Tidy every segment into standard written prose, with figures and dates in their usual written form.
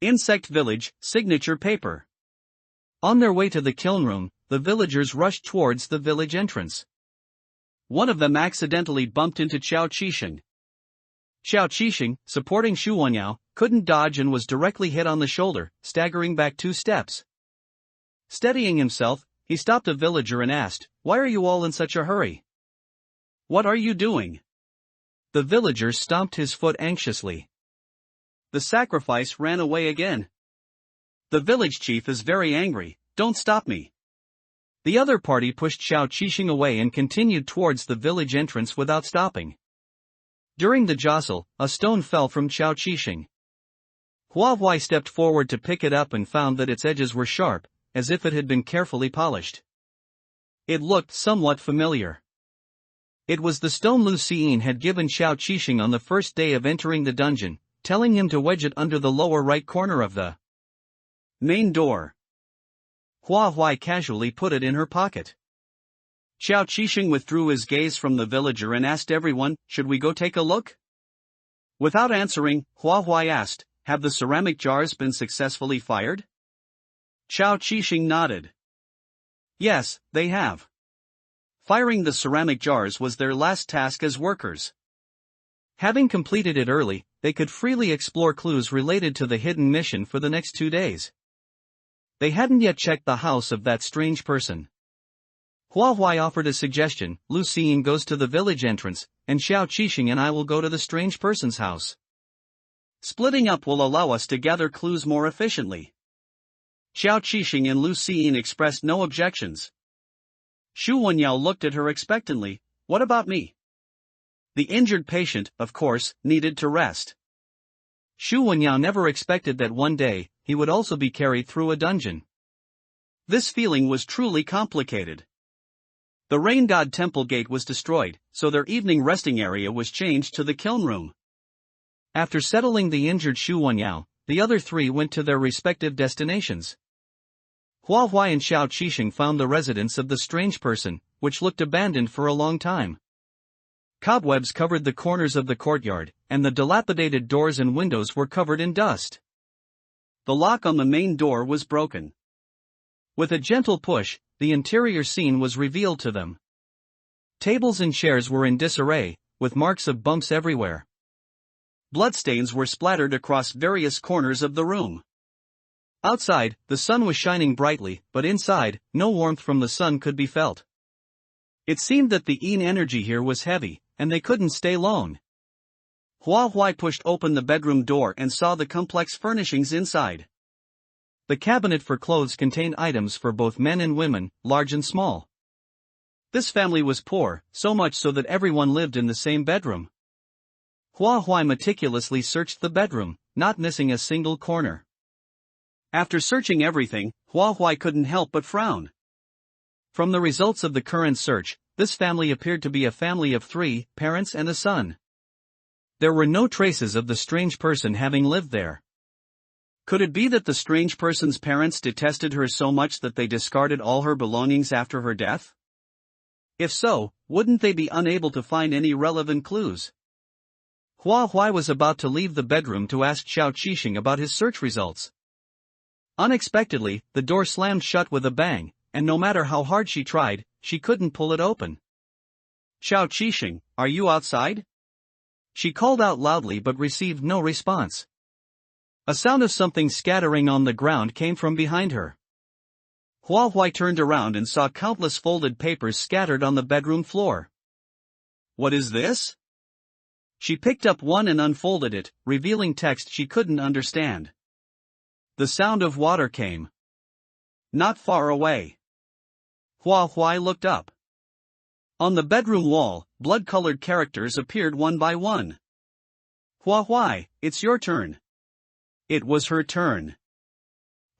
Insect Village, signature paper. On their way to the kiln room, the villagers rushed towards the village entrance. One of them accidentally bumped into Xiao Qixing. Xiao Qixing, supporting Xu Wenyao, couldn't dodge and was directly hit on the shoulder, staggering back 2 steps. Steadying himself, he stopped a villager and asked, "Why are you all in such a hurry? What are you doing?" The villager stomped his foot anxiously. The sacrifice ran away again. The village chief is very angry, don't stop me. The other party pushed Xiao Qixing away and continued towards the village entrance without stopping. During the jostle, a stone fell from Xiao Qixing. Huawei stepped forward to pick it up and found that its edges were sharp, as if it had been carefully polished. It looked somewhat familiar. It was the stone Lu Xiyin had given Xiao Qixing on the first day of entering the dungeon, telling him to wedge it under the lower right corner of the main door. Huawei casually put it in her pocket. Xiao Qixing withdrew his gaze from the villager and asked everyone, "Should we go take a look?" Without answering, Huawei asked, "Have the ceramic jars been successfully fired?" Xiao Qixing nodded. Yes, they have. Firing the ceramic jars was their last task as workers. Having completed it early, they could freely explore clues related to the hidden mission for the next 2 days. They hadn't yet checked the house of that strange person. Huawei offered a suggestion: Lu Xiyin goes to the village entrance, and Xiao Qixing and I will go to the strange person's house. Splitting up will allow us to gather clues more efficiently. Xiao Qixing and Lu Xiyin expressed no objections. Xu Wenyao looked at her expectantly. What about me? The injured patient, of course, needed to rest. Xu Wenyao never expected that one day, he would also be carried through a dungeon. This feeling was truly complicated. The rain god temple gate was destroyed, so their evening resting area was changed to the kiln room. After settling the injured Xu Wenyao, the other 3 went to their respective destinations. Huawei and Xiao Qixing found the residence of the strange person, which looked abandoned for a long time. Cobwebs covered the corners of the courtyard, and the dilapidated doors and windows were covered in dust. The lock on the main door was broken. With a gentle push, the interior scene was revealed to them. Tables and chairs were in disarray, with marks of bumps everywhere. Bloodstains were splattered across various corners of the room. Outside, the sun was shining brightly, but inside, no warmth from the sun could be felt. It seemed that the yin energy here was heavy, and they couldn't stay long. Huawei pushed open the bedroom door and saw the complex furnishings inside. The cabinet for clothes contained items for both men and women, large and small. This family was poor, so much so that everyone lived in the same bedroom. Huawei meticulously searched the bedroom, not missing a single corner. After searching everything, Huawei couldn't help but frown. From the results of the current search, this family appeared to be a family of 3, parents and a son. There were no traces of the strange person having lived there. Could it be that the strange person's parents detested her so much that they discarded all her belongings after her death? If so, wouldn't they be unable to find any relevant clues? Huawei was about to leave the bedroom to ask Xiao Qixing about his search results. Unexpectedly, the door slammed shut with a bang, and no matter how hard she tried, she couldn't pull it open. Xiao Qixing, are you outside? She called out loudly but received no response. A sound of something scattering on the ground came from behind her. Huawei turned around and saw countless folded papers scattered on the bedroom floor. What is this? She picked up one and unfolded it, revealing text she couldn't understand. The sound of water came. Not far away. Huawei looked up. On the bedroom wall, blood-colored characters appeared one by one. Huawei, it's your turn. It was her turn.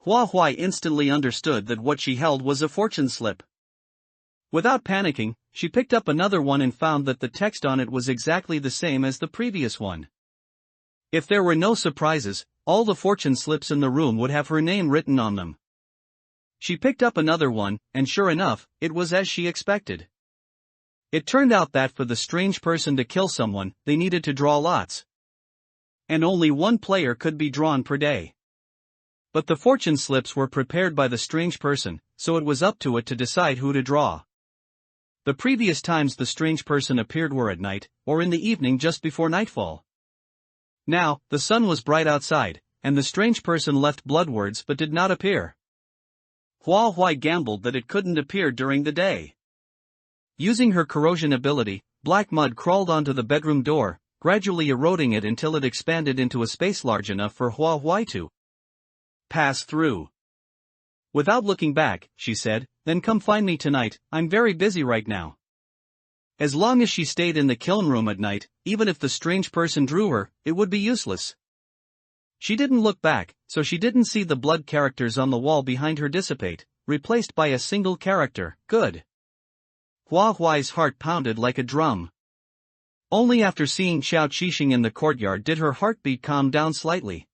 Huawei instantly understood that what she held was a fortune slip. Without panicking, she picked up another one and found that the text on it was exactly the same as the previous one. If there were no surprises, all the fortune slips in the room would have her name written on them. She picked up another one, and sure enough, it was as she expected. It turned out that for the strange person to kill someone, they needed to draw lots. And only one player could be drawn per day. But the fortune slips were prepared by the strange person, so it was up to it to decide who to draw. The previous times the strange person appeared were at night, or in the evening just before nightfall. Now, the sun was bright outside, and the strange person left blood words but did not appear. Hua Huai gambled that it couldn't appear during the day. Using her corrosion ability, black mud crawled onto the bedroom door, gradually eroding it until it expanded into a space large enough for Hua Huai to pass through. Without looking back, she said, "Then come find me tonight, I'm very busy right now." As long as she stayed in the kiln room at night, even if the strange person drew her, it would be useless. She didn't look back, so she didn't see the blood characters on the wall behind her dissipate, replaced by a single character. Good. Hua Huai's heart pounded like a drum. Only after seeing Xiao Qixing in the courtyard did her heartbeat calm down slightly.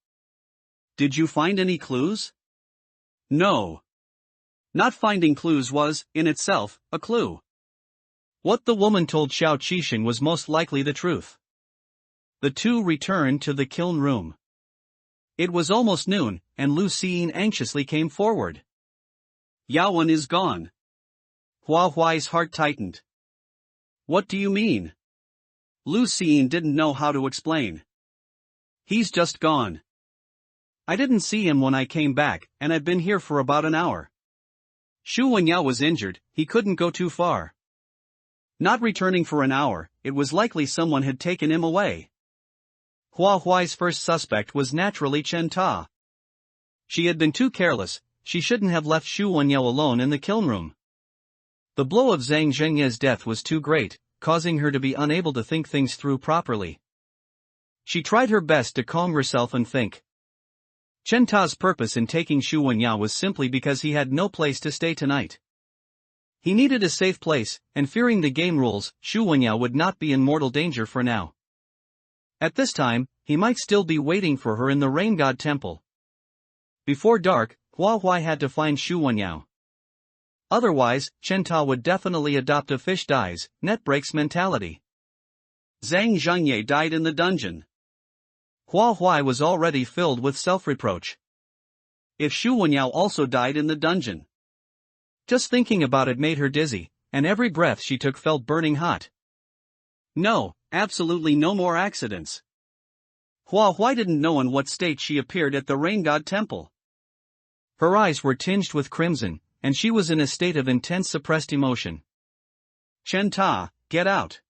"Did you find any clues?" "No." Not finding clues was, in itself, a clue. What the woman told Xiao Qixing was most likely the truth. The two returned to the kiln room. It was almost noon, and Lu Xiying anxiously came forward. "Yaowen is gone." Hua Huai's heart tightened. "What do you mean?" Lu Xiying didn't know how to explain. "He's just gone. I didn't see him when I came back, and I've been here for about an hour. Xu Wenyao was injured, he couldn't go too far. Not returning for an hour, it was likely someone had taken him away." Hua Huai's first suspect was naturally Chen Ta. She had been too careless, she shouldn't have left Xu Wenyao alone in the kiln room. The blow of Zhang Zhengye's death was too great, causing her to be unable to think things through properly. She tried her best to calm herself and think. Chen Ta's purpose in taking Xu Wenyao was simply because he had no place to stay tonight. He needed a safe place, and fearing the game rules, Xu Wenyao would not be in mortal danger for now. At this time, he might still be waiting for her in the Rain God Temple. Before dark, Hua Huai had to find Xu Wenyao. Otherwise, Chen Ta would definitely adopt a fish dies, net breaks mentality. Zhang Zhengye died in the dungeon. Hua Huai was already filled with self-reproach. If Xu Wenyao also died in the dungeon. Just thinking about it made her dizzy, and every breath she took felt burning hot. No, absolutely no more accidents. Hua Huai didn't know in what state she appeared at the Rain God Temple. Her eyes were tinged with crimson, and she was in a state of intense suppressed emotion. "Chen Ta, get out."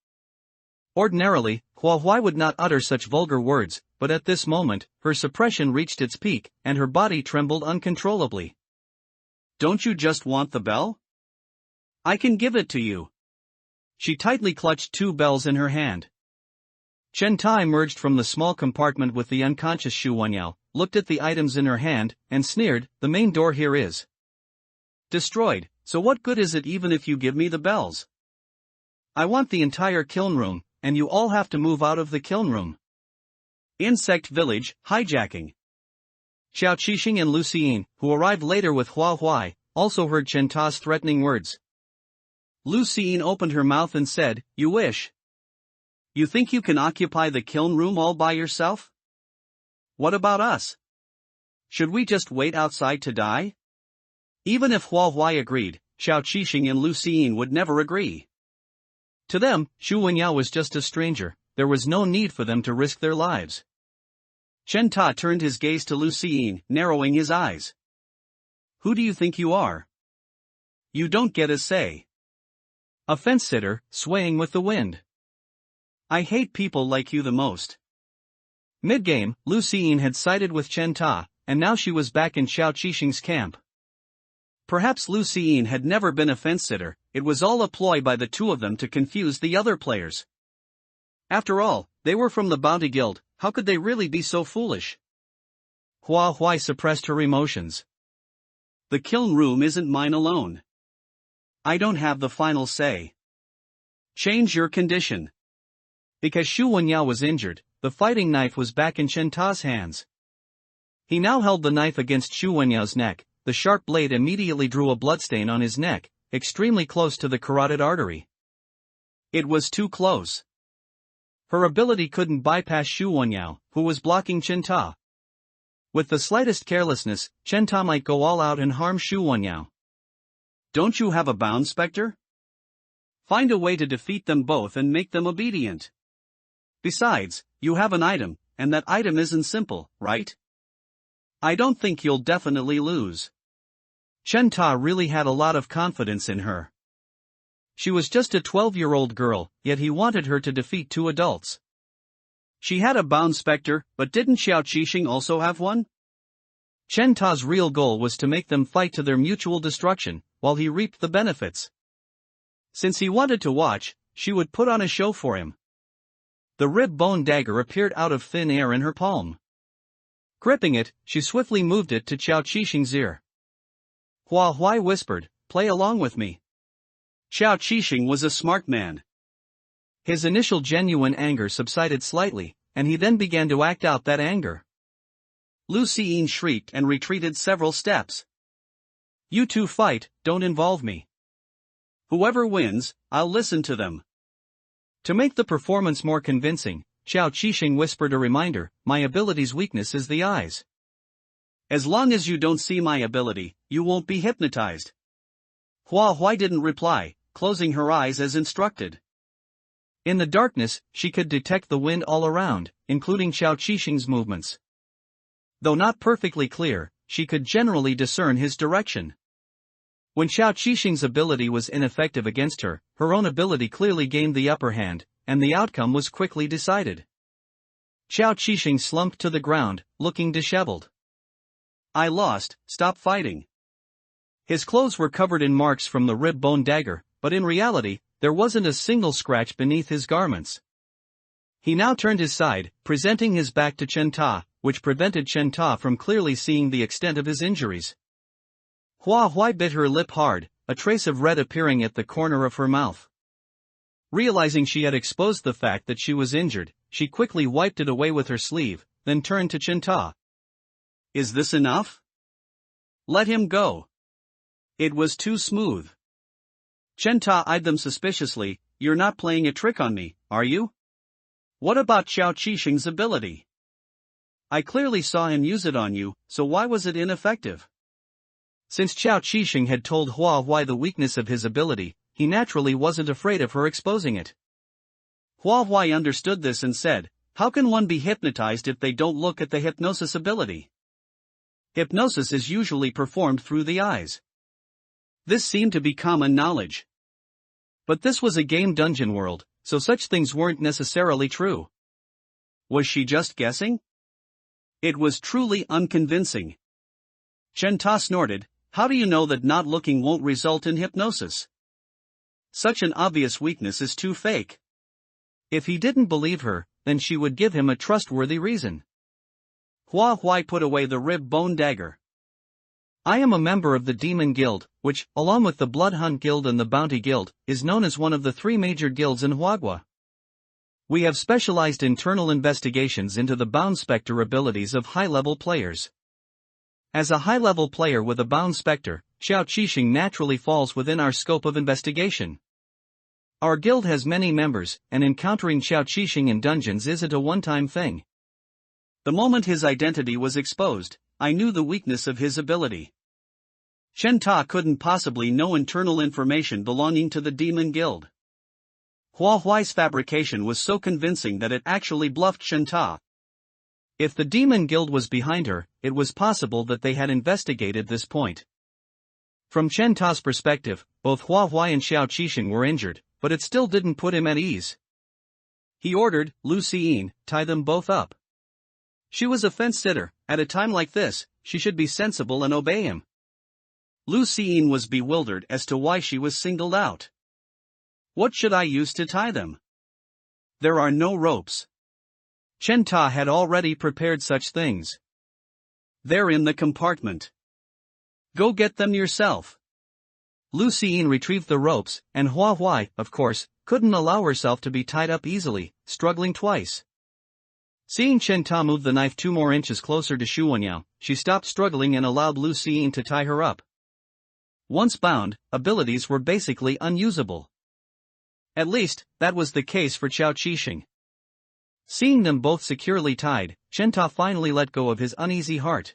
Ordinarily, Hua Huai would not utter such vulgar words, but at this moment, her suppression reached its peak, and her body trembled uncontrollably. "Don't you just want the bell? I can give it to you." She tightly clutched two bells in her hand. Chen Ta emerged from the small compartment with the unconscious Xu Wenyao, looked at the items in her hand, and sneered, "The main door here is destroyed, so what good is it even if you give me the bells? I want the entire kiln room, and you all have to move out of the kiln room." Insect Village, hijacking. Xiao Qixing and Lu Xiying, who arrived later with Hua Huai, also heard Chen Ta's threatening words. Lu Xiying opened her mouth and said, "You wish? You think you can occupy the kiln room all by yourself? What about us? Should we just wait outside to die?" Even if Hua Huai agreed, Xiao Qixing and Lu Xiying would never agree. To them, Xu Wenyao was just a stranger, there was no need for them to risk their lives. Chen Ta turned his gaze to Lu Xiying, narrowing his eyes. "Who do you think you are? You don't get a say. A fence-sitter, swaying with the wind. I hate people like you the most." Mid-game, Lu Xiying had sided with Chen Ta, and now she was back in Xiao Qixing's camp. Perhaps Lu Xiying had never been a fence-sitter, it was all a ploy by the two of them to confuse the other players. After all, they were from the Bounty Guild, how could they really be so foolish? Hua Huai suppressed her emotions. "The kiln room isn't mine alone. I don't have the final say. Change your condition." Because Xu Wenyao was injured, the fighting knife was back in Chen Ta's hands. He now held the knife against Xu Wenyao's neck, the sharp blade immediately drew a bloodstain on his neck, extremely close to the carotid artery. It was too close. Her ability couldn't bypass Xu Wenyao, who was blocking Chen Ta. With the slightest carelessness, Chen Ta might go all out and harm Shu Wenyao. Don't you have a bound specter? Find a way to defeat them both and make them obedient. Besides, you have an item, and that item isn't simple, right? I don't think you'll definitely lose. Chen Ta really had a lot of confidence in her. She was just a 12-year-old girl, yet he wanted her to defeat two adults. She had a bound specter, but didn't Xiao Qixing also have one? Chen Ta's real goal was to make them fight to their mutual destruction, while he reaped the benefits. Since he wanted to watch, she would put on a show for him. The rib-bone dagger appeared out of thin air in her palm. Gripping it, she swiftly moved it to Xiao Qixing's ear. Hua Huai whispered, "Play along with me." Xiao Qixing was a smart man. His initial genuine anger subsided slightly, and he then began to act out that anger. Lu Xiyin shrieked and retreated several steps. "You two fight, don't involve me. Whoever wins, I'll listen to them." To make the performance more convincing, Xiao Qixing whispered a reminder, "My ability's weakness is the eyes. As long as you don't see my ability, you won't be hypnotized." Hua Huai didn't reply, closing her eyes as instructed. In the darkness, she could detect the wind all around, including Xiao Qixing's movements. Though not perfectly clear, she could generally discern his direction. When Xiao Qixing's ability was ineffective against her, her own ability clearly gained the upper hand, and the outcome was quickly decided. Xiao Qixing slumped to the ground, looking disheveled. "I lost, stop fighting." His clothes were covered in marks from the rib-bone dagger, but in reality, there wasn't a single scratch beneath his garments. He now turned his side, presenting his back to Chen Ta, which prevented Chen Ta from clearly seeing the extent of his injuries. Hua Huai bit her lip hard, a trace of red appearing at the corner of her mouth. Realizing she had exposed the fact that she was injured, she quickly wiped it away with her sleeve, then turned to Chen Ta. "Is this enough? Let him go." It was too smooth. Chen Ta eyed them suspiciously. "You're not playing a trick on me, are you? What about Xiao Qixing's ability? I clearly saw him use it on you, so why was it ineffective?" Since Xiao Qixing had told Hua Huai the weakness of his ability, he naturally wasn't afraid of her exposing it. Hua Huai understood this and said, "How can one be hypnotized if they don't look at the hypnosis ability? Hypnosis is usually performed through the eyes." This seemed to be common knowledge. But this was a game dungeon world, so such things weren't necessarily true. Was she just guessing? It was truly unconvincing. Chen Ta snorted, "How do you know that not looking won't result in hypnosis? Such an obvious weakness is too fake." If he didn't believe her, then she would give him a trustworthy reason. Hua Huai put away the rib-bone dagger. "I am a member of the Demon Guild, which, along with the Blood Hunt Guild and the Bounty Guild, is known as one of the three major guilds in Huagua. We have specialized internal investigations into the bound specter abilities of high-level players. As a high-level player with a bound specter, Xiao Qixing naturally falls within our scope of investigation. Our guild has many members, and encountering Xiao Qixing in dungeons isn't a one-time thing. The moment his identity was exposed, I knew the weakness of his ability. Chen Ta couldn't possibly know internal information belonging to the Demon Guild." Hua Huai's fabrication was so convincing that it actually bluffed Chen Ta. If the Demon Guild was behind her, it was possible that they had investigated this point. From Chen Ta's perspective, both Hua Huai and Xiao Qixing were injured, but it still didn't put him at ease. He ordered, "Lu Xiyin, tie them both up." She was a fence-sitter. At a time like this, she should be sensible and obey him. Lu Xiyin was bewildered as to why she was singled out. "What should I use to tie them? There are no ropes." Chen Ta had already prepared such things. "They're in the compartment. Go get them yourself." Lu Xiyin retrieved the ropes, and Hua Huai, of course, couldn't allow herself to be tied up easily, struggling twice. Seeing Chen Ta move the knife 2 more inches closer to Shu Wenyao, she stopped struggling and allowed Lu Xiyin to tie her up. Once bound, abilities were basically unusable. At least, that was the case for Xiao Qixing. Seeing them both securely tied, Chenta finally let go of his uneasy heart.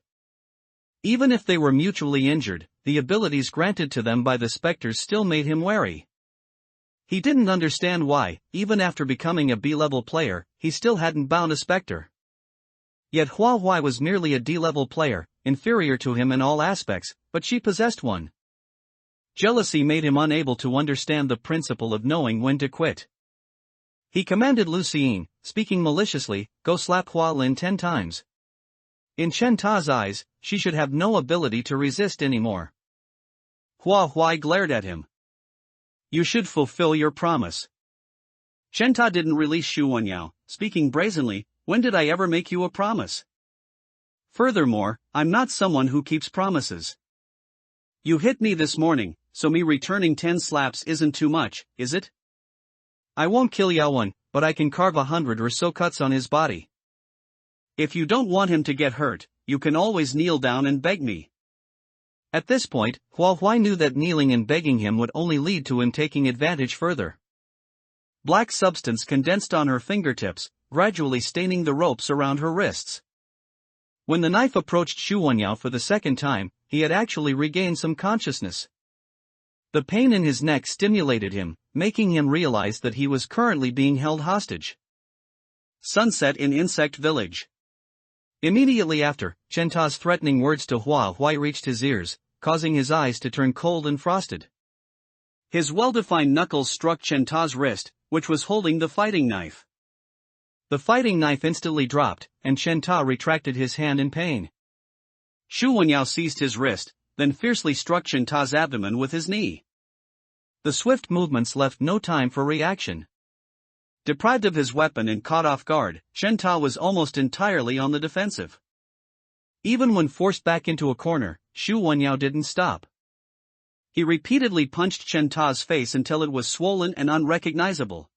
Even if they were mutually injured, the abilities granted to them by the specters still made him wary. He didn't understand why, even after becoming a B-level player, he still hadn't bound a specter. Yet Hua Huai was merely a D-level player, inferior to him in all aspects, but she possessed one. Jealousy made him unable to understand the principle of knowing when to quit. He commanded Lu Xiying, speaking maliciously, "Go slap Hua Lin 10 times. In Chen Ta's eyes, she should have no ability to resist anymore. Hua Huai glared at him. "You should fulfill your promise." Chen Ta didn't release Xu Wenyao, speaking brazenly, "When did I ever make you a promise? Furthermore, I'm not someone who keeps promises. You hit me this morning, so me returning 10 slaps isn't too much, is it? I won't kill Yaowen, but I can carve 100 or so cuts on his body. If you don't want him to get hurt, you can always kneel down and beg me." At this point, Hua Huai knew that kneeling and begging him would only lead to him taking advantage further. Black substance condensed on her fingertips, gradually staining the ropes around her wrists. When the knife approached Xu Wenyao for the second time, he had actually regained some consciousness. The pain in his neck stimulated him, making him realize that he was currently being held hostage. Sunset in Insect Village. Immediately after, Chen Ta's threatening words to Hua Huai reached his ears, causing his eyes to turn cold and frosted. His well-defined knuckles struck Chen Ta's wrist, which was holding the fighting knife. The fighting knife instantly dropped, and Chen Ta retracted his hand in pain. Xu Wenyao seized his wrist, then fiercely struck Chen Ta's abdomen with his knee. The swift movements left no time for reaction. Deprived of his weapon and caught off guard, Chen Ta was almost entirely on the defensive. Even when forced back into a corner, Xu Wenyao didn't stop. He repeatedly punched Chen Ta's face until it was swollen and unrecognizable.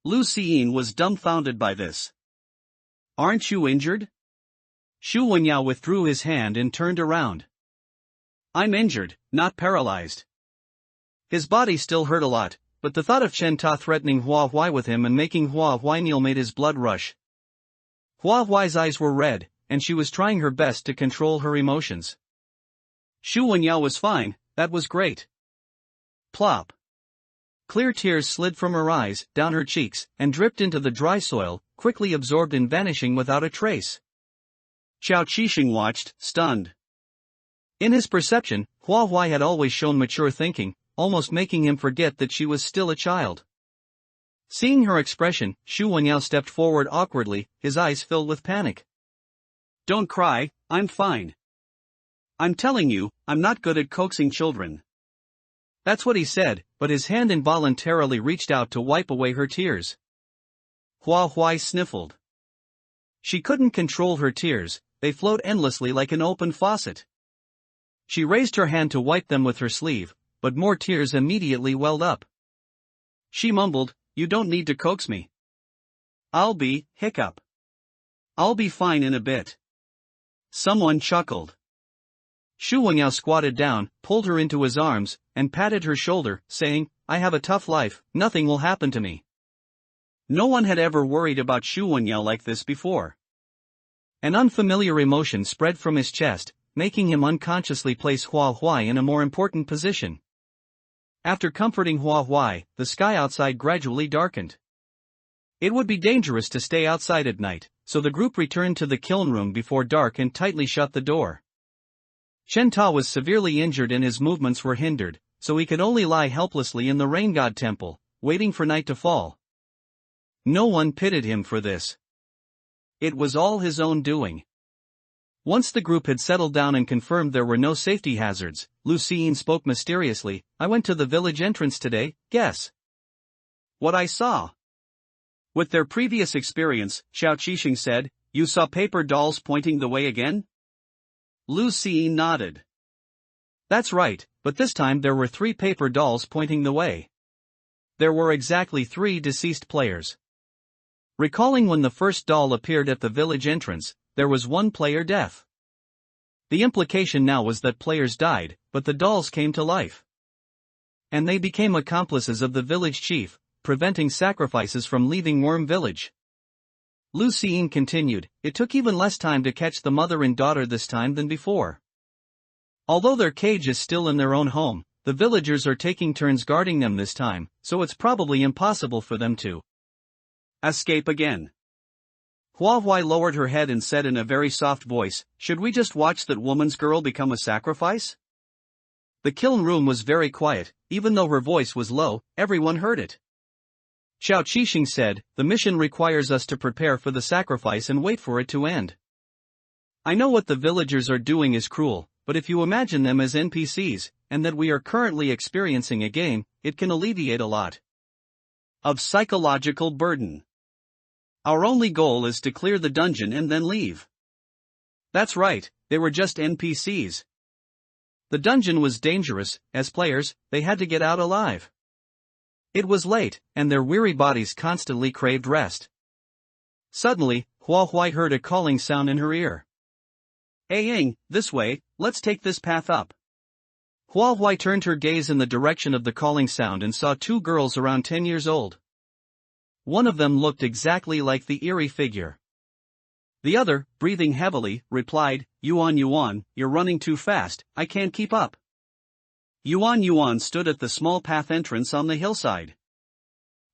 Lu Xiying was dumbfounded by this. "Aren't you injured?" Xu Wenyao withdrew his hand and turned around. "I'm injured, not paralyzed." His body still hurt a lot, but the thought of Chen Ta threatening Hua Huai with him and making Hua Huai kneel made his blood rush. Hua Huai's eyes were red, and she was trying her best to control her emotions. Xu Wenyao was fine, that was great. Plop. Clear tears slid from her eyes, down her cheeks, and dripped into the dry soil, quickly absorbed and vanishing without a trace. Qiao Qixing watched, stunned. In his perception, Hua Huai had always shown mature thinking, almost making him forget that she was still a child. Seeing her expression, Xu Wenyao stepped forward awkwardly, his eyes filled with panic. "Don't cry, I'm fine. I'm telling you, I'm not good at coaxing children." That's what he said, but his hand involuntarily reached out to wipe away her tears. Hua Huai sniffled. She couldn't control her tears, they flowed endlessly like an open faucet. She raised her hand to wipe them with her sleeve, but more tears immediately welled up. She mumbled, "You don't need to coax me. I'll be fine in a bit." Someone chuckled. Xu Wenyao squatted down, pulled her into his arms, and patted her shoulder, saying, "I have a tough life, nothing will happen to me." No one had ever worried about Xu Wenyao like this before. An unfamiliar emotion spread from his chest, making him unconsciously place Hua Huai in a more important position. After comforting Hua Huai, the sky outside gradually darkened. It would be dangerous to stay outside at night, so the group returned to the kiln room before dark and tightly shut the door. Chen Ta was severely injured and his movements were hindered, so he could only lie helplessly in the rain god temple, waiting for night to fall. No one pitied him for this. It was all his own doing. Once the group had settled down and confirmed there were no safety hazards, Lu Xiying spoke mysteriously, "I went to the village entrance today, guess what I saw?" With their previous experience, Qiao Qixing said, "You saw paper dolls pointing the way again?" Lu Xiying nodded. "That's right, but this time there were 3 paper dolls pointing the way. There were exactly 3 deceased players." Recalling when the first doll appeared at the village entrance, there was 1 player deaf. The implication now was that players died, but the dolls came to life. And they became accomplices of the village chief, preventing sacrifices from leaving Worm Village. Lucine continued, it took even less time to catch the mother and daughter this time than before. Although their cage is still in their own home, the villagers are taking turns guarding them this time, so it's probably impossible for them to escape again. Huahua lowered her head and said in a very soft voice, should we just watch that woman's girl become a sacrifice? The kiln room was very quiet, even though her voice was low, everyone heard it. Xiao Qixing said, the mission requires us to prepare for the sacrifice and wait for it to end. I know what the villagers are doing is cruel, but if you imagine them as NPCs, and that we are currently experiencing a game, it can alleviate a lot of psychological burden. Our only goal is to clear the dungeon and then leave. That's right, they were just NPCs. The dungeon was dangerous, as players, they had to get out alive. It was late, and their weary bodies constantly craved rest. Suddenly, Huahua heard a calling sound in her ear. Aying, this way, let's take this path up. Huahua turned her gaze in the direction of the calling sound and saw two girls around 10 years old. One of them looked exactly like the eerie figure. The other, breathing heavily, replied, Yuan, you're running too fast, I can't keep up. Yuan stood at the small path entrance on the hillside.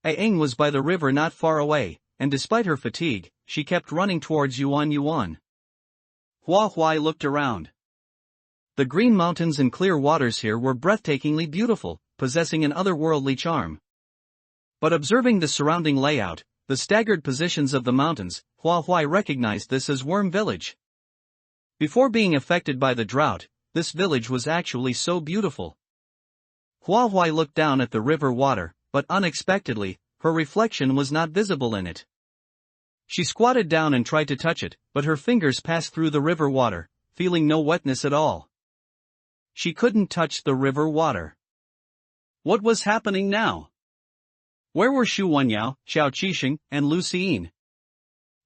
Aying was by the river not far away, and despite her fatigue, she kept running towards Yuan. Huahua looked around. The green mountains and clear waters here were breathtakingly beautiful, possessing an otherworldly charm. But observing the surrounding layout, the staggered positions of the mountains, Huahua recognized this as Worm Village. Before being affected by the drought, this village was actually so beautiful. Huahua looked down at the river water, but unexpectedly, her reflection was not visible in it. She squatted down and tried to touch it, but her fingers passed through the river water, feeling no wetness at all. She couldn't touch the river water. What was happening now? Where were Shu Wenyao, Xiao Qixing, and Lucine?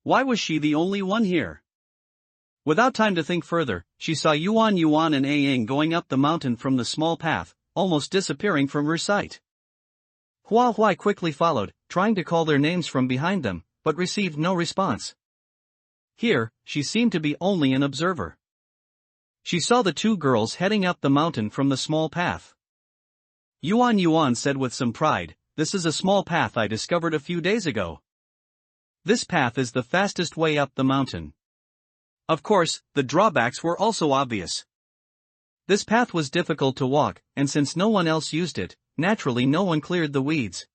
Why was she the only one here? Without time to think further, she saw Yuan and Aying going up the mountain from the small path, almost disappearing from her sight. Huahua quickly followed, trying to call their names from behind them, but received no response. Here, she seemed to be only an observer. She saw the two girls heading up the mountain from the small path. Yuan said with some pride, this is a small path I discovered a few days ago. This path is the fastest way up the mountain. Of course, the drawbacks were also obvious. This path was difficult to walk, and since no one else used it, naturally no one cleared the weeds.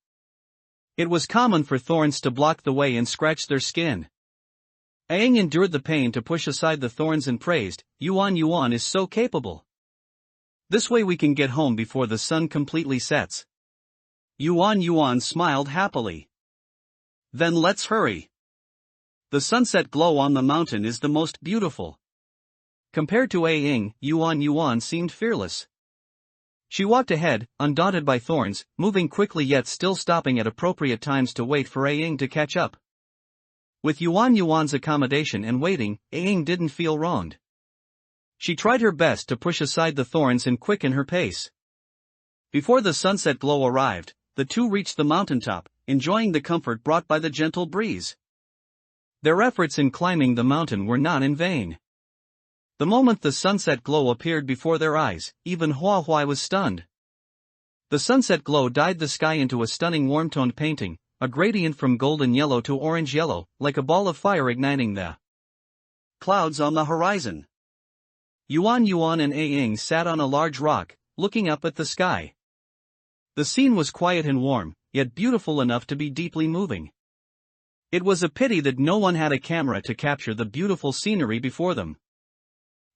It was common for thorns to block the way and scratch their skin. Aang endured the pain to push aside the thorns and praised, Yuan is so capable. This way we can get home before the sun completely sets. Yuan smiled happily. Then let's hurry. The sunset glow on the mountain is the most beautiful. Compared to Aying, Yuan seemed fearless. She walked ahead, undaunted by thorns, moving quickly yet still stopping at appropriate times to wait for Aying to catch up. With Yuan's accommodation and waiting, Aying didn't feel wronged. She tried her best to push aside the thorns and quicken her pace. Before the sunset glow arrived, the two reached the mountaintop, enjoying the comfort brought by the gentle breeze. Their efforts in climbing the mountain were not in vain. The moment the sunset glow appeared before their eyes, even Huahua was stunned. The sunset glow dyed the sky into a stunning warm-toned painting, a gradient from golden yellow to orange yellow, like a ball of fire igniting the clouds on the horizon. Yuan and Aying sat on a large rock, looking up at the sky. The scene was quiet and warm, yet beautiful enough to be deeply moving. It was a pity that no one had a camera to capture the beautiful scenery before them.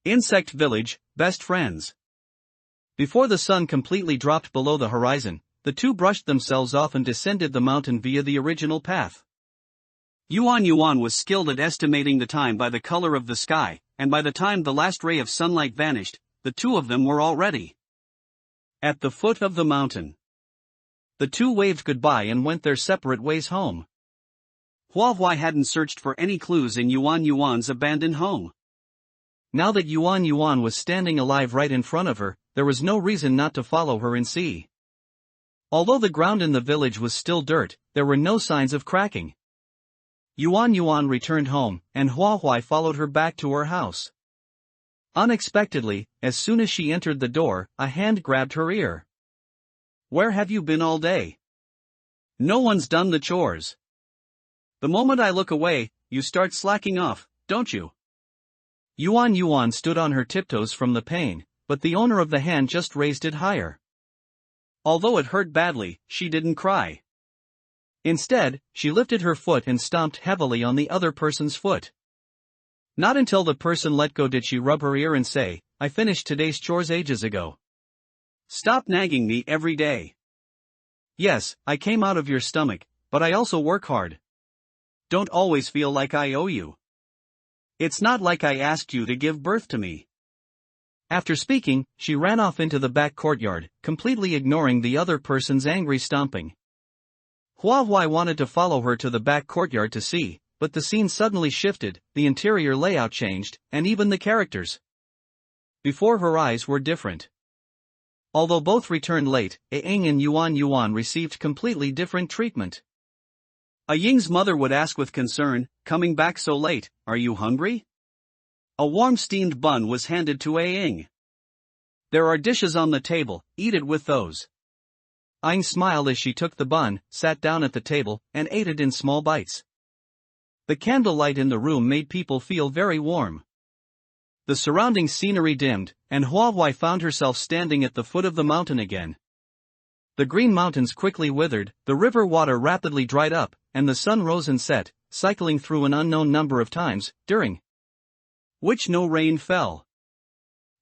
Insect Village, best friends. Before the sun completely dropped below the horizon, the two brushed themselves off and descended the mountain via the original path. Yuan was skilled at estimating the time by the color of the sky, and by the time the last ray of sunlight vanished, the two of them were already at the foot of the mountain. The two waved goodbye and went their separate ways home. Huahua hadn't searched for any clues in Yuan's abandoned home. Now that Yuan was standing alive right in front of her, there was no reason not to follow her and see. Although the ground in the village was still dirt, there were no signs of cracking. Yuan Yuan returned home, and Hua Huai followed her back to her house. Unexpectedly, as soon as she entered the door, a hand grabbed her ear. "Where have you been all day? No one's done the chores. The moment I look away, you start slacking off, don't you?" Yuan Yuan stood on her tiptoes from the pain, but the owner of the hand just raised it higher. Although it hurt badly, she didn't cry. Instead, she lifted her foot and stomped heavily on the other person's foot. Not until the person let go did she rub her ear and say, "I finished today's chores ages ago. Stop nagging me every day. Yes, I came out of your stomach, but I also work hard. Don't always feel like I owe you. It's not like I asked you to give birth to me." After speaking, she ran off into the back courtyard, completely ignoring the other person's angry stomping. Hua Huai wanted to follow her to the back courtyard to see, but the scene suddenly shifted, the interior layout changed, and even the characters. Before her eyes were different. Although both returned late, Aang and Yuan Yuan received completely different treatment. Ying's mother would ask with concern, "Coming back so late, are you hungry?" A warm steamed bun was handed to Aang. "There are dishes on the table, eat it with those." Aang smiled as she took the bun, sat down at the table, and ate it in small bites. The candlelight in the room made people feel very warm. The surrounding scenery dimmed, and Hua Huai found herself standing at the foot of the mountain again. The green mountains quickly withered, the river water rapidly dried up, and the sun rose and set, cycling through an unknown number of times, during which no rain fell.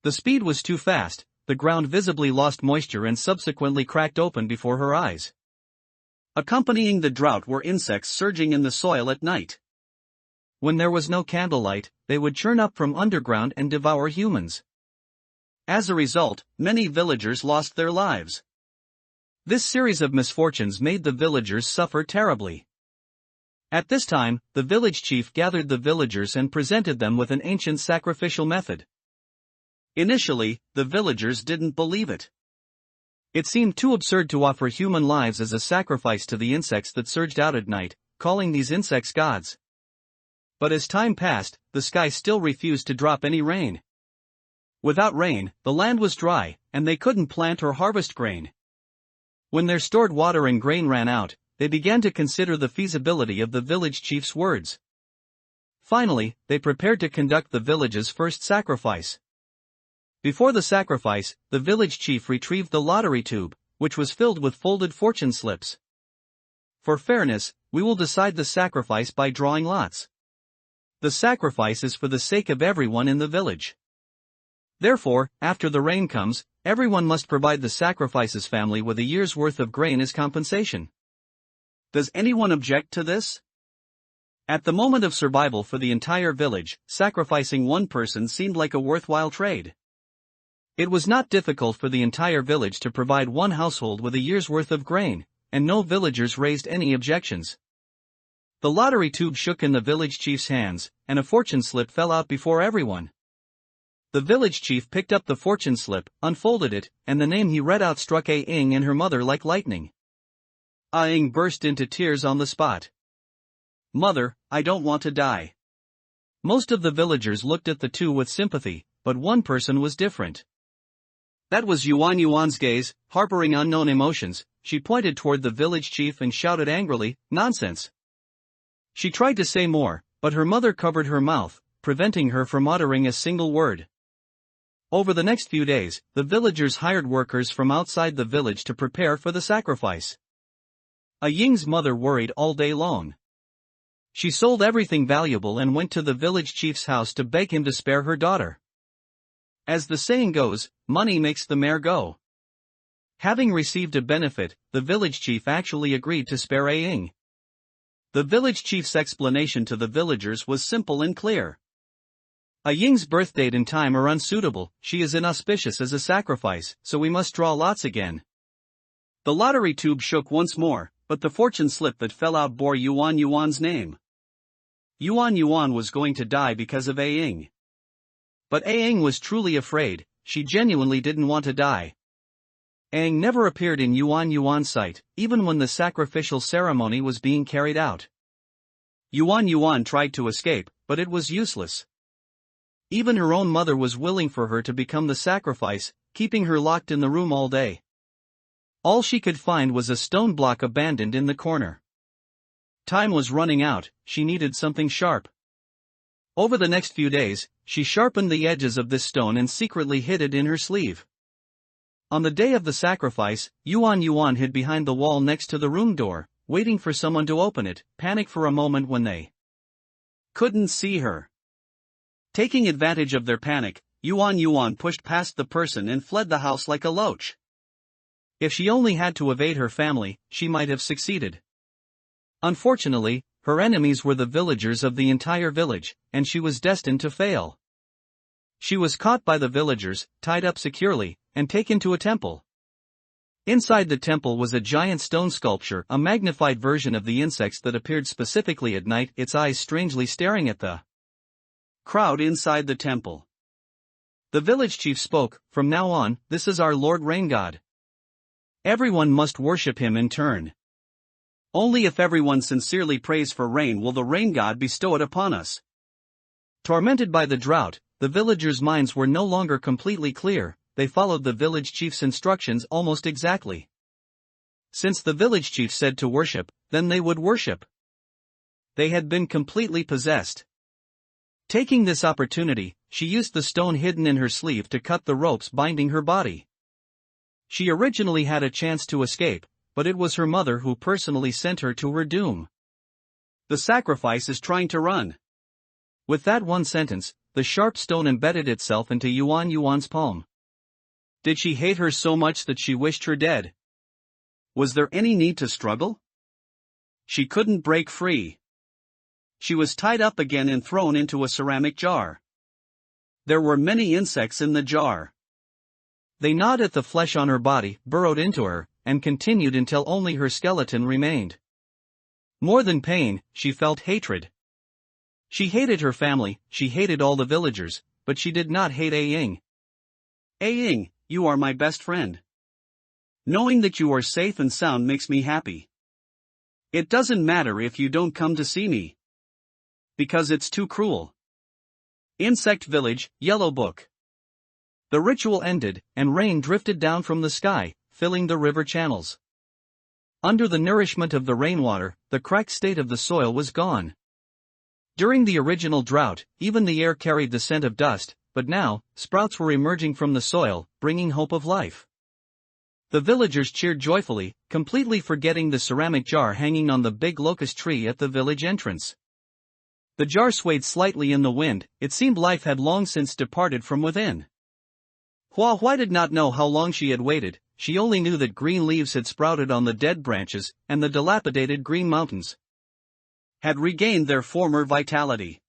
The speed was too fast, the ground visibly lost moisture and subsequently cracked open before her eyes. Accompanying the drought were insects surging in the soil at night. When there was no candlelight, they would churn up from underground and devour humans. As a result, many villagers lost their lives. This series of misfortunes made the villagers suffer terribly. At this time, the village chief gathered the villagers and presented them with an ancient sacrificial method. Initially, the villagers didn't believe it. It seemed too absurd to offer human lives as a sacrifice to the insects that surged out at night, calling these insects gods. But as time passed, the sky still refused to drop any rain. Without rain, the land was dry, and they couldn't plant or harvest grain. When their stored water and grain ran out, they began to consider the feasibility of the village chief's words. Finally, they prepared to conduct the village's first sacrifice. Before the sacrifice, the village chief retrieved the lottery tube, which was filled with folded fortune slips. "For fairness, we will decide the sacrifice by drawing lots. The sacrifice is for the sake of everyone in the village. Therefore, after the rain comes, everyone must provide the sacrifice's family with a year's worth of grain as compensation. Does anyone object to this?" At the moment of survival for the entire village, sacrificing one person seemed like a worthwhile trade. It was not difficult for the entire village to provide one household with a year's worth of grain, and no villagers raised any objections. The lottery tube shook in the village chief's hands, and a fortune slip fell out before everyone. The village chief picked up the fortune slip, unfolded it, and the name he read out struck Aang and her mother like lightning. Aang burst into tears on the spot. "Mother, I don't want to die." Most of the villagers looked at the two with sympathy, but one person was different. That was Yuan Yuan's gaze, harboring unknown emotions. She pointed toward the village chief and shouted angrily, "Nonsense!" She tried to say more, but her mother covered her mouth, preventing her from uttering a single word. Over the next few days, the villagers hired workers from outside the village to prepare for the sacrifice. Ying's mother worried all day long. She sold everything valuable and went to the village chief's house to beg him to spare her daughter. As the saying goes, money makes the mare go. Having received a benefit, the village chief actually agreed to spare Aang. The village chief's explanation to the villagers was simple and clear. Ying's birth date and time are unsuitable, she is inauspicious as a sacrifice, so we must draw lots again. The lottery tube shook once more, but the fortune slip that fell out bore Yuan Yuan's name. Yuan Yuan was going to die because of Aang. But Aang was truly afraid, she genuinely didn't want to die. Aang never appeared in Yuan Yuan's sight, even when the sacrificial ceremony was being carried out. Yuan Yuan tried to escape, but it was useless. Even her own mother was willing for her to become the sacrifice, keeping her locked in the room all day. All she could find was a stone block abandoned in the corner. Time was running out, she needed something sharp. Over the next few days, she sharpened the edges of this stone and secretly hid it in her sleeve. On the day of the sacrifice, Yuan Yuan hid behind the wall next to the room door, waiting for someone to open it, panic for a moment when they couldn't see her. Taking advantage of their panic, Yuan Yuan pushed past the person and fled the house like a loach. If she only had to evade her family, she might have succeeded. Unfortunately, her enemies were the villagers of the entire village, and she was destined to fail. She was caught by the villagers, tied up securely, and taken to a temple. Inside the temple was a giant stone sculpture, a magnified version of the insects that appeared specifically at night, its eyes strangely staring at the crowd inside the temple. The village chief spoke, "From now on, this is our Lord Rain God. Everyone must worship him in turn. Only if everyone sincerely prays for rain will the rain god bestow it upon us." Tormented by the drought, the villagers' minds were no longer completely clear. They followed the village chief's instructions almost exactly. Since the village chief said to worship, then they would worship. They had been completely possessed. Taking this opportunity, she used the stone hidden in her sleeve to cut the ropes binding her body. She originally had a chance to escape, but it was her mother who personally sent her to her doom. "The sacrifice is trying to run." With that one sentence, the sharp stone embedded itself into Yuan Yuan's palm. Did she hate her so much that she wished her dead? Was there any need to struggle? She couldn't break free. She was tied up again and thrown into a ceramic jar. There were many insects in the jar. They gnawed at the flesh on her body, burrowed into her, and continued until only her skeleton remained. More than pain, she felt hatred. She hated her family, she hated all the villagers, but she did not hate Ying. "Ying, you are my best friend. Knowing that you are safe and sound makes me happy. It doesn't matter if you don't come to see me. Because it's too cruel." Insect Village, Yellow Book. The ritual ended, and rain drifted down from the sky, filling the river channels. Under the nourishment of the rainwater, the cracked state of the soil was gone. During the original drought, even the air carried the scent of dust, but now, sprouts were emerging from the soil, bringing hope of life. The villagers cheered joyfully, completely forgetting the ceramic jar hanging on the big locust tree at the village entrance. The jar swayed slightly in the wind, it seemed life had long since departed from within. Hua Huai did not know how long she had waited, she only knew that green leaves had sprouted on the dead branches, and the dilapidated green mountains had regained their former vitality.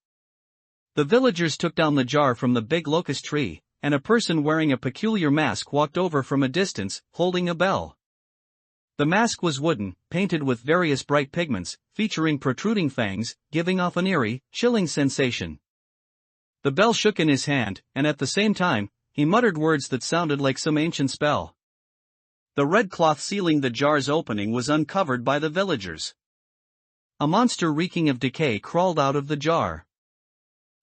The villagers took down the jar from the big locust tree, and a person wearing a peculiar mask walked over from a distance, holding a bell. The mask was wooden, painted with various bright pigments, featuring protruding fangs, giving off an eerie, chilling sensation. The bell shook in his hand, and at the same time, he muttered words that sounded like some ancient spell. The red cloth sealing the jar's opening was uncovered by the villagers. A monster reeking of decay crawled out of the jar.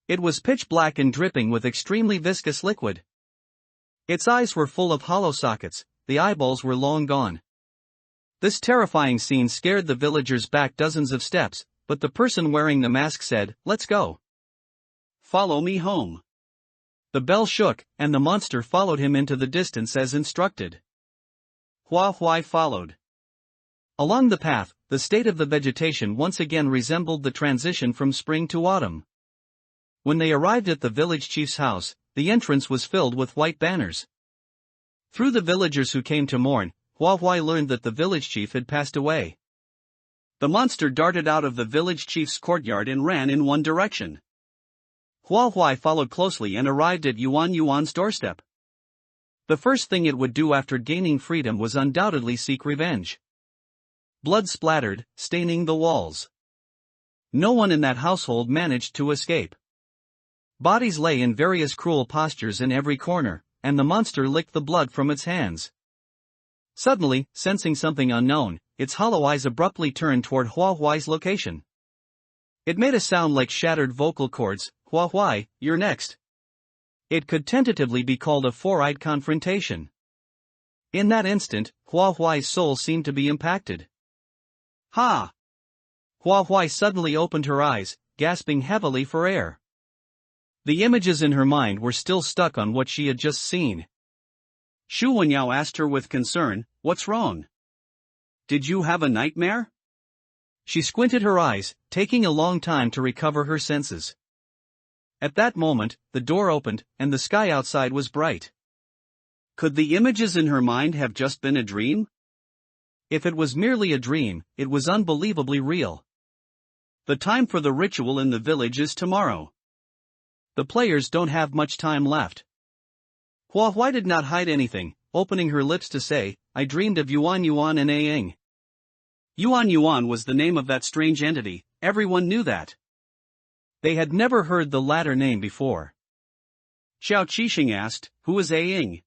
It was pitch black and dripping with extremely viscous liquid. Its eyes were full of hollow sockets, the eyeballs were long gone. This terrifying scene scared the villagers back dozens of steps, but the person wearing the mask said, "Let's go. Follow me home." The bell shook, and the monster followed him into the distance as instructed. Hua Huai followed. Along the path, the state of the vegetation once again resembled the transition from spring to autumn. When they arrived at the village chief's house, the entrance was filled with white banners. Through the villagers who came to mourn, Hua Huai learned that the village chief had passed away. The monster darted out of the village chief's courtyard and ran in one direction. Hua Huai followed closely and arrived at Yuan Yuan's doorstep. The first thing it would do after gaining freedom was undoubtedly seek revenge. Blood splattered, staining the walls. No one in that household managed to escape. Bodies lay in various cruel postures in every corner, and the monster licked the blood from its hands. Suddenly, sensing something unknown, its hollow eyes abruptly turned toward Hua Huai's location. It made a sound like shattered vocal cords. Hua Huai, you're next. It could tentatively be called a four-eyed confrontation. In that instant, Hua Huai's soul seemed to be impacted. Ha! Hua Huai suddenly opened her eyes, gasping heavily for air. The images in her mind were still stuck on what she had just seen. Shu Wenyao asked her with concern, "What's wrong? Did you have a nightmare?" She squinted her eyes, taking a long time to recover her senses. At that moment, the door opened, and the sky outside was bright. Could the images in her mind have just been a dream? If it was merely a dream, it was unbelievably real. The time for the ritual in the village is tomorrow. The players don't have much time left. Hua Huai did not hide anything, opening her lips to say, "I dreamed of Yuan Yuan and Aing." Yuan Yuan was the name of that strange entity, everyone knew that. They had never heard the latter name before. Xiao Qixing asked, "Who is Aing?"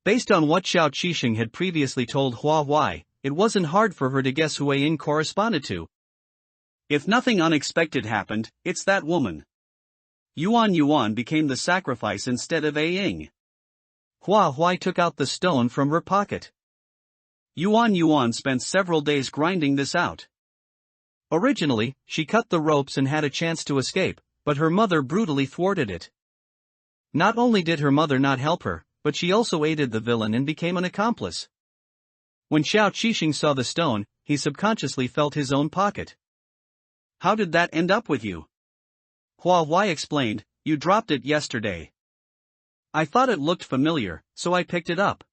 Based on what Xiao Qixing had previously told Hua Huai, it wasn't hard for her to guess who Aing corresponded to. If nothing unexpected happened, it's that woman. Yuan Yuan became the sacrifice instead of Aing. Hua Huai took out the stone from her pocket. Yuan Yuan spent several days grinding this out. Originally, she cut the ropes and had a chance to escape, but her mother brutally thwarted it. Not only did her mother not help her, but she also aided the villain and became an accomplice. When Xiao Qixing saw the stone, he subconsciously felt his own pocket. "How did that end up with you?" Hua Huai explained, "You dropped it yesterday. I thought it looked familiar, so I picked it up."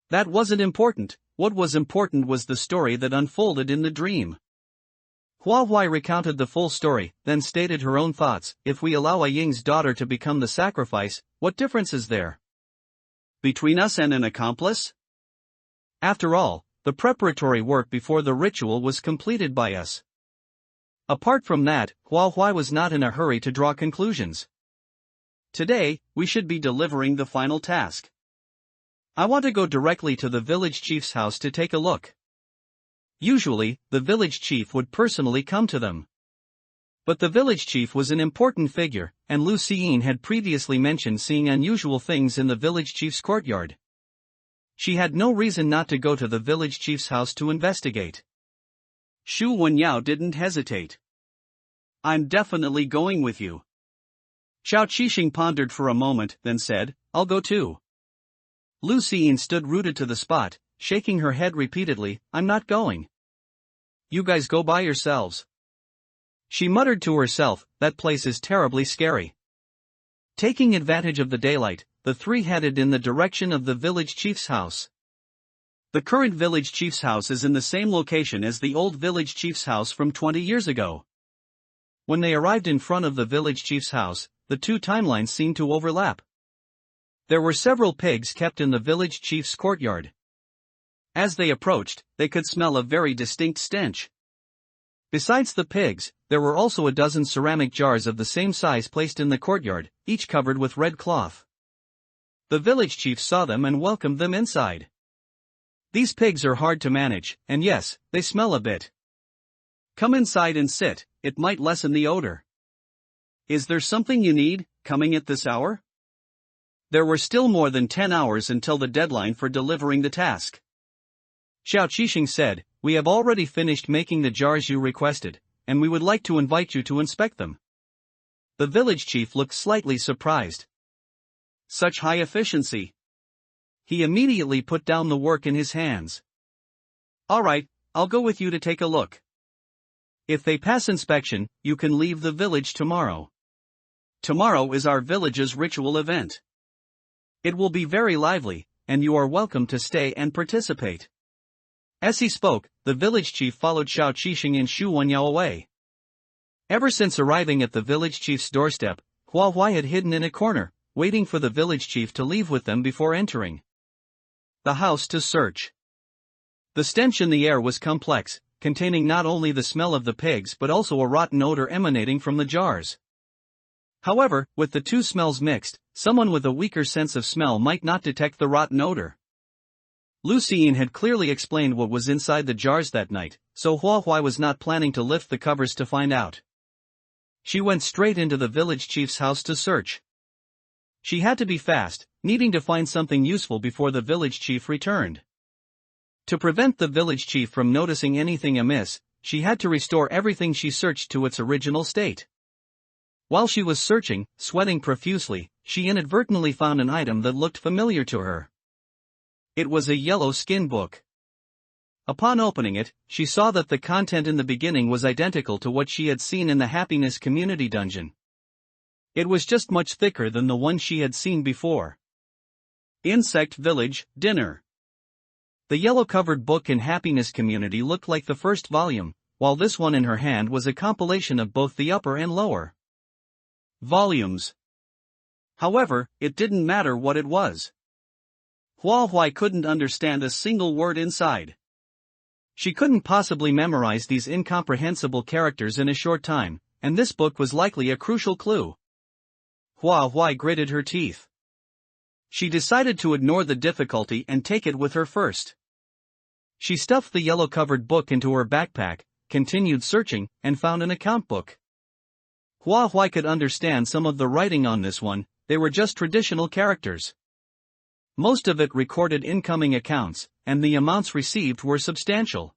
That wasn't important. What was important was the story that unfolded in the dream. Hua Huai recounted the full story, then stated her own thoughts. "If we allow Aying's daughter to become the sacrifice, what difference is there between us and an accomplice? After all, the preparatory work before the ritual was completed by us." Apart from that, Hua Huai was not in a hurry to draw conclusions. "Today, we should be delivering the final task. I want to go directly to the village chief's house to take a look." Usually, the village chief would personally come to them. But the village chief was an important figure, and Lu Xiyin had previously mentioned seeing unusual things in the village chief's courtyard. She had no reason not to go to the village chief's house to investigate. Shu Wenyao didn't hesitate. "I'm definitely going with you." Xiao Qixing pondered for a moment, then said, "I'll go too." Lu Xiyin stood rooted to the spot, shaking her head repeatedly, "I'm not going. You guys go by yourselves." She muttered to herself, "That place is terribly scary." Taking advantage of the daylight, the three headed in the direction of the village chief's house. The current village chief's house is in the same location as the old village chief's house from 20 years ago. When they arrived in front of the village chief's house, the two timelines seemed to overlap. There were several pigs kept in the village chief's courtyard. As they approached, they could smell a very distinct stench. Besides the pigs, there were also a dozen ceramic jars of the same size placed in the courtyard, each covered with red cloth. The village chief saw them and welcomed them inside. "These pigs are hard to manage, and yes, they smell a bit. Come inside and sit, it might lessen the odor. Is there something you need, coming at this hour?" There were still more than 10 hours until the deadline for delivering the task. Xiao Qixing said, "We have already finished making the jars you requested, and we would like to invite you to inspect them." The village chief looked slightly surprised. Such high efficiency. He immediately put down the work in his hands. "All right, I'll go with you to take a look. If they pass inspection, you can leave the village tomorrow. Tomorrow is our village's ritual event. It will be very lively, and you are welcome to stay and participate." As he spoke, the village chief followed Xiao Qixing and Shu Wenyao away. Ever since arriving at the village chief's doorstep, Hua Huai had hidden in a corner, waiting for the village chief to leave with them before entering the house to search. The stench in the air was complex, containing not only the smell of the pigs but also a rotten odor emanating from the jars. However, with the two smells mixed, someone with a weaker sense of smell might not detect the rotten odor. Lu Xiyin had clearly explained what was inside the jars that night, so Hua Huai was not planning to lift the covers to find out. She went straight into the village chief's house to search. She had to be fast, needing to find something useful before the village chief returned. To prevent the village chief from noticing anything amiss, she had to restore everything she searched to its original state. While she was searching, sweating profusely, she inadvertently found an item that looked familiar to her. It was a yellow skin book. Upon opening it, she saw that the content in the beginning was identical to what she had seen in the Happiness Community dungeon. It was just much thicker than the one she had seen before. Insect Village, Dinner. The yellow-covered book in Happiness Community looked like the first volume, while this one in her hand was a compilation of both the upper and lower volumes. However, it didn't matter what it was. Hua couldn't understand a single word inside. She couldn't possibly memorize these incomprehensible characters in a short time, and this book was likely a crucial clue. Hua gritted her teeth. She decided to ignore the difficulty and take it with her first. She stuffed the yellow-covered book into her backpack, continued searching, and found an account book. Hua could understand some of the writing on this one. They were just traditional characters. Most of it recorded incoming accounts, and the amounts received were substantial.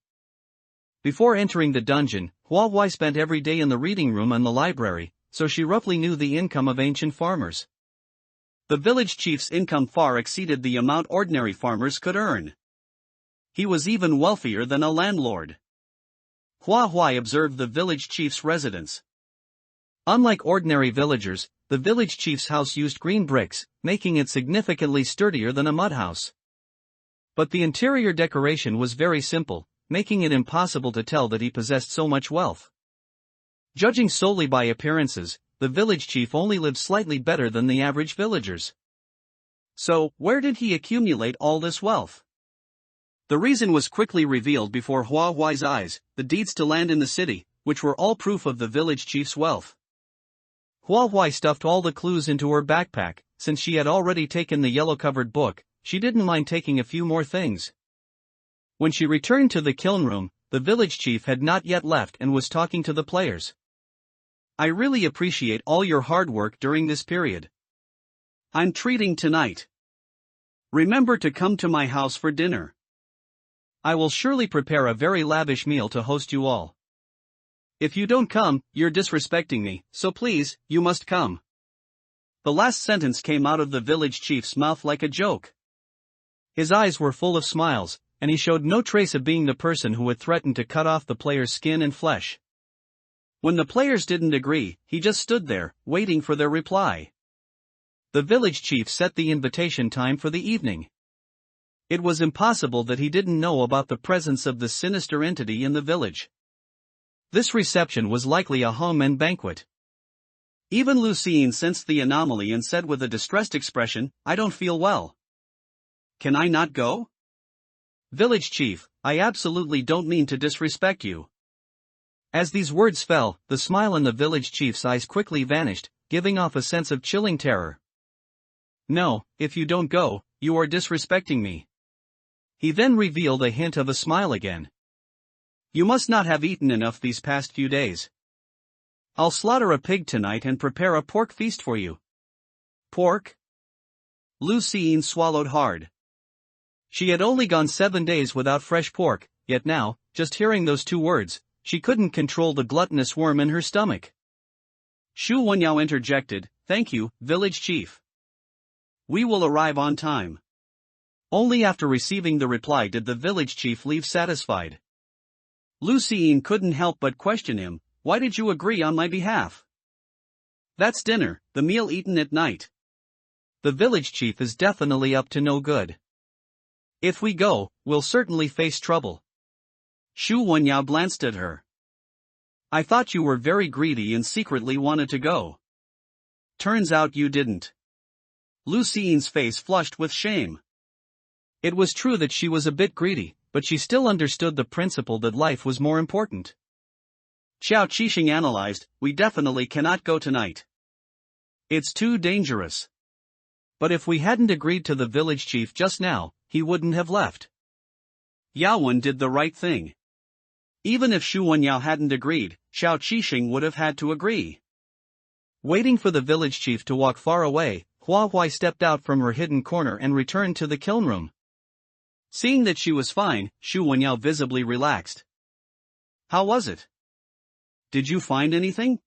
Before entering the dungeon, Hua spent every day in the reading room and the library, so she roughly knew the income of ancient farmers. The village chief's income far exceeded the amount ordinary farmers could earn. He was even wealthier than a landlord. Hua observed the village chief's residence. Unlike ordinary villagers, the village chief's house used green bricks, making it significantly sturdier than a mud house. But the interior decoration was very simple, making it impossible to tell that he possessed so much wealth. Judging solely by appearances, the village chief only lived slightly better than the average villagers. So, where did he accumulate all this wealth? The reason was quickly revealed before Hua's eyes: the deeds to land in the city, which were all proof of the village chief's wealth. Hua stuffed all the clues into her backpack. Since she had already taken the yellow-covered book, she didn't mind taking a few more things. When she returned to the kiln room, the village chief had not yet left and was talking to the players. "I really appreciate all your hard work during this period. I'm treating tonight. Remember to come to my house for dinner. I will surely prepare a very lavish meal to host you all. If you don't come, you're disrespecting me, so please, you must come." The last sentence came out of the village chief's mouth like a joke. His eyes were full of smiles, and he showed no trace of being the person who had threatened to cut off the players' skin and flesh. When the players didn't agree, he just stood there, waiting for their reply. The village chief set the invitation time for the evening. It was impossible that he didn't know about the presence of the sinister entity in the village. This reception was likely a hangmen banquet. Even Lucien sensed the anomaly and said with a distressed expression, "I don't feel well. Can I not go?" "Village chief, I absolutely don't mean to disrespect you." As these words fell, the smile in the village chief's eyes quickly vanished, giving off a sense of chilling terror. "No, if you don't go, you are disrespecting me." He then revealed a hint of a smile again. "You must not have eaten enough these past few days. I'll slaughter a pig tonight and prepare a pork feast for you." "Pork?" Lucien swallowed hard. She had only gone 7 days without fresh pork, yet now, just hearing those two words, she couldn't control the gluttonous worm in her stomach. Shu Wenyao interjected, "Thank you, village chief. We will arrive on time." Only after receiving the reply did the village chief leave satisfied. Lucien couldn't help but question him, "Why did you agree on my behalf? That's dinner, the meal eaten at night. The village chief is definitely up to no good. If we go, we'll certainly face trouble." Shu Wenyao glanced at her. "I thought you were very greedy and secretly wanted to go. Turns out you didn't." Lucien's face flushed with shame. It was true that she was a bit greedy, but she still understood the principle that life was more important. Xiao Qixing analyzed, "We definitely cannot go tonight. It's too dangerous. But if we hadn't agreed to the village chief just now, he wouldn't have left. Yaowen did the right thing. Even if Shu Wenyao hadn't agreed, Xiao Qixing would have had to agree. Waiting for the village chief to walk far away, Hua Huai stepped out from her hidden corner and returned to the kiln room. Seeing that she was fine, Shu Wenyao visibly relaxed. How was it? Did you find anything?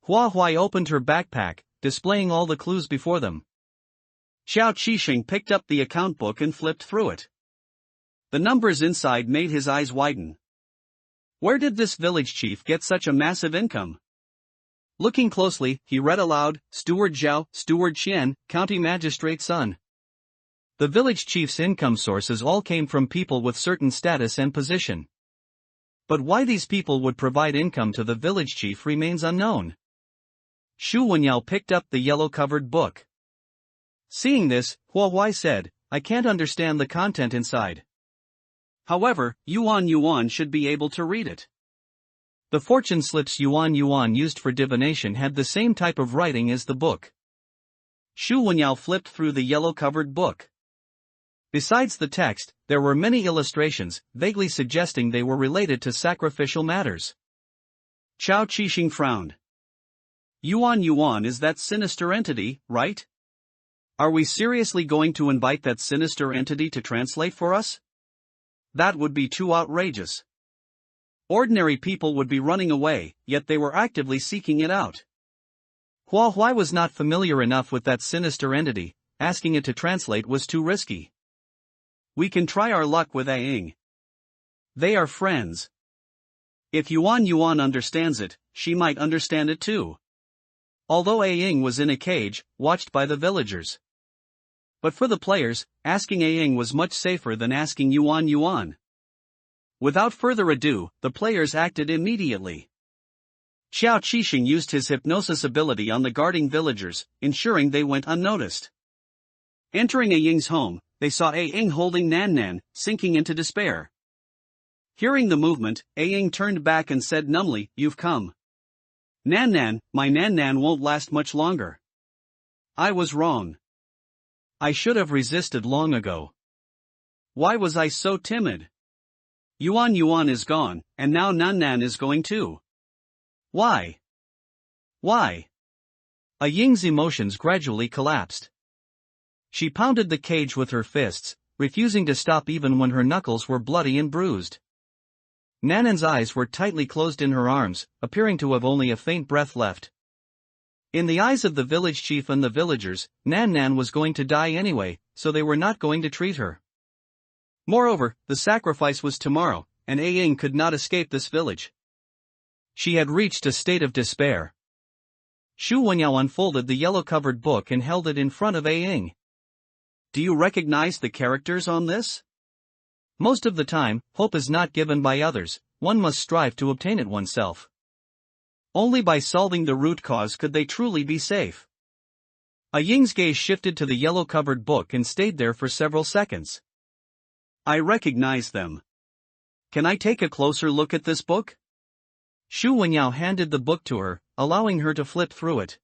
Hua Huai opened her backpack, displaying all the clues before them. Xiao Qixing picked up the account book and flipped through it. The numbers inside made his eyes widen. Where did this village chief get such a massive income? Looking closely, he read aloud, Steward Zhao, Steward Qian, County Magistrate's son. The village chief's income sources all came from people with certain status and position. But why these people would provide income to the village chief remains unknown. Shu Wenyao picked up the yellow-covered book. Seeing this, Hua Huai said, I can't understand the content inside. However, Yuan should be able to read it. The fortune slips Yuan used for divination had the same type of writing as the book. Shu Wenyao flipped through the yellow-covered book. Besides the text, there were many illustrations, vaguely suggesting they were related to sacrificial matters. Xiao Qixing frowned. Yuan is that sinister entity, right? Are we seriously going to invite that sinister entity to translate for us? That would be too outrageous. Ordinary people would be running away, yet they were actively seeking it out. Hua Huai was not familiar enough with that sinister entity, asking it to translate was too risky. We can try our luck with Aing. They are friends. If Yuan understands it, she might understand it too. Although Aing was in a cage, watched by the villagers. But for the players, asking Aing was much safer than asking Yuan. Without further ado, the players acted immediately. Xiao Qixing used his hypnosis ability on the guarding villagers, ensuring they went unnoticed. Entering Aing's home, they saw Aing holding Nan, sinking into despair. Hearing the movement, Aing turned back and said numbly, You've come. Nan, my Nan won't last much longer. I was wrong. I should have resisted long ago. Why was I so timid? Yuan is gone, and now Nan is going too. Why? Ying's emotions gradually collapsed. She pounded the cage with her fists, refusing to stop even when her knuckles were bloody and bruised. Nanan's eyes were tightly closed in her arms, appearing to have only a faint breath left. In the eyes of the village chief and the villagers, Nan was going to die anyway, so they were not going to treat her. Moreover, the sacrifice was tomorrow, and Aing could not escape this village. She had reached a state of despair. Shu Wenyao unfolded the yellow-covered book and held it in front of Aing. Do you recognize the characters on this? Most of the time, hope is not given by others, one must strive to obtain it oneself. Only by solving the root cause could they truly be safe. Ying's gaze shifted to the yellow-covered book and stayed there for several seconds. I recognize them. Can I take a closer look at this book? Shu Wenyao handed the book to her, allowing her to flip through it.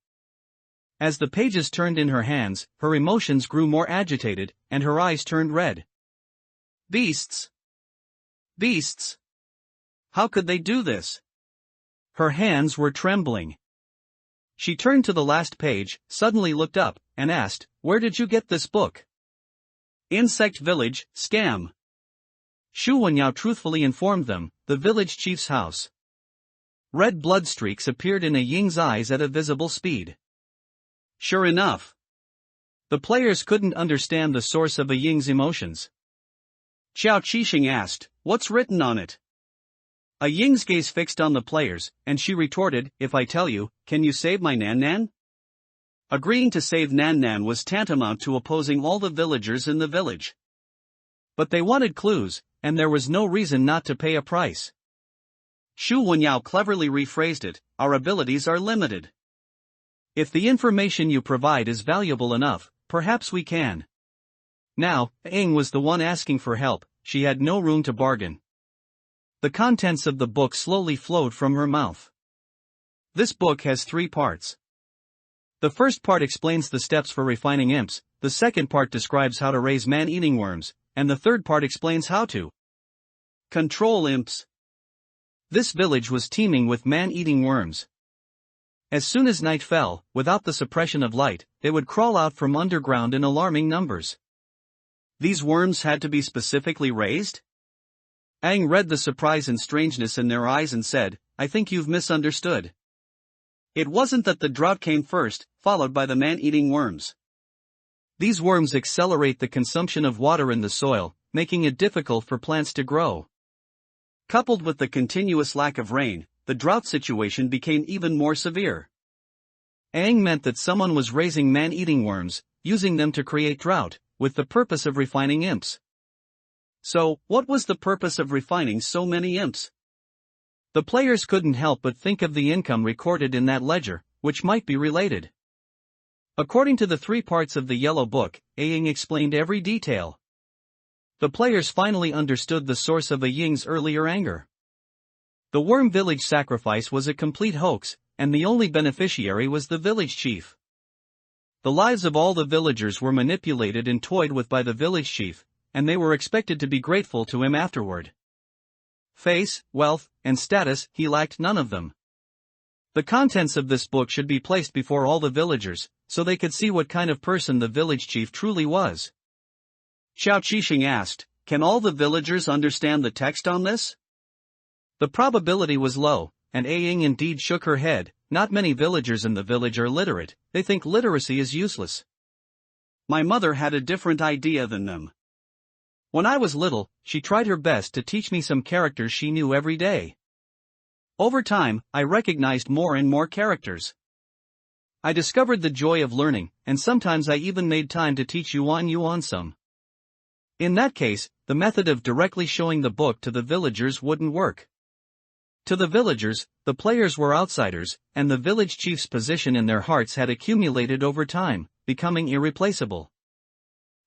As the pages turned in her hands, her emotions grew more agitated, and her eyes turned red. Beasts! How could they do this? Her hands were trembling. She turned to the last page, suddenly looked up, and asked, Where did you get this book? Insect Village, scam. Shu Wenyao truthfully informed them, the village chief's house. Red blood streaks appeared in Ying's eyes at a visible speed. Sure enough. The players couldn't understand the source of Ying's emotions. Xiao Qixing asked, What's written on it? Ying's gaze fixed on the players, and she retorted, If I tell you, can you save my Nan? Agreeing to save Nan was tantamount to opposing all the villagers in the village. But they wanted clues, and there was no reason not to pay a price. Shu Wenyao cleverly rephrased it, Our abilities are limited. If the information you provide is valuable enough, perhaps we can. Now, Aing was the one asking for help, she had no room to bargain. The contents of the book slowly flowed from her mouth. This book has 3 parts. The first part explains the steps for refining imps, the second part describes how to raise man-eating worms, and the third part explains how to control imps. This village was teeming with man-eating worms. As soon as night fell, without the suppression of light, they would crawl out from underground in alarming numbers. These worms had to be specifically raised? Aang read the surprise and strangeness in their eyes and said, I think you've misunderstood. It wasn't that the drought came first, followed by the man-eating worms. These worms accelerate the consumption of water in the soil, making it difficult for plants to grow. Coupled with the continuous lack of rain, the drought situation became even more severe. Aang meant that someone was raising man-eating worms, using them to create drought, with the purpose of refining imps. So, what was the purpose of refining so many imps? The players couldn't help but think of the income recorded in that ledger, which might be related. According to the 3 parts of the Yellow Book, Aang explained every detail. The players finally understood the source of Aang's earlier anger. The worm village sacrifice was a complete hoax, and the only beneficiary was the village chief. The lives of all the villagers were manipulated and toyed with by the village chief, and they were expected to be grateful to him afterward. Face, wealth, and status, he lacked none of them. The contents of this book should be placed before all the villagers, so they could see what kind of person the village chief truly was. Xiao Qixing asked, can all the villagers understand the text on this? The probability was low, and Aang indeed shook her head. Not many villagers in the village are literate, they think literacy is useless. My mother had a different idea than them. When I was little, she tried her best to teach me some characters she knew every day. Over time, I recognized more and more characters. I discovered the joy of learning, and sometimes I even made time to teach Yuan some. In that case, the method of directly showing the book to the villagers wouldn't work. To the villagers, the players were outsiders, and the village chief's position in their hearts had accumulated over time, becoming irreplaceable.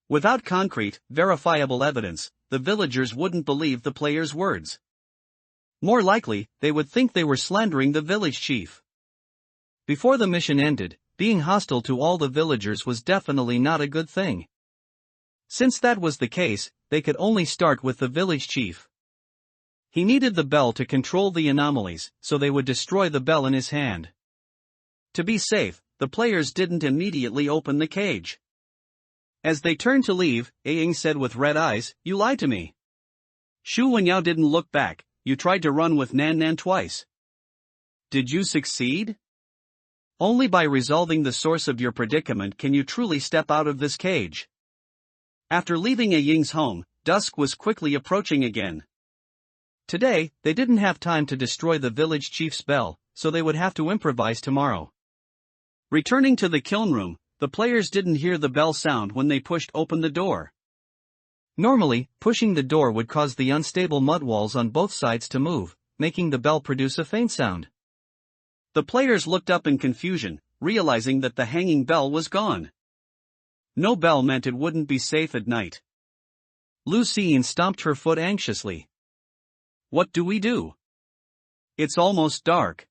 Without concrete, verifiable evidence, the villagers wouldn't believe the players' words. More likely, they would think they were slandering the village chief. Before the mission ended, being hostile to all the villagers was definitely not a good thing. Since that was the case, they could only start with the village chief. He needed the bell to control the anomalies, so they would destroy the bell in his hand. To be safe, the players didn't immediately open the cage. As they turned to leave, Aang said with red eyes, you lied to me. Shu Wenyao didn't look back, you tried to run with Nan Nan twice. Did you succeed? Only by resolving the source of your predicament can you truly step out of this cage. After leaving Aang's home, dusk was quickly approaching again. Today, they didn't have time to destroy the village chief's bell, so they would have to improvise tomorrow. Returning to the kiln room, the players didn't hear the bell sound when they pushed open the door. Normally, pushing the door would cause the unstable mud walls on both sides to move, making the bell produce a faint sound. The players looked up in confusion, realizing that the hanging bell was gone. No bell meant it wouldn't be safe at night. Lu Xiying stomped her foot anxiously. What do we do? It's almost dark.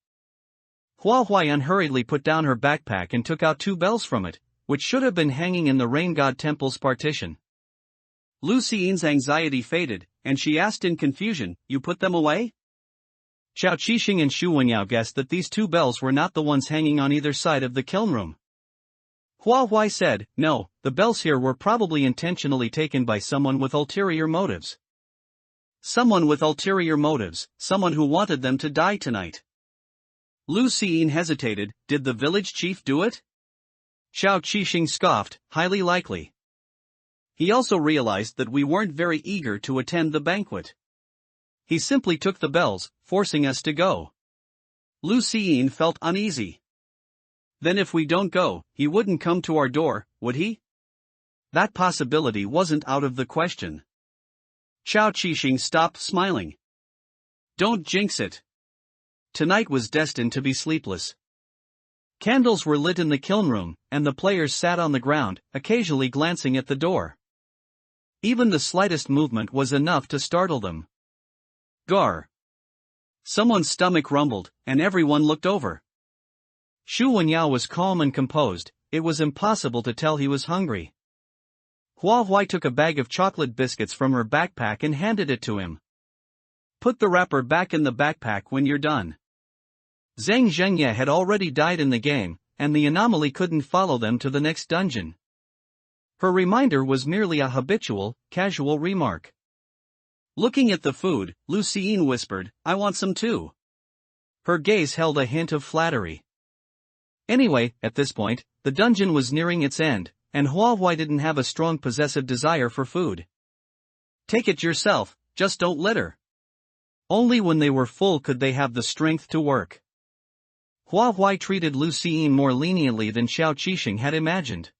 Hua Huayan hurriedly put down her backpack and took out 2 bells from it, which should have been hanging in the rain god temple's partition. Lu Xiying's anxiety faded, and she asked in confusion, you put them away? Xiao Qixing and Shu Wenyao guessed that these 2 bells were not the ones hanging on either side of the kiln room. Hua Huai said, no, the bells here were probably intentionally taken by someone with ulterior motives. Someone with ulterior motives, someone who wanted them to die tonight. Lu Xiying hesitated, did the village chief do it? Xiao Qixing scoffed, highly likely. He also realized that we weren't very eager to attend the banquet. He simply took the bells, forcing us to go. Lu Xiying felt uneasy. Then if we don't go, he wouldn't come to our door, would he? That possibility wasn't out of the question. Xiao Qixing stopped smiling. Don't jinx it. Tonight was destined to be sleepless. Candles were lit in the kiln room, and the players sat on the ground, occasionally glancing at the door. Even the slightest movement was enough to startle them. Gar! Someone's stomach rumbled, and everyone looked over. Shu Wenyao was calm and composed, it was impossible to tell he was hungry. Hua Huai took a bag of chocolate biscuits from her backpack and handed it to him. Put the wrapper back in the backpack when you're done. Zhang Zhengye had already died in the game, and the anomaly couldn't follow them to the next dungeon. Her reminder was merely a habitual, casual remark. Looking at the food, Lucien whispered, "I want some too." Her gaze held a hint of flattery. Anyway, at this point, the dungeon was nearing its end, and Hua didn't have a strong possessive desire for food. "Take it yourself, just don't litter." Only when they were full could they have the strength to work. Hua treated Lucien more leniently than Xiao Qixing had imagined.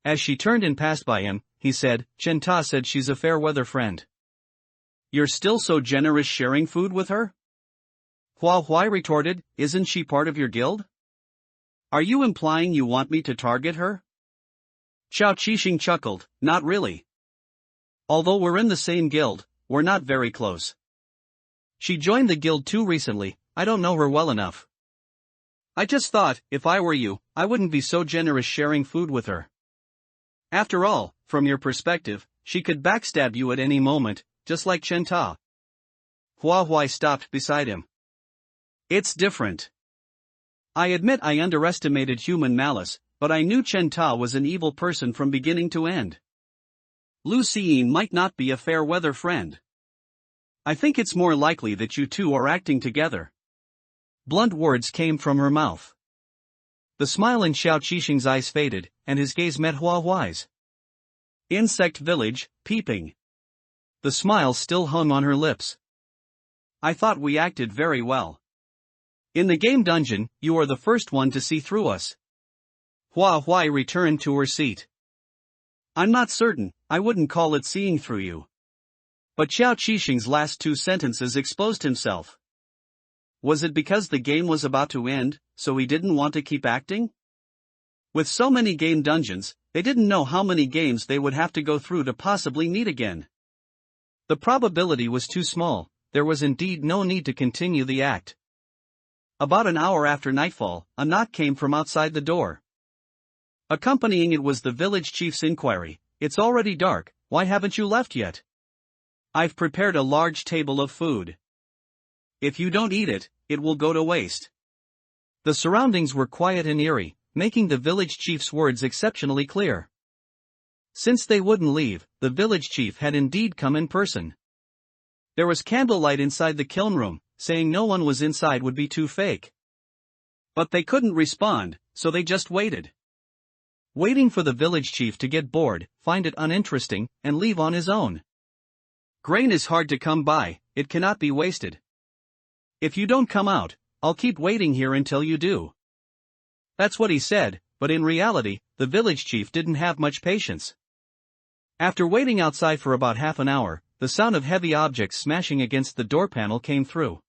As she turned and passed by him, he said, "Chen Ta said she's a fair-weather friend. You're still so generous sharing food with her?" Hua retorted, "Isn't she part of your guild? Are you implying you want me to target her?" Xiao Qixing chuckled, "Not really. Although we're in the same guild, we're not very close. She joined the guild too recently, I don't know her well enough. I just thought, if I were you, I wouldn't be so generous sharing food with her. After all, from your perspective, she could backstab you at any moment, just like Chen Ta." Hua stopped beside him. "It's different. I admit I underestimated human malice, but I knew Chen Ta was an evil person from beginning to end. Lucien might not be a fair-weather friend. I think it's more likely that you two are acting together." Blunt words came from her mouth. The smile in Xiao Qixing's eyes faded, and his gaze met Hua's. Insect village, peeping. The smile still hung on her lips. "I thought we acted very well. In the game dungeon, you are the first one to see through us." Hua returned to her seat. "I'm not certain, I wouldn't call it seeing through you." But Xiao Qixing's last two sentences exposed himself. Was it because the game was about to end, so he didn't want to keep acting? With so many game dungeons, they didn't know how many games they would have to go through to possibly meet again. The probability was too small, there was indeed no need to continue the act. About an hour after nightfall, a knock came from outside the door. Accompanying it was the village chief's inquiry, "It's already dark, why haven't you left yet? I've prepared a large table of food. If you don't eat it, it will go to waste." The surroundings were quiet and eerie, making the village chief's words exceptionally clear. Since they wouldn't leave, the village chief had indeed come in person. There was candlelight inside the kiln room, saying no one was inside would be too fake. But they couldn't respond, so they just waited. Waiting for the village chief to get bored, find it uninteresting, and leave on his own. Grain is hard to come by, it cannot be wasted. If you don't come out, I'll keep waiting here until you do. That's what he said, but in reality, the village chief didn't have much patience. After waiting outside for about half an hour, the sound of heavy objects smashing against the door panel came through.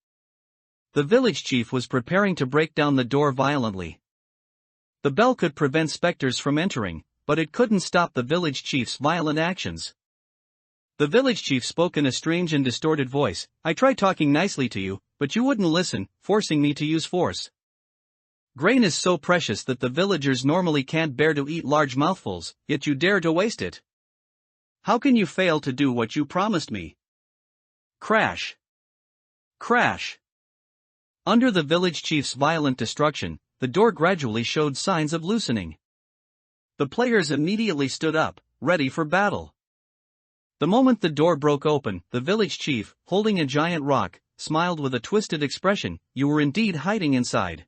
The village chief was preparing to break down the door violently. The bell could prevent specters from entering, but it couldn't stop the village chief's violent actions. The village chief spoke in a strange and distorted voice, "I tried talking nicely to you, but you wouldn't listen, forcing me to use force. Grain is so precious that the villagers normally can't bear to eat large mouthfuls, yet you dare to waste it. How can you fail to do what you promised me?" Crash! Crash! Under the village chief's violent destruction, the door gradually showed signs of loosening. The players immediately stood up, ready for battle. The moment the door broke open, the village chief, holding a giant rock, smiled with a twisted expression, "You were indeed hiding inside."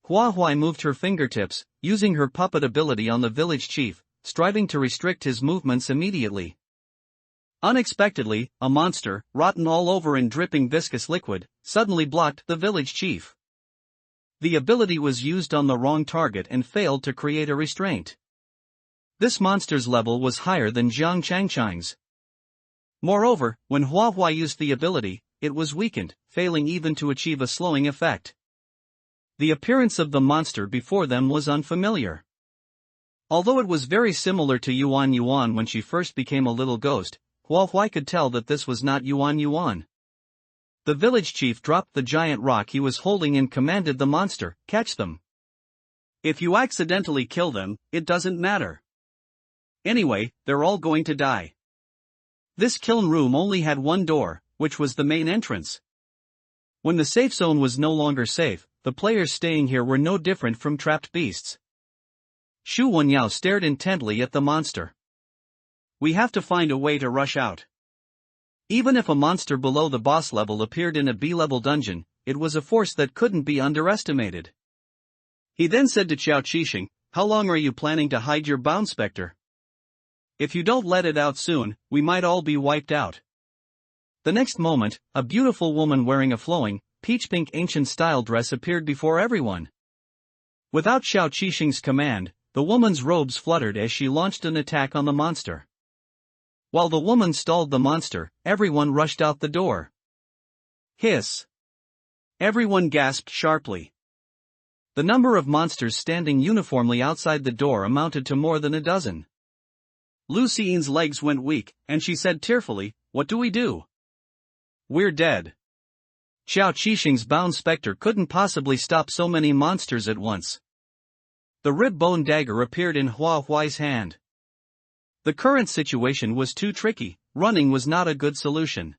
Hua moved her fingertips, using her puppet ability on the village chief, striving to restrict his movements immediately. Unexpectedly, a monster, rotten all over and dripping viscous liquid, suddenly blocked the village chief. The ability was used on the wrong target and failed to create a restraint. This monster's level was higher than Jiang Changchang's. Moreover, when Hua used the ability, it was weakened, failing even to achieve a slowing effect. The appearance of the monster before them was unfamiliar. Although it was very similar to Yuan when she first became a little ghost, Hua could tell that this was not Yuan. The village chief dropped the giant rock he was holding and commanded the monster, "Catch them. If you accidentally kill them, it doesn't matter. Anyway, they're all going to die." This kiln room only had one door, which was the main entrance. When the safe zone was no longer safe, the players staying here were no different from trapped beasts. Shu Wenyao stared intently at the monster. We have to find a way to rush out. Even if a monster below the boss level appeared in a B-level dungeon, it was a force that couldn't be underestimated. He then said to Qiao Qixing, how long are you planning to hide your bound specter? If you don't let it out soon, we might all be wiped out. The next moment, a beautiful woman wearing a flowing, peach-pink ancient-style dress appeared before everyone. Without Qiao Qixing's command, the woman's robes fluttered as she launched an attack on the monster. While the woman stalled the monster, everyone rushed out the door. Hiss! Everyone gasped sharply. The number of monsters standing uniformly outside the door amounted to more than a dozen. Lu Xian's legs went weak, and she said tearfully, what do we do? We're dead. Qiao Qixing's bound specter couldn't possibly stop so many monsters at once. The rib-bone dagger appeared in Hua Huai's hand. The current situation was too tricky, running was not a good solution.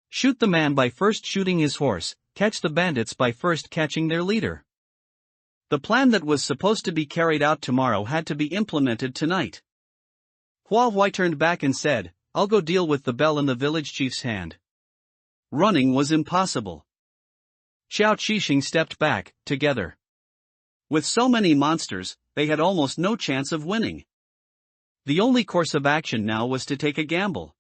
Shoot the man by first shooting his horse, catch the bandits by first catching their leader. The plan that was supposed to be carried out tomorrow had to be implemented tonight. Hua Huai turned back and said, I'll go deal with the bell in the village chief's hand. Running was impossible. Qiao Qixing stepped back, together. With so many monsters, they had almost no chance of winning. The only course of action now was to take a gamble.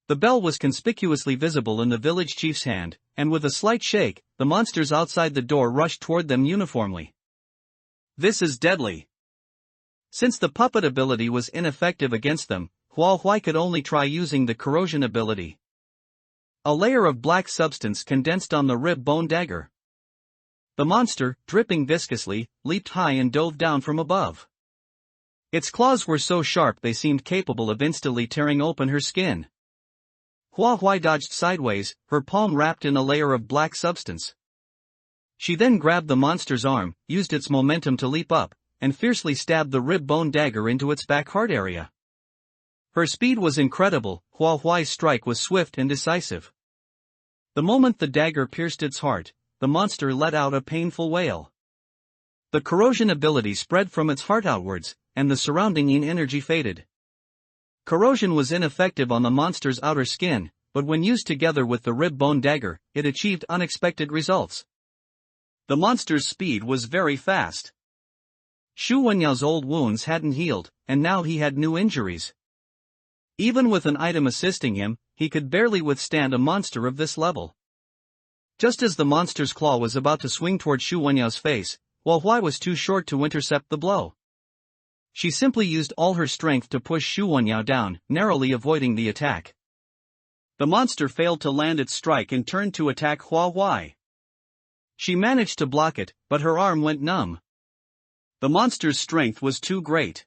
The bell was conspicuously visible in the village chief's hand, and with a slight shake, the monsters outside the door rushed toward them uniformly. This is deadly. Since the puppet ability was ineffective against them, Hua Huai could only try using the corrosion ability. A layer of black substance condensed on the rib-bone dagger. The monster, dripping viscously, leaped high and dove down from above. Its claws were so sharp they seemed capable of instantly tearing open her skin. Hua Huai dodged sideways, her palm wrapped in a layer of black substance. She then grabbed the monster's arm, used its momentum to leap up, and fiercely stabbed the rib-bone dagger into its back heart area. Her speed was incredible, Hua Huai's strike was swift and decisive. The moment the dagger pierced its heart, the monster let out a painful wail. The corrosion ability spread from its heart outwards, and the surrounding yin energy faded. Corrosion was ineffective on the monster's outer skin, but when used together with the rib-bone dagger, it achieved unexpected results. The monster's speed was very fast. Shu Wenyao's old wounds hadn't healed, and now he had new injuries. Even with an item assisting him, he could barely withstand a monster of this level. Just as the monster's claw was about to swing toward Shu Wenyao's face, Hua Huai was too short to intercept the blow. She simply used all her strength to push Shu Wenyao down, narrowly avoiding the attack. The monster failed to land its strike and turned to attack Hua Huai. She managed to block it, but her arm went numb. The monster's strength was too great.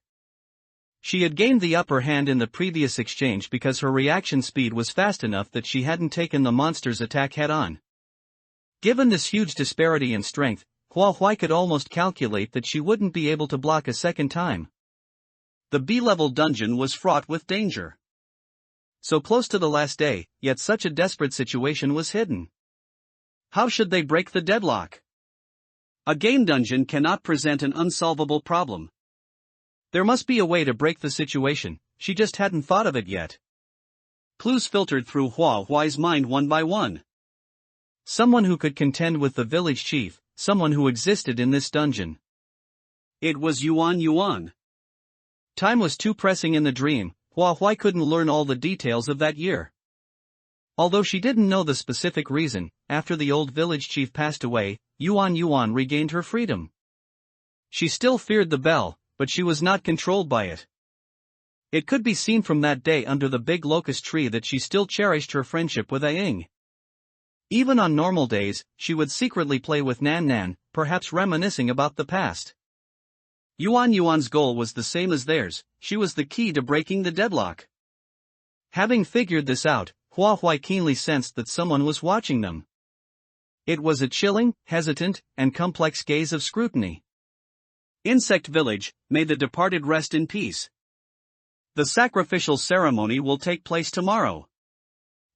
She had gained the upper hand in the previous exchange because her reaction speed was fast enough that she hadn't taken the monster's attack head-on. Given this huge disparity in strength, Hua Huai could almost calculate that she wouldn't be able to block a second time. The B-level dungeon was fraught with danger. So close to the last day, yet such a desperate situation was hidden. How should they break the deadlock? A game dungeon cannot present an unsolvable problem. There must be a way to break the situation, she just hadn't thought of it yet. Clues filtered through Hua Huai's mind one by one. Someone who could contend with the village chief, someone who existed in this dungeon. It was Yuan Yuan. Time was too pressing in the dream, Hua Huai couldn't learn all the details of that year. Although she didn't know the specific reason, after the old village chief passed away, Yuan Yuan regained her freedom. She still feared the bell, but she was not controlled by it. It could be seen from that day under the big locust tree that she still cherished her friendship with Aing. Even on normal days, she would secretly play with Nan Nan, perhaps reminiscing about the past. Yuan Yuan's goal was the same as theirs, she was the key to breaking the deadlock. Having figured this out, Hua Huai keenly sensed that someone was watching them. It was a chilling, hesitant, and complex gaze of scrutiny. Insect Village, may the departed rest in peace. The sacrificial ceremony will take place tomorrow.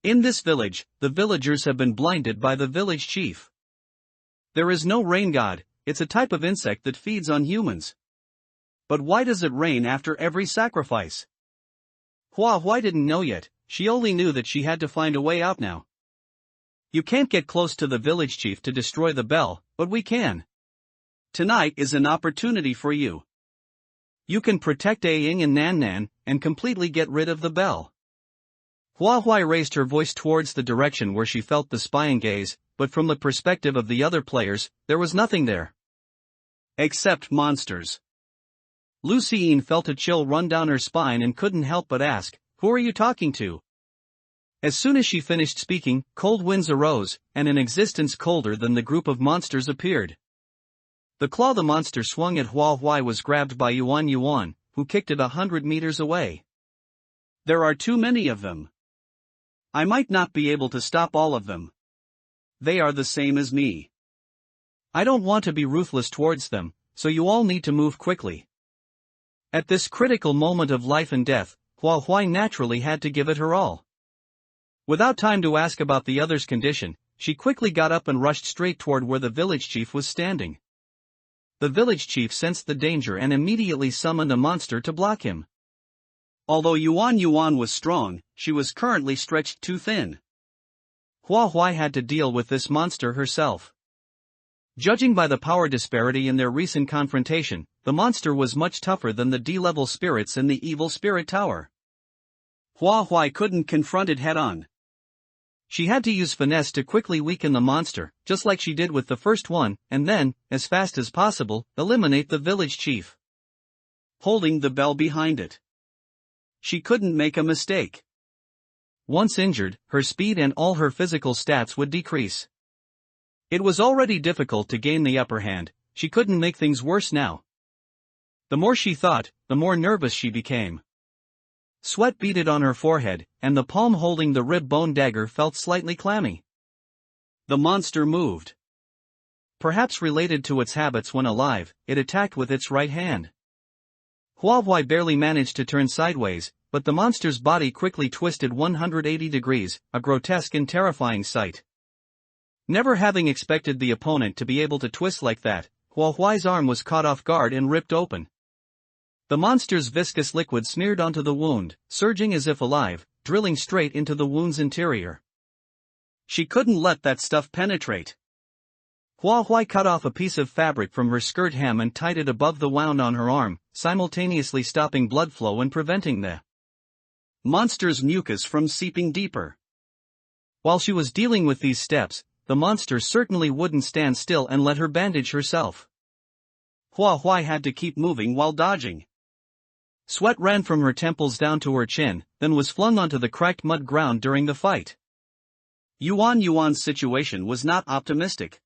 In this village, the villagers have been blinded by the village chief. There is no rain god, it's a type of insect that feeds on humans. But why does it rain after every sacrifice? Hua didn't know yet, she only knew that she had to find a way out now. You can't get close to the village chief to destroy the bell, but we can. Tonight is an opportunity for you. You can protect Aying and Nan and completely get rid of the bell. Hua raised her voice towards the direction where she felt the spying gaze, but from the perspective of the other players, there was nothing there. Except monsters. Lucien felt a chill run down her spine and couldn't help but ask, "Who are you talking to?" As soon as she finished speaking, cold winds arose, and an existence colder than the group of monsters appeared. The claw the monster swung at Hua was grabbed by Yuan, who kicked it 100 meters away. There are too many of them. I might not be able to stop all of them. They are the same as me. I don't want to be ruthless towards them, so you all need to move quickly. At this critical moment of life and death, Hua naturally had to give it her all. Without time to ask about the other's condition, she quickly got up and rushed straight toward where the village chief was standing. The village chief sensed the danger and immediately summoned a monster to block him. Although Yuan was strong, she was currently stretched too thin. Hua had to deal with this monster herself. Judging by the power disparity in their recent confrontation, the monster was much tougher than the D-level spirits in the Evil Spirit Tower. Hua couldn't confront it head-on. She had to use finesse to quickly weaken the monster, just like she did with the first one, and then, as fast as possible, eliminate the village chief. Holding the bell behind it. She couldn't make a mistake. Once injured, her speed and all her physical stats would decrease. It was already difficult to gain the upper hand, she couldn't make things worse now. The more she thought, the more nervous she became. Sweat beaded on her forehead, and the palm holding the rib bone dagger felt slightly clammy. The monster moved. Perhaps related to its habits when alive, it attacked with its right hand. Hua barely managed to turn sideways, but the monster's body quickly twisted 180 degrees, a grotesque and terrifying sight. Never having expected the opponent to be able to twist like that, Hua's arm was caught off guard and ripped open. The monster's viscous liquid smeared onto the wound, surging as if alive, drilling straight into the wound's interior. She couldn't let that stuff penetrate. Hua cut off a piece of fabric from her skirt hem and tied it above the wound on her arm, simultaneously stopping blood flow and preventing the monster's mucus from seeping deeper. While she was dealing with these steps, the monster certainly wouldn't stand still and let her bandage herself. Hua had to keep moving while dodging. Sweat ran from her temples down to her chin, then was flung onto the cracked mud ground during the fight. Yuan's situation was not optimistic.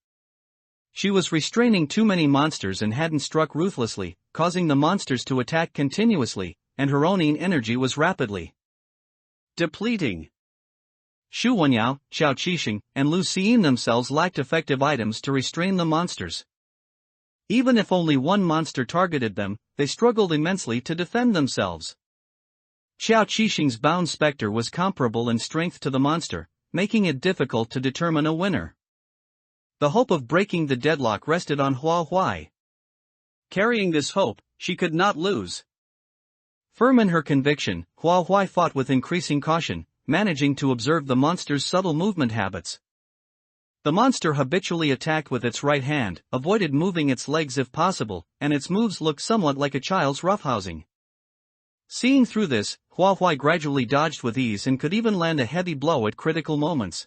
She was restraining too many monsters and hadn't struck ruthlessly, causing the monsters to attack continuously, and her own energy was rapidly depleting. Xu Wenyao, Xiao Qixing, and Lu Xiying themselves lacked effective items to restrain the monsters. Even if only one monster targeted them, they struggled immensely to defend themselves. Xiao Qixing's bound specter was comparable in strength to the monster, making it difficult to determine a winner. The hope of breaking the deadlock rested on Hua. Carrying this hope, she could not lose. Firm in her conviction, Hua fought with increasing caution, managing to observe the monster's subtle movement habits. The monster habitually attacked with its right hand, avoided moving its legs if possible, and its moves looked somewhat like a child's roughhousing. Seeing through this, Hua gradually dodged with ease and could even land a heavy blow at critical moments.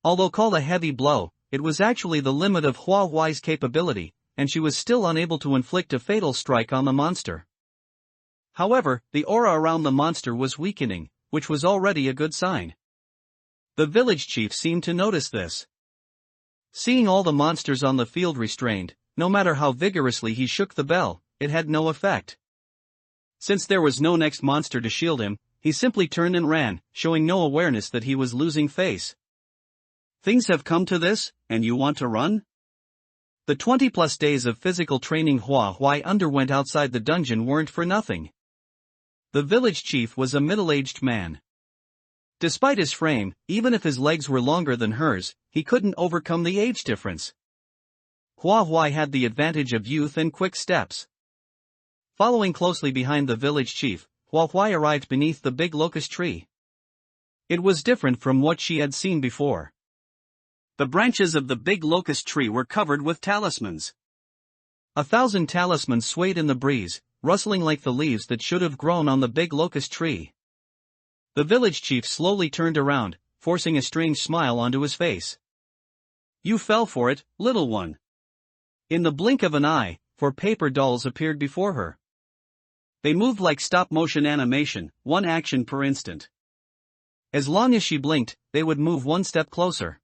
Although called a heavy blow, it was actually the limit of Hua's capability, and she was still unable to inflict a fatal strike on the monster. However, the aura around the monster was weakening, which was already a good sign. The village chief seemed to notice this. Seeing all the monsters on the field restrained, no matter how vigorously he shook the bell, it had no effect. Since there was no next monster to shield him, he simply turned and ran, showing no awareness that he was losing face. Things have come to this, and you want to run? The 20+ days of physical training Hua underwent outside the dungeon weren't for nothing. The village chief was a middle-aged man. Despite his frame, even if his legs were longer than hers, he couldn't overcome the age difference. Hua Huai had the advantage of youth and quick steps. Following closely behind the village chief, Hua Huai arrived beneath the big locust tree. It was different from what she had seen before. The branches of the big locust tree were covered with talismans. 1,000 talismans swayed in the breeze, rustling like the leaves that should have grown on the big locust tree. The village chief slowly turned around, forcing a strange smile onto his face. "You fell for it, little one." In the blink of an eye, 4 paper dolls appeared before her. They moved like stop-motion animation, 1 action per instant. As long as she blinked, they would move 1 step closer.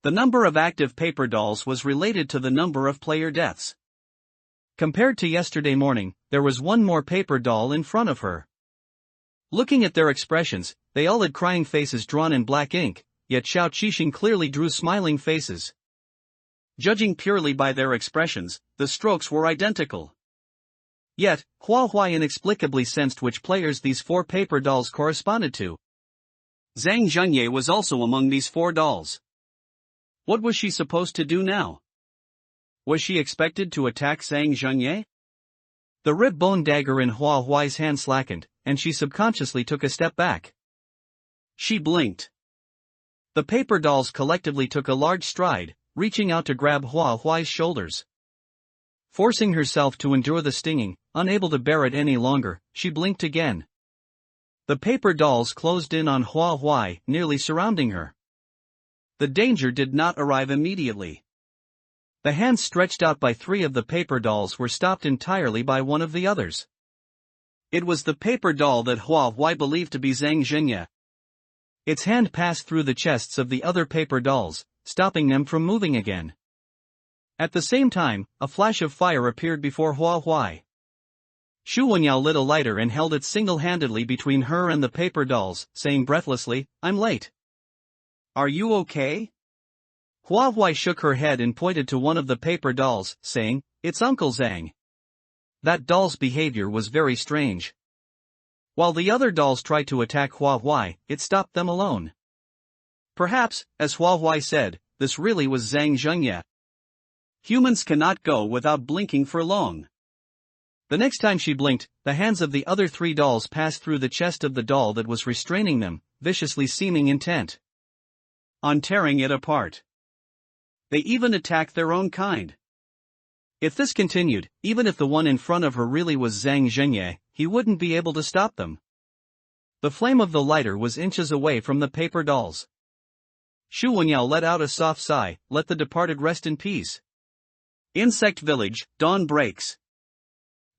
The number of active paper dolls was related to the number of player deaths. Compared to yesterday morning, there was 1 more paper doll in front of her. Looking at their expressions, they all had crying faces drawn in black ink, yet Xiao Qixing clearly drew smiling faces. Judging purely by their expressions, the strokes were identical. Yet, Hua Huai inexplicably sensed which players these 4 paper dolls corresponded to. Zhang Zhengye was also among these 4 dolls. What was she supposed to do now? Was she expected to attack Zhang Zhengye? The rib bone dagger in Hua Huai's hand slackened, and she subconsciously took a step back. She blinked. The paper dolls collectively took a large stride, reaching out to grab Hua Huai's shoulders. Forcing herself to endure the stinging, unable to bear it any longer, she blinked again. The paper dolls closed in on Hua Huai, nearly surrounding her. The danger did not arrive immediately. The hands stretched out by 3 of the paper dolls were stopped entirely by one of the others. It was the paper doll that Hua Huai believed to be Zhang Zhengye. Its hand passed through the chests of the other paper dolls, stopping them from moving again. At the same time, a flash of fire appeared before Hua Huai. Shu Wenyao lit a lighter and held it single-handedly between her and the paper dolls, saying breathlessly, "I'm late." "Are you okay?" Hua Huai shook her head and pointed to one of the paper dolls, saying, "It's Uncle Zhang." That doll's behavior was very strange. While the other dolls tried to attack Hua Huai, it stopped them alone. Perhaps, as Hua Huai said, this really was Zhang Zhengye. Humans cannot go without blinking for long. The next time she blinked, the hands of the other 3 dolls passed through the chest of the doll that was restraining them, viciously seeming intent on tearing it apart. They even attacked their own kind. If this continued, even if the one in front of her really was Zhang Zhengye, he wouldn't be able to stop them. The flame of the lighter was inches away from the paper dolls. Shu Wenyao let out a soft sigh, "Let the departed rest in peace." Insect Village, dawn breaks.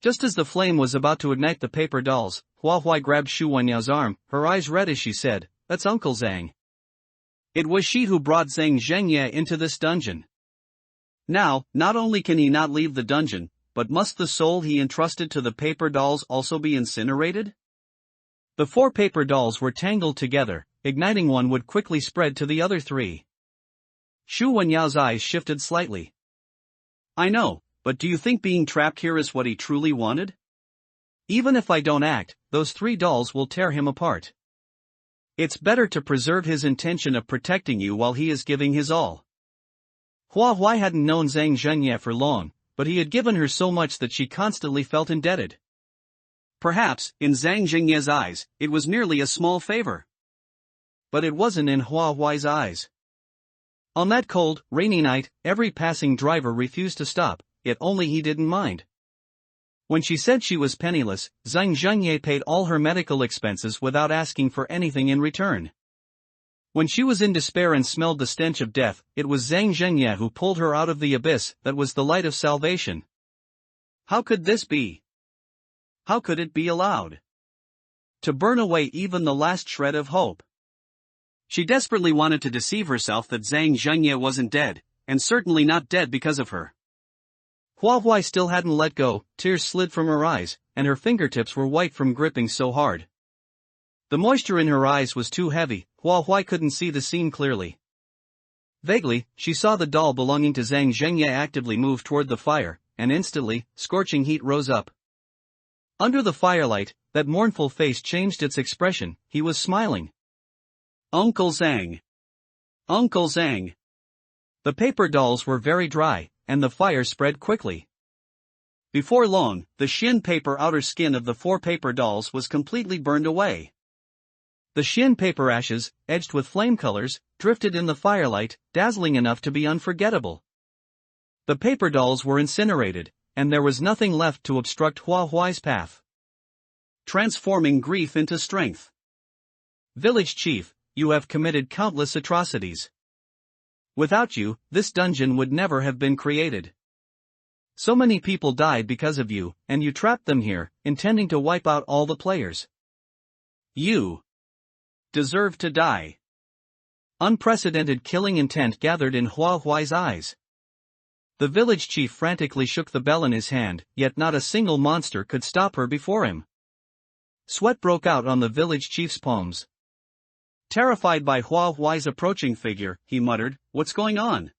Just as the flame was about to ignite the paper dolls, Hua Huai grabbed Shu Wenyao's arm, her eyes red as she said, "That's Uncle Zhang." It was she who brought Zhang Zhengye into this dungeon. Now, not only can he not leave the dungeon, but must the soul he entrusted to the paper dolls also be incinerated? The 4 paper dolls were tangled together, igniting one would quickly spread to the other 3. Shu Wenyao's eyes shifted slightly. "I know, but do you think being trapped here is what he truly wanted? Even if I don't act, those 3 dolls will tear him apart. It's better to preserve his intention of protecting you while he is giving his all." Hua Huai hadn't known Zhang Zhengye for long, but he had given her so much that she constantly felt indebted. Perhaps, in Zhang Zhengye's eyes, it was merely a small favor. But it wasn't in Hua Huai's eyes. On that cold, rainy night, every passing driver refused to stop, yet only he didn't mind. When she said she was penniless, Zhang Zhengye paid all her medical expenses without asking for anything in return. When she was in despair and smelled the stench of death, it was Zhang Zhengye who pulled her out of the abyss that was the light of salvation. How could this be? How could it be allowed to burn away even the last shred of hope? She desperately wanted to deceive herself that Zhang Zhengye wasn't dead, and certainly not dead because of her. Hua Huai still hadn't let go, tears slid from her eyes, and her fingertips were white from gripping so hard. The moisture in her eyes was too heavy, Hua Huai couldn't see the scene clearly. Vaguely, she saw the doll belonging to Zhang Zhengye actively move toward the fire, and instantly, scorching heat rose up. Under the firelight, that mournful face changed its expression, he was smiling. Uncle Zhang. Uncle Zhang. The paper dolls were very dry, and the fire spread quickly. Before long, the shin paper outer skin of the 4 paper dolls was completely burned away. The shin paper ashes, edged with flame colors, drifted in the firelight, dazzling enough to be unforgettable. The paper dolls were incinerated, and there was nothing left to obstruct Hua Huai's path. Transforming grief into strength. Village Chief, you have committed countless atrocities. Without you, this dungeon would never have been created. So many people died because of you, and you trapped them here, intending to wipe out all the players. You deserve to die. Unprecedented killing intent gathered in Hua Huai's eyes. The village chief frantically shook the bell in his hand, yet not a single monster could stop her before him. Sweat broke out on the village chief's palms. Terrified by Hua Huai's approaching figure, he muttered, "What's going on?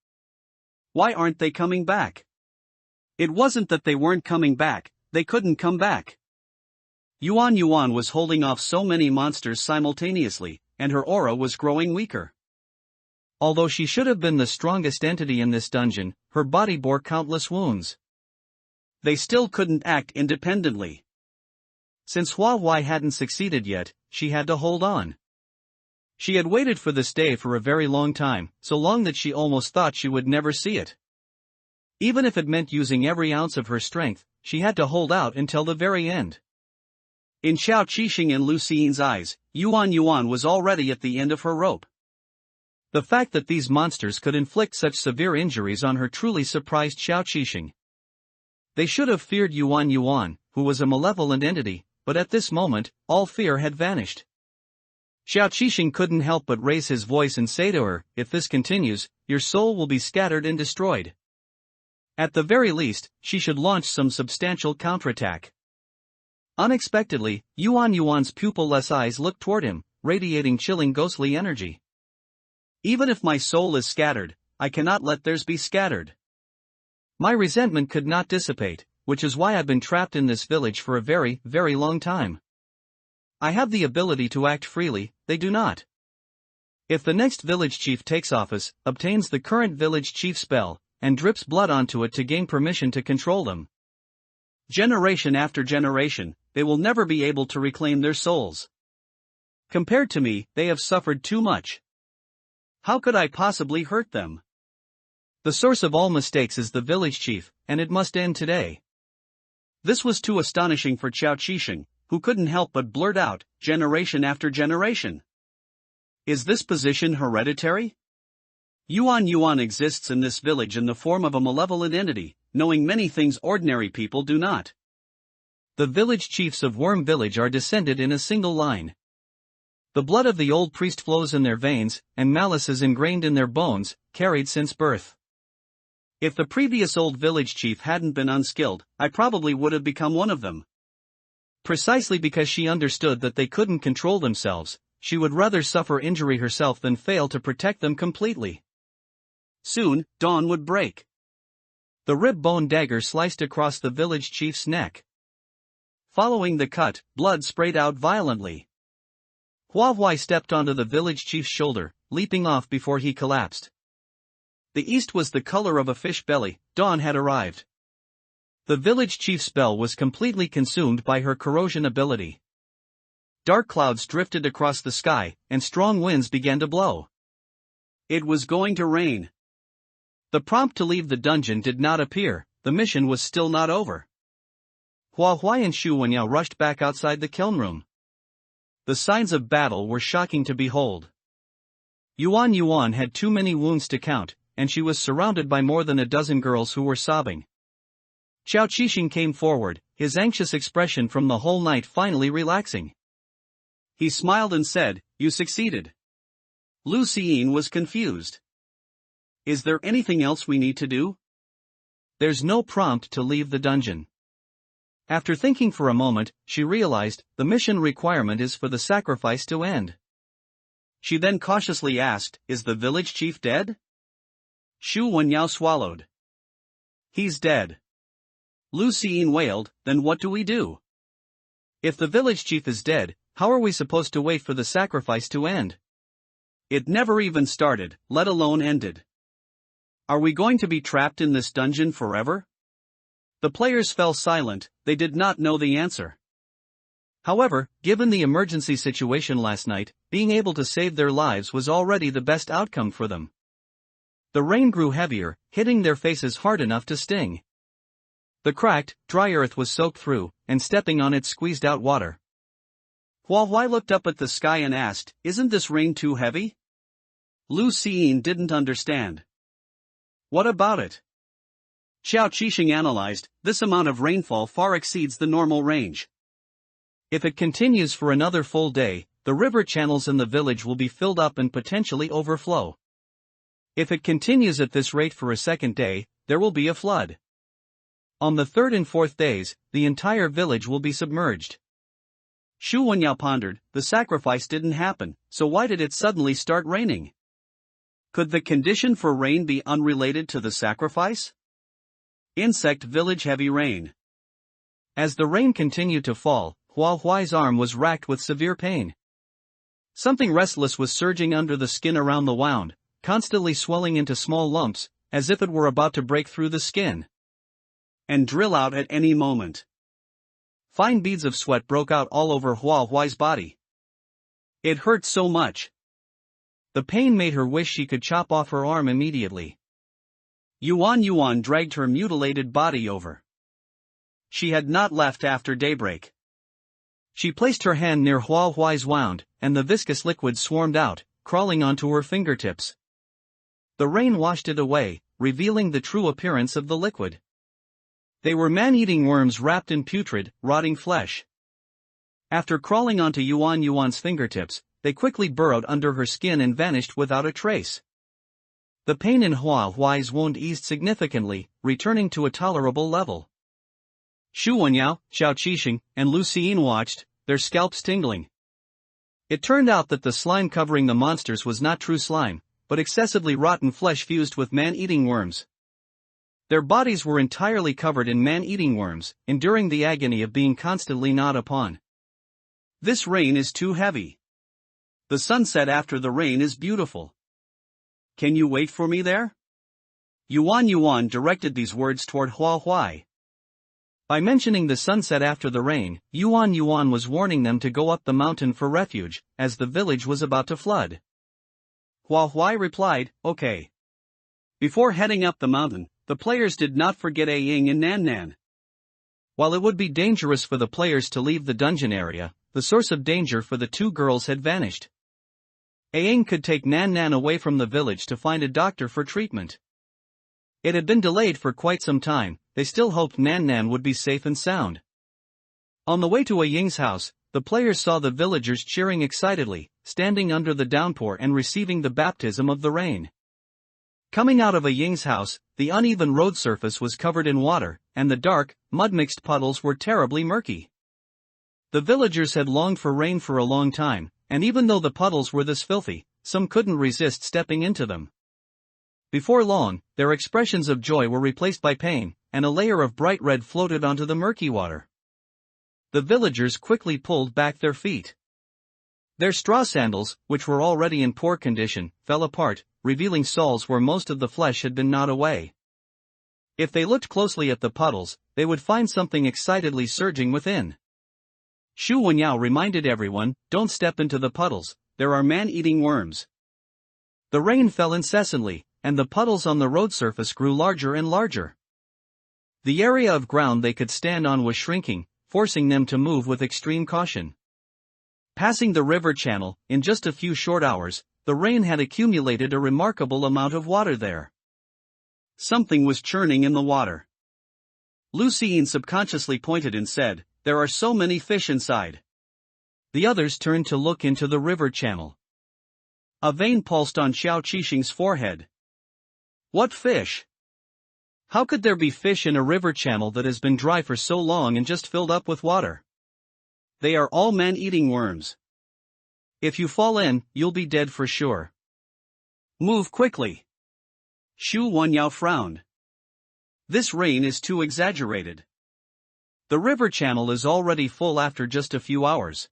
Why aren't they coming back?" It wasn't that they weren't coming back, they couldn't come back. Yuan Yuan was holding off so many monsters simultaneously, and her aura was growing weaker. Although she should have been the strongest entity in this dungeon, her body bore countless wounds. They still couldn't act independently. Since Hua Huai hadn't succeeded yet, she had to hold on. She had waited for this day for a very long time, so long that she almost thought she would never see it. Even if it meant using every ounce of her strength, she had to hold out until the very end. In Xiao Qixing and Lu Xiyin's eyes, Yuan Yuan was already at the end of her rope. The fact that these monsters could inflict such severe injuries on her truly surprised Xiao Qixing. They should have feared Yuan Yuan, who was a malevolent entity, but at this moment, all fear had vanished. Xiao Qixing couldn't help but raise his voice and say to her, "If this continues, your soul will be scattered and destroyed." At the very least, she should launch some substantial counterattack. Unexpectedly, Yuan Yuan's pupil-less eyes looked toward him, radiating chilling ghostly energy. "Even if my soul is scattered, I cannot let theirs be scattered. My resentment could not dissipate, which is why I've been trapped in this village for a very, very long time. I have the ability to act freely, they do not. If the next village chief takes office, obtains the current village chief spell, and drips blood onto it to gain permission to control them, generation after generation, they will never be able to reclaim their souls. Compared to me, they have suffered too much. How could I possibly hurt them? The source of all mistakes is the village chief, and it must end today." This was too astonishing for Xiao Qixing, who couldn't help but blurt out, "Generation after generation. Is this position hereditary? Yuan Yuan exists in this village in the form of a malevolent entity, knowing many things ordinary people do not. The village chiefs of Worm Village are descended in a single line. The blood of the old priest flows in their veins, and malice is ingrained in their bones, carried since birth. If the previous old village chief hadn't been unskilled, I probably would have become one of them. Precisely because she understood that they couldn't control themselves, she would rather suffer injury herself than fail to protect them completely. Soon, dawn would break. The rib-bone dagger sliced across the village chief's neck. Following the cut, blood sprayed out violently. Hua Huai stepped onto the village chief's shoulder, leaping off before he collapsed. The east was the color of a fish belly, dawn had arrived. The village chief's spell was completely consumed by her corrosion ability. Dark clouds drifted across the sky, and strong winds began to blow. It was going to rain. The prompt to leave the dungeon did not appear, the mission was still not over. Hua Huai and Shu Wenyao rushed back outside the kiln room. The signs of battle were shocking to behold. Yuan Yuan had too many wounds to count, and she was surrounded by more than a dozen girls who were sobbing. Xiao Qixing came forward, his anxious expression from the whole night finally relaxing. He smiled and said, "You succeeded." Lu Xiyin was confused. "Is there anything else we need to do?" "There's no prompt to leave the dungeon." After thinking for a moment, she realized, the mission requirement is for the sacrifice to end. She then cautiously asked, "Is the village chief dead?" Shu Wenyao swallowed. "He's dead." Lu Xiyin wailed, "Then what do we do? If the village chief is dead, how are we supposed to wait for the sacrifice to end?" It never even started, let alone ended. Are we going to be trapped in this dungeon forever? The players fell silent, they did not know the answer. However, given the emergency situation last night, being able to save their lives was already the best outcome for them. The rain grew heavier, hitting their faces hard enough to sting. The cracked, dry earth was soaked through, and stepping on it squeezed out water. Hua looked up at the sky and asked, "Isn't this rain too heavy?" Lu Xiyin didn't understand. "What about it?" Xiao Qixing analyzed, "This amount of rainfall far exceeds the normal range. If it continues for another full day, the river channels in the village will be filled up and potentially overflow. If it continues at this rate for a second day, there will be a flood. On the third and fourth days, the entire village will be submerged." Shu Wenyao pondered, the sacrifice didn't happen, so why did it suddenly start raining? Could the condition for rain be unrelated to the sacrifice? Insect village heavy rain. As the rain continued to fall, Huai's arm was racked with severe pain. Something restless was surging under the skin around the wound, constantly swelling into small lumps, as if it were about to break through the skin and drill out at any moment. Fine beads of sweat broke out all over Huai's body. It hurt so much. The pain made her wish she could chop off her arm immediately. Yuan dragged her mutilated body over. She had not left after daybreak. She placed her hand near Huai's wound, and the viscous liquid swarmed out, crawling onto her fingertips. The rain washed it away, revealing the true appearance of the liquid. They were man-eating worms wrapped in putrid, rotting flesh. After crawling onto Yuan's fingertips, they quickly burrowed under her skin and vanished without a trace. The pain in Huai's wound eased significantly, returning to a tolerable level. Shu Wenyao, Xiao Qixing, and Lu Xiyin watched, their scalps tingling. It turned out that the slime covering the monsters was not true slime, but excessively rotten flesh fused with man-eating worms. Their bodies were entirely covered in man-eating worms, enduring the agony of being constantly gnawed upon. This rain is too heavy. The sunset after the rain is beautiful. Can you wait for me there? Yuan directed these words toward Huai. By mentioning the sunset after the rain, Yuan was warning them to go up the mountain for refuge, as the village was about to flood. Huai replied, "Okay." Before heading up the mountain, the players did not forget Ying and Nan. While it would be dangerous for the players to leave the dungeon area, the source of danger for the two girls had vanished. Ying could take Nan away from the village to find a doctor for treatment. It had been delayed for quite some time, they still hoped Nan would be safe and sound. On the way to Ying's house, the players saw the villagers cheering excitedly, standing under the downpour and receiving the baptism of the rain. Coming out of Ying's house, the uneven road surface was covered in water, and the dark, mud-mixed puddles were terribly murky. The villagers had longed for rain for a long time, and even though the puddles were this filthy, some couldn't resist stepping into them. Before long, their expressions of joy were replaced by pain, and a layer of bright red floated onto the murky water. The villagers quickly pulled back their feet. Their straw sandals, which were already in poor condition, fell apart, revealing soles where most of the flesh had been gnawed away. If they looked closely at the puddles, they would find something excitedly surging within. Shu Wenyao reminded everyone, "Don't step into the puddles, there are man-eating worms." The rain fell incessantly, and the puddles on the road surface grew larger and larger. The area of ground they could stand on was shrinking, forcing them to move with extreme caution. Passing the river channel, in just a few short hours, the rain had accumulated a remarkable amount of water there. Something was churning in the water. Lu Xiyin subconsciously pointed and said, "There are so many fish inside." The others turned to look into the river channel. A vein pulsed on Xiao Qixing's forehead. What fish? How could there be fish in a river channel that has been dry for so long and just filled up with water? They are all man-eating worms. If you fall in, you'll be dead for sure. Move quickly. Shu Wenyao frowned. This rain is too exaggerated. The river channel is already full after just a few hours.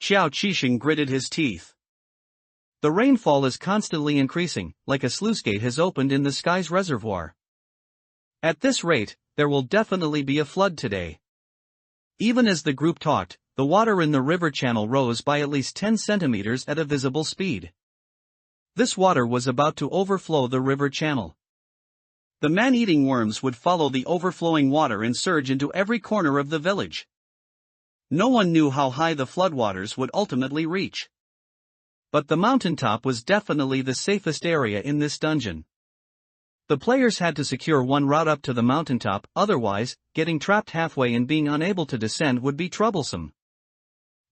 Xiao Qixing gritted his teeth. The rainfall is constantly increasing, like a sluice gate has opened in the sky's reservoir. At this rate, there will definitely be a flood today. Even as the group talked, the water in the river channel rose by at least 10 centimeters at a visible speed. This water was about to overflow the river channel. The man-eating worms would follow the overflowing water and surge into every corner of the village. No one knew how high the floodwaters would ultimately reach. But the mountaintop was definitely the safest area in this dungeon. The players had to secure one route up to the mountaintop, otherwise, getting trapped halfway and being unable to descend would be troublesome.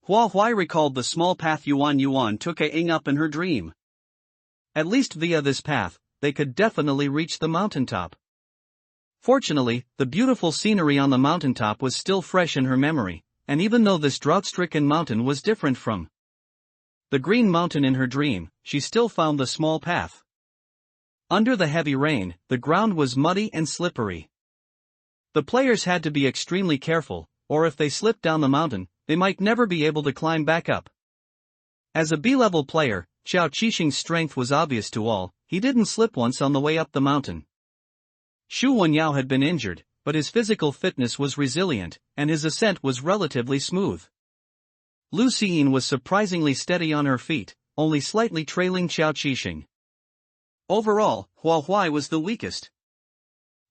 Hua Huai recalled the small path Yuan Yuan took A-ing up in her dream. At least via this path, they could definitely reach the mountaintop. Fortunately, the beautiful scenery on the mountaintop was still fresh in her memory, and even though this drought-stricken mountain was different from the green mountain in her dream, she still found the small path. Under the heavy rain, the ground was muddy and slippery. The players had to be extremely careful, or if they slipped down the mountain, they might never be able to climb back up. As a B-level player, Xiao Qixing's strength was obvious to all. He didn't slip once on the way up the mountain. Xu Wenyao had been injured, but his physical fitness was resilient, and his ascent was relatively smooth. Lu Xiyin was surprisingly steady on her feet, only slightly trailing Xiao Qixing. Overall, Hua Huai was the weakest.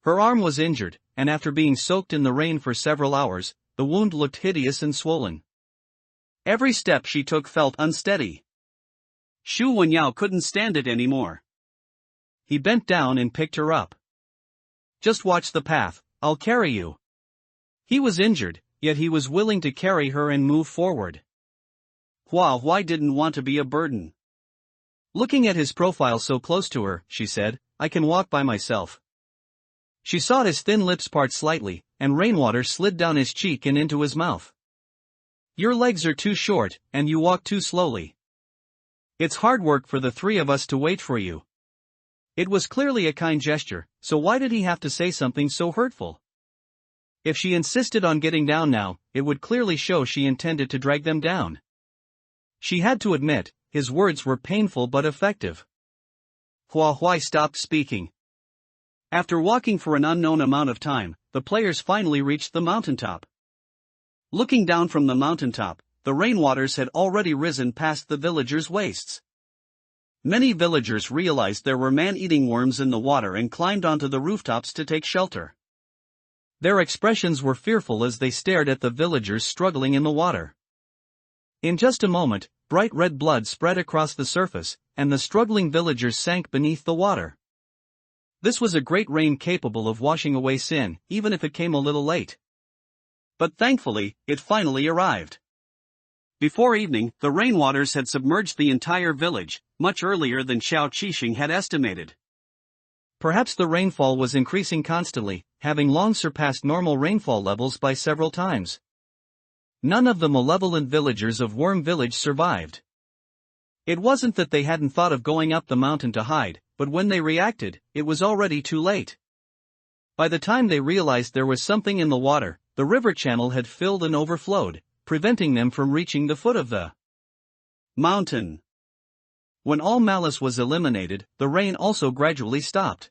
Her arm was injured, and after being soaked in the rain for several hours, the wound looked hideous and swollen. Every step she took felt unsteady. Xu Wenyao couldn't stand it anymore. He bent down and picked her up. Just watch the path, I'll carry you. He was injured, yet he was willing to carry her and move forward. Hua Huai didn't want to be a burden. Looking at his profile so close to her, she said, I can walk by myself. She saw his thin lips part slightly, and rainwater slid down his cheek and into his mouth. Your legs are too short, and you walk too slowly. It's hard work for the three of us to wait for you. It was clearly a kind gesture, so why did he have to say something so hurtful? If she insisted on getting down now, it would clearly show she intended to drag them down. She had to admit, his words were painful but effective. Hua Huai stopped speaking. After walking for an unknown amount of time, the players finally reached the mountaintop. Looking down from the mountaintop, the rainwaters had already risen past the villagers' waists. Many villagers realized there were man-eating worms in the water and climbed onto the rooftops to take shelter. Their expressions were fearful as they stared at the villagers struggling in the water. In just a moment, bright red blood spread across the surface, and the struggling villagers sank beneath the water. This was a great rain capable of washing away sin, even if it came a little late. But thankfully, it finally arrived. Before evening, the rainwaters had submerged the entire village, much earlier than Xiao Qixing had estimated. Perhaps the rainfall was increasing constantly, having long surpassed normal rainfall levels by several times. None of the malevolent villagers of Worm Village survived. It wasn't that they hadn't thought of going up the mountain to hide, but when they reacted, it was already too late. By the time they realized there was something in the water, the river channel had filled and overflowed, preventing them from reaching the foot of the mountain. When all malice was eliminated, the rain also gradually stopped.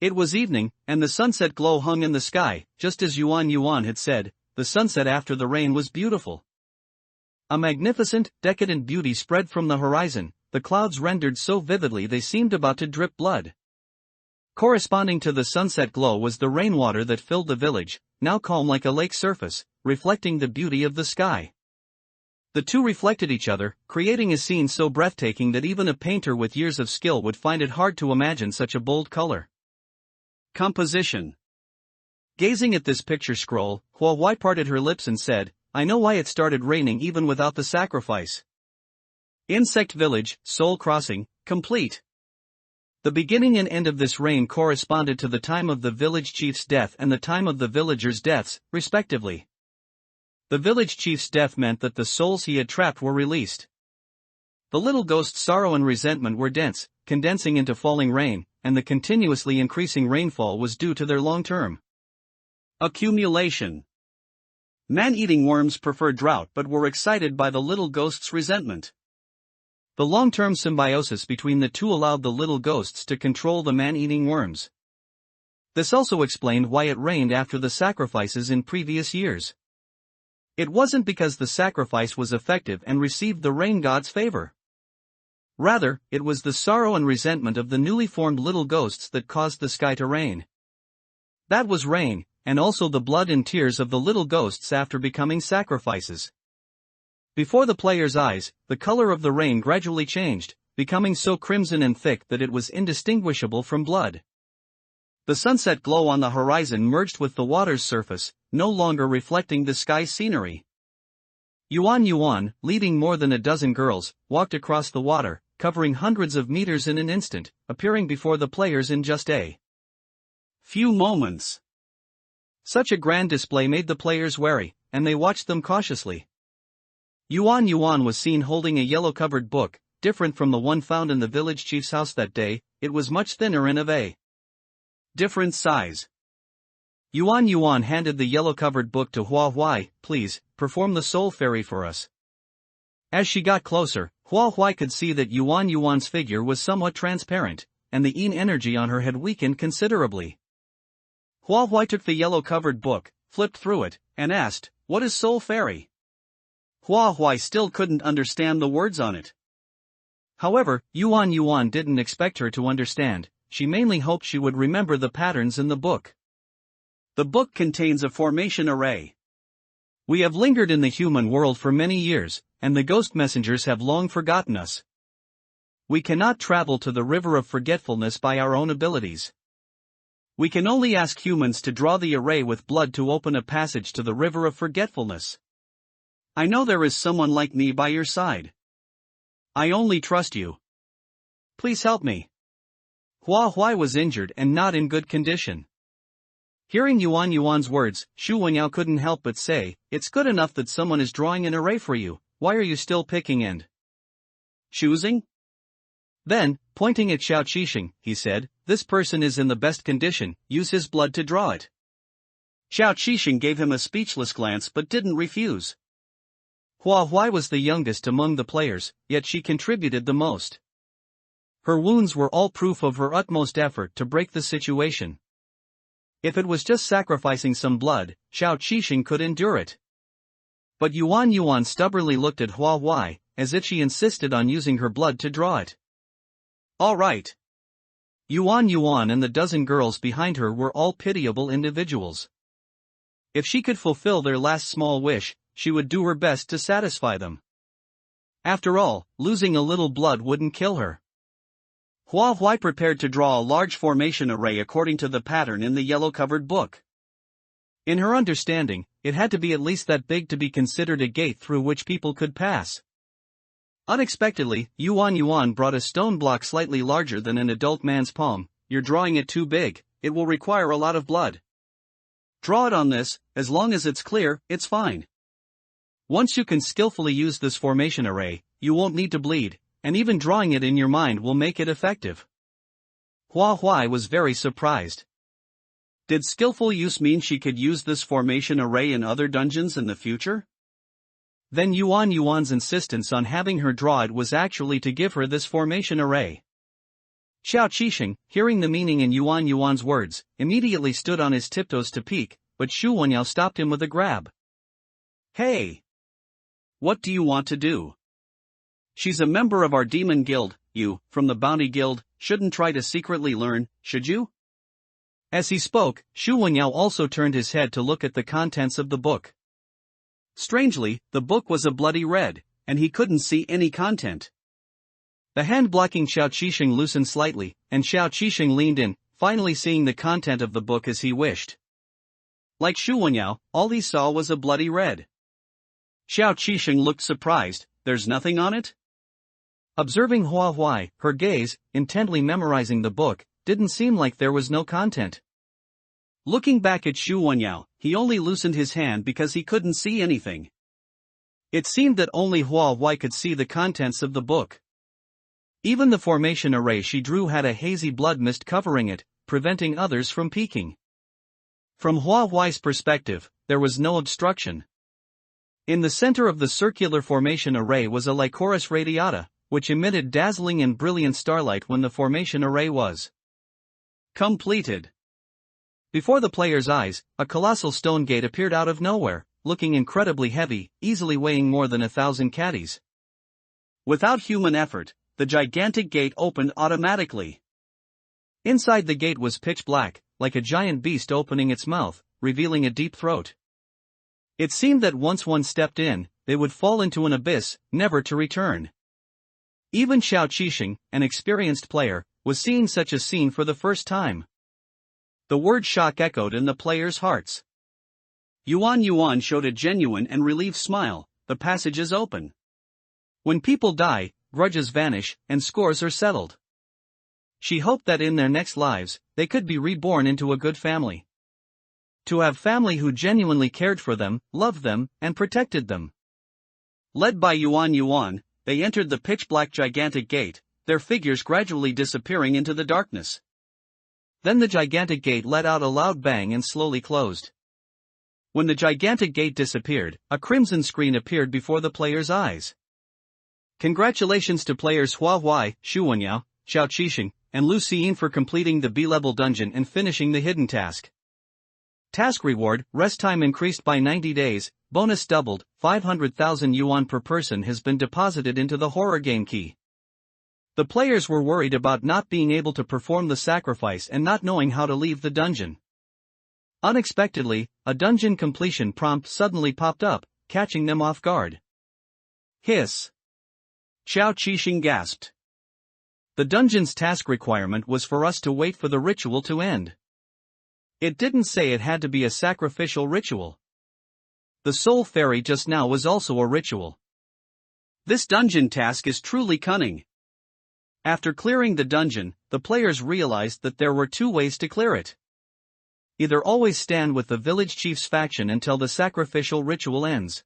It was evening, and the sunset glow hung in the sky. Just as Yuan Yuan had said, the sunset after the rain was beautiful. A magnificent, decadent beauty spread from the horizon, the clouds rendered so vividly they seemed about to drip blood. Corresponding to the sunset glow was the rainwater that filled the village, now calm like a lake surface, reflecting the beauty of the sky. The two reflected each other, creating a scene so breathtaking that even a painter with years of skill would find it hard to imagine such a bold color composition. Gazing at this picture scroll, Hua Huai parted her lips and said, I know why it started raining even without the sacrifice. Insect Village, Soul Crossing, complete. The beginning and end of this reign corresponded to the time of the village chief's death and the time of the villagers' deaths, respectively. The village chief's death meant that the souls he had trapped were released. The little ghost's sorrow and resentment were dense, condensing into falling rain, and the continuously increasing rainfall was due to their long-term accumulation. Man-eating worms preferred drought but were excited by the little ghost's resentment. The long-term symbiosis between the two allowed the little ghosts to control the man-eating worms. This also explained why it rained after the sacrifices in previous years. It wasn't because the sacrifice was effective and received the rain god's favor. Rather, it was the sorrow and resentment of the newly formed little ghosts that caused the sky to rain. That was rain, and also the blood and tears of the little ghosts after becoming sacrifices. Before the player's eyes, the color of the rain gradually changed, becoming so crimson and thick that it was indistinguishable from blood. The sunset glow on the horizon merged with the water's surface, no longer reflecting the sky's scenery. Yuan, leading more than a dozen girls, walked across the water, covering hundreds of meters in an instant, appearing before the players in just a few moments. Such a grand display made the players wary, and they watched them cautiously. Yuan was seen holding a yellow-covered book, different from the one found in the village chief's house that day. It was much thinner and of a different size. Yuan handed the yellow-covered book to Hua. "Please, perform the soul fairy for us." As she got closer, Hua could see that Yuan's figure was somewhat transparent, and the yin energy on her had weakened considerably. Hua took the yellow-covered book, flipped through it, and asked, "What is soul fairy?" Hua still couldn't understand the words on it. However, Yuan didn't expect her to understand. She mainly hoped she would remember the patterns in the book. The book contains a formation array. We have lingered in the human world for many years, and the ghost messengers have long forgotten us. We cannot travel to the river of forgetfulness by our own abilities. We can only ask humans to draw the array with blood to open a passage to the river of forgetfulness. I know there is someone like me by your side. I only trust you. Please help me. Hua was injured and not in good condition. Hearing Yuan's words, Shu Wenyao couldn't help but say, "It's good enough that someone is drawing an array for you. Why are you still picking and choosing?" Then, pointing at Xiao Qixing, he said, "This person is in the best condition, use his blood to draw it." Xiao Qixing gave him a speechless glance but didn't refuse. Hua was the youngest among the players, yet she contributed the most. Her wounds were all proof of her utmost effort to break the situation. If it was just sacrificing some blood, Xiao Qixing could endure it. But Yuan stubbornly looked at Hua, as if she insisted on using her blood to draw it. All right. Yuan and the dozen girls behind her were all pitiable individuals. If she could fulfill their last small wish, she would do her best to satisfy them. After all, losing a little blood wouldn't kill her. Hua prepared to draw a large formation array according to the pattern in the yellow-covered book. In her understanding, it had to be at least that big to be considered a gate through which people could pass. Unexpectedly, Yuan brought a stone block slightly larger than an adult man's palm. "You're drawing it too big, it will require a lot of blood. Draw it on this, as long as it's clear, it's fine. Once you can skillfully use this formation array, you won't need to bleed, and even drawing it in your mind will make it effective." Hua was very surprised. Did skillful use mean she could use this formation array in other dungeons in the future? Then Yuan's insistence on having her draw it was actually to give her this formation array. Xiao Qixing, hearing the meaning in Yuan's words, immediately stood on his tiptoes to peek, but Shu Wenyao stopped him with a grab. "Hey! What do you want to do? She's a member of our demon guild. You, from the bounty guild, shouldn't try to secretly learn, should you?" As he spoke, Shu Wenyao also turned his head to look at the contents of the book. Strangely, the book was a bloody red, and he couldn't see any content. The hand blocking Xiao Qixing loosened slightly, and Xiao Qixing leaned in, finally seeing the content of the book as he wished. Like Shu Wenyao, all he saw was a bloody red. Xiao Qixing looked surprised. "There's nothing on it?" Observing Hua, her gaze, intently memorizing the book, didn't seem like there was no content. Looking back at Shu Wenyao, he only loosened his hand because he couldn't see anything. It seemed that only Hua could see the contents of the book. Even the formation array she drew had a hazy blood mist covering it, preventing others from peeking. From Hua's perspective, there was no obstruction. In the center of the circular formation array was a Lycoris radiata, which emitted dazzling and brilliant starlight when the formation array was completed. Before the player's eyes, a colossal stone gate appeared out of nowhere, looking incredibly heavy, easily weighing more than 1,000 caddies. Without human effort, the gigantic gate opened automatically. Inside the gate was pitch black, like a giant beast opening its mouth, revealing a deep throat. It seemed that once one stepped in, they would fall into an abyss, never to return. Even Xiao Qixing, an experienced player, was seeing such a scene for the first time. The word shock echoed in the players' hearts. Yuan Yuan showed a genuine and relieved smile. The passage is open. When people die, grudges vanish, and scores are settled. She hoped that in their next lives, they could be reborn into a good family. To have family who genuinely cared for them, loved them, and protected them. Led by Yuan Yuan, they entered the pitch-black gigantic gate, their figures gradually disappearing into the darkness. Then the gigantic gate let out a loud bang and slowly closed. When the gigantic gate disappeared, a crimson screen appeared before the player's eyes. Congratulations to players Hua Huai, Xu Wenyao, Xiao Qixing, and Lu Xiyin for completing the B-level dungeon and finishing the hidden task. Task reward, rest time increased by 90 days, bonus doubled, 500,000 yuan per person has been deposited into the horror game key. The players were worried about not being able to perform the sacrifice and not knowing how to leave the dungeon. Unexpectedly, a dungeon completion prompt suddenly popped up, catching them off guard. Hiss! Xiao Qixing gasped. The dungeon's task requirement was for us to wait for the ritual to end. It didn't say it had to be a sacrificial ritual. The soul fairy just now was also a ritual. This dungeon task is truly cunning. After clearing the dungeon, the players realized that there were two ways to clear it. Either always stand with the village chief's faction until the sacrificial ritual ends.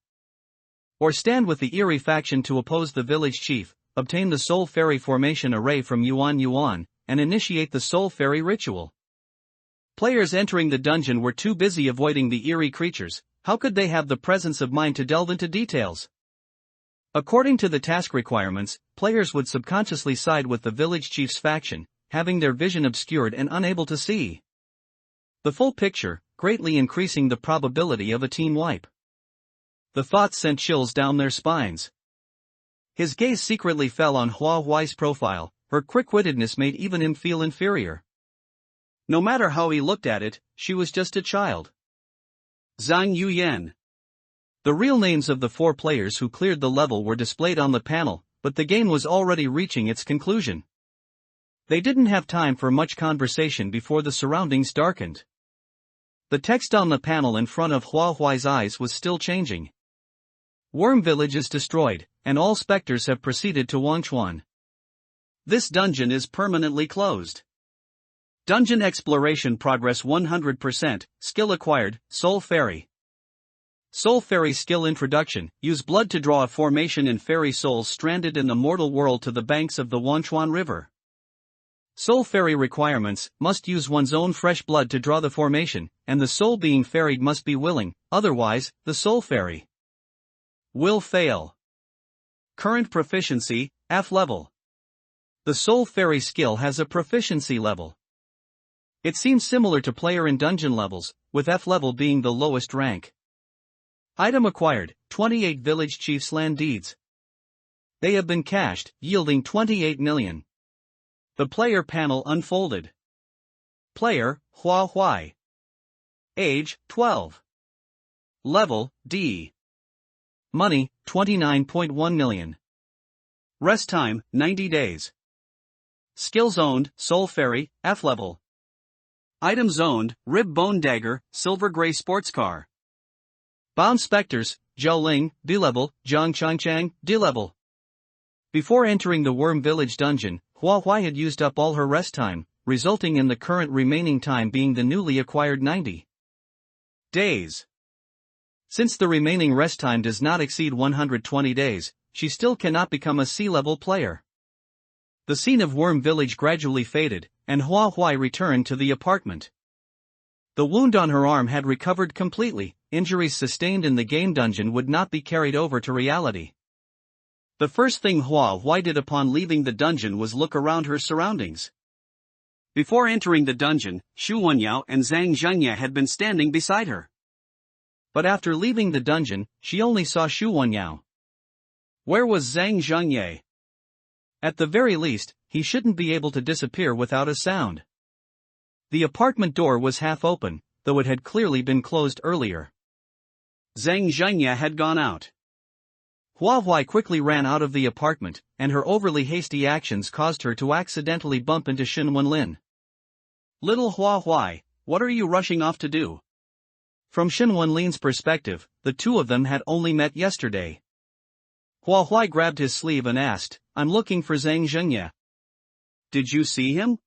Or stand with the Eerie faction to oppose the village chief, obtain the soul fairy formation array from Yuan Yuan, and initiate the soul fairy ritual. Players entering the dungeon were too busy avoiding the eerie creatures. How could they have the presence of mind to delve into details? According to the task requirements, players would subconsciously side with the village chief's faction, having their vision obscured and unable to see the full picture, greatly increasing the probability of a team wipe. The thought sent chills down their spines. His gaze secretly fell on Hua Huai's profile. Her quick-wittedness made even him feel inferior. No matter how he looked at it, she was just a child. Zhang Yuyan. The real names of the 4 players who cleared the level were displayed on the panel, but the game was already reaching its conclusion. They didn't have time for much conversation before the surroundings darkened. The text on the panel in front of Hua Huai's eyes was still changing. Worm Village is destroyed, and all specters have proceeded to Wangchuan. This dungeon is permanently closed. Dungeon exploration progress 100%, skill acquired, Soul Fairy. Soul Fairy skill introduction, use blood to draw a formation in fairy souls stranded in the mortal world to the banks of the Wangchuan River. Soul Fairy requirements, must use one's own fresh blood to draw the formation, and the soul being ferried must be willing, otherwise, the Soul Fairy will fail. Current proficiency, F level. The Soul Fairy skill has a proficiency level. It seems similar to player in dungeon levels, with F level being the lowest rank. Item acquired, 28 village chiefs' land deeds. They have been cashed, yielding 28 million. The player panel unfolded. Player, Hua Huai. Age, 12. Level, D. Money, 29.1 million. Rest time, 90 days. Skills owned, Soul Fairy, F level. Items owned, Rib Bone Dagger, Silver Gray Sports Car. Bound Specters, Zhao Ling, D-level, Zhang Changchang, D-level. Before entering the Worm Village dungeon, Hua Huai had used up all her rest time, resulting in the current remaining time being the newly acquired 90 days. Since the remaining rest time does not exceed 120 days, she still cannot become a C-level player. The scene of Worm Village gradually faded, and Hua Huai returned to the apartment. The wound on her arm had recovered completely. Injuries sustained in the game dungeon would not be carried over to reality. The first thing Hua did upon leaving the dungeon was look around her surroundings. Before entering the dungeon, Xu Wenyao and Zhang Zhengye had been standing beside her. But after leaving the dungeon, she only saw Xu Wenyao. Where was Zhang Zhengye? At the very least, he shouldn't be able to disappear without a sound. The apartment door was half open, though it had clearly been closed earlier. Zhang Zhengye had gone out. Hua quickly ran out of the apartment, and her overly hasty actions caused her to accidentally bump into Xin Wenlin. Little Hua, what are you rushing off to do? From Xin Wenlin's perspective, the two of them had only met yesterday. Hua grabbed his sleeve and asked, I'm looking for Zhang Zhengye. Did you see him?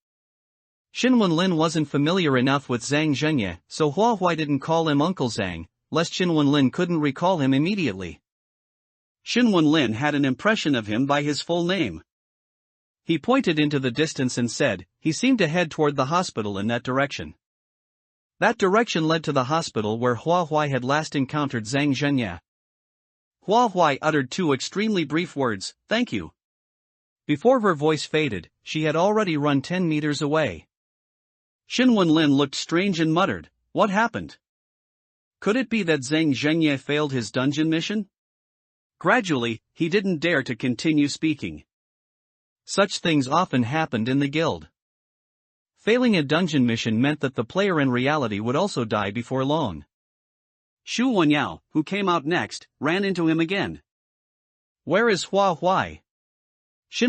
Xin Wenlin wasn't familiar enough with Zhang Zhengye, so Hua didn't call him Uncle Zhang, lest Xin Wenlin couldn't recall him immediately. Xin Wenlin had an impression of him by his full name. He pointed into the distance and said, he seemed to head toward the hospital in that direction. That direction led to the hospital where Hua had last encountered Zhang Zhengye. Hua uttered two extremely brief words, thank you. Before her voice faded, she had already run 10 meters away. Xin Wenlin looked strange and muttered, what happened? Could it be that Zhang Zhengye failed his dungeon mission? Gradually, he didn't dare to continue speaking. Such things often happened in the guild. Failing a dungeon mission meant that the player in reality would also die before long. Xu Wenyao, who came out next, ran into him again. Where is Hua? Xin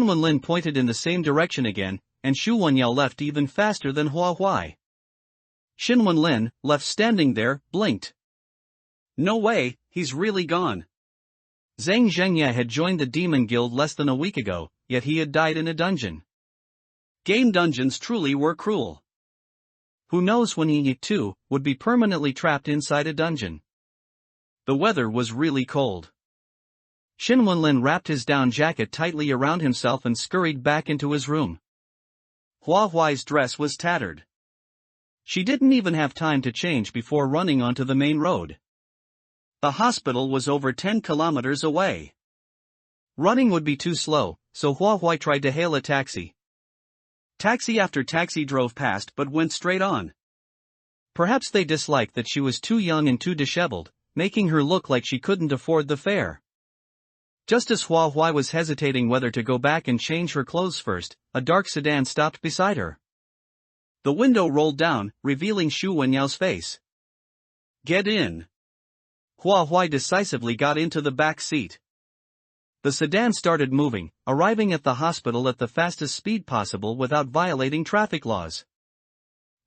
Wenlin pointed in the same direction again, and Xu Wenyao left even faster than Hua. Xin Wenlin, left standing there, blinked. No way, he's really gone. Zhang Zhengye had joined the Demon Guild less than a week ago, yet he had died in a dungeon. Game dungeons truly were cruel. Who knows when he, too, would be permanently trapped inside a dungeon. The weather was really cold. Xin Wenlin wrapped his down jacket tightly around himself and scurried back into his room. Hua's dress was tattered. She didn't even have time to change before running onto the main road. The hospital was over 10 kilometers away. Running would be too slow, so Hua tried to hail a taxi. Taxi after taxi drove past but went straight on. Perhaps they disliked that she was too young and too disheveled, making her look like she couldn't afford the fare. Just as Hua was hesitating whether to go back and change her clothes first, a dark sedan stopped beside her. The window rolled down, revealing Xu Wenyao's face. Get in. Hua decisively got into the back seat. The sedan started moving, arriving at the hospital at the fastest speed possible without violating traffic laws.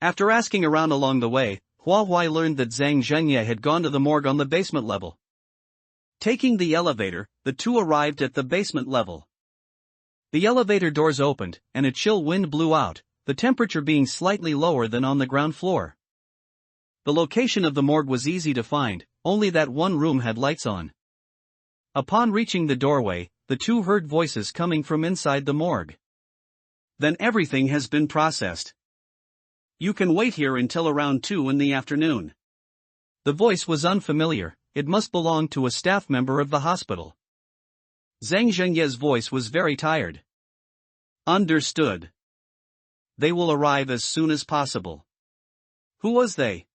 After asking around along the way, Hua learned that Zhang Zhengye had gone to the morgue on the basement level. Taking the elevator, the two arrived at the basement level. The elevator doors opened, and a chill wind blew out, the temperature being slightly lower than on the ground floor. The location of the morgue was easy to find, only that one room had lights on. Upon reaching the doorway, the two heard voices coming from inside the morgue. Then everything has been processed. You can wait here until around 2 in the afternoon. The voice was unfamiliar, it must belong to a staff member of the hospital. Zhang Zhengye's voice was very tired. Understood. They will arrive as soon as possible. Who was they?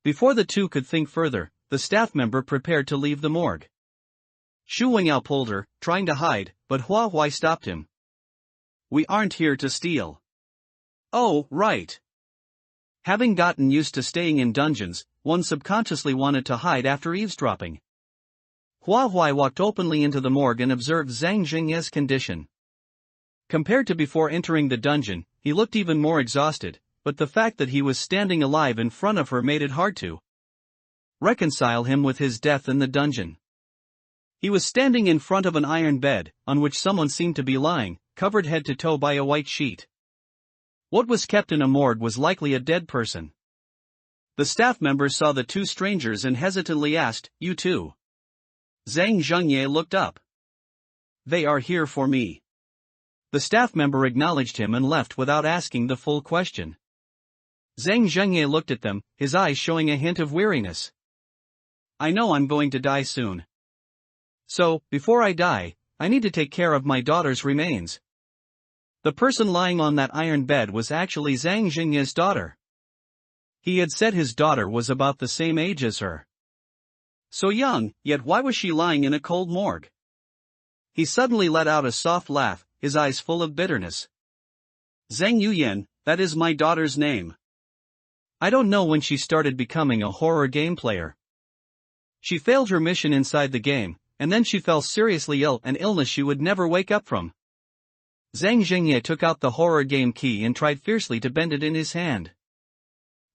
Before the two could think further, the staff member prepared to leave the morgue. Xu Wenyao pulled her, trying to hide, but Hua stopped him. We aren't here to steal. Oh, right. Having gotten used to staying in dungeons, one subconsciously wanted to hide after eavesdropping. Hua walked openly into the morgue and observed Zhang Zhengye's condition. Compared to before entering the dungeon, he looked even more exhausted, but the fact that he was standing alive in front of her made it hard to reconcile him with his death in the dungeon. He was standing in front of an iron bed, on which someone seemed to be lying, covered head to toe by a white sheet. What was kept in a morgue was likely a dead person. The staff member saw the two strangers and hesitantly asked, You too? Zhang Zhengye looked up. They are here for me. The staff member acknowledged him and left without asking the full question. Zhang Zhengye looked at them, his eyes showing a hint of weariness. I know I'm going to die soon. So, before I die, I need to take care of my daughter's remains. The person lying on that iron bed was actually Zhang Jingye's daughter. He had said his daughter was about the same age as her. So young, yet why was she lying in a cold morgue? He suddenly let out a soft laugh, his eyes full of bitterness. Zhang Yuyan, that is my daughter's name. I don't know when she started becoming a horror game player. She failed her mission inside the game, and then she fell seriously ill, an illness she would never wake up from. Zhang Jingye took out the horror game key and tried fiercely to bend it in his hand.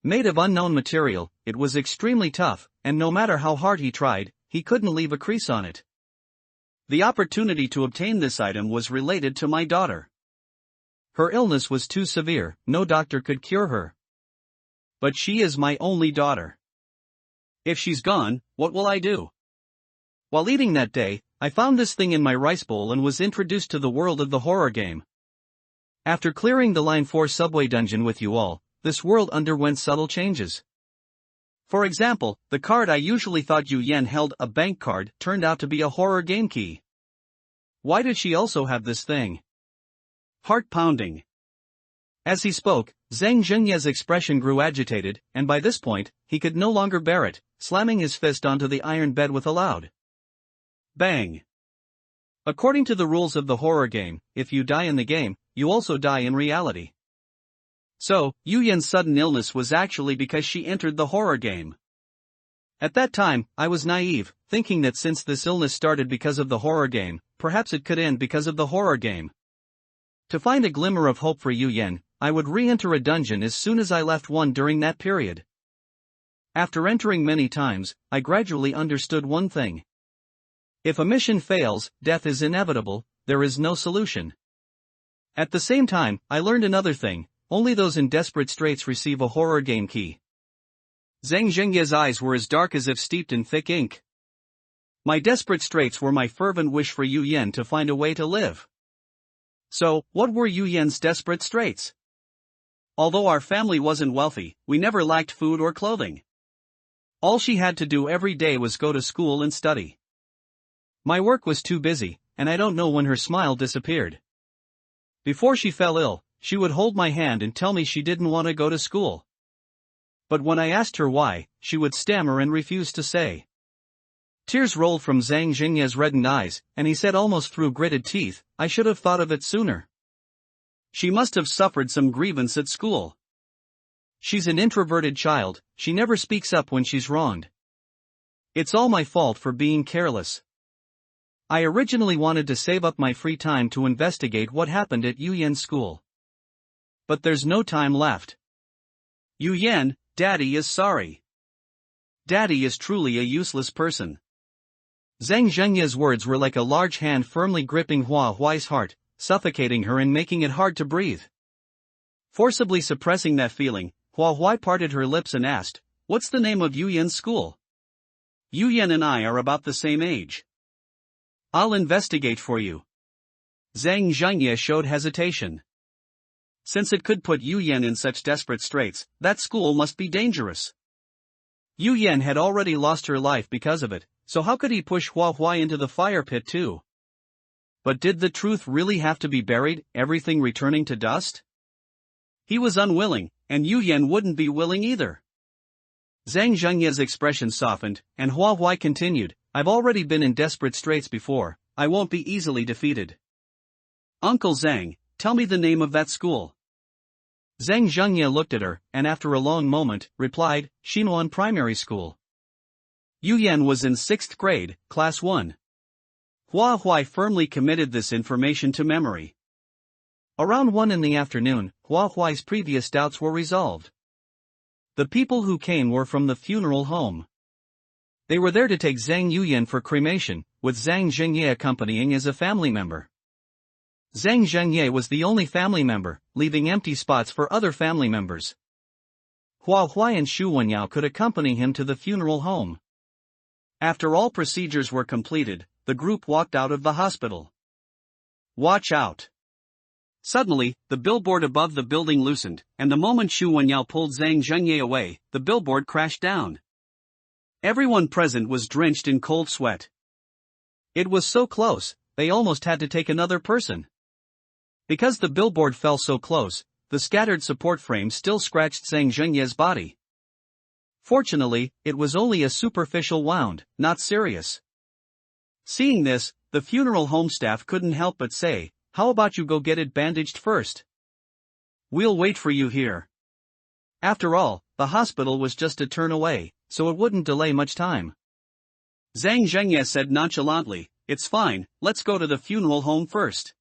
Made of unknown material, it was extremely tough, and no matter how hard he tried, he couldn't leave a crease on it. The opportunity to obtain this item was related to my daughter. Her illness was too severe, no doctor could cure her. But she is my only daughter. If she's gone, what will I do? While eating that day, I found this thing in my rice bowl and was introduced to the world of the horror game. After clearing the Line 4 subway dungeon with you all, this world underwent subtle changes. For example, the card I usually thought Yu Yan held, a bank card, turned out to be a horror game key. Why did she also have this thing? Heart pounding. As he spoke, Zhang Jingye's expression grew agitated, and by this point, he could no longer bear it, slamming his fist onto the iron bed with a loud bang. According to the rules of the horror game, if you die in the game, you also die in reality. So, Yu Yan's sudden illness was actually because she entered the horror game. At that time, I was naive, thinking that since this illness started because of the horror game, perhaps it could end because of the horror game. To find a glimmer of hope for Yu Yan, I would re-enter a dungeon as soon as I left one during that period. After entering many times, I gradually understood one thing. If a mission fails, death is inevitable, there is no solution. At the same time, I learned another thing, only those in desperate straits receive a horror game key. Zhang Jingye's eyes were as dark as if steeped in thick ink. My desperate straits were my fervent wish for Yu Yan to find a way to live. So, what were Yu Yan's desperate straits? Although our family wasn't wealthy, we never lacked food or clothing. All she had to do every day was go to school and study. My work was too busy, and I don't know when her smile disappeared. Before she fell ill, she would hold my hand and tell me she didn't want to go to school. But when I asked her why, she would stammer and refuse to say. Tears rolled from Zhang Jingye's reddened eyes, and he said almost through gritted teeth, I should have thought of it sooner. She must have suffered some grievance at school. She's an introverted child, she never speaks up when she's wronged. It's all my fault for being careless. I originally wanted to save up my free time to investigate what happened at Yu Yan's school. But there's no time left. Yu Yan, Daddy is sorry. Daddy is truly a useless person. Zhang Zhengye's words were like a large hand firmly gripping Hua Huai's heart, suffocating her and making it hard to breathe. Forcibly suppressing that feeling, Hua Huai parted her lips and asked, What's the name of Yu Yan's school? Yu Yan and I are about the same age. I'll investigate for you. Zhang Zhengye showed hesitation. Since it could put Yu Yan in such desperate straits, that school must be dangerous. Yu Yan had already lost her life because of it, so how could he push Hua Huai into the fire pit too? But did the truth really have to be buried, everything returning to dust? He was unwilling, and Yu Yan wouldn't be willing either. Zhang Zhengye's expression softened, and Hua Huai continued, I've already been in desperate straits before, I won't be easily defeated. Uncle Zhang, tell me the name of that school. Zhang Zhengye looked at her, and after a long moment, replied, Xinuan Primary School. Yu Yan was in 6th grade, Class 1. Hua Huai firmly committed this information to memory. Around 1 in the afternoon, Hua Huai's previous doubts were resolved. The people who came were from the funeral home. They were there to take Zhang Yuyan for cremation, with Zhang Jingye accompanying as a family member. Zhang Zhengye was the only family member, leaving empty spots for other family members. Hua Huai and Xu Wenyao could accompany him to the funeral home. After all procedures were completed, the group walked out of the hospital. Watch out! Suddenly, the billboard above the building loosened, and the moment Xu Wenyao pulled Zhang Zhengye away, the billboard crashed down. Everyone present was drenched in cold sweat. It was so close they almost had to take another person. Because the billboard fell so close, the scattered support frame still scratched Zhang Zhengye's body. Fortunately, it was only a superficial wound, not serious. Seeing this, the funeral home staff couldn't help but say, "How about you go get it bandaged first? We'll wait for you here." After all, the hospital was just a turn away, so it wouldn't delay much time. Zhang Zhengye said nonchalantly, "It's fine, let's go to the funeral home first."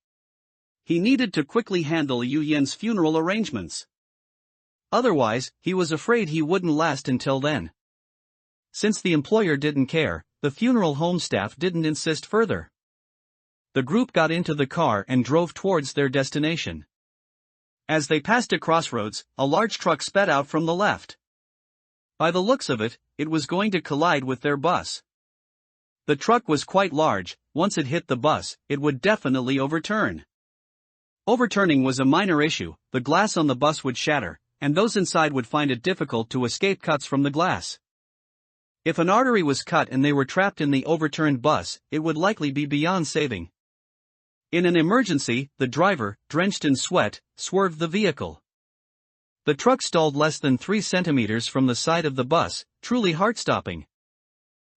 He needed to quickly handle Yu Yan's funeral arrangements. Otherwise, he was afraid he wouldn't last until then. Since the employer didn't care, the funeral home staff didn't insist further. The group got into the car and drove towards their destination. As they passed a crossroads, a large truck sped out from the left. By the looks of it, it was going to collide with their bus. The truck was quite large. Once it hit the bus, it would definitely overturn. Overturning was a minor issue, the glass on the bus would shatter, and those inside would find it difficult to escape cuts from the glass. If an artery was cut and they were trapped in the overturned bus, it would likely be beyond saving. In an emergency, the driver, drenched in sweat, swerved the vehicle. The truck stalled less than 3 centimeters from the side of the bus, truly heart-stopping.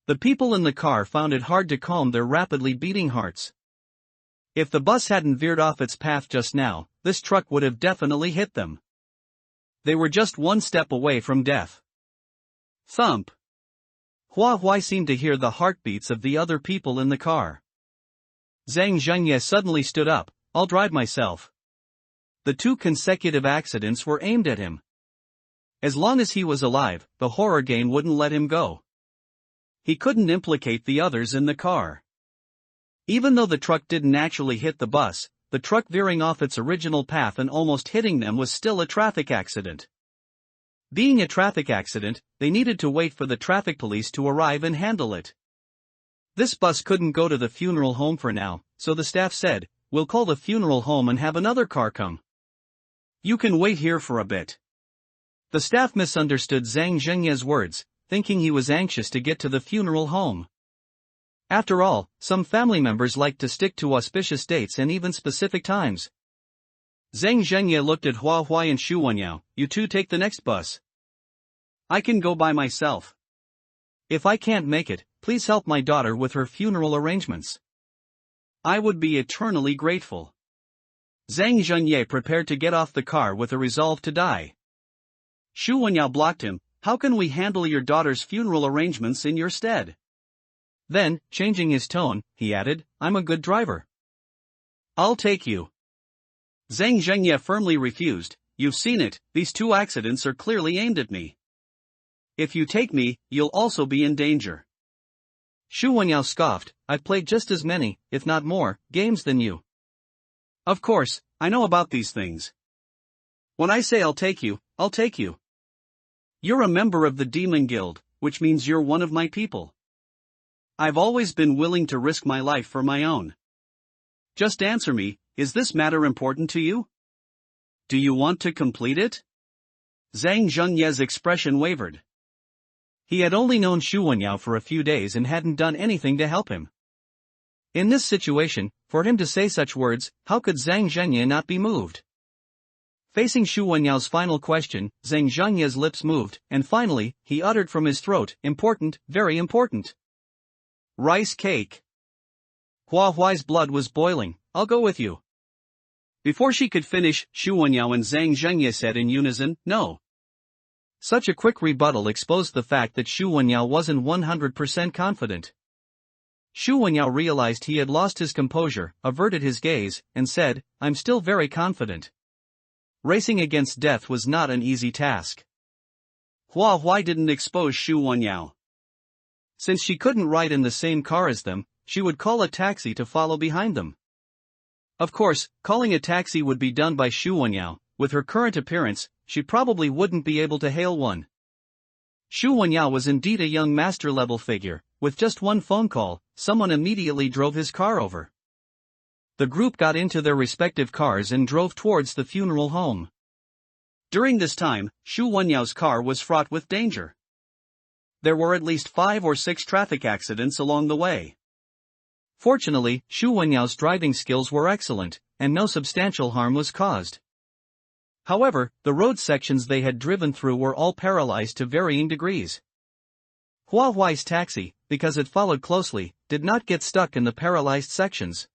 The people in the car found it hard to calm their rapidly beating hearts. If the bus hadn't veered off its path just now, this truck would have definitely hit them. They were just one step away from death. Thump. Hua Huai seemed to hear the heartbeats of the other people in the car. Zhang Zhengye suddenly stood up, "I'll drive myself." The 2 consecutive accidents were aimed at him. As long as he was alive, the horror game wouldn't let him go. He couldn't implicate the others in the car. Even though the truck didn't actually hit the bus, the truck veering off its original path and almost hitting them was still a traffic accident. Being a traffic accident, they needed to wait for the traffic police to arrive and handle it. This bus couldn't go to the funeral home for now, so the staff said, "We'll call the funeral home and have another car come. You can wait here for a bit." The staff misunderstood Zhang Zhengye's words, thinking he was anxious to get to the funeral home. After all, some family members like to stick to auspicious dates and even specific times. Zhang Zhengye looked at Hua Huai and Xu Wenyao, "You two take the next bus. I can go by myself. If I can't make it, please help my daughter with her funeral arrangements. I would be eternally grateful." Zhang Zhengye prepared to get off the car with a resolve to die. Xu Wenyao blocked him, "How can we handle your daughter's funeral arrangements in your stead?" Then, changing his tone, he added, "I'm a good driver. I'll take you." Zhang Zhengye firmly refused, "You've seen it, these 2 accidents are clearly aimed at me. If you take me, you'll also be in danger." Xu Wenyao scoffed, "I've played just as many, if not more, games than you. Of course, I know about these things. When I say I'll take you, I'll take you. You're a member of the Demon Guild, which means you're one of my people. I've always been willing to risk my life for my own. Just answer me, is this matter important to you? Do you want to complete it?" Zhang Zhengye's expression wavered. He had only known Xu Wenyao for a few days and hadn't done anything to help him. In this situation, for him to say such words, how could Zhang Zhengye not be moved? Facing Xu Wenyao's final question, Zhang Zhengye's lips moved, and finally, he uttered from his throat, "Important, very important. Rice cake." Hua Huai's blood was boiling, "I'll go with you." Before she could finish, Xu Wenyao and Zhang Zhengye said in unison, "No." Such a quick rebuttal exposed the fact that Xu Wenyao wasn't 100% confident. Xu Wenyao realized he had lost his composure, averted his gaze, and said, "I'm still very confident." Racing against death was not an easy task. Hua Huai didn't expose Xu Wenyao. Since she couldn't ride in the same car as them, she would call a taxi to follow behind them. Of course, calling a taxi would be done by Xu Wenyao. With her current appearance, she probably wouldn't be able to hail one. Xu Wenyao was indeed a young master-level figure. With just one phone call, someone immediately drove his car over. The group got into their respective cars and drove towards the funeral home. During this time, Xu Wenyao's car was fraught with danger. There were at least 5 or 6 traffic accidents along the way. Fortunately, Xu Wenyao's driving skills were excellent, and no substantial harm was caused. However, the road sections they had driven through were all paralyzed to varying degrees. Hua Huai's taxi, because it followed closely, did not get stuck in the paralyzed sections.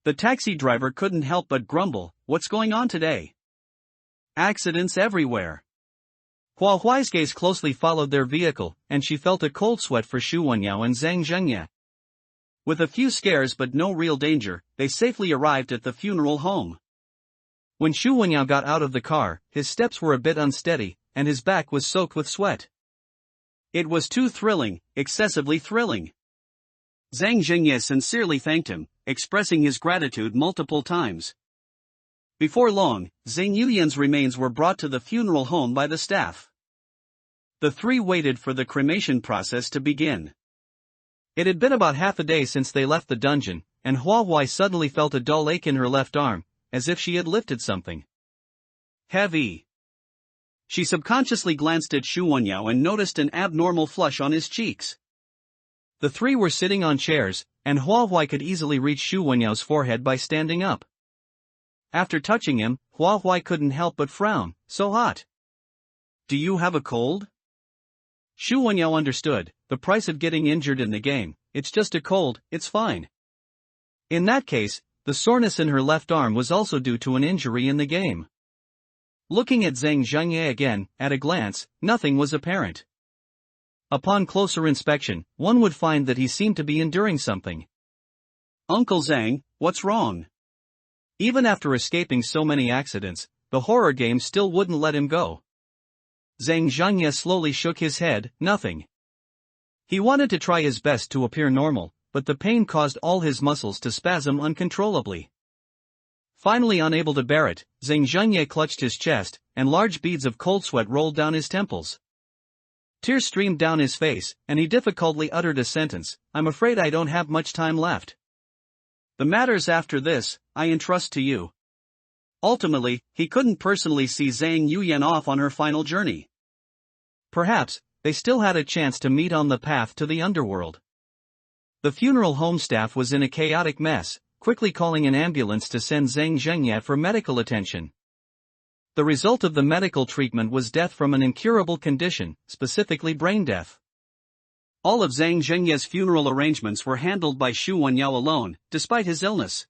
The taxi driver couldn't help but grumble, "What's going on today? Accidents everywhere." Hua Huai's gaze closely followed their vehicle, and she felt a cold sweat for Xu Wenyao and Zhang Zhengye. With a few scares but no real danger, they safely arrived at the funeral home. When Xu Wenyao got out of the car, his steps were a bit unsteady, and his back was soaked with sweat. It was too thrilling, excessively thrilling. Zhang Zhengye sincerely thanked him, expressing his gratitude multiple times. Before long, Zhang Yuyan's remains were brought to the funeral home by the staff. The three waited for the cremation process to begin. It had been about half a day since they left the dungeon, and Hua Huai suddenly felt a dull ache in her left arm, as if she had lifted something heavy. She subconsciously glanced at Xu Wenyao and noticed an abnormal flush on his cheeks. The three were sitting on chairs, and Hua Huai could easily reach Xu Wenyao's forehead by standing up. After touching him, Hua Huai couldn't help but frown. "So hot. Do you have a cold?" Xu Wenyao understood, the price of getting injured in the game. "It's just a cold, it's fine." In that case, the soreness in her left arm was also due to an injury in the game. Looking at Zhang Zhengye again, at a glance, nothing was apparent. Upon closer inspection, one would find that he seemed to be enduring something. "Uncle Zhang, what's wrong?" Even after escaping so many accidents, the horror game still wouldn't let him go. Zhang Zhengye slowly shook his head. "Nothing." He wanted to try his best to appear normal, but the pain caused all his muscles to spasm uncontrollably. Finally unable to bear it, Zhang Zhengye clutched his chest, and large beads of cold sweat rolled down his temples. Tears streamed down his face, and he difficultly uttered a sentence, "I'm afraid I don't have much time left. The matters after this, I entrust to you." Ultimately, he couldn't personally see Zhang Yuyan off on her final journey. Perhaps, they still had a chance to meet on the path to the underworld. The funeral home staff was in a chaotic mess, quickly calling an ambulance to send Zhang Zhengye for medical attention. The result of the medical treatment was death from an incurable condition, specifically brain death. All of Zhang Zhengye's funeral arrangements were handled by Xu Wenyao alone, despite his illness.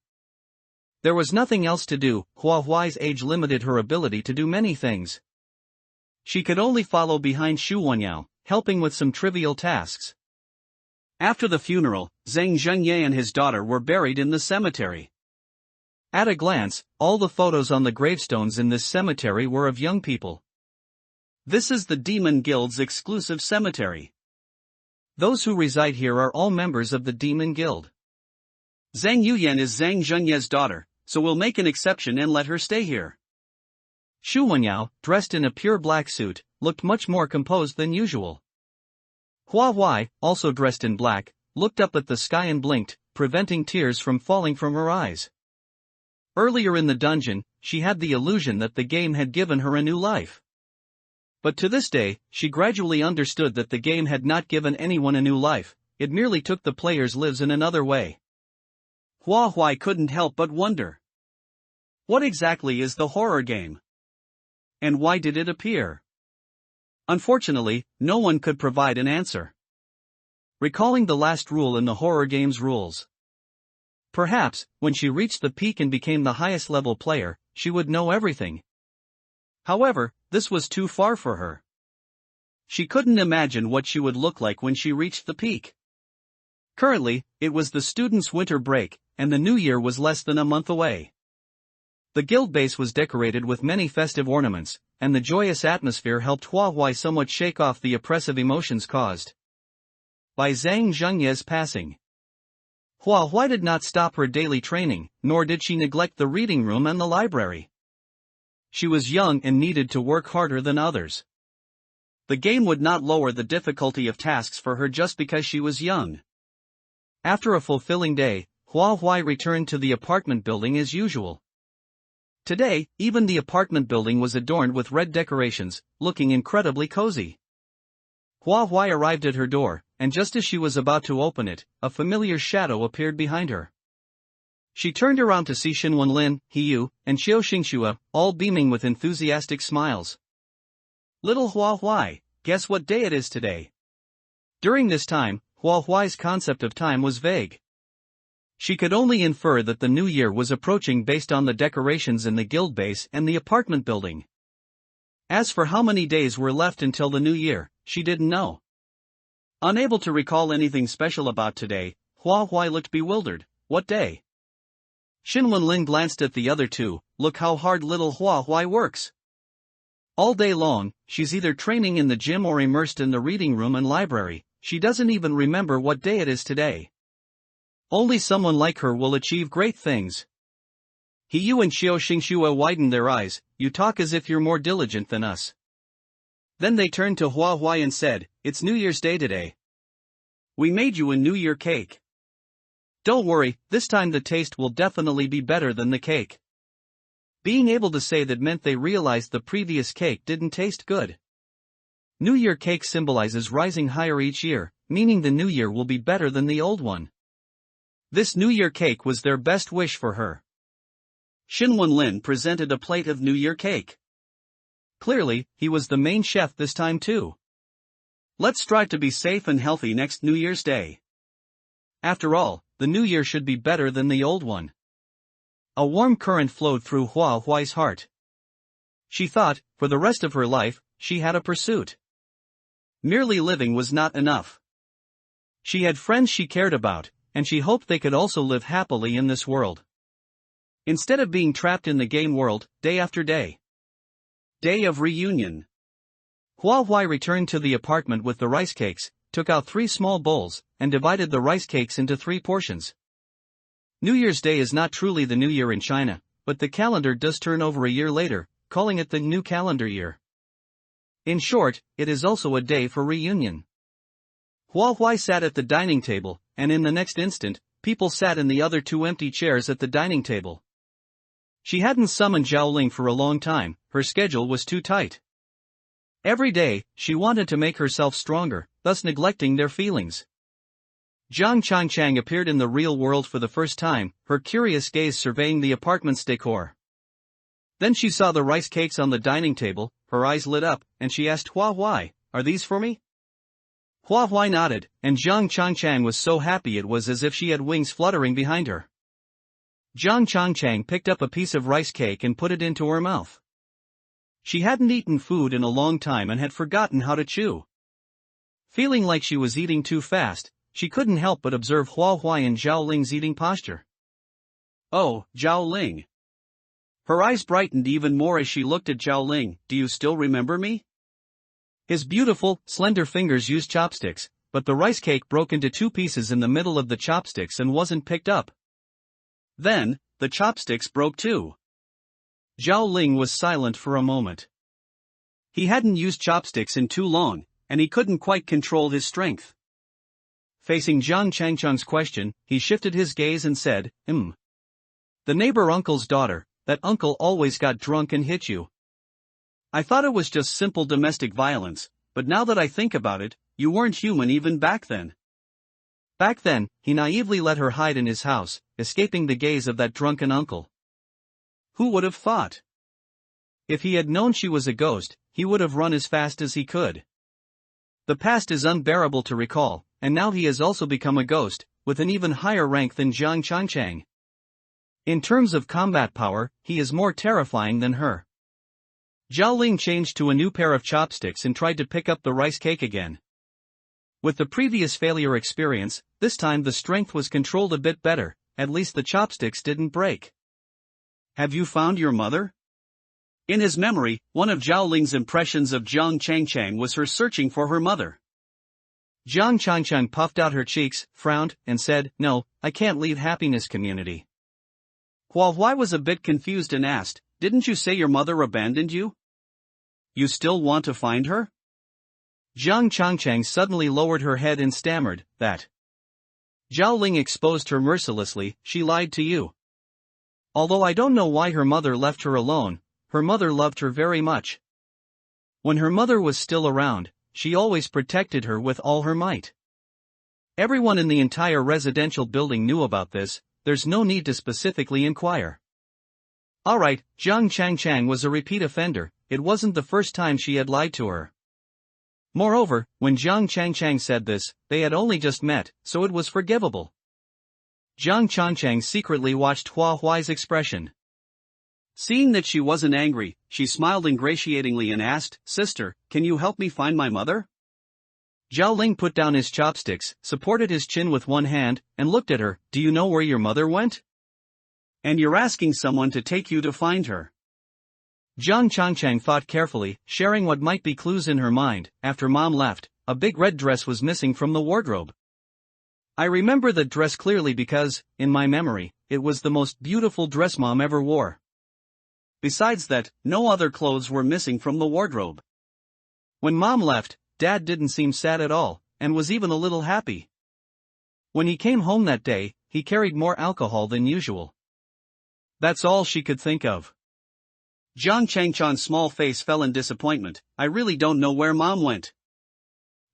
There was nothing else to do. Hua Huai's age limited her ability to do many things. She could only follow behind Xu Wenyao, helping with some trivial tasks. After the funeral, Zhang Zhengye and his daughter were buried in the cemetery. At a glance, all the photos on the gravestones in this cemetery were of young people. This is the Demon Guild's exclusive cemetery. Those who reside here are all members of the Demon Guild. Zhang Yuyan is Zhang Zhengye's daughter, so we'll make an exception and let her stay here. Xu Wenyao, dressed in a pure black suit, looked much more composed than usual. Hua Huai, also dressed in black, looked up at the sky and blinked, preventing tears from falling from her eyes. Earlier in the dungeon, she had the illusion that the game had given her a new life. But to this day, she gradually understood that the game had not given anyone a new life, it merely took the player's lives in another way. Hua Huai couldn't help but wonder. What exactly is the horror game? And why did it appear? Unfortunately, no one could provide an answer. Recalling the last rule in the horror game's rules. Perhaps, when she reached the peak and became the highest level player, she would know everything. However, this was too far for her. She couldn't imagine what she would look like when she reached the peak. Currently, it was the students' winter break, and the new year was less than a month away. The guild base was decorated with many festive ornaments, and the joyous atmosphere helped Hua Huai somewhat shake off the oppressive emotions caused by Zhang Zhengye's passing. Hua Huai did not stop her daily training, nor did she neglect the reading room and the library. She was young and needed to work harder than others. The game would not lower the difficulty of tasks for her just because she was young. After a fulfilling day, Hua Huai returned to the apartment building as usual. Today, even the apartment building was adorned with red decorations, looking incredibly cozy. Hua Huai arrived at her door, and just as she was about to open it, a familiar shadow appeared behind her. She turned around to see Shinwenlin, Hiyu, and Xiao Xingxua, all beaming with enthusiastic smiles. Little Hua Huai, guess what day it is today? During this time, Hua Huai's concept of time was vague. She could only infer that the new year was approaching based on the decorations in the guild base and the apartment building. As for how many days were left until the new year, she didn't know. Unable to recall anything special about today, Hua Huai looked bewildered. What day? Shinwenlin glanced at the other two. Look how hard little Hua Huai works. All day long, she's either training in the gym or immersed in the reading room and library. She doesn't even remember what day it is today. Only someone like her will achieve great things. Hiyu and Xiao Xingxua widened their eyes. You talk as if you're more diligent than us. Then they turned to Hua Huai and said, it's New Year's Day today. We made you a New Year cake. Don't worry, this time the taste will definitely be better than the cake. Being able to say that meant they realized the previous cake didn't taste good. New Year cake symbolizes rising higher each year, meaning the new year will be better than the old one. This New Year cake was their best wish for her. Shinwenlin presented a plate of New Year cake. Clearly, he was the main chef this time too. Let's strive to be safe and healthy next New Year's Day. After all, the new year should be better than the old one. A warm current flowed through Hua Huai's heart. She thought, for the rest of her life, she had a pursuit. Merely living was not enough. She had friends she cared about, and she hoped they could also live happily in this world. Instead of being trapped in the game world, day after day. Day of reunion. Hua Huai returned to the apartment with the rice cakes, took out 3 small bowls, and divided the rice cakes into 3 portions. New Year's Day is not truly the new year in China, but the calendar does turn over a year later, calling it the new calendar year. In short, it is also a day for reunion. Hua Huai sat at the dining table, and in the next instant, people sat in the other 2 empty chairs at the dining table. She hadn't summoned Zhao Ling for a long time, her schedule was too tight. Every day, she wanted to make herself stronger, thus neglecting their feelings. Zhang Changchang appeared in the real world for the first time, her curious gaze surveying the apartment's decor. Then she saw the rice cakes on the dining table, her eyes lit up, and she asked Hua Huai, are these for me? Hua Huai nodded, and Zhang Changchang was so happy it was as if she had wings fluttering behind her. Zhang Changchang picked up a piece of rice cake and put it into her mouth. She hadn't eaten food in a long time and had forgotten how to chew. Feeling like she was eating too fast, she couldn't help but observe Hua Huai and Zhao Ling's eating posture. Oh, Zhao Ling. Her eyes brightened even more as she looked at Zhao Ling. Do you still remember me? His beautiful, slender fingers used chopsticks, but the rice cake broke into 2 pieces in the middle of the chopsticks and wasn't picked up. Then, the chopsticks broke too. Zhao Ling was silent for a moment. He hadn't used chopsticks in too long, and he couldn't quite control his strength. Facing Zhang Changchang's question, he shifted his gaze and said, The neighbor uncle's daughter, that uncle always got drunk and hit you. I thought it was just simple domestic violence, but now that I think about it, you weren't human even back then. Back then, he naively let her hide in his house, escaping the gaze of that drunken uncle. Who would have thought? If he had known she was a ghost, he would have run as fast as he could. The past is unbearable to recall, and now he has also become a ghost, with an even higher rank than Zhang Changchang. In terms of combat power, he is more terrifying than her. Zhao Ling changed to a new pair of chopsticks and tried to pick up the rice cake again. With the previous failure experience, this time the strength was controlled a bit better, at least the chopsticks didn't break. Have you found your mother? In his memory, one of Zhao Ling's impressions of Zhang Changchang was her searching for her mother. Zhang Changchang puffed out her cheeks, frowned, and said, No, I can't leave happiness community. Hua Huai was a bit confused and asked, Didn't you say your mother abandoned you? You still want to find her? Zhang Changchang suddenly lowered her head and stammered, That. Zhao Ling exposed her mercilessly, she lied to you. Although I don't know why her mother left her alone, her mother loved her very much. When her mother was still around, she always protected her with all her might. Everyone in the entire residential building knew about this, there's no need to specifically inquire. Alright, Jiang Changchang was a repeat offender, it wasn't the first time she had lied to her. Moreover, when Jiang Changchang said this, they had only just met, so it was forgivable. Jiang Changchang secretly watched Hua Huai's expression. Seeing that she wasn't angry, she smiled ingratiatingly and asked, "Sister, can you help me find my mother?" Zhao Ling put down his chopsticks, supported his chin with one hand, and looked at her. "Do you know where your mother went? And you're asking someone to take you to find her?" Jiang Changchang thought carefully, sharing what might be clues in her mind. After Mom left, a big red dress was missing from the wardrobe. I remember that dress clearly because, in my memory, it was the most beautiful dress Mom ever wore. Besides that, no other clothes were missing from the wardrobe. When Mom left, Dad didn't seem sad at all, and was even a little happy. When he came home that day, he carried more alcohol than usual. That's all she could think of. Jiang Changchan's small face fell in disappointment. "I really don't know where Mom went."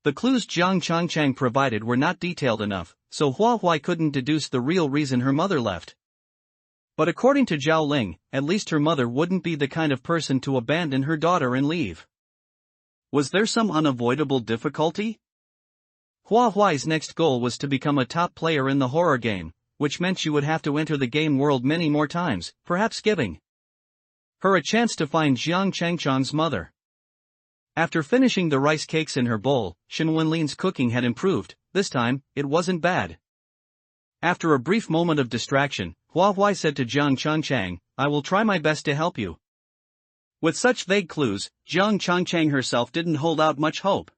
The clues Jiang Changchang provided were not detailed enough, so Hua Huai couldn't deduce the real reason her mother left. But according to Zhao Ling, at least her mother wouldn't be the kind of person to abandon her daughter and leave. Was there some unavoidable difficulty? Hua Huai's next goal was to become a top player in the horror game, which meant she would have to enter the game world many more times, perhaps giving her a chance to find Jiang Changchang's mother. After finishing the rice cakes in her bowl, Shen Wenlin's cooking had improved. This time, it wasn't bad. After a brief moment of distraction, Hua Huai said to Jiang Changchang, "I will try my best to help you." With such vague clues, Jiang Changchang herself didn't hold out much hope.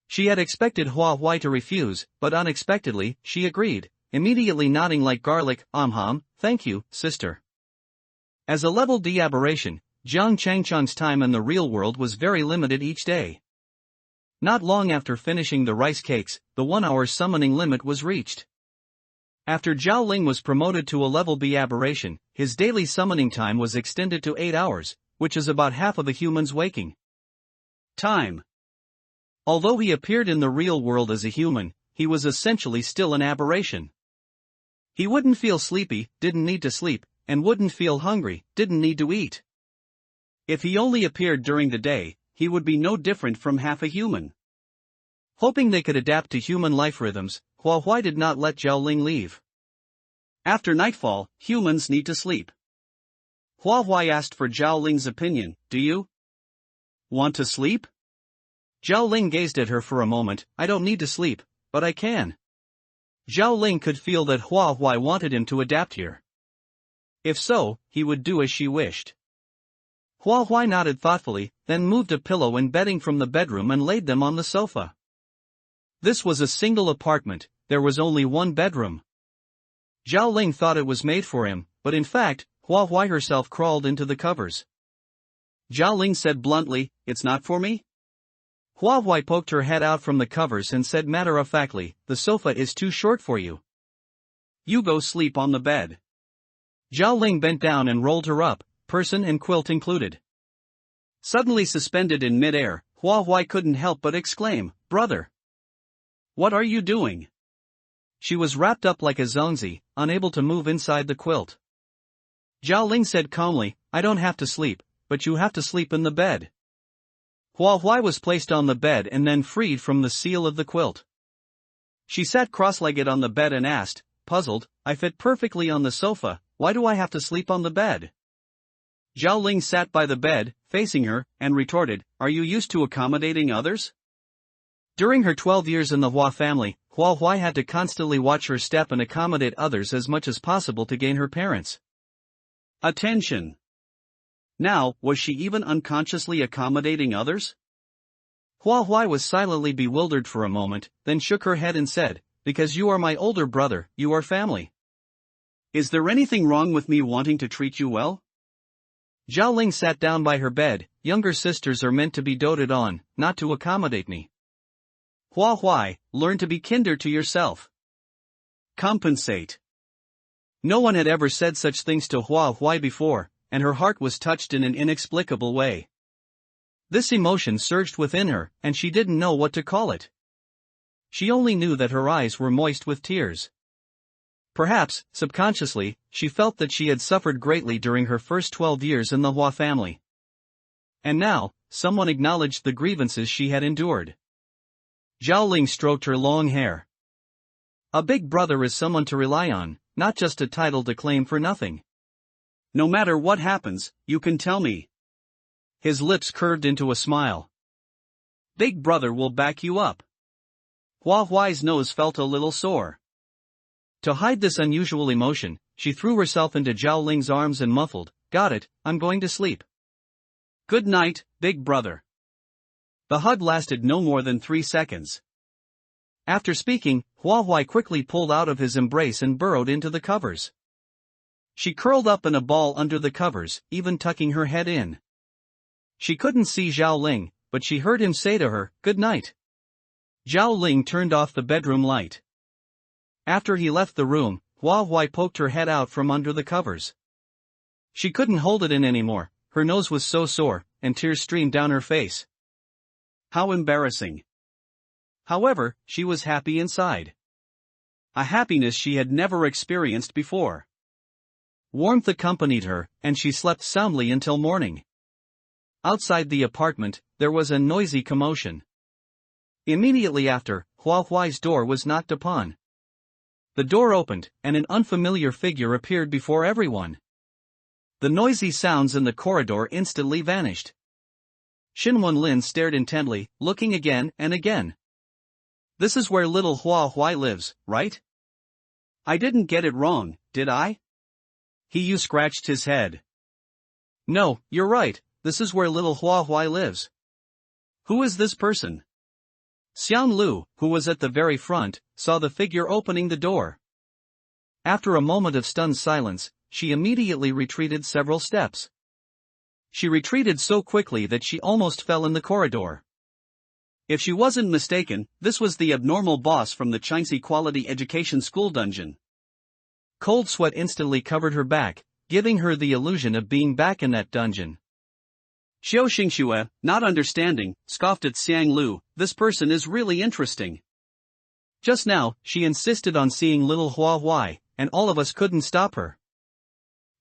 She had expected Hua Huai to refuse, but unexpectedly, she agreed, immediately nodding like garlic. Thank you, sister." As a level D aberration, Jiang Changchang's time in the real world was very limited each day. Not long after finishing the rice cakes, the 1-hour summoning limit was reached. After Zhao Ling was promoted to a level B aberration, his daily summoning time was extended to 8 hours, which is about half of a human's waking time. Although he appeared in the real world as a human, he was essentially still an aberration. He wouldn't feel sleepy, didn't need to sleep, and wouldn't feel hungry, didn't need to eat. If he only appeared during the day, he would be no different from half a human. Hoping they could adapt to human life rhythms, Hua Huai did not let Zhao Ling leave. After nightfall, humans need to sleep. Hua Huai asked for Zhao Ling's opinion. "Do you want to sleep?" Zhao Ling gazed at her for a moment. "I don't need to sleep, but I can." Zhao Ling could feel that Hua Huai wanted him to adapt here. If so, he would do as she wished. Hua Huai nodded thoughtfully, then moved a pillow and bedding from the bedroom and laid them on the sofa. This was a single apartment, there was only one bedroom. Zhao Ling thought it was made for him, but in fact, Hua Huai herself crawled into the covers. Zhao Ling said bluntly, "It's not for me?" Hua Huai poked her head out from the covers and said matter-of-factly, "The sofa is too short for you. You go sleep on the bed." Zhao Ling bent down and rolled her up, person and quilt included. Suddenly suspended in mid-air, Hua Huai couldn't help but exclaim, "Brother! What are you doing?" She was wrapped up like a zonzi, unable to move inside the quilt. Zhao Ling said calmly, "I don't have to sleep, but you have to sleep in the bed." Hua Huai was placed on the bed and then freed from the seal of the quilt. She sat cross-legged on the bed and asked, puzzled, "I fit perfectly on the sofa, why do I have to sleep on the bed?" Zhao Ling sat by the bed, facing her, and retorted, "Are you used to accommodating others?" During her 12 years in the Hua family, Hua Huai had to constantly watch her step and accommodate others as much as possible to gain her parents' attention. Now, was she even unconsciously accommodating others? Hua Huai was silently bewildered for a moment, then shook her head and said, "Because you are my older brother, you are family. Is there anything wrong with me wanting to treat you well?" Zhao Ling sat down by her bed. "Younger sisters are meant to be doted on, not to accommodate me. Hua Huai, learn to be kinder to yourself. Compensate." No one had ever said such things to Hua Huai before, and her heart was touched in an inexplicable way. This emotion surged within her, and she didn't know what to call it. She only knew that her eyes were moist with tears. Perhaps, subconsciously, she felt that she had suffered greatly during her first 12 years in the Hua family. And now, someone acknowledged the grievances she had endured. Zhao Ling stroked her long hair. A big brother is someone to rely on, not just a title to claim for nothing. No matter what happens, you can tell me. His lips curved into a smile. Big brother will back you up. Hua Huai's nose felt a little sore. To hide this unusual emotion, she threw herself into Zhao Ling's arms and muffled, "Got it, I'm going to sleep." "Good night, big brother." The hug lasted no more than 3 seconds. After speaking, Hua Huai quickly pulled out of his embrace and burrowed into the covers. She curled up in a ball under the covers, even tucking her head in. She couldn't see Zhao Ling, but she heard him say to her, "Good night." Zhao Ling turned off the bedroom light. After he left the room, Hua Huai poked her head out from under the covers. She couldn't hold it in anymore, her nose was so sore, and tears streamed down her face. How embarrassing. However, she was happy inside. A happiness she had never experienced before. Warmth accompanied her, and she slept soundly until morning. Outside the apartment, there was a noisy commotion. Immediately after, Hua Huai's door was knocked upon. The door opened, and an unfamiliar figure appeared before everyone. The noisy sounds in the corridor instantly vanished. Xinwen Lin stared intently, looking again and again. "This is where little Hua Huai lives, right? I didn't get it wrong, did I?" He scratched his head. "No, you're right, this is where little Hua Huai lives." "Who is this person?" Xiang Lu, who was at the very front, saw the figure opening the door. After a moment of stunned silence, she immediately retreated several steps. She retreated so quickly that she almost fell in the corridor. If she wasn't mistaken, this was the abnormal boss from the Chinese Quality Education School dungeon. Cold sweat instantly covered her back, giving her the illusion of being back in that dungeon. Xiao Xingxue, not understanding, scoffed at Xiang Lu, "This person is really interesting. Just now, she insisted on seeing little Hua Huai, and all of us couldn't stop her.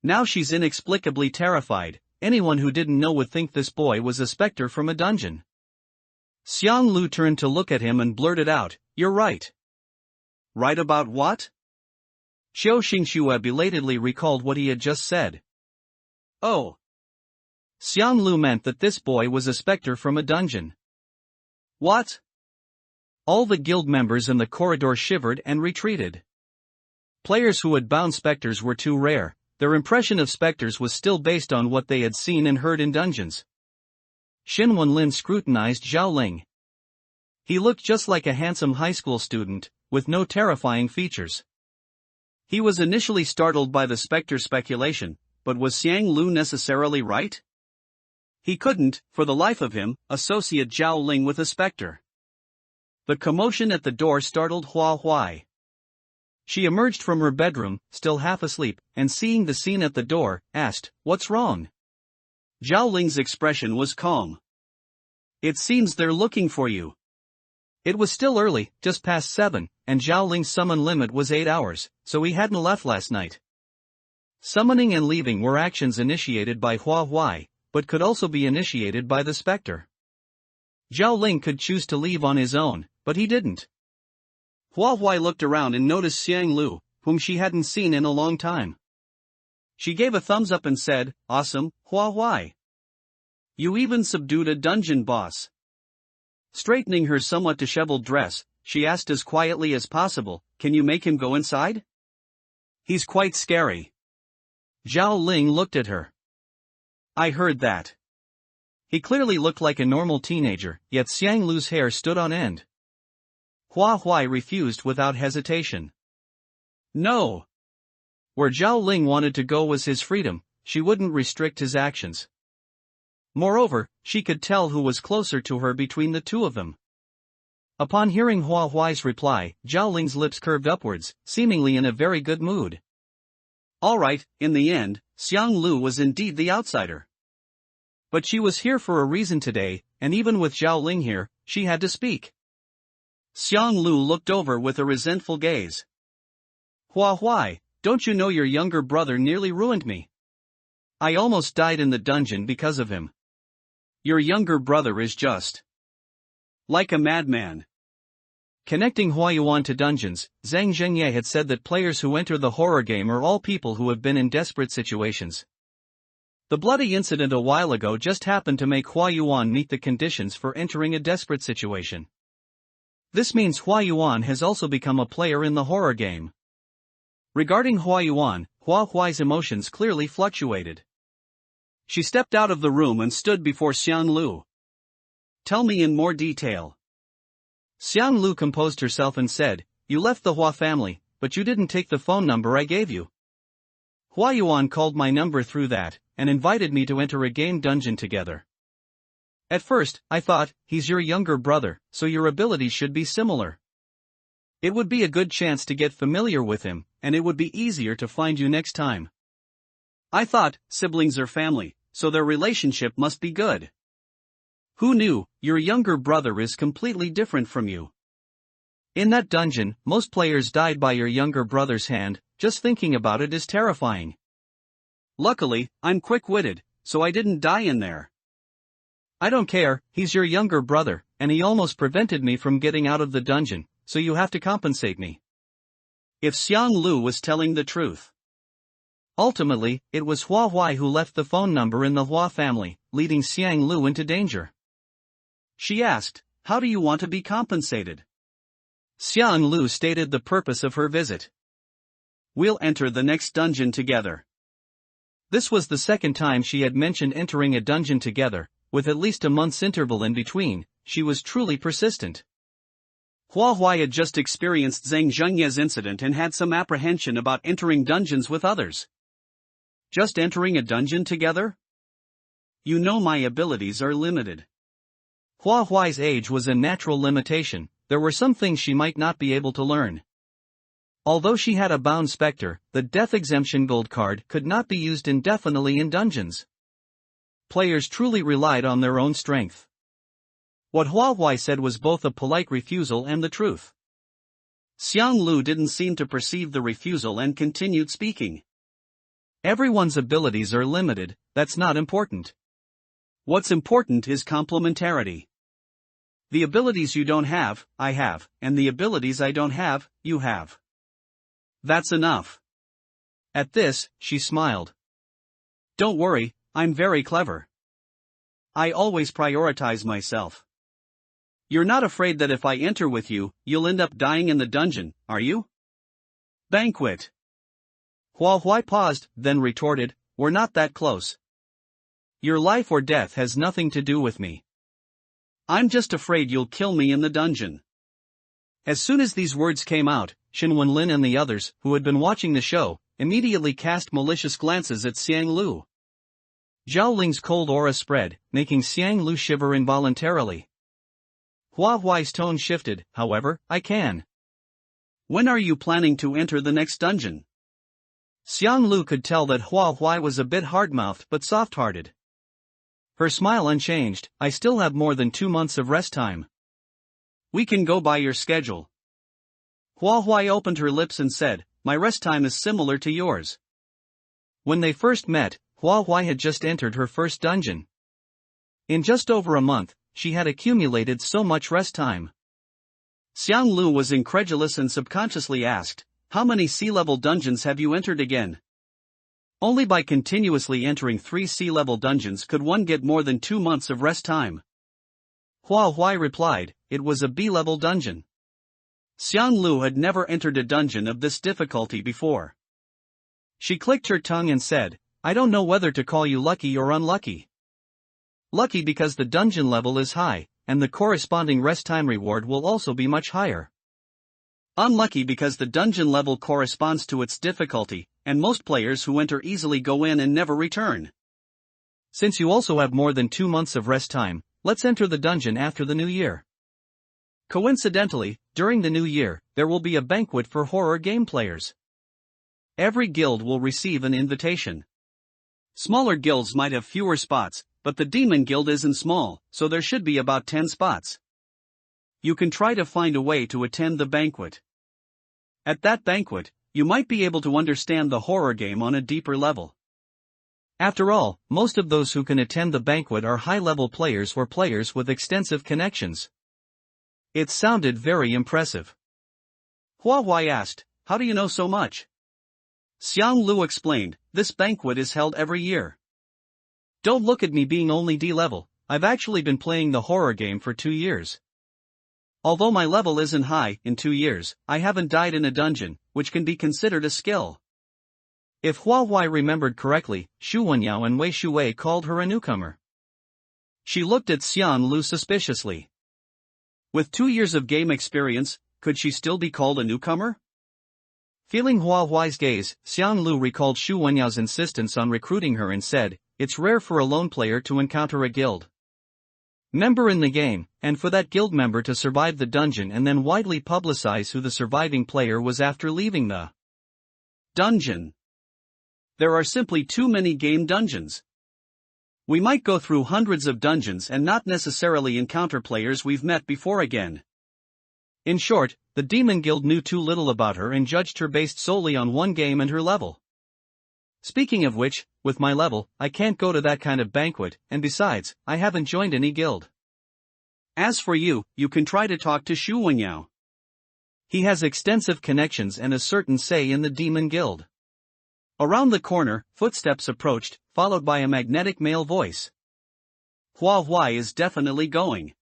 Now she's inexplicably terrified. Anyone who didn't know would think this boy was a specter from a dungeon." Xiang Lu turned to look at him and blurted out, "You're right." "Right about what?" Xiao Xingxue belatedly recalled what he had just said. "Oh." Xiang Lu meant that this boy was a specter from a dungeon. "What?" All the guild members in the corridor shivered and retreated. Players who had bound specters were too rare. Their impression of specters was still based on what they had seen and heard in dungeons. Xinwen Lin scrutinized Zhao Ling. He looked just like a handsome high school student, with no terrifying features. He was initially startled by the specter speculation, but was Xiang Lu necessarily right? He couldn't, for the life of him, associate Zhao Ling with a specter. The commotion at the door startled Hua Huai. She emerged from her bedroom, still half asleep, and seeing the scene at the door, asked, "What's wrong?" Zhao Ling's expression was calm. "It seems they're looking for you." It was still early, just past 7, and Zhao Ling's summon limit was 8 hours, so he hadn't left last night. Summoning and leaving were actions initiated by Hua Huai, but could also be initiated by the specter. Zhao Ling could choose to leave on his own, but he didn't. Hua Huai looked around and noticed Xiang Lu, whom she hadn't seen in a long time. She gave a thumbs up and said, "Awesome, Hua Huai. You even subdued a dungeon boss." Straightening her somewhat disheveled dress, she asked as quietly as possible, "Can you make him go inside? He's quite scary." Zhao Ling looked at her. "I heard that." He clearly looked like a normal teenager, yet Xiang Lu's hair stood on end. Hua Huai refused without hesitation. No. Where Zhao Ling wanted to go was his freedom, she wouldn't restrict his actions. Moreover, she could tell who was closer to her between the two of them. Upon hearing Hua Huai's reply, Zhao Ling's lips curved upwards, seemingly in a very good mood. Alright, in the end, Xiang Lu was indeed the outsider. But she was here for a reason today, and even with Zhao Ling here, she had to speak. Xiang Lu looked over with a resentful gaze. Why, don't you know your younger brother nearly ruined me? I almost died in the dungeon because of him. Your younger brother is just like a madman. Connecting Huayuan to dungeons, Zhang Zhengye had said that players who enter the horror game are all people who have been in desperate situations. The bloody incident a while ago just happened to make Huayuan meet the conditions for entering a desperate situation. This means Huayuan has also become a player in the horror game. Regarding Huayuan, Huai's emotions clearly fluctuated. She stepped out of the room and stood before Xiang Lu. Tell me in more detail. Xiang Lu composed herself and said, You left the Hua family, but you didn't take the phone number I gave you. Huayuan called my number through that, and invited me to enter a game dungeon together. At first, I thought, he's your younger brother, so your abilities should be similar. It would be a good chance to get familiar with him, and it would be easier to find you next time. I thought, siblings are family, so their relationship must be good. Who knew, your younger brother is completely different from you. In that dungeon, most players died by your younger brother's hand. Just thinking about it is terrifying. Luckily, I'm quick-witted, so I didn't die in there. I don't care, he's your younger brother, and he almost prevented me from getting out of the dungeon, so you have to compensate me. If Xiang Lu was telling the truth. Ultimately, it was Huai who left the phone number in the Hua family, leading Xiang Lu into danger. She asked, How do you want to be compensated? Xiang Lu stated the purpose of her visit. We'll enter the next dungeon together. This was the second time she had mentioned entering a dungeon together, with at least a month's interval in between. She was truly persistent. Huai had just experienced Zhang Zhengye's incident and had some apprehension about entering dungeons with others. Just entering a dungeon together? You know my abilities are limited. Huai's age was a natural limitation. There were some things she might not be able to learn. Although she had a bound specter, the death exemption gold card could not be used indefinitely in dungeons. Players truly relied on their own strength. What Huai said was both a polite refusal and the truth. Xiang Lu didn't seem to perceive the refusal and continued speaking. Everyone's abilities are limited, that's not important. What's important is complementarity. The abilities you don't have, I have, and the abilities I don't have, you have. That's enough. At this, she smiled. Don't worry, I'm very clever. I always prioritize myself. You're not afraid that if I enter with you, you'll end up dying in the dungeon, are you? Banquet. Huai paused, then retorted, We're not that close. Your life or death has nothing to do with me. I'm just afraid you'll kill me in the dungeon. As soon as these words came out, Xin Wenlin and the others, who had been watching the show, immediately cast malicious glances at Xiang Lu. Zhao Ling's cold aura spread, making Xiang Lu shiver involuntarily. Huai's tone shifted, however, I can. When are you planning to enter the next dungeon? Xiang Lu could tell that Huai was a bit hard-mouthed but soft-hearted. Her smile unchanged, I still have more than 2 months of rest time. We can go by your schedule. Huai opened her lips and said, My rest time is similar to yours. When they first met, Huai had just entered her first dungeon. In just over a month, she had accumulated so much rest time. Xiang Lu was incredulous and subconsciously asked, How many sea-level dungeons have you entered again? Only by continuously entering 3 sea-level dungeons could one get more than 2 months of rest time. Huai replied, It was a B-level dungeon. Xiang Lu had never entered a dungeon of this difficulty before. She clicked her tongue and said, I don't know whether to call you lucky or unlucky. Lucky because the dungeon level is high, and the corresponding rest time reward will also be much higher. Unlucky because the dungeon level corresponds to its difficulty, and most players who enter easily go in and never return. Since you also have more than 2 months of rest time, let's enter the dungeon after the new year. Coincidentally, during the new year, there will be a banquet for horror game players. Every guild will receive an invitation. Smaller guilds might have fewer spots, but the Demon Guild isn't small, so there should be about 10 spots. you can try to find a way to attend the banquet. At that banquet, you might be able to understand the horror game on a deeper level. After all, most of those who can attend the banquet are high-level players or players with extensive connections. It sounded very impressive. Hua Huai asked, "How do you know so much?" Xiang Lu explained, "This banquet is held every year. Don't look at me being only D-level, I've actually been playing the horror game for 2 years. Although my level isn't high, in 2 years, I haven't died in a dungeon, which can be considered a skill." If Hua Huai remembered correctly, Xu Wenyao and Wei Shuwei called her a newcomer. She looked at Xiang Lu suspiciously. With 2 years of game experience, could she still be called a newcomer? Feeling Hua Huai's gaze, Xiang Lu recalled Xu Wenyao's insistence on recruiting her and said, "It's rare for a lone player to encounter a guild member in the game, and for that guild member to survive the dungeon and then widely publicize who the surviving player was after leaving the dungeon. There are simply too many game dungeons. We might go through hundreds of dungeons and not necessarily encounter players we've met before again." In short, the Demon Guild knew too little about her and judged her based solely on one game and her level. Speaking of which, with my level, I can't go to that kind of banquet, and besides, I haven't joined any guild. As for you, you can try to talk to Xu Wenyao. He has extensive connections and a certain say in the Demon Guild. Around the corner, footsteps approached, followed by a magnetic male voice. Hua Huai is definitely going.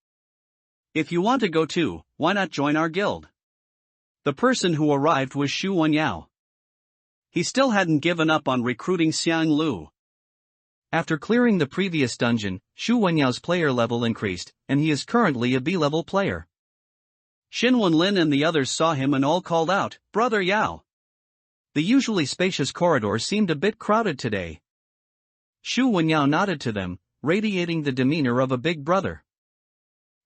If you want to go too, why not join our guild? The person who arrived was Xu Wenyao. He still hadn't given up on recruiting Xiang Lu. After clearing the previous dungeon, Xu Wenyao's player level increased, and he is currently a B-level player. Xin Wenlin and the others saw him and all called out, "Brother Yao!" The usually spacious corridor seemed a bit crowded today. Xu Wenyao nodded to them, radiating the demeanor of a big brother.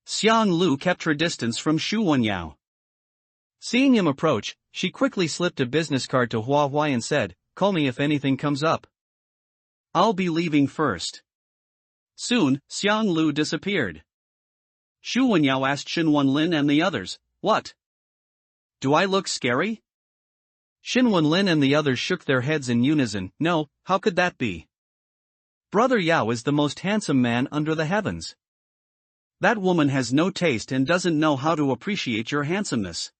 Xiang Lu kept her distance from Xu Wenyao. Seeing him approach, she quickly slipped a business card to Hua Huai and said, "Call me if anything comes up. I'll be leaving first." Soon, Xiang Lu disappeared. Xu Wenyao asked Xin Wenlin and the others, "What? Do I look scary?" Xin Wenlin and the others shook their heads in unison. "No, how could that be? Brother Yao is the most handsome man under the heavens. That woman has no taste and doesn't know how to appreciate your handsomeness."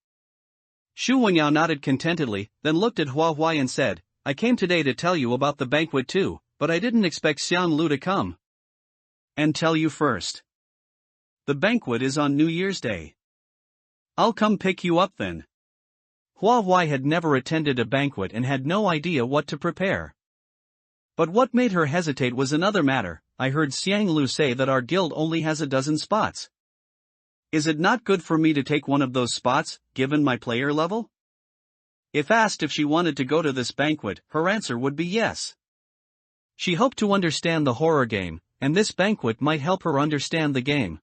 Xu Wenyao nodded contentedly, then looked at Hua Huai and said, "I came today to tell you about the banquet too, but I didn't expect Xiang Lu to come and tell you first. The banquet is on New Year's Day. I'll come pick you up then." Hua Huai had never attended a banquet and had no idea what to prepare. But what made her hesitate was another matter. "I heard Xiang Lu say that our guild only has a dozen spots. Is it not good for me to take one of those spots, given my player level?" If asked if she wanted to go to this banquet, her answer would be yes. She hoped to understand the horror game, and this banquet might help her understand the game.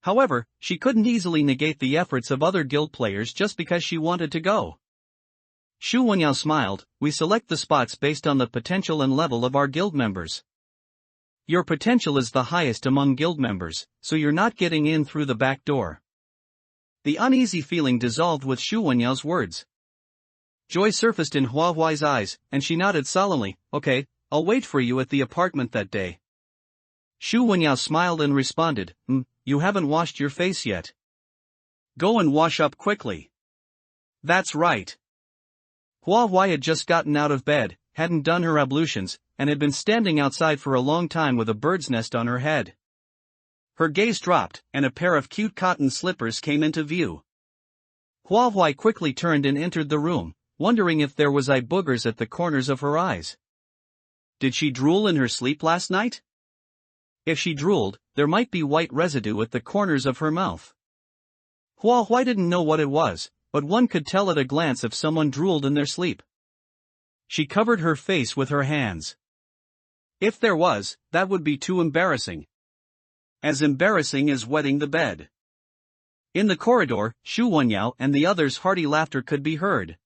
However, she couldn't easily negate the efforts of other guild players just because she wanted to go. Xu Wenyao smiled, "We select the spots based on the potential and level of our guild members. Your potential is the highest among guild members, so you're not getting in through the back door." The uneasy feeling dissolved with Xu Wenyao's words. Joy surfaced in Hua Huai's eyes, and she nodded solemnly, "Okay, I'll wait for you at the apartment that day." Xu Wenyao smiled and responded, "You haven't washed your face yet. Go and wash up quickly." That's right. Hua Huai had just gotten out of bed, hadn't done her ablutions, and had been standing outside for a long time with a bird's nest on her head. Her gaze dropped, and a pair of cute cotton slippers came into view. Hua Huai quickly turned and entered the room, wondering if there was eye boogers at the corners of her eyes. Did she drool in her sleep last night? If she drooled, there might be white residue at the corners of her mouth. Hua Huai didn't know what it was, but one could tell at a glance if someone drooled in their sleep. She covered her face with her hands. If there was, that would be too embarrassing. As embarrassing as wetting the bed. In the corridor, Xu Wenyao and the others' hearty laughter could be heard.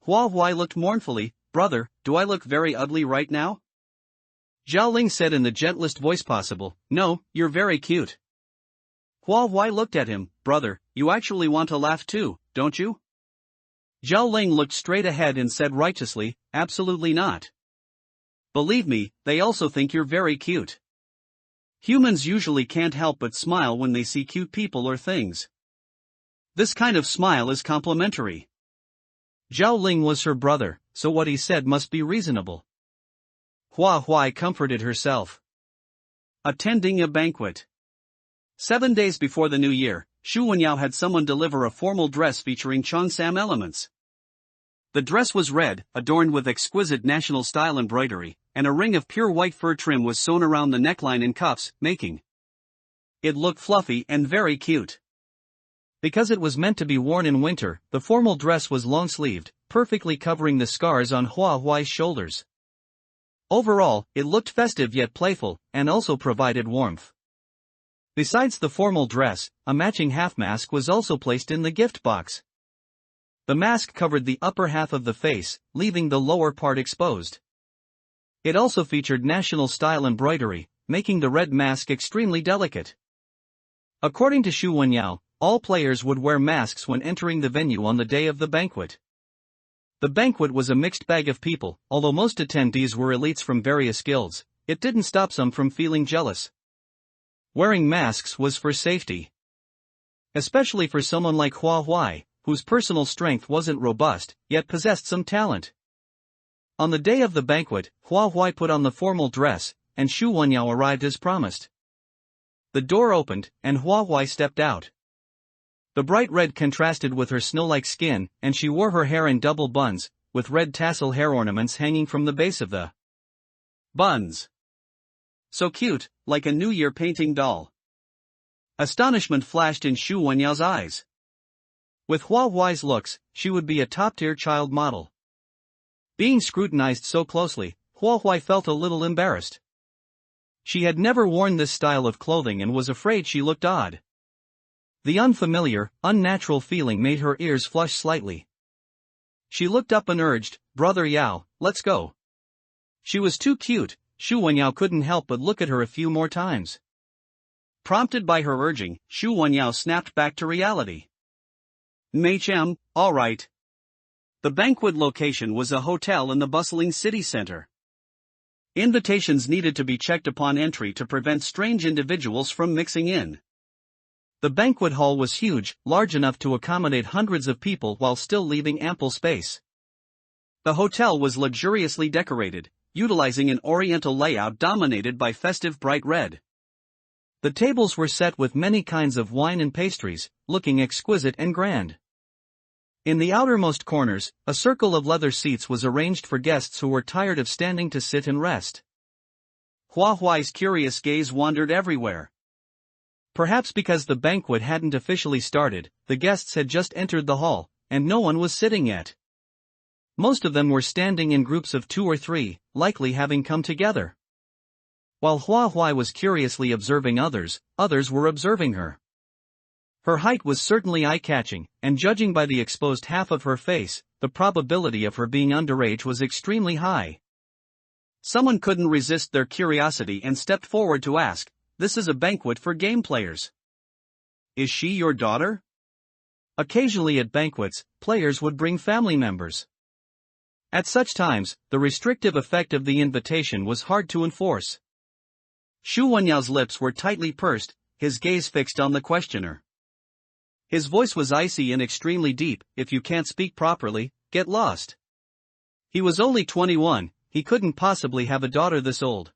Hua Huai looked mournfully, "Brother, do I look very ugly right now?" Zhao Ling said in the gentlest voice possible, "No, you're very cute." Hua Huai looked at him. Brother, you actually want to laugh too, don't you? Zhao Ling looked straight ahead and said righteously, absolutely not. Believe me, they also think you're very cute. Humans usually can't help but smile when they see cute people or things. This kind of smile is complimentary. Zhao Ling was her brother, so what he said must be reasonable. Hua Huai comforted herself. Attending a banquet. 7 days before the new year, Xu Wenyao had someone deliver a formal dress featuring Cheongsam elements. The dress was red, adorned with exquisite national-style embroidery, and a ring of pure white fur trim was sewn around the neckline and cuffs, making it look fluffy and very cute. Because it was meant to be worn in winter, the formal dress was long-sleeved, perfectly covering the scars on Hua Huai's shoulders. Overall, it looked festive yet playful, and also provided warmth. Besides the formal dress, a matching half-mask was also placed in the gift box. The mask covered the upper half of the face, leaving the lower part exposed. It also featured national-style embroidery, making the red mask extremely delicate. According to Xu Wenyao, all players would wear masks when entering the venue on the day of the banquet. The banquet was a mixed bag of people. Although most attendees were elites from various guilds, it didn't stop some from feeling jealous. Wearing masks was for safety. Especially for someone like Hua Huai, whose personal strength wasn't robust, yet possessed some talent. On the day of the banquet, Hua Huai put on the formal dress, and Xu Wenyao arrived as promised. The door opened, and Hua Huai stepped out. The bright red contrasted with her snow-like skin, and she wore her hair in double buns, with red tassel hair ornaments hanging from the base of the buns. So cute, like a New Year painting doll. Astonishment flashed in Xu Wenyao's eyes. With Hua Huai's looks, she would be a top-tier child model. Being scrutinized so closely, Hua Huai felt a little embarrassed. She had never worn this style of clothing and was afraid she looked odd. The unfamiliar, unnatural feeling made her ears flush slightly. She looked up and urged, Brother Yao, let's go. She was too cute. Xu Wenyao couldn't help but look at her a few more times. Prompted by her urging, Xu Wenyao snapped back to reality. Mei Chem, all right. The banquet location was a hotel in the bustling city center. Invitations needed to be checked upon entry to prevent strange individuals from mixing in. The banquet hall was huge, large enough to accommodate hundreds of people while still leaving ample space. The hotel was luxuriously decorated, utilizing an oriental layout dominated by festive bright red. The tables were set with many kinds of wine and pastries, looking exquisite and grand. In the outermost corners, a circle of leather seats was arranged for guests who were tired of standing to sit and rest. Hua Huai's curious gaze wandered everywhere. Perhaps because the banquet hadn't officially started, the guests had just entered the hall, and no one was sitting yet. Most of them were standing in groups of 2 or 3, likely having come together. While Hua Huai was curiously observing others were observing her. Her height was certainly eye-catching, and judging by the exposed half of her face, the probability of her being underage was extremely high. Someone couldn't resist their curiosity and stepped forward to ask, "This is a banquet for game players. Is she your daughter?" Occasionally at banquets, players would bring family members. At such times, the restrictive effect of the invitation was hard to enforce. Xu Wenyao's lips were tightly pursed, his gaze fixed on the questioner. His voice was icy and extremely deep. If you can't speak properly, get lost. He was only 21, he couldn't possibly have a daughter this old.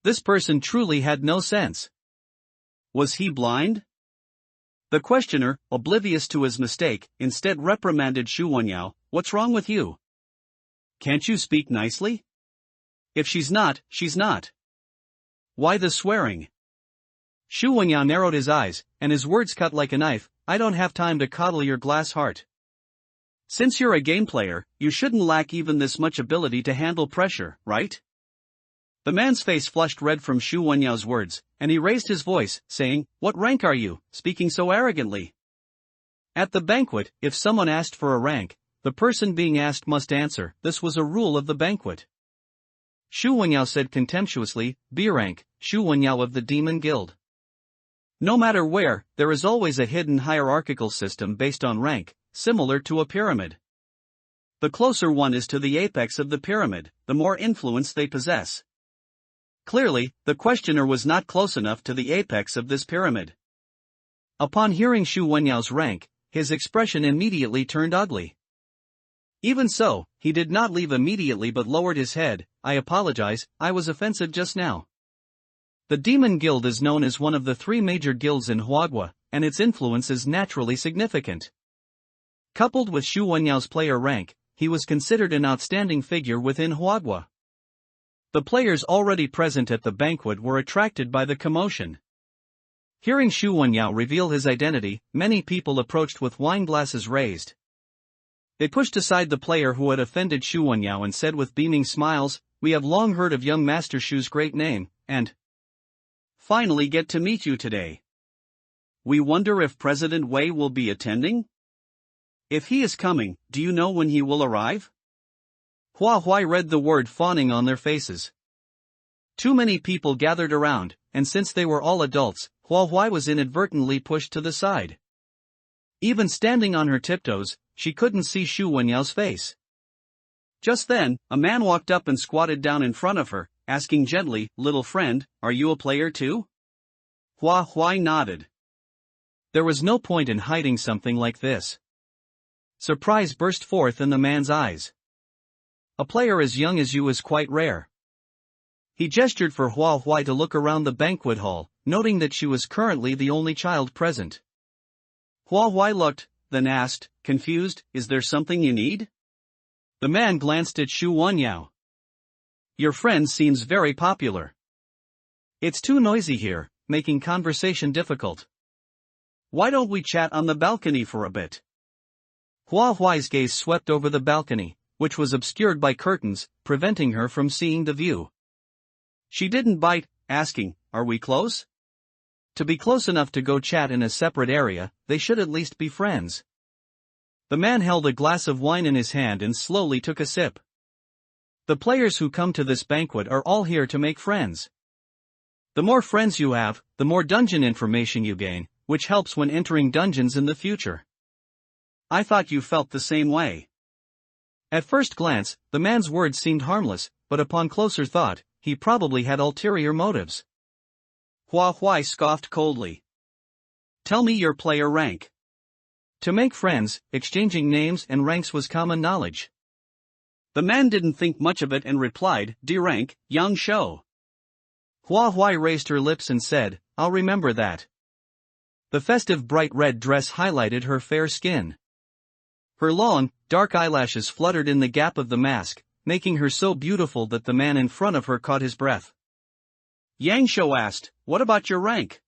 This person truly had no sense. Was he blind? The questioner, oblivious to his mistake, instead reprimanded Xu Wenyao, "What's wrong with you? Can't you speak nicely? If she's not, she's not. Why the swearing?" Xu Wenyao narrowed his eyes, and his words cut like a knife, "I don't have time to coddle your glass heart. Since you're a game player, you shouldn't lack even this much ability to handle pressure, right?" The man's face flushed red from Xu Wenyao's words, and he raised his voice, saying, "What rank are you, speaking so arrogantly?" At the banquet, if someone asked for a rank, the person being asked must answer. This was a rule of the banquet. Xu Wenyao said contemptuously, "B rank, Xu Wenyao of the Demon Guild." No matter where, there is always a hidden hierarchical system based on rank, similar to a pyramid. The closer one is to the apex of the pyramid, the more influence they possess. Clearly, the questioner was not close enough to the apex of this pyramid. Upon hearing Xu Wenyao's rank, his expression immediately turned ugly. Even so, he did not leave immediately but lowered his head. I apologize, I was offensive just now. The Demon Guild is known as one of the 3 major guilds in Huagua, and its influence is naturally significant. Coupled with Xu Wenyao's player rank, he was considered an outstanding figure within Huagua. The players already present at the banquet were attracted by the commotion. Hearing Xu Wenyao reveal his identity, many people approached with wine glasses raised. They pushed aside the player who had offended Xu Wenyao and said with beaming smiles, "We have long heard of young Master Xu's great name, and finally get to meet you today. We wonder if President Wei will be attending? If he is coming, do you know when he will arrive?" Hua Huai read the word fawning on their faces. Too many people gathered around, and since they were all adults, Hua Huai was inadvertently pushed to the side. Even standing on her tiptoes, she couldn't see Xu Wenyao's face. Just then, a man walked up and squatted down in front of her, asking gently, "Little friend, are you a player too?" Hua Huai nodded. There was no point in hiding something like this. Surprise burst forth in the man's eyes. A player as young as you is quite rare. He gestured for Hua Huai to look around the banquet hall, noting that she was currently the only child present. Hua Huai looked, then asked, confused, "Is there something you need?" The man glanced at Xu Wenyao. "Your friend seems very popular. It's too noisy here, making conversation difficult. Why don't we chat on the balcony for a bit?" Hua Huai's gaze swept over the balcony, which was obscured by curtains, preventing her from seeing the view. She didn't bite, asking, "Are we close?" To be close enough to go chat in a separate area, they should at least be friends. The man held a glass of wine in his hand and slowly took a sip. The players who come to this banquet are all here to make friends. The more friends you have, the more dungeon information you gain, which helps when entering dungeons in the future. I thought you felt the same way. At first glance, the man's words seemed harmless, but upon closer thought, he probably had ulterior motives. Hua Huai scoffed coldly. "Tell me your player rank." To make friends, exchanging names and ranks was common knowledge. The man didn't think much of it and replied, "D rank, Yang Shou." Hua Huai raised her lips and said, "I'll remember that." The festive bright red dress highlighted her fair skin. Her long, dark eyelashes fluttered in the gap of the mask, making her so beautiful that the man in front of her caught his breath. Yang Shou asked, "What about your rank?"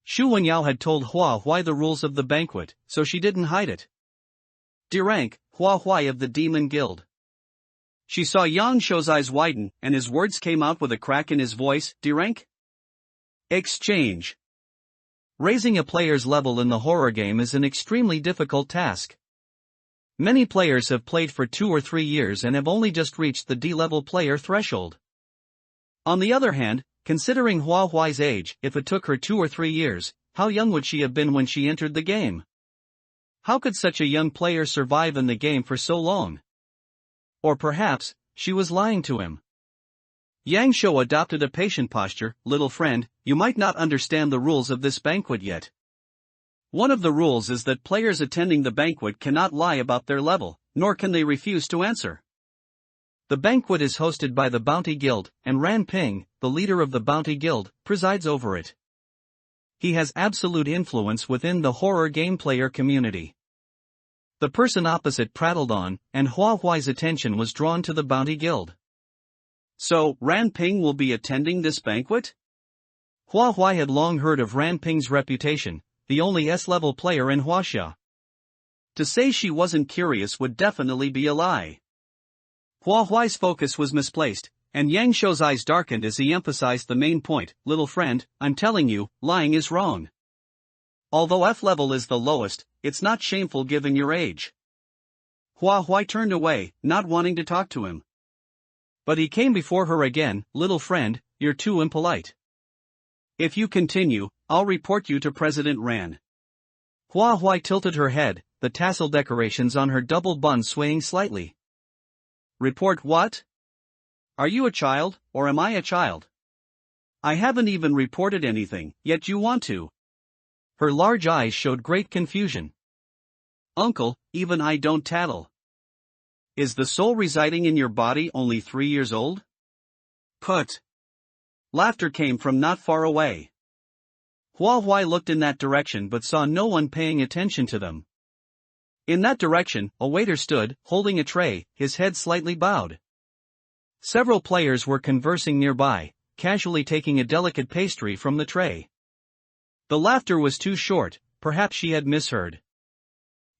Xu Wenyao had told Hua Huai the rules of the banquet, so she didn't hide it. "D rank, Hua Huai of the Demon Guild." She saw Yang Shou's eyes widen, and his words came out with a crack in his voice, "D rank?" Exchange. Raising a player's level in the horror game is an extremely difficult task. Many players have played for 2 or 3 years and have only just reached the D-level player threshold. On the other hand, considering Hua Huai's age, if it took her 2 or 3 years, how young would she have been when she entered the game? How could such a young player survive in the game for so long? Or perhaps, she was lying to him. Yang Shou adopted a patient posture. "Little friend, you might not understand the rules of this banquet yet. One of the rules is that players attending the banquet cannot lie about their level, nor can they refuse to answer. The banquet is hosted by the Bounty Guild, and Ran Ping, the leader of the Bounty Guild, presides over it. He has absolute influence within the horror game player community." The person opposite prattled on, and Hua Huai's attention was drawn to the Bounty Guild. "So, Ran Ping will be attending this banquet?" Hua Huai had long heard of Ran Ping's reputation, the only S-level player in Huaxia. To say she wasn't curious would definitely be a lie. Hua Huai's focus was misplaced, and Yang Shou's eyes darkened as he emphasized the main point. "Little friend, I'm telling you, lying is wrong. Although F-level is the lowest, it's not shameful given your age." Hua Huai turned away, not wanting to talk to him. But he came before her again. "Little friend, you're too impolite. If you continue, I'll report you to President Ran. Hua Huai tilted her head, the tassel decorations on her double bun swaying slightly. Report what? Are you a child, or am I a child? I haven't even reported anything, yet you want to. Her large eyes showed great confusion. Uncle, even I don't tattle. Is the soul residing in your body only 3 years old? Put. Laughter came from not far away. Hua Huai looked in that direction but saw no one paying attention to them. In that direction, a waiter stood, holding a tray, his head slightly bowed. Several players were conversing nearby, casually taking a delicate pastry from the tray. The laughter was too short, perhaps she had misheard.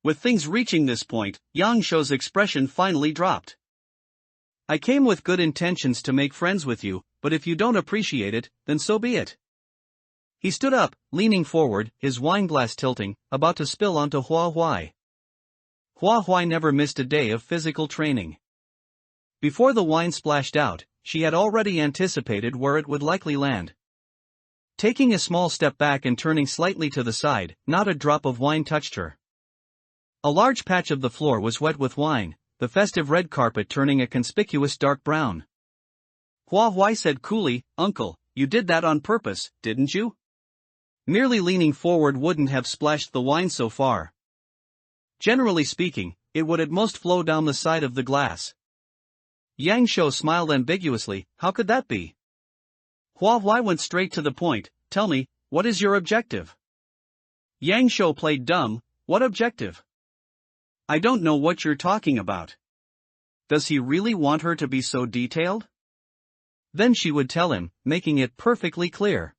With things reaching this point, Yang Shou's expression finally dropped. I came with good intentions to make friends with you, but if you don't appreciate it, then so be it. He stood up, leaning forward, his wineglass tilting, about to spill onto Hua Huai. Hua Huai never missed a day of physical training. Before the wine splashed out, she had already anticipated where it would likely land. Taking a small step back and turning slightly to the side, not a drop of wine touched her. A large patch of the floor was wet with wine, the festive red carpet turning a conspicuous dark brown. Hua Huai said coolly, Uncle, you did that on purpose, didn't you? Merely leaning forward wouldn't have splashed the wine so far. Generally speaking, it would at most flow down the side of the glass. Yang Shou smiled ambiguously, how could that be? Hua Huai went straight to the point, tell me, what is your objective? Yang Shou played dumb, what objective? I don't know what you're talking about. Does he really want her to be so detailed? Then she would tell him, making it perfectly clear.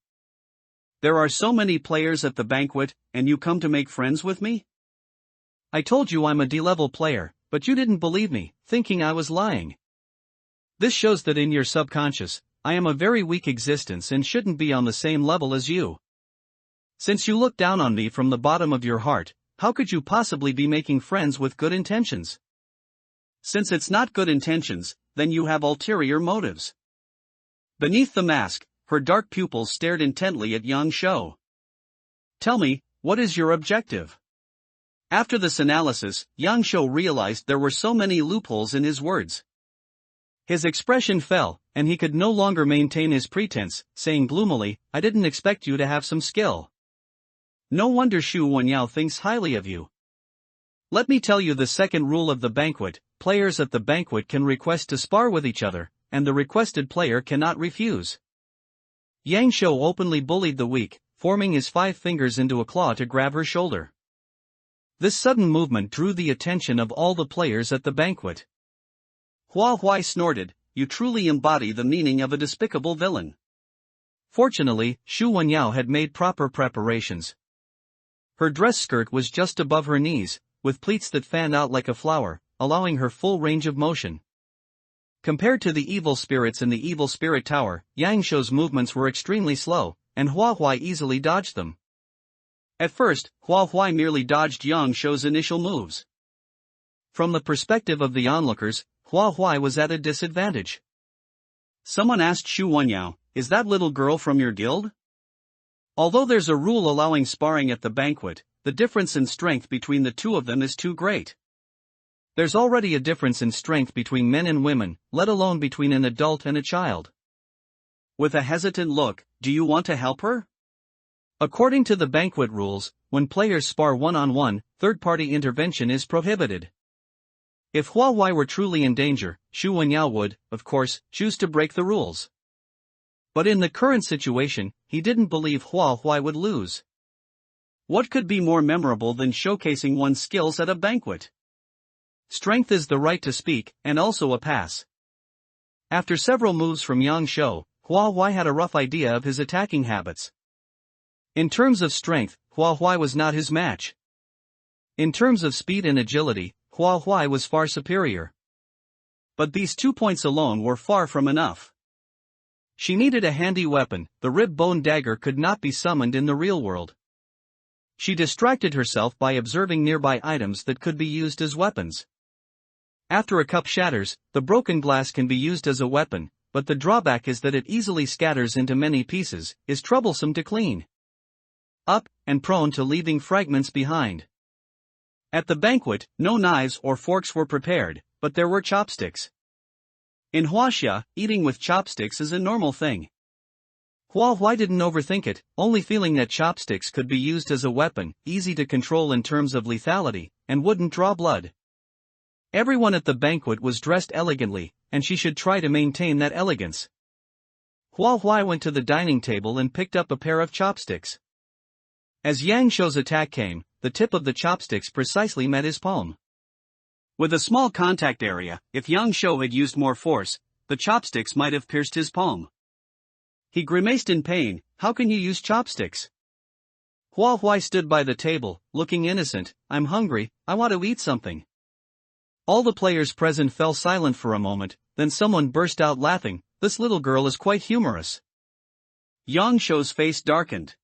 There are so many players at the banquet, and you come to make friends with me? I told you I'm a D-level player, but you didn't believe me, thinking I was lying. This shows that in your subconscious, I am a very weak existence and shouldn't be on the same level as you. Since you look down on me from the bottom of your heart, how could you possibly be making friends with good intentions? Since it's not good intentions, then you have ulterior motives. Beneath the mask, her dark pupils stared intently at Yang Shou. Tell me, what is your objective? After this analysis, Yang Shou realized there were so many loopholes in his words. His expression fell, and he could no longer maintain his pretense, saying gloomily, I didn't expect you to have some skill. No wonder Xu Wenyao thinks highly of you. Let me tell you the second rule of the banquet, players at the banquet can request to spar with each other, and the requested player cannot refuse. Yang Shou openly bullied the weak, forming his 5 fingers into a claw to grab her shoulder. This sudden movement drew the attention of all the players at the banquet. Hua Huai snorted, you truly embody the meaning of a despicable villain. Fortunately, Xu Wenyao had made proper preparations. Her dress skirt was just above her knees, with pleats that fanned out like a flower, allowing her full range of motion. Compared to the evil spirits in the evil spirit tower, Yang Shou's movements were extremely slow, and Hua Huai easily dodged them. At first, Hua Huai merely dodged Yang Shou's initial moves. From the perspective of the onlookers, Hua Huai was at a disadvantage. Someone asked Xu Wenyao, is that little girl from your guild? Although there's a rule allowing sparring at the banquet, the difference in strength between the two of them is too great. There's already a difference in strength between men and women, let alone between an adult and a child. With a hesitant look, do you want to help her? According to the banquet rules, when players spar one-on-one, third-party intervention is prohibited. If Hua Huai were truly in danger, Xu Wenyao would, of course, choose to break the rules. But in the current situation, he didn't believe Hua Huai would lose. What could be more memorable than showcasing one's skills at a banquet? Strength is the right to speak, and also a pass. After several moves from Yang Shou, Hua Huai had a rough idea of his attacking habits. In terms of strength, Hua Huai was not his match. In terms of speed and agility, Hua Huai was far superior. But these 2 points alone were far from enough. She needed a handy weapon, the rib-bone dagger could not be summoned in the real world. She distracted herself by observing nearby items that could be used as weapons. After a cup shatters, the broken glass can be used as a weapon, but the drawback is that it easily scatters into many pieces, is troublesome to clean. up, and prone to leaving fragments behind. At the banquet, no knives or forks were prepared, but there were chopsticks. In Huaxia, eating with chopsticks is a normal thing. Huahua didn't overthink it, only feeling that chopsticks could be used as a weapon, easy to control in terms of lethality, and wouldn't draw blood. Everyone at the banquet was dressed elegantly, and she should try to maintain that elegance. Huahua went to the dining table and picked up a pair of chopsticks. As Yang Shou's attack came, the tip of the chopsticks precisely met his palm. With a small contact area, if Yang Shou had used more force, the chopsticks might have pierced his palm. He grimaced in pain. How can you use chopsticks? Huahua stood by the table, looking innocent. I'm hungry, I want to eat something. All the players present fell silent for a moment, then someone burst out laughing. This little girl is quite humorous. Yang Shou's face darkened.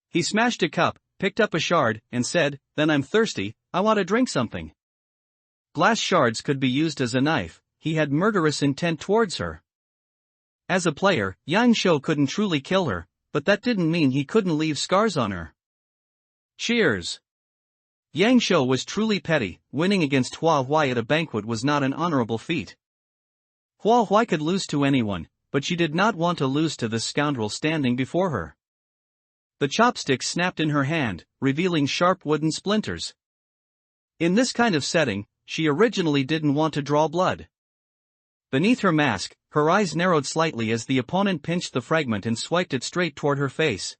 He smashed a cup, picked up a shard, and said, Then I'm thirsty, I want to drink something. Glass shards could be used as a knife. He had murderous intent towards her. As a player, Yang Shou couldn't truly kill her, but that didn't mean he couldn't leave scars on her. Cheers! Yang Shou was truly petty. Winning against Huahua at a banquet was not an honorable feat. Huahua could lose to anyone, but she did not want to lose to this scoundrel standing before her. The chopstick snapped in her hand, revealing sharp wooden splinters. In this kind of setting, she originally didn't want to draw blood. Beneath her mask, her eyes narrowed slightly as the opponent pinched the fragment and swiped it straight toward her face.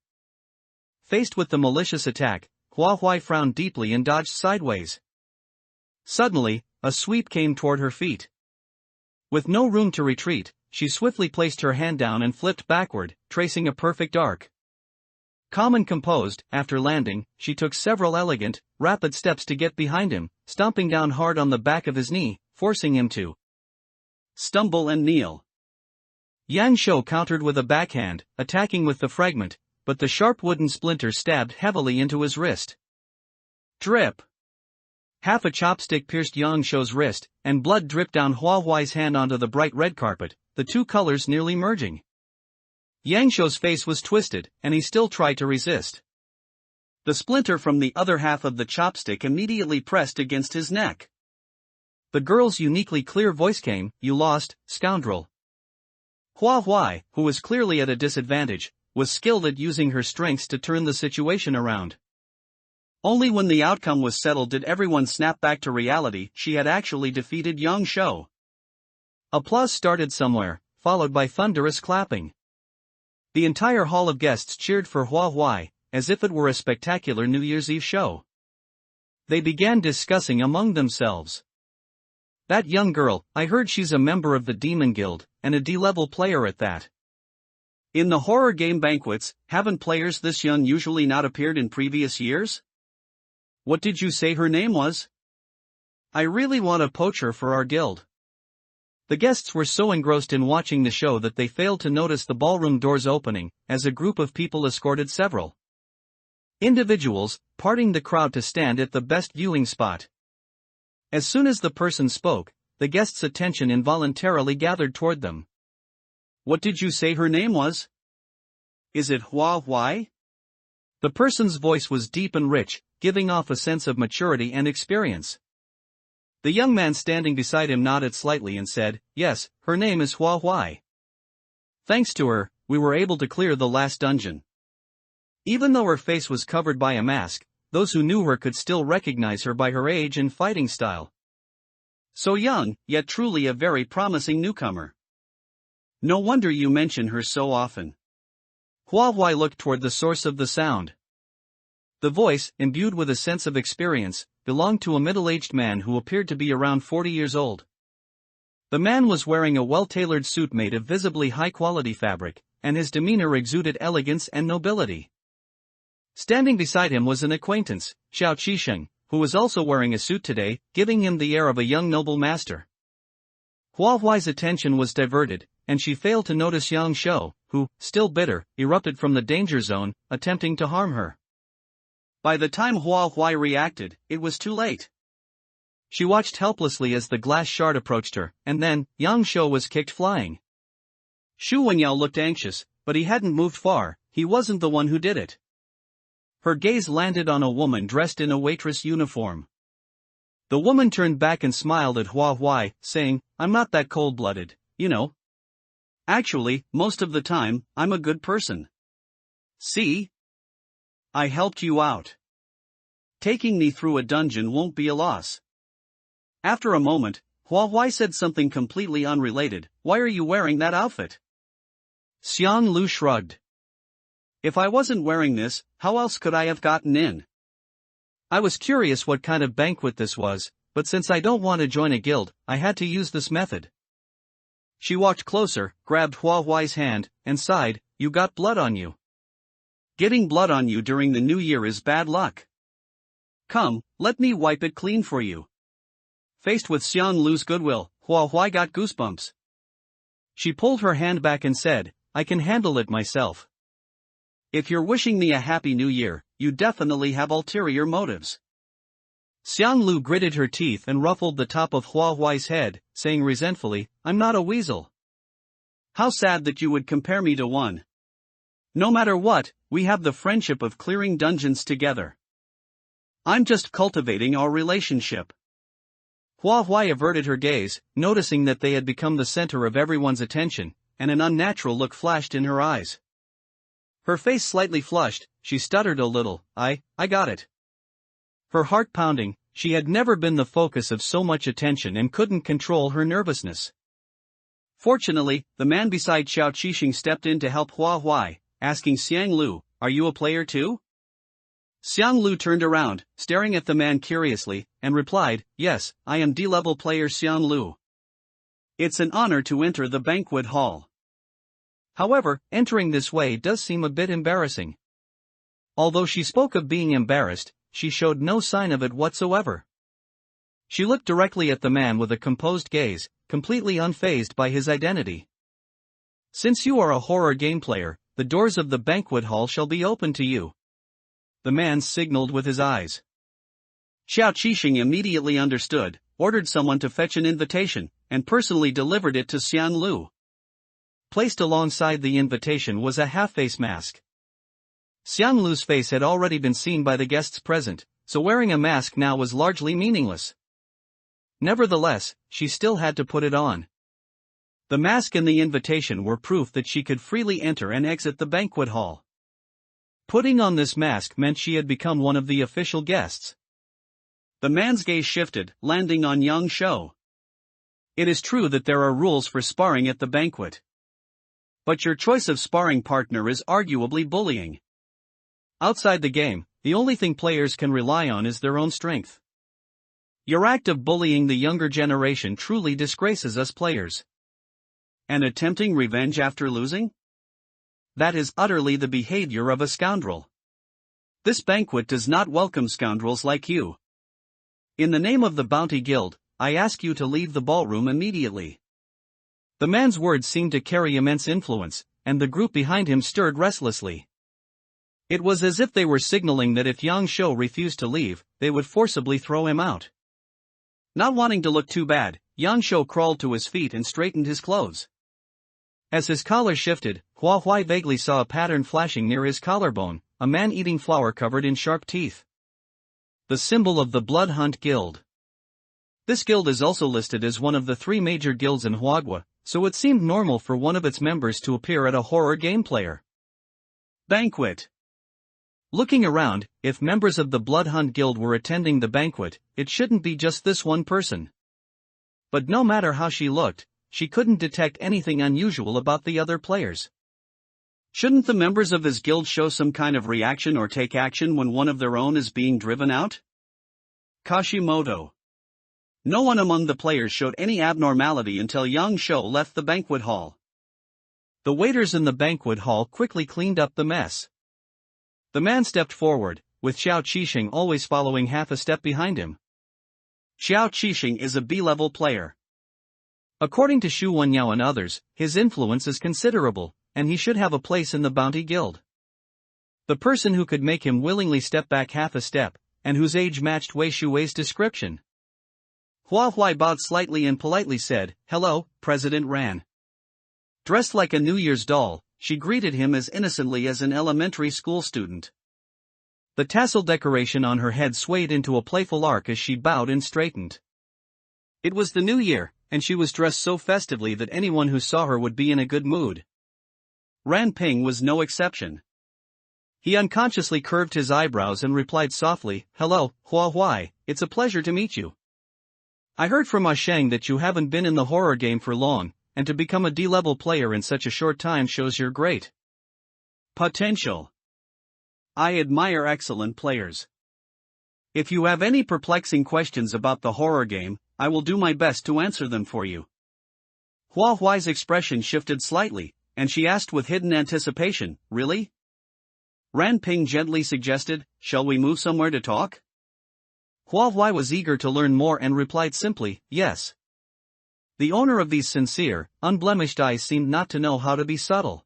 Faced with the malicious attack, Huahua frowned deeply and dodged sideways. Suddenly, a sweep came toward her feet. With no room to retreat, she swiftly placed her hand down and flipped backward, tracing a perfect arc. Calm and composed, after landing, she took several elegant, rapid steps to get behind him, stomping down hard on the back of his knee, forcing him to stumble and kneel. Yang Shou countered with a backhand, attacking with the fragment, but the sharp wooden splinter stabbed heavily into his wrist. Drip! Half a chopstick pierced Yang Shou's wrist, and blood dripped down Huahuai's hand onto the bright red carpet, the two colors nearly merging. Yang Shou's face was twisted, and he still tried to resist. The splinter from the other half of the chopstick immediately pressed against his neck. The girl's uniquely clear voice came, You lost, scoundrel. Huahua, who was clearly at a disadvantage, was skilled at using her strengths to turn the situation around. Only when the outcome was settled did everyone snap back to reality. She had actually defeated Yang Shou. Applause started somewhere, followed by thunderous clapping. The entire hall of guests cheered for Huahua, as if it were a spectacular New Year's Eve show. They began discussing among themselves. That young girl, I heard she's a member of the Demon Guild, and a D-level player at that. In the horror game banquets, haven't players this young usually not appeared in previous years? What did you say her name was? I really want to poach her for our guild. The guests were so engrossed in watching the show that they failed to notice the ballroom doors opening, as a group of people escorted several individuals, parting the crowd to stand at the best viewing spot. As soon as the person spoke, the guests' attention involuntarily gathered toward them. What did you say her name was? Is it Huahua? The person's voice was deep and rich, giving off a sense of maturity and experience. The young man standing beside him nodded slightly and said, Yes, her name is Huahua. Thanks to her, we were able to clear the last dungeon. Even though her face was covered by a mask, those who knew her could still recognize her by her age and fighting style. So young, yet truly a very promising newcomer. No wonder you mention her so often. Huahua looked toward the source of the sound. The voice, imbued with a sense of experience, belonged to a middle-aged man who appeared to be around 40 years old. The man was wearing a well-tailored suit made of visibly high-quality fabric, and his demeanor exuded elegance and nobility. Standing beside him was an acquaintance, Xiao Qisheng, who was also wearing a suit today, giving him the air of a young noble master. Huahuai's attention was diverted, and she failed to notice Yang Shou, who, still bitter, erupted from the danger zone, attempting to harm her. By the time Huahua reacted, it was too late. She watched helplessly as the glass shard approached her, and then, Yang Shou was kicked flying. Shu Wengyao looked anxious, but he hadn't moved far. He wasn't the one who did it. Her gaze landed on a woman dressed in a waitress uniform. The woman turned back and smiled at Hua Huai, saying, "I'm not that cold-blooded, you know. Actually, most of the time, I'm a good person. See? I helped you out. Taking me through a dungeon won't be a loss." After a moment, Hua Huai said something completely unrelated. "Why are you wearing that outfit?" Xiang Lu shrugged. "If I wasn't wearing this, how else could I have gotten in? I was curious what kind of banquet this was, but since I don't want to join a guild, I had to use this method." She walked closer, grabbed Hua Huai's hand, and sighed, "You got blood on you. Getting blood on you during the new year is bad luck. Come, let me wipe it clean for you." Faced with Xiang Lu's goodwill, Hua Huai got goosebumps. She pulled her hand back and said, "I can handle it myself. If you're wishing me a happy new year, you definitely have ulterior motives." Xiang Lu gritted her teeth and ruffled the top of Hua Huai's head, saying resentfully, "I'm not a weasel. How sad that you would compare me to one. No matter what, we have the friendship of clearing dungeons together. I'm just cultivating our relationship." Hua Huai averted her gaze, noticing that they had become the center of everyone's attention, and an unnatural look flashed in her eyes. Her face slightly flushed, she stuttered a little, I got it." Her heart pounding, she had never been the focus of so much attention and couldn't control her nervousness. Fortunately, the man beside Xiao Qixing stepped in to help Hua Huai, asking Xiang Lu, "Are you a player too?" Xiang Lu turned around, staring at the man curiously, and replied, "Yes, I am D-level player Xiang Lu. It's an honor to enter the banquet hall. However, entering this way does seem a bit embarrassing." Although she spoke of being embarrassed, she showed no sign of it whatsoever. She looked directly at the man with a composed gaze, completely unfazed by his identity. "Since you are a horror game player, the doors of the banquet hall shall be open to you." The man signaled with his eyes. Xiao Qixing immediately understood, ordered someone to fetch an invitation, and personally delivered it to Xiang Lu. Placed alongside the invitation was a half-face mask. Xiang Lu's face had already been seen by the guests present, so wearing a mask now was largely meaningless. Nevertheless, she still had to put it on. The mask and the invitation were proof that she could freely enter and exit the banquet hall. Putting on this mask meant she had become one of the official guests. The man's gaze shifted, landing on Yang Shou. "It is true that there are rules for sparring at the banquet. But your choice of sparring partner is arguably bullying. Outside the game, the only thing players can rely on is their own strength. Your act of bullying the younger generation truly disgraces us players. And attempting revenge after losing? That is utterly the behavior of a scoundrel. This banquet does not welcome scoundrels like you. In the name of the Bounty Guild, I ask you to leave the ballroom immediately." The man's words seemed to carry immense influence, and the group behind him stirred restlessly. It was as if they were signaling that if Yang Shou refused to leave, they would forcibly throw him out. Not wanting to look too bad, Yang Shou crawled to his feet and straightened his clothes. As his collar shifted, Hua Huai vaguely saw a pattern flashing near his collarbone, a man eating flour covered in sharp teeth. The symbol of the Blood Hunt Guild. This guild is also listed as one of the 3 major guilds in Huagua, so it seemed normal for one of its members to appear at a horror game player banquet. Looking around, if members of the Blood Hunt Guild were attending the banquet, it shouldn't be just this one person. But no matter how she looked, she couldn't detect anything unusual about the other players. Shouldn't the members of his guild show some kind of reaction or take action when one of their own is being driven out? Kashimoto. No one among the players showed any abnormality until Yang Shou left the banquet hall. The waiters in the banquet hall quickly cleaned up the mess. The man stepped forward, with Xiao Qixing always following half a step behind him. Xiao Qixing is a B-level player. According to Xu Wenyao and others, his influence is considerable, and he should have a place in the Bounty Guild. The person who could make him willingly step back half a step, and whose age matched Wei Shui's description. Hua Huai bowed slightly and politely said, "Hello, President Ran." Dressed like a New Year's doll, she greeted him as innocently as an elementary school student. The tassel decoration on her head swayed into a playful arc as she bowed and straightened. It was the new year, and she was dressed so festively that anyone who saw her would be in a good mood. Ran Ping was no exception. He unconsciously curved his eyebrows and replied softly, "Hello, Hua Huai, it's a pleasure to meet you. I heard from Ah Sheng that you haven't been in the horror game for long, and to become a D-level player in such a short time shows your great potential. I admire excellent players. If you have any perplexing questions about the horror game, I will do my best to answer them for you." Hua Huai's expression shifted slightly, and she asked with hidden anticipation, "Really?" Ran Ping gently suggested, "Shall we move somewhere to talk?" Hua Huai was eager to learn more and replied simply, "Yes." The owner of these sincere, unblemished eyes seemed not to know how to be subtle.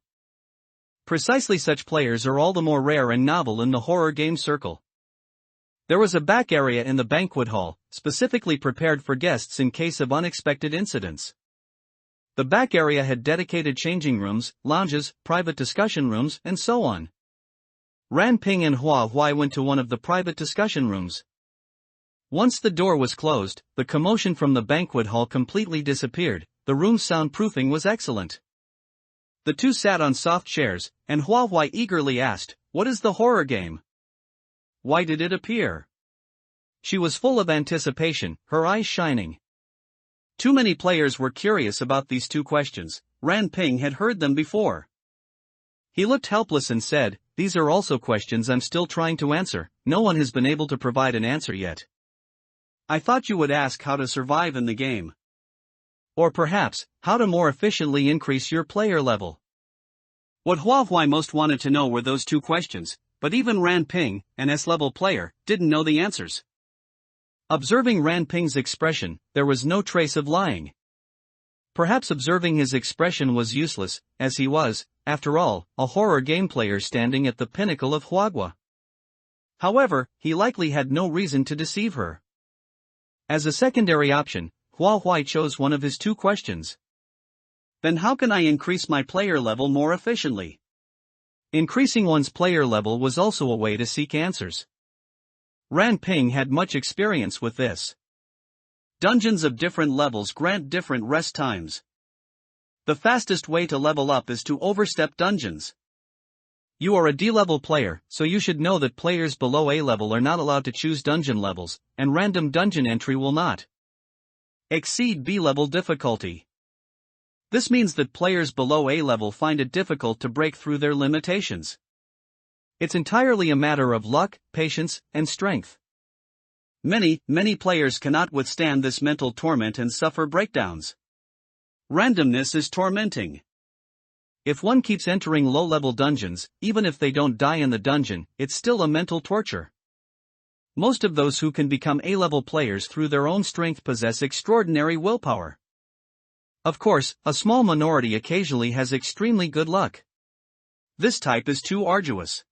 Precisely such players are all the more rare and novel in the horror game circle. There was a back area in the banquet hall, specifically prepared for guests in case of unexpected incidents. The back area had dedicated changing rooms, lounges, private discussion rooms, and so on. Ran Ping and Hua Huai went to one of the private discussion rooms. Once the door was closed, the commotion from the banquet hall completely disappeared. The room's soundproofing was excellent. The two sat on soft chairs, and Hua Huai eagerly asked, "What is the horror game? Why did it appear?" She was full of anticipation, her eyes shining. Too many players were curious about these two questions. Ran Ping had heard them before. He looked helpless and said, "These are also questions I'm still trying to answer. No one has been able to provide an answer yet. I thought you would ask how to survive in the game. Or perhaps, how to more efficiently increase your player level." What Hua Huai most wanted to know were those two questions, but even Ran Ping, an S-level player, didn't know the answers. Observing Ran Ping's expression, there was no trace of lying. Perhaps observing his expression was useless, as he was, after all, a horror game player standing at the pinnacle of Huagua. However, he likely had no reason to deceive her. As a secondary option, Hua Huai chose one of his two questions. "Then how can I increase my player level more efficiently?" Increasing one's player level was also a way to seek answers. Ran Ping had much experience with this. Dungeons of different levels grant different rest times. The fastest way to level up is to overstep dungeons. You are a D-level player, so you should know that players below A-level are not allowed to choose dungeon levels, and random dungeon entry will not exceed B-level difficulty. This means that players below A-level find it difficult to break through their limitations. It's entirely a matter of luck, patience, and strength. Many players cannot withstand this mental torment and suffer breakdowns. Randomness is tormenting. If one keeps entering low-level dungeons, even if they don't die in the dungeon, it's still a mental torture. Most of those who can become A-level players through their own strength possess extraordinary willpower. Of course, a small minority occasionally has extremely good luck. This type is too arduous.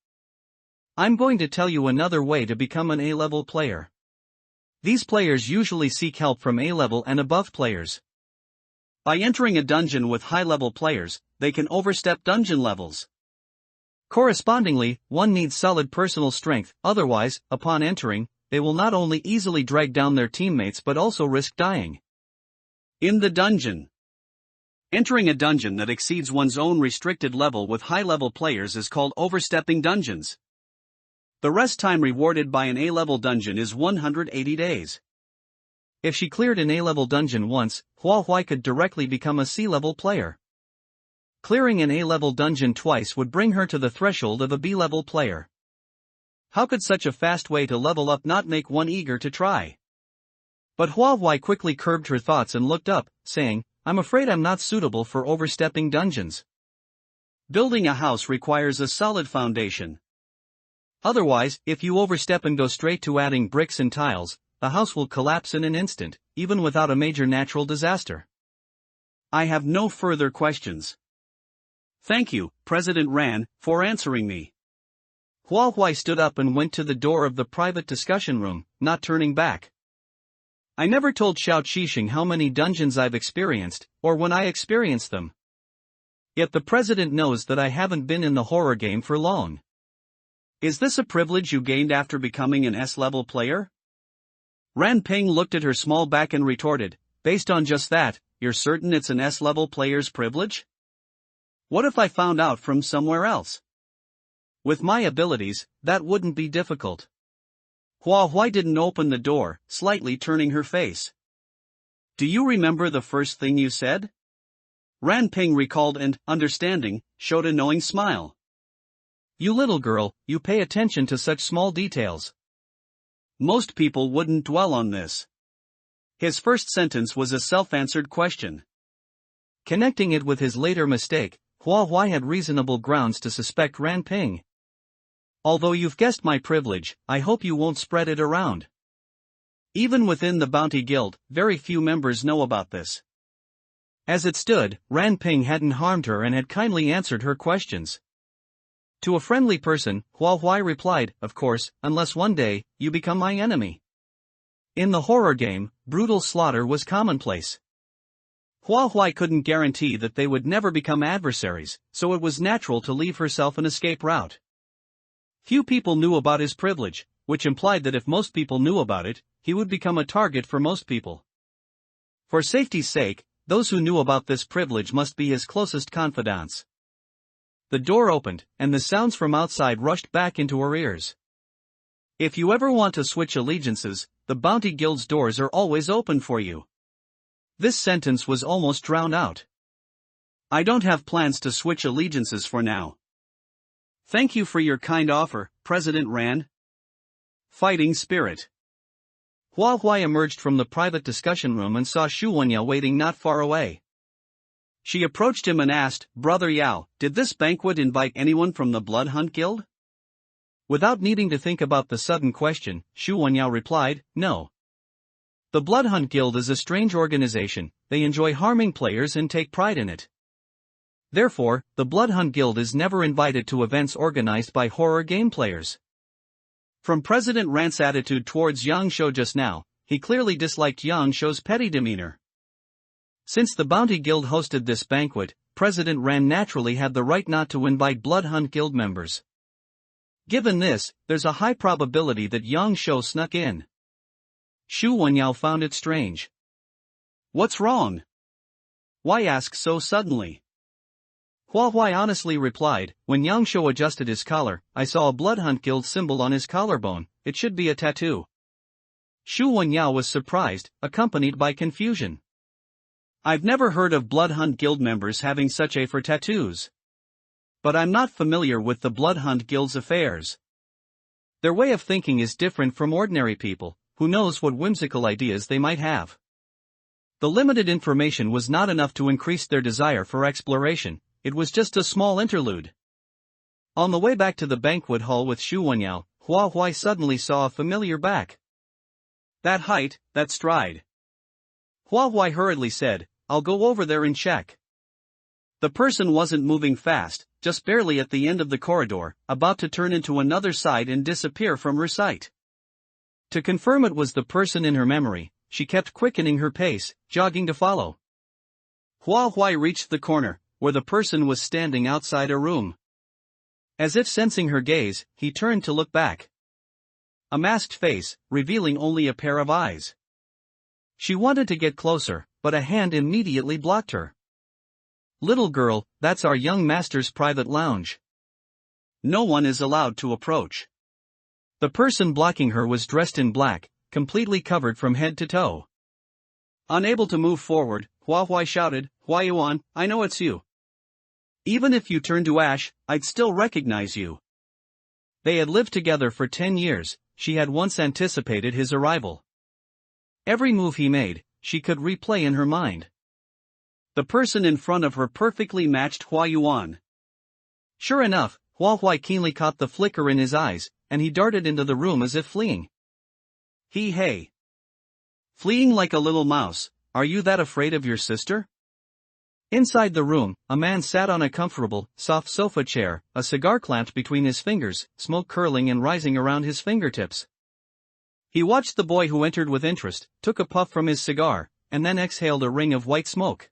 I'm going to tell you another way to become an A-level player. These players usually seek help from A-level and above players. By entering a dungeon with high-level players, they can overstep dungeon levels. Correspondingly, one needs solid personal strength, otherwise, upon entering, they will not only easily drag down their teammates but also risk dying. In the dungeon. Entering a dungeon that exceeds one's own restricted level with high-level players is called overstepping dungeons. The rest time rewarded by an A-level dungeon is 180 days. If she cleared an A-level dungeon once, Hua Huai could directly become a C-level player. Clearing an A-level dungeon twice would bring her to the threshold of a B-level player. How could such a fast way to level up not make one eager to try? But Hua Huai quickly curbed her thoughts and looked up, saying, "I'm afraid I'm not suitable for overstepping dungeons. Building a house requires a solid foundation. Otherwise, if you overstep and go straight to adding bricks and tiles, the house will collapse in an instant, even without a major natural disaster. I have no further questions. Thank you, President Ran, for answering me." Hua Huai stood up and went to the door of the private discussion room, not turning back. "I never told Xiao Qixing how many dungeons I've experienced, or when I experienced them. Yet the president knows that I haven't been in the horror game for long. Is this a privilege you gained after becoming an S-level player? Ran Ping looked at her small back and retorted, based on just that, you're certain it's an S-level player's privilege? What if I found out from somewhere else? With my abilities, that wouldn't be difficult. Why didn't open the door, slightly turning her face. Do you remember the first thing you said? Ran Ping recalled and, understanding, showed a knowing smile. You little girl, you pay attention to such small details. Most people wouldn't dwell on this. His first sentence was a self-answered question. Connecting it with his later mistake, Hua had reasonable grounds to suspect Ran Ping. Although you've guessed my privilege, I hope you won't spread it around. Even within the Bounty Guild, very few members know about this. As it stood, Ran Ping hadn't harmed her and had kindly answered her questions. To a friendly person, Hua replied, of course, unless one day, you become my enemy. In the horror game, brutal slaughter was commonplace. Hua couldn't guarantee that they would never become adversaries, so it was natural to leave herself an escape route. Few people knew about his privilege, which implied that if most people knew about it, he would become a target for most people. For safety's sake, those who knew about this privilege must be his closest confidants. The door opened, and the sounds from outside rushed back into her ears. If you ever want to switch allegiances, the Bounty Guild's doors are always open for you. This sentence was almost drowned out. I don't have plans to switch allegiances for now. Thank you for your kind offer, President Ran. Fighting spirit. Hua emerged from the private discussion room and saw Shu Wenyao waiting not far away. She approached him and asked, Brother Yao, did this banquet invite anyone from the Blood Hunt Guild? Without needing to think about the sudden question, Shu Wenyao replied, no. The Blood Hunt Guild is a strange organization, they enjoy harming players and take pride in it. Therefore, the Blood Hunt Guild is never invited to events organized by horror game players. From President Ran's attitude towards Yang Shou just now, he clearly disliked Yang Shou's petty demeanor. Since the Bounty Guild hosted this banquet, President Ran naturally had the right not to invite Blood Hunt Guild members. Given this, there's a high probability that Yang Shou snuck in. Shu Wenyao found it strange. What's wrong? Why ask so suddenly? Hua honestly replied, when Yang Shou adjusted his collar, I saw a Blood Hunt Guild symbol on his collarbone, it should be a tattoo. Shu Wenyao was surprised, accompanied by confusion. I've never heard of Blood Hunt Guild members having such a for tattoos. But I'm not familiar with the Blood Hunt Guild's affairs. Their way of thinking is different from ordinary people, who knows what whimsical ideas they might have. The limited information was not enough to increase their desire for exploration, it was just a small interlude. On the way back to the banquet hall with Shu Wenyao, Hua suddenly saw a familiar back. That height, that stride. Hua hurriedly said, I'll go over there and check. The person wasn't moving fast, just barely at the end of the corridor, about to turn into another side and disappear from her sight. To confirm it was the person in her memory, she kept quickening her pace, jogging to follow. Hua reached the corner, where the person was standing outside a room. As if sensing her gaze, he turned to look back. A masked face, revealing only a pair of eyes. She wanted to get closer, but a hand immediately blocked her. Little girl, that's our young master's private lounge. No one is allowed to approach. The person blocking her was dressed in black, completely covered from head to toe. Unable to move forward, Hua shouted, Hua Yuan, I know it's you. Even if you turn to ash, I'd still recognize you. They had lived together for 10 years, she had once anticipated his arrival. Every move he made, she could replay in her mind. The person in front of her perfectly matched Hua Yuan. Sure enough, Hua keenly caught the flicker in his eyes, and he darted into the room as if fleeing. Hey. Fleeing like a little mouse, are you that afraid of your sister? Inside the room, a man sat on a comfortable, soft sofa chair, a cigar clamped between his fingers, smoke curling and rising around his fingertips. He watched the boy who entered with interest, took a puff from his cigar, and then exhaled a ring of white smoke.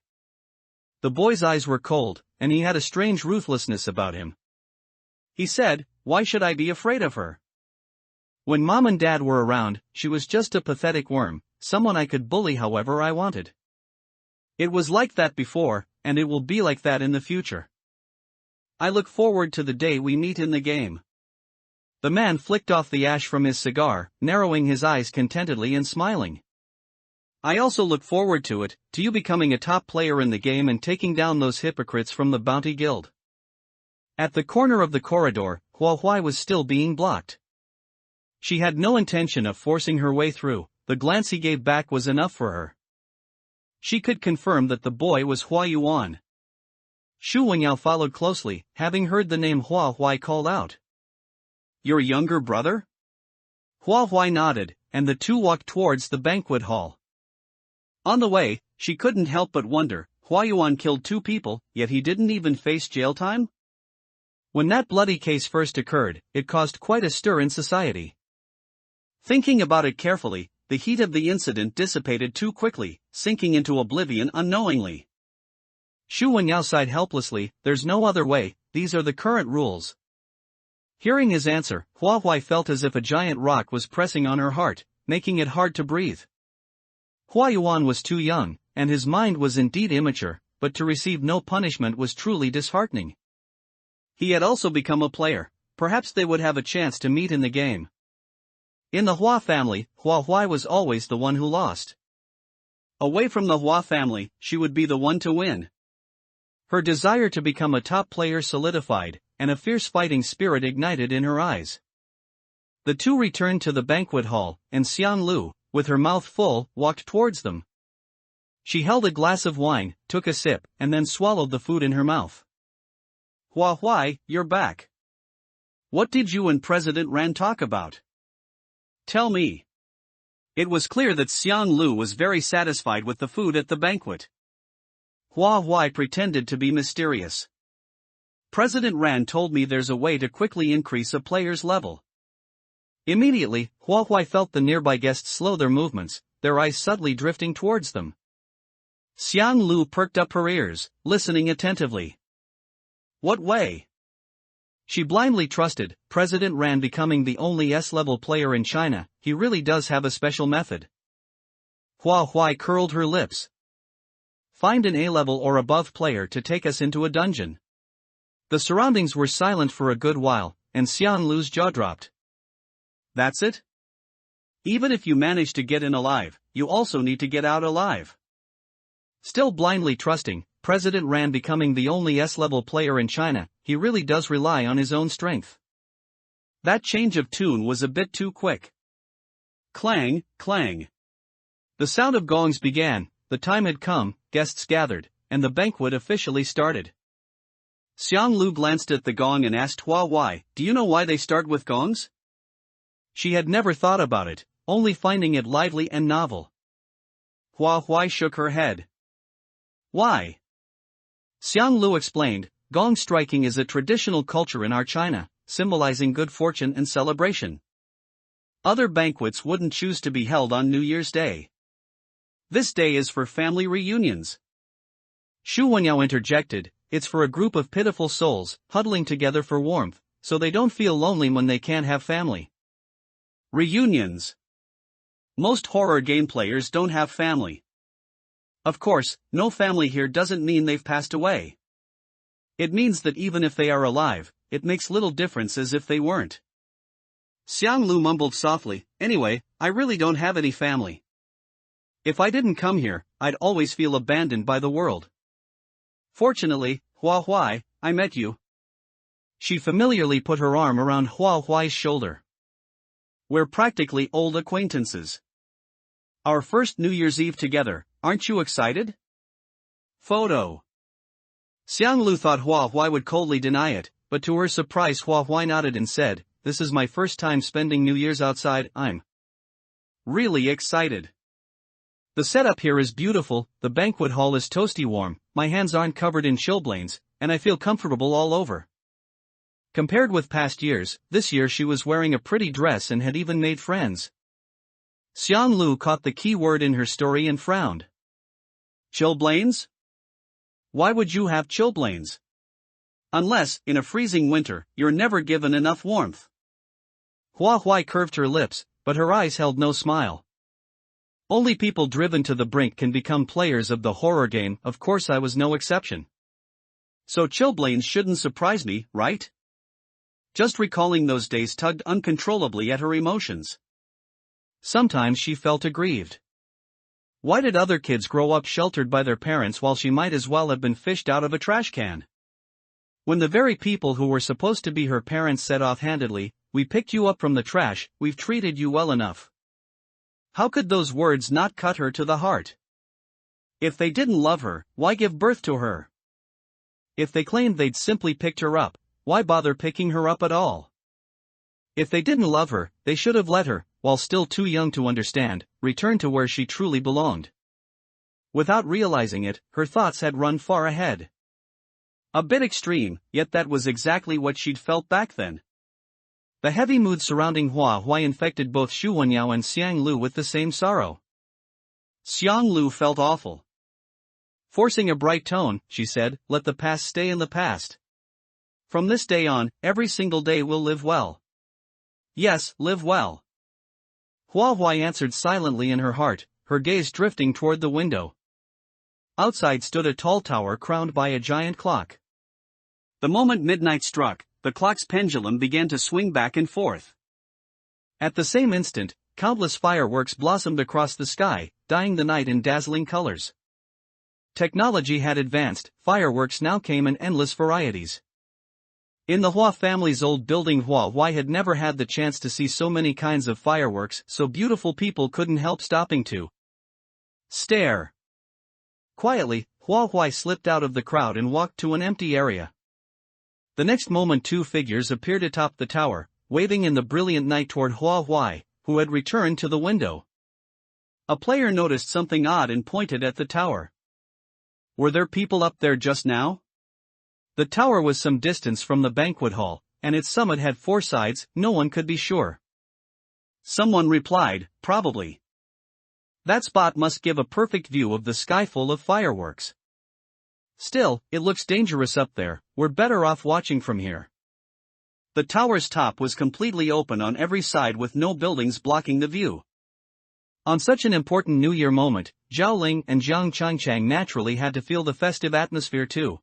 The boy's eyes were cold, and he had a strange ruthlessness about him. He said, "Why should I be afraid of her? When Mom and Dad were around, she was just a pathetic worm, someone I could bully however I wanted. It was like that before, and it will be like that in the future. I look forward to the day we meet in the game." The man flicked off the ash from his cigar, narrowing his eyes contentedly and smiling. "I also look forward to it, to you becoming a top player in the game and taking down those hypocrites from the Bounty Guild." At the corner of the corridor, Hua Huai was still being blocked. She had no intention of forcing her way through, the glance he gave back was enough for her. She could confirm that the boy was Hua Yuan. Shu Wenyao followed closely, having heard the name Hua Huai called out. "Your younger brother?" Hua Huai nodded, and the two walked towards the banquet hall. On the way, she couldn't help but wonder, Hua Yuan killed 2 people, yet he didn't even face jail time? When that bloody case first occurred, it caused quite a stir in society. Thinking about it carefully, the heat of the incident dissipated too quickly, sinking into oblivion unknowingly. Shu Wenyao sighed helplessly, "There's no other way, these are the current rules." Hearing his answer, Hua Huai felt as if a giant rock was pressing on her heart, making it hard to breathe. Hua Yuan was too young, and his mind was indeed immature, but to receive no punishment was truly disheartening. He had also become a player, perhaps they would have a chance to meet in the game. In the Hua family, Hua Huai was always the one who lost. Away from the Hua family, she would be the one to win. Her desire to become a top player solidified, and a fierce fighting spirit ignited in her eyes. The two returned to the banquet hall, and Xiang Lu, with her mouth full, walked towards them. She held a glass of wine, took a sip, and then swallowed the food in her mouth. "Hua Huai, you're back. What did you and President Ran talk about? Tell me." It was clear that Xiang Lu was very satisfied with the food at the banquet. Hua Huai pretended to be mysterious. "President Ran told me there's a way to quickly increase a player's level." Immediately, Hua Huai felt the nearby guests slow their movements, their eyes subtly drifting towards them. Xiang Lu perked up her ears, listening attentively. "What way?" She blindly trusted President Ran becoming the only S-level player in China. He really does have a special method. Hua Huai curled her lips. "Find an A-level or above player to take us into a dungeon." The surroundings were silent for a good while, and Xiang Lu's jaw dropped. "That's it? Even if you manage to get in alive, you also need to get out alive." Still blindly trusting President Ran becoming the only S-level player in China, he really does rely on his own strength. That change of tune was a bit too quick. Clang, clang. The sound of gongs began, the time had come, guests gathered, and the banquet officially started. Xiang Lu glanced at the gong and asked Hua Huai, "Do you know why they start with gongs?" She had never thought about it, only finding it lively and novel. Hua Huai shook her head. "Why?" Xiang Lu explained, "Gong striking is a traditional culture in our China, symbolizing good fortune and celebration. Other banquets wouldn't choose to be held on New Year's Day. This day is for family reunions." Shu Wenyao interjected, "It's for a group of pitiful souls, huddling together for warmth, so they don't feel lonely when they can't have family." Reunions. Most horror game players don't have family. Of course, no family here doesn't mean they've passed away. It means that even if they are alive, it makes little difference as if they weren't. Xiang Lu mumbled softly, "Anyway, I really don't have any family. If I didn't come here, I'd always feel abandoned by the world. Fortunately, Hua Huai, I met you." She familiarly put her arm around Hua Huai's shoulder. "We're practically old acquaintances. Our first New Year's Eve together, aren't you excited?" Photo. Xiang Lu thought Hua Huai would coldly deny it, but to her surprise Hua Huai nodded and said, "This is my first time spending New Year's outside, I'm really excited. The setup here is beautiful, the banquet hall is toasty warm, my hands aren't covered in chilblains, and I feel comfortable all over." Compared with past years, this year she was wearing a pretty dress and had even made friends. Xiang Lu caught the key word in her story and frowned. "Chilblains? Why would you have chilblains?" Unless, in a freezing winter, you're never given enough warmth. Hua Huai curved her lips, but her eyes held no smile. Only people driven to the brink can become players of the horror game, of course I was no exception. So chilblains shouldn't surprise me, right? Just recalling those days tugged uncontrollably at her emotions. Sometimes she felt aggrieved. Why did other kids grow up sheltered by their parents while she might as well have been fished out of a trash can? When the very people who were supposed to be her parents said offhandedly, "We picked you up from the trash, we've treated you well enough." How could those words not cut her to the heart? If they didn't love her, why give birth to her? If they claimed they'd simply picked her up, why bother picking her up at all? If they didn't love her, they should have let her, while still too young to understand, return to where she truly belonged. Without realizing it, her thoughts had run far ahead. A bit extreme, yet that was exactly what she'd felt back then. The heavy mood surrounding Hua Huai infected both Xu Wenyao and Xiang Lu with the same sorrow. Xiang Lu felt awful. Forcing a bright tone, she said, "Let the past stay in the past. From this day on, every single day will live well." Yes, live well. Hua Huai answered silently in her heart, her gaze drifting toward the window. Outside stood a tall tower crowned by a giant clock. The moment midnight struck, the clock's pendulum began to swing back and forth. At the same instant, countless fireworks blossomed across the sky, dyeing the night in dazzling colors. Technology had advanced, fireworks now came in endless varieties. In the Hua family's old building, Hua Huai had never had the chance to see so many kinds of fireworks, so beautiful people couldn't help stopping to stare. Quietly, Hua Huai slipped out of the crowd and walked to an empty area. The next moment two figures appeared atop the tower, waving in the brilliant night toward Hua Huai, who had returned to the window. A player noticed something odd and pointed at the tower. Were there people up there just now? The tower was some distance from the banquet hall, and its summit had four sides, no one could be sure. Someone replied, "Probably. That spot must give a perfect view of the sky full of fireworks. Still, it looks dangerous up there, we're better off watching from here." The tower's top was completely open on every side with no buildings blocking the view. On such an important New Year moment, Zhao Ling and Jiang Changchang naturally had to feel the festive atmosphere too.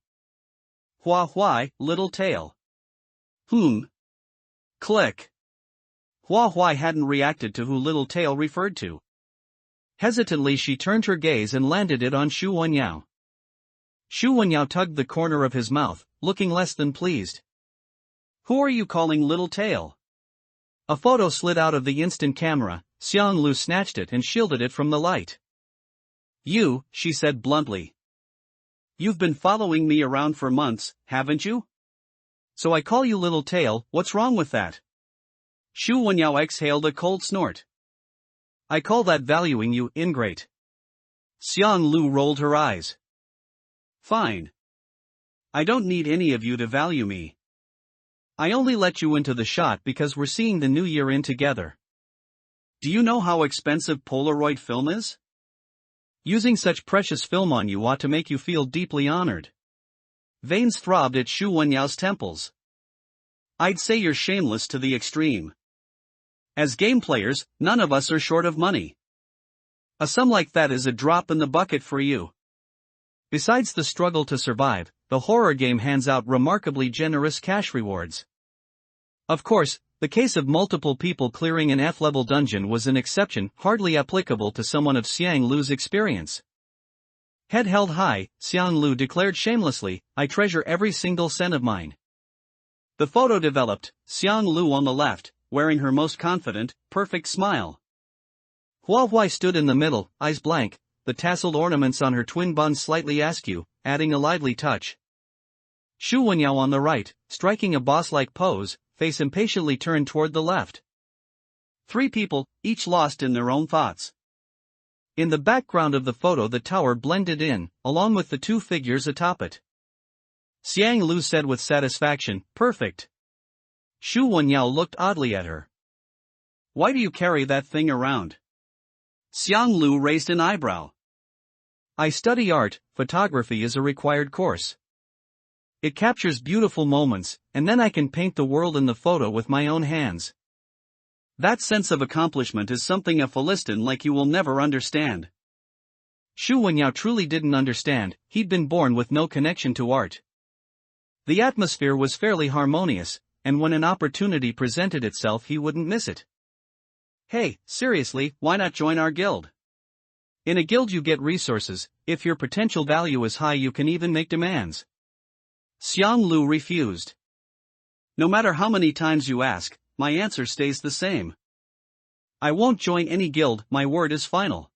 Hua Huai, little tail. Click. Hua Huai hadn't reacted to who Little Tail referred to. Hesitantly she turned her gaze and landed it on Xu Wenyao. Xu Wenyao tugged the corner of his mouth, looking less than pleased. "Who are you calling Little Tail?" A photo slid out of the instant camera, Xiang Lu snatched it and shielded it from the light. "You," she said bluntly. "You've been following me around for months, haven't you? So I call you Little Tail, what's wrong with that?" Xu Wenyao exhaled a cold snort. "I call that valuing you, ingrate." Xiang Lu rolled her eyes. "Fine. I don't need any of you to value me. I only let you into the shot because we're seeing the new year in together. Do you know how expensive Polaroid film is? Using such precious film on you ought to make you feel deeply honored." Veins throbbed at Xu Wenyao's temples. "I'd say you're shameless to the extreme. As game players, none of us are short of money. A sum like that is a drop in the bucket for you. Besides the struggle to survive, the horror game hands out remarkably generous cash rewards. Of course, the case of multiple people clearing an F-level dungeon was an exception, hardly applicable to someone of Xiang Lu's experience." Head held high, Xiang Lu declared shamelessly, "I treasure every single cent of mine." The photo developed, Xiang Lu on the left, wearing her most confident, perfect smile. Hua Huai stood in the middle, eyes blank, the tasseled ornaments on her twin buns slightly askew, adding a lively touch. Xu Wenyao on the right, striking a boss-like pose, face impatiently turned toward the left. Three people, each lost in their own thoughts. In the background of the photo the tower blended in, along with the two figures atop it. Xiang Lu said with satisfaction, "Perfect." Xu Wenyao looked oddly at her. "Why do you carry that thing around?" Xiang Lu raised an eyebrow. "I study art, photography is a required course." It captures beautiful moments, and then I can paint the world in the photo with my own hands. That sense of accomplishment is something a Philistine like you will never understand. Xu Wenyao truly didn't understand, he'd been born with no connection to art. The atmosphere was fairly harmonious, and when an opportunity presented itself he wouldn't miss it. Hey, seriously, why not join our guild? In a guild you get resources, if your potential value is high you can even make demands. Xiang Lu refused. No matter how many times you ask, my answer stays the same. I won't join any guild, my word is final.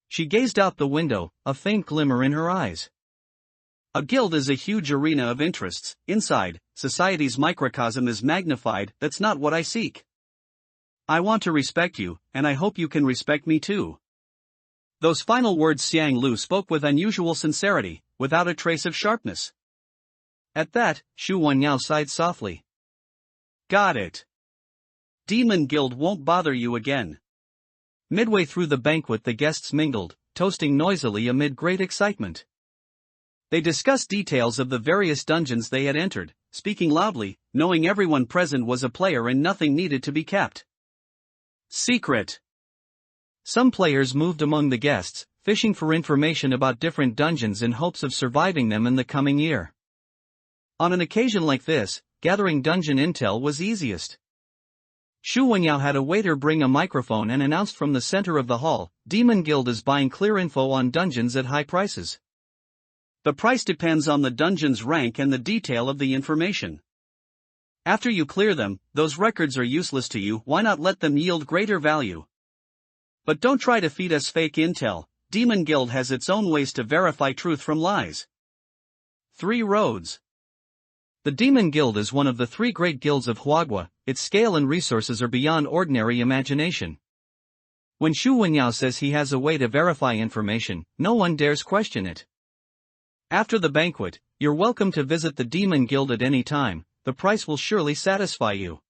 She gazed out the window, a faint glimmer in her eyes. A guild is a huge arena of interests. Inside, society's microcosm is magnified. That's not what I seek. I want to respect you, and I hope you can respect me too. Those final words Xiang Lu spoke with unusual sincerity, without a trace of sharpness. At that, Xu Wenyao sighed softly. Got it. Demon Guild won't bother you again. Midway through the banquet the guests mingled, toasting noisily amid great excitement. They discussed details of the various dungeons they had entered, speaking loudly, knowing everyone present was a player and nothing needed to be kept secret. Some players moved among the guests, fishing for information about different dungeons in hopes of surviving them in the coming year. On an occasion like this, gathering dungeon intel was easiest. Xu Wenyao had a waiter bring a microphone and announced from the center of the hall, Demon Guild is buying clear info on dungeons at high prices. The price depends on the dungeon's rank and the detail of the information. After you clear them, those records are useless to you, why not let them yield greater value? But don't try to feed us fake intel, Demon Guild has its own ways to verify truth from lies. 3 roads. The Demon Guild is one of the 3 great guilds of Huagua, its scale and resources are beyond ordinary imagination. When Xu Wenyao says he has a way to verify information, no one dares question it. After the banquet, you're welcome to visit the Demon Guild at any time, the price will surely satisfy you.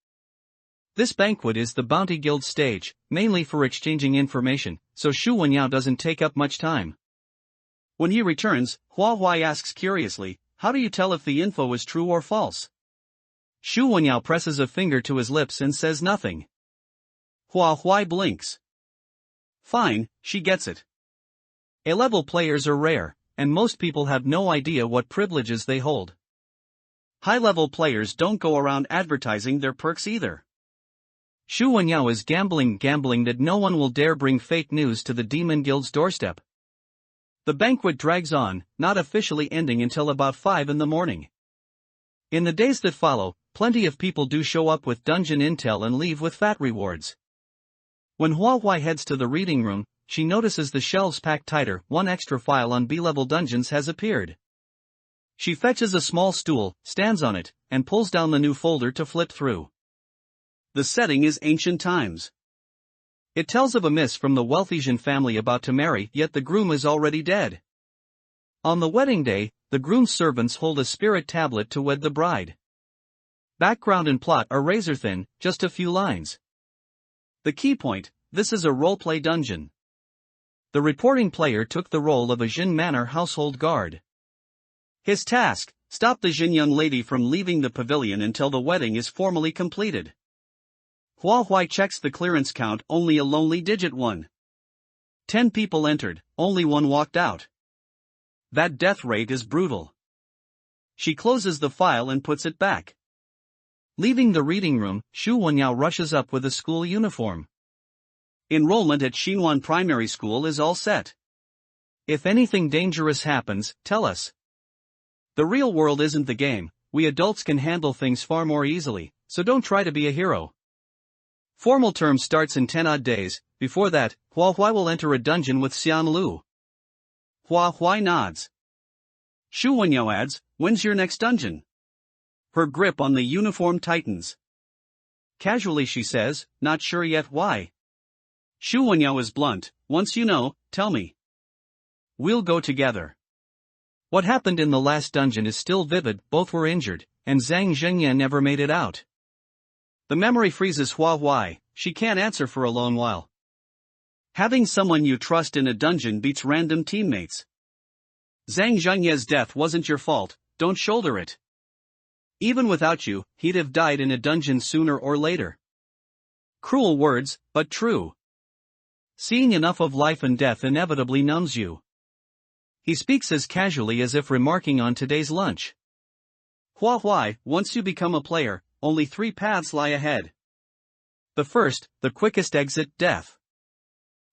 This banquet is the Bounty Guild stage, mainly for exchanging information, so Xu Wenyao doesn't take up much time. When he returns, Hua Huai asks curiously, how do you tell if the info is true or false? Xu Wenyao presses a finger to his lips and says nothing. Hua Huai blinks. Fine, she gets it. A-level players are rare, and most people have no idea what privileges they hold. High-level players don't go around advertising their perks either. Xu Wenyao is gambling that no one will dare bring fake news to the Demon Guild's doorstep. The banquet drags on, not officially ending until about 5 in the morning. In the days that follow, plenty of people do show up with dungeon intel and leave with fat rewards. When Hua Huai heads to the reading room, she notices the shelves packed tighter, one extra file on B-level dungeons has appeared. She fetches a small stool, stands on it, and pulls down the new folder to flip through. The setting is ancient times. It tells of a miss from the wealthy Jin family about to marry, yet the groom is already dead. On the wedding day, the groom's servants hold a spirit tablet to wed the bride. Background and plot are razor-thin, just a few lines. The key point, this is a role-play dungeon. The reporting player took the role of a Jin Manor household guard. His task, stop the Jin young lady from leaving the pavilion until the wedding is formally completed. Hua Huai checks the clearance count, only a lonely digit 1. 10 people entered, only 1 walked out. That death rate is brutal. She closes the file and puts it back. Leaving the reading room, Xu Wenyao rushes up with a school uniform. Enrollment at Xinhuan Primary School is all set. If anything dangerous happens, tell us. The real world isn't the game, we adults can handle things far more easily, so don't try to be a hero. Formal term starts in 10 odd days, before that, Hua Huai will enter a dungeon with Xian Lu. Hua Huai nods. Xu Wenyao adds, when's your next dungeon? Her grip on the uniform tightens. Casually she says, not sure yet why. Xu Wenyao is blunt, once you know, tell me. We'll go together. What happened in the last dungeon is still vivid, both were injured, and Zhang Zhengyan never made it out. The memory freezes Hua Huai, she can't answer for a long while. Having someone you trust in a dungeon beats random teammates. Zhang Zhengyan's death wasn't your fault, don't shoulder it. Even without you, he'd have died in a dungeon sooner or later. Cruel words, but true. Seeing enough of life and death inevitably numbs you. He speaks as casually as if remarking on today's lunch. Why, once you become a player, only 3 paths lie ahead. The first, the quickest exit, death.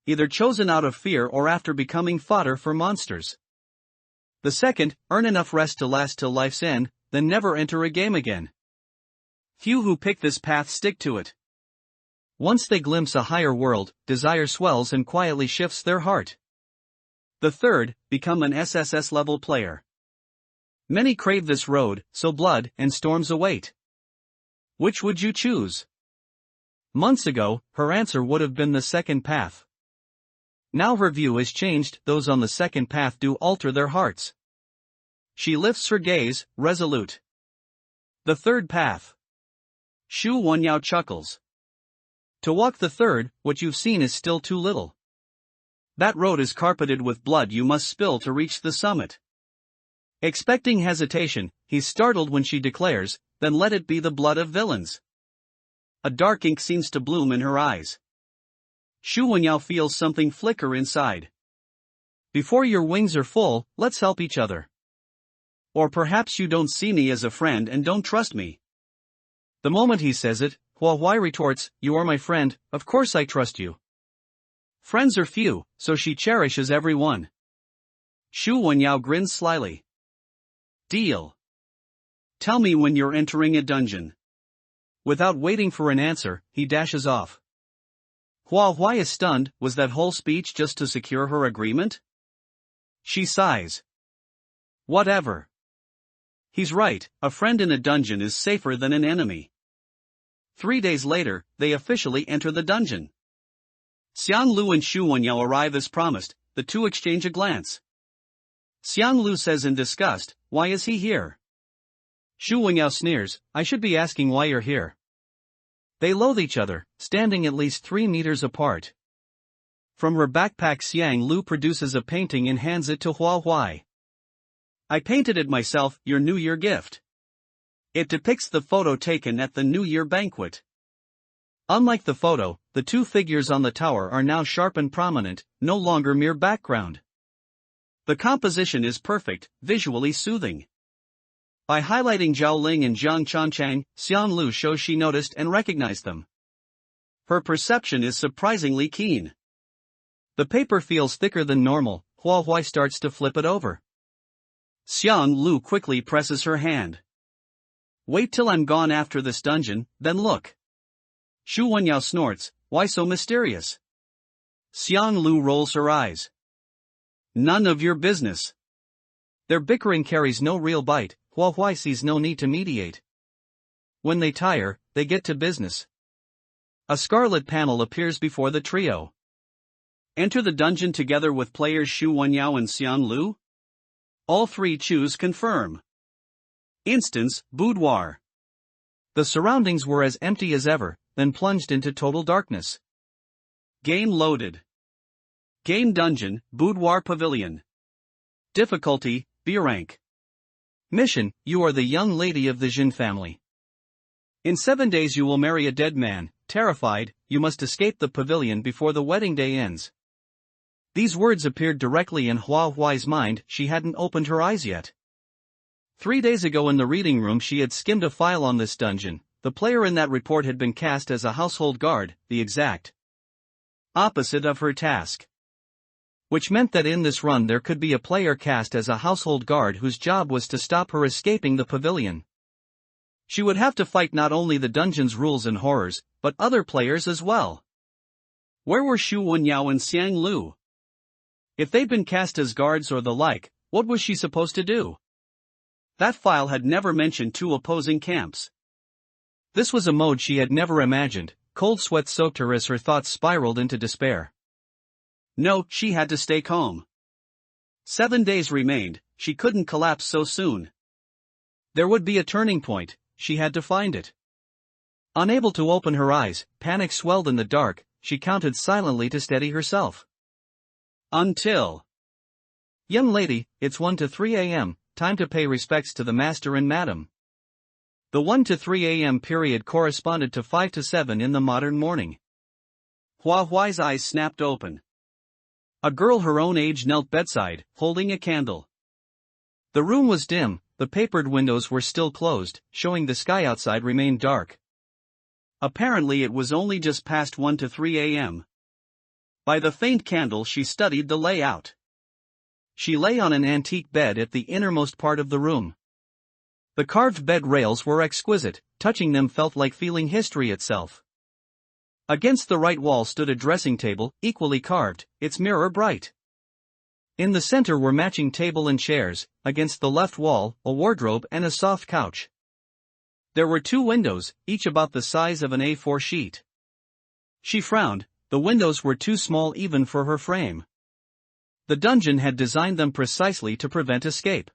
Either chosen out of fear or after becoming fodder for monsters. The second, earn enough rest to last till life's end, then never enter a game again. Few who pick this path stick to it. Once they glimpse a higher world, desire swells and quietly shifts their heart. The third, become an SSS-level player. Many crave this road, so blood and storms await. Which would you choose? Months ago, her answer would have been the second path. Now her view is changed, those on the second path do alter their hearts. She lifts her gaze, resolute. The third path. Shu Wanyao chuckles. To walk the third, what you've seen is still too little. That road is carpeted with blood you must spill to reach the summit. Expecting hesitation, he's startled when she declares, then let it be the blood of villains. A dark ink seems to bloom in her eyes. Shu Wanyao feels something flicker inside. Before your wings are full, let's help each other. Or perhaps you don't see me as a friend and don't trust me. The moment he says it, Hua retorts, you are my friend, of course I trust you. Friends are few, so she cherishes every one. Shu Wanyao grins slyly. Deal. Tell me when you're entering a dungeon. Without waiting for an answer, he dashes off. Hua is stunned, was that whole speech just to secure her agreement? She sighs. Whatever. He's right, a friend in a dungeon is safer than an enemy. 3 days later, they officially enter the dungeon. Xiang Lu and Shu Wanyao arrive as promised, the two exchange a glance. Xiang Lu says in disgust, why is he here? Shu Wanyao sneers, I should be asking why you're here. They loathe each other, standing at least 3 meters apart. From her backpack Xiang Lu produces a painting and hands it to Hua. I painted it myself, your New Year gift. It depicts the photo taken at the New Year banquet. Unlike the photo, the 2 figures on the tower are now sharp and prominent, no longer mere background. The composition is perfect, visually soothing. By highlighting Zhao Ling and Jiang Chanchang, Xiang Lu shows she noticed and recognized them. Her perception is surprisingly keen. The paper feels thicker than normal, Hua starts to flip it over. Xiang Lu quickly presses her hand. Wait till I'm gone after this dungeon, then look. Shu Wanyao snorts, why so mysterious? Xiang Lu rolls her eyes. None of your business. Their bickering carries no real bite, Hua sees no need to mediate. When they tire, they get to business. A scarlet panel appears before the trio. Enter the dungeon together with players Shu Wanyao and Xiang Lu? All 3 choose confirm. Instance, boudoir. The surroundings were as empty as ever, then plunged into total darkness. Game loaded. Game dungeon, boudoir pavilion. Difficulty, B rank. Mission, you are the young lady of the Jin family. In 7 days you will marry a dead man, terrified, you must escape the pavilion before the wedding day ends. These words appeared directly in Hua's mind, she hadn't opened her eyes yet. 3 days ago in the reading room she had skimmed a file on this dungeon, the player in that report had been cast as a household guard, the exact opposite of her task. Which meant that in this run there could be a player cast as a household guard whose job was to stop her escaping the pavilion. She would have to fight not only the dungeon's rules and horrors, but other players as well. Where were Shu Wanyao and Xiang Lu? If they'd been cast as guards or the like, what was she supposed to do? That file had never mentioned 2 opposing camps. This was a mode she had never imagined, cold sweat soaked her as her thoughts spiraled into despair. No, she had to stay calm. 7 days remained, she couldn't collapse so soon. There would be a turning point, she had to find it. Unable to open her eyes, panic swelled in the dark, she counted silently to steady herself. Until. Young lady, it's 1 to 3 a.m., time to pay respects to the master and madam. The 1 to 3 a.m. period corresponded to 5 to 7 in the modern morning. Hua Huai's eyes snapped open. A girl her own age knelt bedside, holding a candle. The room was dim, the papered windows were still closed, showing the sky outside remained dark. Apparently it was only just past 1 to 3 a.m. By the faint candle she studied the layout. She lay on an antique bed at the innermost part of the room. The carved bed rails were exquisite, touching them felt like feeling history itself. Against the right wall stood a dressing table, equally carved, its mirror bright. In the center were matching table and chairs, against the left wall, a wardrobe and a soft couch. There were 2 windows, each about the size of an A4 sheet. She frowned, the windows were too small even for her frame. The dungeon had designed them precisely to prevent escape.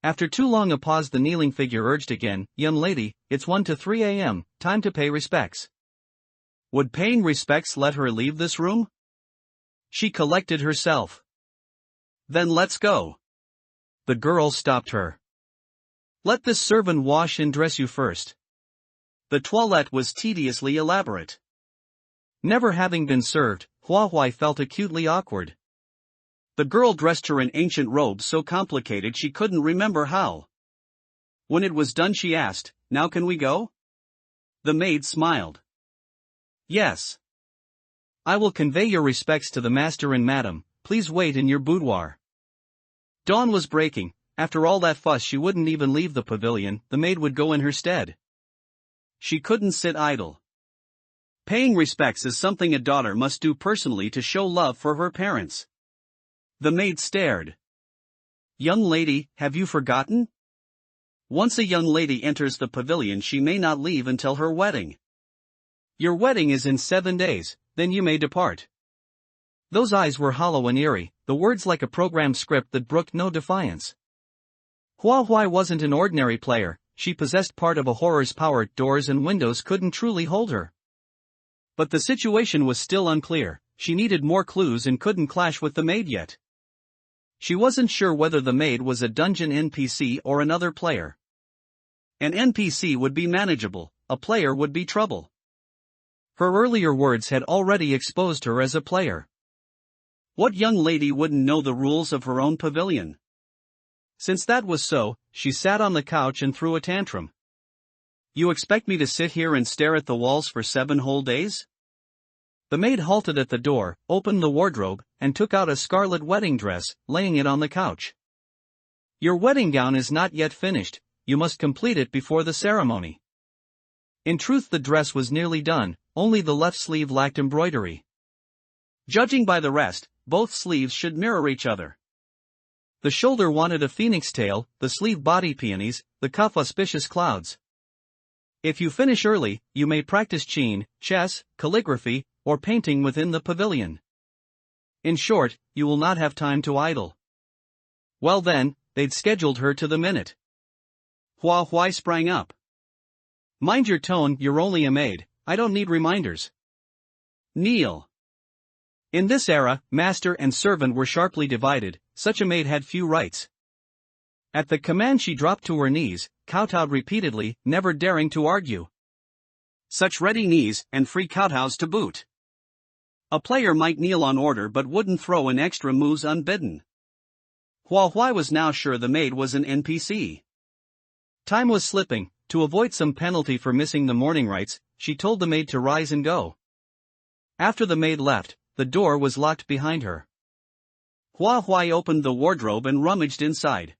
After too long a pause the kneeling figure urged again, "Young lady, it's 1 to 3 a.m., time to pay respects." Would paying respects let her leave this room? She collected herself. "Then let's go." The girl stopped her. "Let this servant wash and dress you first." The toilette was tediously elaborate. Never having been served, Hua Huai felt acutely awkward. The girl dressed her in ancient robes so complicated she couldn't remember how. When it was done she asked, "Now can we go?" The maid smiled. "Yes. I will convey your respects to the master and madam, please wait in your boudoir." Dawn was breaking, after all that fuss she wouldn't even leave the pavilion, the maid would go in her stead. She couldn't sit idle. Paying respects is something a daughter must do personally to show love for her parents. The maid stared. "Young lady, have you forgotten? Once a young lady enters the pavilion she may not leave until her wedding. Your wedding is in 7 days, then you may depart." Those eyes were hollow and eerie, the words like a programmed script that brooked no defiance. Hua Huai wasn't an ordinary player, she possessed part of a horror's power, doors and windows couldn't truly hold her. But the situation was still unclear, she needed more clues and couldn't clash with the maid yet. She wasn't sure whether the maid was a dungeon NPC or another player. An NPC would be manageable, a player would be trouble. Her earlier words had already exposed her as a player. What young lady wouldn't know the rules of her own pavilion? Since that was so, she sat on the couch and threw a tantrum. "You expect me to sit here and stare at the walls for 7 whole days?" The maid halted at the door, opened the wardrobe, and took out a scarlet wedding dress, laying it on the couch. "Your wedding gown is not yet finished, you must complete it before the ceremony." In truth the dress was nearly done, only the left sleeve lacked embroidery. Judging by the rest, both sleeves should mirror each other. The shoulder wanted a phoenix tail, the sleeve body peonies, the cuff auspicious clouds. If you finish early, you may practice qin, chess, calligraphy, or painting within the pavilion. In short, you will not have time to idle. Well then, they'd scheduled her to the minute. Hua Huai sprang up. "Mind your tone, you're only a maid, I don't need reminders. Kneel." In this era, master and servant were sharply divided, such a maid had few rights. At the command she dropped to her knees, kowtowed repeatedly, never daring to argue. Such ready knees, and free kowtows to boot. A player might kneel on order but wouldn't throw in extra moves unbidden. Hua Huai was now sure the maid was an NPC. Time was slipping, to avoid some penalty for missing the morning rites, she told the maid to rise and go. After the maid left, the door was locked behind her. Hua Huai opened the wardrobe and rummaged inside.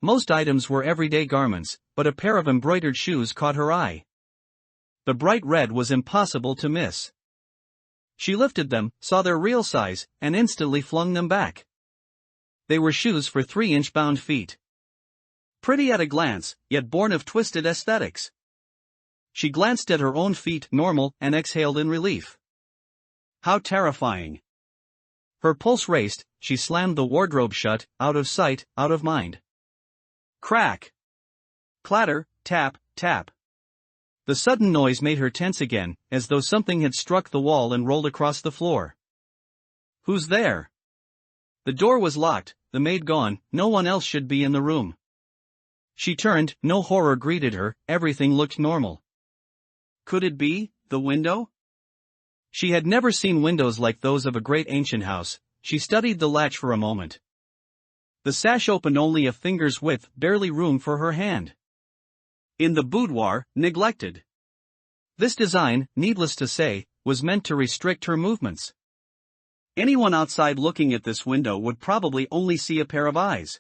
Most items were everyday garments, but a pair of embroidered shoes caught her eye. The bright red was impossible to miss. She lifted them, saw their real size, and instantly flung them back. They were shoes for 3-inch bound feet. Pretty at a glance, yet born of twisted aesthetics. She glanced at her own feet, normal, and exhaled in relief. How terrifying. Her pulse raced, she slammed the wardrobe shut, out of sight, out of mind. Crack! Clatter, tap, tap. The sudden noise made her tense again, as though something had struck the wall and rolled across the floor. Who's there? The door was locked, the maid gone, no one else should be in the room. She turned, no horror greeted her, everything looked normal. Could it be the window? She had never seen windows like those of a great ancient house. She studied the latch for a moment. The sash opened only a finger's width, barely room for her hand. In the boudoir, neglected. This design, needless to say, was meant to restrict her movements. Anyone outside looking at this window would probably only see a pair of eyes.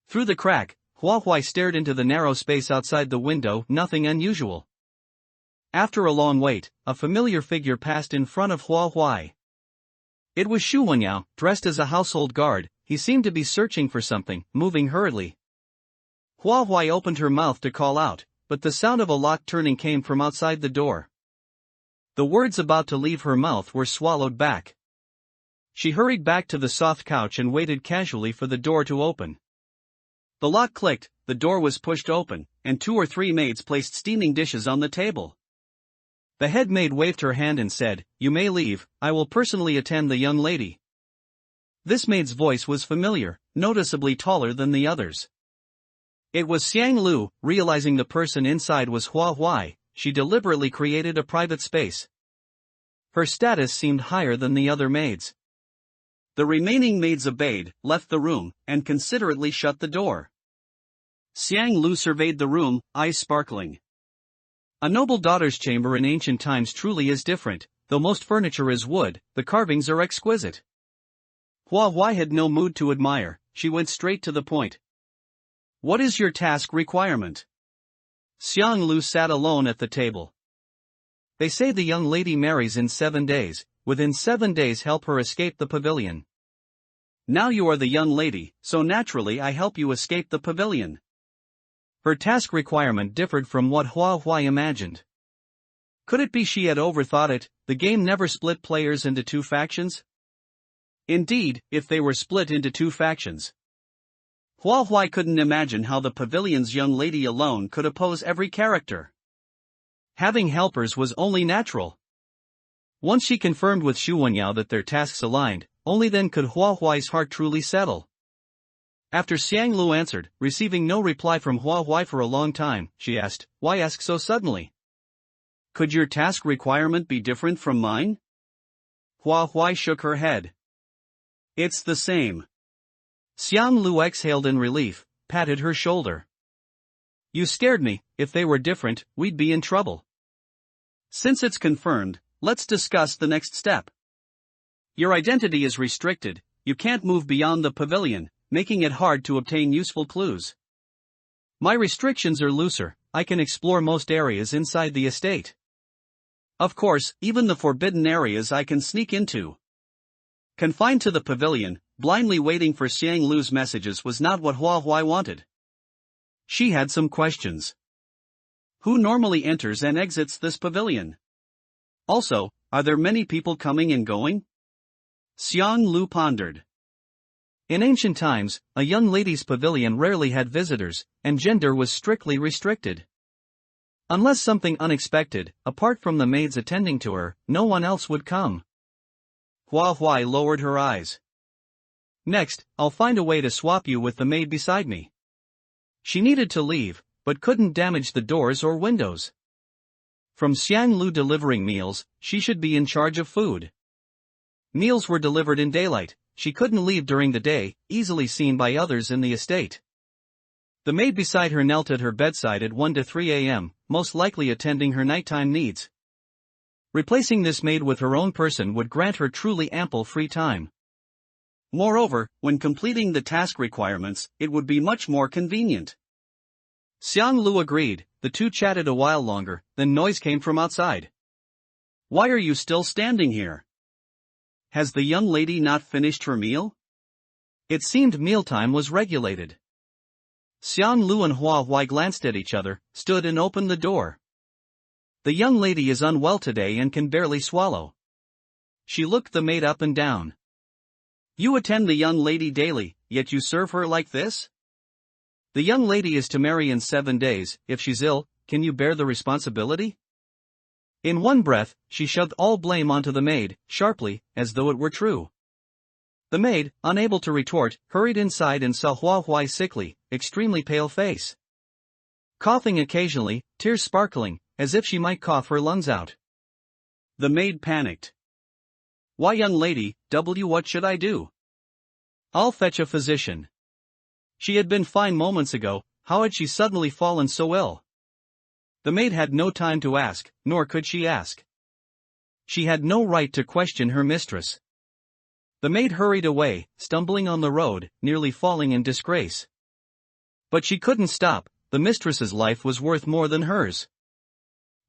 Through the crack, Huahua stared into the narrow space outside the window, nothing unusual. After a long wait, a familiar figure passed in front of Huahua. It was Xu Wenyao, dressed as a household guard. He seemed to be searching for something, moving hurriedly. Huahua opened her mouth to call out, but the sound of a lock turning came from outside the door. The words about to leave her mouth were swallowed back. She hurried back to the soft couch and waited casually for the door to open. The lock clicked, the door was pushed open, and 2 or 3 maids placed steaming dishes on the table. The head maid waved her hand and said, "You may leave, I will personally attend the young lady." This maid's voice was familiar, noticeably taller than the others. It was Xiang Lu. Realizing the person inside was Huahua, she deliberately created a private space. Her status seemed higher than the other maids. The remaining maids obeyed, left the room, and considerately shut the door. Xiang Lu surveyed the room, eyes sparkling. A noble daughter's chamber in ancient times truly is different. Though most furniture is wood, the carvings are exquisite. Huahua had no mood to admire, she went straight to the point. What is your task requirement? Xiang Lu sat alone at the table. They say the young lady marries in 7 days. Within 7 days help her escape the pavilion. Now you are the young lady, so naturally I help you escape the pavilion. Her task requirement differed from what Huahua imagined. Could it be she had overthought it? The game never split players into 2 factions? Indeed, if they were split into 2 factions. Huahua couldn't imagine how the pavilion's young lady alone could oppose every character. Having helpers was only natural. Once she confirmed with Xu Wenyao that their tasks aligned, only then could Huahua's heart truly settle. After Xiang Lu answered, receiving no reply from Huahua for a long time, she asked, "Why ask so suddenly? Could your task requirement be different from mine?" Huahua shook her head. "It's the same." Xiang Lu exhaled in relief, patted her shoulder. "You scared me. If they were different, we'd be in trouble. Since it's confirmed, let's discuss the next step. Your identity is restricted, you can't move beyond the pavilion, making it hard to obtain useful clues. My restrictions are looser, I can explore most areas inside the estate. Of course, even the forbidden areas I can sneak into." Confined to the pavilion, blindly waiting for Xiang Lu's messages was not what Huahua wanted. She had some questions. Who normally enters and exits this pavilion? Also, are there many people coming and going? Xiang Lu pondered. In ancient times, a young lady's pavilion rarely had visitors, and gender was strictly restricted. Unless something unexpected, apart from the maids attending to her, no one else would come. Huahua lowered her eyes. Next, I'll find a way to swap you with the maid beside me. She needed to leave, but couldn't damage the doors or windows. From Xiang Lu delivering meals, she should be in charge of food. Meals were delivered in daylight, she couldn't leave during the day, easily seen by others in the estate. The maid beside her knelt at her bedside at 1 to 3 a.m., most likely attending her nighttime needs. Replacing this maid with her own person would grant her truly ample free time. Moreover, when completing the task requirements, it would be much more convenient. Xiang Lu agreed. The two chatted a while longer, then noise came from outside. Why are you still standing here? Has the young lady not finished her meal? It seemed mealtime was regulated. Xiang Lu and Huahua glanced at each other, stood and opened the door. The young lady is unwell today and can barely swallow. She looked the maid up and down. You attend the young lady daily, yet you serve her like this? The young lady is to marry in 7 days, if she's ill, can you bear the responsibility? In one breath, she shoved all blame onto the maid, sharply, as though it were true. The maid, unable to retort, hurried inside and saw Hua Huai's sickly, extremely pale face. Coughing occasionally, tears sparkling, as if she might cough her lungs out. The maid panicked. "Why, young lady, what should I do? I'll fetch a physician." She had been fine moments ago, how had she suddenly fallen so ill? The maid had no time to ask, nor could she ask. She had no right to question her mistress. The maid hurried away, stumbling on the road, nearly falling in disgrace. But she couldn't stop, the mistress's life was worth more than hers.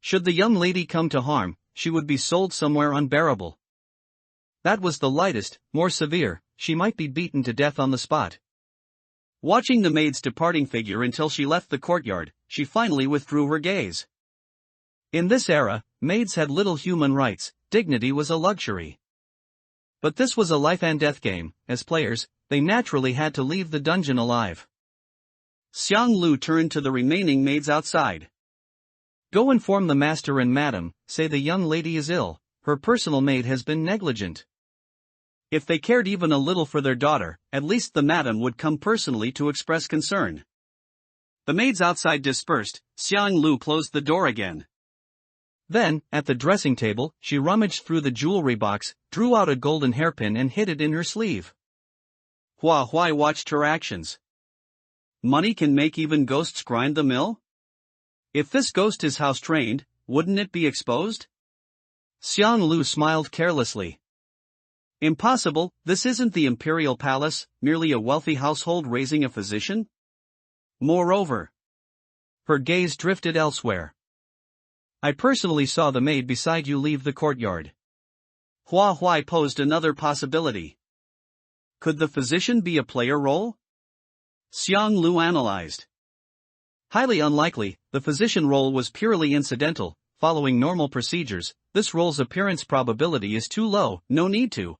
Should the young lady come to harm, she would be sold somewhere unbearable. That was the lightest, more severe, she might be beaten to death on the spot. Watching the maid's departing figure until she left the courtyard, she finally withdrew her gaze. In this era, maids had little human rights, dignity was a luxury. But this was a life and death game, as players, they naturally had to leave the dungeon alive. Xiang Lu turned to the remaining maids outside. "Go inform the master and madam, say the young lady is ill, her personal maid has been negligent." If they cared even a little for their daughter, at least the madam would come personally to express concern. The maids outside dispersed, Xiang Lu closed the door again. Then, at the dressing table, she rummaged through the jewelry box, drew out a golden hairpin and hid it in her sleeve. Hua Huai watched her actions. Money can make even ghosts grind the mill? If this ghost is house-trained, wouldn't it be exposed? Xiang Lu smiled carelessly. Impossible, this isn't the imperial palace, merely a wealthy household raising a physician. Moreover, her gaze drifted elsewhere. "I personally saw the maid beside you leave the courtyard." Hua Huai posed another possibility. Could the physician be a player role? Xiang Lu analyzed. Highly unlikely, the physician role was purely incidental, following normal procedures, this role's appearance probability is too low, no need to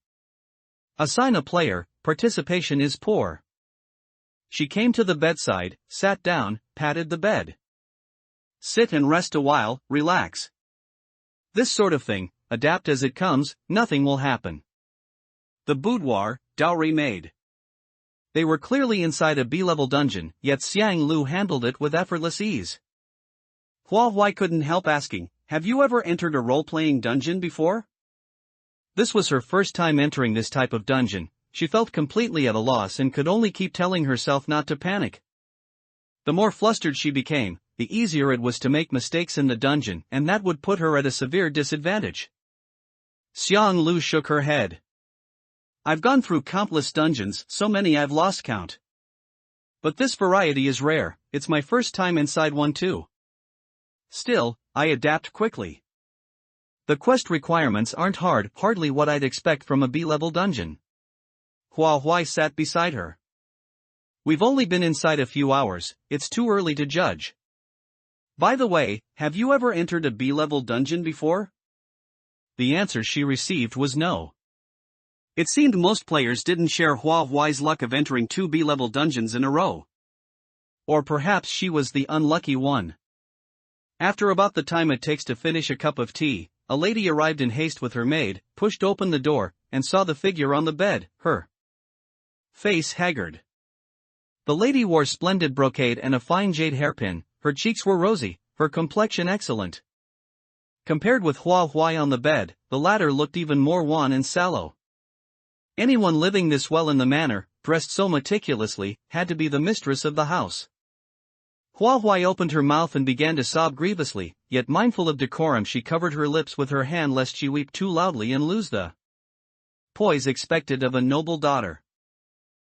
assign a player, participation is poor. She came to the bedside, sat down, patted the bed. "Sit and rest a while, relax. This sort of thing, adapt as it comes, nothing will happen." The boudoir, dowry maid. They were clearly inside a B-level dungeon, yet Xiang Lu handled it with effortless ease. Hua Huai couldn't help asking, "Have you ever entered a role-playing dungeon before?" This was her first time entering this type of dungeon. She felt completely at a loss and could only keep telling herself not to panic. The more flustered she became, the easier it was to make mistakes in the dungeon, and that would put her at a severe disadvantage. Xiang Lu shook her head. "I've gone through countless dungeons, so many I've lost count. But this variety is rare, it's my first time inside one too. Still, I adapt quickly. The quest requirements aren't hard, hardly what I'd expect from a B-level dungeon." Hua Huai sat beside her. "We've only been inside a few hours, it's too early to judge. By the way, have you ever entered a B-level dungeon before?" The answer she received was no. It seemed most players didn't share Hua Huai's luck of entering 2 B-level dungeons in a row. Or perhaps she was the unlucky one. After about the time it takes to finish a cup of tea, a lady arrived in haste with her maid, pushed open the door, and saw the figure on the bed, her face haggard. The lady wore splendid brocade and a fine jade hairpin, her cheeks were rosy, her complexion excellent. Compared with Hua Huai on the bed, the latter looked even more wan and sallow. Anyone living this well in the manor, dressed so meticulously, had to be the mistress of the house. Hua Huai opened her mouth and began to sob grievously, yet mindful of decorum she covered her lips with her hand lest she weep too loudly and lose the poise expected of a noble daughter.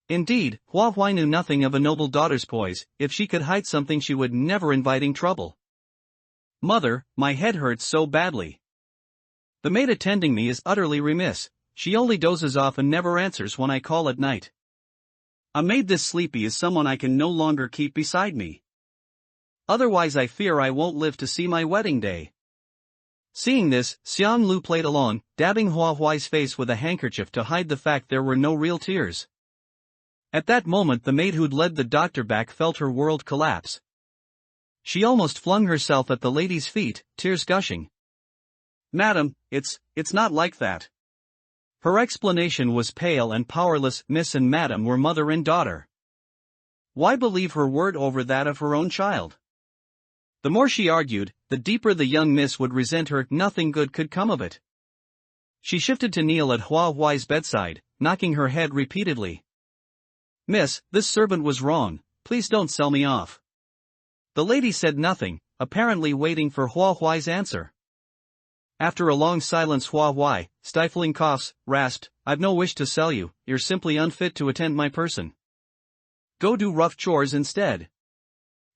Indeed, Hua Huai knew nothing of a noble daughter's poise. If she could hide something she would never inviting trouble. "Mother, my head hurts so badly. The maid attending me is utterly remiss, she only dozes off and never answers when I call at night. A maid this sleepy is someone I can no longer keep beside me. Otherwise I fear I won't live to see my wedding day." Seeing this, Xiang Lu played along, dabbing Hua Huai's face with a handkerchief to hide the fact there were no real tears. At that moment the maid who'd led the doctor back felt her world collapse. She almost flung herself at the lady's feet, tears gushing. "Madam, it's not like that." Her explanation was pale and powerless. Miss and Madam were mother and daughter. Why believe her word over that of her own child? The more she argued, the deeper the young miss would resent her. Nothing good could come of it. She shifted to kneel at Hua Huai's bedside, knocking her head repeatedly. Miss, this servant was wrong, please don't sell me off. The lady said nothing, apparently waiting for Hua Huai's answer. After a long silence, Hua Huai, stifling coughs, rasped, I've no wish to sell you, you're simply unfit to attend my person. Go do rough chores instead.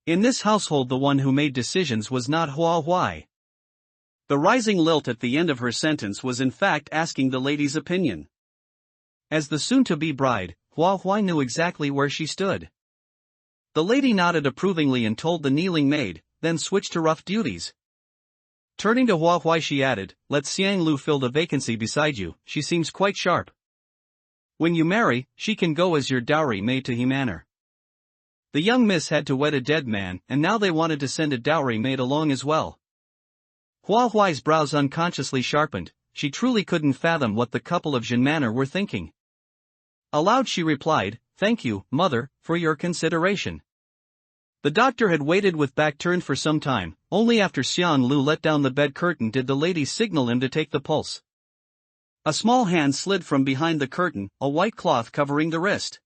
In this household the one who made decisions was not Hua Huai. The rising lilt at the end of her sentence was in fact asking the lady's opinion. As the soon-to-be bride, Hua Huai knew exactly where she stood. The lady nodded approvingly and told the kneeling maid, then switched to rough duties. Turning to Hua Huai she added, let Xiang Lu fill the vacancy beside you, she seems quite sharp. When you marry, she can go as your dowry maid to He Manor. The young miss had to wed a dead man, and now they wanted to send a dowry maid along as well. Hua Huai's brows unconsciously sharpened. She truly couldn't fathom what the couple of Jin Manor were thinking. Aloud she replied, thank you, mother, for your consideration. The doctor had waited with back turned for some time. Only after Xiang Lu let down the bed curtain did the lady signal him to take the pulse. A small hand slid from behind the curtain, a white cloth covering the wrist.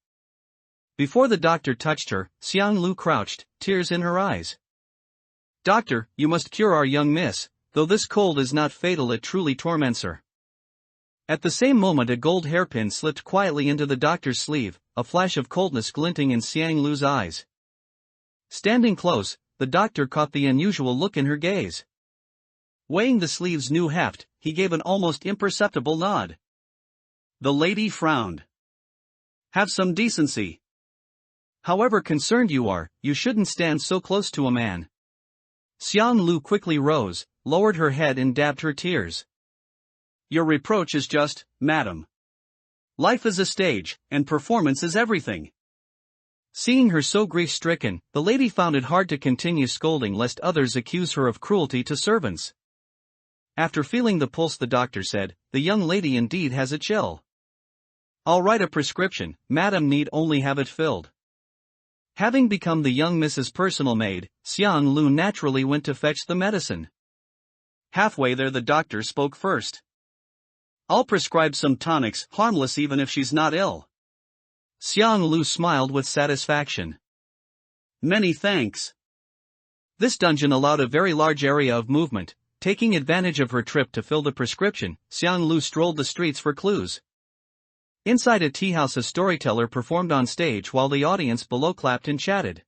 Before the doctor touched her, Xiang Lu crouched, tears in her eyes. Doctor, you must cure our young miss, though this cold is not fatal it truly torments her. At the same moment a gold hairpin slipped quietly into the doctor's sleeve, a flash of coldness glinting in Xiang Lu's eyes. Standing close, the doctor caught the unusual look in her gaze. Weighing the sleeve's new heft, he gave an almost imperceptible nod. The lady frowned. Have some decency. However concerned you are, you shouldn't stand so close to a man. Xiang Lu quickly rose, lowered her head and dabbed her tears. Your reproach is just, madam. Life is a stage, and performance is everything. Seeing her so grief-stricken, the lady found it hard to continue scolding lest others accuse her of cruelty to servants. After feeling the pulse the doctor said, the young lady indeed has a chill. I'll write a prescription, madam need only have it filled. Having become the young Mrs. personal maid, Xiang Lu naturally went to fetch the medicine. Halfway there the doctor spoke first. I'll prescribe some tonics, harmless even if she's not ill. Xiang Lu smiled with satisfaction. Many thanks. This dungeon allowed a very large area of movement. Taking advantage of her trip to fill the prescription, Xiang Lu strolled the streets for clues. Inside a tea house a storyteller performed on stage while the audience below clapped and chatted.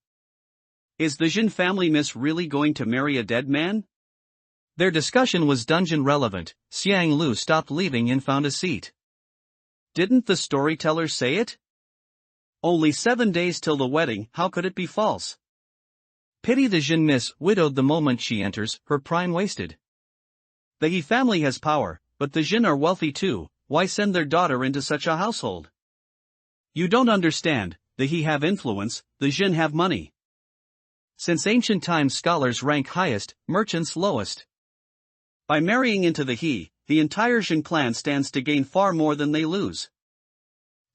Is the Jin family miss really going to marry a dead man? Their discussion was dungeon relevant. Xiang Lu stopped leaving and found a seat. Didn't the storyteller say it? Only 7 days till the wedding, how could it be false? Pity the Jin miss, widowed the moment she enters, her prime wasted. The He family has power, but the Jin are wealthy too, why send their daughter into such a household? You don't understand, the He have influence, the Jin have money. Since ancient times scholars rank highest, merchants lowest. By marrying into the He, the entire Jin clan stands to gain far more than they lose.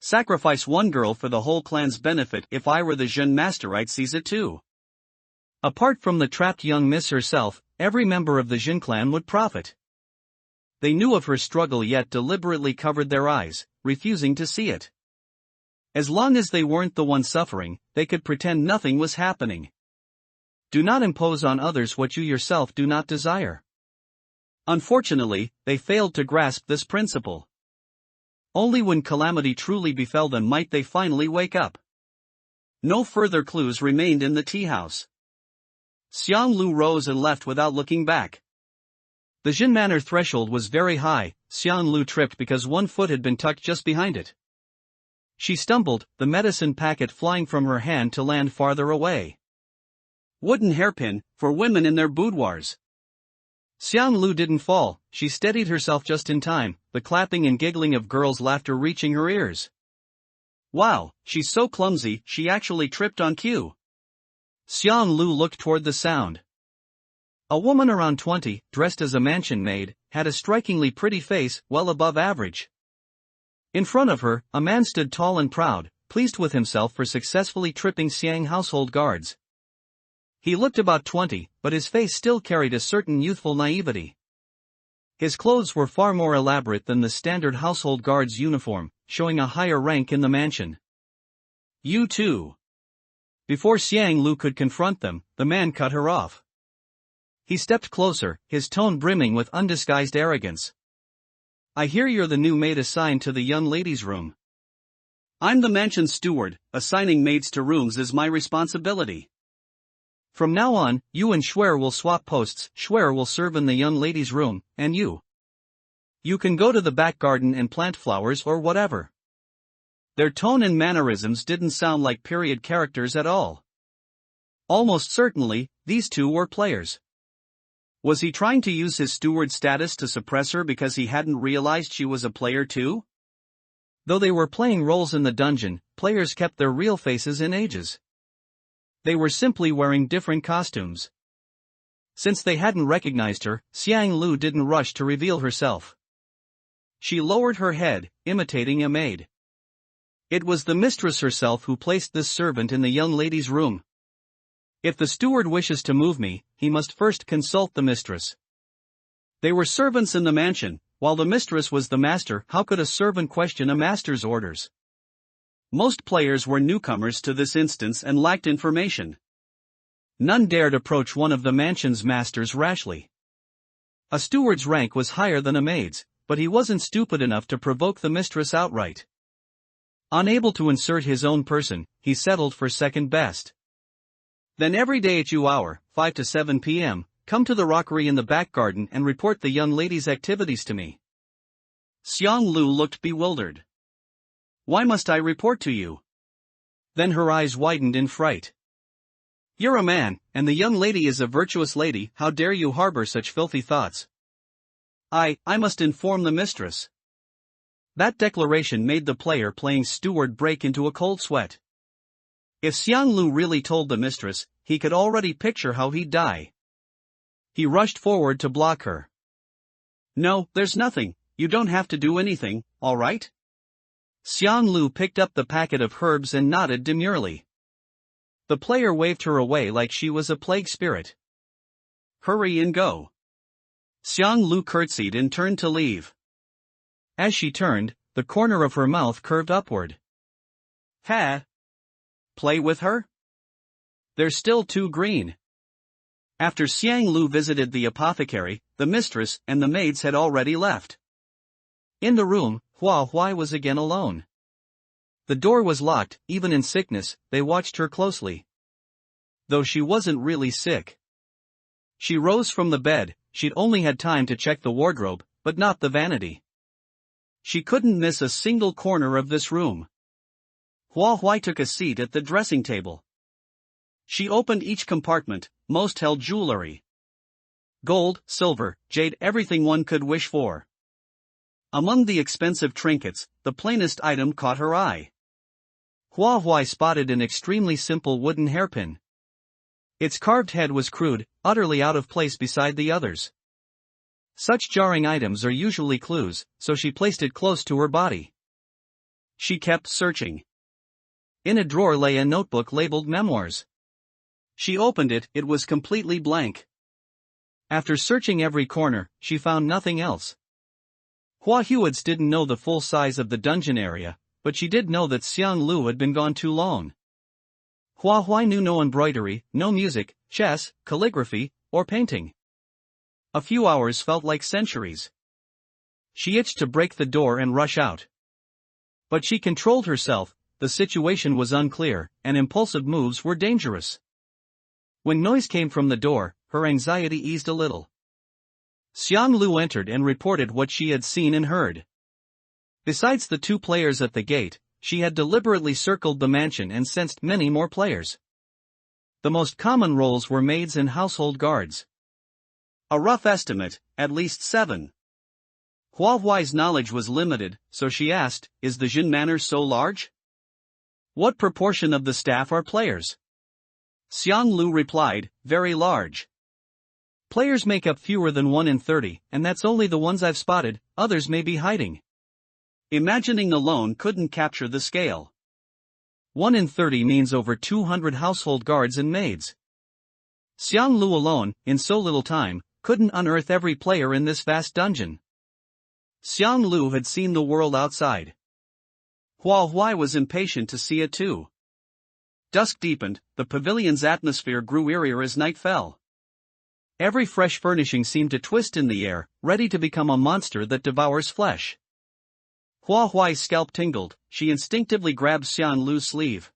Sacrifice one girl for the whole clan's benefit. If I were the Jin master I'd seize it too. Apart from the trapped young miss herself, every member of the Jin clan would profit. They knew of her struggle yet deliberately covered their eyes, refusing to see it. As long as they weren't the one suffering, they could pretend nothing was happening. Do not impose on others what you yourself do not desire. Unfortunately, they failed to grasp this principle. Only when calamity truly befell them might they finally wake up. No further clues remained in the tea house. Xiang Lu rose and left without looking back. The Jin Manor threshold was very high. Xiang Lu tripped because one foot had been tucked just behind it. She stumbled, the medicine packet flying from her hand to land farther away. Wooden hairpin, for women in their boudoirs. Xiang Lu didn't fall, she steadied herself just in time, the clapping and giggling of girls' laughter reaching her ears. Wow, she's so clumsy, she actually tripped on cue. Xiang Lu looked toward the sound. A woman around 20, dressed as a mansion maid, had a strikingly pretty face, well above average. In front of her, a man stood tall and proud, pleased with himself for successfully tripping Xiang household guards. He looked about 20, but his face still carried a certain youthful naivety. His clothes were far more elaborate than the standard household guard's uniform, showing a higher rank in the mansion. You too. Before Xiang Lu could confront them, the man cut her off. He stepped closer, his tone brimming with undisguised arrogance. I hear you're the new maid assigned to the young ladies' room. I'm the mansion steward, assigning maids to rooms is my responsibility. From now on, you and Schwer will swap posts. Schwer will serve in the young ladies' room, and you. You can go to the back garden and plant flowers or whatever. Their tone and mannerisms didn't sound like period characters at all. Almost certainly, these two were players. Was he trying to use his steward status to suppress her because he hadn't realized she was a player too? Though they were playing roles in the dungeon, players kept their real faces in ages. They were simply wearing different costumes. Since they hadn't recognized her, Xiang Lu didn't rush to reveal herself. She lowered her head, imitating a maid. It was the mistress herself who placed this servant in the young lady's room. If the steward wishes to move me, he must first consult the mistress. They were servants in the mansion, while the mistress was the master. How could a servant question a master's orders? Most players were newcomers to this instance and lacked information. None dared approach one of the mansion's masters rashly. A steward's rank was higher than a maid's, but he wasn't stupid enough to provoke the mistress outright. Unable to insert his own person, he settled for second best. Then every day at your hour, 5 to 7 p.m., come to the rockery in the back garden and report the young lady's activities to me. Xiang Lu looked bewildered. Why must I report to you? Then her eyes widened in fright. You're a man, and the young lady is a virtuous lady. How dare you harbor such filthy thoughts? I must inform the mistress. That declaration made the player playing steward break into a cold sweat. If Xiang Lu really told the mistress, he could already picture how he'd die. He rushed forward to block her. No, there's nothing, you don't have to do anything, all right? Xiang Lu picked up the packet of herbs and nodded demurely. The player waved her away like she was a plague spirit. Hurry and go. Xiang Lu curtsied and turned to leave. As she turned, the corner of her mouth curved upward. Ha! Play with her? They're still too green. After Xiang Lu visited the apothecary, the mistress and the maids had already left. In the room, Hua Huai was again alone. The door was locked. Even in sickness, they watched her closely. Though she wasn't really sick. She rose from the bed. She'd only had time to check the wardrobe, but not the vanity. She couldn't miss a single corner of this room. Hua Huai took a seat at the dressing table. She opened each compartment. Most held jewelry. Gold, silver, jade, everything one could wish for. Among the expensive trinkets, the plainest item caught her eye. Hua Huai spotted an extremely simple wooden hairpin. Its carved head was crude, utterly out of place beside the others. Such jarring items are usually clues, so she placed it close to her body. She kept searching. In a drawer lay a notebook labeled Memoirs. She opened it. It was completely blank. After searching every corner, she found nothing else. Hua Huids didn't know the full size of the dungeon area, but she did know that Xiang Lu had been gone too long. Hua Huai knew no embroidery, no music, chess, calligraphy, or painting. A few hours felt like centuries. She itched to break the door and rush out. But she controlled herself. The situation was unclear, and impulsive moves were dangerous. When noise came from the door, her anxiety eased a little. Xiang Lu entered and reported what she had seen and heard. Besides the two players at the gate, she had deliberately circled the mansion and sensed many more players. The most common roles were maids and household guards. A rough estimate, at least 7. Hua Huai's knowledge was limited, so she asked, is the Jin Manor so large? What proportion of the staff are players? Xiang Lu replied, very large. Players make up fewer than 1 in 30, and that's only the ones I've spotted, others may be hiding. Imagining alone couldn't capture the scale. 1 in 30 means over 200 household guards and maids. Xiang Lu alone, in so little time, couldn't unearth every player in this vast dungeon. Xiang Lu had seen the world outside. Hua Huai was impatient to see it too. Dusk deepened, the pavilion's atmosphere grew eerier as night fell. Every fresh furnishing seemed to twist in the air, ready to become a monster that devours flesh. Hua Huai's scalp tingled, she instinctively grabbed Xiang Lu's sleeve.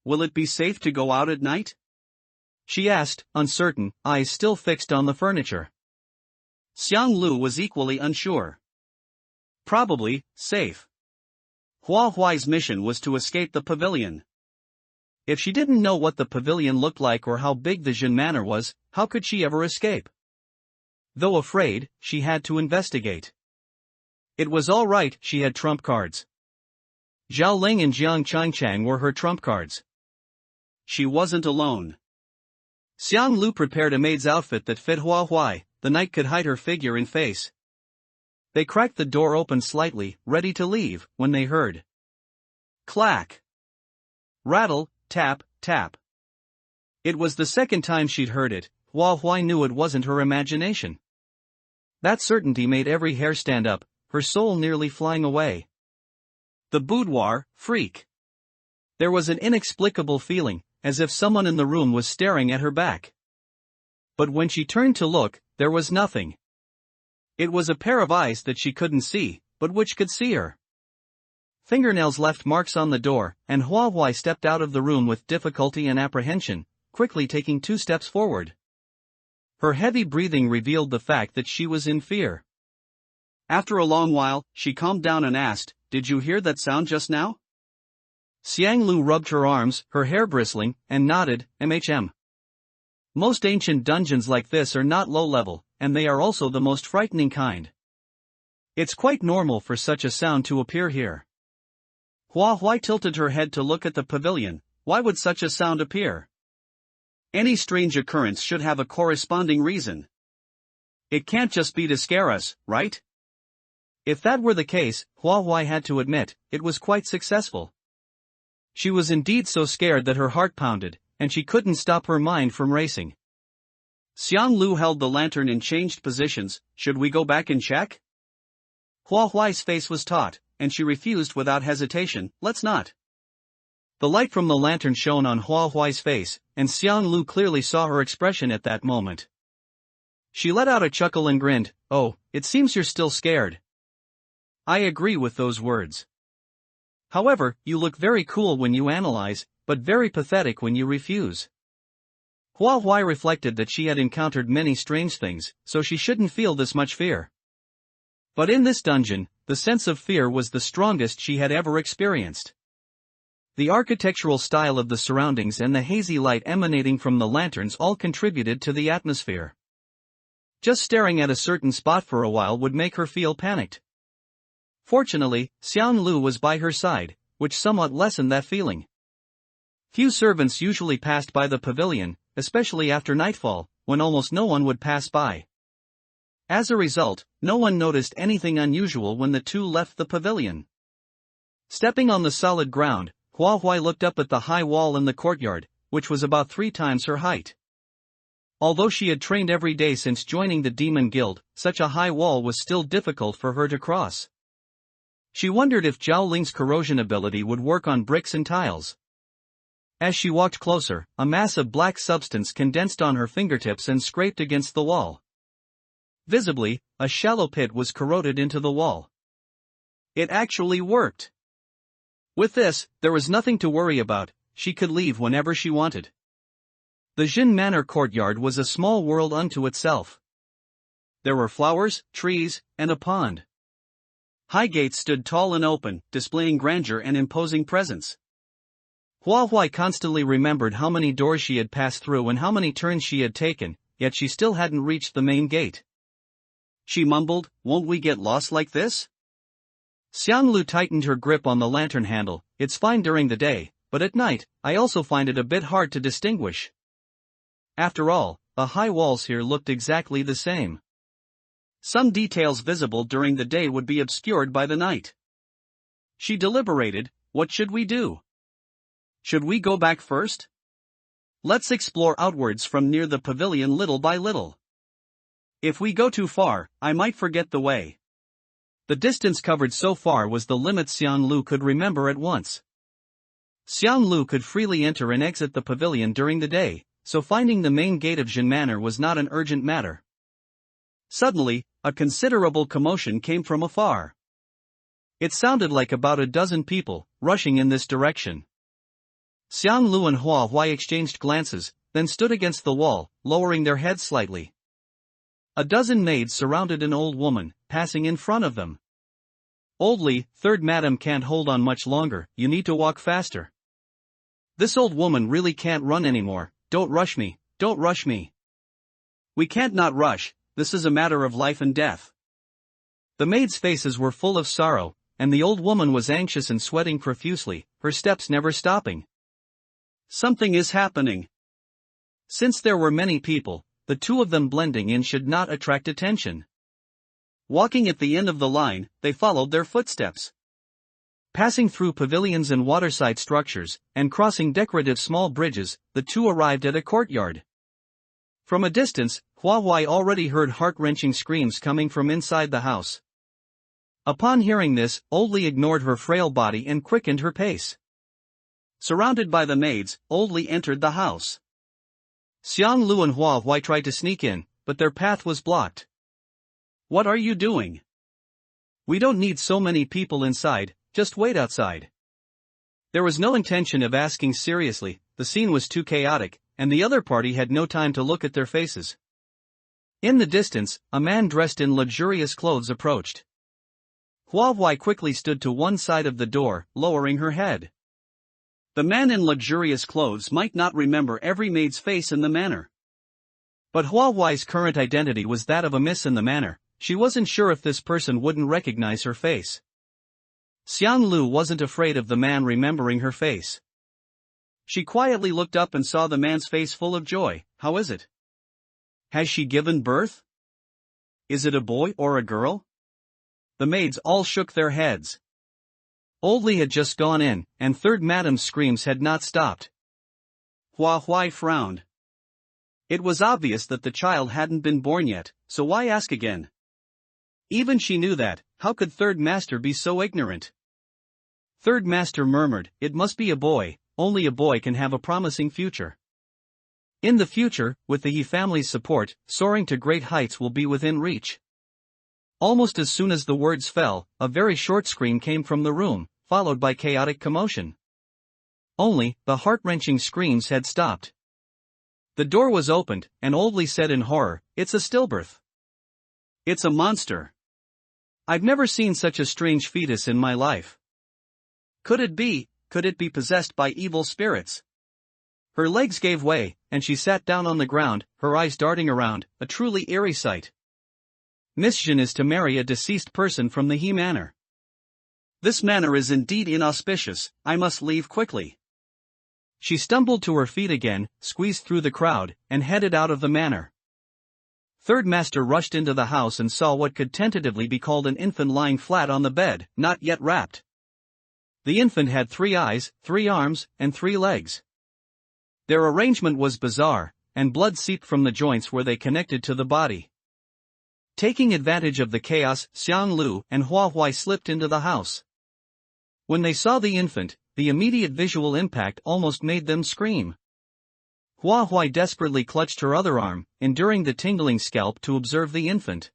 "Will it be safe to go out at night?" she asked, uncertain, eyes still fixed on the furniture. Xiang Lu was equally unsure. Probably, safe. Hua Huai's mission was to escape the pavilion. If she didn't know what the pavilion looked like or how big the Jin Manor was, how could she ever escape? Though afraid, she had to investigate. It was all right, she had trump cards. Zhao Ling and Jiang Changchang were her trump cards. She wasn't alone. Xiang Lu prepared a maid's outfit that fit Hua Huai, the night could hide her figure and face. They cracked the door open slightly, ready to leave, when they heard clack, rattle, tap, tap. It was the second time she'd heard it. Hua Huai knew it wasn't her imagination. That certainty made every hair stand up, her soul nearly flying away. The boudoir, freak. There was an inexplicable feeling, as if someone in the room was staring at her back. But when she turned to look, there was nothing. It was a pair of eyes that she couldn't see, but which could see her. Fingernails left marks on the door, and Hua Huai stepped out of the room with difficulty and apprehension, quickly taking 2 steps forward. Her heavy breathing revealed the fact that she was in fear. After a long while, she calmed down and asked, "Did you hear that sound just now?" Xiang Lu rubbed her arms, her hair bristling, and nodded, "MHM. Most ancient dungeons like this are not low-level, and they are also the most frightening kind. It's quite normal for such a sound to appear here." Hua Huai tilted her head to look at the pavilion. Why would such a sound appear? Any strange occurrence should have a corresponding reason. It can't just be to scare us, right? If that were the case, Hua Huai had to admit, it was quite successful. She was indeed so scared that her heart pounded, and she couldn't stop her mind from racing. Xiang Lu held the lantern and changed positions. "Should we go back and check?" Hua Huai's face was taut, and she refused without hesitation, "Let's not." The light from the lantern shone on Hua Huai's face, and Xiang Lu clearly saw her expression at that moment. She let out a chuckle and grinned. "Oh, it seems you're still scared." "I agree with those words. However, you look very cool when you analyze, but very pathetic when you refuse." Hua Huai reflected that she had encountered many strange things, so she shouldn't feel this much fear. But in this dungeon, the sense of fear was the strongest she had ever experienced. The architectural style of the surroundings and the hazy light emanating from the lanterns all contributed to the atmosphere. Just staring at a certain spot for a while would make her feel panicked. Fortunately, Xiang Lu was by her side, which somewhat lessened that feeling. Few servants usually passed by the pavilion, especially after nightfall, when almost no one would pass by. As a result, no one noticed anything unusual when the two left the pavilion. Stepping on the solid ground, Hua Huai looked up at the high wall in the courtyard, which was about 3 times her height. Although she had trained every day since joining the Demon Guild, such a high wall was still difficult for her to cross. She wondered if Zhao Ling's corrosion ability would work on bricks and tiles. As she walked closer, a mass of black substance condensed on her fingertips and scraped against the wall. Visibly, a shallow pit was corroded into the wall. It actually worked. With this, there was nothing to worry about. She could leave whenever she wanted. The Jin Manor courtyard was a small world unto itself. There were flowers, trees, and a pond. High gates stood tall and open, displaying grandeur and imposing presence. Hua Huai constantly remembered how many doors she had passed through and how many turns she had taken, yet she still hadn't reached the main gate. She mumbled, "Won't we get lost like this?" Xiang Lu tightened her grip on the lantern handle. "It's fine during the day, but at night, I also find it a bit hard to distinguish. After all, the high walls here looked exactly the same. Some details visible during the day would be obscured by the night. She deliberated, what should we do? Should we go back first? Let's explore outwards from near the pavilion little by little. If we go too far, I might forget the way. The distance covered so far was the limit Xiang Lu could remember at once. Xiang Lu could freely enter and exit the pavilion during the day, so finding the main gate of Jin Manor was not an urgent matter. Suddenly, a considerable commotion came from afar. It sounded like about a dozen people, rushing in this direction. Xiang Lu and Hua Huai exchanged glances, then stood against the wall, lowering their heads slightly. A dozen maids surrounded an old woman, passing in front of them. Oldly, third madam can't hold on much longer, you need to walk faster. This old woman really can't run anymore, don't rush me, don't rush me. We can't not rush, this is a matter of life and death. The maids' faces were full of sorrow, and the old woman was anxious and sweating profusely, her steps never stopping. Something is happening. Since there were many people, the two of them blending in should not attract attention. Walking at the end of the line, they followed their footsteps. Passing through pavilions and waterside structures, and crossing decorative small bridges, the two arrived at a courtyard. From a distance, Hua Huai already heard heart-wrenching screams coming from inside the house. Upon hearing this, Oldly ignored her frail body and quickened her pace. Surrounded by the maids, Oldly entered the house. Xiang Lu and Hua Huai tried to sneak in, but their path was blocked. What are you doing? We don't need so many people inside, just wait outside. There was no intention of asking seriously, the scene was too chaotic, and the other party had no time to look at their faces. In the distance, a man dressed in luxurious clothes approached. Hua Huai quickly stood to one side of the door, lowering her head. The man in luxurious clothes might not remember every maid's face in the manor. But Hua Huai's current identity was that of a miss in the manor, she wasn't sure if this person wouldn't recognize her face. Xiang Lu wasn't afraid of the man remembering her face. She quietly looked up and saw the man's face full of joy. How is it? Has she given birth? Is it a boy or a girl? The maids all shook their heads. Oldly had just gone in, and third madam's screams had not stopped. Hua Huai frowned. It was obvious that the child hadn't been born yet, so why ask again? Even she knew that, how could third master be so ignorant? Third master murmured, it must be a boy, only a boy can have a promising future. In the future, with the He family's support, soaring to great heights will be within reach. Almost as soon as the words fell, a very short scream came from the room, followed by chaotic commotion. Only, the heart-wrenching screams had stopped. The door was opened, and Oldly said in horror, it's a stillbirth. It's a monster. I've never seen such a strange fetus in my life. Could it be possessed by evil spirits? Her legs gave way, and she sat down on the ground, her eyes darting around, a truly eerie sight. Miss Jin is to marry a deceased person from the He Manor. This manor is indeed inauspicious, I must leave quickly. She stumbled to her feet again, squeezed through the crowd, and headed out of the manor. Third master rushed into the house and saw what could tentatively be called an infant lying flat on the bed, not yet wrapped. The infant had 3 eyes, 3 arms, and 3 legs. Their arrangement was bizarre, and blood seeped from the joints where they connected to the body. Taking advantage of the chaos, Xiang Lu and Hua Huai slipped into the house. When they saw the infant, the immediate visual impact almost made them scream. Hua Huai desperately clutched her other arm, enduring the tingling scalp to observe the infant.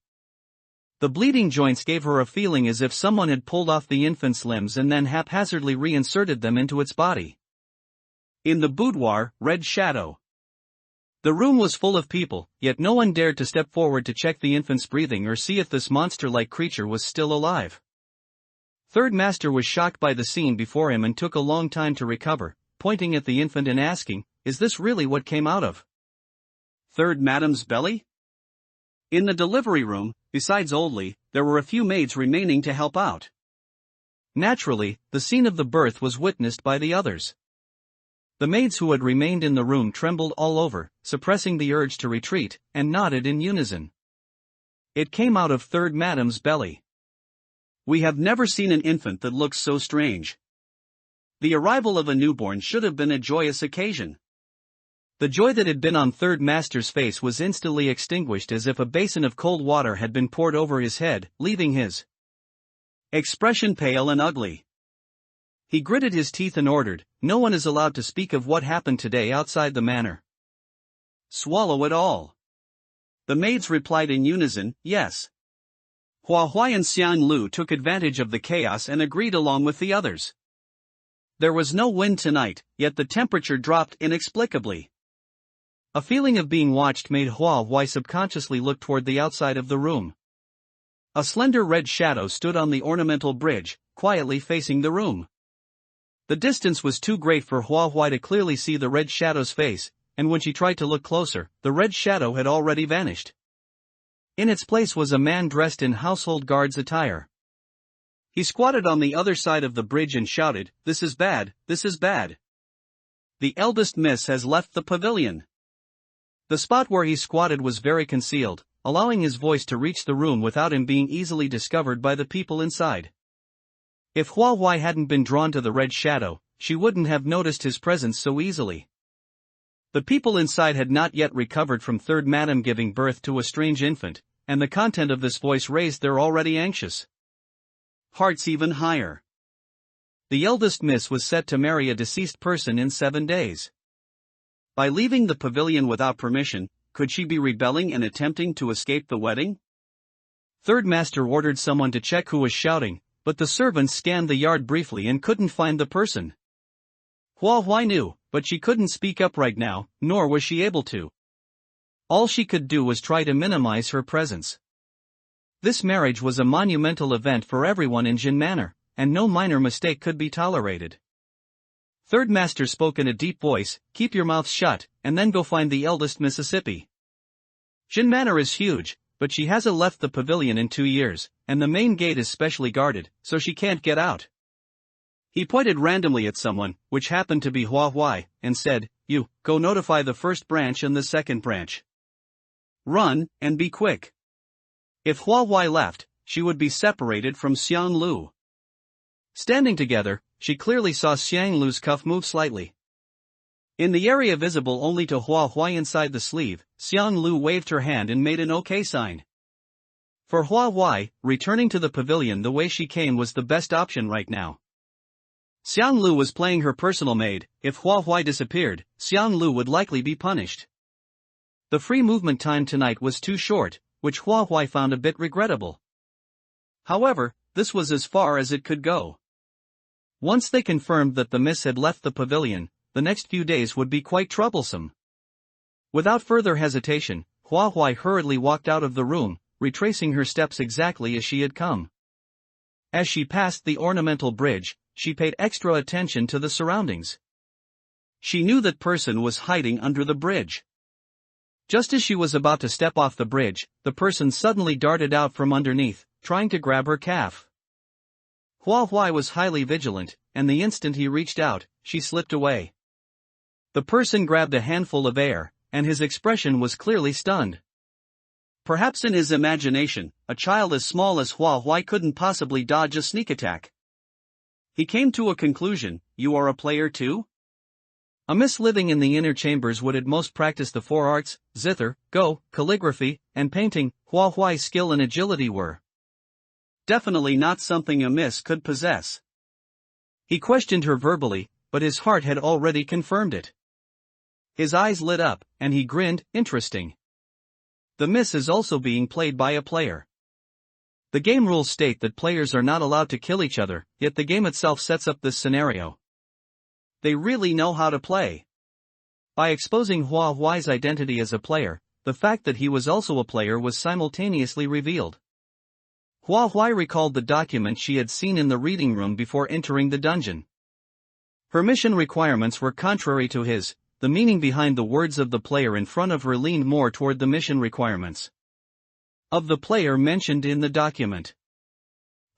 The bleeding joints gave her a feeling as if someone had pulled off the infant's limbs and then haphazardly reinserted them into its body. In the boudoir, red shadow. The room was full of people, yet no one dared to step forward to check the infant's breathing or see if this monster-like creature was still alive. Third master was shocked by the scene before him and took a long time to recover, pointing at the infant and asking, is this really what came out of third madam's belly? In the delivery room, besides Oldly, there were a few maids remaining to help out. Naturally, the scene of the birth was witnessed by the others. The maids who had remained in the room trembled all over, suppressing the urge to retreat, and nodded in unison. It came out of third madam's belly. We have never seen an infant that looks so strange. The arrival of a newborn should have been a joyous occasion. The joy that had been on Third Master's face was instantly extinguished as if a basin of cold water had been poured over his head, leaving his expression pale and ugly. He gritted his teeth and ordered, "No one is allowed to speak of what happened today outside the manor." "Swallow it all." The maids replied in unison, "Yes." Hua Huai and Xiang Lu took advantage of the chaos and agreed along with the others. There was no wind tonight, yet the temperature dropped inexplicably. A feeling of being watched made Hua Huai subconsciously look toward the outside of the room. A slender red shadow stood on the ornamental bridge, quietly facing the room. The distance was too great for Hua Huai to clearly see the red shadow's face, and when she tried to look closer, the red shadow had already vanished. In its place was a man dressed in household guard's attire. He squatted on the other side of the bridge and shouted, "This is bad, this is bad. The eldest miss has left the pavilion." The spot where he squatted was very concealed, allowing his voice to reach the room without him being easily discovered by the people inside. If Hua Huai hadn't been drawn to the red shadow, she wouldn't have noticed his presence so easily. The people inside had not yet recovered from Third Madam giving birth to a strange infant, and the content of this voice raised their already anxious hearts even higher. The eldest miss was set to marry a deceased person in 7 days. By leaving the pavilion without permission, could she be rebelling and attempting to escape the wedding? Third Master ordered someone to check who was shouting, but the servants scanned the yard briefly and couldn't find the person. Hua Huai knew, but she couldn't speak up right now, nor was she able to. All she could do was try to minimize her presence. This marriage was a monumental event for everyone in Jin Manor, and no minor mistake could be tolerated. Third Master spoke in a deep voice, "Keep your mouth shut, and then go find the eldest Mississippi. Jin Manor is huge, but she hasn't left the pavilion in 2 years, and the main gate is specially guarded, so she can't get out." He pointed randomly at someone, which happened to be Hua Huai, and said, "You, go notify the first branch and the second branch. Run, and be quick." If Hua Huai left, she would be separated from Xiang Lu. Standing together, she clearly saw Xiang Lu's cuff move slightly. In the area visible only to Hua Huai inside the sleeve, Xiang Lu waved her hand and made an OK sign. For Hua Huai, returning to the pavilion the way she came was the best option right now. Xiang Lu was playing her personal maid. If Hua Huai disappeared, Xiang Lu would likely be punished. The free movement time tonight was too short, which Hua Huai found a bit regrettable. However, this was as far as it could go. Once they confirmed that the miss had left the pavilion, the next few days would be quite troublesome. Without further hesitation, Hua Huai hurriedly walked out of the room, retracing her steps exactly as she had come. As she passed the ornamental bridge, she paid extra attention to the surroundings. She knew that person was hiding under the bridge. Just as she was about to step off the bridge, the person suddenly darted out from underneath, trying to grab her calf. Hua Huai was highly vigilant, and the instant he reached out, she slipped away. The person grabbed a handful of air, and his expression was clearly stunned. Perhaps in his imagination, a child as small as Hua Huai couldn't possibly dodge a sneak attack. He came to a conclusion: "You are a player too?" A miss living in the inner chambers would at most practice the 4 arts, zither, go, calligraphy, and painting. Hua Huai's skill and agility were definitely not something a miss could possess. He questioned her verbally, but his heart had already confirmed it. His eyes lit up, and he grinned. "Interesting. The miss is also being played by a player. The game rules state that players are not allowed to kill each other, yet the game itself sets up this scenario. They really know how to play." By exposing Hua Huai's identity as a player, the fact that he was also a player was simultaneously revealed. Hua Huai recalled the document she had seen in the reading room before entering the dungeon. Her mission requirements were contrary to his. The meaning behind the words of the player in front of her leaned more toward the mission requirements of the player mentioned in the document.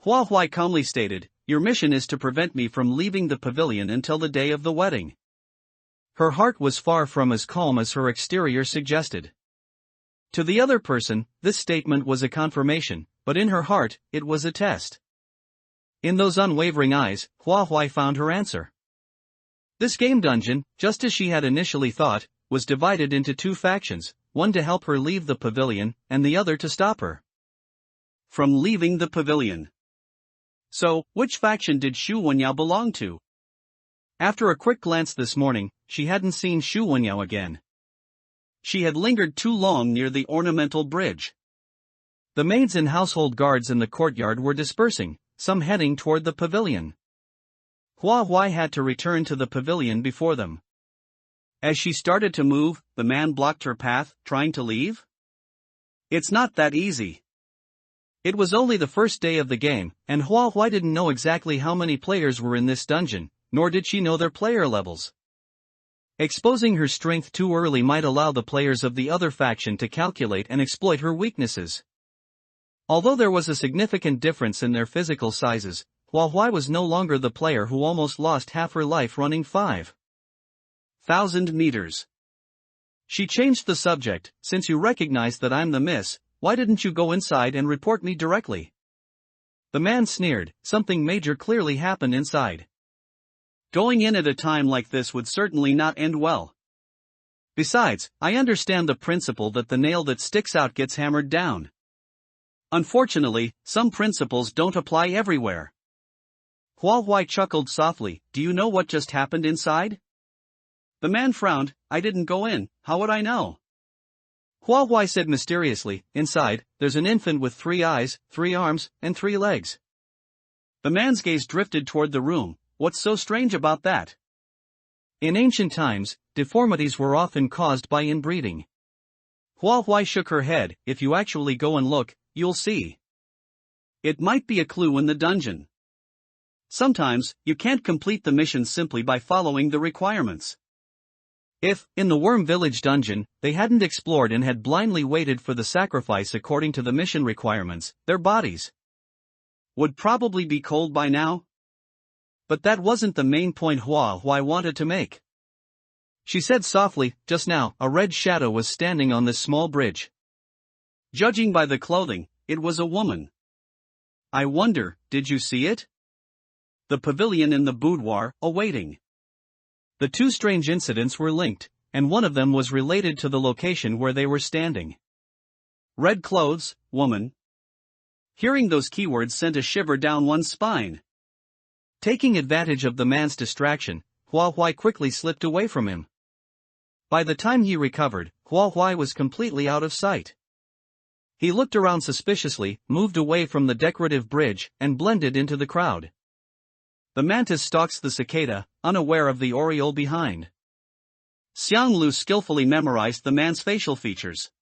Hua Huai calmly stated, "Your mission is to prevent me from leaving the pavilion until the day of the wedding." Her heart was far from as calm as her exterior suggested. To the other person, this statement was a confirmation, but in her heart, it was a test. In those unwavering eyes, Hua Huai found her answer. This game dungeon, just as she had initially thought, was divided into two factions, one to help her leave the pavilion, and the other to stop her from leaving the pavilion. So, which faction did Xu Wenyao belong to? After a quick glance this morning, she hadn't seen Xu Wenyao again. She had lingered too long near the ornamental bridge. The maids and household guards in the courtyard were dispersing, some heading toward the pavilion. Hua Huai had to return to the pavilion before them. As she started to move, the man blocked her path, trying to leave? It's not that easy. It was only the first day of the game, and Hua Huai didn't know exactly how many players were in this dungeon, nor did she know their player levels. Exposing her strength too early might allow the players of the other faction to calculate and exploit her weaknesses. Although there was a significant difference in their physical sizes, Hua Huai was no longer the player who almost lost half her life running 5,000 meters. She changed the subject. Since you recognize that I'm the miss, why didn't you go inside and report me directly? The man sneered. Something major clearly happened inside. Going in at a time like this would certainly not end well. Besides, I understand the principle that the nail that sticks out gets hammered down. Unfortunately, some principles don't apply everywhere. Hua Huai chuckled softly. Do you know what just happened inside? The man frowned. I didn't go in, how would I know? Hua Huai said mysteriously, inside, there's an infant with 3 eyes, 3 arms, and 3 legs. The man's gaze drifted toward the room. What's so strange about that? In ancient times, deformities were often caused by inbreeding. Hua Huai shook her head. If you actually go and look, you'll see. It might be a clue in the dungeon. Sometimes, you can't complete the mission simply by following the requirements. If, in the Worm Village dungeon, they hadn't explored and had blindly waited for the sacrifice according to the mission requirements, their bodies would probably be cold by now. But that wasn't the main point Hua Huai wanted to make. She said softly, just now, a red shadow was standing on this small bridge. Judging by the clothing, it was a woman. I wonder, did you see it? The pavilion in the boudoir, awaiting. The two strange incidents were linked, and one of them was related to the location where they were standing. Red clothes, woman. Hearing those keywords sent a shiver down one's spine. Taking advantage of the man's distraction, Hua Huai quickly slipped away from him. By the time he recovered, Hua Huai was completely out of sight. He looked around suspiciously, moved away from the decorative bridge, and blended into the crowd. The mantis stalks the cicada, unaware of the oriole behind. Xiang Lu skillfully memorized the man's facial features.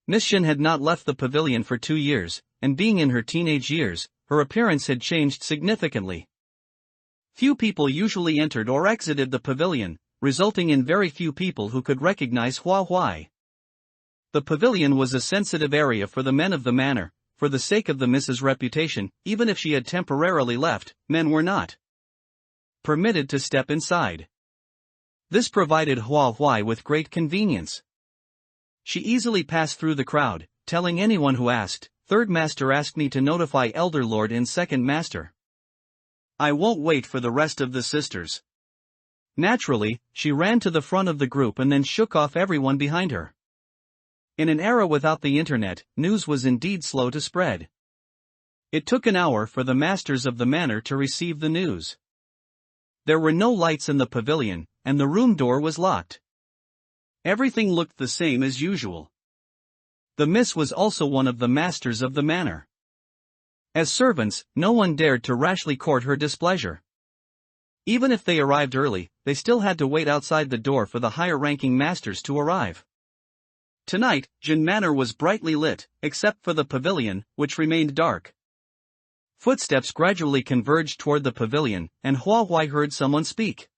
Miss Shin had not left the pavilion for 2 years, and being in her teenage years, her appearance had changed significantly. Few people usually entered or exited the pavilion, resulting in very few people who could recognize Hua Huai. The pavilion was a sensitive area for the men of the manor. For the sake of the Mrs.'s reputation, even if she had temporarily left, men were not permitted to step inside. This provided Hua Huai with great convenience. She easily passed through the crowd, telling anyone who asked, "Third Master asked me to notify Elder Lord in Second Master. I won't wait for the rest of the sisters." Naturally, she ran to the front of the group and then shook off everyone behind her. In an era without the internet, news was indeed slow to spread. It took an hour for the masters of the manor to receive the news. There were no lights in the pavilion, and the room door was locked. Everything looked the same as usual. The miss was also one of the masters of the manor. As servants, no one dared to rashly court her displeasure. Even if they arrived early, they still had to wait outside the door for the higher-ranking masters to arrive. Tonight, Jin Manor was brightly lit, except for the pavilion, which remained dark. Footsteps gradually converged toward the pavilion, and Hua Huai heard someone speak.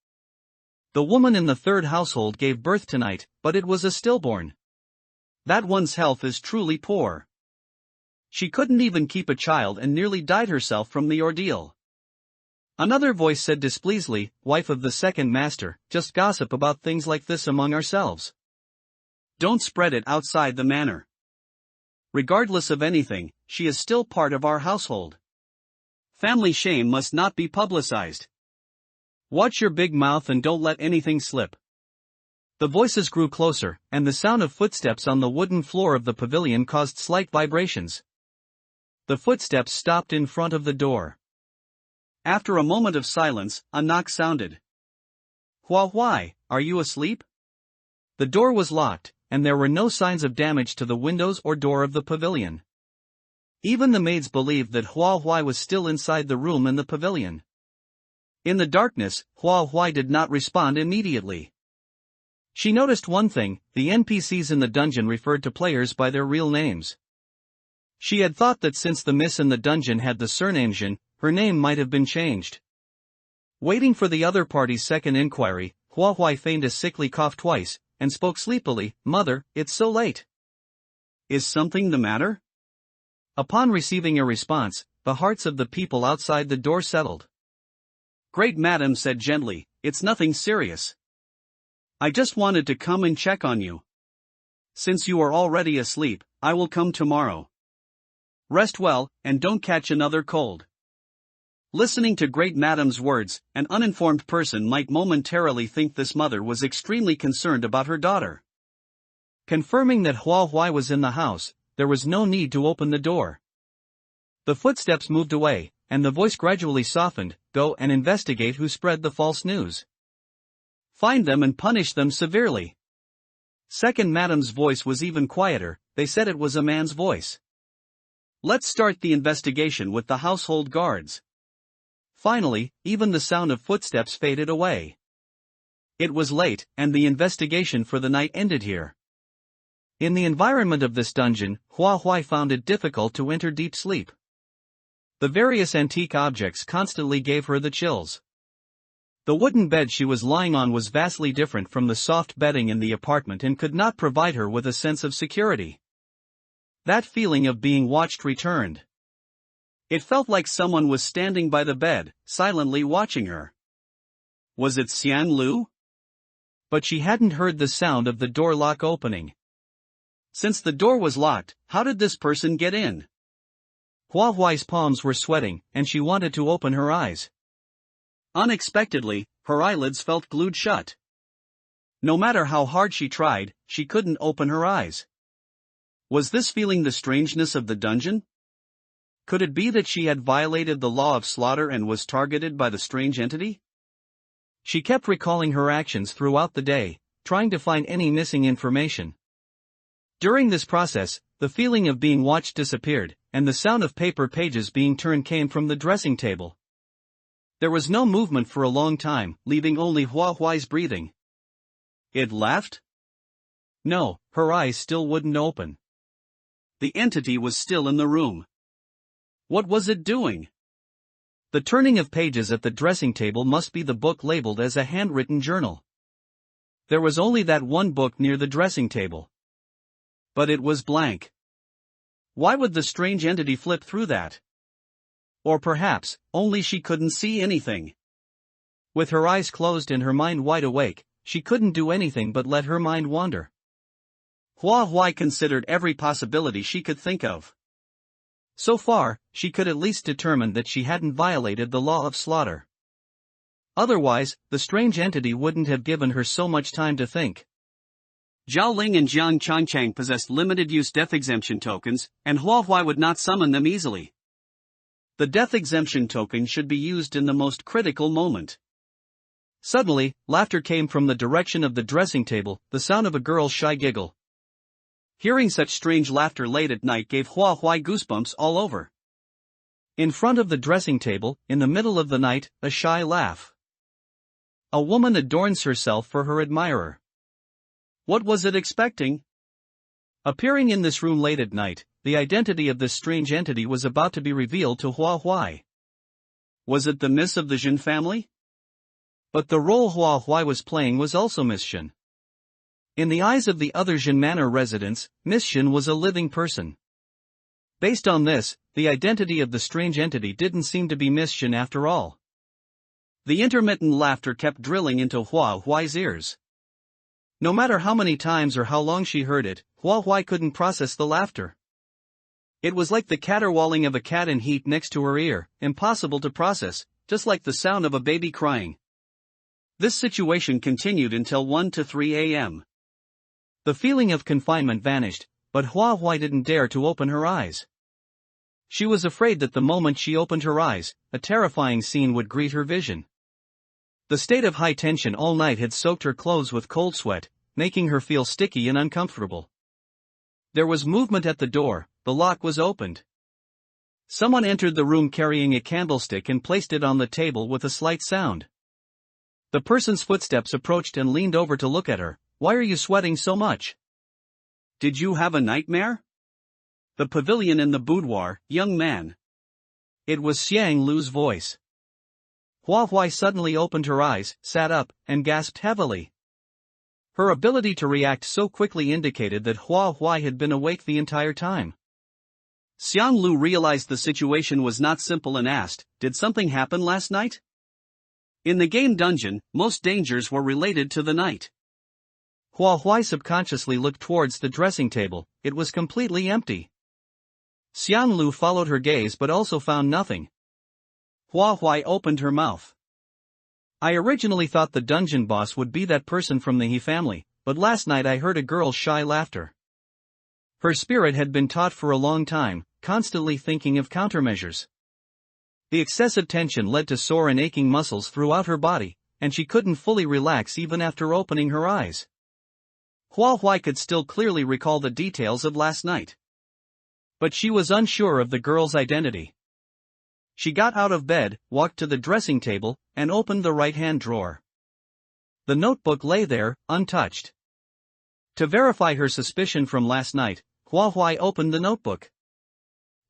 The woman in the third household gave birth tonight, but it was a stillborn. That one's health is truly poor. She couldn't even keep a child and nearly died herself from the ordeal. Another voice said displeasedly, "Wife of the second master, just gossip about things like this among ourselves. Don't spread it outside the manor. Regardless of anything, she is still part of our household." Family shame must not be publicized. Watch your big mouth and don't let anything slip. The voices grew closer, and the sound of footsteps on the wooden floor of the pavilion caused slight vibrations. The footsteps stopped in front of the door. After a moment of silence, a knock sounded. Why, are you asleep? The door was locked, and there were no signs of damage to the windows or door of the pavilion. Even the maids believed that Hua was still inside the room in the pavilion. In the darkness, Hua did not respond immediately. She noticed one thing: the NPCs in the dungeon referred to players by their real names. She had thought that since the miss in the dungeon had the surname Jin, her name might have been changed. Waiting for the other party's second inquiry, Hua feigned a sickly cough twice, and spoke sleepily, "Mother, it's so late. Is something the matter?" Upon receiving a response, the hearts of the people outside the door settled. Great Madam said gently, "It's nothing serious. I just wanted to come and check on you. Since you are already asleep, I will come tomorrow. Rest well, and don't catch another cold." Listening to Great Madam's words, an uninformed person might momentarily think this mother was extremely concerned about her daughter. Confirming that Hua was in the house, there was no need to open the door. The footsteps moved away, and the voice gradually softened. "Go and investigate who spread the false news. Find them and punish them severely." Second Madam's voice was even quieter. They said it was a man's voice. "Let's start the investigation with the household guards." Finally, even the sound of footsteps faded away. It was late, and the investigation for the night ended here. In the environment of this dungeon, Hua found it difficult to enter deep sleep. The various antique objects constantly gave her the chills. The wooden bed she was lying on was vastly different from the soft bedding in the apartment and could not provide her with a sense of security. That feeling of being watched returned. It felt like someone was standing by the bed, silently watching her. Was it Xian Lu? But she hadn't heard the sound of the door lock opening. Since the door was locked, how did this person get in? Hua's palms were sweating, and she wanted to open her eyes. Unexpectedly, her eyelids felt glued shut. No matter how hard she tried, she couldn't open her eyes. Was this feeling the strangeness of the dungeon? Could it be that she had violated the law of slaughter and was targeted by the strange entity? She kept recalling her actions throughout the day, trying to find any missing information. During this process, the feeling of being watched disappeared, and the sound of paper pages being turned came from the dressing table. There was no movement for a long time, leaving only Hua's breathing. It laughed? No, her eyes still wouldn't open. The entity was still in the room. What was it doing? The turning of pages at the dressing table must be the book labeled as a handwritten journal. There was only that one book near the dressing table. But it was blank. Why would the strange entity flip through that? Or perhaps, only she couldn't see anything. With her eyes closed and her mind wide awake, she couldn't do anything but let her mind wander. Hua considered every possibility she could think of. So far, she could at least determine that she hadn't violated the law of slaughter. Otherwise, the strange entity wouldn't have given her so much time to think. Zhao Ling and Jiang Changchang possessed limited-use death exemption tokens, and Hua would not summon them easily. The death exemption token should be used in the most critical moment. Suddenly, laughter came from the direction of the dressing table, the sound of a girl's shy giggle. Hearing such strange laughter late at night gave Hua goosebumps all over. In front of the dressing table, in the middle of the night, a shy laugh. A woman adorns herself for her admirer. What was it expecting? Appearing in this room late at night, the identity of this strange entity was about to be revealed to Hua. Was it the Miss of the Jin family? But the role Hua was playing was also Miss Shin. In the eyes of the other Jin Manor residents, Miss Shin was a living person. Based on this, the identity of the strange entity didn't seem to be Miss Shin after all. The intermittent laughter kept drilling into Hua's ears. No matter how many times or how long she heard it, Hua couldn't process the laughter. It was like the caterwauling of a cat in heat next to her ear, impossible to process, just like the sound of a baby crying. This situation continued until 1 to 3 a.m. The feeling of confinement vanished, but Hua Huai didn't dare to open her eyes. She was afraid that the moment she opened her eyes, a terrifying scene would greet her vision. The state of high tension all night had soaked her clothes with cold sweat, making her feel sticky and uncomfortable. There was movement at the door, the lock was opened. Someone entered the room carrying a candlestick and placed it on the table with a slight sound. The person's footsteps approached and leaned over to look at her. "Why are you sweating so much? Did you have a nightmare?" "The pavilion in the boudoir, young man." It was Xiang Lu's voice. Hua Huai suddenly opened her eyes, sat up, and gasped heavily. Her ability to react so quickly indicated that Hua Huai had been awake the entire time. Xiang Lu realized the situation was not simple and asked, "Did something happen last night?" In the game dungeon, most dangers were related to the night. Hua Huai subconsciously looked towards the dressing table. It was completely empty. Xiang Lu followed her gaze but also found nothing. Hua Huai opened her mouth. "I originally thought the dungeon boss would be that person from the He family, but last night I heard a girl's shy laughter." Her spirit had been taut for a long time, constantly thinking of countermeasures. The excessive tension led to sore and aching muscles throughout her body, and she couldn't fully relax even after opening her eyes. Hua Huai could still clearly recall the details of last night. But she was unsure of the girl's identity. She got out of bed, walked to the dressing table, and opened the right-hand drawer. The notebook lay there, untouched. To verify her suspicion from last night, Hua Huai opened the notebook.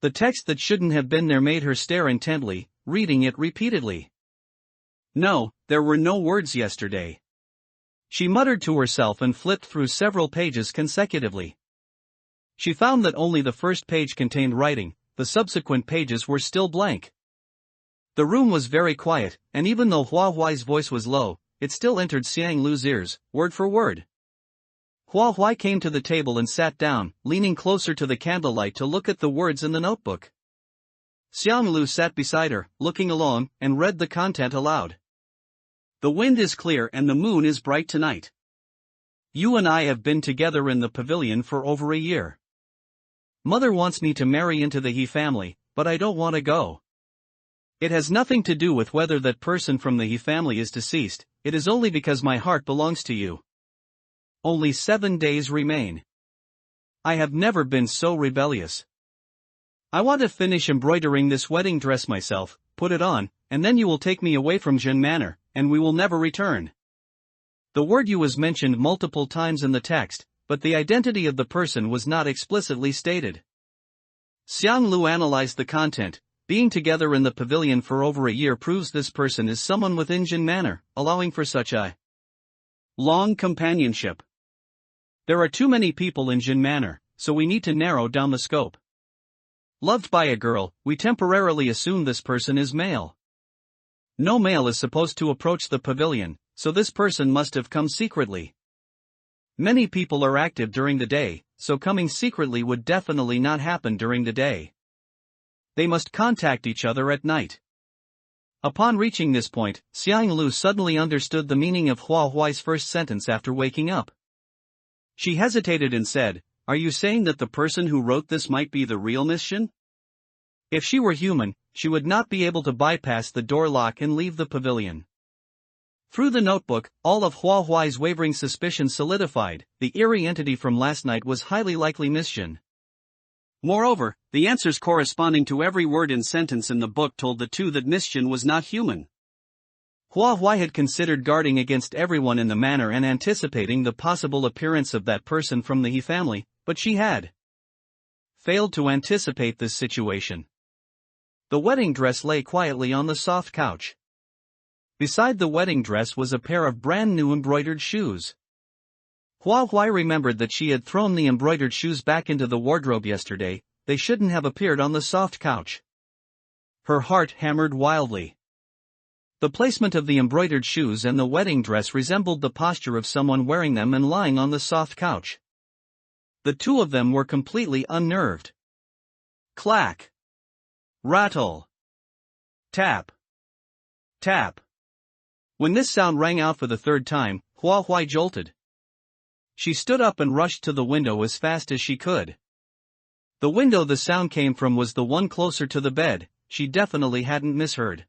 The text that shouldn't have been there made her stare intently, reading it repeatedly. "No, there were no words yesterday." She muttered to herself and flipped through several pages consecutively. She found that only the first page contained writing, the subsequent pages were still blank. The room was very quiet, and even though Hua Huai's voice was low, it still entered Xiang Lu's ears, word for word. Hua Huai came to the table and sat down, leaning closer to the candlelight to look at the words in the notebook. Xiang Lu sat beside her, looking along, and read the content aloud. "The wind is clear and the moon is bright tonight. You and I have been together in the pavilion for over a year. Mother wants me to marry into the He family, but I don't want to go. It has nothing to do with whether that person from the He family is deceased, it is only because my heart belongs to you. Only 7 days remain. I have never been so rebellious. I want to finish embroidering this wedding dress myself, put it on, and then you will take me away from Jin Manor, and we will never return." The word "you" was mentioned multiple times in the text, but the identity of the person was not explicitly stated. Xiang Lu analyzed the content. Being together in the pavilion for over a year proves this person is someone within Jin Manor, allowing for such a long companionship. There are too many people in Jin Manor, so we need to narrow down the scope. Loved by a girl, we temporarily assume this person is male. No male is supposed to approach the pavilion, so this person must have come secretly. Many people are active during the day, so coming secretly would definitely not happen during the day. They must contact each other at night. Upon reaching this point, Xiang Lu suddenly understood the meaning of Hua Huai's first sentence after waking up. She hesitated and said, "Are you saying that the person who wrote this might be the real Miss Shin?" If she were human, she would not be able to bypass the door lock and leave the pavilion. Through the notebook, all of Hua Huai's wavering suspicions solidified. The eerie entity from last night was highly likely Miss Shin. Moreover, the answers corresponding to every word and sentence in the book told the two that Miss Shin was not human. Hua Huai had considered guarding against everyone in the manor and anticipating the possible appearance of that person from the He family, but she had failed to anticipate this situation. The wedding dress lay quietly on the soft couch. Beside the wedding dress was a pair of brand new embroidered shoes. Hua Huai remembered that she had thrown the embroidered shoes back into the wardrobe yesterday. They shouldn't have appeared on the soft couch. Her heart hammered wildly. The placement of the embroidered shoes and the wedding dress resembled the posture of someone wearing them and lying on the soft couch. The two of them were completely unnerved. Clack. Rattle. Tap. Tap. When this sound rang out for the third time, Hua Huai jolted. She stood up and rushed to the window as fast as she could. The window the sound came from was the one closer to the bed. She definitely hadn't misheard.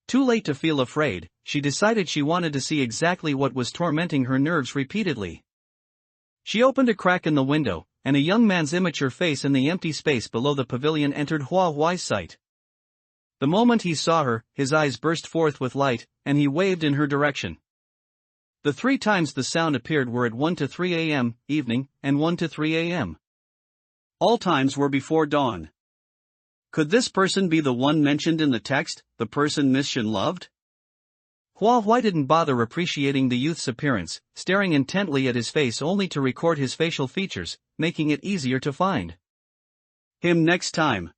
Too late to feel afraid, she decided she wanted to see exactly what was tormenting her nerves repeatedly. She opened a crack in the window, and a young man's immature face in the empty space below the pavilion entered Hua Huai's sight. The moment he saw her, his eyes burst forth with light, and he waved in her direction. The 3 times the sound appeared were at 1 to 3 a.m., evening, and 1 to 3 a.m. All times were before dawn. Could this person be the one mentioned in the text, the person Miss Shin loved? Hua Huai didn't bother appreciating the youth's appearance, staring intently at his face only to record his facial features, making it easier to find him next time.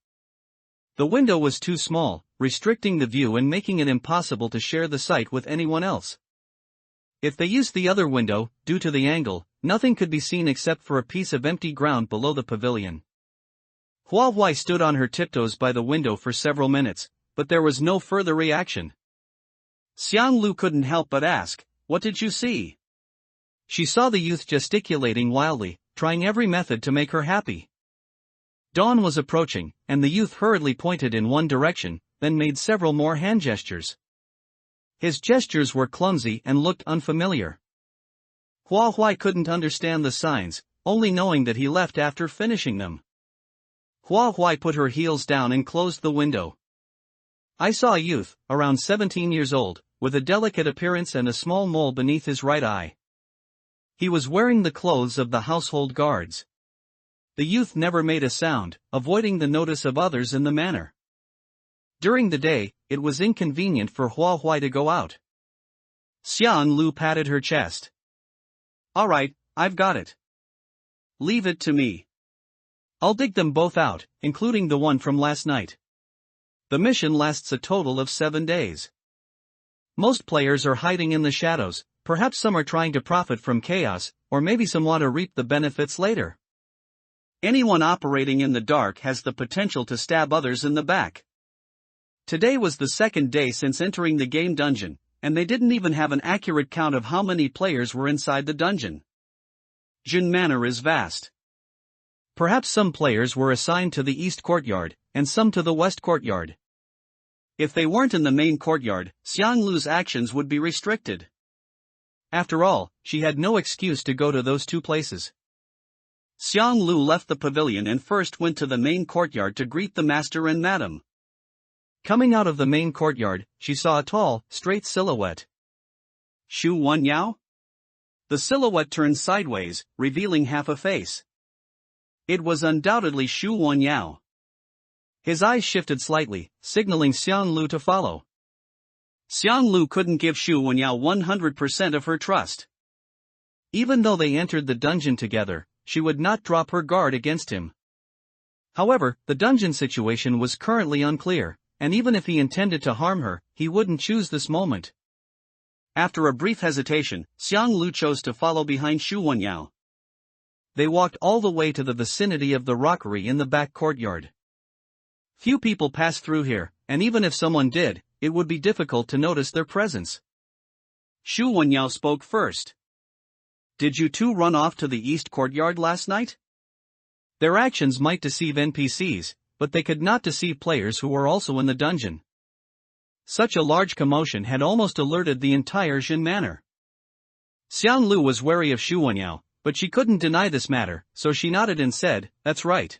The window was too small, restricting the view and making it impossible to share the sight with anyone else. If they used the other window, due to the angle, nothing could be seen except for a piece of empty ground below the pavilion. Hua Huai stood on her tiptoes by the window for several minutes, but there was no further reaction. Xiang Lu couldn't help but ask, "What did you see?" She saw the youth gesticulating wildly, trying every method to make her happy. Dawn was approaching, and the youth hurriedly pointed in one direction, then made several more hand gestures. His gestures were clumsy and looked unfamiliar. Hua Huai couldn't understand the signs, only knowing that he left after finishing them. Hua Huai put her heels down and closed the window. I saw a youth, around 17 years old, with a delicate appearance and a small mole beneath his right eye. He was wearing the clothes of the household guards. The youth never made a sound, avoiding the notice of others in the manor. During the day, it was inconvenient for Hua Huai to go out. Xiang Lu patted her chest. "All right, I've got it. Leave it to me. I'll dig them both out, including the one from last night. The mission lasts a total of 7 days. Most players are hiding in the shadows, perhaps some are trying to profit from chaos, or maybe some want to reap the benefits later. Anyone operating in the dark has the potential to stab others in the back. Today was the 2nd day since entering the game dungeon, and they didn't even have an accurate count of how many players were inside the dungeon. Jin Manor is vast. Perhaps some players were assigned to the east courtyard, and some to the west courtyard. If they weren't in the main courtyard, Xiang Lu's actions would be restricted. After all, she had no excuse to go to those 2 places. Xiang Lu left the pavilion and first went to the main courtyard to greet the master and madam. Coming out of the main courtyard, she saw a tall, straight silhouette. Shu Wanyao? The silhouette turned sideways, revealing half a face. It was undoubtedly Shu Wanyao. His eyes shifted slightly, signaling Xiang Lu to follow. Xiang Lu couldn't give Shu Wanyao 100% of her trust. Even though they entered the dungeon together, she would not drop her guard against him. However, the dungeon situation was currently unclear, and even if he intended to harm her, he wouldn't choose this moment. After a brief hesitation, Xiang Lu chose to follow behind Shu Wanyao. They walked all the way to the vicinity of the rockery in the back courtyard. Few people pass through here, and even if someone did, it would be difficult to notice their presence. Shu Wanyao spoke first. "Did you 2 run off to the east courtyard last night?" Their actions might deceive NPCs, but they could not deceive players who were also in the dungeon. Such a large commotion had almost alerted the entire Jin Manor. Xiang Lu was wary of Shu Wanyao, but she couldn't deny this matter, so she nodded and said, "That's right."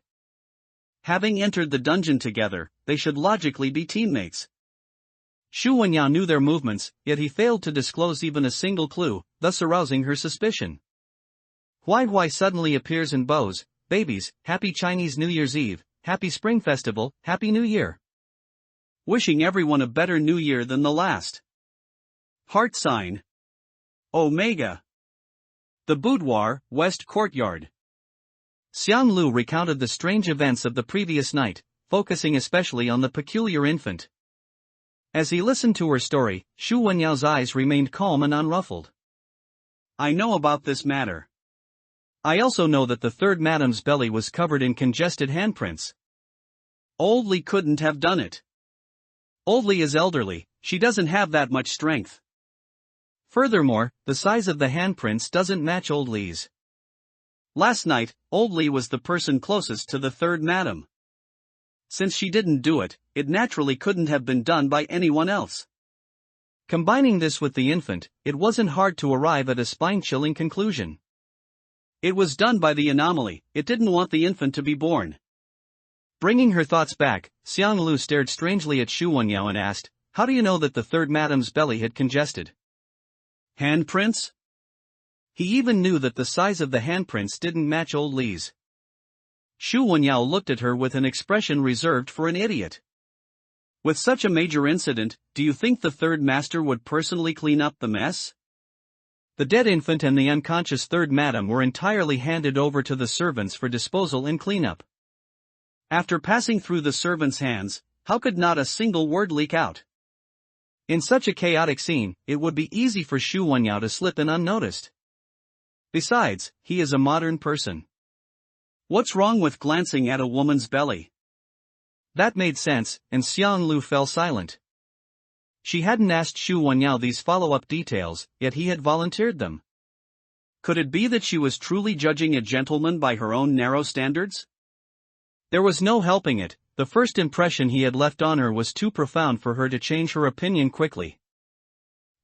Having entered the dungeon together, they should logically be teammates. Shu Wanyao knew their movements, yet he failed to disclose even a single clue, thus arousing her suspicion. Huai Huai suddenly appears in bows, babies, Happy Chinese New Year's Eve, Happy Spring Festival, Happy New Year. Wishing everyone a better New Year than the last. Heart sign. Omega. The boudoir, West Courtyard. Xiang Lu recounted the strange events of the previous night, focusing especially on the peculiar infant. As he listened to her story, Shu Wenyao's eyes remained calm and unruffled. "I know about this matter. I also know that the 3rd madam's belly was covered in congested handprints. Old Li couldn't have done it. Old Li is elderly, she doesn't have that much strength. Furthermore, the size of the handprints doesn't match Old Li's. Last night, Old Li was the person closest to the third madam. Since she didn't do it, it naturally couldn't have been done by anyone else. Combining this with the infant, it wasn't hard to arrive at a spine-chilling conclusion. It was done by the anomaly, it didn't want the infant to be born. Bringing her thoughts back, Xiang Lu stared strangely at Xu Wenyao and asked, "How do you know that the third madam's belly had congested?" Handprints? He even knew that the size of the handprints didn't match Old Li's. Xu Wenyao looked at her with an expression reserved for an idiot. With such a major incident, do you think the third master would personally clean up the mess? The dead infant and the unconscious third madam were entirely handed over to the servants for disposal and cleanup. After passing through the servants' hands, how could not a single word leak out? In such a chaotic scene, it would be easy for Xu Wenyao to slip in unnoticed. Besides, he is a modern person. What's wrong with glancing at a woman's belly? That made sense, and Xiang Lu fell silent. She hadn't asked Xu Wenyao these follow-up details, yet he had volunteered them. Could it be that she was truly judging a gentleman by her own narrow standards? There was no helping it, the first impression he had left on her was too profound for her to change her opinion quickly.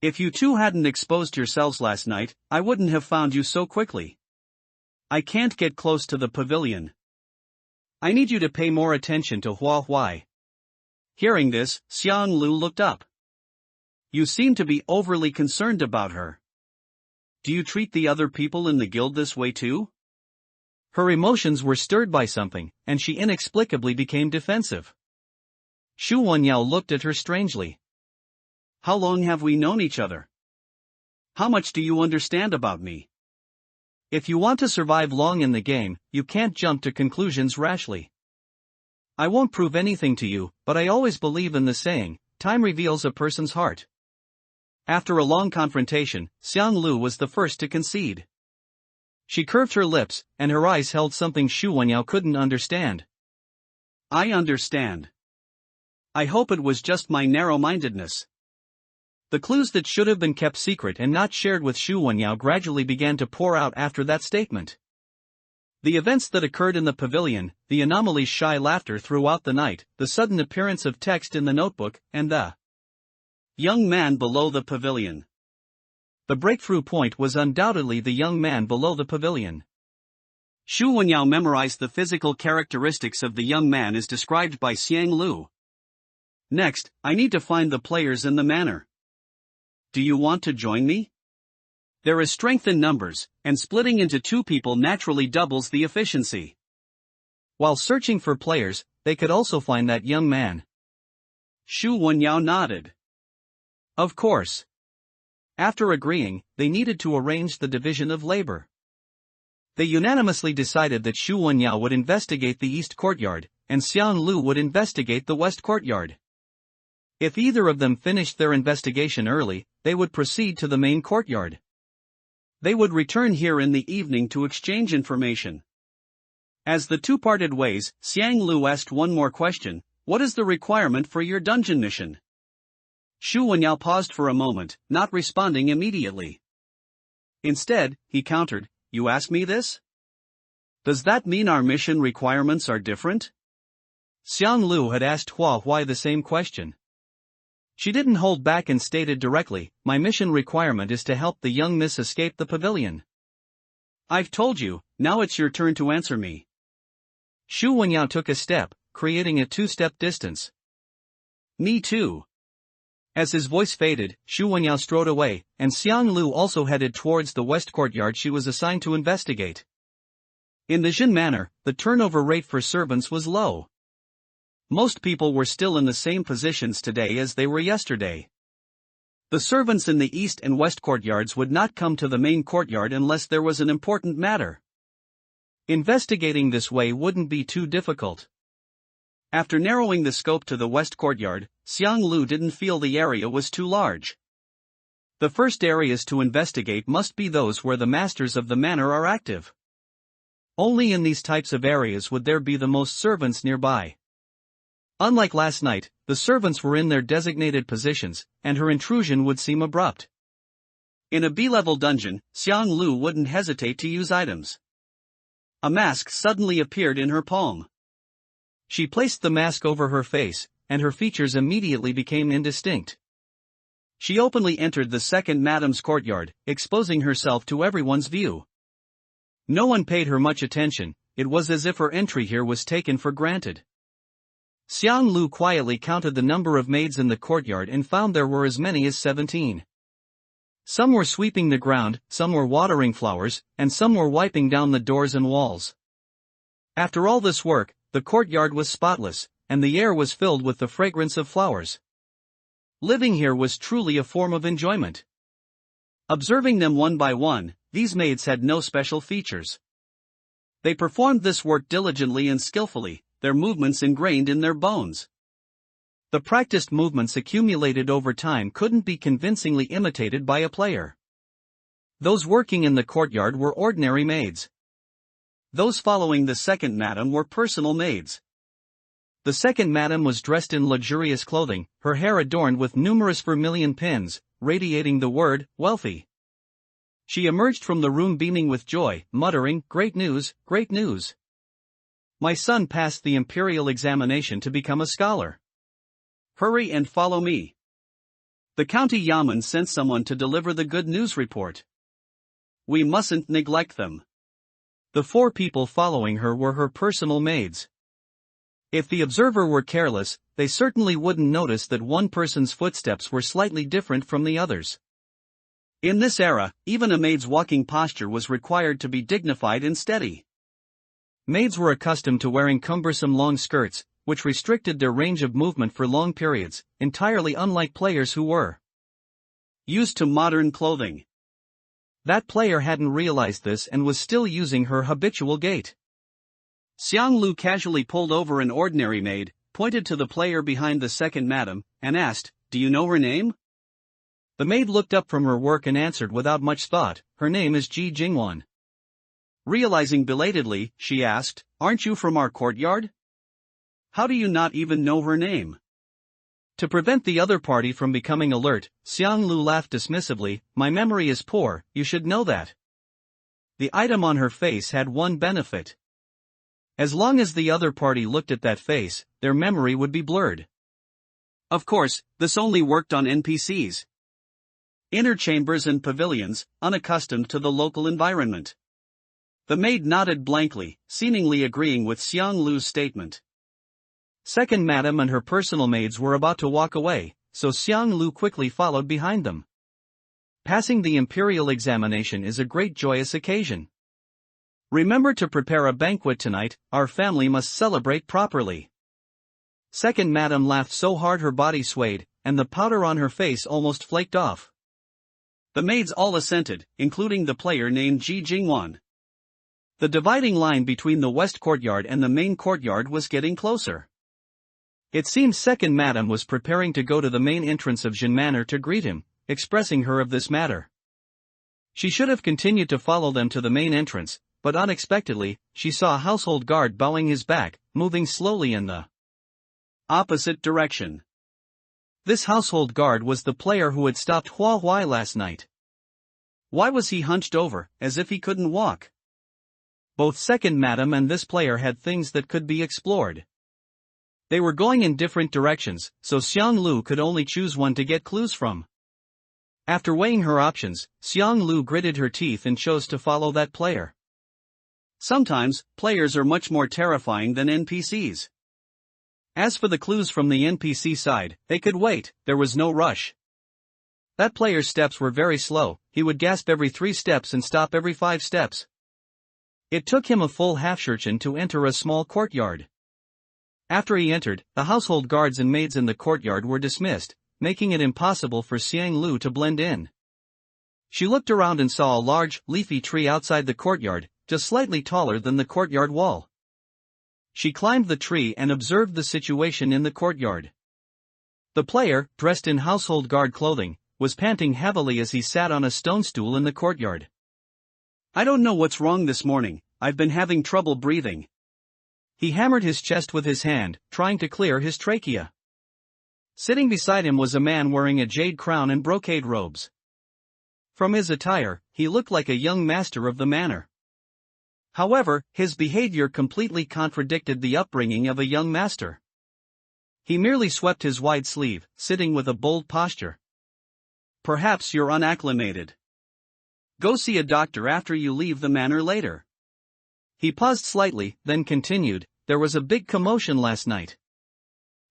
If you two hadn't exposed yourselves last night, I wouldn't have found you so quickly. I can't get close to the pavilion. I need you to pay more attention to Hua Huai. Hearing this, Xiang Lu looked up. You seem to be overly concerned about her. Do you treat the other people in the guild this way too? Her emotions were stirred by something, and she inexplicably became defensive. Xu Wenyao looked at her strangely. How long have we known each other? How much do you understand about me? If you want to survive long in the game, you can't jump to conclusions rashly. I won't prove anything to you, but I always believe in the saying, time reveals a person's heart. After a long confrontation, Xiang Lu was the first to concede. She curved her lips, and her eyes held something Xu Wenyao couldn't understand. I understand. I hope it was just my narrow-mindedness. The clues that should have been kept secret and not shared with Xu Wenyao gradually began to pour out after that statement. The events that occurred in the pavilion, the anomaly's shy laughter throughout the night, the sudden appearance of text in the notebook, and the young man below the pavilion. The breakthrough point was undoubtedly the young man below the pavilion. Xu Wenyao memorized the physical characteristics of the young man as described by Xiang Lu. Next, I need to find the players in the manor. Do you want to join me? There is strength in numbers, and splitting into two people naturally doubles the efficiency. While searching for players, they could also find that young man. Xu Wenyao nodded. Of course. After agreeing, they needed to arrange the division of labor. They unanimously decided that Xu Wenyao would investigate the east courtyard, and Xiang Lu would investigate the west courtyard. If either of them finished their investigation early, they would proceed to the main courtyard. They would return here in the evening to exchange information. As the two parted ways, Xiang Lu asked one more question: what is the requirement for your dungeon mission? Xu Wenyao paused for a moment, not responding immediately. Instead, he countered, you ask me this? Does that mean our mission requirements are different? Xiang Lu had asked Hua Huai the same question. She didn't hold back and stated directly, my mission requirement is to help the young miss escape the pavilion. I've told you, now it's your turn to answer me. Xu Wenyao took a step, creating a two-step distance. Me too. As his voice faded, Xu Wenyao strode away, and Xiang Lu also headed towards the west courtyard she was assigned to investigate. In the Jin manor, the turnover rate for servants was low. Most people were still in the same positions today as they were yesterday. The servants in the east and west courtyards would not come to the main courtyard unless there was an important matter. Investigating this way wouldn't be too difficult. After narrowing the scope to the west courtyard, Xiang Lu didn't feel the area was too large. The first areas to investigate must be those where the masters of the manor are active. Only in these types of areas would there be the most servants nearby. Unlike last night, the servants were in their designated positions, and her intrusion would seem abrupt. In a B-level dungeon, Xiang Lu wouldn't hesitate to use items. A mask suddenly appeared in her palm. She placed the mask over her face, and her features immediately became indistinct. She openly entered the second madam's courtyard, exposing herself to everyone's view. No one paid her much attention. It was as if her entry here was taken for granted. Xiang Lu quietly counted the number of maids in the courtyard and found there were as many as 17. Some were sweeping the ground, some were watering flowers, and some were wiping down the doors and walls. After all this work, the courtyard was spotless, and the air was filled with the fragrance of flowers. Living here was truly a form of enjoyment. Observing them one by one, these maids had no special features. They performed this work diligently and skillfully, their movements ingrained in their bones. The practiced movements accumulated over time couldn't be convincingly imitated by a player. Those working in the courtyard were ordinary maids. Those following the second madam were personal maids. The second madam was dressed in luxurious clothing, her hair adorned with numerous vermilion pins, radiating the word, wealthy. She emerged from the room beaming with joy, muttering, "Great news, great news. My son passed the imperial examination to become a scholar. Hurry and follow me." The county yamen sent someone to deliver the good news report. We mustn't neglect them. The 4 people following her were her personal maids. If the observer were careless, they certainly wouldn't notice that one person's footsteps were slightly different from the others. In this era, even a maid's walking posture was required to be dignified and steady. Maids were accustomed to wearing cumbersome long skirts, which restricted their range of movement for long periods, entirely unlike players who were used to modern clothing. That player hadn't realized this and was still using her habitual gait. Xiang Lu casually pulled over an ordinary maid, pointed to the player behind the second madam, and asked, "Do you know her name?" The maid looked up from her work and answered without much thought, "Her name is Ji Jingwan." Realizing belatedly, she asked, "Aren't you from our courtyard? How do you not even know her name?" To prevent the other party from becoming alert, Xiang Lu laughed dismissively, "My memory is poor, you should know that." The item on her face had one benefit. As long as the other party looked at that face, their memory would be blurred. Of course, this only worked on NPCs. Inner chambers and pavilions, unaccustomed to the local environment. The maid nodded blankly, seemingly agreeing with Xiang Lu's statement. Second madam and her personal maids were about to walk away, so Xiang Lu quickly followed behind them. Passing the imperial examination is a great joyous occasion. Remember to prepare a banquet tonight, our family must celebrate properly. Second madam laughed so hard her body swayed, and the powder on her face almost flaked off. The maids all assented, including the player named Ji Jingwan. The dividing line between the west courtyard and the main courtyard was getting closer. It seemed second madam was preparing to go to the main entrance of Jin Manor to greet him, expressing her of this matter. She should have continued to follow them to the main entrance, but unexpectedly, she saw a household guard bowing his back, moving slowly in the opposite direction. This household guard was the player who had stopped Hua Huai last night. Why was he hunched over, as if he couldn't walk? Both second madam and this player had things that could be explored. They were going in different directions, so Xiang Lu could only choose one to get clues from. After weighing her options, Xiang Lu gritted her teeth and chose to follow that player. Sometimes, players are much more terrifying than NPCs. As for the clues from the NPC side, they could wait, there was no rush. That player's steps were very slow, he would gasp every 3 steps and stop every 5 steps. It took him a full half-shurchen to enter a small courtyard. After he entered, the household guards and maids in the courtyard were dismissed, making it impossible for Xiang Lu to blend in. She looked around and saw a large, leafy tree outside the courtyard, just slightly taller than the courtyard wall. She climbed the tree and observed the situation in the courtyard. The player, dressed in household guard clothing, was panting heavily as he sat on a stone stool in the courtyard. "I don't know what's wrong this morning, I've been having trouble breathing." He hammered his chest with his hand, trying to clear his trachea. Sitting beside him was a man wearing a jade crown and brocade robes. From his attire, he looked like a young master of the manor. However, his behavior completely contradicted the upbringing of a young master. He merely swept his wide sleeve, sitting with a bold posture. Perhaps you're unacclimated. Go see a doctor after you leave the manor later. He paused slightly, then continued, there was a big commotion last night.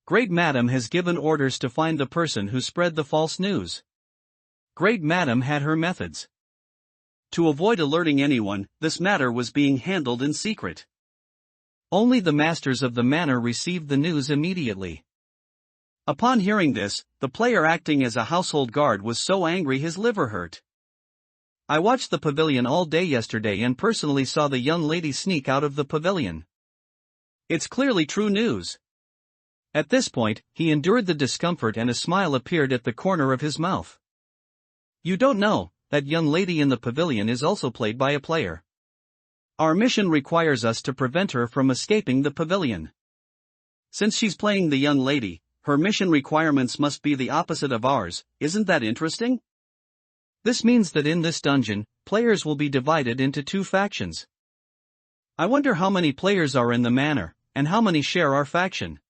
Great Madam has given orders to find the person who spread the false news. Great Madam had her methods. To avoid alerting anyone, this matter was being handled in secret. Only the masters of the manor received the news immediately. Upon hearing this, the player acting as a household guard was so angry his liver hurt. I watched the pavilion all day yesterday and personally saw the young lady sneak out of the pavilion. It's clearly true news. At this point, he endured the discomfort and a smile appeared at the corner of his mouth. You don't know, that young lady in the pavilion is also played by a player. Our mission requires us to prevent her from escaping the pavilion. Since she's playing the young lady, her mission requirements must be the opposite of ours. Isn't that interesting? This means that in this dungeon, players will be divided into two factions. I wonder how many players are in the manor, and how many share our faction.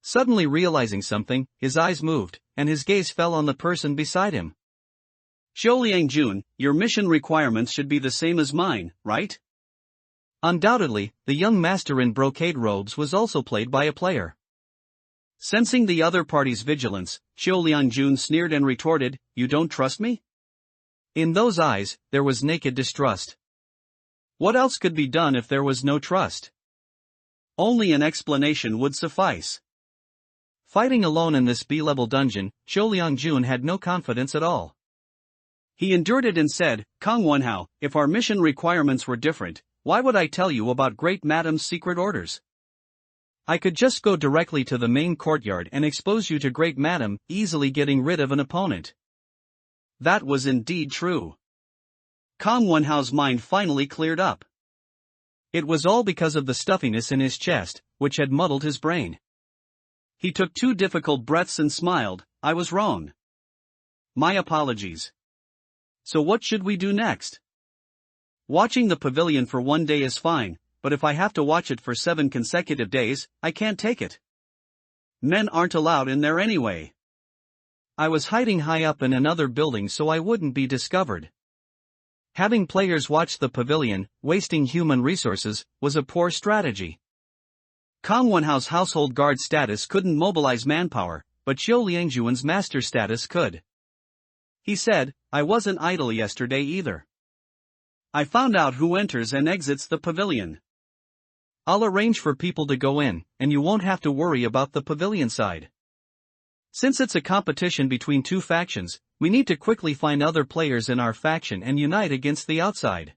Suddenly realizing something, his eyes moved, and his gaze fell on the person beside him. Xiaoliang-jun, your mission requirements should be the same as mine, right? Undoubtedly, the young master in brocade robes was also played by a player. Sensing the other party's vigilance, Xiaoliang-jun sneered and retorted, you don't trust me? In those eyes, there was naked distrust. What else could be done if there was no trust? Only an explanation would suffice. Fighting alone in this B-level dungeon, Xiaoliang-jun had no confidence at all. He endured it and said, Kong Wenhao, if our mission requirements were different, why would I tell you about Great Madam's secret orders? I could just go directly to the main courtyard and expose you to Great Madam, easily getting rid of an opponent. That was indeed true. Kong Wenhao's mind finally cleared up. It was all because of the stuffiness in his chest, which had muddled his brain. He took 2 difficult breaths and smiled, I was wrong. My apologies. So what should we do next? Watching the pavilion for 1 day is fine, but if I have to watch it for 7 consecutive days, I can't take it. Men aren't allowed in there anyway. I was hiding high up in another building so I wouldn't be discovered. Having players watch the pavilion, wasting human resources, was a poor strategy. Kong Wenhao's household guard status couldn't mobilize manpower, but Xiaoliang-jun's master status could. He said, I wasn't idle yesterday either. I found out who enters and exits the pavilion. I'll arrange for people to go in, and you won't have to worry about the pavilion side. Since it's a competition between 2 factions, we need to quickly find other players in our faction and unite against the outside.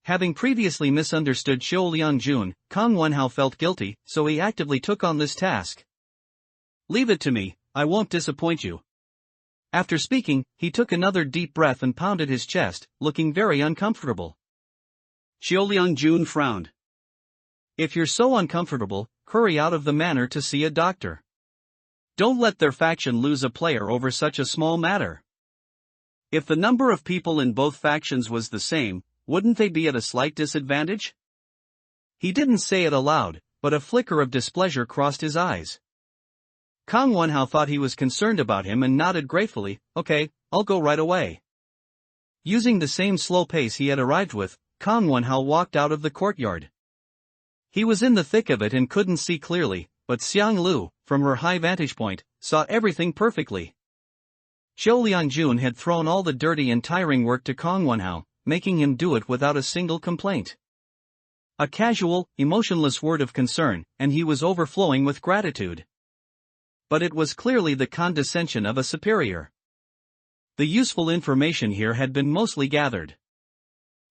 Having previously misunderstood Xiaoliang-jun, Kong Wenhao felt guilty, so he actively took on this task. Leave it to me, I won't disappoint you. After speaking, he took another deep breath and pounded his chest, looking very uncomfortable. Xiaoliang-jun frowned. If you're so uncomfortable, hurry out of the manor to see a doctor. Don't let their faction lose a player over such a small matter. If the number of people in both factions was the same, wouldn't they be at a slight disadvantage? He didn't say it aloud, but a flicker of displeasure crossed his eyes. Kong Wenhao thought he was concerned about him and nodded gratefully, okay, I'll go right away. Using the same slow pace he had arrived with, Kong Wenhao walked out of the courtyard. He was in the thick of it and couldn't see clearly, but Xiang Lu, from her high vantage point, saw everything perfectly. Xiaoliang-jun had thrown all the dirty and tiring work to Kong Wenhao, making him do it without a single complaint. A casual, emotionless word of concern, and he was overflowing with gratitude. But it was clearly the condescension of a superior. The useful information here had been mostly gathered.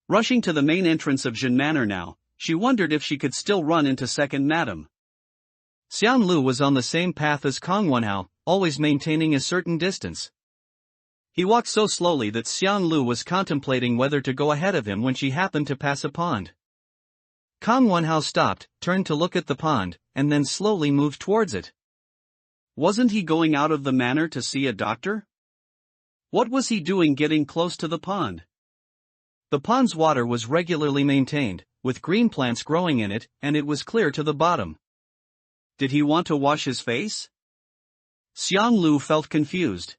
Rushing to the main entrance of Jin Manor now, she wondered if she could still run into Second Madam. Xiang Lu was on the same path as Kong Wenhao, always maintaining a certain distance. He walked so slowly that Xiang Lu was contemplating whether to go ahead of him when she happened to pass a pond. Kang Wonhao stopped, turned to look at the pond, and then slowly moved towards it. Wasn't he going out of the manor to see a doctor? What was he doing getting close to the pond? The pond's water was regularly maintained, with green plants growing in it, and it was clear to the bottom. Did he want to wash his face? Xiang Lu felt confused.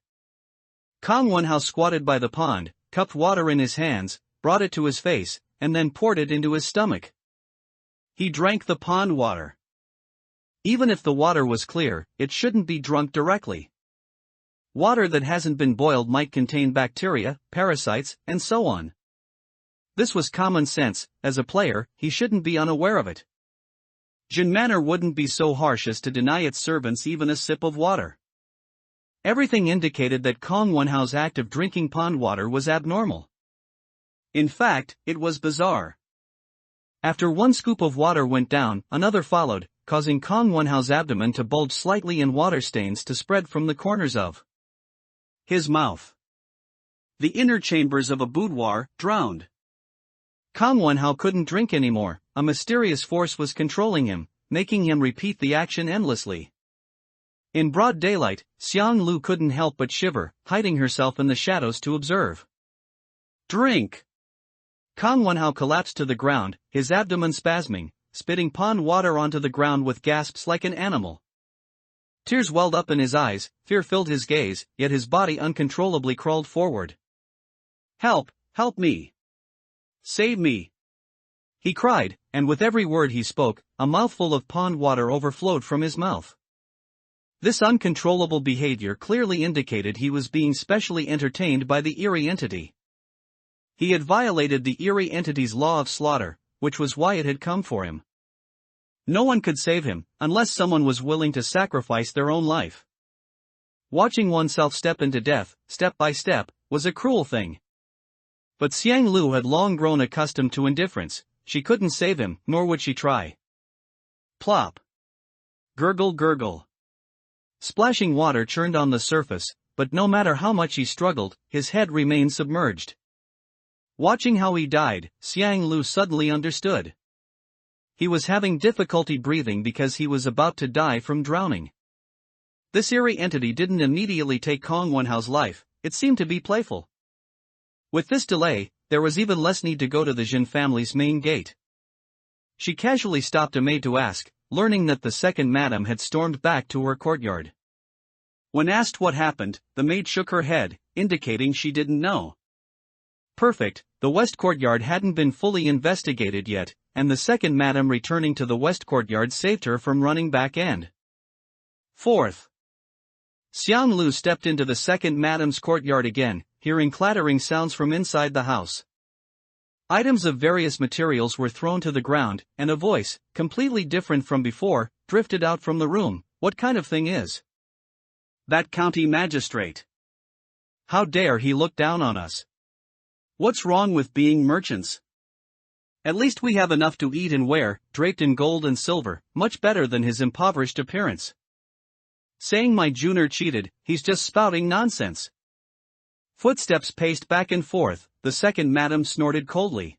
Kang Wonhao squatted by the pond, cupped water in his hands, brought it to his face, and then poured it into his stomach. He drank the pond water. Even if the water was clear, it shouldn't be drunk directly. Water that hasn't been boiled might contain bacteria, parasites, and so on. This was common sense. As a player, he shouldn't be unaware of it. Jin Manor wouldn't be so harsh as to deny its servants even a sip of water. Everything indicated that Kang Wonhao's act of drinking pond water was abnormal. In fact, it was bizarre. After one scoop of water went down, another followed, causing Kang Wonhao's abdomen to bulge slightly and water stains to spread from the corners of his mouth. The inner chambers of a boudoir drowned. Kang Wonhao couldn't drink anymore. A mysterious force was controlling him, making him repeat the action endlessly. In broad daylight, Xiang Lu couldn't help but shiver, hiding herself in the shadows to observe. Drink! Kang Wonhao collapsed to the ground, his abdomen spasming, spitting pond water onto the ground with gasps like an animal. Tears welled up in his eyes, fear filled his gaze, yet his body uncontrollably crawled forward. Help! Help me! Save me! He cried, and with every word he spoke, a mouthful of pond water overflowed from his mouth. This uncontrollable behavior clearly indicated he was being specially entertained by the eerie entity. He had violated the eerie entity's law of slaughter, which was why it had come for him. No one could save him, unless someone was willing to sacrifice their own life. Watching oneself step into death, step by step, was a cruel thing. But Xiang Lu had long grown accustomed to indifference. She couldn't save him, nor would she try. Plop. Gurgle gurgle. Splashing water churned on the surface, but no matter how much he struggled, his head remained submerged. Watching how he died, Xiang Lu suddenly understood. He was having difficulty breathing because he was about to die from drowning. This eerie entity didn't immediately take Kang Wonhao's life, it seemed to be playful. With this delay, there was even less need to go to the Jin family's main gate. She casually stopped a maid to ask, learning that the second madam had stormed back to her courtyard. When asked what happened, the maid shook her head, indicating she didn't know. Perfect, the west courtyard hadn't been fully investigated yet, and the second madam returning to the west courtyard saved her from running back and forth. Xiang Lu stepped into the second madam's courtyard again, hearing clattering sounds from inside the house. Items of various materials were thrown to the ground, and a voice, completely different from before, drifted out from the room. What kind of thing is that county magistrate? How dare he look down on us? What's wrong with being merchants? At least we have enough to eat and wear, draped in gold and silver, much better than his impoverished appearance. Saying my junior cheated, he's just spouting nonsense. Footsteps paced back and forth, the second madam snorted coldly.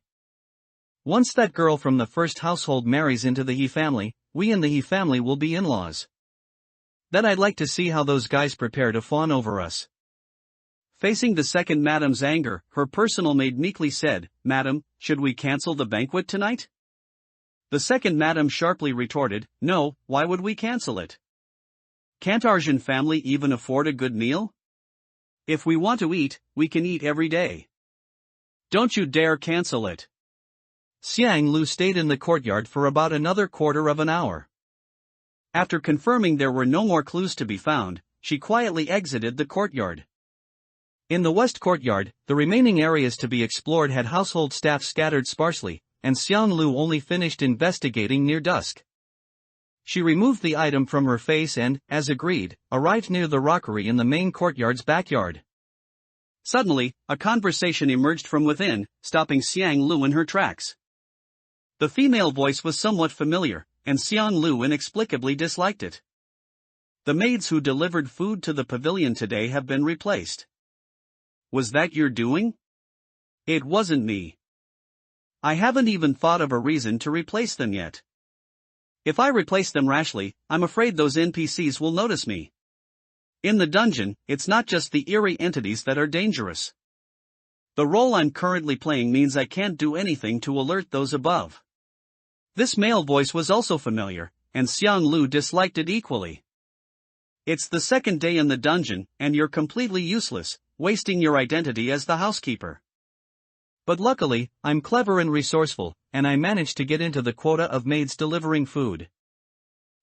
Once that girl from the first household marries into the He family, we and the He family will be in-laws. Then I'd like to see how those guys prepare to fawn over us. Facing the second madam's anger, her personal maid meekly said, Madam, should we cancel the banquet tonight? The second madam sharply retorted, No, why would we cancel it? Can't our Jin family even afford a good meal? If we want to eat, we can eat every day. Don't you dare cancel it. Xiang Lu stayed in the courtyard for about another quarter of an hour. After confirming there were no more clues to be found, she quietly exited the courtyard. In the west courtyard, the remaining areas to be explored had household staff scattered sparsely, and Xiang Lu only finished investigating near dusk. She removed the item from her face and, as agreed, arrived near the rockery in the main courtyard's backyard. Suddenly, a conversation emerged from within, stopping Xiang Lu in her tracks. The female voice was somewhat familiar, and Xiang Lu inexplicably disliked it. The maids who delivered food to the pavilion today have been replaced. Was that your doing? It wasn't me. I haven't even thought of a reason to replace them yet. If I replace them rashly, I'm afraid those NPCs will notice me. In the dungeon, it's not just the eerie entities that are dangerous. The role I'm currently playing means I can't do anything to alert those above. This male voice was also familiar, and Xiang Lu disliked it equally. It's the second day in the dungeon, and you're completely useless, wasting your identity as the housekeeper. But luckily, I'm clever and resourceful, and I managed to get into the quota of maids delivering food.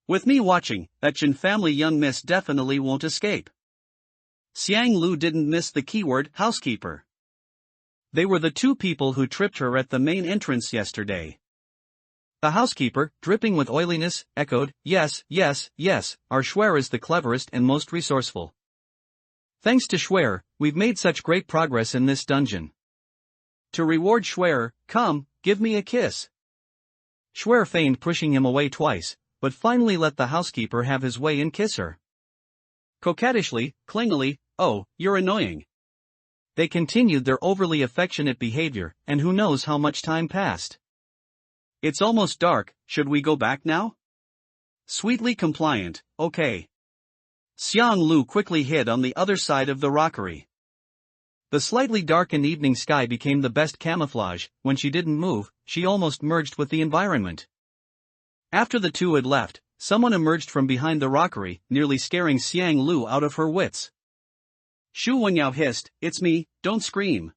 With me watching, that Chen family young miss definitely won't escape. Xiang Lu didn't miss the keyword housekeeper. They were the two people who tripped her at the main entrance yesterday. The housekeeper, dripping with oiliness, echoed, "Yes, yes, yes, our Schwer is the cleverest and most resourceful. Thanks to Schwer, we've made such great progress in this dungeon. To reward Schwer, come, give me a kiss." Schwer feigned pushing him away twice, but finally let the housekeeper have his way and kiss her. Coquettishly, clingily, "Oh, you're annoying." They continued their overly affectionate behavior, and who knows how much time passed. "It's almost dark, should we go back now?" Sweetly compliant, "Okay." Xiang Lu quickly hid on the other side of the rockery. The slightly darkened evening sky became the best camouflage. When she didn't move, she almost merged with the environment. After the two had left, someone emerged from behind the rockery, nearly scaring Xiang Lu out of her wits. Shu Wenyao hissed, "It's me, don't scream."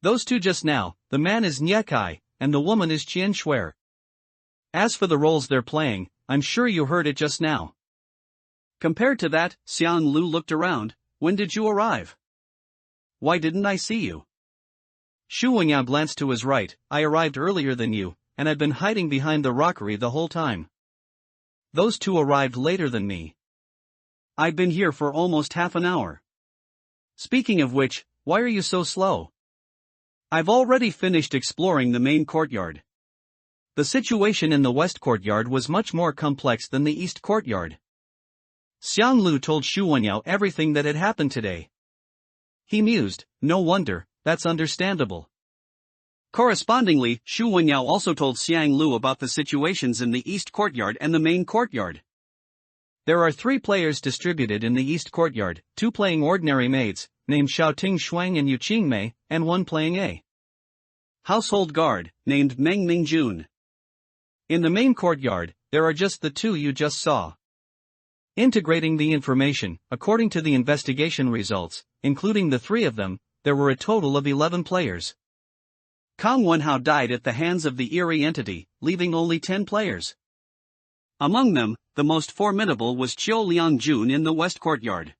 Those two just now, the man is Nye Kai, and the woman is Qian Schwer. As for the roles they're playing, I'm sure you heard it just now. Compared to that, Xiang Lu looked around. "When did you arrive? Why didn't I see you?" Shu Wenyao glanced to his right. "I arrived earlier than you, and I've been hiding behind the rockery the whole time. Those two arrived later than me. I've been here for almost half an hour. Speaking of which, why are you so slow?" "I've already finished exploring the main courtyard." The situation in the west courtyard was much more complex than the east courtyard. Xiang Lu told Shu Wenyao everything that had happened today. He mused, "No wonder, that's understandable." Correspondingly, Shu Wenyao also told Xiang Lu about the situations in the east courtyard and the main courtyard. There are 3 players distributed in the east courtyard, 2 playing ordinary maids, named Xiaoting Shuang and Yu Qingmei, and 1 playing a household guard, named Meng Mingjun. In the main courtyard, there are just the 2 you just saw. Integrating the information, according to the investigation results, including the 3 of them, there were a total of 11 players. Kang Wenhao died at the hands of the eerie entity, leaving only 10 players. Among them, the most formidable was Qiu Liangjun in the west courtyard.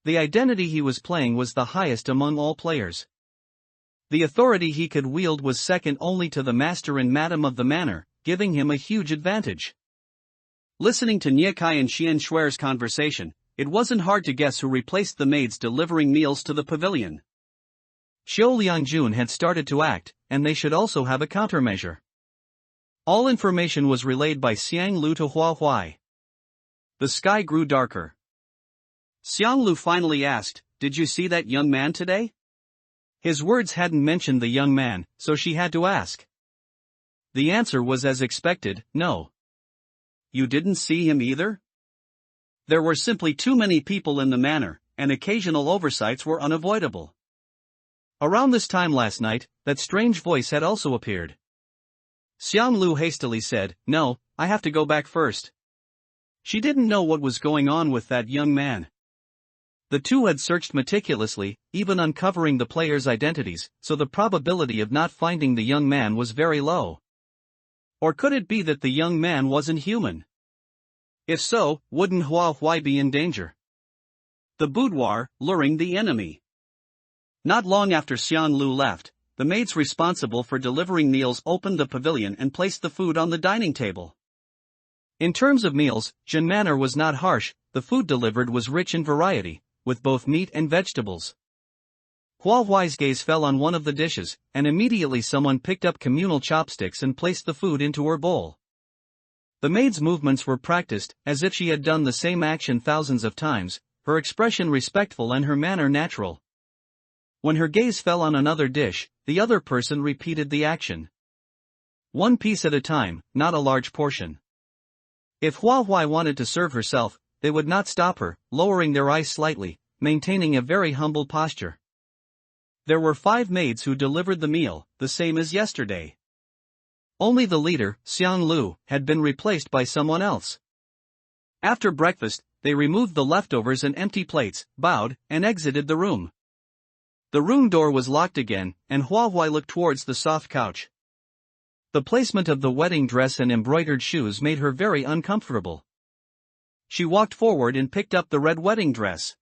The identity he was playing was the highest among all players. The authority he could wield was second only to the master and madam of the manor, giving him a huge advantage. Listening to Nye Kai and Xian Schwer's conversation, it wasn't hard to guess who replaced the maids delivering meals to the pavilion. Qiu Liangjun had started to act, and they should also have a countermeasure. All information was relayed by Xiang Lu to Hua Huai. The sky grew darker. Xiang Lu finally asked, "Did you see that young man today?" His words hadn't mentioned the young man, so she had to ask. The answer was as expected, no. "You didn't see him either?" There were simply too many people in the manor, and occasional oversights were unavoidable. Around this time last night, that strange voice had also appeared. Xiang Lu hastily said, "No, I have to go back first." She didn't know what was going on with that young man. The two had searched meticulously, even uncovering the players' identities, so the probability of not finding the young man was very low. Or could it be that the young man wasn't human? If so, wouldn't Hua Huai be in danger? The boudoir, luring the enemy. Not long after Xiang Lu left, the maids responsible for delivering meals opened the pavilion and placed the food on the dining table. In terms of meals, Jin Manor was not harsh. The food delivered was rich in variety, with both meat and vegetables. Hua Huai's gaze fell on one of the dishes, and immediately someone picked up communal chopsticks and placed the food into her bowl. The maid's movements were practiced, as if she had done the same action thousands of times, her expression respectful and her manner natural. When her gaze fell on another dish, the other person repeated the action. One piece at a time, not a large portion. If Hua wanted to serve herself, they would not stop her, lowering their eyes slightly, maintaining a very humble posture. There were 5 maids who delivered the meal, the same as yesterday. Only the leader, Xiang Lu, had been replaced by someone else. After breakfast, they removed the leftovers and empty plates, bowed, and exited the room. The room door was locked again, and Hua looked towards the soft couch. The placement of the wedding dress and embroidered shoes made her very uncomfortable. She walked forward and picked up the red wedding dress.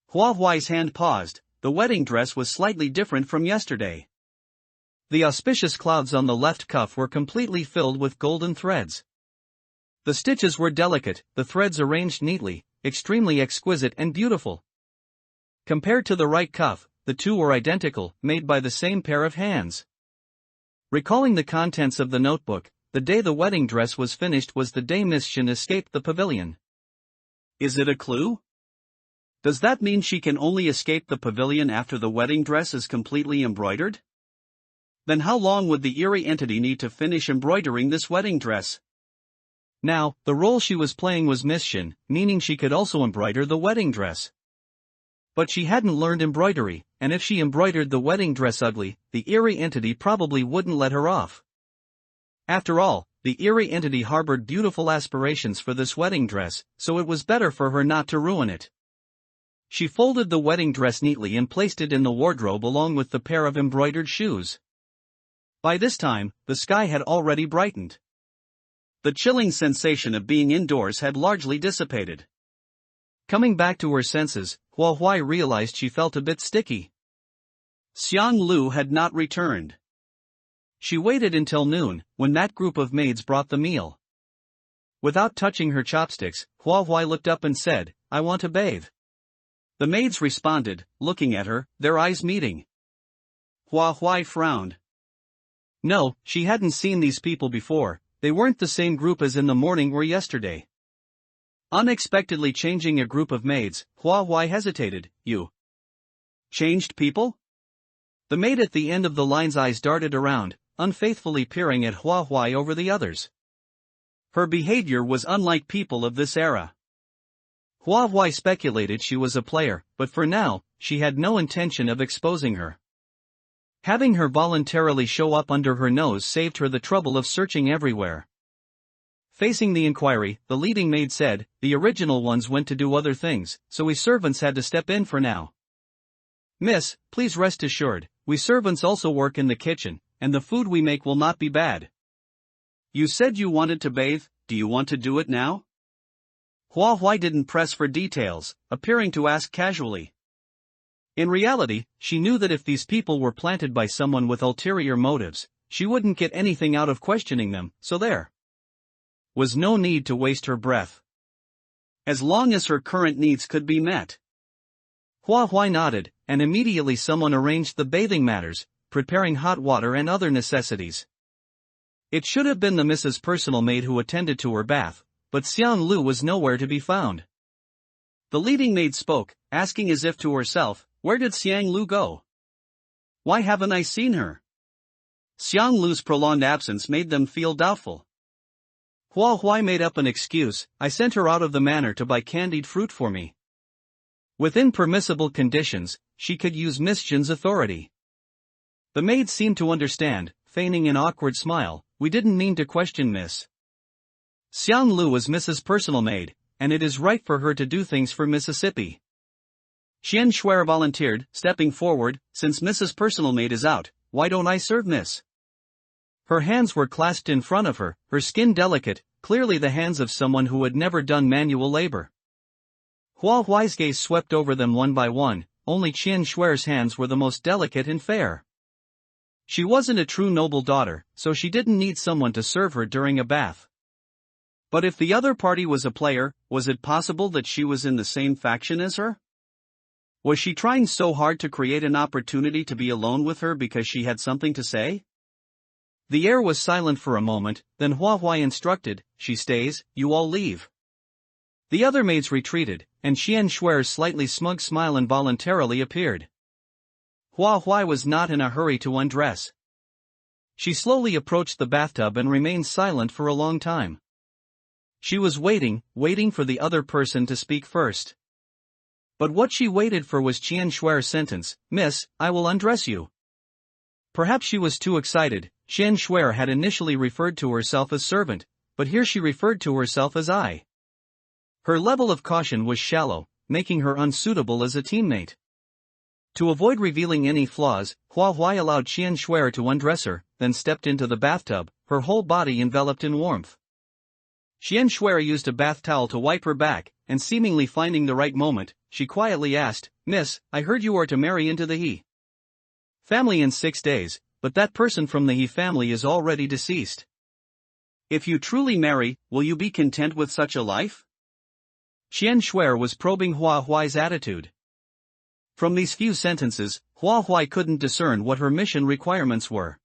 Hua's hand paused. The wedding dress was slightly different from yesterday. The auspicious clouds on the left cuff were completely filled with golden threads. The stitches were delicate, the threads arranged neatly, extremely exquisite and beautiful. Compared to the right cuff, the two were identical, made by the same pair of hands. Recalling the contents of the notebook, the day the wedding dress was finished was the day Miss Shin escaped the pavilion. Is it a clue? Does that mean she can only escape the pavilion after the wedding dress is completely embroidered? Then how long would the eerie entity need to finish embroidering this wedding dress? Now, the role she was playing was Miss Shin, meaning she could also embroider the wedding dress. But she hadn't learned embroidery, and if she embroidered the wedding dress ugly, the eerie entity probably wouldn't let her off. After all, the eerie entity harbored beautiful aspirations for this wedding dress, so it was better for her not to ruin it. She folded the wedding dress neatly and placed it in the wardrobe along with the pair of embroidered shoes. By this time, the sky had already brightened. The chilling sensation of being indoors had largely dissipated. Coming back to her senses, Hua realized she felt a bit sticky. Xiang Lu had not returned. She waited until noon, when that group of maids brought the meal. Without touching her chopsticks, Hua looked up and said, "I want to bathe." The maids responded, looking at her, their eyes meeting. Hua frowned. No, she hadn't seen these people before, they weren't the same group as in the morning or yesterday. Unexpectedly changing a group of maids, Hua hesitated. You changed people? The maid at the end of the line's eyes darted around, unfaithfully peering at Hua over the others. Her behavior was unlike people of this era. Hua speculated she was a player, but for now, she had no intention of exposing her. Having her voluntarily show up under her nose saved her the trouble of searching everywhere. Facing the inquiry, the leading maid said, "The original ones went to do other things, so we servants had to step in for now. Miss, please rest assured, we servants also work in the kitchen, and the food we make will not be bad. You said you wanted to bathe, do you want to do it now?" Hua didn't press for details, appearing to ask casually. In reality, she knew that if these people were planted by someone with ulterior motives, she wouldn't get anything out of questioning them, so there was no need to waste her breath. As long as her current needs could be met. Hua nodded, and immediately someone arranged the bathing matters, preparing hot water and other necessities. It should have been the Mrs. Personal Maid who attended to her bath, but Xiang Lu was nowhere to be found. The leading maid spoke, asking as if to herself, "Where did Xiang Lu go? Why haven't I seen her?" Xiang Lu's prolonged absence made them feel doubtful. Hua made up an excuse, "I sent her out of the manor to buy candied fruit for me." Within permissible conditions, she could use Miss Shin's authority. The maid seemed to understand, feigning an awkward smile, "We didn't mean to question Miss. Xiang Lu was Mrs. Personal Maid, and it is right for her to do things for Mississippi." Qian Shuer volunteered, stepping forward, "Since Mrs. Personal Maid is out, why don't I serve Miss?" Her hands were clasped in front of her, her skin delicate, clearly the hands of someone who had never done manual labor. Hua's gaze swept over them one by one, only Qian Shuer's hands were the most delicate and fair. She wasn't a true noble daughter, so she didn't need someone to serve her during a bath. But if the other party was a player, was it possible that she was in the same faction as her? Was she trying so hard to create an opportunity to be alone with her because she had something to say? The air was silent for a moment, then Hua instructed, "She stays, you all leave." The other maids retreated, and Qian Shuer's slightly smug smile involuntarily appeared. Hua Huai was not in a hurry to undress. She slowly approached the bathtub and remained silent for a long time. She was waiting for the other person to speak first. But what she waited for was Qian Shuer's sentence, "Miss, I will undress you." Perhaps she was too excited. Qian Shuer had initially referred to herself as servant, but here she referred to herself as I. Her level of caution was shallow, making her unsuitable as a teammate. To avoid revealing any flaws, Hua Huai allowed Qian Shuer to undress her, then stepped into the bathtub, her whole body enveloped in warmth. Qian Shuer used a bath towel to wipe her back, and seemingly finding the right moment, she quietly asked, "Miss, I heard you are to marry into the He family in 6 days, but that person from the He family is already deceased. If you truly marry, will you be content with such a life?" Qian Shuer was probing Hua Huai's attitude. From these few sentences, Hua Huai couldn't discern what her mission requirements were.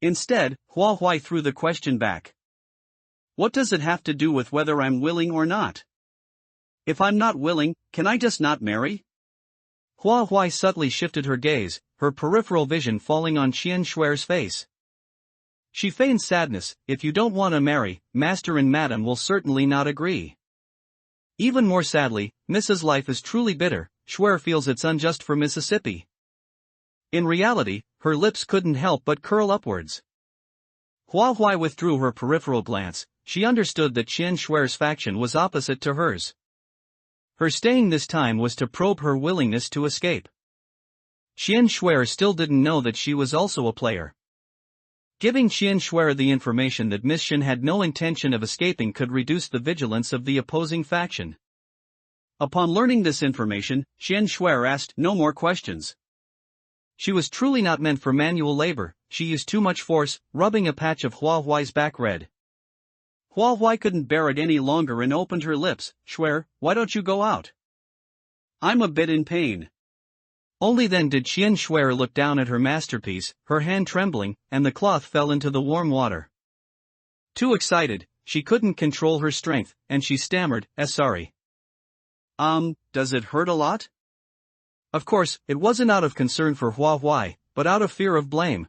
Instead, Hua Huai threw the question back. "What does it have to do with whether I'm willing or not? If I'm not willing, can I just not marry?" Hua Huai subtly shifted her gaze, her peripheral vision falling on Qian Shuer's face. She feigned sadness. "If you don't want to marry, Master and Madam will certainly not agree." Even more sadly, Mrs. Life is truly bitter. Shuer feels it's unjust for Mississippi. In reality, her lips couldn't help but curl upwards. Hua Huai withdrew her peripheral glance. She understood that Qian Shuer's faction was opposite to hers. Her staying this time was to probe her willingness to escape. Qian Shuer still didn't know that she was also a player. Giving Qian Shuer the information that Miss Shen had no intention of escaping could reduce the vigilance of the opposing faction. Upon learning this information, Qian Shuer asked no more questions. She was truly not meant for manual labor. She used too much force, rubbing a patch of Hua Huai's back red. Hua Huai couldn't bear it any longer and opened her lips. "Shuer, why don't you go out? I'm a bit in pain." Only then did Qian Shuer look down at her masterpiece, her hand trembling, and the cloth fell into the warm water. Too excited, she couldn't control her strength, and she stammered, "Sorry. Does it hurt a lot?" Of course, it wasn't out of concern for Hua Huai, but out of fear of blame.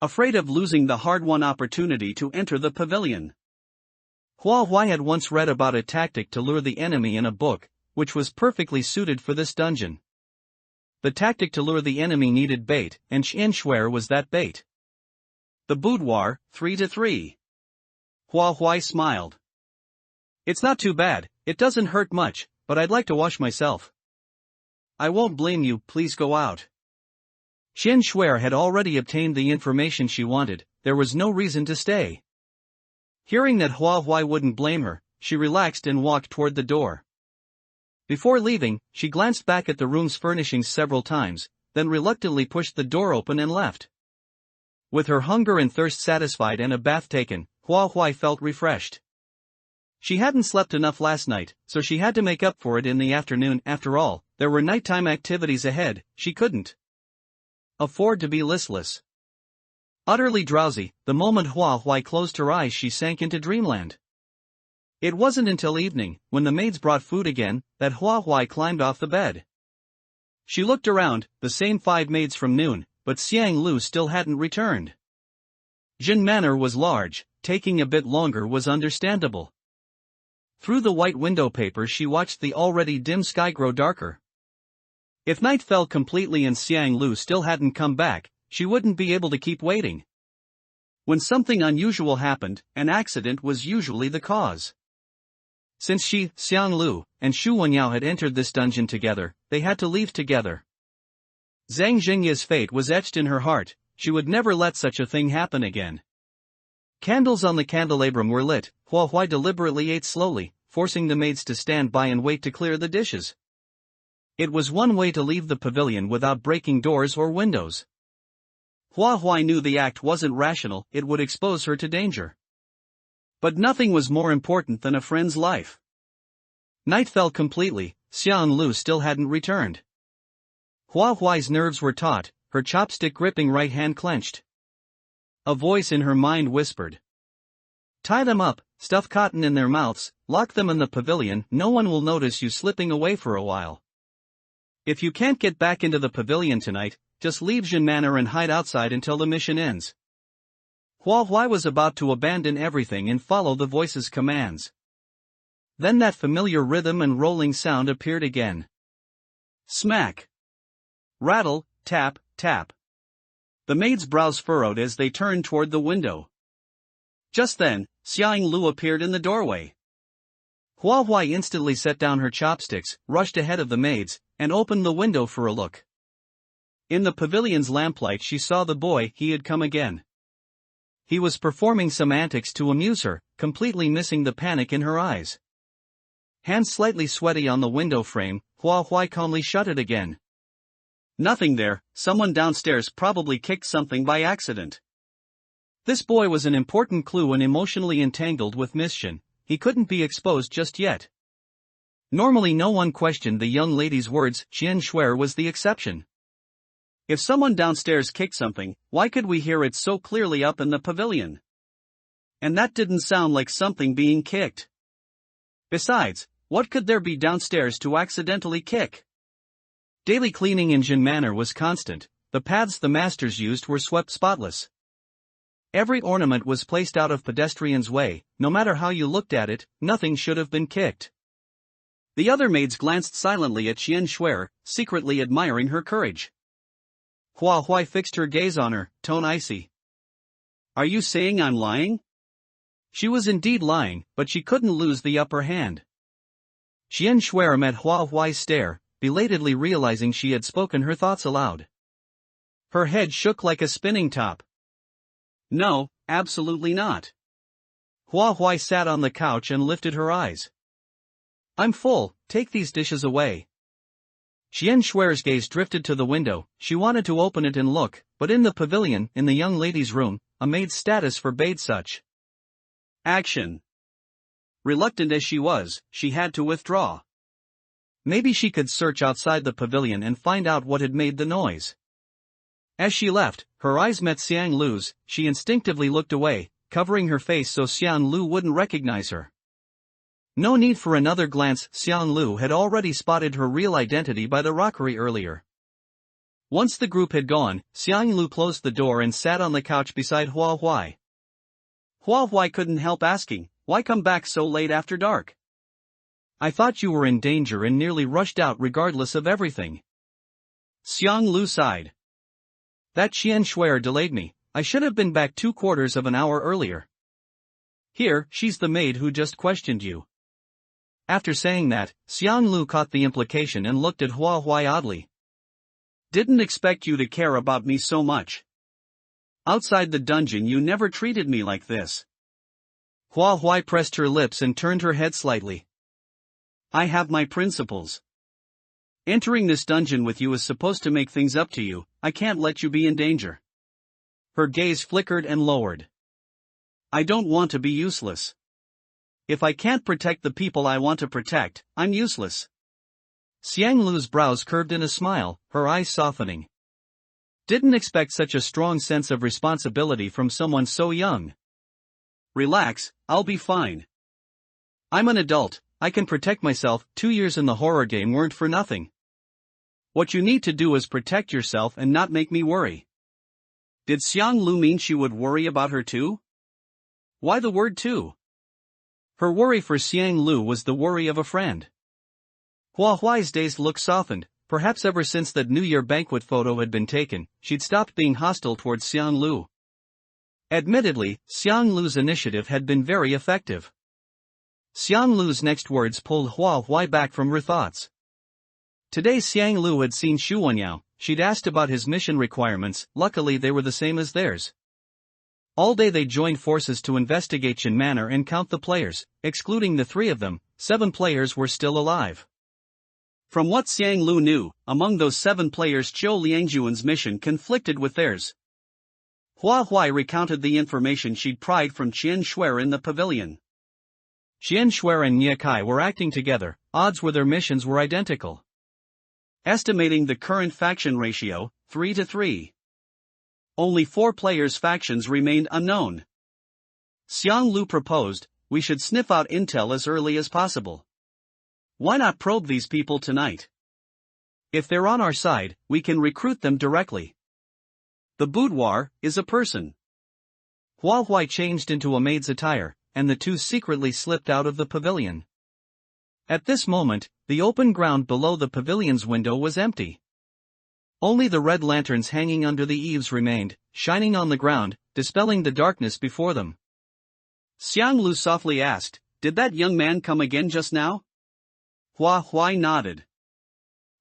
Afraid of losing the hard-won opportunity to enter the pavilion. Hua Huai had once read about a tactic to lure the enemy in a book, which was perfectly suited for this dungeon. The tactic to lure the enemy needed bait, and Qian Shuer was that bait. The boudoir, 3-3. Hua Huai smiled. "It's not too bad, it doesn't hurt much, but I'd like to wash myself." "I won't blame you, please go out." Qian Shuer had already obtained the information she wanted, there was no reason to stay. Hearing that Hua Huai wouldn't blame her, she relaxed and walked toward the door. Before leaving, she glanced back at the room's furnishings several times, then reluctantly pushed the door open and left. With her hunger and thirst satisfied and a bath taken, Hua Huai felt refreshed. She hadn't slept enough last night, so she had to make up for it in the afternoon. After all, there were nighttime activities ahead. She couldn't afford to be listless. Utterly drowsy, the moment Hua Huai closed her eyes she sank into dreamland. It wasn't until evening, when the maids brought food again, that Hua Huai climbed off the bed. She looked around, the same 5 maids from noon, but Xiang Lu still hadn't returned. Jin Manor was large, taking a bit longer was understandable. Through the white window paper she watched the already dim sky grow darker. If night fell completely and Xiang Lu still hadn't come back, she wouldn't be able to keep waiting. When something unusual happened, an accident was usually the cause. Since she, Xiang Lu, and Shu Wenyao had entered this dungeon together, they had to leave together. Zhang Jingya's fate was etched in her heart, she would never let such a thing happen again. Candles on the candelabrum were lit. Hua Huai deliberately ate slowly, forcing the maids to stand by and wait to clear the dishes. It was one way to leave the pavilion without breaking doors or windows. Hua Huai knew the act wasn't rational, it would expose her to danger. But nothing was more important than a friend's life. Night fell completely, Xiang Lu still hadn't returned. Hua Huai's nerves were taut, her chopstick gripping right hand clenched. A voice in her mind whispered, "Tie them up, stuff cotton in their mouths, lock them in the pavilion, no one will notice you slipping away for a while." If you can't get back into the pavilion tonight, just leave Jin Manor and hide outside until the mission ends. Hua Huai was about to abandon everything and follow the voice's commands. Then that familiar rhythm and rolling sound appeared again. Smack! Rattle, tap, tap. The maid's brows furrowed as they turned toward the window. Just then, Xiang Lu appeared in the doorway. Hua Huai instantly set down her chopsticks, rushed ahead of the maids, and opened the window for a look. In the pavilion's lamplight she saw the boy. He had come again. He was performing some antics to amuse her, completely missing the panic in her eyes. Hands slightly sweaty on the window frame, Hua Huai calmly shut it again. Nothing there, someone downstairs probably kicked something by accident. This boy was an important clue and emotionally entangled with Miss Shin. He couldn't be exposed just yet. Normally no one questioned the young lady's words, Qian Shuer was the exception. If someone downstairs kicked something, why could we hear it so clearly up in the pavilion? And that didn't sound like something being kicked. Besides, what could there be downstairs to accidentally kick? Daily cleaning in Jin Manor was constant. The paths the masters used were swept spotless. Every ornament was placed out of pedestrians' way. No matter how you looked at it, nothing should have been kicked. The other maids glanced silently at Qian Shuer, secretly admiring her courage. Hua Huai fixed her gaze on her, tone icy. Are you saying I'm lying? She was indeed lying, but she couldn't lose the upper hand. Qian Shuer met Hua Huai's stare, belatedly realizing she had spoken her thoughts aloud. Her head shook like a spinning top. No, absolutely not. Hua Huai sat on the couch and lifted her eyes. I'm full, take these dishes away. Qian Shuer's gaze drifted to the window. She wanted to open it and look, but in the pavilion, in the young lady's room, a maid's status forbade such action. Reluctant as she was, she had to withdraw. Maybe she could search outside the pavilion and find out what had made the noise. As she left, her eyes met Xiang Lu's. She instinctively looked away, covering her face so Xiang Lu wouldn't recognize her. No need for another glance, Xiang Lu had already spotted her real identity by the rockery earlier. Once the group had gone, Xiang Lu closed the door and sat on the couch beside Hua Huai. Hua Huai couldn't help asking, why come back so late after dark? I thought you were in danger and nearly rushed out regardless of everything. Xiang Lu sighed. That Qian Shuer delayed me. I should have been back 2/4 of an hour earlier. Here, she's the maid who just questioned you. After saying that, Xiang Lu caught the implication and looked at Hua Huai oddly. Didn't expect you to care about me so much. Outside the dungeon you never treated me like this. Hua Huai pressed her lips and turned her head slightly. I have my principles. Entering this dungeon with you is supposed to make things up to you. I can't let you be in danger. Her gaze flickered and lowered. I don't want to be useless. If I can't protect the people I want to protect, I'm useless. Xiang Lu's brows curved in a smile, her eyes softening. Didn't expect such a strong sense of responsibility from someone so young. Relax, I'll be fine. I'm an adult, I can protect myself. 2 years in the horror game weren't for nothing. What you need to do is protect yourself and not make me worry. Did Xiang Lu mean she would worry about her too? Why the word too? Her worry for Xiang Lu was the worry of a friend. Hua Huai's dazed look softened. Perhaps ever since that New Year banquet photo had been taken, she'd stopped being hostile towards Xiang Lu. Admittedly, Xiang Lu's initiative had been very effective. Xiang Lu's next words pulled Hua Huai back from her thoughts. Today Xiang Lu had seen Xu Wenyao. She'd asked about his mission requirements. Luckily they were the same as theirs. All day they joined forces to investigate Jin Manor and count the players. Excluding the 3 of them, 7 players were still alive. From what Xiang Lu knew, among those 7 players Zhou Liangjuan's mission conflicted with theirs. Hua Huai recounted the information she'd pried from Qian Shuer in the pavilion. Qian Shuer and Nie Kai were acting together. Odds were their missions were identical. Estimating the current faction ratio, 3-3. Only 4 players' factions remained unknown. Xiang Lu proposed, we should sniff out intel as early as possible. Why not probe these people tonight? If they're on our side, we can recruit them directly. The boudoir is a person. Hua Huai changed into a maid's attire, and the two secretly slipped out of the pavilion. At this moment, the open ground below the pavilion's window was empty. Only the red lanterns hanging under the eaves remained, shining on the ground, dispelling the darkness before them. Xiang Lu softly asked, "Did that young man come again just now?" Hua Huai nodded.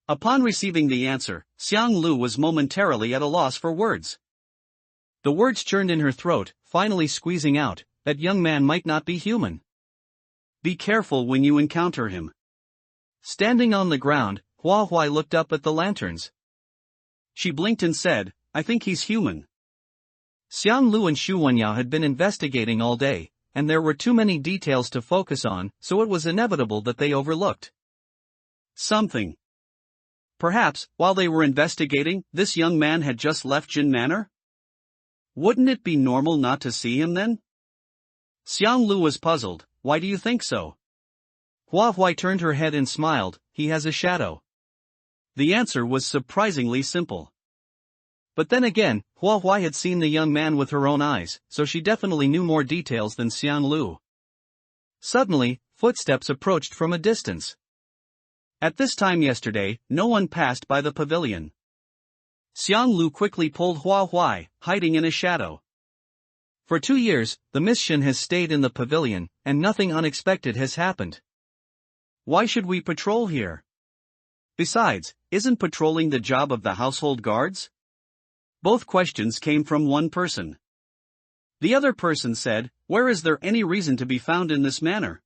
Upon receiving the answer, Xiang Lu was momentarily at a loss for words. The words churned in her throat, finally squeezing out, "That young man might not be human. Be careful when you encounter him." Standing on the ground, Hua Huai looked up at the lanterns. She blinked and said, "I think he's human." Xiang Lu and Xu Wenyao had been investigating all day, and there were too many details to focus on, so it was inevitable that they overlooked something. Perhaps, while they were investigating, this young man had just left Jin Manor? Wouldn't it be normal not to see him then? Xiang Lu was puzzled. "Why do you think so?" Hua Huai turned her head and smiled, "He has a shadow." The answer was surprisingly simple. But then again, Hua Huai had seen the young man with her own eyes, so she definitely knew more details than Xiang Lu. Suddenly, footsteps approached from a distance. At this time yesterday, no one passed by the pavilion. Xiang Lu quickly pulled Hua Huai, hiding in a shadow. For 2 years, the mission has stayed in the pavilion, and nothing unexpected has happened. Why should we patrol here? Besides, isn't patrolling the job of the household guards? Both questions came from one person. The other person said, "Where is there any reason to be found in this manner?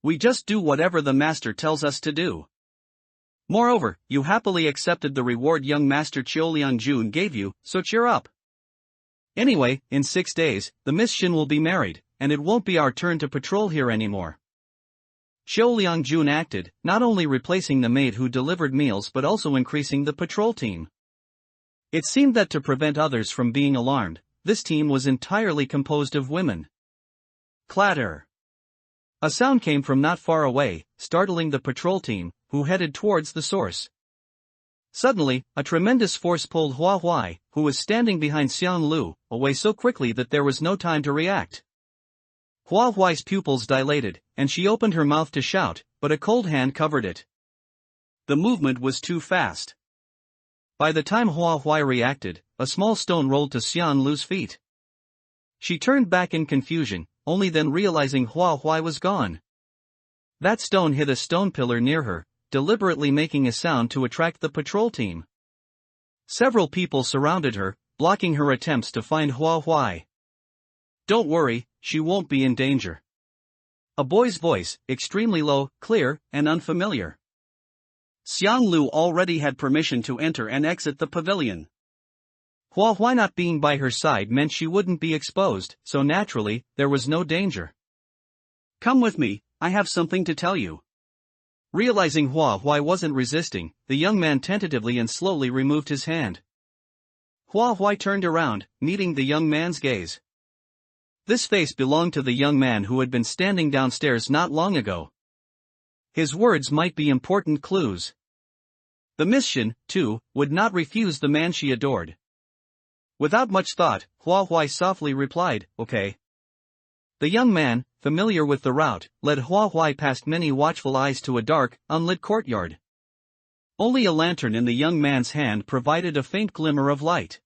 We just do whatever the master tells us to do. Moreover, you happily accepted the reward young master Qiuliang Jun gave you, so cheer up. Anyway, in 6 days, the Miss Shin will be married, and it won't be our turn to patrol here anymore." Qiuliang Jun acted, not only replacing the maid who delivered meals but also increasing the patrol team. It seemed that to prevent others from being alarmed, this team was entirely composed of women. Clatter! A sound came from not far away, startling the patrol team, who headed towards the source. Suddenly, a tremendous force pulled Hua Huai, who was standing behind Xiang Lu, away so quickly that there was no time to react. Hua Huai's pupils dilated, and she opened her mouth to shout, but a cold hand covered it. The movement was too fast. By the time Hua Huai reacted, a small stone rolled to Xiang Lu's feet. She turned back in confusion, only then realizing Hua Huai was gone. That stone hit a stone pillar near her, deliberately making a sound to attract the patrol team. Several people surrounded her, blocking her attempts to find Hua Huai. "Don't worry, she won't be in danger." A boy's voice, extremely low, clear, and unfamiliar. Xiang Lu already had permission to enter and exit the pavilion. Hua Huai not being by her side meant she wouldn't be exposed, so naturally, there was no danger. "Come with me, I have something to tell you." Realizing Hua Huai wasn't resisting, the young man tentatively and slowly removed his hand. Hua Huai turned around, meeting the young man's gaze. This face belonged to the young man who had been standing downstairs not long ago. His words might be important clues. The Miss Shin, too, would not refuse the man she adored. Without much thought, Hua Huai softly replied, "Okay." The young man, familiar with the route, led Hua Huai past many watchful eyes to a dark, unlit courtyard. Only a lantern in the young man's hand provided a faint glimmer of light.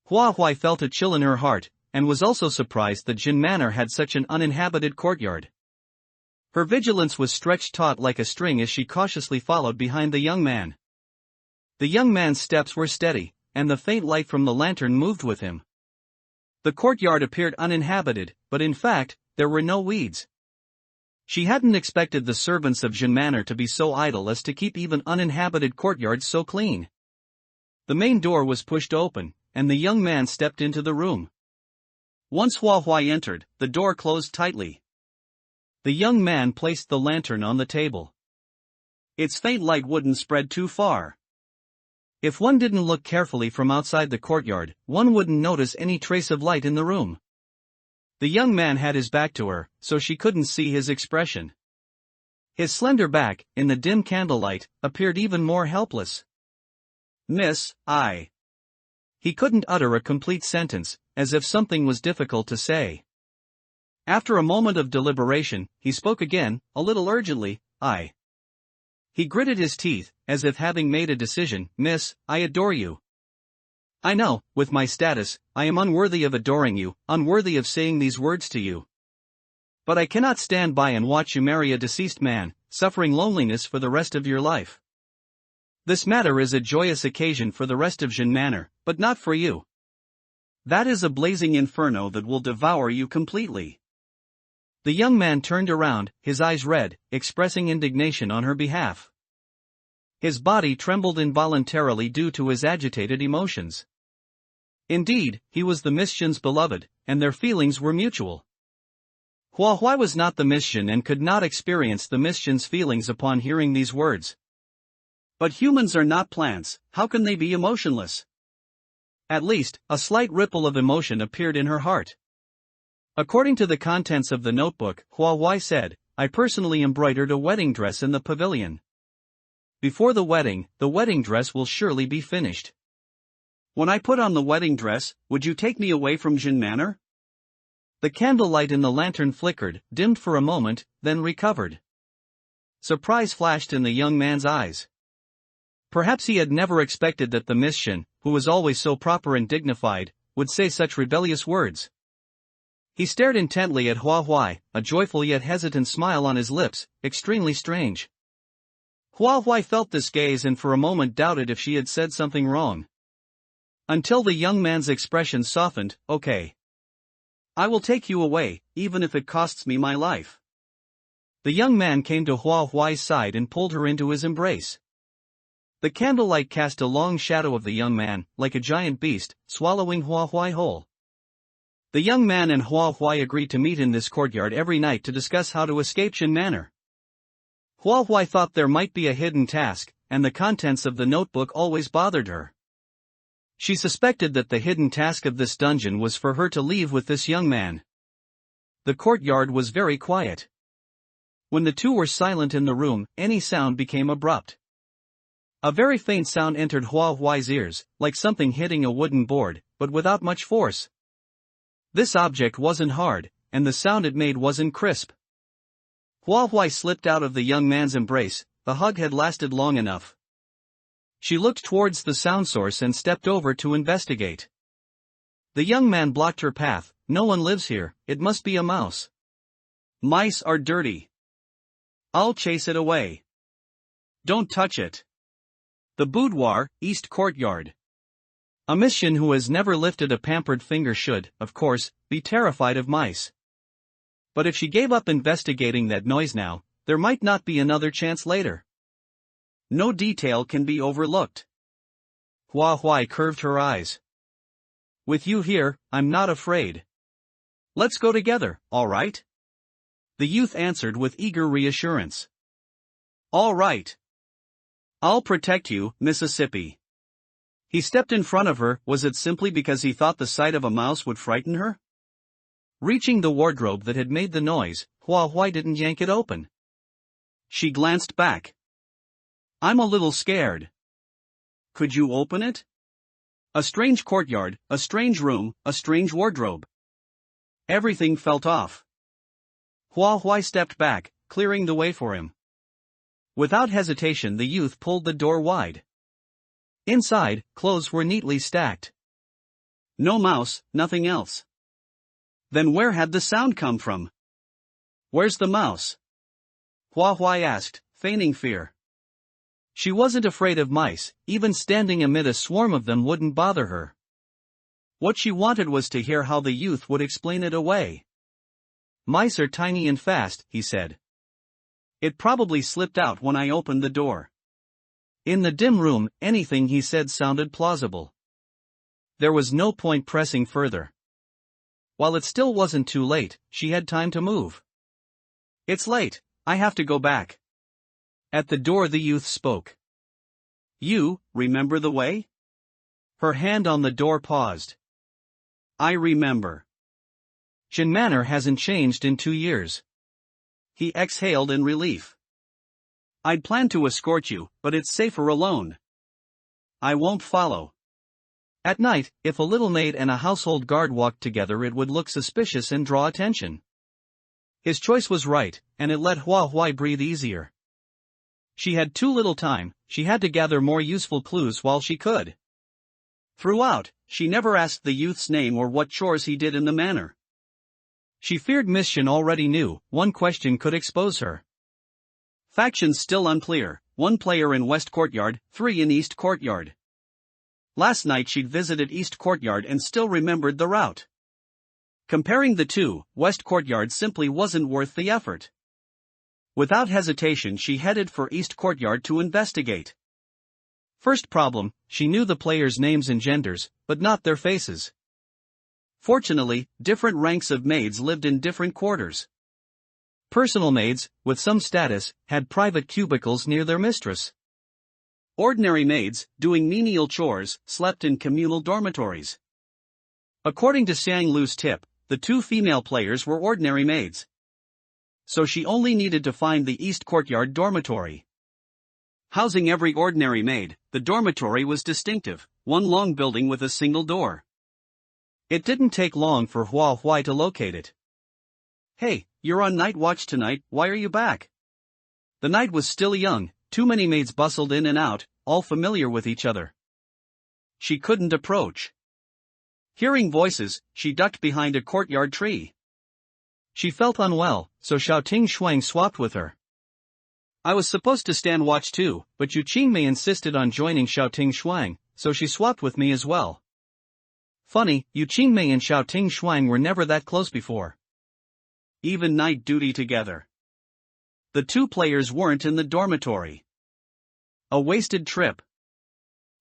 Hua Huai felt a chill in her heart, and was also surprised that Jin Manor had such an uninhabited courtyard. Her vigilance was stretched taut like a string as she cautiously followed behind the young man. The young man's steps were steady, and the faint light from the lantern moved with him. The courtyard appeared uninhabited, but in fact, there were no weeds. She hadn't expected the servants of Jin Manor to be so idle as to keep even uninhabited courtyards so clean. The main door was pushed open, and the young man stepped into the room. Once Hua Huai entered, the door closed tightly. The young man placed the lantern on the table. Its faint light wouldn't spread too far. If one didn't look carefully from outside the courtyard, one wouldn't notice any trace of light in the room. The young man had his back to her, so she couldn't see his expression. His slender back, in the dim candlelight, appeared even more helpless. Miss, I. He couldn't utter a complete sentence, as if something was difficult to say. After a moment of deliberation, he spoke again, a little urgently, I. He gritted his teeth, as if having made a decision. Miss, I adore you. I know, with my status, I am unworthy of adoring you, unworthy of saying these words to you. But I cannot stand by and watch you marry a deceased man, suffering loneliness for the rest of your life. This matter is a joyous occasion for the rest of Jin Manor, but not for you. That is a blazing inferno that will devour you completely. The young man turned around, his eyes red, expressing indignation on her behalf. His body trembled involuntarily due to his agitated emotions. Indeed, he was the Miss Jin's beloved, and their feelings were mutual. Hua Huai was not the Miss Jin and could not experience the Miss Jin's feelings upon hearing these words. But humans are not plants, how can they be emotionless? At least, a slight ripple of emotion appeared in her heart. According to the contents of the notebook, Hua Huai said, I personally embroidered a wedding dress in the pavilion. Before the wedding dress will surely be finished. When I put on the wedding dress, would you take me away from Jin Manor? The candlelight in the lantern flickered, dimmed for a moment, then recovered. Surprise flashed in the young man's eyes. Perhaps he had never expected that the Miss Jin, who was always so proper and dignified, would say such rebellious words. He stared intently at Hua Huai, a joyful yet hesitant smile on his lips, extremely strange. Hua Huai felt this gaze and for a moment doubted if she had said something wrong. Until the young man's expression softened, okay. I will take you away, even if it costs me my life. The young man came to Hua Huai's side and pulled her into his embrace. The candlelight cast a long shadow of the young man, like a giant beast, swallowing Hua Huai whole. The young man and Hua Huai agreed to meet in this courtyard every night to discuss how to escape Jin Manor. Hua Huai thought there might be a hidden task, and the contents of the notebook always bothered her. She suspected that the hidden task of this dungeon was for her to leave with this young man. The courtyard was very quiet. When the two were silent in the room, any sound became abrupt. A very faint sound entered Hua Huai's ears, like something hitting a wooden board, but without much force. This object wasn't hard, and the sound it made wasn't crisp. Hua Huai slipped out of the young man's embrace, the hug had lasted long enough. She looked towards the sound source and stepped over to investigate. The young man blocked her path. No one lives here, it must be a mouse. Mice are dirty. I'll chase it away. Don't touch it. The boudoir, East Courtyard. A Miss Jin who has never lifted a pampered finger should, of course, be terrified of mice. But if she gave up investigating that noise now, there might not be another chance later. No detail can be overlooked. Hua Huai curved her eyes. With you here, I'm not afraid. Let's go together, all right? The youth answered with eager reassurance. All right. I'll protect you, Mississippi. He stepped in front of her. Was it simply because he thought the sight of a mouse would frighten her? Reaching the wardrobe that had made the noise, Hua Huai didn't yank it open. She glanced back. I'm a little scared. Could you open it? A strange courtyard, a strange room, a strange wardrobe. Everything felt off. Hua Huai stepped back, clearing the way for him. Without hesitation, the youth pulled the door wide. Inside, clothes were neatly stacked. No mouse, nothing else. Then where had the sound come from? Where's the mouse? Hua Huai asked, feigning fear. She wasn't afraid of mice, even standing amid a swarm of them wouldn't bother her. What she wanted was to hear how the youth would explain it away. Mice are tiny and fast, he said. It probably slipped out when I opened the door. In the dim room, anything he said sounded plausible. There was no point pressing further. While it still wasn't too late, she had time to move. It's late, I have to go back. At the door the youth spoke. You, remember the way? Her hand on the door paused. I remember. Jin Manor hasn't changed in 2 years. He exhaled in relief. I'd plan to escort you, but it's safer alone. I won't follow. At night, if a little maid and a household guard walked together, it would look suspicious and draw attention. His choice was right, and it let Hua Huai breathe easier. She had too little time, she had to gather more useful clues while she could. Throughout, she never asked the youth's name or what chores he did in the manor. She feared Miss Shin already knew, one question could expose her. Factions still unclear, 1 player in West Courtyard, 3 in East Courtyard. Last night she'd visited East Courtyard and still remembered the route. Comparing the two, West Courtyard simply wasn't worth the effort. Without hesitation she headed for East Courtyard to investigate. First problem, she knew the players' names and genders, but not their faces. Fortunately, different ranks of maids lived in different quarters. Personal maids, with some status, had private cubicles near their mistress. Ordinary maids, doing menial chores, slept in communal dormitories. According to Xiang Lu's tip, the 2 female players were ordinary maids. So she only needed to find the East Courtyard dormitory. Housing every ordinary maid, the dormitory was distinctive, one long building with a single door. It didn't take long for Hua Huai to locate it. "Hey, you're on night watch tonight, why are you back?" The night was still young, too many maids bustled in and out, all familiar with each other. She couldn't approach. Hearing voices, she ducked behind a courtyard tree. She felt unwell, so Xiaoting Shuang swapped with her. I was supposed to stand watch too, but Yu Qingmei insisted on joining Xiaoting Shuang, so she swapped with me as well. Funny, Yu Qingmei and Xiaoting Shuang were never that close before. Even night duty together. The 2 players weren't in the dormitory. A wasted trip.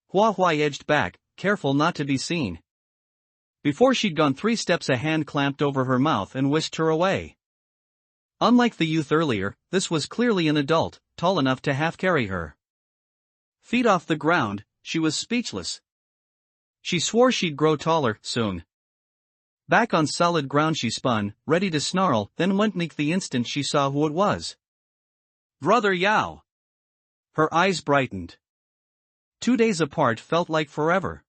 Hua Huai edged back, careful not to be seen. Before she'd gone 3 steps a hand clamped over her mouth and whisked her away. Unlike the youth earlier, this was clearly an adult, tall enough to half-carry her. Feet off the ground, she was speechless. She swore she'd grow taller, soon. Back on solid ground she spun, ready to snarl, then went meek the instant she saw who it was. Brother Yao. Her eyes brightened. 2 days apart felt like forever.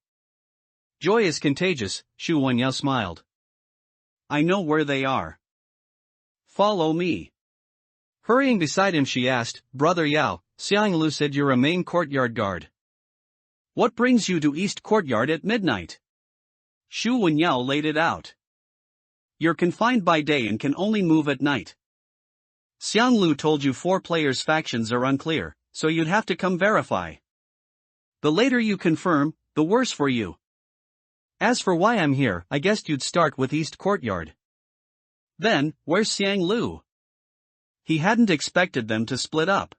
Joy is contagious, Shu Wenyao smiled. I know where they are. Follow me. Hurrying beside him she asked, Brother Yao, Xiang Lu said you're a main courtyard guard. What brings you to East Courtyard at midnight? Shu Wenyao laid it out. You're confined by day and can only move at night. Xiang Lu told you 4 players' factions are unclear, so you'd have to come verify. The later you confirm, the worse for you. As for why I'm here, I guessed you'd start with East Courtyard. Then, where's Xiang Lu? He hadn't expected them to split up.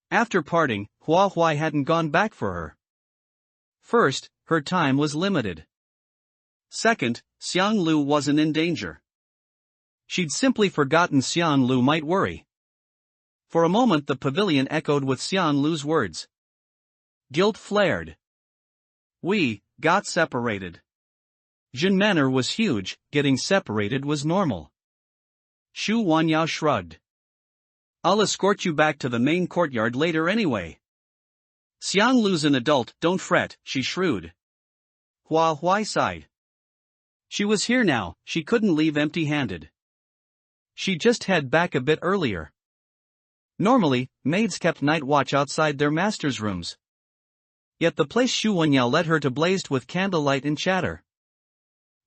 After parting, Hua Huai hadn't gone back for her. First, her time was limited. Second, Xiang Lu wasn't in danger. She'd simply forgotten Xiang Lu might worry. For a moment the pavilion echoed with Xiang Lu's words. Guilt flared. We got separated. Jin Manor was huge, getting separated was normal. Shu Wenyao shrugged. I'll escort you back to the main courtyard later anyway. Xiang Lu's an adult, don't fret, she shrewd. Hua Huai sighed. She was here now, she couldn't leave empty-handed. She just head back a bit earlier. Normally, maids kept night watch outside their masters' rooms. Yet the place Shu Wenyao led her to blazed with candlelight and chatter.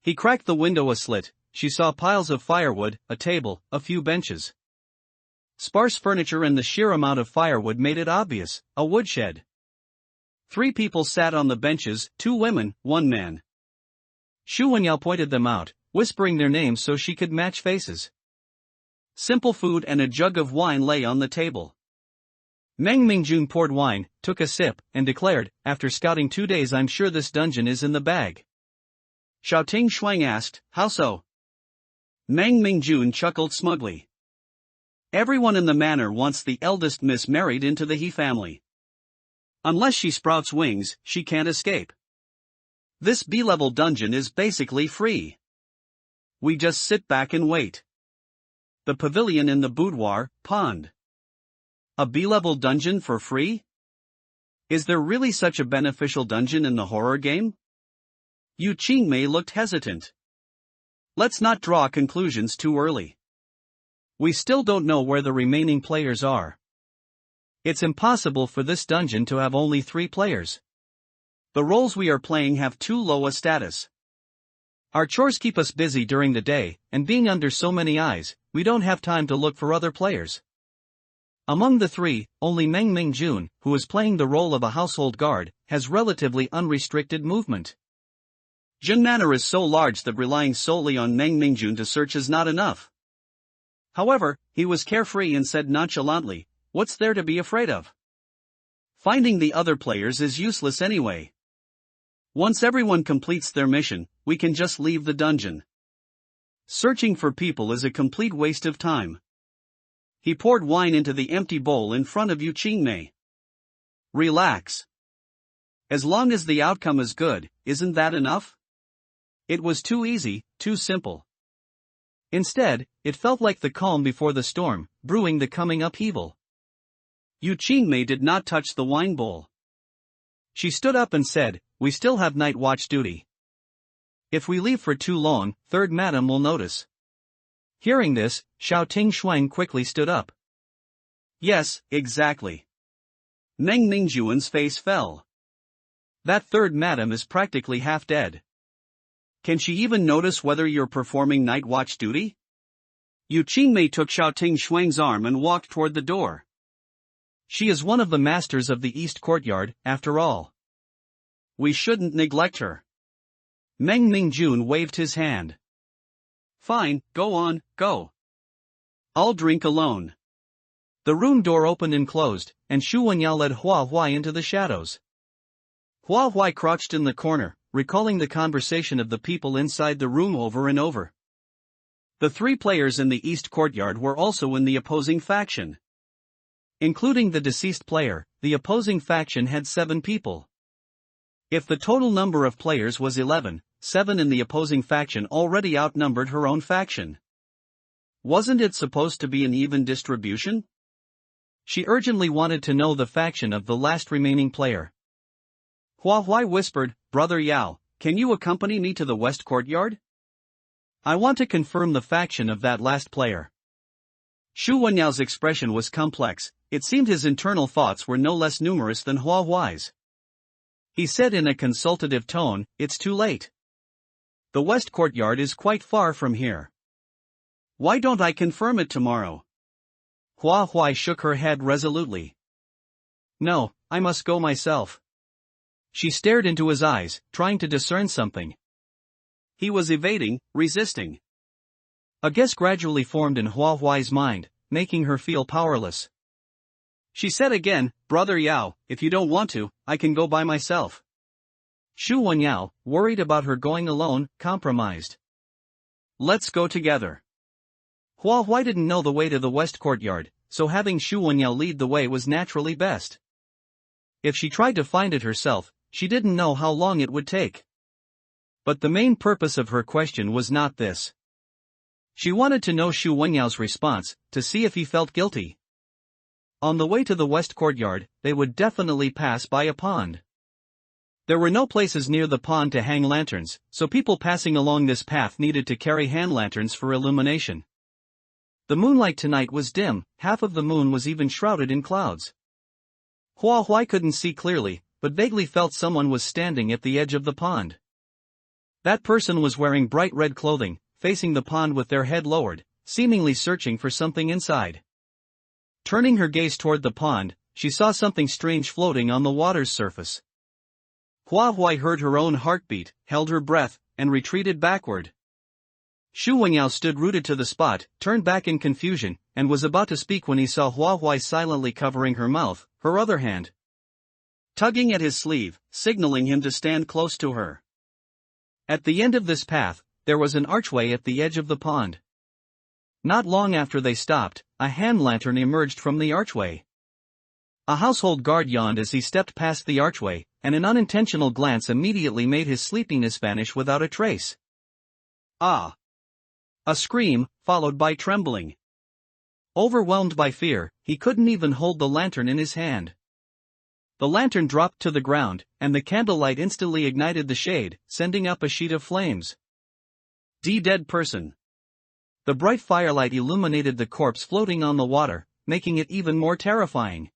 He cracked the window a slit, she saw piles of firewood, a table, a few benches. Sparse furniture and the sheer amount of firewood made it obvious, a woodshed. 3 people sat on the benches, 2 women, 1 man. Shu Wenyao pointed them out, whispering their names so she could match faces. Simple food and a jug of wine lay on the table. Meng Mingjun poured wine, took a sip, and declared, after scouting 2 days I'm sure this dungeon is in the bag. Xiaoting Shuang asked, how so? Meng Mingjun chuckled smugly. Everyone in the manor wants the eldest miss married into the He family. Unless she sprouts wings, she can't escape. This B-level dungeon is basically free. We just sit back and wait. The pavilion in the boudoir, pond. A B-level dungeon for free? Is there really such a beneficial dungeon in the horror game? Yu Qingmei looked hesitant. Let's not draw conclusions too early. We still don't know where the remaining players are. It's impossible for this dungeon to have only 3 players. The roles we are playing have too low a status. Our chores keep us busy during the day, and being under so many eyes, we don't have time to look for other players. Among the 3, only Meng Mingjun, who is playing the role of a household guard, has relatively unrestricted movement. Jun Manor is so large that relying solely on Meng Mingjun to search is not enough. However, he was carefree and said nonchalantly, "What's there to be afraid of? Finding the other players is useless anyway. Once everyone completes their mission, we can just leave the dungeon. Searching for people is a complete waste of time." He poured wine into the empty bowl in front of Yu Qingmei. "Relax. As long as the outcome is good, isn't that enough?" It was too easy, too simple. Instead, it felt like the calm before the storm, brewing the coming upheaval. Yu Qingmei did not touch the wine bowl. She stood up and said, "We still have night watch duty. If we leave for too long, third madam will notice." Hearing this, Xiao Ting Shuang quickly stood up. "Yes, exactly." Meng Mingjuan's face fell. "That third madam is practically half dead. Can she even notice whether you're performing night watch duty?" Yu Qingmei took Xiao Ting Shuang's arm and walked toward the door. "She is one of the masters of the East Courtyard, after all. We shouldn't neglect her." Meng Mingjun waved his hand. "Fine, go on, go. I'll drink alone." The room door opened and closed, and Shu Wenyao led Hua Huai into the shadows. Hua Huai crouched in the corner, recalling the conversation of the people inside the room over and over. The 3 players in the East Courtyard were also in the opposing faction. Including the deceased player, the opposing faction had 7 people. If the total number of players was 11, 7 in the opposing faction already outnumbered her own faction. Wasn't it supposed to be an even distribution? She urgently wanted to know the faction of the last remaining player. Hua Huai whispered, "Brother Yao, can you accompany me to the West Courtyard? I want to confirm the faction of that last player." Shu Wenyao's expression was complex. It seemed his internal thoughts were no less numerous than Hua Huai's. He said in a consultative tone, "It's too late. The West Courtyard is quite far from here. Why don't I confirm it tomorrow?" Hua Huai shook her head resolutely. "No, I must go myself." She stared into his eyes, trying to discern something. He was evading, resisting. A guess gradually formed in Hua Huai's mind, making her feel powerless. She said again, "Brother Yao, if you don't want to, I can go by myself." Shu Wenyao, worried about her going alone, compromised. "Let's go together." Hua Huai didn't know the way to the West Courtyard, so having Shu Wenyao lead the way was naturally best. If she tried to find it herself, she didn't know how long it would take. But the main purpose of her question was not this. She wanted to know Shu Wenyao's response, to see if he felt guilty. On the way to the West Courtyard, they would definitely pass by a pond. There were no places near the pond to hang lanterns, so people passing along this path needed to carry hand lanterns for illumination. The moonlight tonight was dim, half of the moon was even shrouded in clouds. Hua Huai couldn't see clearly, but vaguely felt someone was standing at the edge of the pond. That person was wearing bright red clothing, facing the pond with their head lowered, seemingly searching for something inside. Turning her gaze toward the pond, she saw something strange floating on the water's surface. Hua Huai heard her own heartbeat, held her breath, and retreated backward. Shu Wenyao stood rooted to the spot, turned back in confusion, and was about to speak when he saw Hua Huai silently covering her mouth, her other hand tugging at his sleeve, signaling him to stand close to her. At the end of this path, there was an archway at the edge of the pond. Not long after they stopped, a hand lantern emerged from the archway. A household guard yawned as he stepped past the archway, and an unintentional glance immediately made his sleepiness vanish without a trace. "Ah!" A scream, followed by trembling. Overwhelmed by fear, he couldn't even hold the lantern in his hand. The lantern dropped to the ground, and the candlelight instantly ignited the shade, sending up a sheet of flames. Dead person. The bright firelight illuminated the corpse floating on the water, making it even more terrifying.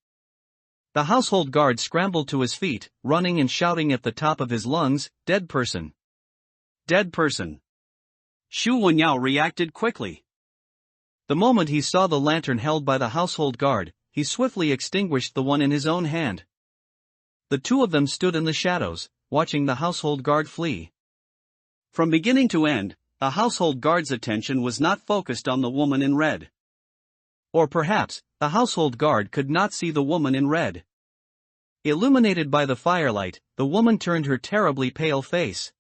The household guard scrambled to his feet, running and shouting at the top of his lungs, "Dead person! Dead person!" Xu Wenyao reacted quickly. The moment he saw the lantern held by the household guard, he swiftly extinguished the one in his own hand. The two of them stood in the shadows, watching the household guard flee. From beginning to end, the household guard's attention was not focused on the woman in red. Or perhaps, the household guard could not see the woman in red. Illuminated by the firelight, the woman turned her terribly pale face.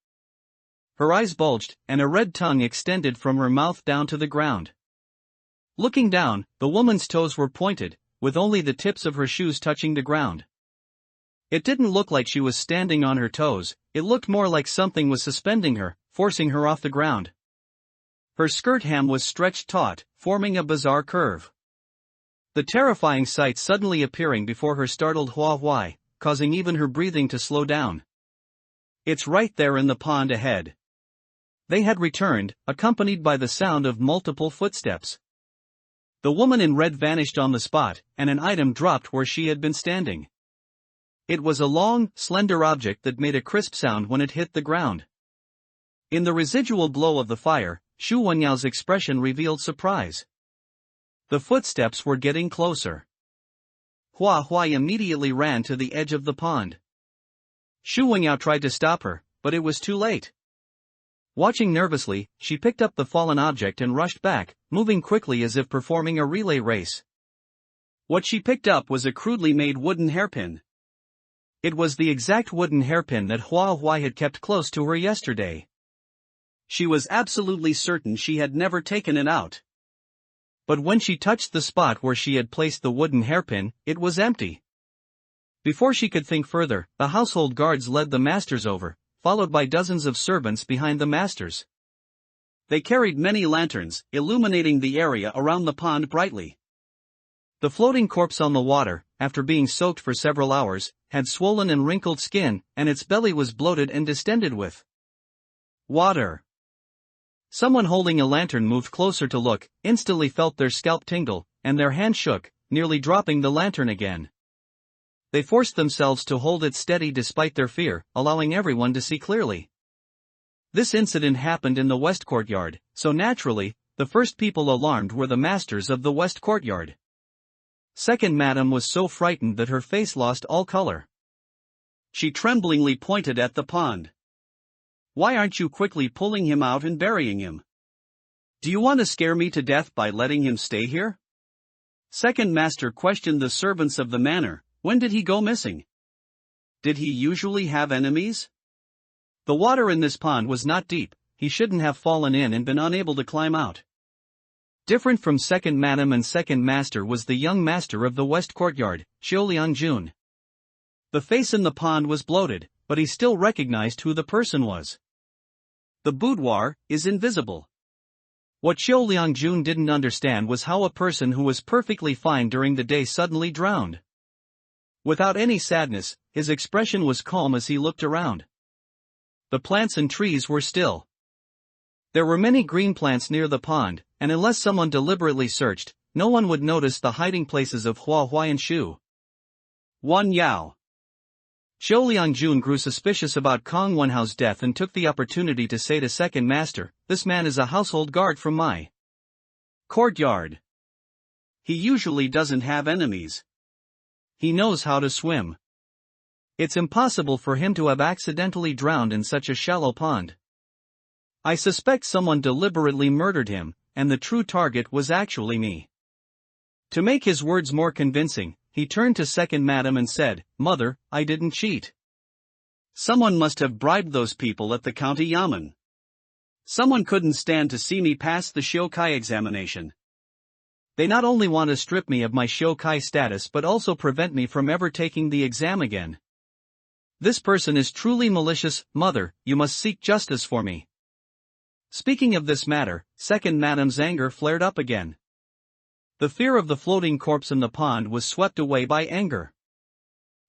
Her eyes bulged, and a red tongue extended from her mouth down to the ground. Looking down, the woman's toes were pointed, with only the tips of her shoes touching the ground. It didn't look like she was standing on her toes, it looked more like something was suspending her, forcing her off the ground. Her skirt hem was stretched taut, forming a bizarre curve. The terrifying sight suddenly appearing before her startled Hua Huai, causing even her breathing to slow down. It's right there in the pond ahead. They had returned, accompanied by the sound of multiple footsteps. The woman in red vanished on the spot, and an item dropped where she had been standing. It was a long, slender object that made a crisp sound when it hit the ground. In the residual glow of the fire, Xu Wenyao's expression revealed surprise. The footsteps were getting closer. Hua Huai immediately ran to the edge of the pond. Xu Wenyao tried to stop her, but it was too late. Watching nervously, she picked up the fallen object and rushed back, moving quickly as if performing a relay race. What she picked up was a crudely made wooden hairpin. It was the exact wooden hairpin that Hua Huai had kept close to her yesterday. She was absolutely certain she had never taken it out. But when she touched the spot where she had placed the wooden hairpin, it was empty. Before she could think further, the household guards led the masters over, followed by dozens of servants behind the masters. They carried many lanterns, illuminating the area around the pond brightly. The floating corpse on the water, after being soaked for several hours, had swollen and wrinkled skin, and its belly was bloated and distended with water. Someone holding a lantern moved closer to look, instantly felt their scalp tingle, and their hand shook, nearly dropping the lantern again. They forced themselves to hold it steady despite their fear, allowing everyone to see clearly. This incident happened in the West Courtyard, so naturally, the first people alarmed were the masters of the West Courtyard. Second Madam was so frightened that her face lost all color. She tremblingly pointed at the pond. "Why aren't you quickly pulling him out and burying him? Do you want to scare me to death by letting him stay here?" Second Master questioned the servants of the manor. When did he go missing? Did he usually have enemies? The water in this pond was not deep, he shouldn't have fallen in and been unable to climb out. Different from Second Madam and Second Master was the young master of the West Courtyard, Xiaoliang Jun. The face in the pond was bloated, but he still recognized who the person was. The boudoir is invisible. What Xiaoliang Jun didn't understand was how a person who was perfectly fine during the day suddenly drowned. Without any sadness, his expression was calm as he looked around. The plants and trees were still. There were many green plants near the pond, and unless someone deliberately searched, no one would notice the hiding places of Hua Huai and Shu Wenyao. Xiaoliang Jun grew suspicious about Kong Wenhao's death and took the opportunity to say to Second Master, "This man is a household guard from my courtyard. He usually doesn't have enemies. He knows how to swim. It's impossible for him to have accidentally drowned in such a shallow pond. I suspect someone deliberately murdered him, and the true target was actually me." To make his words more convincing, he turned to Second Madam and said, "Mother, I didn't cheat. Someone must have bribed those people at the county yamen. Someone couldn't stand to see me pass the Shokai examination. They not only want to strip me of my Shokai status but also prevent me from ever taking the exam again. This person is truly malicious. Mother, you must seek justice for me." Speaking of this matter, Second Madam's anger flared up again. The fear of the floating corpse in the pond was swept away by anger.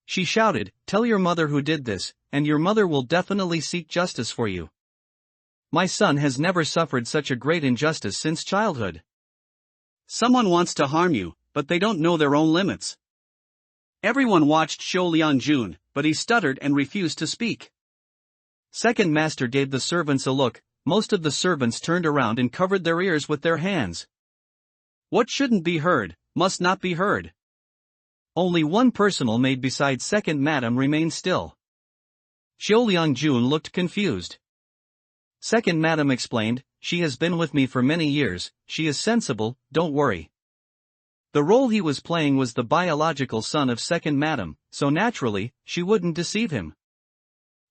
She shouted, "Tell your mother who did this, and your mother will definitely seek justice for you. My son has never suffered such a great injustice since childhood. Someone wants to harm you, but they don't know their own limits." Everyone watched Shou Liang-jun, but he stuttered and refused to speak. Second master gave the servants a look. Most of the servants turned around and covered their ears with their hands. What shouldn't be heard, must not be heard. Only one personal maid besides second madam remained still. Shou Liang-jun looked confused. Second madam explained, "She has been with me for many years, she is sensible, don't worry." The role he was playing was the biological son of second madam, so naturally, she wouldn't deceive him.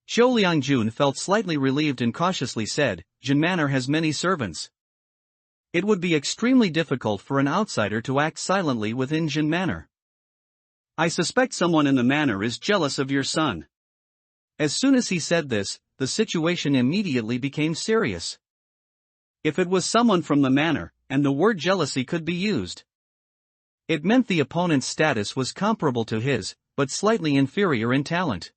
Shou Liang-jun felt slightly relieved and cautiously said, "Jin Manor has many servants. It would be extremely difficult for an outsider to act silently within Jin Manor. I suspect someone in the manor is jealous of your son." As soon as he said this, the situation immediately became serious. If it was someone from the manor, and the word jealousy could be used, it meant the opponent's status was comparable to his, but slightly inferior in talent.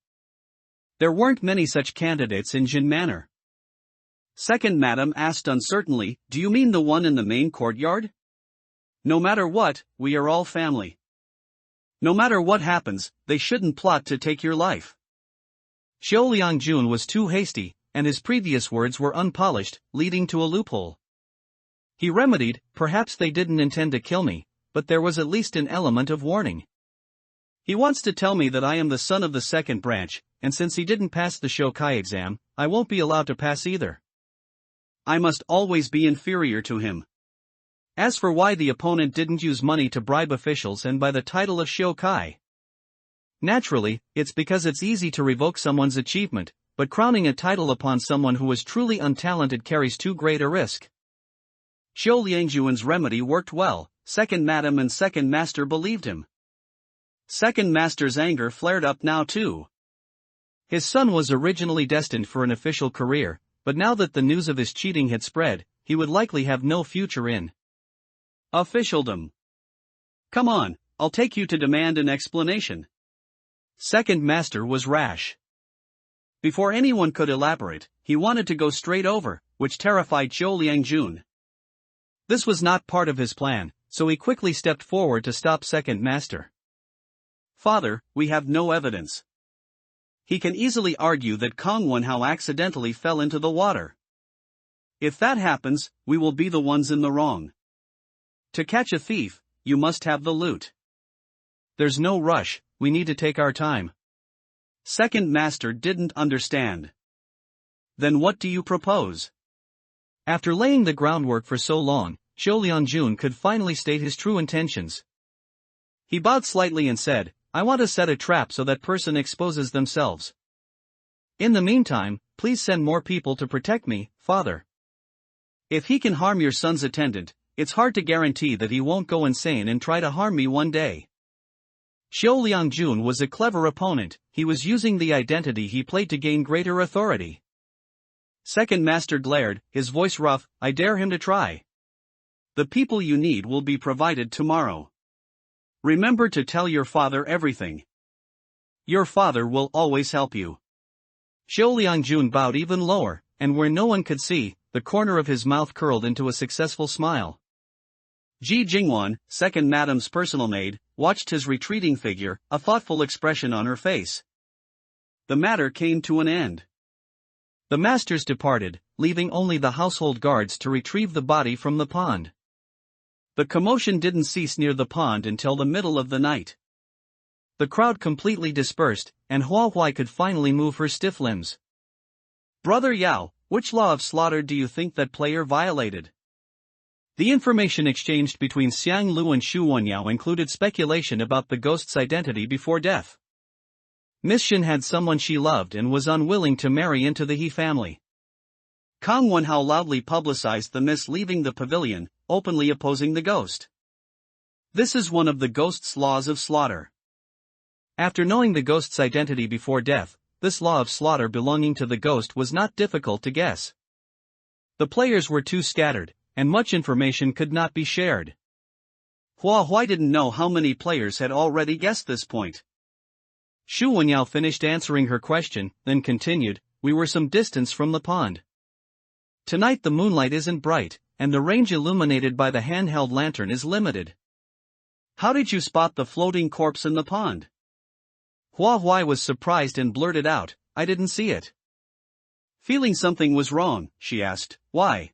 There weren't many such candidates in Jin Manor. Second madam asked uncertainly, "Do you mean the one in the main courtyard?" "No matter what, we are all family. No matter what happens, they shouldn't plot to take your life." Shou Liang-jun was too hasty, and his previous words were unpolished, leading to a loophole. He remedied, "Perhaps they didn't intend to kill me, but there was at least an element of warning. He wants to tell me that I am the son of the second branch, and since he didn't pass the Shokai exam, I won't be allowed to pass either. I must always be inferior to him." As for why the opponent didn't use money to bribe officials and buy the title of Shokai, naturally, it's because it's easy to revoke someone's achievement, but crowning a title upon someone who is truly untalented carries too great a risk. Shou Liang-jun's remedy worked well. Second madam and second master believed him. Second master's anger flared up now too. His son was originally destined for an official career, but now that the news of his cheating had spread, he would likely have no future in officialdom. "Come on, I'll take you to demand an explanation." Second master was rash. Before anyone could elaborate, he wanted to go straight over, which terrified Shou Liang-jun. This was not part of his plan, so he quickly stepped forward to stop second master. "Father, we have no evidence. He can easily argue that Kong Wenhao accidentally fell into the water. If that happens, we will be the ones in the wrong. To catch a thief, you must have the loot. There's no rush, we need to take our time." Second master didn't understand. "Then what do you propose?" After laying the groundwork for so long, Shou Liang-jun could finally state his true intentions. He bowed slightly and said, "I want to set a trap so that person exposes themselves. In the meantime, please send more people to protect me, father. If he can harm your son's attendant, it's hard to guarantee that he won't go insane and try to harm me one day." Shou Liang-jun was a clever opponent. He was using the identity he played to gain greater authority. Second master glared, his voice rough, "I dare him to try. The people you need will be provided tomorrow. Remember to tell your father everything. Your father will always help you." Shou Liang-jun bowed even lower, and where no one could see, the corner of his mouth curled into a successful smile. Ji Jingwan, second madam's personal maid, watched his retreating figure, a thoughtful expression on her face. The matter came to an end. The masters departed, leaving only the household guards to retrieve the body from the pond. The commotion didn't cease near the pond until the middle of the night. The crowd completely dispersed, and Hua Huai could finally move her stiff limbs. "Brother Yao, which law of slaughter do you think that player violated?" The information exchanged between Xiang Lu and Shu Wenyao included speculation about the ghost's identity before death. Miss Shin had someone she loved and was unwilling to marry into the He family. Kong Wenhao loudly publicized the miss leaving the pavilion, openly opposing the ghost. This is one of the ghost's laws of slaughter. After knowing the ghost's identity before death, this law of slaughter belonging to the ghost was not difficult to guess. The players were too scattered, and much information could not be shared. Hua Huai didn't know how many players had already guessed this point. Shu Wenyao finished answering her question, then continued, "We were some distance from the pond. Tonight the moonlight isn't bright, and the range illuminated by the handheld lantern is limited. How did you spot the floating corpse in the pond?" Hua Huai was surprised and blurted out, "I didn't see it." Feeling something was wrong, she asked, "Why?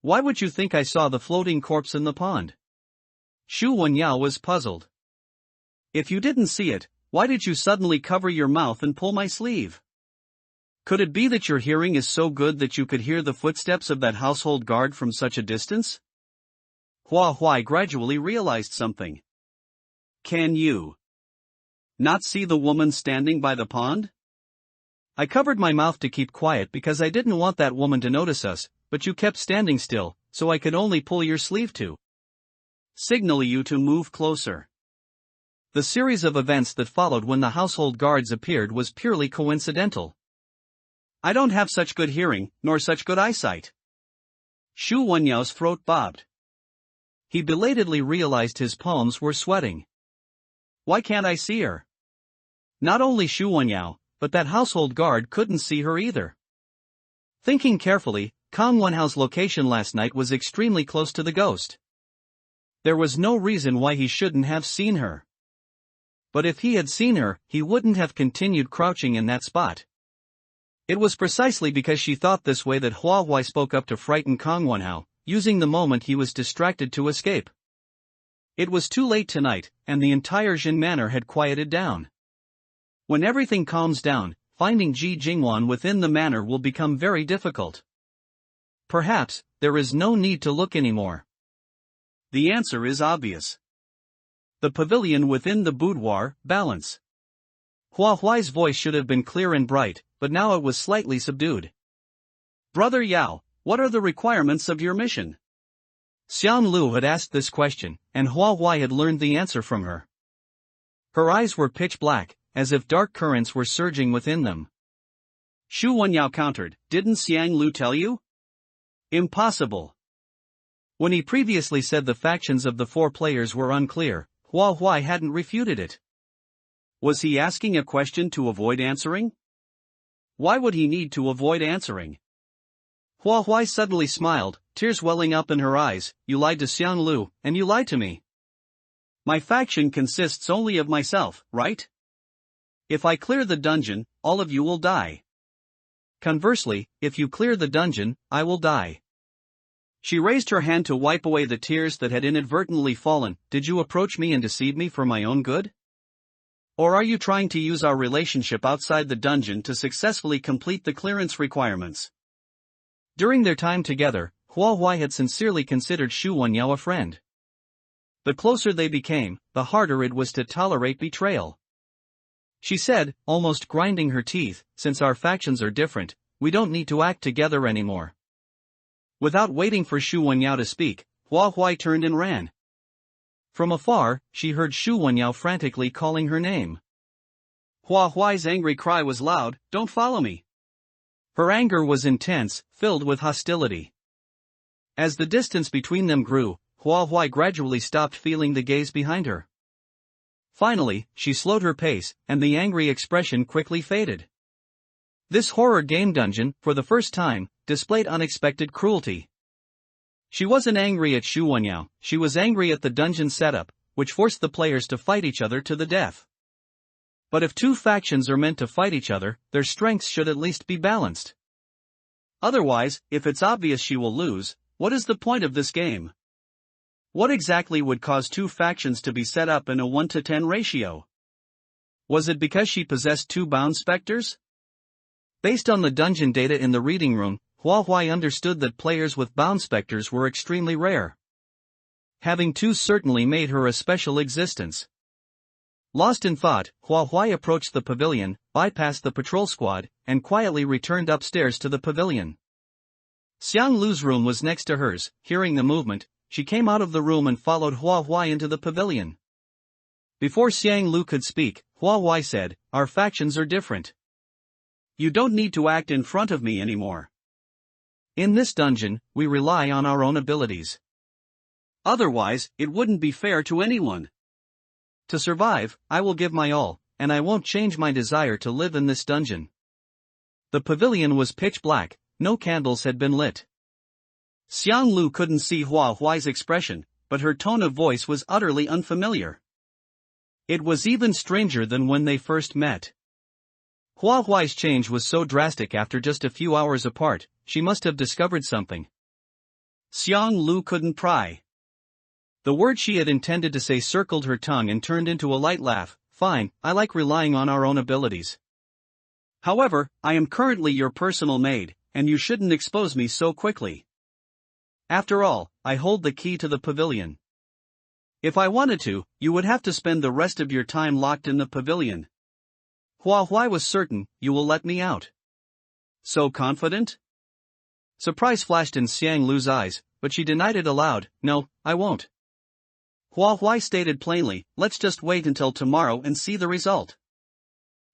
Why would you think I saw the floating corpse in the pond?" Shu Wenyao was puzzled. "If you didn't see it, why did you suddenly cover your mouth and pull my sleeve? Could it be that your hearing is so good that you could hear the footsteps of that household guard from such a distance?" Hua Huai gradually realized something. "Can you not see the woman standing by the pond? I covered my mouth to keep quiet because I didn't want that woman to notice us, but you kept standing still, so I could only pull your sleeve to signal you to move closer." The series of events that followed when the household guards appeared was purely coincidental. "I don't have such good hearing, nor such good eyesight." Shu Wenyao's throat bobbed. He belatedly realized his palms were sweating. "Why can't I see her?" Not only Shu Wenyao, but that household guard couldn't see her either. Thinking carefully, Kang Wenhao's location last night was extremely close to the ghost. There was no reason why he shouldn't have seen her. But if he had seen her, he wouldn't have continued crouching in that spot. It was precisely because she thought this way that Hua Huai spoke up to frighten Kang Wenhao, using the moment he was distracted to escape. It was too late tonight, and the entire Jin Manor had quieted down. When everything calms down, finding Ji Jingwan within the manor will become very difficult. Perhaps, there is no need to look anymore. The answer is obvious. The pavilion within the boudoir, balance. Hua Huai's voice should have been clear and bright, but now it was slightly subdued. "Brother Yao, what are the requirements of your mission?" Xiang Lu had asked this question, and Hua Huai had learned the answer from her. Her eyes were pitch black, as if dark currents were surging within them. Shu Wenyao countered, "Didn't Xiang Lu tell you?" Impossible. When he previously said the factions of the 4 players were unclear, Hua Huai hadn't refuted it. Was he asking a question to avoid answering? Why would he need to avoid answering? Hua Huai suddenly smiled, tears welling up in her eyes. "You lied to Xiang Lu, and you lied to me. My faction consists only of myself, right? If I clear the dungeon, all of you will die. Conversely, if you clear the dungeon, I will die." She raised her hand to wipe away the tears that had inadvertently fallen. "Did you approach me and deceive me for my own good? Or are you trying to use our relationship outside the dungeon to successfully complete the clearance requirements?" During their time together, Hua Huai had sincerely considered Shu Wenyao a friend. The closer they became, the harder it was to tolerate betrayal. She said, almost grinding her teeth, "Since our factions are different, we don't need to act together anymore." Without waiting for Shu Wenyao to speak, Hua Huai turned and ran. From afar, she heard Shu Wenyao frantically calling her name. Hua Huai's angry cry was loud, "Don't follow me!" Her anger was intense, filled with hostility. As the distance between them grew, Hua Huai gradually stopped feeling the gaze behind her. Finally, she slowed her pace, and the angry expression quickly faded. This horror game dungeon, for the first time, displayed unexpected cruelty. She wasn't angry at Shu Wenyao, she was angry at the dungeon setup, which forced the players to fight each other to the death. But if 2 factions are meant to fight each other, their strengths should at least be balanced. Otherwise, if it's obvious she will lose, what is the point of this game? What exactly would cause 2 factions to be set up in a 1-to-10 ratio? Was it because she possessed 2 bound specters? Based on the dungeon data in the reading room, Hua Huai understood that players with bound specters were extremely rare. Having 2 certainly made her a special existence. Lost in thought, Hua Huai approached the pavilion, bypassed the patrol squad, and quietly returned upstairs to the pavilion. Xiang Lu's room was next to hers. Hearing the movement, she came out of the room and followed Hua Huai into the pavilion. Before Xiang Lu could speak, Hua Huai said, "Our factions are different. You don't need to act in front of me anymore. In this dungeon, we rely on our own abilities. Otherwise, it wouldn't be fair to anyone. To survive, I will give my all, and I won't change my desire to live in this dungeon. The pavilion was pitch black, no candles had been lit. Xiang Lu couldn't see Hua Huai's expression, but her tone of voice was utterly unfamiliar. It was even stranger than when they first met. Hua Huai's change was so drastic after just a few hours apart, she must have discovered something. Xiang Lu couldn't pry. The word she had intended to say circled her tongue and turned into a light laugh. Fine, I like relying on our own abilities. However, I am currently your personal maid, and you shouldn't expose me so quickly. After all, I hold the key to the pavilion. If I wanted to, you would have to spend the rest of your time locked in the pavilion. Hua Huai was certain, you will let me out. So confident? Surprise flashed in Xiang Lu's eyes, but she denied it aloud. No, I won't. Hua Huai stated plainly, let's just wait until tomorrow and see the result.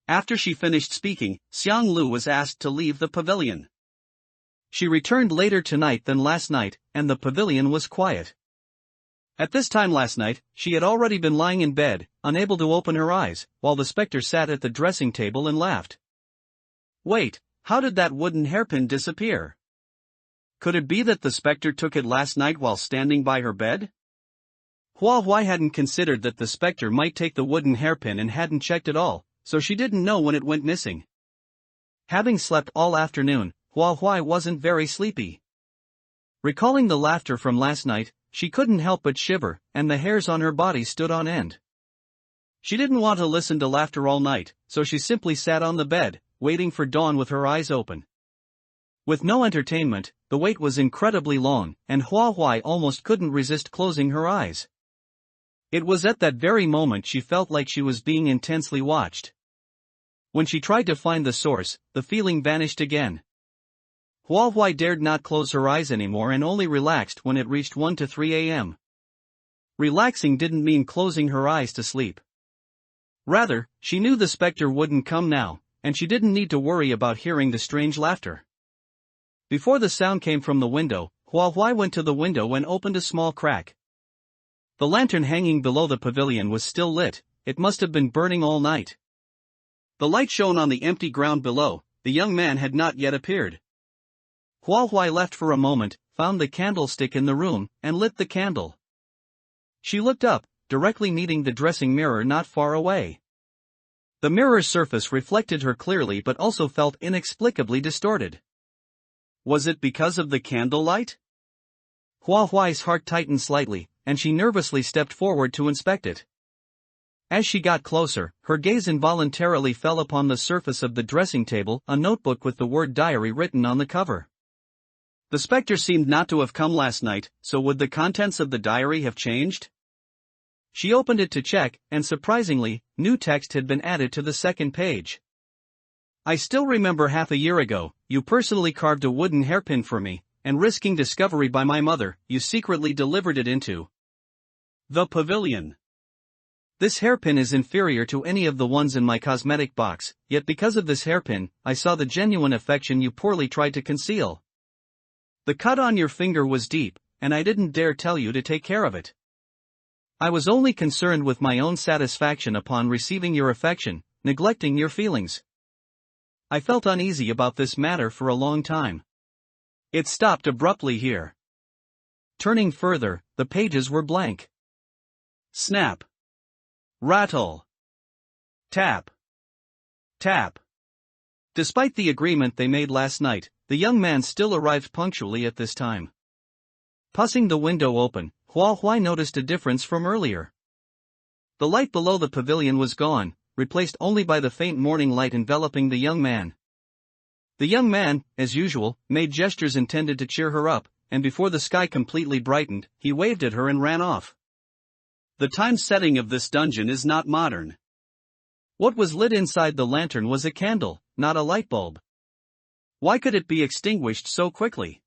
After she finished speaking, Xiang Lu was asked to leave the pavilion. She returned later tonight than last night, and the pavilion was quiet. At this time last night, she had already been lying in bed, unable to open her eyes, while the spectre sat at the dressing table and laughed. Wait, how did that wooden hairpin disappear? Could it be that the spectre took it last night while standing by her bed? Hua Huai hadn't considered that the spectre might take the wooden hairpin and hadn't checked at all, so she didn't know when it went missing. Having slept all afternoon, Hua Huai wasn't very sleepy. Recalling the laughter from last night, she couldn't help but shiver, and the hairs on her body stood on end. She didn't want to listen to laughter all night, so she simply sat on the bed, waiting for dawn with her eyes open. With no entertainment, the wait was incredibly long, and Hua Huai almost couldn't resist closing her eyes. It was at that very moment she felt like she was being intensely watched. When she tried to find the source, the feeling vanished again. Hua Huai dared not close her eyes anymore and only relaxed when it reached 1 to 3 a.m. Relaxing didn't mean closing her eyes to sleep. Rather, she knew the spectre wouldn't come now, and she didn't need to worry about hearing the strange laughter. Before the sound came from the window, Hua Huai went to the window and opened a small crack. The lantern hanging below the pavilion was still lit, it must have been burning all night. The light shone on the empty ground below, the young man had not yet appeared. Hua Huai left for a moment, found the candlestick in the room, and lit the candle. She looked up, directly meeting the dressing mirror not far away. The mirror's surface reflected her clearly but also felt inexplicably distorted. Was it because of the candlelight? Hua Huai's heart tightened slightly, and she nervously stepped forward to inspect it. As she got closer, her gaze involuntarily fell upon the surface of the dressing table, a notebook with the word diary written on the cover. The spectre seemed not to have come last night, so would the contents of the diary have changed? She opened it to check, and surprisingly, new text had been added to the second page. I still remember half a year ago, you personally carved a wooden hairpin for me, and risking discovery by my mother, you secretly delivered it into the pavilion. This hairpin is inferior to any of the ones in my cosmetic box, yet because of this hairpin, I saw the genuine affection you poorly tried to conceal. The cut on your finger was deep, and I didn't dare tell you to take care of it. I was only concerned with my own satisfaction upon receiving your affection, neglecting your feelings. I felt uneasy about this matter for a long time. It stopped abruptly here. Turning further, the pages were blank. Snap. Rattle. Tap. Tap. Despite the agreement they made last night, the young man still arrived punctually at this time. Pussing the window open, Hua Huai noticed a difference from earlier. The light below the pavilion was gone, replaced only by the faint morning light enveloping the young man. The young man, as usual, made gestures intended to cheer her up, and before the sky completely brightened, he waved at her and ran off. The time setting of this dungeon is not modern. What was lit inside the lantern was a candle, not a light bulb. Why could it be extinguished so quickly?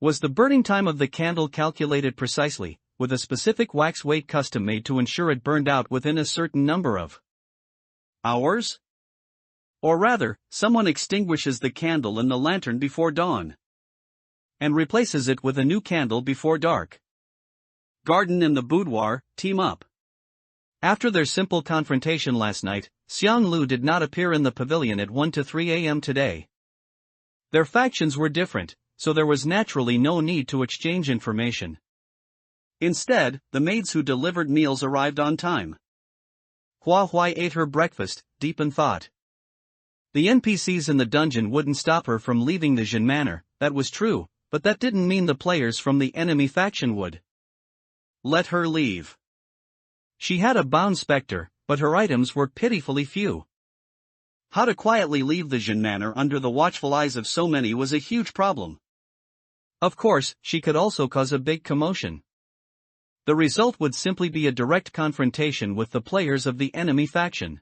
Was the burning time of the candle calculated precisely, with a specific wax weight custom made to ensure it burned out within a certain number of hours? Or rather, someone extinguishes the candle in the lantern before dawn and replaces it with a new candle before dark. garden and the boudoir, team up. After their simple confrontation last night, Xianglu did not appear in the pavilion at 1 to 3 a.m. today. Their factions were different, so there was naturally no need to exchange information. Instead, the maids who delivered meals arrived on time. Hua Huai ate her breakfast, deep in thought. The NPCs in the dungeon wouldn't stop her from leaving the Jin Manor, that was true, but that didn't mean the players from the enemy faction would let her leave. She had a bound specter, but her items were pitifully few. How to quietly leave the Jin Manor under the watchful eyes of so many was a huge problem. Of course, she could also cause a big commotion. The result would simply be a direct confrontation with the players of the enemy faction.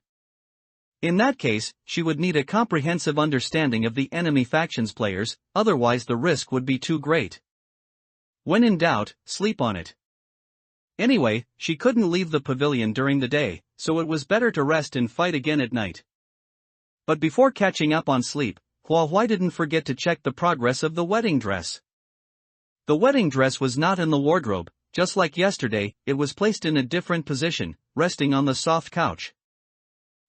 In that case, she would need a comprehensive understanding of the enemy faction's players, otherwise the risk would be too great. When in doubt, sleep on it. Anyway, she couldn't leave the pavilion during the day, so it was better to rest and fight again at night. But before catching up on sleep, Hua Huai didn't forget to check the progress of the wedding dress. The wedding dress was not in the wardrobe, just like yesterday, it was placed in a different position, resting on the soft couch.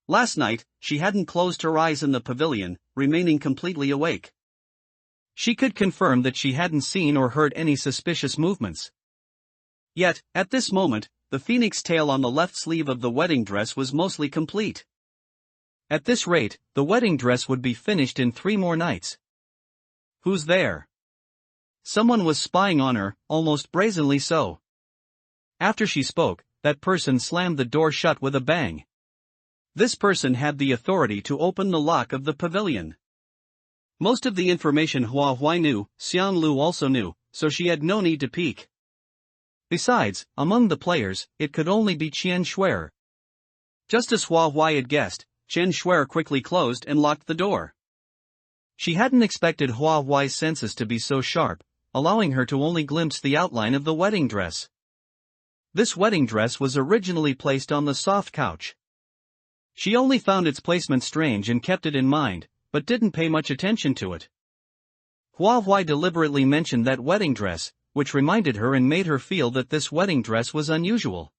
Last night, she hadn't closed her eyes in the pavilion, remaining completely awake. She could confirm that she hadn't seen or heard any suspicious movements. Yet, at this moment, the phoenix tail on the left sleeve of the wedding dress was mostly complete. At this rate, the wedding dress would be finished in 3 more nights. Who's there? Someone was spying on her, almost brazenly so. After she spoke, that person slammed the door shut with a bang. This person had the authority to open the lock of the pavilion. Most of the information Hua Huai knew, Xianglu also knew, so she had no need to peek. Besides, among the players, it could only be Qian Shuer. Just as Hua Huai had guessed, Qian Shuer quickly closed and locked the door. She hadn't expected Hua Huai's senses to be so sharp, allowing her to only glimpse the outline of the wedding dress. This wedding dress was originally placed on the soft couch. She only found its placement strange and kept it in mind, but didn't pay much attention to it. Hua Huai deliberately mentioned that wedding dress, which reminded her and made her feel that this wedding dress was unusual.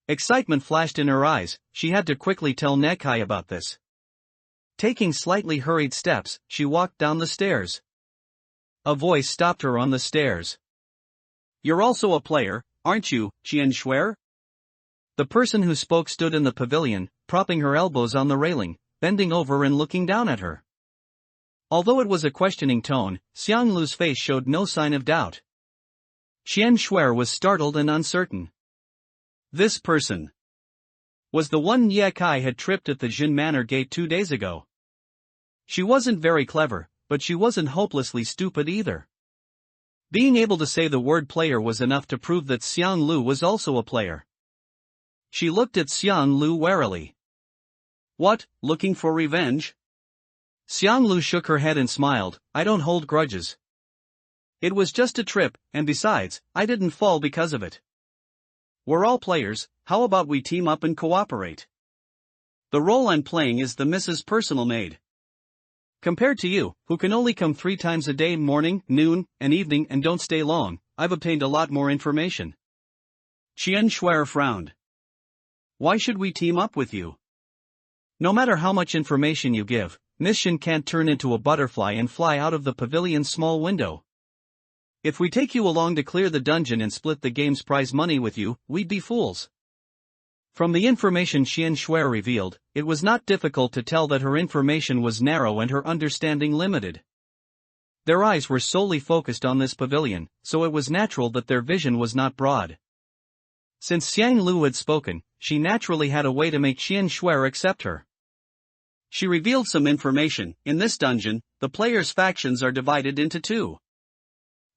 Excitement flashed in her eyes, she had to quickly tell Nekai about this. Taking slightly hurried steps, she walked down the stairs. A voice stopped her on the stairs. "You're also a player, aren't you, Qian Shuer?" The person who spoke stood in the pavilion, propping her elbows on the railing, bending over and looking down at her. Although it was a questioning tone, Xianglu's face showed no sign of doubt. Qian Shuer was startled and uncertain. This person was the one Ye Kai had tripped at the Jin Manor gate 2 days ago. She wasn't very clever, but she wasn't hopelessly stupid either. Being able to say the word player was enough to prove that Xianglu was also a player. She looked at Xianglu warily. "What, looking for revenge?" Xianglu shook her head and smiled. "I don't hold grudges. It was just a trip, and besides, I didn't fall because of it. We're all players, how about we team up and cooperate? The role I'm playing is the Mrs. Personal Maid. Compared to you, who can only come 3 times a day, morning, noon, and evening, and don't stay long, I've obtained a lot more information." Qian Shuer frowned. "Why should we team up with you? No matter how much information you give, Miss Shin can't turn into a butterfly and fly out of the pavilion's small window. If we take you along to clear the dungeon and split the game's prize money with you, we'd be fools." From the information Qian Shuer revealed, it was not difficult to tell that her information was narrow and her understanding limited. Their eyes were solely focused on this pavilion, so it was natural that their vision was not broad. Since Xianglu had spoken, she naturally had a way to make Qian Shuer accept her. She revealed some information. In this dungeon, the players' factions are divided into 2.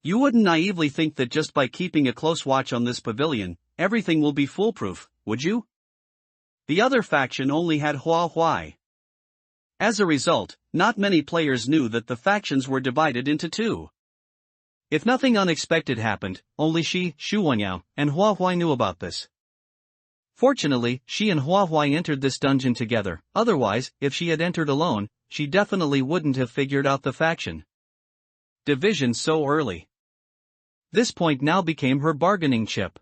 You wouldn't naively think that just by keeping a close watch on this pavilion, everything will be foolproof, would you? The other faction only had Hua Huai. As a result, not many players knew that the factions were divided into 2. If nothing unexpected happened, only she, Shu Wenyao, and Hua Huai knew about this. Fortunately, she and Hua Huai entered this dungeon together, otherwise, if she had entered alone, she definitely wouldn't have figured out the faction division so early. This point now became her bargaining chip.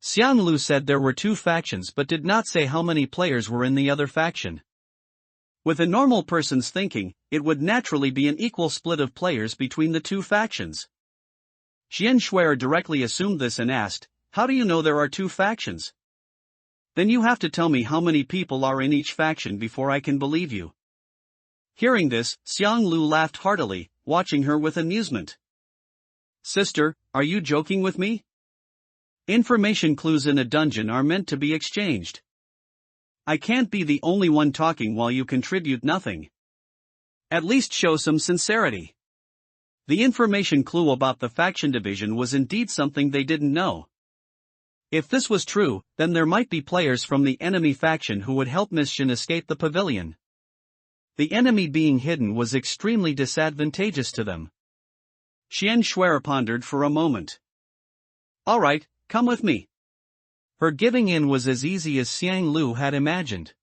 Xianglu said there were two factions but did not say how many players were in the other faction. With a normal person's thinking, it would naturally be an equal split of players between the two factions. Xian Shuer directly assumed this and asked, "How do you know there are two factions?" "Then you have to tell me how many people are in each faction before I can believe you." Hearing this, Xianglu laughed heartily, watching her with amusement. "Sister, are you joking with me? Information clues in a dungeon are meant to be exchanged. I can't be the only one talking while you contribute nothing. At least show some sincerity." The information clue about the faction division was indeed something they didn't know. If this was true, then there might be players from the enemy faction who would help Miss Shin escape the pavilion. The enemy being hidden was extremely disadvantageous to them. Xian Shuer pondered for a moment. "All right, come with me." Her giving in was as easy as Xiang Lu had imagined.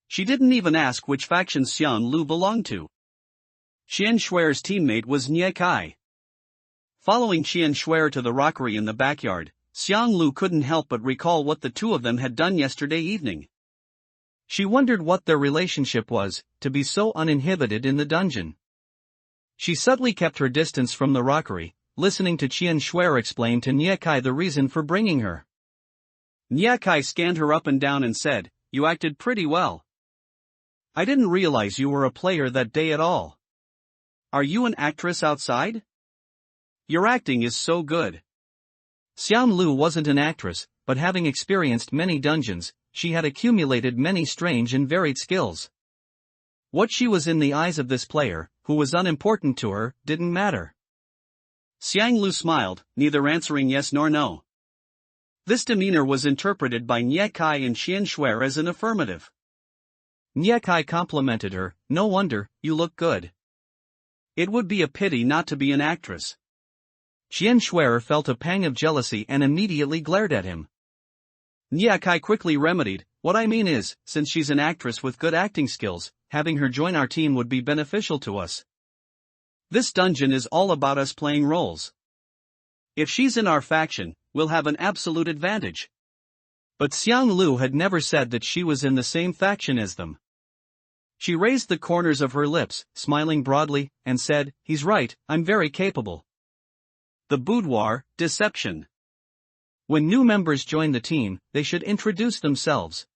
She didn't even ask which faction Xiang Lu belonged to. Xian Shuer's teammate was Nie Kai. Following Xian Shuer to the rockery in the backyard, Xiang Lu couldn't help but recall what the two of them had done yesterday evening. She wondered what their relationship was, to be so uninhibited in the dungeon. She subtly kept her distance from the rockery, listening to Xian Shuer explain to Nie Kai the reason for bringing her. Nie Kai scanned her up and down and said, "You acted pretty well. I didn't realize you were a player that day at all. Are you an actress outside? Your acting is so good." Xian Lu wasn't an actress, but having experienced many dungeons, she had accumulated many strange and varied skills. What she was in the eyes of this player, who was unimportant to her, didn't matter. Xiang Lu smiled, neither answering yes nor no. This demeanor was interpreted by Nie Kai and Xian Shuer as an affirmative. Nie Kai complimented her, "No wonder, you look good. It would be a pity not to be an actress." Xian Shuer felt a pang of jealousy and immediately glared at him. Nie Kai quickly remedied, "What I mean is, since she's an actress with good acting skills, having her join our team would be beneficial to us. This dungeon is all about us playing roles. If she's in our faction, we'll have an absolute advantage." But Xiang Lu had never said that she was in the same faction as them. She raised the corners of her lips, smiling broadly, and said, "He's right, I'm very capable." The boudoir, deception. When new members join the team, they should introduce themselves.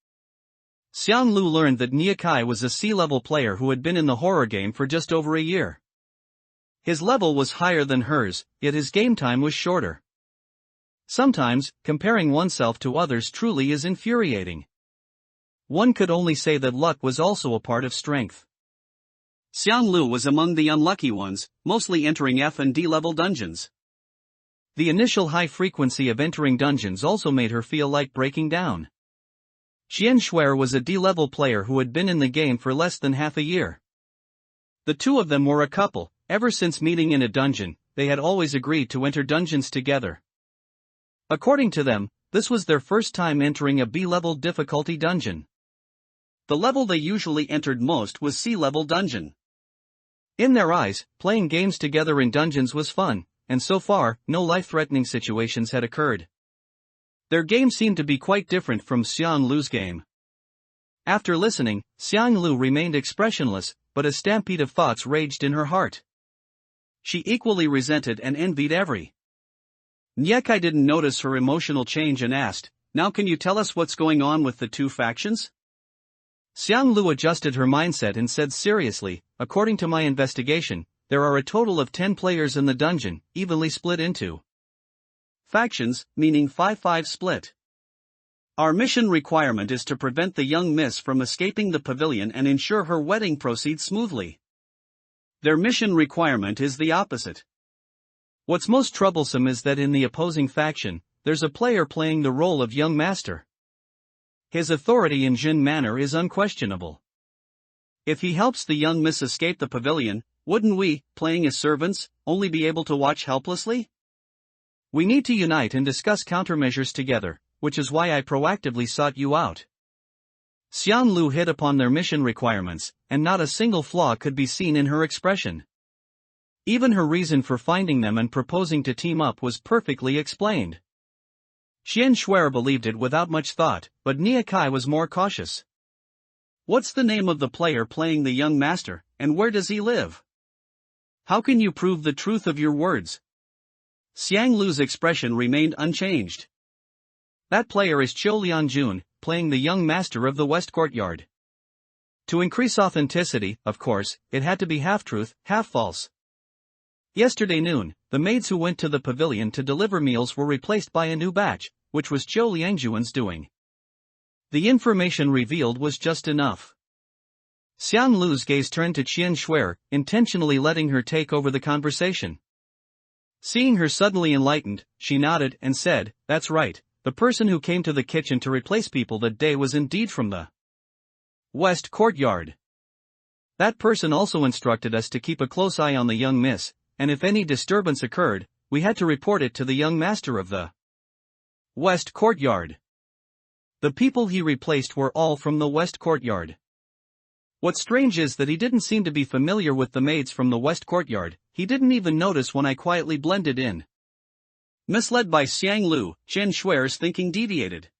Xiang Lu learned that Nie Kai was a C-level player who had been in the horror game for just over a year. His level was higher than hers, yet his game time was shorter. Sometimes, comparing oneself to others truly is infuriating. One could only say that luck was also a part of strength. Xiang Lu was among the unlucky ones, mostly entering F and D level dungeons. The initial high frequency of entering dungeons also made her feel like breaking down. Xian Shuer was a D-level player who had been in the game for less than half a year. The two of them were a couple. Ever since meeting in a dungeon, they had always agreed to enter dungeons together. According to them, this was their first time entering a B-level difficulty dungeon. The level they usually entered most was C-level dungeon. In their eyes, playing games together in dungeons was fun, and so far, no life-threatening situations had occurred. Their game seemed to be quite different from Xiang Lu's game. After listening, Xiang Lu remained expressionless, but a stampede of thoughts raged in her heart. She equally resented and envied every. Nie Kai didn't notice her emotional change and asked, "Now can you tell us what's going on with the two factions?" Xiang Lu adjusted her mindset and said seriously, "According to my investigation, there are a total of 10 players in the dungeon, evenly split into factions, meaning 5-5 split. Our mission requirement is to prevent the young miss from escaping the pavilion and ensure her wedding proceeds smoothly. Their mission requirement is the opposite. What's most troublesome is that in the opposing faction, there's a player playing the role of young master. His authority in Jin manner is unquestionable. If he helps the young miss escape the pavilion, wouldn't we, playing as servants, only be able to watch helplessly? We need to unite and discuss countermeasures together, which is why I proactively sought you out." Xiang Lu hit upon their mission requirements, and not a single flaw could be seen in her expression. Even her reason for finding them and proposing to team up was perfectly explained. Qian Shuer believed it without much thought, but Nie Kai was more cautious. What's the name of the player playing the young master, and where does he live? How can you prove the truth of your words? Xiang Lu's expression remained unchanged. That player is Qiu Lianjun, playing the young master of the West Courtyard. To increase authenticity, of course, it had to be half-truth, half-false. Yesterday noon, the maids who went to the pavilion to deliver meals were replaced by a new batch, which was Qiu Lianjuan's doing. The information revealed was just enough. Xiang Lu's gaze turned to Qian Shuer, intentionally letting her take over the conversation. Seeing her suddenly enlightened, she nodded and said, "That's right, the person who came to the kitchen to replace people that day was indeed from the West Courtyard. That person also instructed us to keep a close eye on the young miss, and if any disturbance occurred, we had to report it to the young master of the West Courtyard." The people he replaced were all from the West Courtyard. What's strange is that he didn't seem to be familiar with the maids from the West Courtyard. He didn't even notice when I quietly blended in. Misled by Xiang Lu, Qian Shuer's thinking deviated.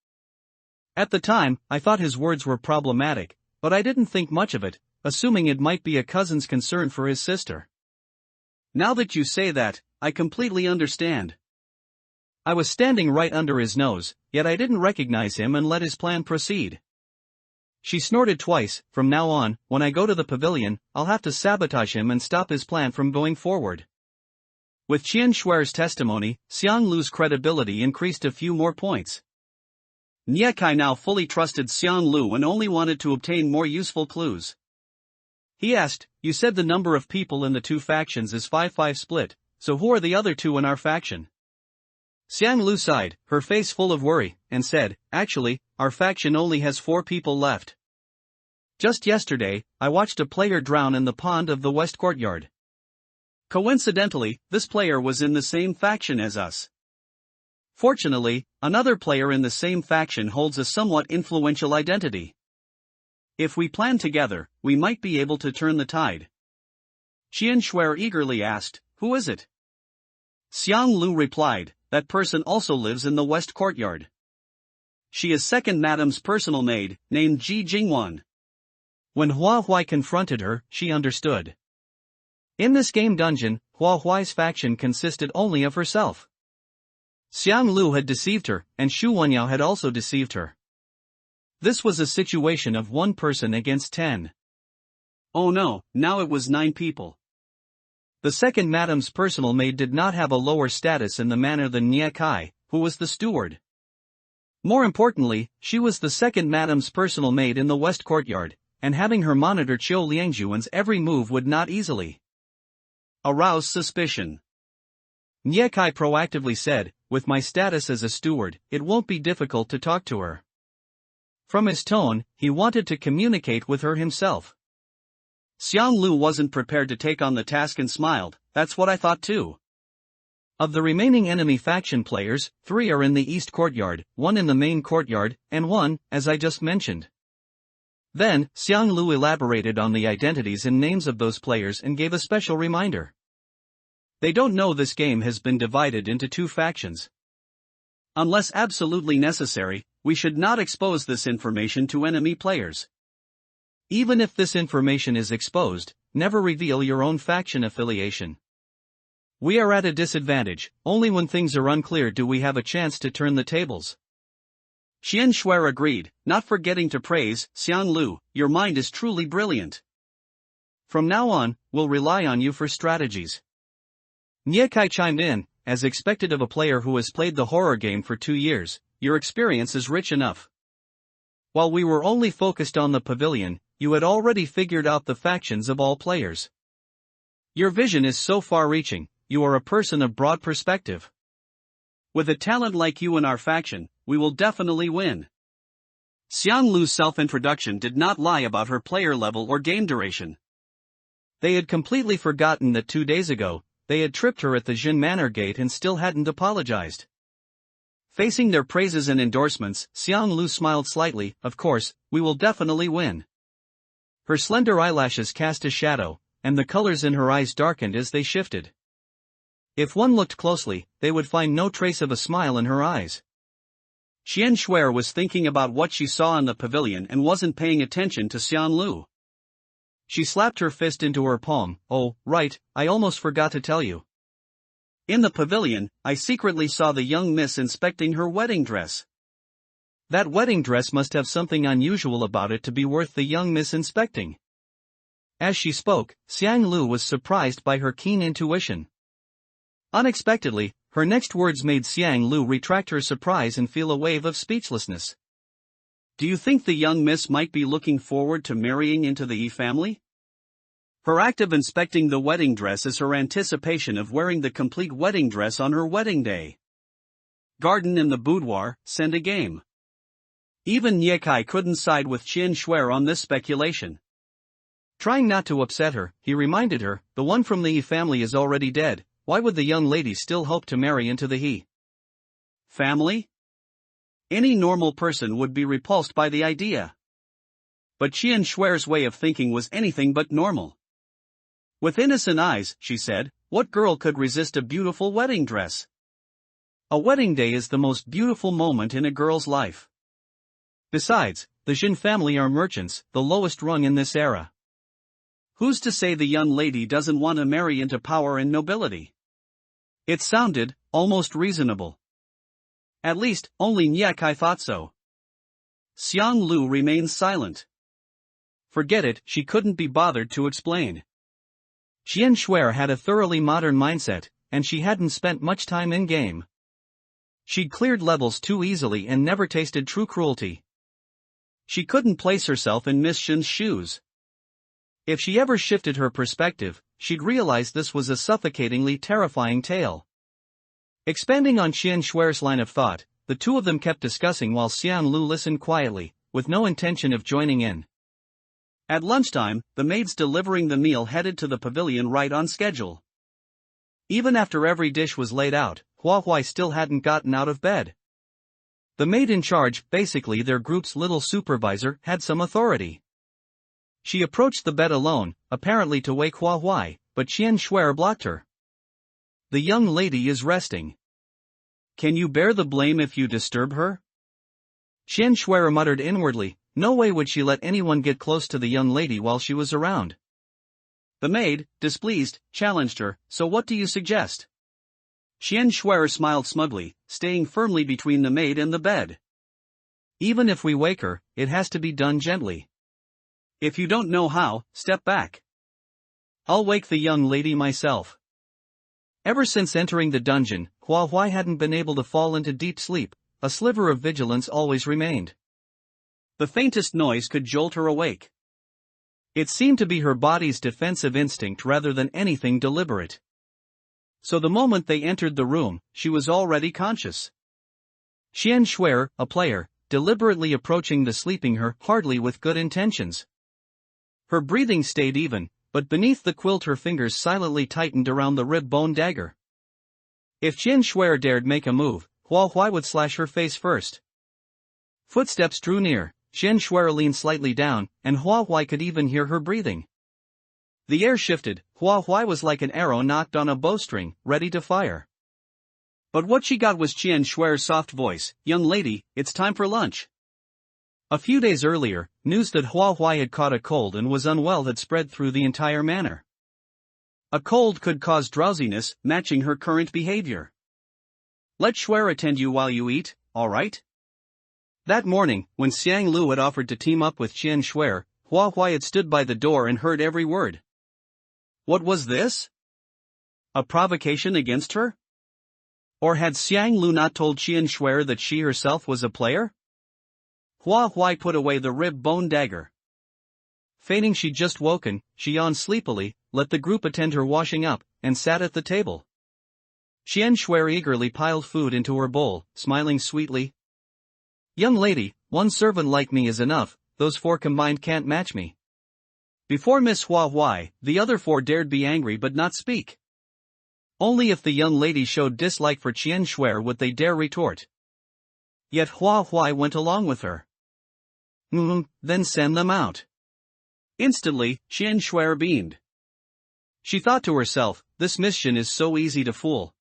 At the time, I thought his words were problematic, but I didn't think much of it, assuming it might be a cousin's concern for his sister. Now that you say that, I completely understand. I was standing right under his nose, yet I didn't recognize him and let his plan proceed. She snorted twice. From now on, when I go to the pavilion, I'll have to sabotage him and stop his plan from going forward. With Qian Shuer's testimony, Xiang Lu's credibility increased a few more points. Nie Kai now fully trusted Xiang Lu and only wanted to obtain more useful clues. He asked, "You said the number of people in the two factions is 5-5 split, so who are the other two in our faction?" Xiang Lu sighed, her face full of worry, and said, "Actually, our faction only has 4 people left. Just yesterday, I watched a player drown in the pond of the West Courtyard. Coincidentally, this player was in the same faction as us. Fortunately, another player in the same faction holds a somewhat influential identity. If we plan together, we might be able to turn the tide." Qian Shuer eagerly asked, "Who is it?" Xiang Lu replied, "That person also lives in the West Courtyard. She is second Madame's personal maid, named Ji Jingwan." When Hua Huai confronted her, she understood. In this game dungeon, Hua Huai's faction consisted only of herself. Xiang Lu had deceived her, and Xu Wenyao had also deceived her. This was a situation of 1 person against 10. Oh no, now it was 9 people. The second Madame's personal maid did not have a lower status in the manner than Nie Kai, who was the steward. More importantly, she was the second Madame's personal maid in the West Courtyard, and having her monitor Qiu Liangjuan's every move would not easily arouse suspicion. Nie Kai proactively said, "With my status as a steward, it won't be difficult to talk to her." From his tone, he wanted to communicate with her himself. Xiang Lu wasn't prepared to take on the task and smiled, "That's what I thought too." Of the remaining enemy faction players, 3 are in the East Courtyard, 1 in the main courtyard, and 1, as I just mentioned. Then, Xiang Lu elaborated on the identities and names of those players and gave a special reminder. They don't know this game has been divided into 2 factions. Unless absolutely necessary, we should not expose this information to enemy players. Even if this information is exposed, never reveal your own faction affiliation. We are at a disadvantage. Only when things are unclear do we have a chance to turn the tables. Qian Shuer agreed, not forgetting to praise, "Xiang Lu, your mind is truly brilliant. From now on, we'll rely on you for strategies." Nie Kai chimed in, "As expected of a player who has played the horror game for 2 years, your experience is rich enough. While we were only focused on the pavilion, you had already figured out the factions of all players. Your vision is so far-reaching, you are a person of broad perspective. With a talent like you in our faction, we will definitely win." Xiang Lu's self-introduction did not lie about her player level or game duration. They had completely forgotten that 2 days ago, they had tripped her at the Jin Manor gate and still hadn't apologized. Facing their praises and endorsements, Xiang Lu smiled slightly, "Of course, we will definitely win." Her slender eyelashes cast a shadow, and the colors in her eyes darkened as they shifted. If one looked closely, they would find no trace of a smile in her eyes. Qian Shuer was thinking about what she saw in the pavilion and wasn't paying attention to Xian Lu. She slapped her fist into her palm. "Oh, right, I almost forgot to tell you. In the pavilion, I secretly saw the young miss inspecting her wedding dress. That wedding dress must have something unusual about it to be worth the young miss inspecting." As she spoke, Xiang Lu was surprised by her keen intuition. Unexpectedly, her next words made Xiang Lu retract her surprise and feel a wave of speechlessness. "Do you think the young miss might be looking forward to marrying into the Yi family? Her act of inspecting the wedding dress is her anticipation of wearing the complete wedding dress on her wedding day." Garden in the boudoir, send a game. Even Niekai couldn't side with Qian Shuer on this speculation. Trying not to upset her, he reminded her, "The one from the Yi family is already dead. Why would the young lady still hope to marry into the He family? Any normal person would be repulsed by the idea." But Qian Shuer's way of thinking was anything but normal. With innocent eyes, she said, "What girl could resist a beautiful wedding dress? A wedding day is the most beautiful moment in a girl's life. Besides, the Jin family are merchants, the lowest rung in this era. Who's to say the young lady doesn't want to marry into power and nobility?" It sounded almost reasonable. At least, only Niekai thought so. Xiang Lu remained silent. Forget it, she couldn't be bothered to explain. Qian Shuer had a thoroughly modern mindset, and she hadn't spent much time in-game. She'd cleared levels too easily and never tasted true cruelty. She couldn't place herself in Miss Shin's shoes. If she ever shifted her perspective, she'd realize this was a suffocatingly terrifying tale. Expanding on Qian Shuer's line of thought, the two of them kept discussing while Xian Lu listened quietly, with no intention of joining in. At lunchtime, the maids delivering the meal headed to the pavilion right on schedule. Even after every dish was laid out, Hua Huai still hadn't gotten out of bed. The maid in charge, basically their group's little supervisor, had some authority. She approached the bed alone, apparently to wake Hua Huai, but Qian Shuer blocked her. "The young lady is resting. Can you bear the blame if you disturb her?" Qian Shuer muttered inwardly, no way would she let anyone get close to the young lady while she was around. The maid, displeased, challenged her, "So what do you suggest?" Qian Shuer smiled smugly, staying firmly between the maid and the bed. "Even if we wake her, it has to be done gently. If you don't know how, step back. I'll wake the young lady myself." Ever since entering the dungeon, Hua Huai hadn't been able to fall into deep sleep. A sliver of vigilance always remained. The faintest noise could jolt her awake. It seemed to be her body's defensive instinct rather than anything deliberate. So the moment they entered the room, she was already conscious. Qian Shuer, a player, deliberately approaching the sleeping her, hardly with good intentions. Her breathing stayed even, but beneath the quilt her fingers silently tightened around the rib bone dagger. If Qian Shuer dared make a move, Hua Huai would slash her face first. Footsteps drew near, Qian Shuer leaned slightly down, and Hua Huai could even hear her breathing. The air shifted, Hua Huai was like an arrow knocked on a bowstring, ready to fire. But what she got was Qian Shuer's soft voice, "Young lady, it's time for lunch." A few days earlier, news that Hua Huai had caught a cold and was unwell had spread through the entire manor. A cold could cause drowsiness, matching her current behavior. "Let Shuer attend you while you eat, alright?" That morning, when Xiang Lu had offered to team up with Qian Shuer, Hua Huai had stood by the door and heard every word. What was this? A provocation against her? Or had Xiang Lu not told Qian Shuer that she herself was a player? Hua Huai put away the rib bone dagger. Feigning she'd just woken, she yawned sleepily, let the group attend her washing up, and sat at the table. Qian Shuer eagerly piled food into her bowl, smiling sweetly. "Young lady, one servant like me is enough, those four combined can't match me." Before Miss Hua Huai, the other four dared be angry but not speak. Only if the young lady showed dislike for Qian Shuer would they dare retort. Yet Hua Huai went along with her. Then send them out." Instantly, Qian Shuer beamed. She thought to herself, this mission is so easy to fool.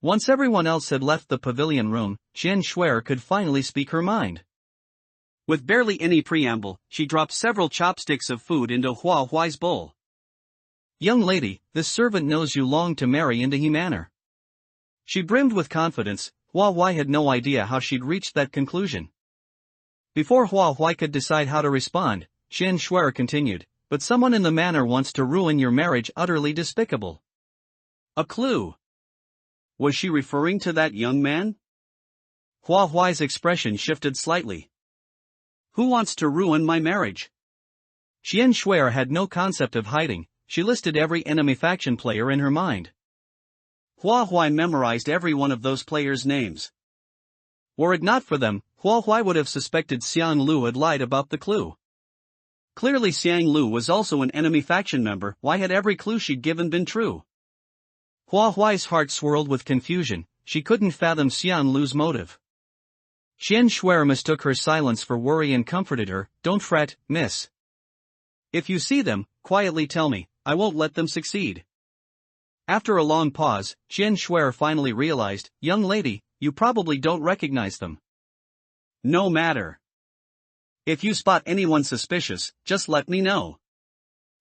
Once everyone else had left the pavilion room, Qian Shuer could finally speak her mind. With barely any preamble, she dropped several chopsticks of food into Hua Huai's bowl. Young lady, this servant knows you long to marry into he manner. She brimmed with confidence. Hua Huai had no idea how she'd reached that conclusion. Before Hua Huai could decide how to respond, Qian Shuer continued, but someone in the manor wants to ruin your marriage, utterly despicable. A clue. Was she referring to that young man? Hua Huai's expression shifted slightly. Who wants to ruin my marriage? Qian Shuer had no concept of hiding. She listed every enemy faction player in her mind. Hua Huai memorized every one of those players' names. Were it not for them, Hua Huai would have suspected Xiang Lu had lied about the clue. Clearly Xiang Lu was also an enemy faction member. Why had every clue she'd given been true? Hua Huai's heart swirled with confusion. She couldn't fathom Xiang Lu's motive. Qian Shuer mistook her silence for worry and comforted her. Don't fret, miss. If you see them, quietly tell me. I won't let them succeed. After a long pause, Qian Shuer finally realized, young lady, you probably don't recognize them. No matter. If you spot anyone suspicious, just let me know.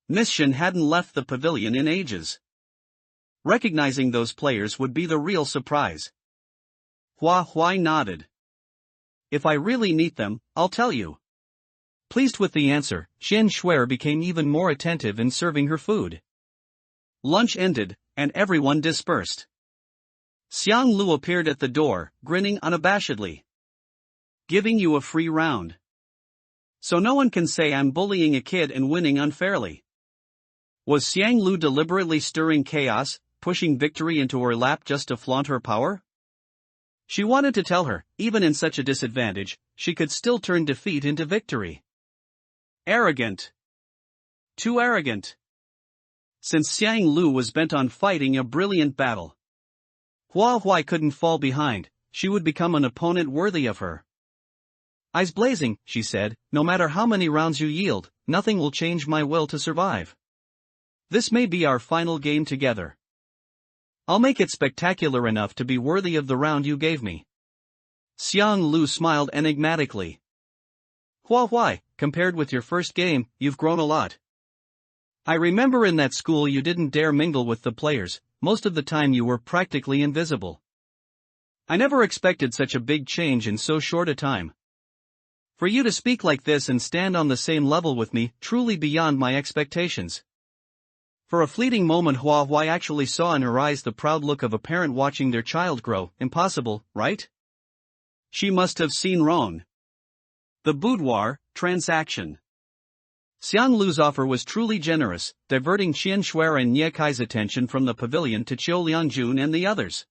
Miss Shen hadn't left the pavilion in ages. Recognizing those players would be the real surprise. Hua Huai nodded. If I really meet them, I'll tell you. Pleased with the answer, Qian Shuer became even more attentive in serving her food. Lunch ended, and everyone dispersed. Xiang Lu appeared at the door, grinning unabashedly. Giving you a free round. So no one can say I'm bullying a kid and winning unfairly. Was Xiang Lu deliberately stirring chaos, pushing victory into her lap just to flaunt her power? She wanted to tell her, even in such a disadvantage, she could still turn defeat into victory. Arrogant. Too arrogant. Since Xiang Lu was bent on fighting a brilliant battle, Hua Huai couldn't fall behind. She would become an opponent worthy of her. Eyes blazing, she said, no matter how many rounds you yield, nothing will change my will to survive. This may be our final game together. I'll make it spectacular enough to be worthy of the round you gave me. Xiang Lu smiled enigmatically. Hua Huai, compared with your first game, you've grown a lot. I remember in that school you didn't dare mingle with the players, most of the time you were practically invisible. I never expected such a big change in so short a time. For you to speak like this and stand on the same level with me, truly beyond my expectations. For a fleeting moment Hua Huai actually saw in her eyes the proud look of a parent watching their child grow. Impossible, right? She must have seen wrong. The boudoir transaction. Xiang Lu's offer was truly generous, diverting Qian Shuer and Nie Kai's attention from the pavilion to Qiu Liangjun and the others.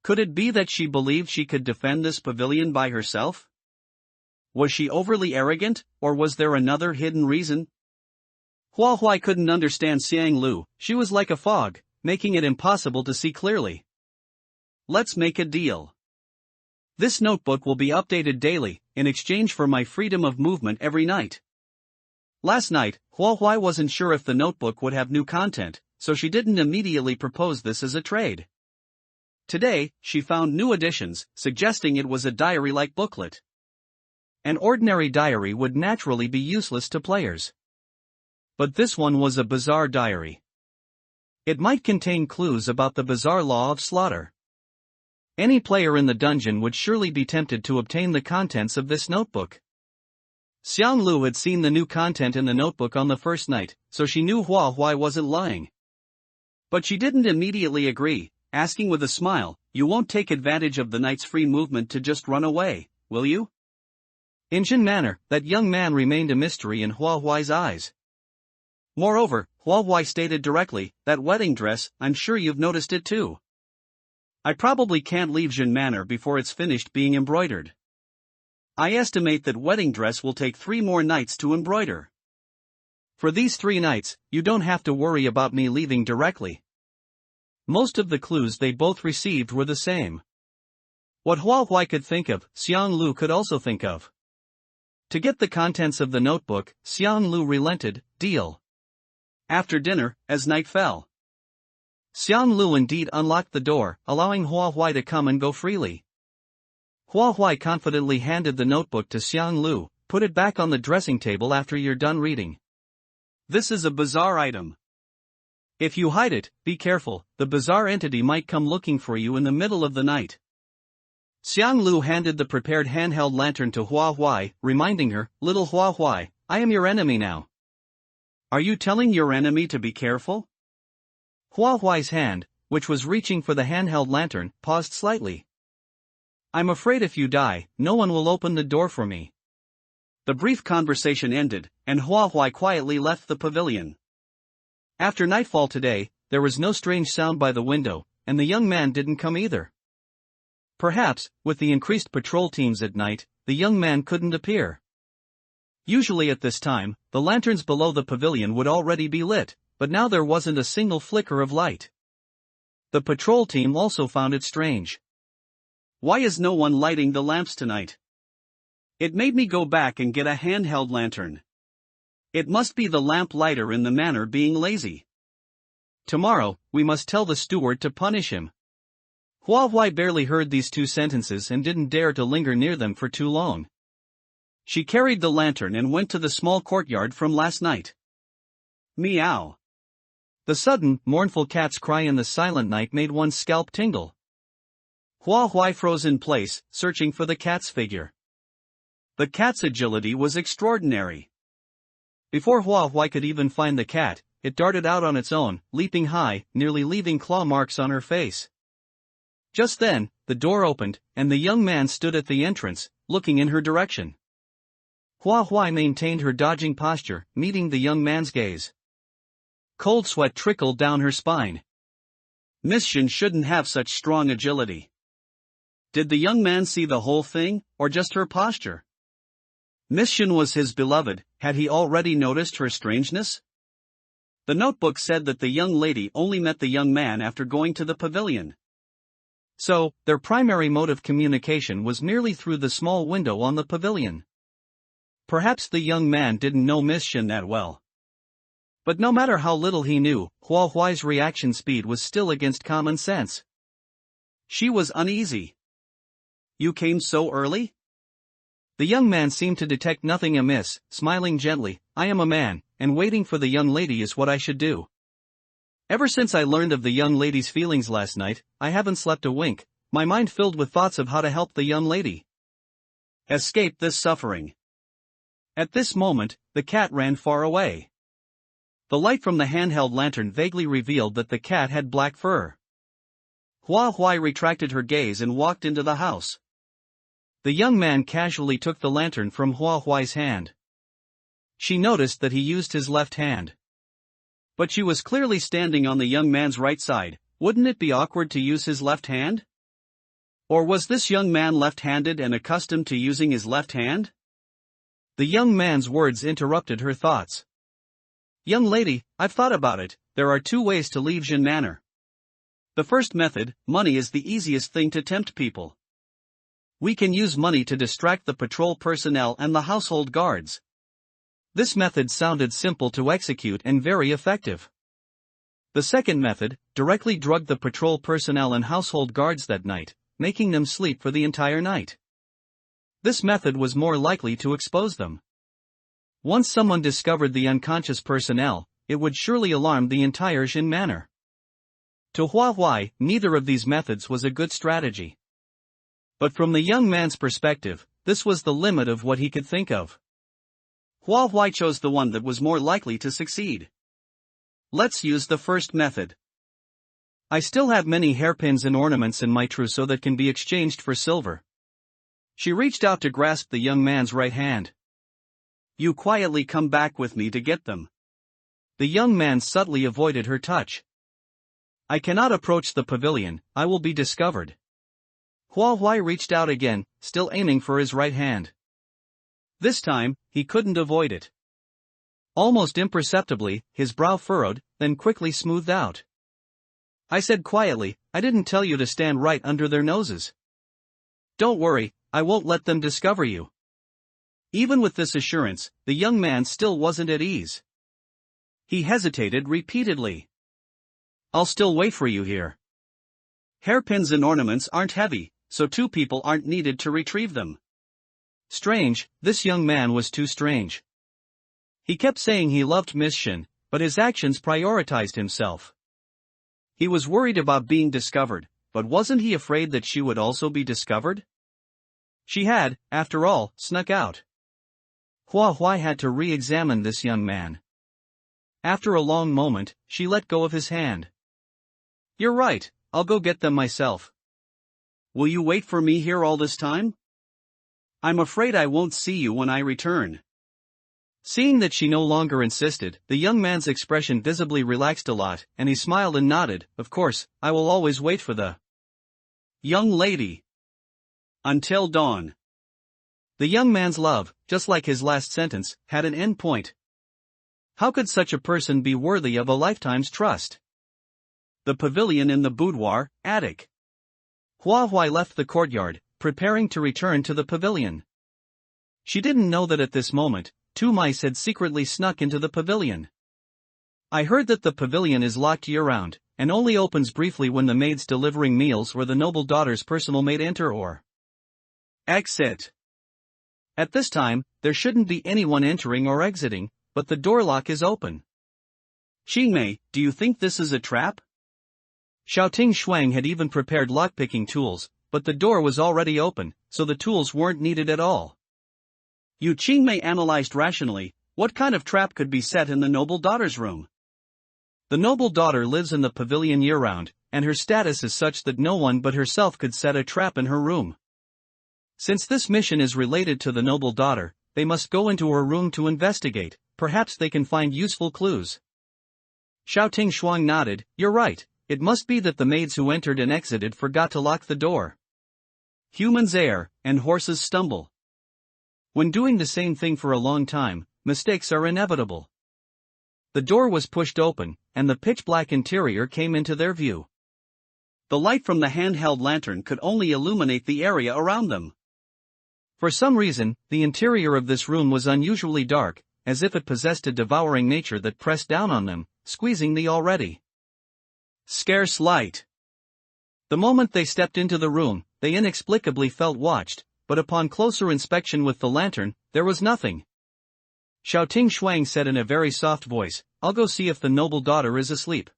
Could it be that she believed she could defend this pavilion by herself? Was she overly arrogant, or was there another hidden reason? Hua Huai couldn't understand Xiang Lu. She was like a fog, making it impossible to see clearly. Let's make a deal. This notebook will be updated daily, in exchange for my freedom of movement every night. Last night, Hua Huai wasn't sure if the notebook would have new content, so she didn't immediately propose this as a trade. Today, she found new additions, suggesting it was a diary-like booklet. An ordinary diary would naturally be useless to players. But this one was a bizarre diary. It might contain clues about the bizarre law of slaughter. Any player in the dungeon would surely be tempted to obtain the contents of this notebook. Xiang Lu had seen the new content in the notebook on the first night, so she knew Hua Huai wasn't lying. But she didn't immediately agree, asking with a smile, you won't take advantage of the night's free movement to just run away, will you? In Jin manner, that young man remained a mystery in Hua Huai's eyes. Moreover, Hua Huai stated directly, that wedding dress, I'm sure you've noticed it too. I probably can't leave Jin manor before it's finished being embroidered. I estimate that wedding dress will take 3 more nights to embroider. For these 3 nights, you don't have to worry about me leaving directly. Most of the clues they both received were the same. What Hua Huai could think of, Xiang Lu could also think of. To get the contents of the notebook, Xiang Lu relented, deal. After dinner, as night fell, Xiang Lu indeed unlocked the door, allowing Hua Huai to come and go freely. Hua Huai confidently handed the notebook to Xiang Lu. Put it back on the dressing table after you're done reading. This is a bizarre item. If you hide it, be careful, the bizarre entity might come looking for you in the middle of the night. Xiang Lu handed the prepared handheld lantern to Hua Huai, reminding her, "Little Hua Huai, I am your enemy now." "Are you telling your enemy to be careful?" Hua Huai's hand, which was reaching for the handheld lantern, paused slightly. "I'm afraid if you die, no one will open the door for me." The brief conversation ended, and Hua Huai quietly left the pavilion. After nightfall today, there was no strange sound by the window, and the young man didn't come either. Perhaps, with the increased patrol teams at night, the young man couldn't appear. Usually at this time, the lanterns below the pavilion would already be lit, but now there wasn't a single flicker of light. The patrol team also found it strange. "Why is no one lighting the lamps tonight? It made me go back and get a handheld lantern. It must be the lamp lighter in the manor being lazy. Tomorrow, we must tell the steward to punish him." Hua Huai barely heard these two sentences and didn't dare to linger near them for too long. She carried the lantern and went to the small courtyard from last night. Meow. The sudden, mournful cat's cry in the silent night made one's scalp tingle. Hua Huai froze in place, searching for the cat's figure. The cat's agility was extraordinary. Before Hua Huai could even find the cat, it darted out on its own, leaping high, nearly leaving claw marks on her face. Just then, the door opened, and the young man stood at the entrance, looking in her direction. Hua Huai maintained her dodging posture, meeting the young man's gaze. Cold sweat trickled down her spine. Miss Shin shouldn't have such strong agility. Did the young man see the whole thing, or just her posture? Miss Shin was his beloved, had he already noticed her strangeness? The notebook said that the young lady only met the young man after going to the pavilion. So, their primary mode of communication was merely through the small window on the pavilion. Perhaps the young man didn't know Miss Shin that well. But no matter how little he knew, Hua Huai's reaction speed was still against common sense. She was uneasy. "You came so early?" The young man seemed to detect nothing amiss, smiling gently. "I am a man, and waiting for the young lady is what I should do. Ever since I learned of the young lady's feelings last night, I haven't slept a wink, my mind filled with thoughts of how to help the young lady escape this suffering." At this moment, the cat ran far away. The light from the handheld lantern vaguely revealed that the cat had black fur. Hua Huai retracted her gaze and walked into the house. The young man casually took the lantern from Hua Huai's hand. She noticed that he used his left hand. But she was clearly standing on the young man's right side. Wouldn't it be awkward to use his left hand? Or was this young man left-handed and accustomed to using his left hand? The young man's words interrupted her thoughts. "Young lady, I've thought about it. There are two ways to leave Jin Manor. The first method, money, is the easiest thing to tempt people. We can use money to distract the patrol personnel and the household guards." This method sounded simple to execute and very effective. The second method, directly drugged the patrol personnel and household guards that night, making them sleep for the entire night. This method was more likely to expose them. Once someone discovered the unconscious personnel, it would surely alarm the entire Jin Manor. To Hua Huai, neither of these methods was a good strategy. But from the young man's perspective, this was the limit of what he could think of. Hua Huai chose the one that was more likely to succeed. "Let's use the first method. I still have many hairpins and ornaments in my trousseau that can be exchanged for silver." She reached out to grasp the young man's right hand. "You quietly come back with me to get them." The young man subtly avoided her touch. "I cannot approach the pavilion, I will be discovered." Hua Huai reached out again, still aiming for his right hand. This time, he couldn't avoid it. Almost imperceptibly, his brow furrowed, then quickly smoothed out. "I said quietly, I didn't tell you to stand right under their noses. Don't worry, I won't let them discover you." Even with this assurance, the young man still wasn't at ease. He hesitated repeatedly. I'll still wait for you here. Hairpins and ornaments aren't heavy, so two people aren't needed to retrieve them. Strange, this young man was too strange. He kept saying he loved Miss Shin, but his actions prioritized himself. He was worried about being discovered, but wasn't he afraid that she would also be discovered? She had, after all, snuck out. Hua Huai had to re-examine this young man. After a long moment, she let go of his hand. You're right, I'll go get them myself. Will you wait for me here all this time? I'm afraid I won't see you when I return. Seeing that she no longer insisted, the young man's expression visibly relaxed a lot, and he smiled and nodded. Of course, I will always wait for the young lady. Until dawn. The young man's love, just like his last sentence, had an end point. How could such a person be worthy of a lifetime's trust? The pavilion in the boudoir, attic. Hua Huai left the courtyard, preparing to return to the pavilion. She didn't know that at this moment, two mice had secretly snuck into the pavilion. I heard that the pavilion is locked year-round, and only opens briefly when the maids delivering meals or the noble daughter's personal maid enter or exit. At this time, there shouldn't be anyone entering or exiting, but the door lock is open. Qingmei, do you think this is a trap? Xiaoting Shuang had even prepared lockpicking tools, but the door was already open, so the tools weren't needed at all. Yu Qingmei analyzed rationally, what kind of trap could be set in the noble daughter's room? The noble daughter lives in the pavilion year-round, and her status is such that no one but herself could set a trap in her room. Since this mission is related to the noble daughter, they must go into her room to investigate, perhaps they can find useful clues. Xiaoting Shuang nodded, you're right, it must be that the maids who entered and exited forgot to lock the door. Humans err, and horses stumble. When doing the same thing for a long time, mistakes are inevitable. The door was pushed open, and the pitch-black interior came into their view. The light from the handheld lantern could only illuminate the area around them. For some reason, the interior of this room was unusually dark, as if it possessed a devouring nature that pressed down on them, squeezing the already scarce light. The moment they stepped into the room, they inexplicably felt watched, but upon closer inspection with the lantern, there was nothing. Xiaoting Shuang said in a very soft voice, I'll go see if the noble daughter is asleep.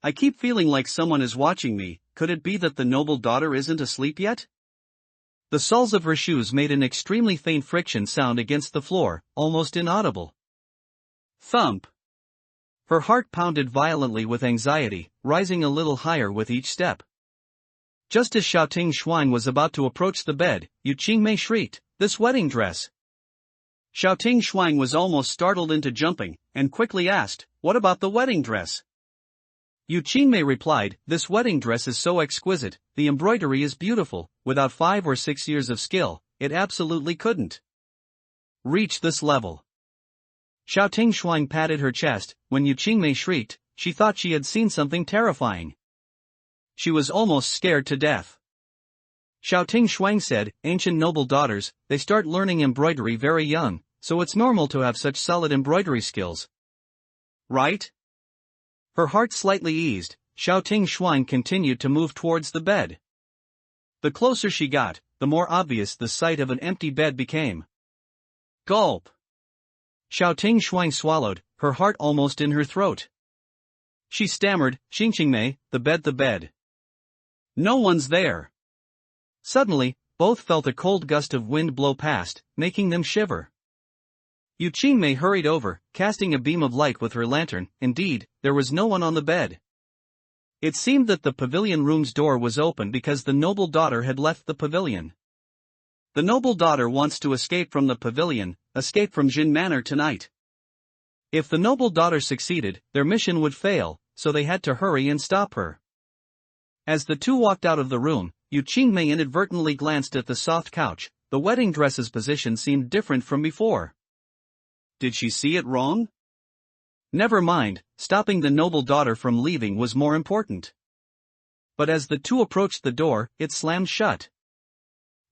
I keep feeling like someone is watching me, could it be that the noble daughter isn't asleep yet? The soles of her shoes made an extremely faint friction sound against the floor, almost inaudible. Thump. Her heart pounded violently with anxiety, rising a little higher with each step. Just as Xiaoting Shuang was about to approach the bed, Yu Qingmei shrieked, this wedding dress. Xiaoting Shuang was almost startled into jumping, and quickly asked, what about the wedding dress? Yu Qingmei replied, this wedding dress is so exquisite, the embroidery is beautiful, without 5 or 6 years of skill, it absolutely couldn't reach this level. Xiaoting Shuang patted her chest. When Yu Qingmei shrieked, she thought she had seen something terrifying. She was almost scared to death. Xiaoting Shuang said, ancient noble daughters, they start learning embroidery very young, so it's normal to have such solid embroidery skills. Right? Her heart slightly eased, Xiaoting Shuang continued to move towards the bed. The closer she got, the more obvious the sight of an empty bed became. Gulp. Xiaoting Shuang swallowed, her heart almost in her throat. She stammered, Qingmei, the bed. No one's there. Suddenly, both felt a cold gust of wind blow past, making them shiver. Yu Qingmei hurried over, casting a beam of light with her lantern. Indeed, there was no one on the bed. It seemed that the pavilion room's door was open because the noble daughter had left the pavilion. The noble daughter wants to escape from the pavilion, escape from Jin Manor tonight. If the noble daughter succeeded, their mission would fail, so they had to hurry and stop her. As the two walked out of the room, Yu Qingmei inadvertently glanced at the soft couch. The wedding dress's position seemed different from before. Did she see it wrong? Never mind, stopping the noble daughter from leaving was more important. But as the two approached the door, it slammed shut.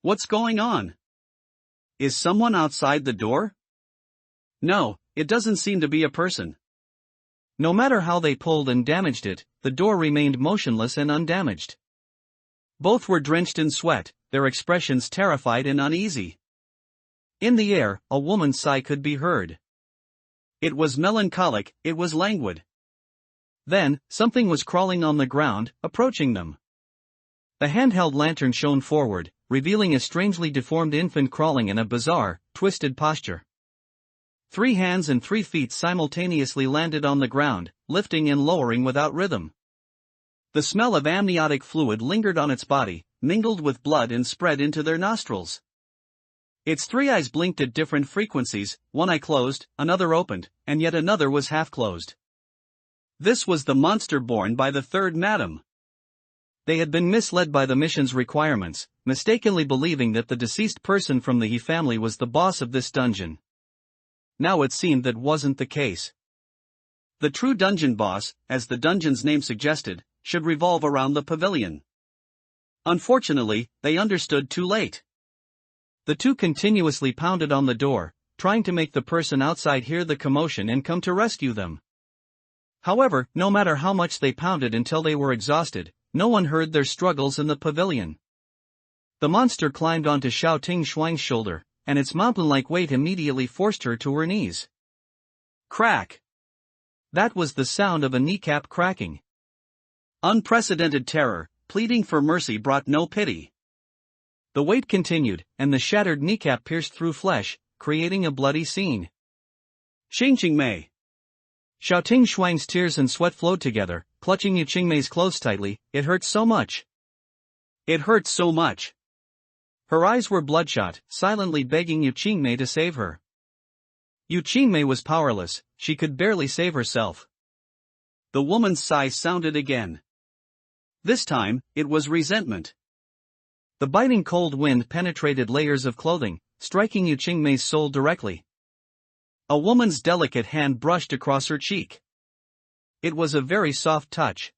What's going on? Is someone outside the door? No, it doesn't seem to be a person. No matter how they pulled and damaged it, the door remained motionless and undamaged. Both were drenched in sweat, their expressions terrified and uneasy. In the air, a woman's sigh could be heard. It was melancholic, it was languid. Then, something was crawling on the ground, approaching them. The handheld lantern shone forward, revealing a strangely deformed infant crawling in a bizarre, twisted posture. 3 hands and 3 feet simultaneously landed on the ground, lifting and lowering without rhythm. The smell of amniotic fluid lingered on its body, mingled with blood and spread into their nostrils. Its 3 eyes blinked at different frequencies, one eye closed, another opened, and yet another was half closed. This was the monster born by the third madam. They had been misled by the mission's requirements, mistakenly believing that the deceased person from the He family was the boss of this dungeon. Now it seemed that wasn't the case. The true dungeon boss, as the dungeon's name suggested, should revolve around the pavilion. Unfortunately, they understood too late. The 2 continuously pounded on the door, trying to make the person outside hear the commotion and come to rescue them. However, no matter how much they pounded until they were exhausted, no one heard their struggles in the pavilion. The monster climbed onto Xiao Ting Shuang's shoulder, and its mountain-like weight immediately forced her to her knees. Crack! That was the sound of a kneecap cracking. Unprecedented terror, pleading for mercy brought no pity. The weight continued, and the shattered kneecap pierced through flesh, creating a bloody scene. Xingqingmei! Xiao Ting Shuang's tears and sweat flowed together, clutching Yu Qingmei's clothes tightly. It hurt so much. It hurt so much. Her eyes were bloodshot, silently begging Yu Qingmei to save her. Yu Qingmei was powerless, she could barely save herself. The woman's sigh sounded again. This time, it was resentment. The biting cold wind penetrated layers of clothing, striking Yu Qingmei's soul directly. A woman's delicate hand brushed across her cheek. It was a very soft touch.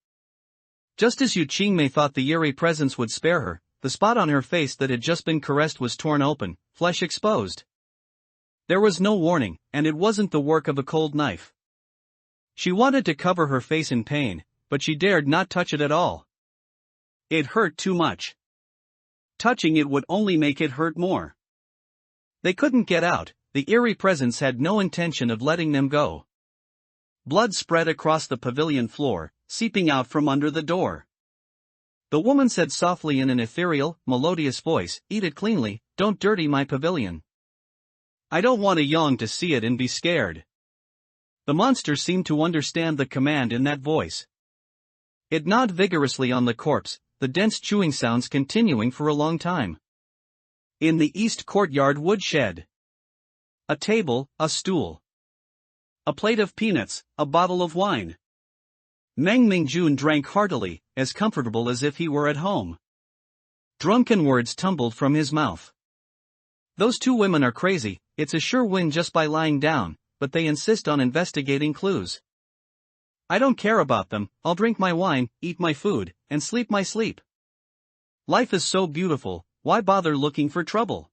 Just as Yu Qingmei thought the eerie presence would spare her, the spot on her face that had just been caressed was torn open, flesh exposed. There was no warning, and it wasn't the work of a cold knife. She wanted to cover her face in pain, but she dared not touch it at all. It hurt too much. Touching it would only make it hurt more. They couldn't get out, the eerie presence had no intention of letting them go. Blood spread across the pavilion floor, seeping out from under the door. The woman said softly in an ethereal, melodious voice, "Eat it cleanly, don't dirty my pavilion. I don't want a young to see it and be scared." The monster seemed to understand the command in that voice. It gnawed vigorously on the corpse, the dense chewing sounds continuing for a long time. In the east courtyard woodshed. A table, a stool. A plate of peanuts, a bottle of wine. Meng Mingjun drank heartily, as comfortable as if he were at home. Drunken words tumbled from his mouth. "Those 2 women are crazy, it's a sure win just by lying down, but they insist on investigating clues. I don't care about them, I'll drink my wine, eat my food, and sleep my sleep. Life is so beautiful, why bother looking for trouble?"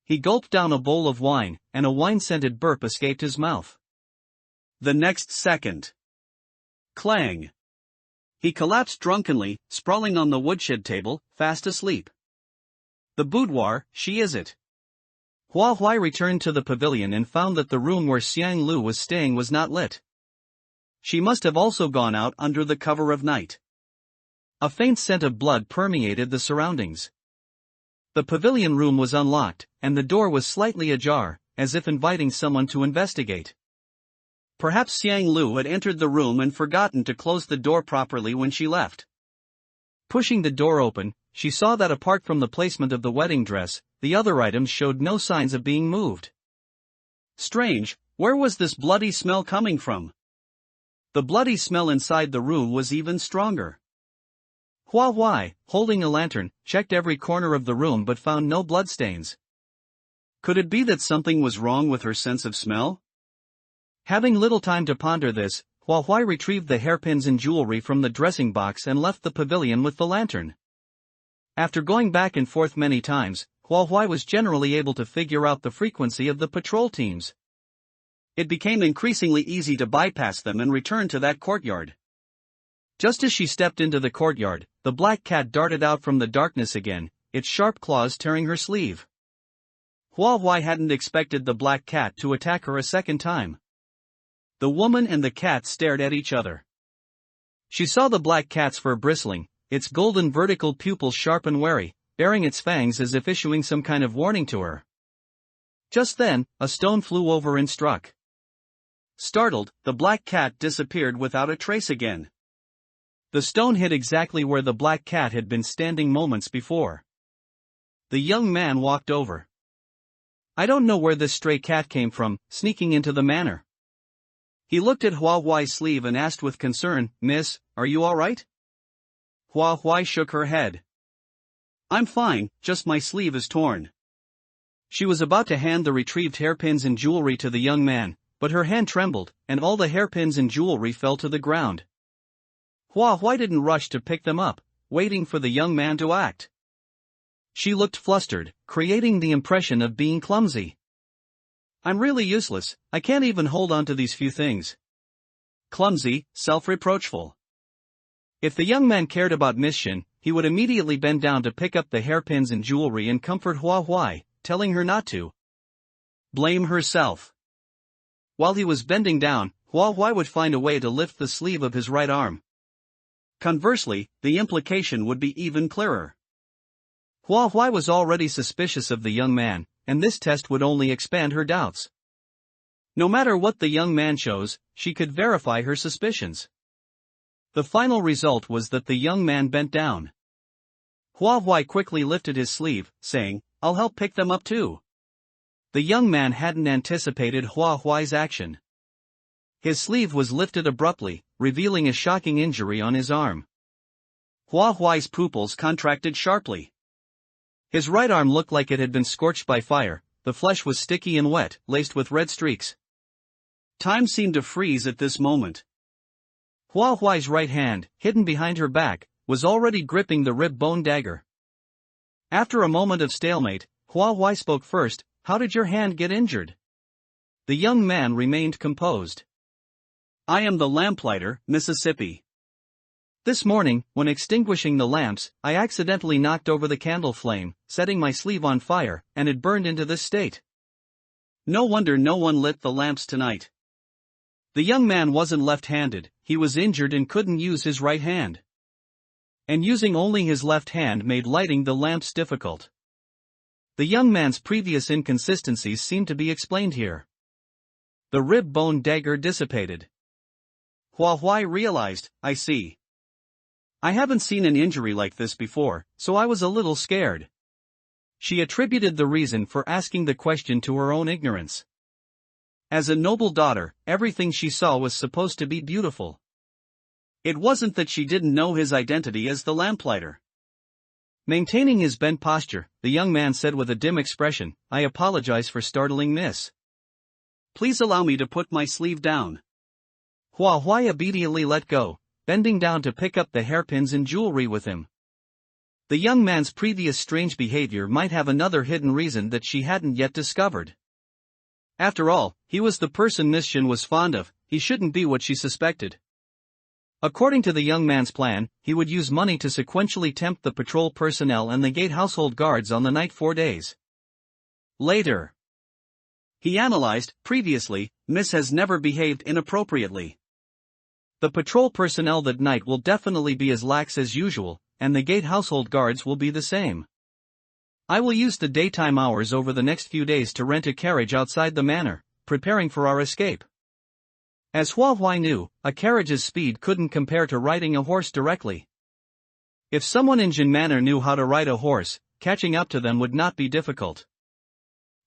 He gulped down a bowl of wine, and a wine-scented burp escaped his mouth. The next second. Clang! He collapsed drunkenly, sprawling on the woodshed table, fast asleep. The boudoir, she is it. Hua Huai returned to the pavilion and found that the room where Xiang Lu was staying was not lit. She must have also gone out under the cover of night. A faint scent of blood permeated the surroundings. The pavilion room was unlocked, and the door was slightly ajar, as if inviting someone to investigate. Perhaps Xiang Lu had entered the room and forgotten to close the door properly when she left. Pushing the door open, she saw that apart from the placement of the wedding dress, the other items showed no signs of being moved. Strange, where was this bloody smell coming from? The bloody smell inside the room was even stronger. Hua Huai, holding a lantern, checked every corner of the room but found no bloodstains. Could it be that something was wrong with her sense of smell? Having little time to ponder this, Hua Huai retrieved the hairpins and jewelry from the dressing box and left the pavilion with the lantern. After going back and forth many times, Hua Huai was generally able to figure out the frequency of the patrol teams. It became increasingly easy to bypass them and return to that courtyard. Just as she stepped into the courtyard, the black cat darted out from the darkness again, its sharp claws tearing her sleeve. Hua hadn't expected the black cat to attack her a second time. The woman and the cat stared at each other. She saw the black cat's fur bristling, its golden vertical pupils sharp and wary, baring its fangs as if issuing some kind of warning to her. Just then, a stone flew over and struck. Startled, the black cat disappeared without a trace again. The stone hit exactly where the black cat had been standing moments before. The young man walked over. "I don't know where this stray cat came from, sneaking into the manor." He looked at Hua's sleeve and asked with concern, "Miss, are you all right?" Hua shook her head. "I'm fine, just my sleeve is torn." She was about to hand the retrieved hairpins and jewelry to the young man, but her hand trembled, and all the hairpins and jewelry fell to the ground. Hua didn't rush to pick them up, waiting for the young man to act. She looked flustered, creating the impression of being clumsy. "I'm really useless, I can't even hold on to these few things." Clumsy, self-reproachful. If the young man cared about Miss Shin, he would immediately bend down to pick up the hairpins and jewelry and comfort Hua, telling her not to blame herself. While he was bending down, Hua would find a way to lift the sleeve of his right arm. Conversely, the implication would be even clearer. Hua was already suspicious of the young man, and this test would only expand her doubts. No matter what the young man chose, she could verify her suspicions. The final result was that the young man bent down. Hua quickly lifted his sleeve, saying, "I'll help pick them up too." The young man hadn't anticipated Hua's action. His sleeve was lifted abruptly, revealing a shocking injury on his arm. Hua's pupils contracted sharply. His right arm looked like it had been scorched by fire, the flesh was sticky and wet, laced with red streaks. Time seemed to freeze at this moment. Hua's right hand, hidden behind her back, was already gripping the rib bone dagger. After a moment of stalemate, Hua spoke first. "How did your hand get injured?" The young man remained composed. "I am the lamplighter, Mississippi. This morning, when extinguishing the lamps, I accidentally knocked over the candle flame, setting my sleeve on fire, and it burned into this state. No wonder no one lit the lamps tonight." The young man wasn't left-handed, he was injured and couldn't use his right hand. And using only his left hand made lighting the lamps difficult. The young man's previous inconsistencies seemed to be explained here. The rib bone dagger dissipated. Hua realized, "I see. I haven't seen an injury like this before, so I was a little scared." She attributed the reason for asking the question to her own ignorance. As a noble daughter, everything she saw was supposed to be beautiful. It wasn't that she didn't know his identity as the lamplighter. Maintaining his bent posture, the young man said with a dim expression, "I apologize for startling Miss. Please allow me to put my sleeve down." Hua obediently let go, bending down to pick up the hairpins and jewelry with him. The young man's previous strange behavior might have another hidden reason that she hadn't yet discovered. After all, he was the person Miss Shin was fond of, he shouldn't be what she suspected. According to the young man's plan, he would use money to sequentially tempt the patrol personnel and the gate household guards on the night 4 days. Later, he analyzed, previously, Miss has never behaved inappropriately. The patrol personnel that night will definitely be as lax as usual, and the gate household guards will be the same. I will use the daytime hours over the next few days to rent a carriage outside the manor, preparing for our escape. As Hua knew, a carriage's speed couldn't compare to riding a horse directly. If someone in Jin Manor knew how to ride a horse, catching up to them would not be difficult.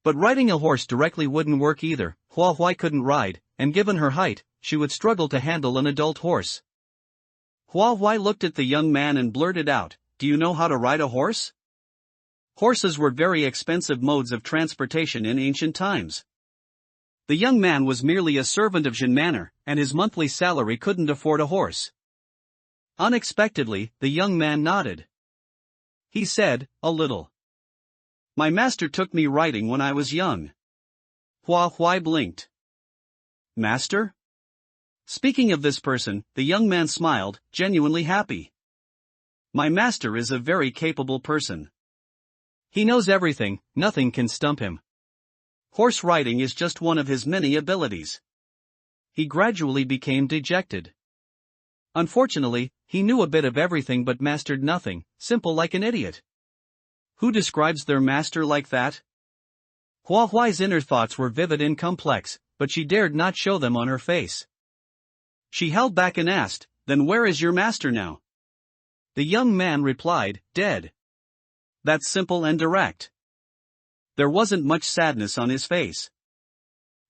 But riding a horse directly wouldn't work either. Hua couldn't ride, and given her height, she would struggle to handle an adult horse. Hua looked at the young man and blurted out, "Do you know how to ride a horse?" Horses were very expensive modes of transportation in ancient times. The young man was merely a servant of Jin Manor, and his monthly salary couldn't afford a horse. Unexpectedly, the young man nodded. He said, "A little. My master took me riding when I was young." Hua blinked. Master? Speaking of this person, the young man smiled, genuinely happy. My master is a very capable person. He knows everything, nothing can stump him. Horse riding is just one of his many abilities. He gradually became dejected. Unfortunately, he knew a bit of everything but mastered nothing, simple like an idiot. Who describes their master like that? Hua Huai's inner thoughts were vivid and complex, but she dared not show them on her face. She held back and asked, "Then where is your master now?" The young man replied, "Dead." That's simple and direct. There wasn't much sadness on his face.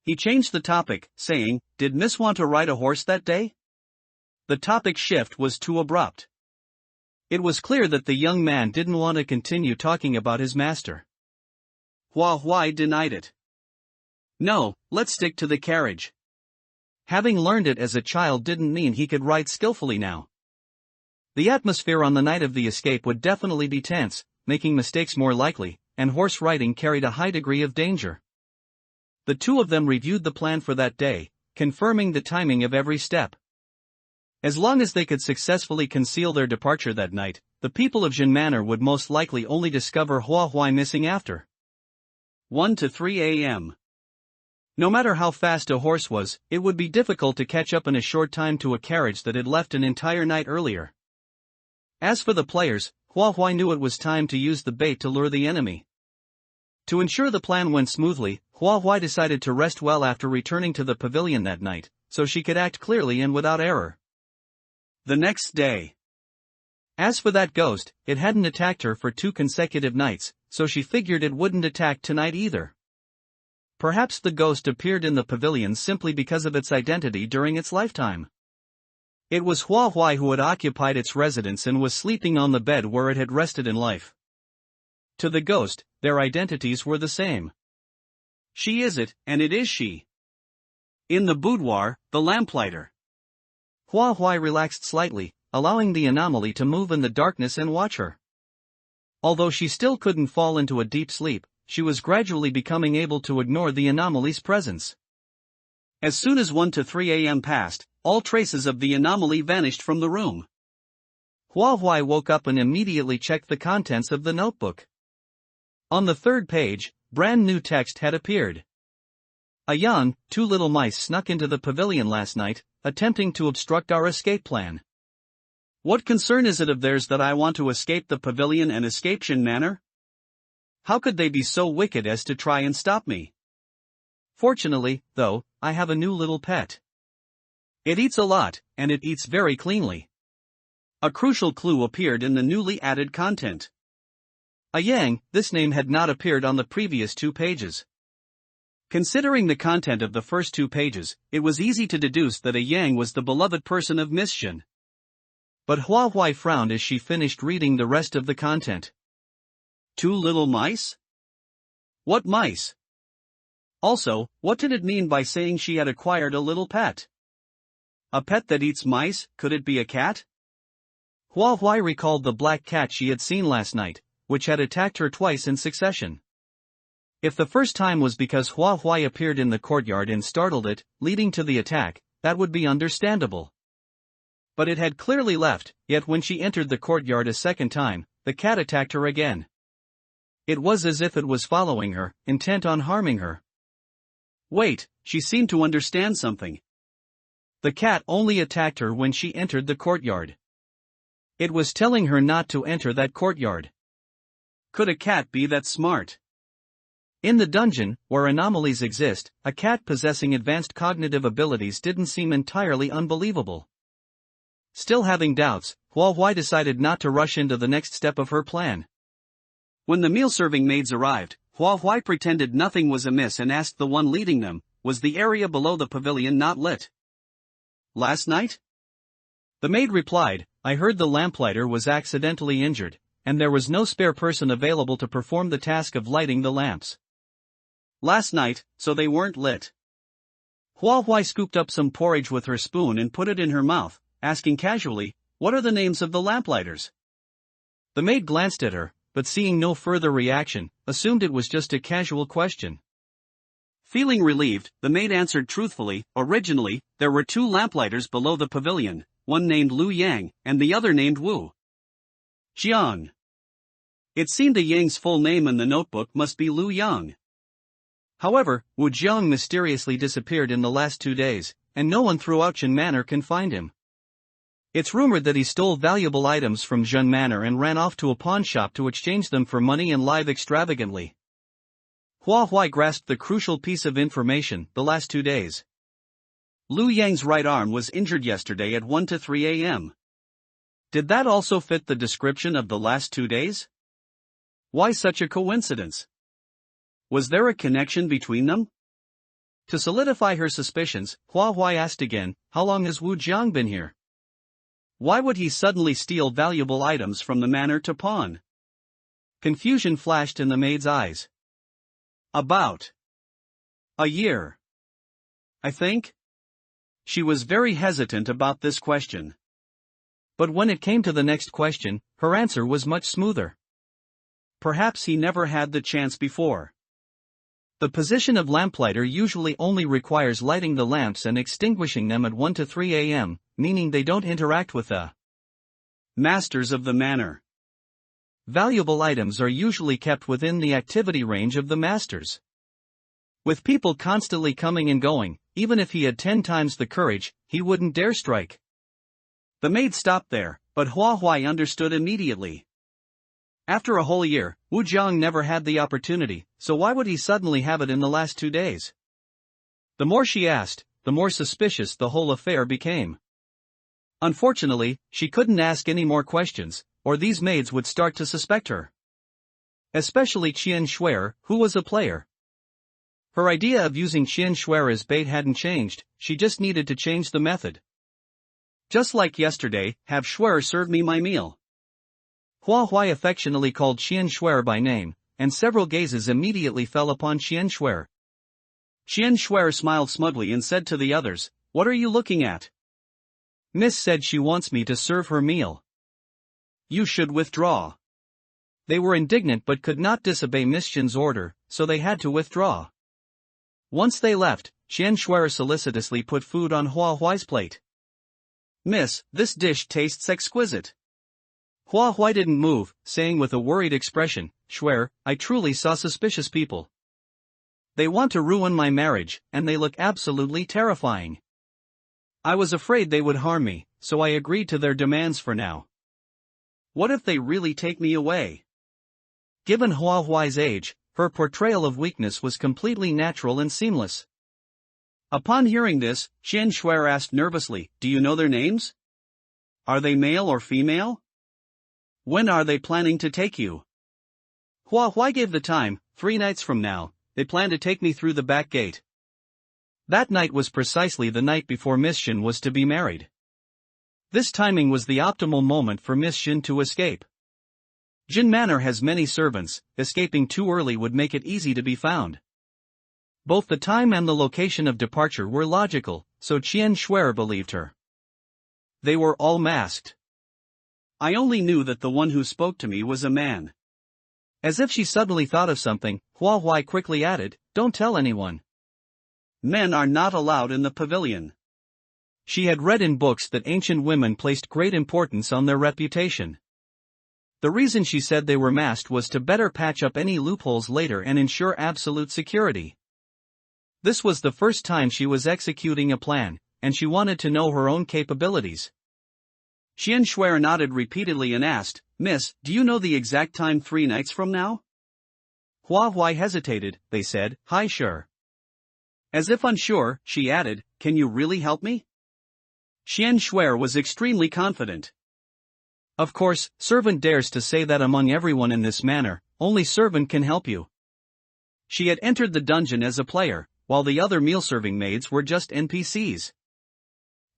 He changed the topic, saying, "Did Miss want to ride a horse that day?" The topic shift was too abrupt. It was clear that the young man didn't want to continue talking about his master. Hua Huai denied it. "No, let's stick to the carriage." Having learned it as a child didn't mean he could ride skillfully now. The atmosphere on the night of the escape would definitely be tense, making mistakes more likely, and horse riding carried a high degree of danger. The two of them reviewed the plan for that day, confirming the timing of every step. As long as they could successfully conceal their departure that night, the people of Jin Manor would most likely only discover Hua Huai missing after 1 to 3 a.m. No matter how fast a horse was, it would be difficult to catch up in a short time to a carriage that had left an entire night earlier. As for the players, Hua Huai knew it was time to use the bait to lure the enemy. To ensure the plan went smoothly, Hua Huai decided to rest well after returning to the pavilion that night, so she could act clearly and without error. The next day. As for that ghost, it hadn't attacked her for 2 consecutive nights, so she figured it wouldn't attack tonight either. Perhaps the ghost appeared in the pavilion simply because of its identity during its lifetime. It was Hua Huai who had occupied its residence and was sleeping on the bed where it had rested in life. To the ghost, their identities were the same. She is it, and it is she. In the boudoir, the lamplighter. Hua Huai relaxed slightly, allowing the anomaly to move in the darkness and watch her. Although she still couldn't fall into a deep sleep, she was gradually becoming able to ignore the anomaly's presence. As soon as 1 to 3 a.m. passed, all traces of the anomaly vanished from the room. Hua Huai woke up and immediately checked the contents of the notebook. On the 3rd page, brand new text had appeared. "A young, 2 little mice snuck into the pavilion last night, attempting to obstruct our escape plan. What concern is it of theirs that I want to escape the pavilion and escape Jin Manor? How could they be so wicked as to try and stop me? Fortunately, though, I have a new little pet. It eats a lot, and it eats very cleanly." A crucial clue appeared in the newly added content. A yang, this name had not appeared on the previous 2 pages. Considering the content of the first 2 pages, it was easy to deduce that a yang was the beloved person of Miss Jin. But Hua Huai frowned as she finished reading the rest of the content. 2 little mice? What mice? Also, what did it mean by saying she had acquired a little pet? A pet that eats mice, could it be a cat? Hua Huai recalled the black cat she had seen last night, which had attacked her twice in succession. If the first time was because Hua Huai appeared in the courtyard and startled it, leading to the attack, that would be understandable. But it had clearly left, yet when she entered the courtyard a second time, the cat attacked her again. It was as if it was following her, intent on harming her. Wait, she seemed to understand something. The cat only attacked her when she entered the courtyard. It was telling her not to enter that courtyard. Could a cat be that smart? In the dungeon, where anomalies exist, a cat possessing advanced cognitive abilities didn't seem entirely unbelievable. Still having doubts, Hua Huai decided not to rush into the next step of her plan. When the meal-serving maids arrived, Hua Huai pretended nothing was amiss and asked the one leading them, was the area below the pavilion not lit? Last night? The maid replied, I heard the lamplighter was accidentally injured, and there was no spare person available to perform the task of lighting the lamps. Last night, so they weren't lit. Hua Huai scooped up some porridge with her spoon and put it in her mouth, asking casually, what are the names of the lamplighters? The maid glanced at her, but seeing no further reaction, assumed it was just a casual question. Feeling relieved, the maid answered truthfully, originally, there were 2 lamplighters below the pavilion, one named Lu Yang, and the other named Wu Jiang. It seemed that Yang's full name in the notebook must be Lu Yang. However, Wu Jiang mysteriously disappeared in the last 2 days, and no one throughout Jin Manor can find him. It's rumored that he stole valuable items from Jin Manor and ran off to a pawn shop to exchange them for money and live extravagantly. Hua Huai grasped the crucial piece of information the last 2 days. Lu Yang's right arm was injured yesterday at 1 to 3 a.m. Did that also fit the description of the last 2 days? Why such a coincidence? Was there a connection between them? To solidify her suspicions, Hua Huai asked again, how long has Wu Jiang been here? Why would he suddenly steal valuable items from the manor to pawn? Confusion flashed in the maid's eyes. About a year, I think. She was very hesitant about this question. But when it came to the next question, her answer was much smoother. Perhaps he never had the chance before. The position of lamplighter usually only requires lighting the lamps and extinguishing them at 1 to 3 a.m., meaning they don't interact with the masters of the manor. Valuable items are usually kept within the activity range of the masters. With people constantly coming and going, even if he had 10 times the courage, he wouldn't dare strike. The maid stopped there, but Hua Huai understood immediately. After a whole year, Wu Jiang never had the opportunity, so why would he suddenly have it in the last 2 days? The more she asked, the more suspicious the whole affair became. Unfortunately, she couldn't ask any more questions, or these maids would start to suspect her. Especially Qian Shuer, who was a player. Her idea of using Qian Shuer as bait hadn't changed, she just needed to change the method. Just like yesterday, have Shuer serve me my meal. Hua Huai affectionately called Qian Shuer by name, and several gazes immediately fell upon Qian Shuer. Qian Shuer smiled smugly and said to the others, "What are you looking at?" "Miss said she wants me to serve her meal." "You should withdraw." They were indignant but could not disobey Miss Jin's order, so they had to withdraw. Once they left, Qian Shuer solicitously put food on Hua Huai's plate. "Miss, this dish tastes exquisite." Hua Huai didn't move, saying with a worried expression, "Shuer, I truly saw suspicious people. They want to ruin my marriage, and they look absolutely terrifying. I was afraid they would harm me, so I agreed to their demands for now. What if they really take me away?" Given Hua Huai's age, her portrayal of weakness was completely natural and seamless. Upon hearing this, Qian Shuer asked nervously, "Do you know their names? Are they male or female? When are they planning to take you?" Hua Huai gave the time, 3 nights from now, they plan to take me through the back gate. That night was precisely the night before Miss Jin was to be married. This timing was the optimal moment for Miss Jin to escape. Jin Manor has many servants, escaping too early would make it easy to be found. Both the time and the location of departure were logical, so Qian Shuer believed her. They were all masked. I only knew that the one who spoke to me was a man. As if she suddenly thought of something, Hua Huai quickly added, "Don't tell anyone. Men are not allowed in the pavilion." She had read in books that ancient women placed great importance on their reputation. The reason she said they were masked was to better patch up any loopholes later and ensure absolute security. This was the first time she was executing a plan, and she wanted to know her own capabilities. Qian Shuer nodded repeatedly and asked, "Miss, do you know the exact time 3 nights from now?" Hua Huai hesitated, they said, "Hi sure." As if unsure, she added, "Can you really help me?" Qian Shuer was extremely confident. Of course, servant dares to say that among everyone in this manor, only servant can help you. She had entered the dungeon as a player, while the other meal-serving maids were just NPCs.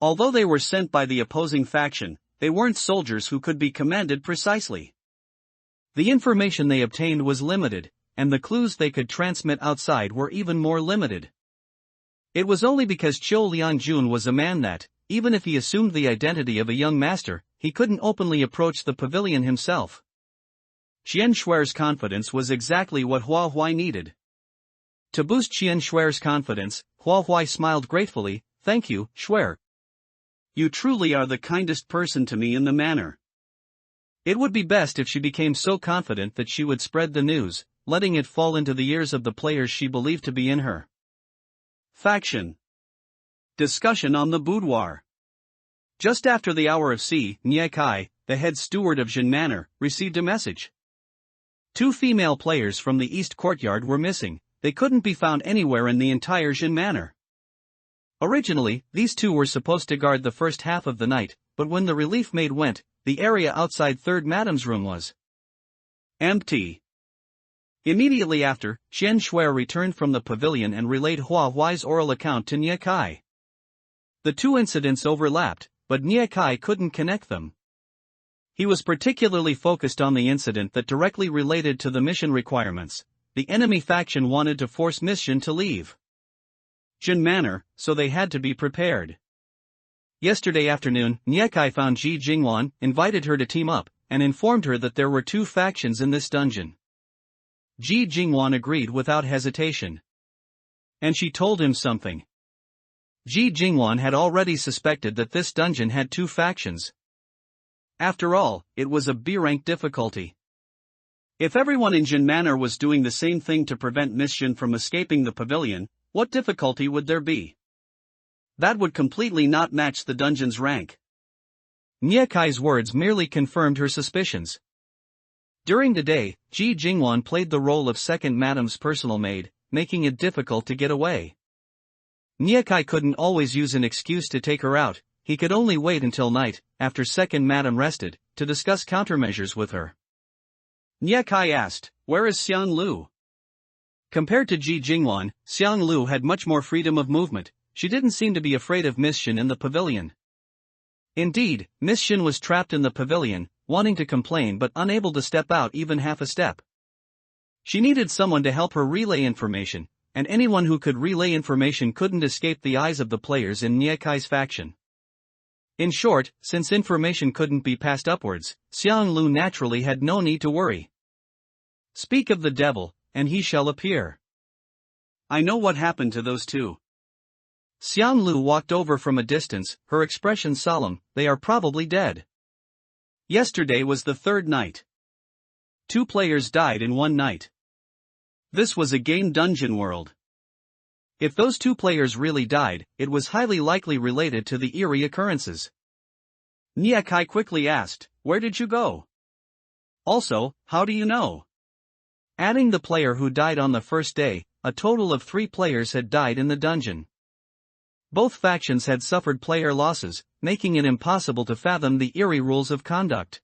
Although they were sent by the opposing faction, they weren't soldiers who could be commanded precisely. The information they obtained was limited, and the clues they could transmit outside were even more limited. It was only because Qiu Liangjun was a man that, even if he assumed the identity of a young master, he couldn't openly approach the pavilion himself. Qian Shuer's confidence was exactly what Hua Huai needed. To boost Qian Shuer's confidence, Hua Huai smiled gratefully. Thank you, Shuer. You truly are the kindest person to me in the manor. It would be best if she became so confident that she would spread the news, letting it fall into the ears of the players she believed to be in her faction. Discussion on the boudoir. Just after the hour of Nie Kai, the head steward of Jin Manor, received a message. 2 female players from the East Courtyard were missing. They couldn't be found anywhere in the entire Jin Manor. Originally, these 2 were supposed to guard the first half of the night, but when the relief maid went, the area outside 3rd Madam's room was empty. Immediately after, Qian Shuer returned from the pavilion and relayed Hua Huai's oral account to Nie Kai. The 2 incidents overlapped, but Nie Kai couldn't connect them. He was particularly focused on the incident that directly related to the mission requirements. The enemy faction wanted to force Mission to leave Jin Manor, so they had to be prepared. Yesterday afternoon, Nie Kai found Ji Jingwan, invited her to team up, and informed her that there were 2 factions in this dungeon. Ji Jingwan agreed without hesitation. And she told him something. Ji Jingwan had already suspected that this dungeon had 2 factions. After all, it was a B-rank difficulty. If everyone in Jin Manor was doing the same thing to prevent Mission from escaping the pavilion, what difficulty would there be? That would completely not match the dungeon's rank. Nie Kai's words merely confirmed her suspicions. During the day, Ji Jingwan played the role of 2nd Madam's personal maid, making it difficult to get away. Nie Kai couldn't always use an excuse to take her out. He could only wait until night, after 2nd Madam rested, to discuss countermeasures with her. Nie Kai asked, "Where is Xiang Lu?" Compared to Ji Jingwan, Xiang Lu had much more freedom of movement. She didn't seem to be afraid of Miss Shin in the pavilion. Indeed, Miss Shin was trapped in the pavilion, wanting to complain but unable to step out even half a step. She needed someone to help her relay information, and anyone who could relay information couldn't escape the eyes of the players in Nie Kai's faction. In short, since information couldn't be passed upwards, Xiang Lu naturally had no need to worry. Speak of the devil, and he shall appear. I know what happened to those 2. Xiang Lu walked over from a distance, her expression solemn. They are probably dead. Yesterday was the 3rd night. 2 players died in one night. This was a game dungeon world. If those 2 players really died, it was highly likely related to the eerie occurrences. Nie Kai quickly asked, "Where did you go? Also, how do you know?" Adding the player who died on the first day, a total of 3 players had died in the dungeon. Both factions had suffered player losses, making it impossible to fathom the eerie rules of conduct.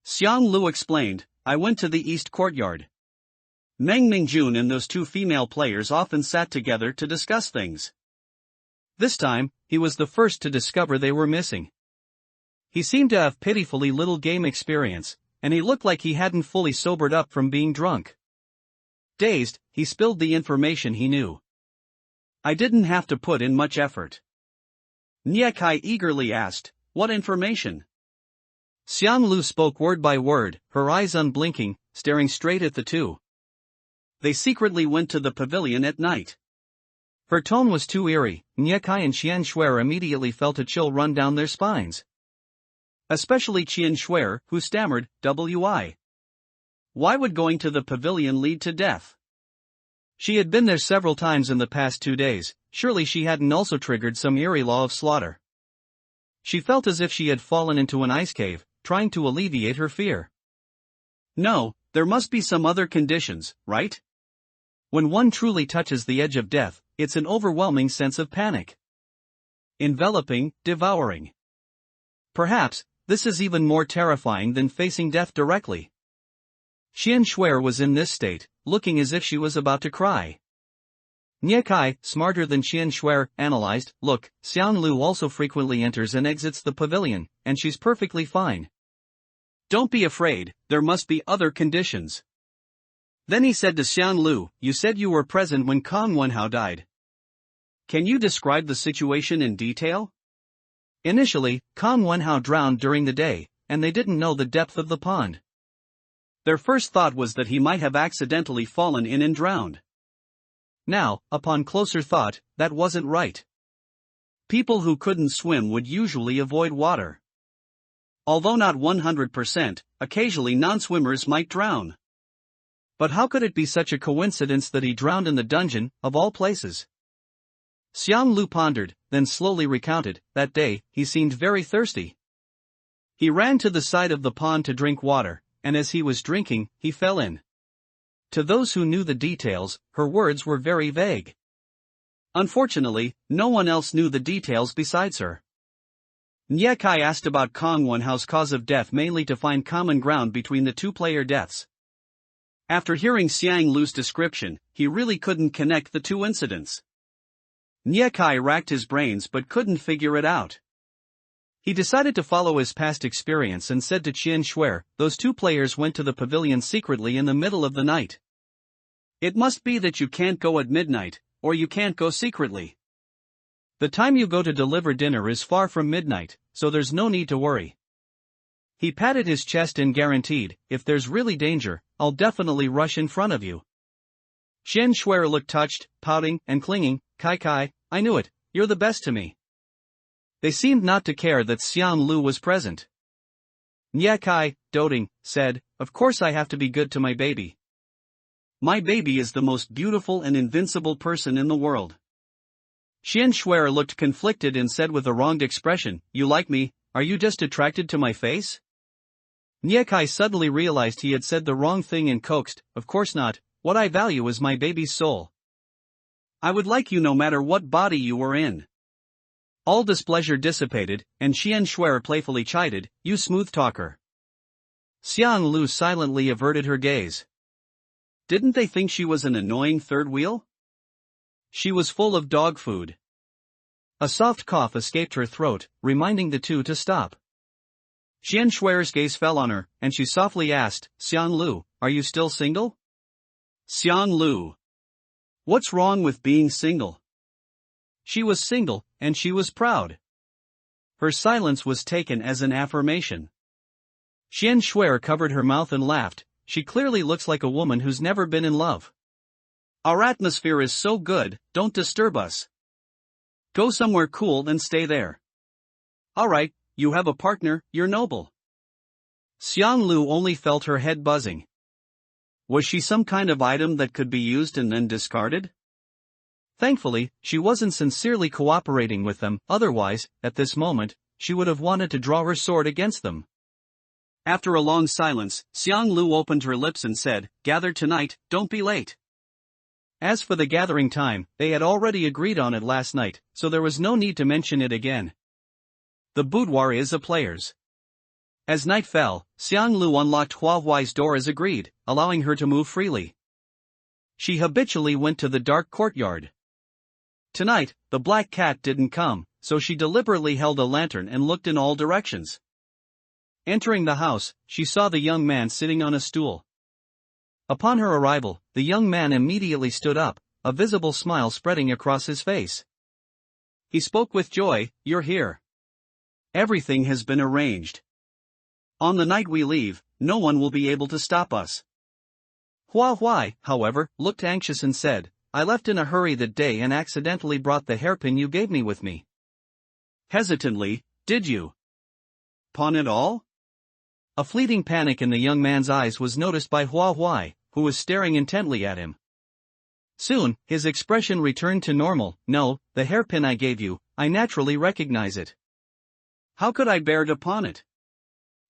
Xiang Lu explained, "I went to the East Courtyard. Meng Mingjun and those 2 female players often sat together to discuss things. This time, he was the first to discover they were missing. He seemed to have pitifully little game experience, and he looked like he hadn't fully sobered up from being drunk. Dazed, he spilled the information he knew. I didn't have to put in much effort." Nie Kai eagerly asked, "What information?" Xiang Lu spoke word by word, her eyes unblinking, staring straight at the 2. They secretly went to the pavilion at night. Her tone was too eerie. Nie Kai and Qian Shuer immediately felt a chill run down their spines. Especially Qian Shuer, who stammered, "Why? Why would going to the pavilion lead to death?" She had been there several times in the past 2 days, surely she hadn't also triggered some eerie law of slaughter. She felt as if she had fallen into an ice cave, trying to alleviate her fear. No, there must be some other conditions, right? When one truly touches the edge of death, it's an overwhelming sense of panic. Enveloping, devouring. Perhaps, this is even more terrifying than facing death directly. Qian Shuer was in this state, looking as if she was about to cry. Nie Kai, smarter than Qian Shuer, analyzed, "Look, Xiang Lu also frequently enters and exits the pavilion, and she's perfectly fine. Don't be afraid, there must be other conditions." Then he said to Xiang Lu, "You said you were present when Kang Wenhao died. Can you describe the situation in detail?" Initially, Kang Wenhao drowned during the day, and they didn't know the depth of the pond. Their first thought was that he might have accidentally fallen in and drowned. Now, upon closer thought, that wasn't right. People who couldn't swim would usually avoid water. Although not 100%, occasionally non-swimmers might drown. But how could it be such a coincidence that he drowned in the dungeon, of all places? Xiang Lu pondered, then slowly recounted. That day, he seemed very thirsty. He ran to the side of the pond to drink water, and as he was drinking, he fell in. To those who knew the details, her words were very vague. Unfortunately, no one else knew the details besides her. Nyekai asked about Kong Wenhao's cause of death mainly to find common ground between the two-player deaths. After hearing Xiang Lu's description, he really couldn't connect the two incidents. Nyekai racked his brains but couldn't figure it out. He decided to follow his past experience and said to Qian Shuer, those two players went to the pavilion secretly in the middle of the night. It must be that you can't go at midnight, or you can't go secretly. The time you go to deliver dinner is far from midnight, so there's no need to worry. He patted his chest and guaranteed, if there's really danger, I'll definitely rush in front of you. Qian Shuer looked touched, pouting, and clinging. Kai, I knew it, you're the best to me. They seemed not to care that Xiang Lu was present. Nyekai, doting, said, of course I have to be good to my baby. My baby is the most beautiful and invincible person in the world. Qian Shuer looked conflicted and said with a wronged expression, you like me, are you just attracted to my face? Nyekai suddenly realized he had said the wrong thing and coaxed, of course not, what I value is my baby's soul. I would like you no matter what body you were in. All displeasure dissipated, and Qian Shuer playfully chided, you smooth talker. Xiang Lu silently averted her gaze. Didn't they think she was an annoying third wheel? She was full of dog food. A soft cough escaped her throat, reminding the two to stop. Qian Shuer's gaze fell on her, and she softly asked, Xiang Lu, are you still single? Xiang Lu. What's wrong with being single? She was single, and she was proud. Her silence was taken as an affirmation. Qian Shuer covered her mouth and laughed, she clearly looks like a woman who's never been in love. Our atmosphere is so good, don't disturb us. Go somewhere cool and stay there. Alright, you have a partner, you're noble. Xiang Lu only felt her head buzzing. Was she some kind of item that could be used and then discarded? Thankfully, she wasn't sincerely cooperating with them, otherwise, at this moment, she would have wanted to draw her sword against them. After a long silence, Xiang Lu opened her lips and said, gather tonight, don't be late. As for the gathering time, they had already agreed on it last night, so there was no need to mention it again. The boudoir is a player's. As night fell, Xiang Lu unlocked Hua Huai's door as agreed, allowing her to move freely. She habitually went to the dark courtyard. Tonight, the black cat didn't come, so she deliberately held a lantern and looked in all directions. Entering the house, she saw the young man sitting on a stool. Upon her arrival, the young man immediately stood up, a visible smile spreading across his face. He spoke with joy, you're here. Everything has been arranged. On the night we leave, no one will be able to stop us. Hua Huai, however, looked anxious and said, I left in a hurry that day and accidentally brought the hairpin you gave me with me. Hesitantly, did you pawn it all? A fleeting panic in the young man's eyes was noticed by Hua Huai, who was staring intently at him. Soon, his expression returned to normal. No, the hairpin I gave you, I naturally recognize it. How could I bear to pawn it?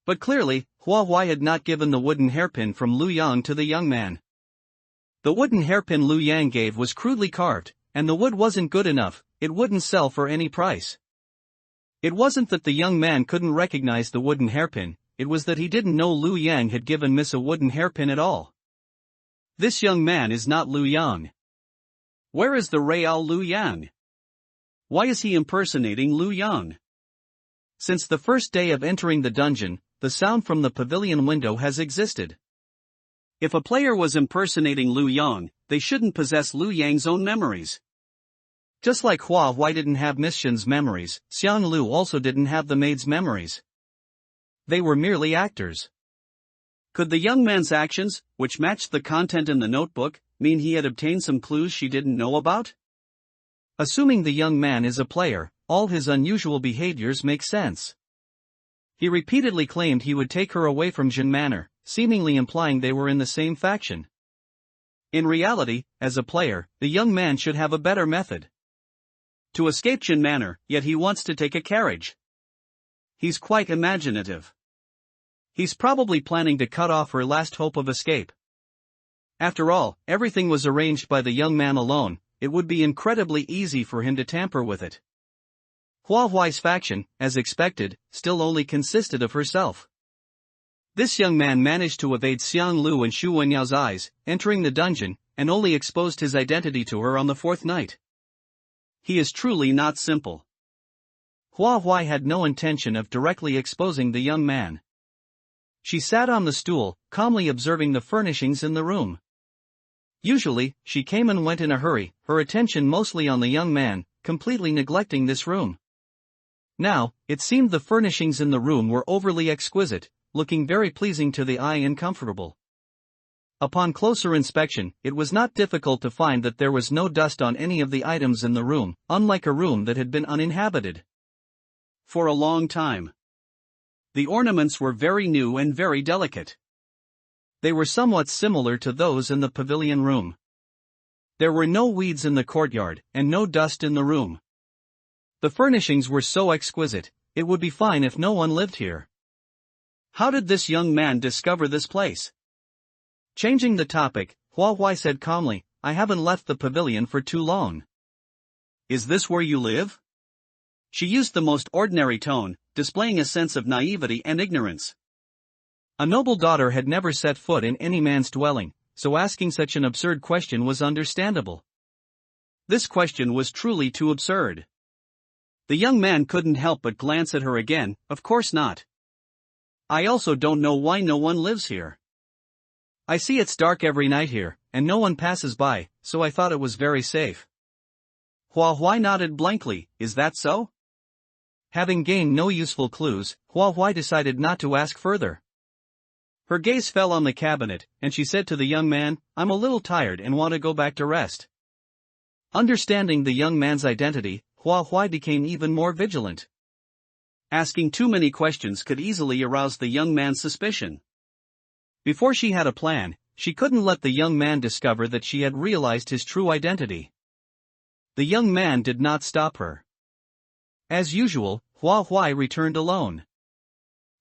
But clearly, Hua Huai had not given the wooden hairpin from Lu Yang to the young man. The wooden hairpin Lu Yang gave was crudely carved, and the wood wasn't good enough, it wouldn't sell for any price. It wasn't that the young man couldn't recognize the wooden hairpin, it was that he didn't know Lu Yang had given Miss a wooden hairpin at all. This young man is not Lu Yang. Where is the real Lu Yang? Why is he impersonating Lu Yang? Since the first day of entering the dungeon, the sound from the pavilion window has existed. If a player was impersonating Lu Yang, they shouldn't possess Lu Yang's own memories. Just like Hua Huai didn't have Miss Shen's memories, Xiang Lu also didn't have the maid's memories. They were merely actors. Could the young man's actions, which matched the content in the notebook, mean he had obtained some clues she didn't know about? Assuming the young man is a player, all his unusual behaviors make sense. He repeatedly claimed he would take her away from Jin Manor, seemingly implying they were in the same faction. In reality, as a player, the young man should have a better method to escape Jin Manor, yet he wants to take a carriage. He's quite imaginative. He's probably planning to cut off her last hope of escape. After all, everything was arranged by the young man alone. It would be incredibly easy for him to tamper with it. Hua Huai's faction, as expected, still only consisted of herself. This young man managed to evade Xiang Lu and Xu Wenyao's eyes, entering the dungeon, and only exposed his identity to her on the fourth night. He is truly not simple. Hua Huai had no intention of directly exposing the young man. She sat on the stool, calmly observing the furnishings in the room. Usually, she came and went in a hurry, her attention mostly on the young man, completely neglecting this room. Now, it seemed the furnishings in the room were overly exquisite, looking very pleasing to the eye and comfortable. Upon closer inspection, it was not difficult to find that there was no dust on any of the items in the room, unlike a room that had been uninhabited for a long time. The ornaments were very new and very delicate. They were somewhat similar to those in the pavilion room. There were no weeds in the courtyard, and no dust in the room. The furnishings were so exquisite, it would be fine if no one lived here. How did this young man discover this place? Changing the topic, Hua Huai said calmly, I haven't left the pavilion for too long. Is this where you live? She used the most ordinary tone, displaying a sense of naivety and ignorance. A noble daughter had never set foot in any man's dwelling, so asking such an absurd question was understandable. This question was truly too absurd. The young man couldn't help but glance at her again. Of course not. I also don't know why no one lives here. I see it's dark every night here, and no one passes by, so I thought it was very safe. Hua Huai nodded blankly. Is that so? Having gained no useful clues, Hua Huai decided not to ask further. Her gaze fell on the cabinet, and she said to the young man, I'm a little tired and want to go back to rest. Understanding the young man's identity, Hua Huai became even more vigilant. Asking too many questions could easily arouse the young man's suspicion. Before she had a plan, she couldn't let the young man discover that she had realized his true identity. The young man did not stop her. As usual, Hua Huai returned alone.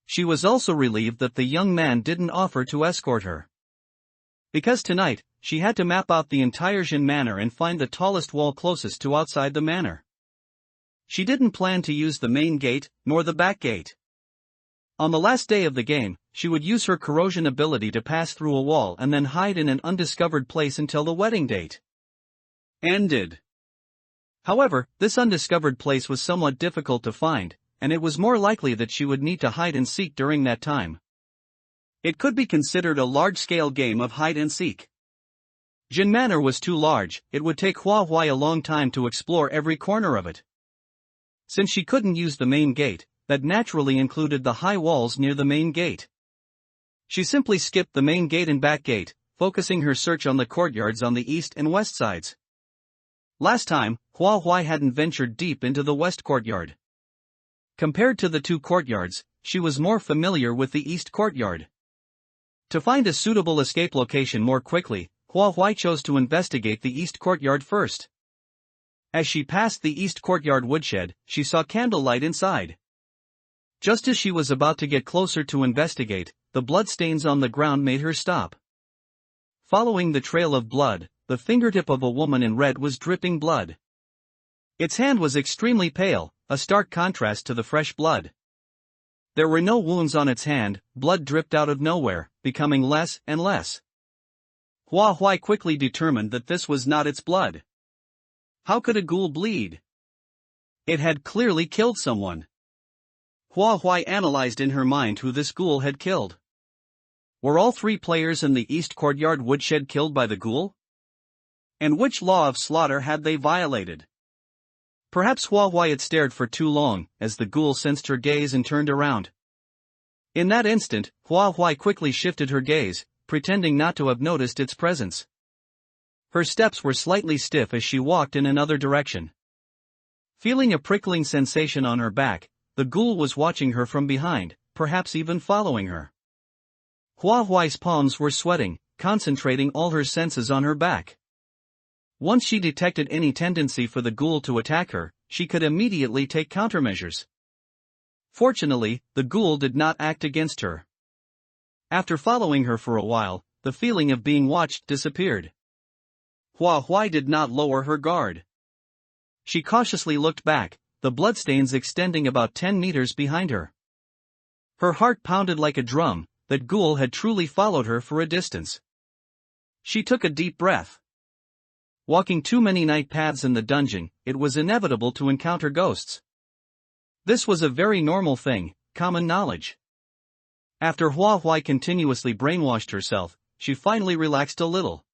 She was also relieved that the young man didn't offer to escort her. Because tonight, she had to map out the entire Jin Manor and find the tallest wall closest to outside the manor. She didn't plan to use the main gate, nor the back gate. On the last day of the game, she would use her corrosion ability to pass through a wall and then hide in an undiscovered place until the wedding date ended. However, this undiscovered place was somewhat difficult to find, and it was more likely that she would need to hide and seek during that time. It could be considered a large-scale game of hide and seek. Jin Manor was too large, it would take Hua Huai a long time to explore every corner of it. Since she couldn't use the main gate, that naturally included the high walls near the main gate. She simply skipped the main gate and back gate, focusing her search on the courtyards on the east and west sides. Last time, Hua Huai hadn't ventured deep into the west courtyard. Compared to the two courtyards, she was more familiar with the east courtyard. To find a suitable escape location more quickly, Hua Huai chose to investigate the east courtyard first. As she passed the east courtyard woodshed, she saw candlelight inside. Just as she was about to get closer to investigate, the bloodstains on the ground made her stop. Following the trail of blood, the fingertip of a woman in red was dripping blood. Its hand was extremely pale, a stark contrast to the fresh blood. There were no wounds on its hand, blood dripped out of nowhere, becoming less and less. Hua Huai quickly determined that this was not its blood. How could a ghoul bleed? It had clearly killed someone. Hua Huai analyzed in her mind who this ghoul had killed. Were all three players in the east courtyard woodshed killed by the ghoul? And which law of slaughter had they violated? Perhaps Hua Huai had stared for too long, as the ghoul sensed her gaze and turned around. In that instant, Hua Huai quickly shifted her gaze, pretending not to have noticed its presence. Her steps were slightly stiff as she walked in another direction. Feeling a prickling sensation on her back, the ghoul was watching her from behind, perhaps even following her. Hua Huai's palms were sweating, concentrating all her senses on her back. Once she detected any tendency for the ghoul to attack her, she could immediately take countermeasures. Fortunately, the ghoul did not act against her. After following her for a while, the feeling of being watched disappeared. Hua Huai did not lower her guard. She cautiously looked back, the bloodstains extending about 10 meters behind her. Her heart pounded like a drum. That ghoul had truly followed her for a distance. She took a deep breath. Walking too many night paths in the dungeon, it was inevitable to encounter ghosts. This was a very normal thing, common knowledge. After Hua Huai continuously brainwashed herself, she finally relaxed a little.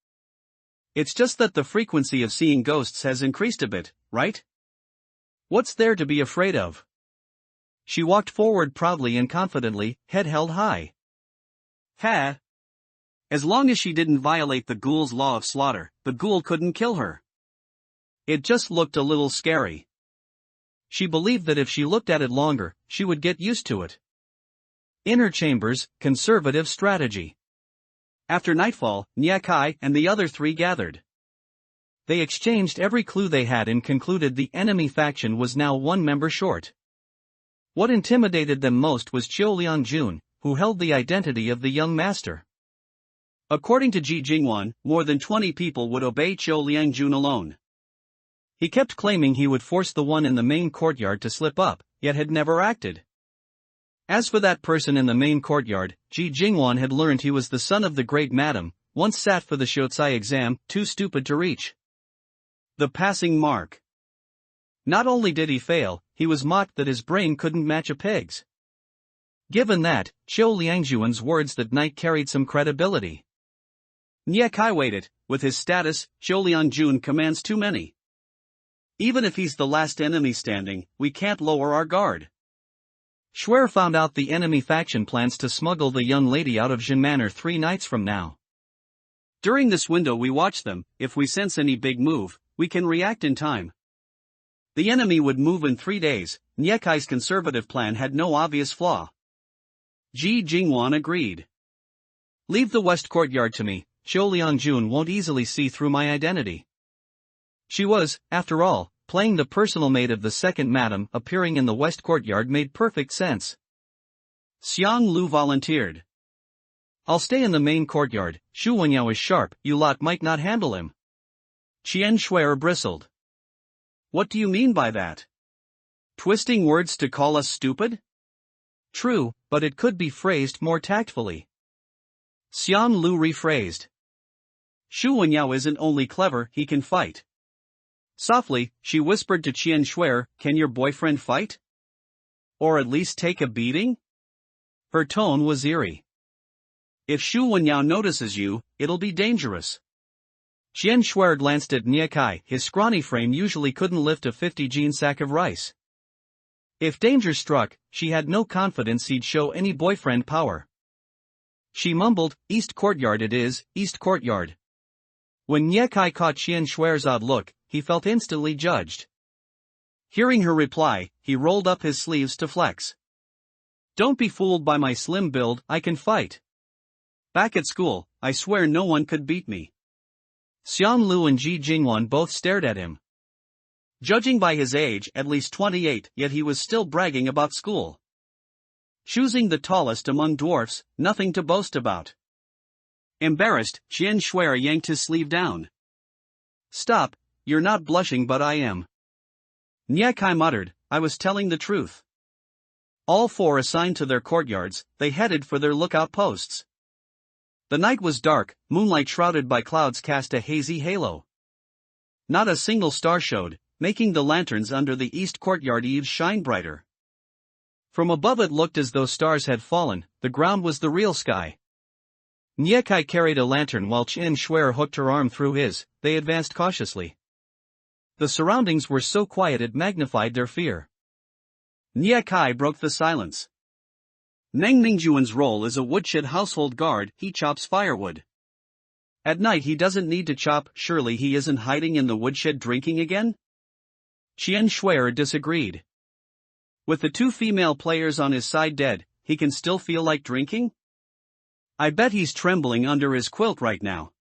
It's just that the frequency of seeing ghosts has increased a bit, right? What's there to be afraid of? She walked forward proudly and confidently, head held high. As long as she didn't violate the ghoul's law of slaughter, the ghoul couldn't kill her. It just looked a little scary. She believed that if she looked at it longer, she would get used to it. Inner chambers, conservative strategy. After nightfall, Nyakai and the other three gathered. They exchanged every clue they had and concluded the enemy faction was now one member short. What intimidated them most was Qiu Liangjun, who held the identity of the young master. According to Ji Jingwan, more than 20 people would obey Qiu Liangjun alone. He kept claiming he would force the one in the main courtyard to slip up, yet had never acted. As for that person in the main courtyard, Ji Jingwan had learned he was the son of the great madam, once sat for the Shoucai exam, too stupid to reach the passing mark. Not only did he fail, he was mocked that his brain couldn't match a pig's. Given that, Qiu Liangjuan's words that night carried some credibility. Nyakai waited, with his status, Qiu Liangjun commands too many. Even if he's the last enemy standing, we can't lower our guard. Schwer found out the enemy faction plans to smuggle the young lady out of Jin Manor 3 nights from now. During this window we watch them. If we sense any big move, we can react in time. The enemy would move in 3 days. Nyakai's conservative plan had no obvious flaw. Ji Jingwan agreed. Leave the west courtyard to me. Qiu Liangjun won't easily see through my identity. She was, after all, playing the personal maid of the second madam. Appearing in the west courtyard made perfect sense. Xiang Lu volunteered. I'll stay in the main courtyard. Shu Wenyao is sharp, you lot might not handle him. Qian Shuer bristled. What do you mean by that? Twisting words to call us stupid? True, but it could be phrased more tactfully. Xian Lu rephrased. Shu Wenyao isn't only clever, he can fight. Softly, she whispered to Qian Shuer, can your boyfriend fight? Or at least take a beating? Her tone was eerie. If Shu Wenyao notices you, it'll be dangerous. Qian Shuer glanced at Nyakai. His scrawny frame usually couldn't lift a 50-gene sack of rice. If danger struck, she had no confidence he'd show any boyfriend power. She mumbled, East Courtyard it is, East Courtyard. When Nyakai caught Qian Shuer's odd look, he felt instantly judged. Hearing her reply, he rolled up his sleeves to flex. Don't be fooled by my slim build, I can fight. Back at school, I swear no one could beat me. Xiang Lu and Ji Jingwan both stared at him. Judging by his age, at least 28, yet he was still bragging about school. Choosing the tallest among dwarfs, nothing to boast about. Embarrassed, Qian Shuer yanked his sleeve down. Stop, you're not blushing but I am. Nyakai muttered, I was telling the truth. All 4 assigned to their courtyards, they headed for their lookout posts. The night was dark, moonlight shrouded by clouds cast a hazy halo. Not a single star showed, making the lanterns under the east courtyard eaves shine brighter. From above it looked as though stars had fallen, the ground was the real sky. Nyakai carried a lantern while Qian Shuer hooked her arm through his. They advanced cautiously. The surroundings were so quiet it magnified their fear. Nyakai broke the silence. Meng Mingjuan's role is a woodshed household guard, he chops firewood. At night he doesn't need to chop, surely he isn't hiding in the woodshed drinking again? Qian Shuer disagreed. With the two female players on his side dead, he can still feel like drinking? I bet he's trembling under his quilt right now.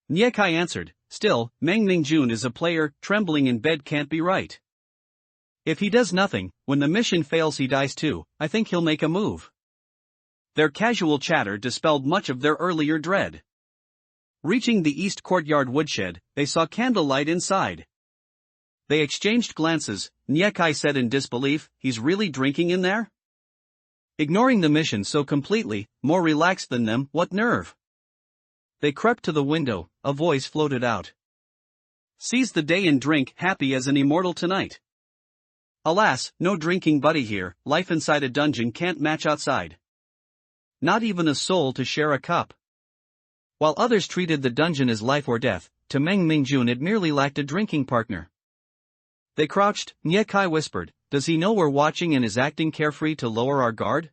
Nie Kai answered, still, Meng Mingjun is a player, trembling in bed can't be right. If he does nothing, when the mission fails he dies too, I think he'll make a move. Their casual chatter dispelled much of their earlier dread. Reaching the east courtyard woodshed, they saw candlelight inside. They exchanged glances. Nie Kai said in disbelief, he's really drinking in there? Ignoring the mission so completely, more relaxed than them, what nerve? They crept to the window, a voice floated out. Seize the day and drink, happy as an immortal tonight. Alas, no drinking buddy here, life inside a dungeon can't match outside. Not even a soul to share a cup. While others treated the dungeon as life or death, to Meng Mingjun it merely lacked a drinking partner. They crouched. Nie Kai whispered, does he know we're watching and is acting carefree to lower our guard?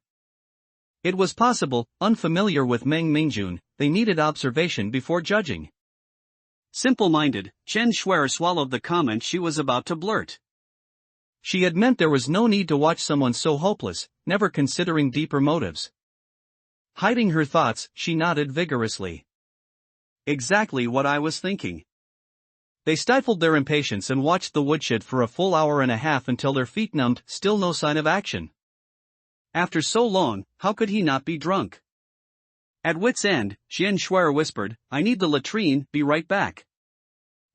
It was possible, unfamiliar with Meng Mingjun, they needed observation before judging. Simple-minded, Chen Shuer swallowed the comment she was about to blurt. She had meant there was no need to watch someone so hopeless, never considering deeper motives. Hiding her thoughts, she nodded vigorously. Exactly what I was thinking. They stifled their impatience and watched the woodshed for a full hour and a half until their feet numbed, still no sign of action. After so long, how could he not be drunk? At wit's end, Qian Shuer whispered, I need the latrine, be right back.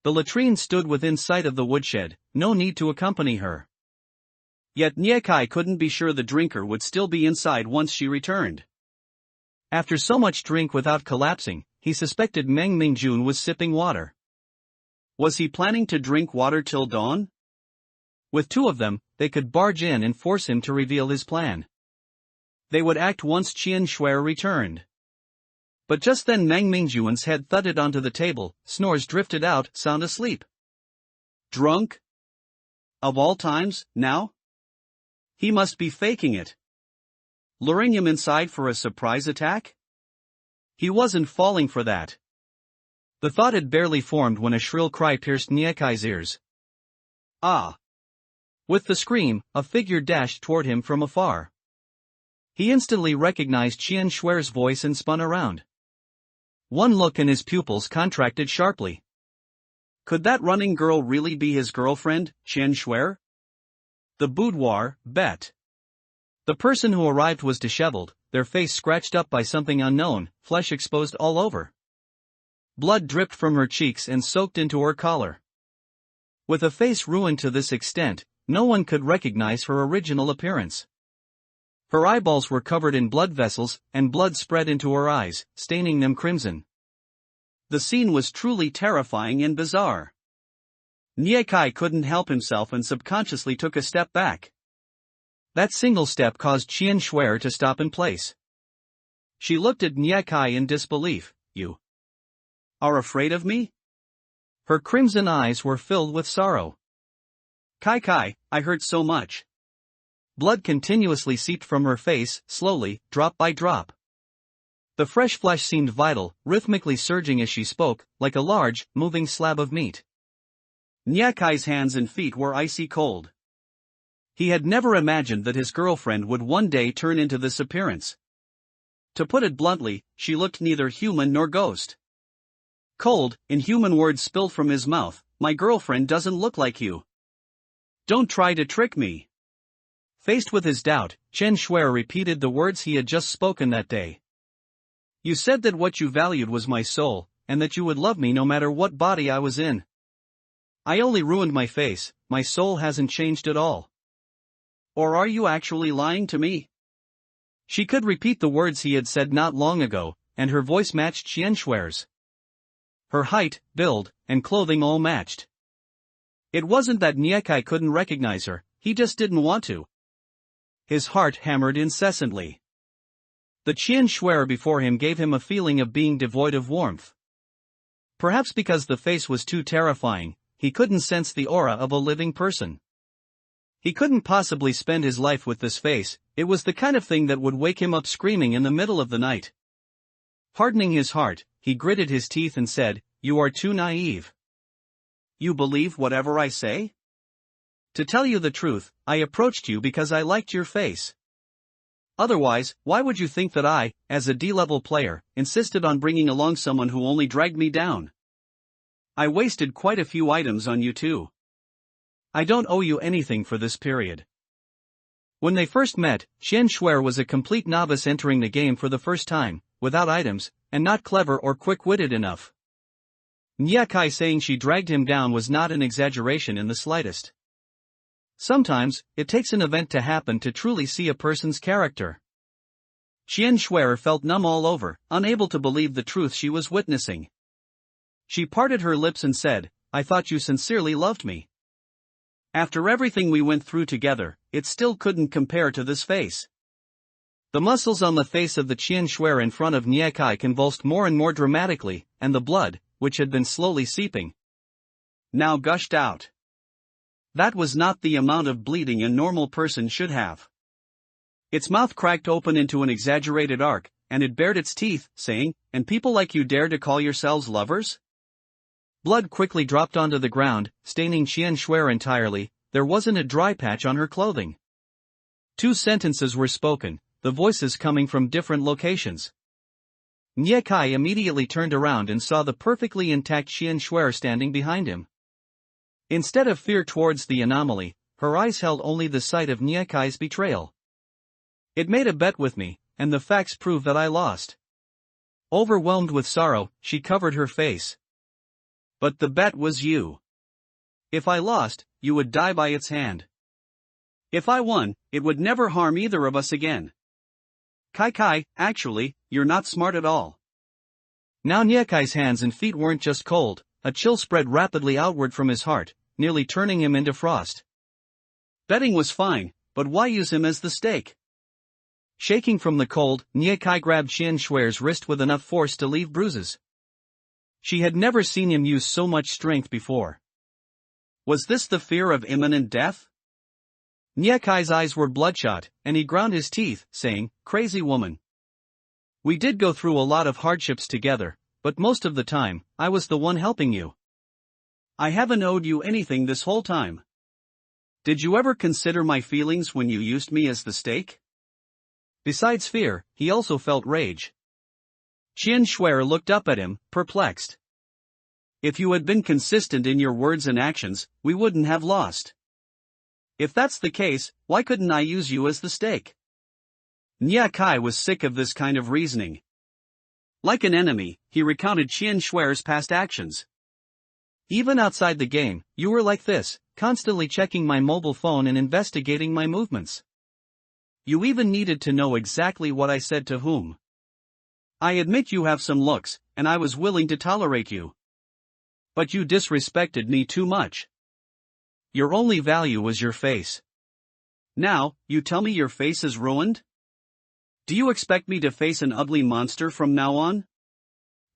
The latrine stood within sight of the woodshed, no need to accompany her. Yet Nie Kai couldn't be sure the drinker would still be inside once she returned. After so much drink without collapsing, he suspected Meng Mingjun was sipping water. Was he planning to drink water till dawn? With two of them, they could barge in and force him to reveal his plan. They would act once Qian Shuer returned. But just then Meng Mingjun's head thudded onto the table, snores drifted out, sound asleep. Drunk? Of all times, now? He must be faking it. Luring him inside for a surprise attack? He wasn't falling for that. The thought had barely formed when a shrill cry pierced Nie Kai's ears. Ah! With the scream, a figure dashed toward him from afar. He instantly recognized Qian Shuer's voice and spun around. One look and his pupils contracted sharply. Could that running girl really be his girlfriend, Qian Shuer? The boudoir, bet. The person who arrived was disheveled, their face scratched up by something unknown, flesh exposed all over. Blood dripped from her cheeks and soaked into her collar. With a face ruined to this extent, no one could recognize her original appearance. Her eyeballs were covered in blood vessels, and blood spread into her eyes, staining them crimson. The scene was truly terrifying and bizarre. Nie Kai couldn't help himself and subconsciously took a step back. That single step caused Qian Shuer to stop in place. She looked at Nie Kai in disbelief. You are afraid of me? Her crimson eyes were filled with sorrow. Kai, I hurt so much. Blood continuously seeped from her face, slowly, drop by drop. The fresh flesh seemed vital, rhythmically surging as she spoke, like a large, moving slab of meat. Nie Kai's hands and feet were icy cold. He had never imagined that his girlfriend would one day turn into this appearance. To put it bluntly, she looked neither human nor ghost. Cold, inhuman words spilled from his mouth. My girlfriend doesn't look like you. Don't try to trick me. Faced with his doubt, Chen Shuer repeated the words he had just spoken that day. You said that what you valued was my soul, and that you would love me no matter what body I was in. I only ruined my face, my soul hasn't changed at all. Or are you actually lying to me? She could repeat the words he had said not long ago, and her voice matched Qian Shuer's. Her height, build, and clothing all matched. It wasn't that Nie Kai couldn't recognize her, he just didn't want to. His heart hammered incessantly. The Qian Shuer before him gave him a feeling of being devoid of warmth. Perhaps because the face was too terrifying, he couldn't sense the aura of a living person. He couldn't possibly spend his life with this face, it was the kind of thing that would wake him up screaming in the middle of the night. Hardening his heart, he gritted his teeth and said, "You are too naive. You believe whatever I say? To tell you the truth, I approached you because I liked your face. Otherwise, why would you think that I, as a D-level player, insisted on bringing along someone who only dragged me down? I wasted quite a few items on you too. I don't owe you anything for this period." When they first met, Qian Shuer was a complete novice entering the game for the first time, without items, and not clever or quick-witted enough. Nyakai saying she dragged him down was not an exaggeration in the slightest. Sometimes, it takes an event to happen to truly see a person's character. Qian Shuer felt numb all over, unable to believe the truth she was witnessing. She parted her lips and said, "I thought you sincerely loved me. After everything we went through together, it still couldn't compare to this face." The muscles on the face of the Qian Shuer in front of Nyakai convulsed more and more dramatically, and the blood, which had been slowly seeping, now gushed out. That was not the amount of bleeding a normal person should have. Its mouth cracked open into an exaggerated arc, and it bared its teeth, saying, "And people like you dare to call yourselves lovers?" Blood quickly dropped onto the ground, staining Qian Shuer entirely. There wasn't a dry patch on her clothing. 2 sentences were spoken, the voices coming from different locations. Nyakai immediately turned around and saw the perfectly intact Qian Shuer standing behind him. Instead of fear towards the anomaly, her eyes held only the sight of Nyakai's betrayal. "It made a bet with me, and the facts prove that I lost." Overwhelmed with sorrow, she covered her face. "But the bet was you. If I lost, you would die by its hand. If I won, it would never harm either of us again. Kai, actually, you're not smart at all." Now Nyakai's hands and feet weren't just cold, a chill spread rapidly outward from his heart, nearly turning him into frost. Betting was fine, but why use him as the stake? Shaking from the cold, Nyakai grabbed Qian Shuer's wrist with enough force to leave bruises. She had never seen him use so much strength before. Was this the fear of imminent death? Nyakai's eyes were bloodshot, and he ground his teeth, saying, "Crazy woman. We did go through a lot of hardships together, but most of the time, I was the one helping you. I haven't owed you anything this whole time. Did you ever consider my feelings when you used me as the stake?" Besides fear, he also felt rage. Qian Shuer looked up at him, perplexed. "If you had been consistent in your words and actions, we wouldn't have lost. If that's the case, why couldn't I use you as the stake?" Nyakai was sick of this kind of reasoning. Like an enemy, he recounted Qian Shuer's past actions. "Even outside the game, you were like this, constantly checking my mobile phone and investigating my movements. You even needed to know exactly what I said to whom. I admit you have some looks, and I was willing to tolerate you. But you disrespected me too much. Your only value was your face. Now, you tell me your face is ruined? Do you expect me to face an ugly monster from now on?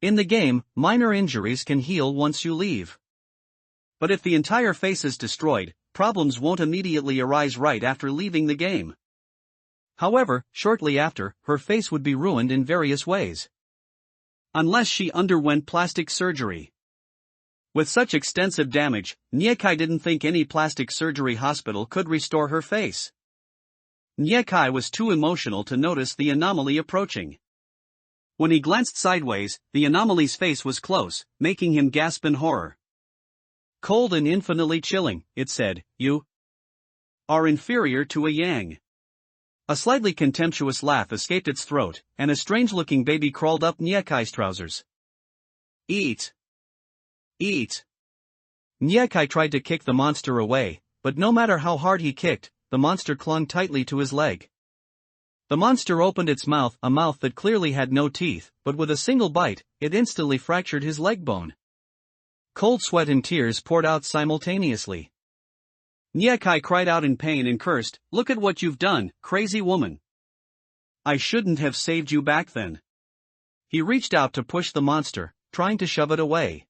In the game, minor injuries can heal once you leave. But if the entire face is destroyed, problems won't immediately arise right after leaving the game. However, shortly after, her face would be ruined in various ways. Unless she underwent plastic surgery. With such extensive damage, Nyakai didn't think any plastic surgery hospital could restore her face. Nyakai was too emotional to notice the anomaly approaching. When he glanced sideways, the anomaly's face was close, making him gasp in horror. "Cold and infinitely chilling," it said, "You are inferior to a yang." A slightly contemptuous laugh escaped its throat, and a strange-looking baby crawled up Nyakai's trousers. "Eat! Eat!" Nyakai tried to kick the monster away, but no matter how hard he kicked, the monster clung tightly to his leg. The monster opened its mouth, a mouth that clearly had no teeth, but with a single bite, it instantly fractured his leg bone. Cold sweat and tears poured out simultaneously. Nyakai cried out in pain and cursed, "Look at what you've done, crazy woman. I shouldn't have saved you back then." He reached out to push the monster, trying to shove it away.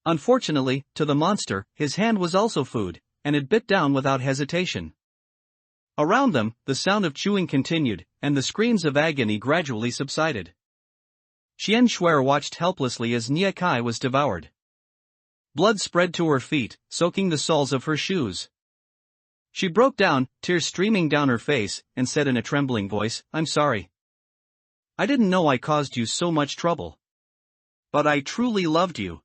Unfortunately, to the monster, his hand was also food, and it bit down without hesitation. Around them, the sound of chewing continued, and the screams of agony gradually subsided. Xian Shuer watched helplessly as Nia Kai was devoured. Blood spread to her feet, soaking the soles of her shoes. She broke down, tears streaming down her face, and said in a trembling voice, "I'm sorry. I didn't know I caused you so much trouble. But I truly loved you.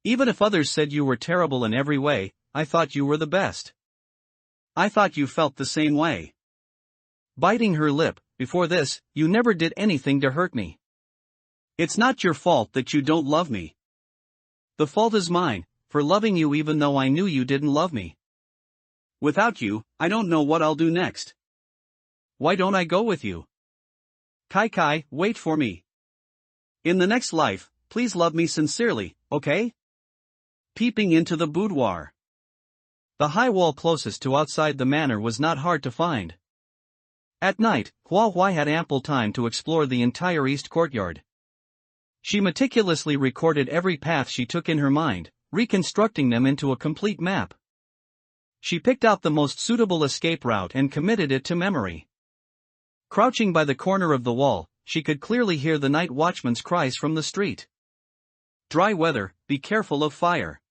Even if others said you were terrible in every way, I thought you were the best. I thought you felt the same way." Biting her lip, "Before this, you never did anything to hurt me. It's not your fault that you don't love me. The fault is mine, for loving you even though I knew you didn't love me. Without you, I don't know what I'll do next. Why don't I go with you? Kai Kai, wait for me. In the next life, please love me sincerely, okay?" Peeping into the boudoir. The high wall closest to outside the manor was not hard to find. At night, Hua Huai had ample time to explore the entire east courtyard. She meticulously recorded every path she took in her mind, reconstructing them into a complete map. She picked out the most suitable escape route and committed it to memory. Crouching by the corner of the wall, she could clearly hear the night watchman's cries from the street. "Dry weather, be careful of fire."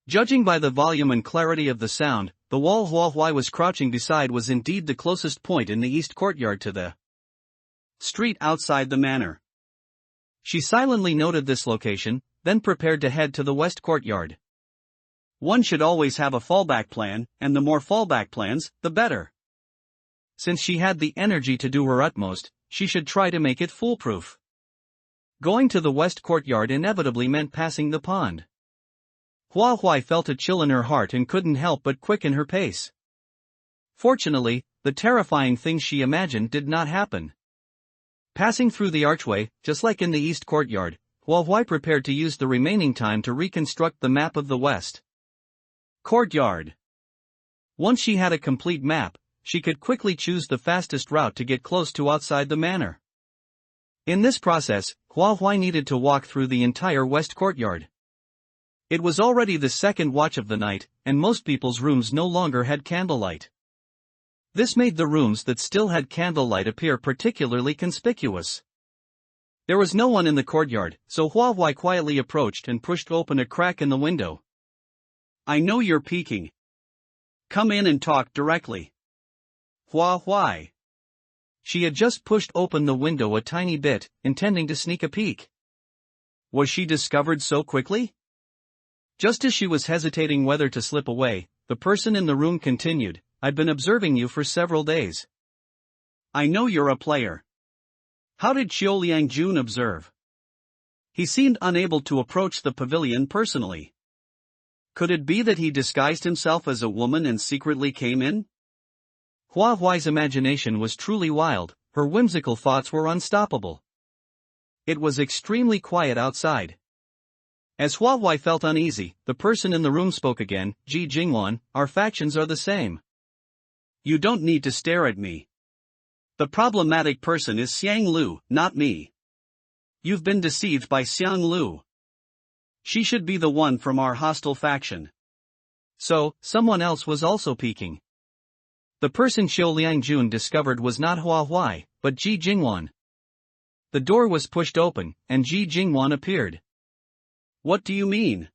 Judging by the volume and clarity of the sound, the wall Hua Huai was crouching beside was indeed the closest point in the east courtyard to the street outside the manor. She silently noted this location, then prepared to head to the west courtyard. One should always have a fallback plan, and the more fallback plans, the better. Since she had the energy to do her utmost, she should try to make it foolproof. Going to the west courtyard inevitably meant passing the pond. Hua Huai felt a chill in her heart and couldn't help but quicken her pace. Fortunately, the terrifying thing she imagined did not happen. Passing through the archway, just like in the east courtyard, Hua Huai prepared to use the remaining time to reconstruct the map of the west courtyard. Once she had a complete map, she could quickly choose the fastest route to get close to outside the manor. In this process, Hua Huai needed to walk through the entire west courtyard. It was already the second watch of the night, and most people's rooms no longer had candlelight. This made the rooms that still had candlelight appear particularly conspicuous. There was no one in the courtyard, so Hua Huai quietly approached and pushed open a crack in the window. "I know you're peeking. Come in and talk directly." Hua Huai. She had just pushed open the window a tiny bit, intending to sneak a peek. Was she discovered so quickly? Just as she was hesitating whether to slip away, the person in the room continued, "I've been observing you for several days. I know you're a player. How did Xiaoliang Jun observe?" He seemed unable to approach the pavilion personally. Could it be that he disguised himself as a woman and secretly came in? Hua Huai's imagination was truly wild, her whimsical thoughts were unstoppable. It was extremely quiet outside. As Hua Huai felt uneasy, the person in the room spoke again, "Ji Jingwan, our factions are the same. You don't need to stare at me. The problematic person is Xiang Lu, not me. You've been deceived by Xiang Lu. She should be the one from our hostile faction." So, someone else was also peeking. The person Xiaoliang Jun discovered was not Hua Huai, but Ji Jingwan. The door was pushed open, and Ji Jingwan appeared. "What do you mean?"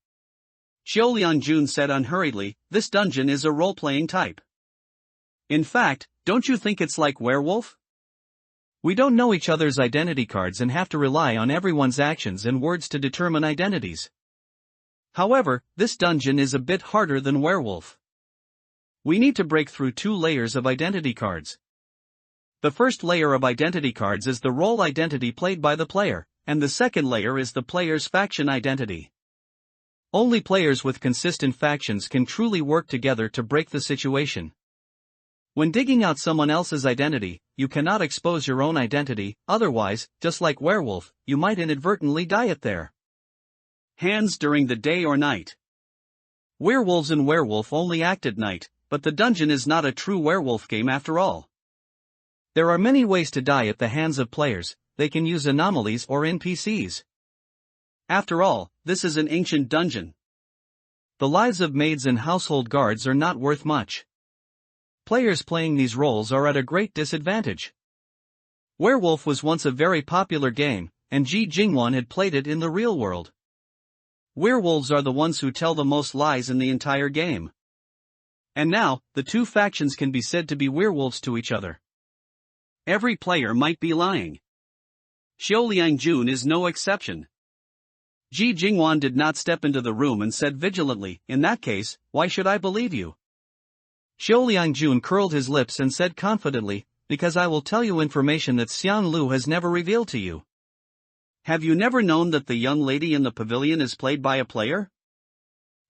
Xiaoliang Jun said unhurriedly, "This dungeon is a role-playing type. In fact, don't you think it's like werewolf? We don't know each other's identity cards and have to rely on everyone's actions and words to determine identities. However, this dungeon is a bit harder than werewolf. We need to break through 2 layers of identity cards. The first layer of identity cards is the role identity played by the player, and the second layer is the player's faction identity. Only players with consistent factions can truly work together to break the situation. When digging out someone else's identity, you cannot expose your own identity, otherwise, just like werewolf, you might inadvertently die at their hands during the day or night. Werewolves and werewolf only act at night, but the dungeon is not a true werewolf game after all. There are many ways to die at the hands of players. They can use anomalies or NPCs. After all, this is an ancient dungeon. The lives of maids and household guards are not worth much. Players playing these roles are at a great disadvantage. Werewolf was once a very popular game, and Ji Jingwan had played it in the real world. Werewolves are the ones who tell the most lies in the entire game. And now, the two factions can be said to be werewolves to each other. Every player might be lying. Xiaoliangjun is no exception. Ji Jingwan did not step into the room and said vigilantly, "In that case, why should I believe you?" Xiaoliangjun curled his lips and said confidently, "Because I will tell you information that Xiang Lu has never revealed to you." Have you never known that the young lady in the pavilion is played by a player?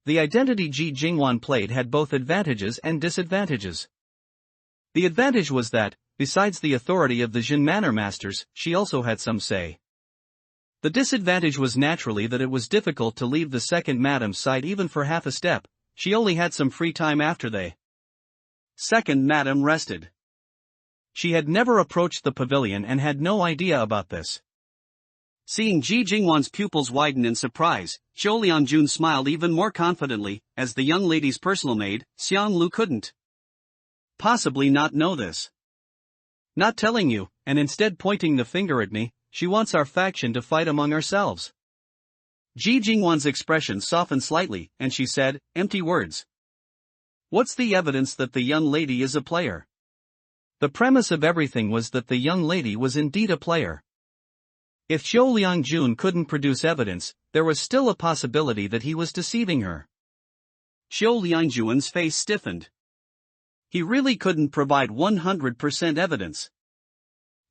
The identity Ji Jingwan played had both advantages and disadvantages. The advantage was that, besides the authority of the Jin Manor Masters, she also had some say. The disadvantage was naturally that it was difficult to leave the second madam's side even for half a step. She only had some free time after the second madam rested. She had never approached the pavilion and had no idea about this. Seeing Ji Jingwan's pupils widen in surprise, Xiaoliangjun smiled even more confidently, as the young lady's personal maid, Xiang Lu couldn't possibly not know this. Not telling you, and instead pointing the finger at me, she wants our faction to fight among ourselves. Ji Jingwan's expression softened slightly, and she said, "Empty words. What's the evidence that the young lady is a player?" The premise of everything was that the young lady was indeed a player. If Xiaoliangjun couldn't produce evidence, there was still a possibility that he was deceiving her. Xiaoliangjun's face stiffened. He really couldn't provide 100% evidence.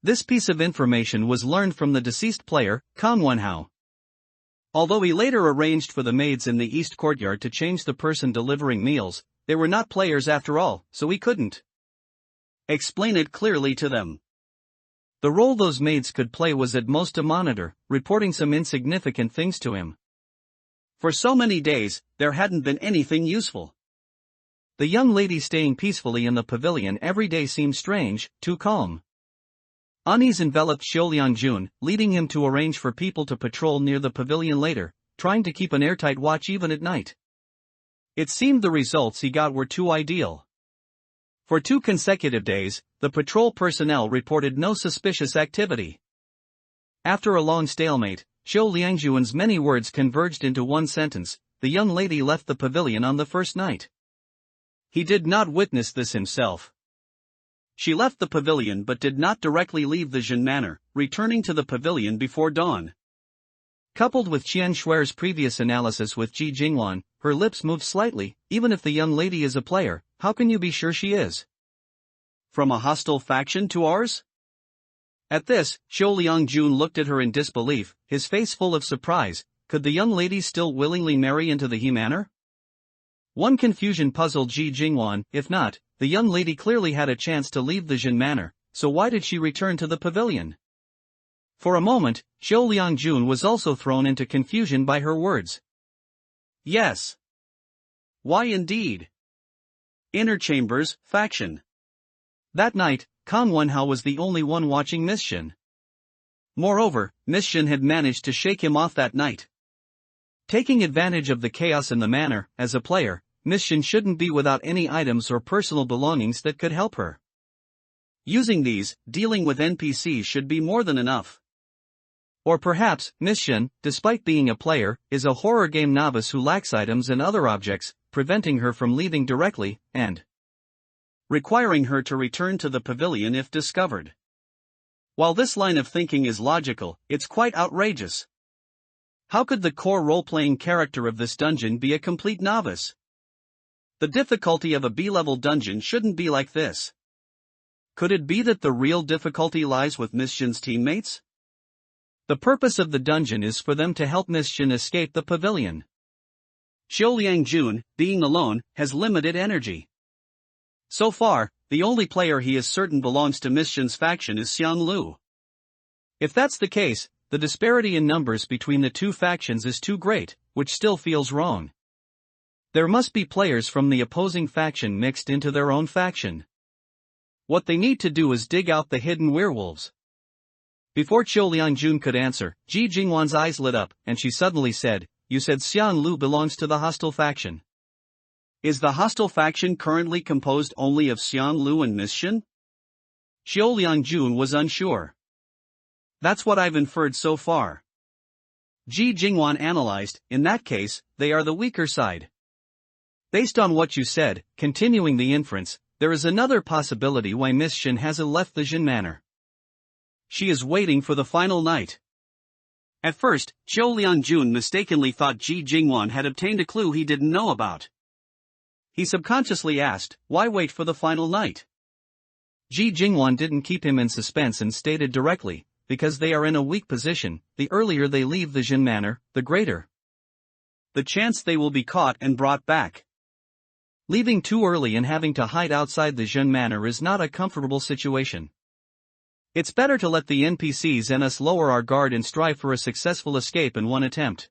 This piece of information was learned from the deceased player, Kang Wenhao. Although he later arranged for the maids in the East Courtyard to change the person delivering meals, they were not players after all, so he couldn't explain it clearly to them. The role those maids could play was at most to monitor, reporting some insignificant things to him. For so many days, there hadn't been anything useful. The young lady staying peacefully in the pavilion every day seemed strange, too calm. Unease enveloped Xiaoliangjun, leading him to arrange for people to patrol near the pavilion later, trying to keep an airtight watch even at night. It seemed the results he got were too ideal. For 2 consecutive days, the patrol personnel reported no suspicious activity. After a long stalemate, Xiaoliangjun's many words converged into one sentence: the young lady left the pavilion on the first night. He did not witness this himself. She left the pavilion but did not directly leave the Jin Manor, returning to the pavilion before dawn. Coupled with Qian Shuer's previous analysis with Ji Jingwan, her lips moved slightly. Even if the young lady is a player, how can you be sure she is? From a hostile faction to ours? At this, Xiaoliangjun looked at her in disbelief, his face full of surprise. Could the young lady still willingly marry into the He Manor? One confusion puzzled Ji Jingwan. If not, the young lady clearly had a chance to leave the Jin Manor, so why did she return to the pavilion? For a moment, Xiaoliangjun was also thrown into confusion by her words. Yes. Why indeed? Inner Chambers, faction. That night, Kang Wenhao was the only one watching Miss Shin. Moreover, Miss Shin had managed to shake him off that night. Taking advantage of the chaos in the manor, as a player, Miss Shin shouldn't be without any items or personal belongings that could help her. Using these, dealing with NPCs should be more than enough. Or perhaps, Miss Shin, despite being a player, is a horror game novice who lacks items and other objects, preventing her from leaving directly, and requiring her to return to the pavilion if discovered. While this line of thinking is logical, it's quite outrageous. How could the core role-playing character of this dungeon be a complete novice? The difficulty of a B-level dungeon shouldn't be like this. Could it be that the real difficulty lies with Miss Shin's teammates? The purpose of the dungeon is for them to help Miss Shin escape the pavilion. Xiaoliangjun, being alone, has limited energy. So far, the only player he is certain belongs to Miss Shin's faction is Xiang Lu. If that's the case, the disparity in numbers between the two factions is too great, which still feels wrong. There must be players from the opposing faction mixed into their own faction. What they need to do is dig out the hidden werewolves. Before Xiaoliangjun could answer, Ji Jingwan's eyes lit up, and she suddenly said, "You said Xiang Lu belongs to the hostile faction. Is the hostile faction currently composed only of Xiang Lu and Miss Shin?" Xiaoliangjun was unsure. That's what I've inferred so far. Ji Jingwan analyzed, in that case, they are the weaker side. Based on what you said, continuing the inference, there is another possibility why Miss Shin hasn't left the Jin Manor. She is waiting for the final night. At first, Qiu Liangjun mistakenly thought Ji Jingwan had obtained a clue he didn't know about. He subconsciously asked, why wait for the final night? Ji Jingwan didn't keep him in suspense and stated directly, because they are in a weak position, the earlier they leave the Jin Manor, the greater the chance they will be caught and brought back. Leaving too early and having to hide outside the Jin Manor is not a comfortable situation. It's better to let the NPCs and us lower our guard and strive for a successful escape in one attempt.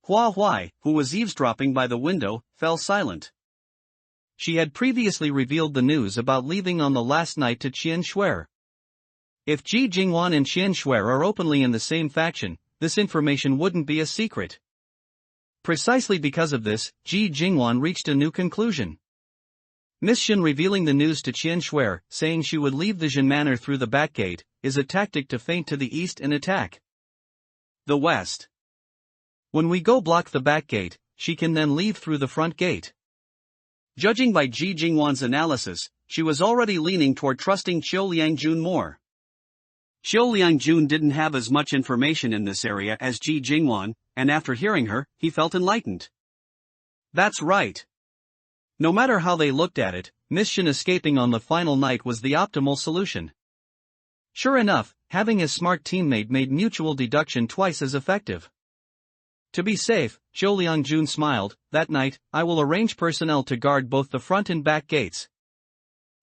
Hua Huai, who was eavesdropping by the window, fell silent. She had previously revealed the news about leaving on the last night to Qian Shuer. If Ji Jingwan and Qian Shuer are openly in the same faction, this information wouldn't be a secret. Precisely because of this, Ji Jingwan reached a new conclusion. Miss Shin revealing the news to Qian Shuer, saying she would leave the Jin Manor through the back gate, is a tactic to feint to the east and attack the west. When we go block the back gate, she can then leave through the front gate. Judging by Ji Jingwan's analysis, she was already leaning toward trusting Qiu Liangjun more. Qiu Liangjun didn't have as much information in this area as Ji Jingwan, and after hearing her, he felt enlightened. That's right. No matter how they looked at it, Miss Shin escaping on the final night was the optimal solution. Sure enough, having a smart teammate made mutual deduction twice as effective. To be safe, Qiu Liangjun smiled, that night, I will arrange personnel to guard both the front and back gates.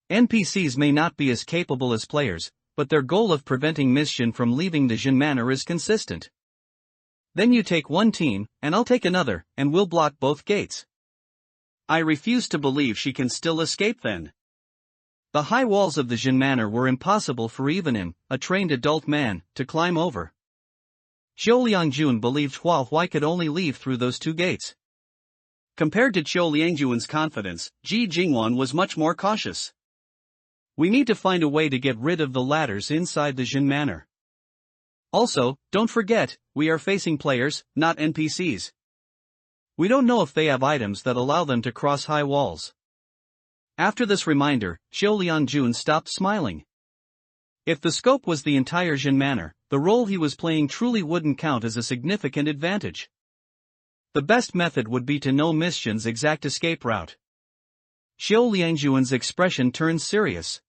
NPCs may not be as capable as players, but their goal of preventing Miss Shin from leaving the Jin Manor is consistent. Then you take one team, and I'll take another, and we'll block both gates. I refuse to believe she can still escape then. The high walls of the Jin Manor were impossible for even him, a trained adult man, to climb over. Qiu Liangjun believed Hua Huai could only leave through those two gates. Compared to Qiu Liangjun's confidence, Ji Jingwan was much more cautious. We need to find a way to get rid of the ladders inside the Jin Manor. Also, don't forget, we are facing players, not NPCs. We don't know if they have items that allow them to cross high walls. After this reminder, Qiu Liangjun stopped smiling. If the scope was the entire Jin Manor, the role he was playing truly wouldn't count as a significant advantage. The best method would be to know Miss Shin's exact escape route. Qiu Liangjun's expression turned serious.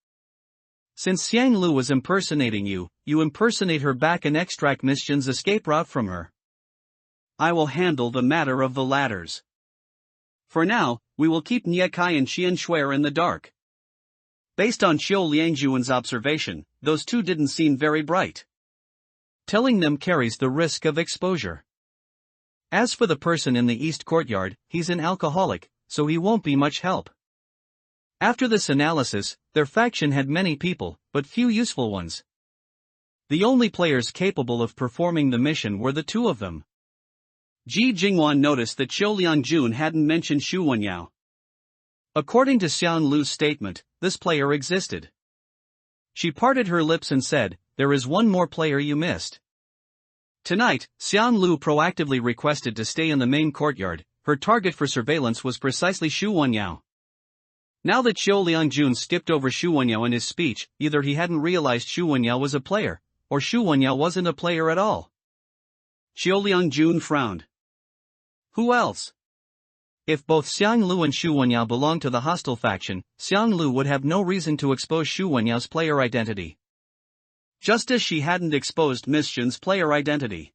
Since Xiang Lu was impersonating you, you impersonate her back and extract Miss Shin's escape route from her. I will handle the matter of the ladders. For now, we will keep Niekai and Qian Shuer in the dark. Based on Qiu Liangjun's observation, those two didn't seem very bright. Telling them carries the risk of exposure. As for the person in the east courtyard, he's an alcoholic, so he won't be much help. After this analysis, their faction had many people, but few useful ones. The only players capable of performing the mission were the two of them. Ji Jingwan noticed that Qiu Liangjun hadn't mentioned Xu Wenyao. According to Xiang Lu's statement, this player existed. She parted her lips and said, there is one more player you missed. Tonight, Xiang Lu proactively requested to stay in the main courtyard. Her target for surveillance was precisely Xu Wenyao. Now that Qiu Liangjun skipped over Xu Wenyao in his speech, either he hadn't realized Xu Wenyao was a player, or Xu Wenyao wasn't a player at all. Qiu Liangjun frowned. Who else? If both Xiang Lu and Xu Wenyao belonged to the hostile faction, Xiang Lu would have no reason to expose Xu Wenyao's player identity. Just as she hadn't exposed Miss Shin's player identity.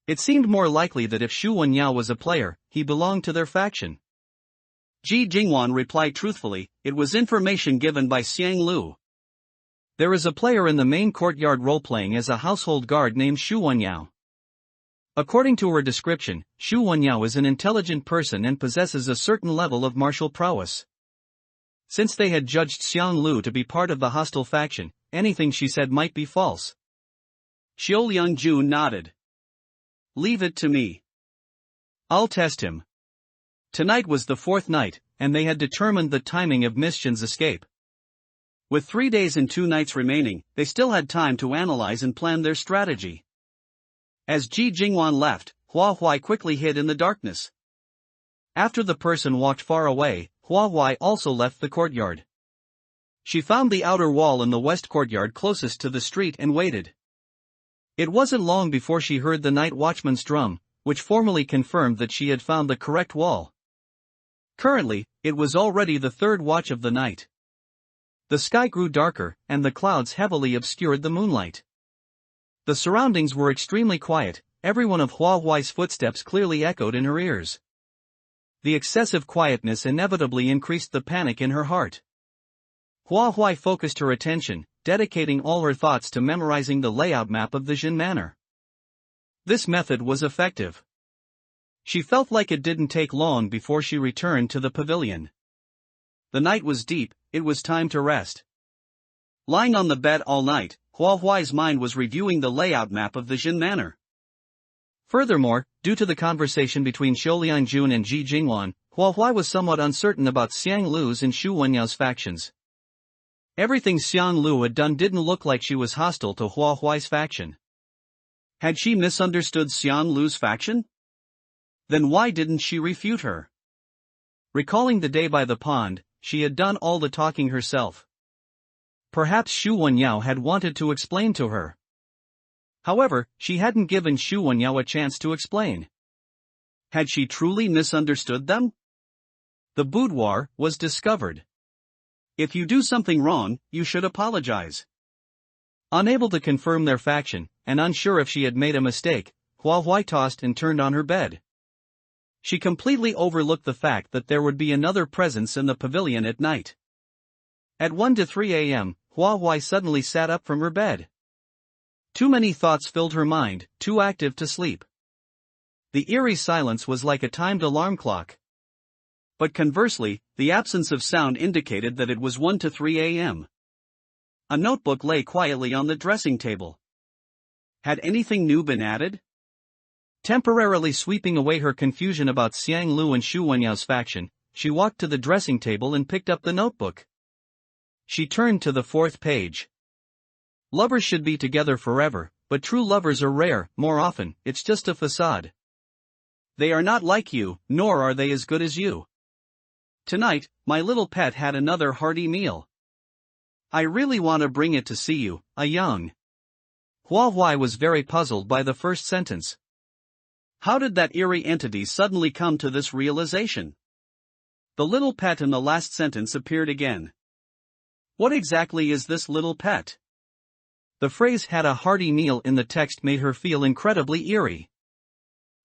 It seemed more likely that if Xu Wenyao was a player, he belonged to their faction. Ji Jingwan replied truthfully, it was information given by Xiang Lu. There is a player in the main courtyard role-playing as a household guard named Xu Wenyao. According to her description, Xu Wenyao is an intelligent person and possesses a certain level of martial prowess. Since they had judged Xiang Lu to be part of the hostile faction, anything she said might be false. Qiu Liangjun nodded. Leave it to me. I'll test him. Tonight was the fourth night, and they had determined the timing of Miss Shin's escape. With 3 days and 2 nights remaining, they still had time to analyze and plan their strategy. As Ji Jingwan left, Hua Huai quickly hid in the darkness. After the person walked far away, Hua Huai also left the courtyard. She found the outer wall in the west courtyard closest to the street and waited. It wasn't long before she heard the night watchman's drum, which formally confirmed that she had found the correct wall. Currently, it was already the third watch of the night. The sky grew darker, and the clouds heavily obscured the moonlight. The surroundings were extremely quiet, every one of Hua Huai's footsteps clearly echoed in her ears. The excessive quietness inevitably increased the panic in her heart. Hua Huai focused her attention, dedicating all her thoughts to memorizing the layout map of the Jin Manor. This method was effective. She felt like it didn't take long before she returned to the pavilion. The night was deep, it was time to rest. Lying on the bed all night, Hua Huai's mind was reviewing the layout map of the Jin Manor. Furthermore, due to the conversation between Xiu Lianjun and Ji Jingwan, Hua Huai was somewhat uncertain about Xiang Lu's and Xu Wenyao's factions. Everything Xiang Lu had done didn't look like she was hostile to Hua Huai's faction. Had she misunderstood Xiang Lu's faction? Then why didn't she refute her? Recalling the day by the pond, she had done all the talking herself. Perhaps Xu Wenyao had wanted to explain to her. However, she hadn't given Xu Wenyao a chance to explain. Had she truly misunderstood them? The boudoir was discovered. If you do something wrong, you should apologize. Unable to confirm their faction, and unsure if she had made a mistake, Hua Huai tossed and turned on her bed. She completely overlooked the fact that there would be another presence in the pavilion at night. At 1 to 3 a.m., Hua Huai suddenly sat up from her bed. Too many thoughts filled her mind, too active to sleep. The eerie silence was like a timed alarm clock. But conversely, the absence of sound indicated that it was 1 to 3 a.m. A notebook lay quietly on the dressing table. Had anything new been added? Temporarily sweeping away her confusion about Xiang Lu and Xu Wenyao's faction, she walked to the dressing table and picked up the notebook. She turned to the 4th page. Lovers should be together forever, but true lovers are rare. More often, it's just a facade. They are not like you, nor are they as good as you. Tonight, my little pet had another hearty meal. I really want to bring it to see you, a young. Hua Huai was very puzzled by the first sentence. How did that eerie entity suddenly come to this realization? The little pet in the last sentence appeared again. What exactly is this little pet? The phrase had a hearty meal in the text made her feel incredibly eerie.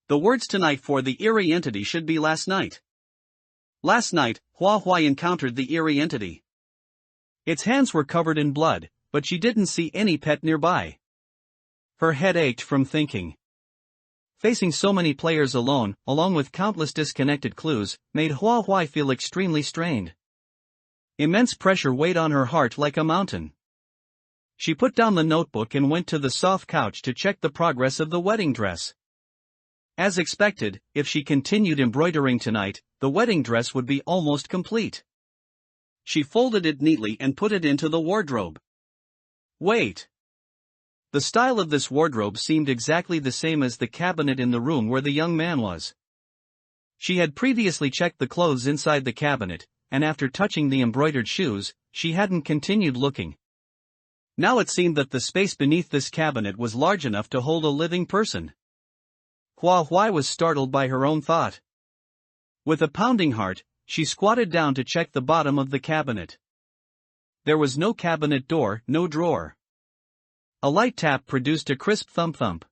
The words tonight for the eerie entity should be last night. Last night, Hua Huai encountered the eerie entity. Its hands were covered in blood, but she didn't see any pet nearby. Her head ached from thinking. Facing so many players alone, along with countless disconnected clues, made Hua Huai feel extremely strained. Immense pressure weighed on her heart like a mountain. She put down the notebook and went to the soft couch to check the progress of the wedding dress. As expected, if she continued embroidering tonight, the wedding dress would be almost complete. She folded it neatly and put it into the wardrobe. Wait. The style of this wardrobe seemed exactly the same as the cabinet in the room where the young man was. She had previously checked the clothes inside the cabinet, and after touching the embroidered shoes, she hadn't continued looking. Now it seemed that the space beneath this cabinet was large enough to hold a living person. Hua Huai was startled by her own thought. With a pounding heart, she squatted down to check the bottom of the cabinet. There was no cabinet door, no drawer. A light tap produced a crisp thump-thump.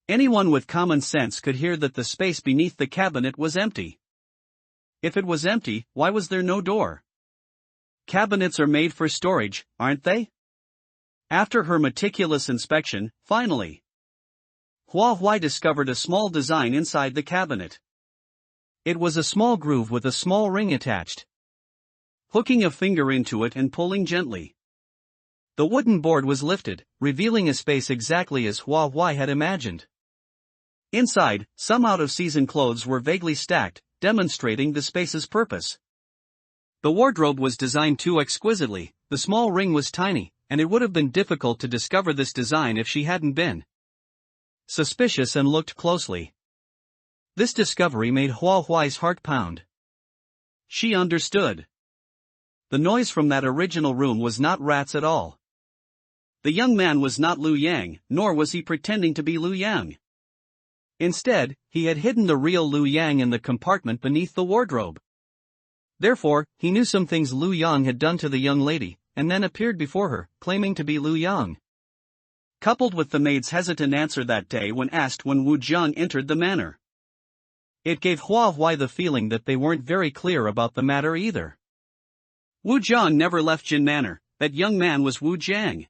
Anyone with common sense could hear that the space beneath the cabinet was empty. If it was empty, why was there no door? Cabinets are made for storage, aren't they? After her meticulous inspection, finally, Hua Huai discovered a small design inside the cabinet. It was a small groove with a small ring attached. Hooking a finger into it and pulling gently, the wooden board was lifted, revealing a space exactly as Hua Huai had imagined. Inside, some out-of-season clothes were vaguely stacked, demonstrating the space's purpose. The wardrobe was designed too exquisitely, the small ring was tiny, and it would have been difficult to discover this design if she hadn't been suspicious and looked closely. This discovery made Hua Huai's heart pound. She understood. The noise from that original room was not rats at all. The young man was not Liu Yang, nor was he pretending to be Liu Yang. Instead, he had hidden the real Liu Yang in the compartment beneath the wardrobe. Therefore, he knew some things Liu Yang had done to the young lady, and then appeared before her, claiming to be Liu Yang. Coupled with the maid's hesitant answer that day when asked when Wu Jiang entered the manor, it gave Hua Huai the feeling that they weren't very clear about the matter either. Wu Jiang never left Jin Manor, that young man was Wu Jiang.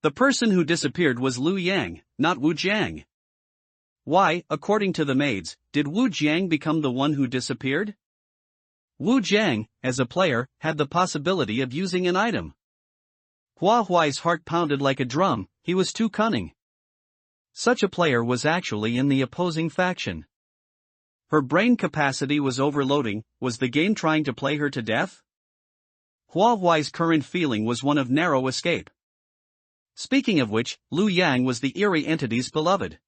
The person who disappeared was Liu Yang, not Wu Jiang. Why, according to the maids, did Wu Jiang become the one who disappeared? Wu Jiang, as a player, had the possibility of using an item. Hua Huai's heart pounded like a drum, he was too cunning. Such a player was actually in the opposing faction. Her brain capacity was overloading, was the game trying to play her to death? Hua Huai's current feeling was one of narrow escape. Speaking of which, Liu Yang was the eerie entity's beloved.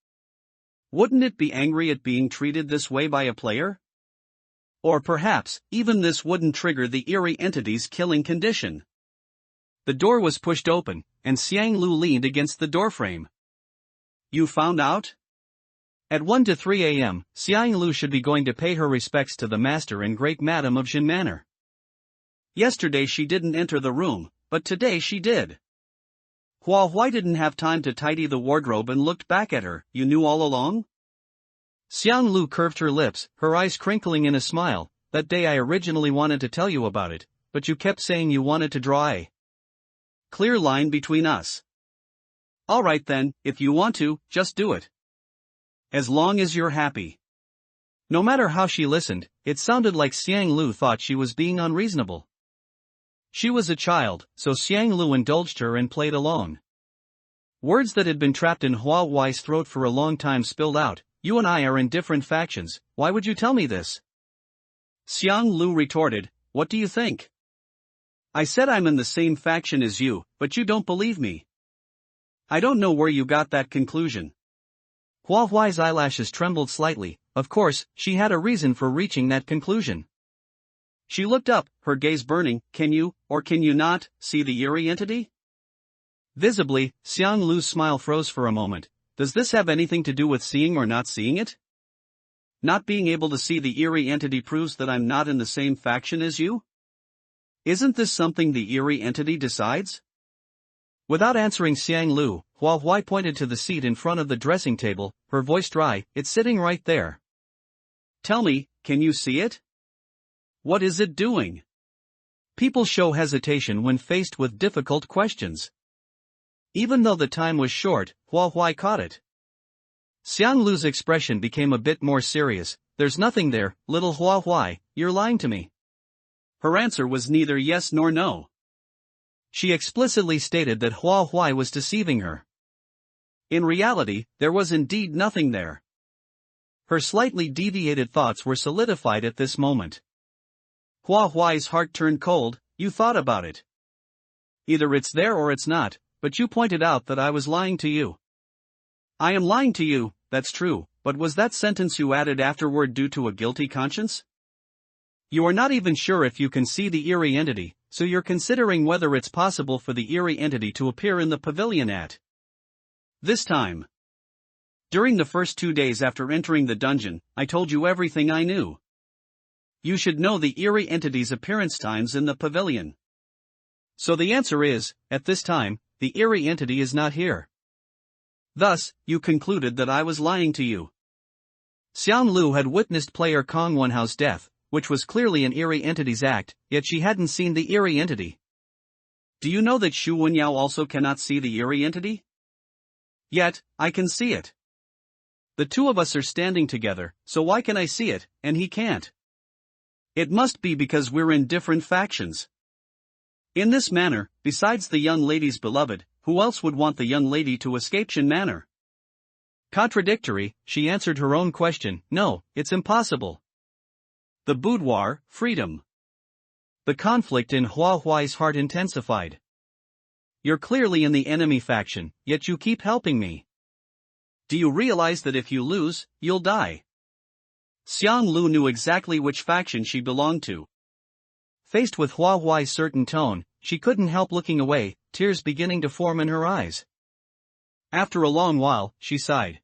Wouldn't it be angry at being treated this way by a player? Or perhaps, even this wouldn't trigger the eerie entity's killing condition. The door was pushed open, and Xiang Lu leaned against the doorframe. You found out? At 1 to 3 a.m., Xiang Lu should be going to pay her respects to the master and great madam of Jin Manor. Yesterday she didn't enter the room, but today she did. Hua Huai didn't have time to tidy the wardrobe and looked back at her. You knew all along? Xiang Lu curved her lips, her eyes crinkling in a smile. That day I originally wanted to tell you about it, but you kept saying you wanted to draw a clear line between us. Alright then, if you want to, just do it. As long as you're happy. No matter how she listened, it sounded like Xiang Lu thought she was being unreasonable. She was a child, so Xiang Lu indulged her and played along. Words that had been trapped in Hua Huai's throat for a long time spilled out. You and I are in different factions, why would you tell me this? Xiang Lu retorted, what do you think? I said I'm in the same faction as you, but you don't believe me. I don't know where you got that conclusion. Hua Huai's eyelashes trembled slightly. Of course, she had a reason for reaching that conclusion. She looked up, her gaze burning. Can you, or can you not, see the eerie entity? Visibly, Xiang Lu's smile froze for a moment. Does this have anything to do with seeing or not seeing it? Not being able to see the eerie entity proves that I'm not in the same faction as you? Isn't this something the eerie entity decides? Without answering Xiang Lu, Hua Huai pointed to the seat in front of the dressing table, her voice dry. It's sitting right there. Tell me, can you see it? What is it doing? People show hesitation when faced with difficult questions. Even though the time was short, Hua Huai caught it. Xiang Lu's expression became a bit more serious. There's nothing there, little Hua Huai, you're lying to me. Her answer was neither yes nor no. She explicitly stated that Hua Huai was deceiving her. In reality, there was indeed nothing there. Her slightly deviated thoughts were solidified at this moment. Hua Huai's heart turned cold. You thought about it. Either it's there or it's not, but you pointed out that I was lying to you. I am lying to you, that's true, but was that sentence you added afterward due to a guilty conscience? You are not even sure if you can see the eerie entity, so you're considering whether it's possible for the eerie entity to appear in the pavilion at this time. During the first 2 days after entering the dungeon, I told you everything I knew. You should know the eerie entity's appearance times in the pavilion. So the answer is, at this time, the eerie entity is not here. Thus, you concluded that I was lying to you. Xiang Lu had witnessed player Kong Wenhao's death, which was clearly an eerie entity's act, yet she hadn't seen the eerie entity. Do you know that Xu Wenyao also cannot see the eerie entity? Yet, I can see it. The two of us are standing together, so why can I see it, and he can't? It must be because we're in different factions. In this manner, besides the young lady's beloved, who else would want the young lady to escape Jin Manor? Contradictory, she answered her own question. No, it's impossible. The boudoir, freedom. The conflict in Hua Huai's heart intensified. You're clearly in the enemy faction, yet you keep helping me. Do you realize that if you lose, you'll die? Xiang Lu knew exactly which faction she belonged to. Faced with Hua Huai's certain tone, she couldn't help looking away, tears beginning to form in her eyes. After a long while, she sighed.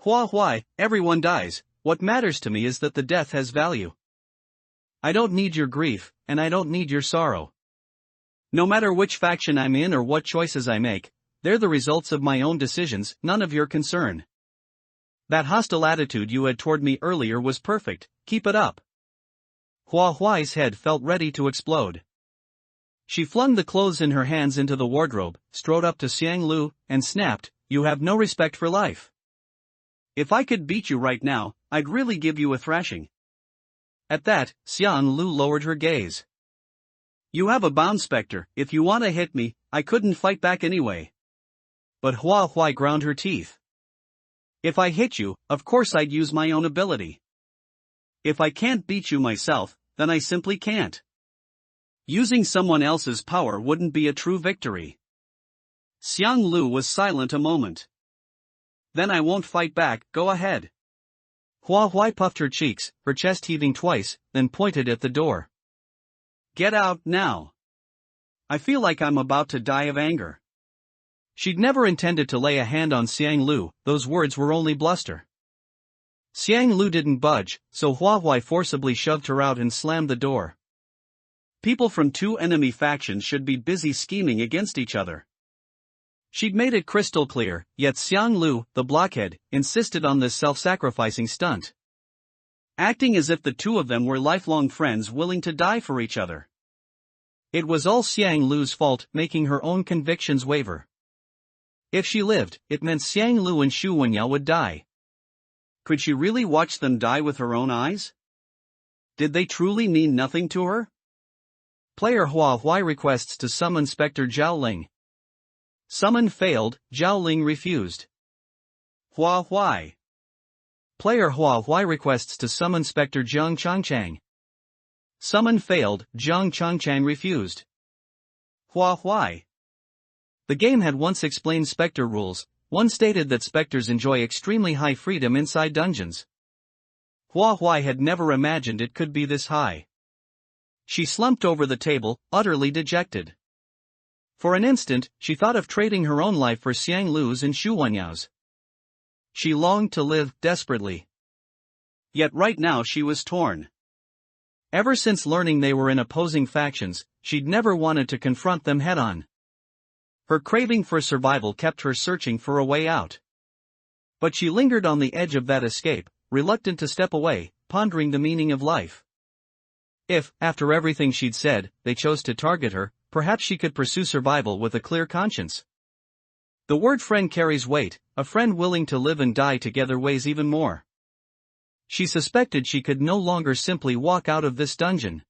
Hua Huai, everyone dies, what matters to me is that the death has value. I don't need your grief, and I don't need your sorrow. No matter which faction I'm in or what choices I make, they're the results of my own decisions, none of your concern. That hostile attitude you had toward me earlier was perfect, keep it up. Hua Huai's head felt ready to explode. She flung the clothes in her hands into the wardrobe, strode up to Xiang Lu, and snapped, "You have no respect for life. If I could beat you right now, I'd really give you a thrashing." At that, Xiang Lu lowered her gaze. "You have a bound specter, if you want to hit me, I couldn't fight back anyway." But Hua Huai ground her teeth. "If I hit you, of course I'd use my own ability. If I can't beat you myself, then I simply can't. Using someone else's power wouldn't be a true victory." Xiang Lu was silent a moment. "Then I won't fight back, go ahead." Hua Huai puffed her cheeks, her chest heaving twice, then pointed at the door. "Get out, now. I feel like I'm about to die of anger." She'd never intended to lay a hand on Xiang Lu, those words were only bluster. Xiang Lu didn't budge, so Hua Huai forcibly shoved her out and slammed the door. People from two enemy factions should be busy scheming against each other. She'd made it crystal clear, yet Xiang Lu, the blockhead, insisted on this self-sacrificing stunt. Acting as if the two of them were lifelong friends willing to die for each other. It was all Xiang Lu's fault, making her own convictions waver. If she lived, it meant Xiang Lu and Xu Wenyao would die. Could she really watch them die with her own eyes? Did they truly mean nothing to her? Player Hua Huai requests to summon Spectre Zhao Ling. Summon failed, Zhao Ling refused. Hua Huai. Player Hua Huai requests to summon Spectre Zhang Changchang. Summon failed, Zhang Changchang refused. Hua Huai. The game had once explained Spectre rules. One stated that Spectres enjoy extremely high freedom inside dungeons. Hua Huai had never imagined it could be this high. She slumped over the table, utterly dejected. For an instant, she thought of trading her own life for Xiang Lu's and Xu Wenyao's. She longed to live, desperately. Yet right now she was torn. Ever since learning they were in opposing factions, she'd never wanted to confront them head-on. Her craving for survival kept her searching for a way out. But she lingered on the edge of that escape, reluctant to step away, pondering the meaning of life. If, after everything she'd said, they chose to target her, perhaps she could pursue survival with a clear conscience. The word friend carries weight, a friend willing to live and die together weighs even more. She suspected she could no longer simply walk out of this dungeon.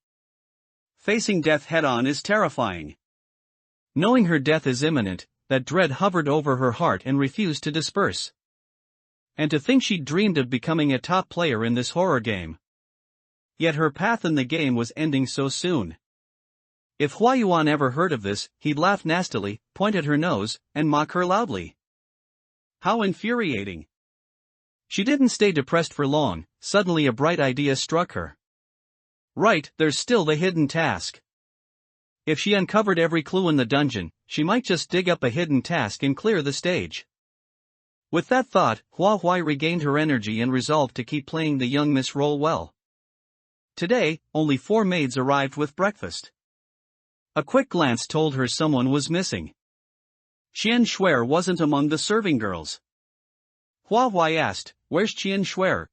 Facing death head-on is terrifying. Knowing her death is imminent, that dread hovered over her heart and refused to disperse. And to think she'd dreamed of becoming a top player in this horror game. Yet her path in the game was ending so soon. If Huayuan ever heard of this, he'd laugh nastily, point at her nose, and mock her loudly. How infuriating. She didn't stay depressed for long, suddenly a bright idea struck her. Right, there's still the hidden task. If she uncovered every clue in the dungeon, she might just dig up a hidden task and clear the stage. With that thought, Hua Huai regained her energy and resolved to keep playing the young miss role well. Today, only 4 maids arrived with breakfast. A quick glance told her someone was missing. Qian Shuer wasn't among the serving girls. Hua Huai asked, "Where's Qian Shuer?"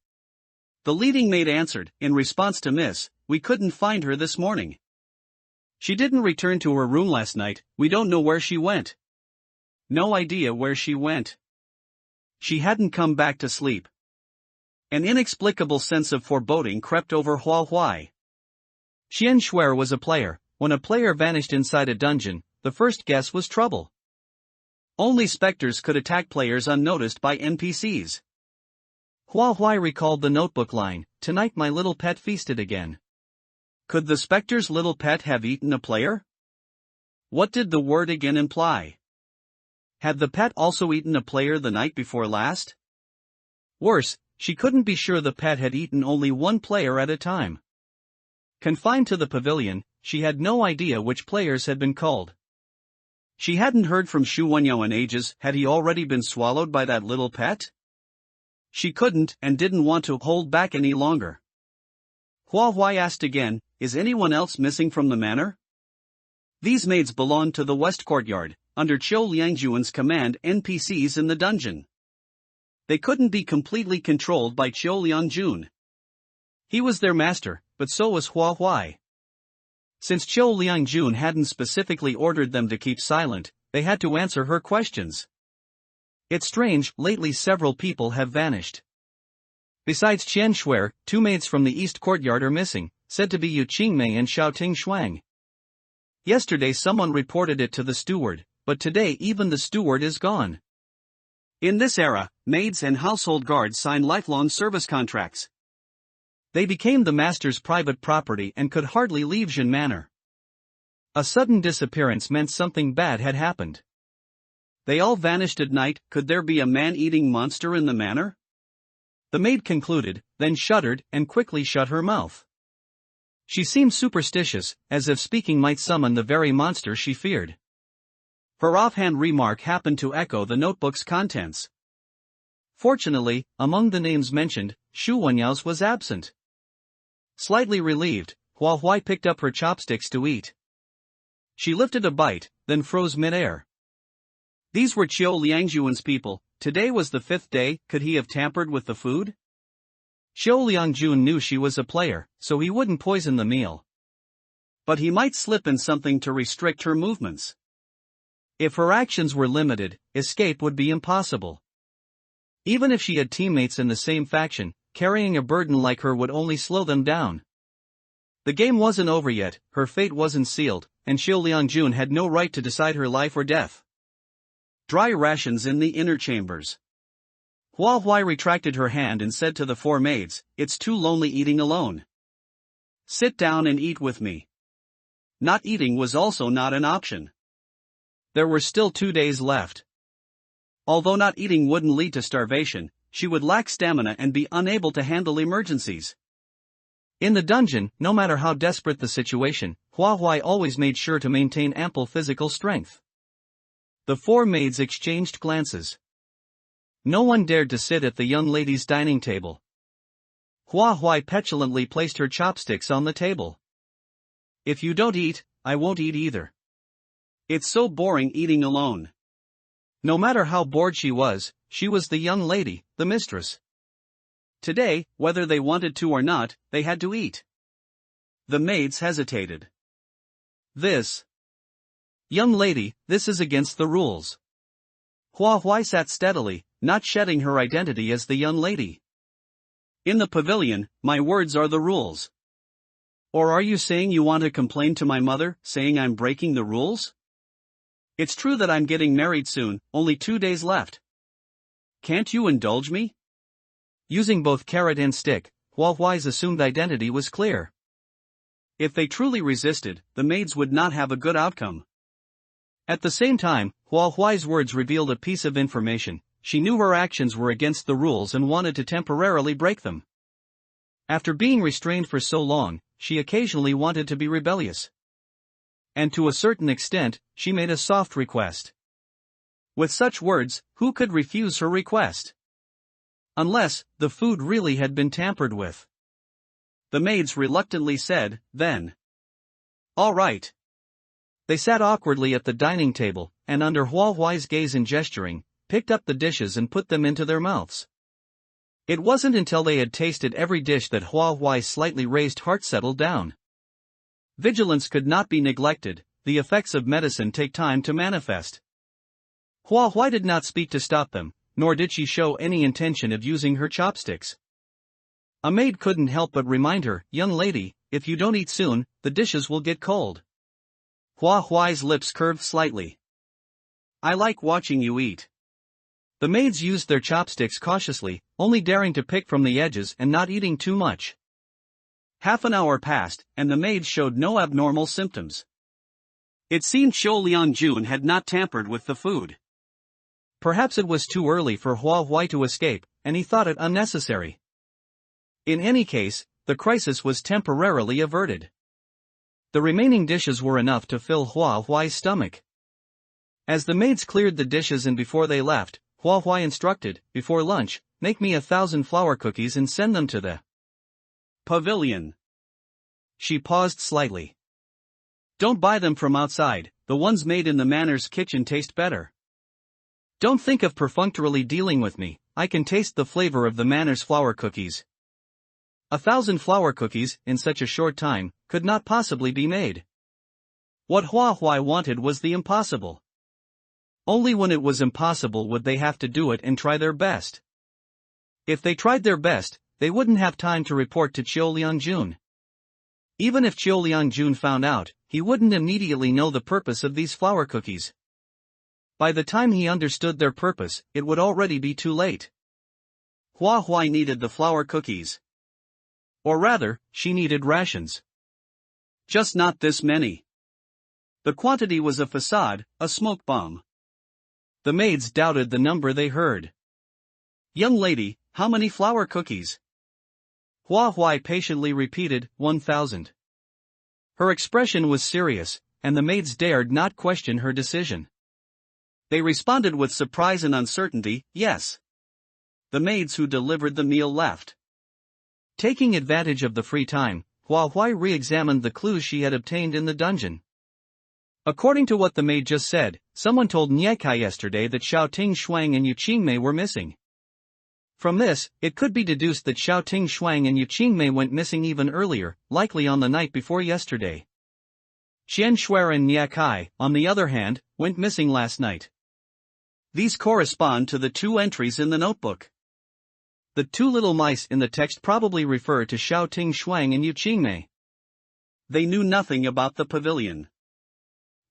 The leading maid answered, "In response to Miss, we couldn't find her this morning. She didn't return to her room last night, we don't know where she went." No idea where she went. She hadn't come back to sleep. An inexplicable sense of foreboding crept over Hua Huai. Qian Shuer was a player. When a player vanished inside a dungeon, the first guess was trouble. Only specters could attack players unnoticed by NPCs. Hua Huai recalled the notebook line, "Tonight my little pet feasted again." Could the specter's little pet have eaten a player? What did the word again imply? Had the pet also eaten a player the night before last? Worse, she couldn't be sure the pet had eaten only one player at a time. Confined to the pavilion, she had no idea which players had been called. She hadn't heard from Shu Wenyao in ages. Had he already been swallowed by that little pet? She couldn't and didn't want to hold back any longer. Hua Huai asked again, is anyone else missing from the manor? These maids belonged to the west courtyard, under Qiu Liangjuan's command NPCs in the dungeon. They couldn't be completely controlled by Qiu Liangjun. He was their master, but so was Hua Huai. Since Qiu Liangjun hadn't specifically ordered them to keep silent, they had to answer her questions. It's strange, lately several people have vanished. Besides Qian Shuer, 2 maids from the east courtyard are missing, said to be Yu Qingmei and Xiaoting Shuang. Yesterday someone reported it to the steward, but today even the steward is gone. In this era, maids and household guards sign lifelong service contracts. They became the master's private property and could hardly leave Jin Manor. A sudden disappearance meant something bad had happened. They all vanished at night. Could there be a man-eating monster in the manor? The maid concluded, then shuddered and quickly shut her mouth. She seemed superstitious, as if speaking might summon the very monster she feared. Her offhand remark happened to echo the notebook's contents. Fortunately, among the names mentioned, Shu Wenyao's was absent. Slightly relieved, Hua Huai picked up her chopsticks to eat. She lifted a bite, then froze mid-air. These were Qiu Liangjuan's people. Today was the 5th day. Could he have tampered with the food? Qiu Liangjun knew she was a player, so he wouldn't poison the meal. But he might slip in something to restrict her movements. If her actions were limited, escape would be impossible. Even if she had teammates in the same faction, carrying a burden like her would only slow them down. The game wasn't over yet, her fate wasn't sealed, and Qiu Liangjun had no right to decide her life or death. Dry rations in the inner chambers. Hua Huai retracted her hand and said to the 4 maids, it's too lonely eating alone. Sit down and eat with me. Not eating was also not an option. There were still 2 days left. Although not eating wouldn't lead to starvation, she would lack stamina and be unable to handle emergencies. In the dungeon, no matter how desperate the situation, Hua Huai always made sure to maintain ample physical strength. The 4 maids exchanged glances. No one dared to sit at the young lady's dining table. Hua Huai petulantly placed her chopsticks on the table. If you don't eat, I won't eat either. It's so boring eating alone. No matter how bored she was the young lady, the mistress. Today, whether they wanted to or not, they had to eat. The maids hesitated. Young lady, this is against the rules. Hua Huai sat steadily, not shedding her identity as the young lady. In the pavilion, my words are the rules. Or are you saying you want to complain to my mother, saying I'm breaking the rules? It's true that I'm getting married soon, only 2 days left. Can't you indulge me? Using both carrot and stick, Hua Huai's assumed identity was clear. If they truly resisted, the maids would not have a good outcome. At the same time, Hua Huai's words revealed a piece of information. She knew her actions were against the rules and wanted to temporarily break them. After being restrained for so long, she occasionally wanted to be rebellious. And to a certain extent, she made a soft request. With such words, who could refuse her request? Unless the food really had been tampered with. The maids reluctantly said, then. All right. They sat awkwardly at the dining table, and under Hua Huai's gaze and gesturing, picked up the dishes and put them into their mouths. It wasn't until they had tasted every dish that Hua Huai's slightly raised heart settled down. Vigilance could not be neglected, the effects of medicine take time to manifest. Hua Huai did not speak to stop them, nor did she show any intention of using her chopsticks. A maid couldn't help but remind her, young lady, if you don't eat soon, the dishes will get cold. Hua Huai's lips curved slightly. I like watching you eat. The maids used their chopsticks cautiously, only daring to pick from the edges and not eating too much. Half an hour passed, and the maids showed no abnormal symptoms. It seemed Xiao Liangjun had not tampered with the food. Perhaps it was too early for Hua Huai to escape, and he thought it unnecessary. In any case, the crisis was temporarily averted. The remaining dishes were enough to fill Hua Huai's stomach. As the maids cleared the dishes and before they left, Hua Huai instructed, before lunch, make me 1,000 flour cookies and send them to the pavilion. She paused slightly. Don't buy them from outside, the ones made in the Manor's kitchen taste better. Don't think of perfunctorily dealing with me, I can taste the flavor of the Manor's flour cookies. 1,000 flour cookies, in such a short time, could not possibly be made. What Hua Huai wanted was the impossible. Only when it was impossible would they have to do it and try their best. If they tried their best, they wouldn't have time to report to Qiu Liangjun. Even if Qiu Liangjun found out, he wouldn't immediately know the purpose of these flour cookies. By the time he understood their purpose, it would already be too late. Hua Huai needed the flour cookies. Or rather, she needed rations. Just not this many. The quantity was a facade, a smoke bomb. The maids doubted the number they heard. Young lady, how many flour cookies? Hua Huai patiently repeated, 1,000. Her expression was serious, and the maids dared not question her decision. They responded with surprise and uncertainty, yes. The maids who delivered the meal left. Taking advantage of the free time, Hua Huai re-examined the clues she had obtained in the dungeon. According to what the maid just said, someone told Niekai yesterday that Xiaoting Shuang and Yu Qingmei were missing. From this, it could be deduced that Xiaoting Shuang and Yu Qingmei went missing even earlier, likely on the night before yesterday. Qian Shuer and Niekai, on the other hand, went missing last night. These correspond to the two entries in the notebook. The two little mice in the text probably refer to Xiaoting Shuang and Yu Qingmei. They knew nothing about the pavilion.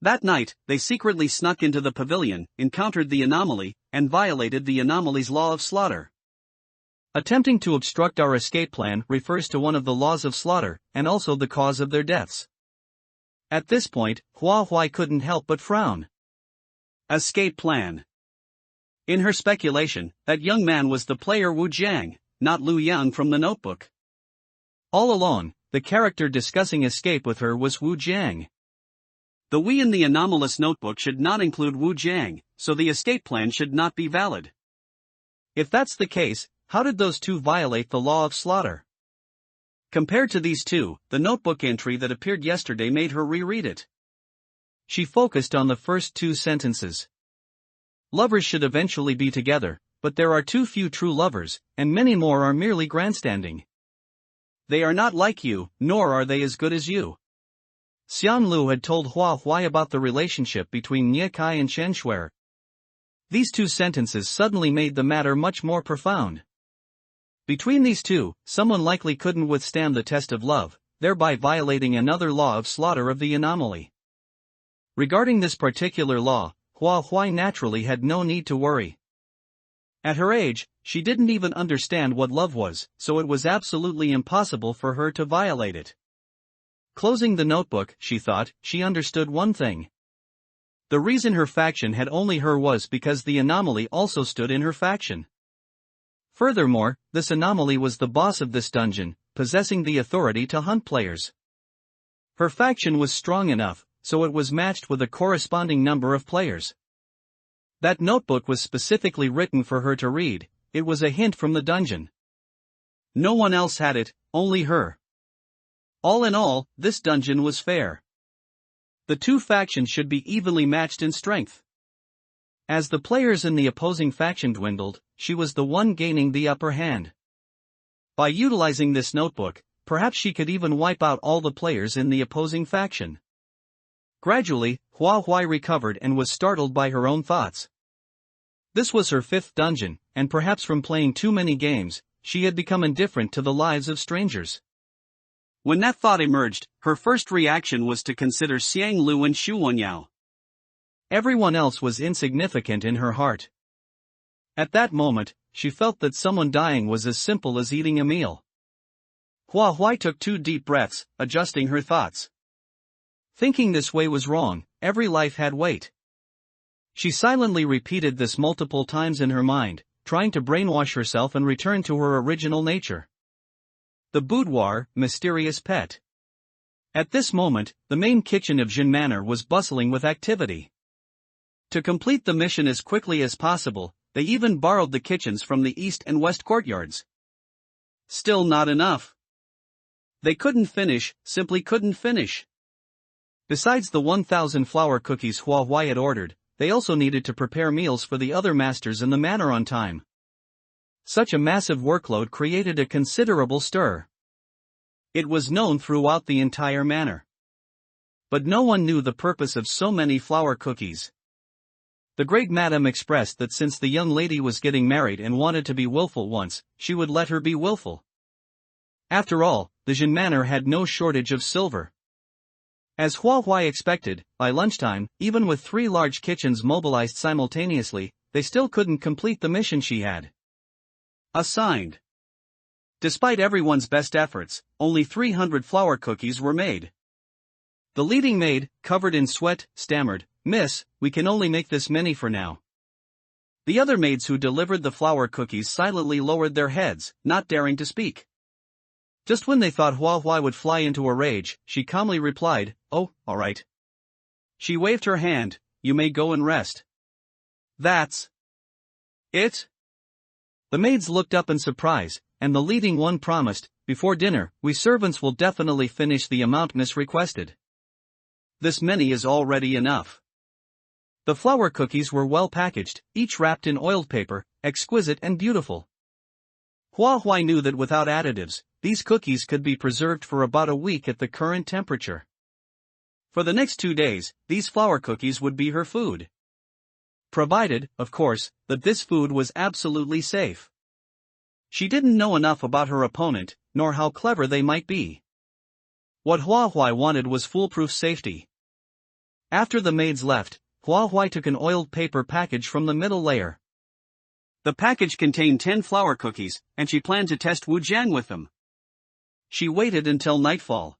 That night, they secretly snuck into the pavilion, encountered the anomaly, and violated the anomaly's law of slaughter. Attempting to obstruct our escape plan refers to one of the laws of slaughter, and also the cause of their deaths. At this point, Hua Huai couldn't help but frown. Escape plan. In her speculation, that young man was the player Wu Jiang, not Lu Yang from the notebook. All along, the character discussing escape with her was Wu Jiang. The we in the anomalous notebook should not include Wu Jiang, so the escape plan should not be valid. If that's the case, how did those two violate the law of slaughter? Compared to these two, the notebook entry that appeared yesterday made her reread it. She focused on the first two sentences. Lovers should eventually be together, but there are too few true lovers, and many more are merely grandstanding. They are not like you, nor are they as good as you. Xian Lu had told Hua Huai about the relationship between Niekai and Chen Shuer. These two sentences suddenly made the matter much more profound. Between these two, someone likely couldn't withstand the test of love, thereby violating another law of slaughter of the anomaly. Regarding this particular law, Hua Huai naturally had no need to worry. At her age, she didn't even understand what love was, so it was absolutely impossible for her to violate it. Closing the notebook, she thought, she understood one thing. The reason her faction had only her was because the anomaly also stood in her faction. Furthermore, this anomaly was the boss of this dungeon, possessing the authority to hunt players. Her faction was strong enough, so it was matched with a corresponding number of players. That notebook was specifically written for her to read, it was a hint from the dungeon. No one else had it, only her. All in all, this dungeon was fair. The two factions should be evenly matched in strength. As the players in the opposing faction dwindled, she was the one gaining the upper hand. By utilizing this notebook, perhaps she could even wipe out all the players in the opposing faction. Gradually, Hua Huai recovered and was startled by her own thoughts. This was her fifth dungeon, and perhaps from playing too many games, she had become indifferent to the lives of strangers. When that thought emerged, her first reaction was to consider Xiang Lu and Xu Wenyao. Everyone else was insignificant in her heart. At that moment, she felt that someone dying was as simple as eating a meal. Hua Huai took 2 deep breaths, adjusting her thoughts. Thinking this way was wrong, every life had weight. She silently repeated this multiple times in her mind, trying to brainwash herself and return to her original nature. The boudoir, mysterious pet. At this moment, the main kitchen of Jin Manor was bustling with activity. To complete the mission as quickly as possible, they even borrowed the kitchens from the east and west courtyards. Still not enough. They couldn't finish, simply couldn't finish. Besides the 1,000 flour cookies Hua Huai had ordered, they also needed to prepare meals for the other masters in the manor on time. Such a massive workload created a considerable stir. It was known throughout the entire manor. But no one knew the purpose of so many flour cookies. The great madam expressed that since the young lady was getting married and wanted to be willful once, she would let her be willful. After all, the Jin Manor had no shortage of silver. As Hua Huai expected, by lunchtime, even with 3 large kitchens mobilized simultaneously, they still couldn't complete the mission she had assigned. Despite everyone's best efforts, only 300 flour cookies were made. The leading maid, covered in sweat, stammered, "Miss, we can only make this many for now." The other maids who delivered the flour cookies silently lowered their heads, not daring to speak. Just when they thought Hua Huai would fly into a rage, she calmly replied, "Oh, all right." She waved her hand, "You may go and rest." "That's it?" The maids looked up in surprise, and the leading one promised, "Before dinner, we servants will definitely finish the amount Miss requested. This many is already enough." The flour cookies were well packaged, each wrapped in oiled paper, exquisite and beautiful. Hua Huai knew that without additives, these cookies could be preserved for about a week at the current temperature. For the next 2 days, these flour cookies would be her food. Provided, of course, that this food was absolutely safe. She didn't know enough about her opponent, nor how clever they might be. What Hua Huai wanted was foolproof safety. After the maids left, Hua Huai took an oiled paper package from the middle layer. The package contained 10 flour cookies, and she planned to test Wu Jiang with them. She waited until nightfall.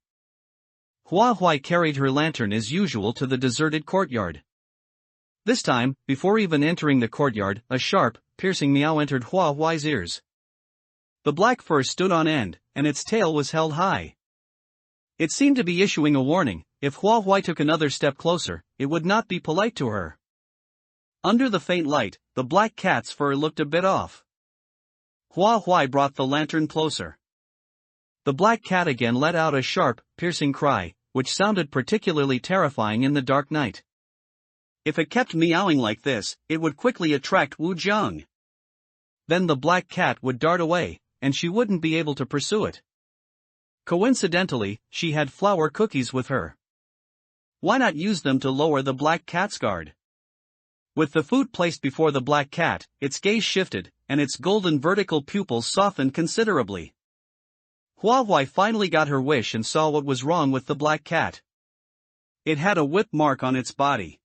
Hua Huai carried her lantern as usual to the deserted courtyard. This time, before even entering the courtyard, a sharp, piercing meow entered Hua Huai's ears. The black fur stood on end, and its tail was held high. It seemed to be issuing a warning: if Hua Huai took another step closer, it would not be polite to her. Under the faint light, the black cat's fur looked a bit off. Hua Huai brought the lantern closer. The black cat again let out a sharp, piercing cry, which sounded particularly terrifying in the dark night. If it kept meowing like this, it would quickly attract Wu Jiang. Then the black cat would dart away, and she wouldn't be able to pursue it. Coincidentally, she had flour cookies with her. Why not use them to lower the black cat's guard? With the food placed before the black cat, its gaze shifted, and its golden vertical pupils softened considerably. Hua Huai finally got her wish and saw what was wrong with the black cat. It had a whip mark on its body.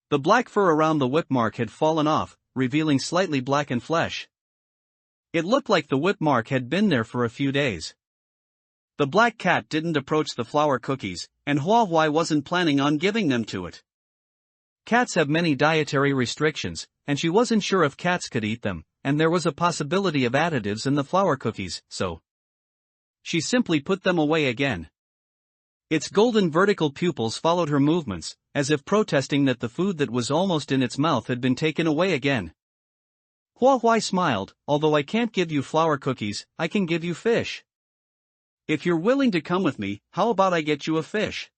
The black fur around the whip mark had fallen off, revealing slightly blackened flesh. It looked like the whip mark had been there for a few days. The black cat didn't approach the flour cookies, and Hua Huai wasn't planning on giving them to it. Cats have many dietary restrictions, and she wasn't sure if cats could eat them, and there was a possibility of additives in the flour cookies, so she simply put them away again. Its golden vertical pupils followed her movements, as if protesting that the food that was almost in its mouth had been taken away again. Hua Huai smiled, "Although I can't give you flour cookies, I can give you fish. If you're willing to come with me, how about I get you a fish?"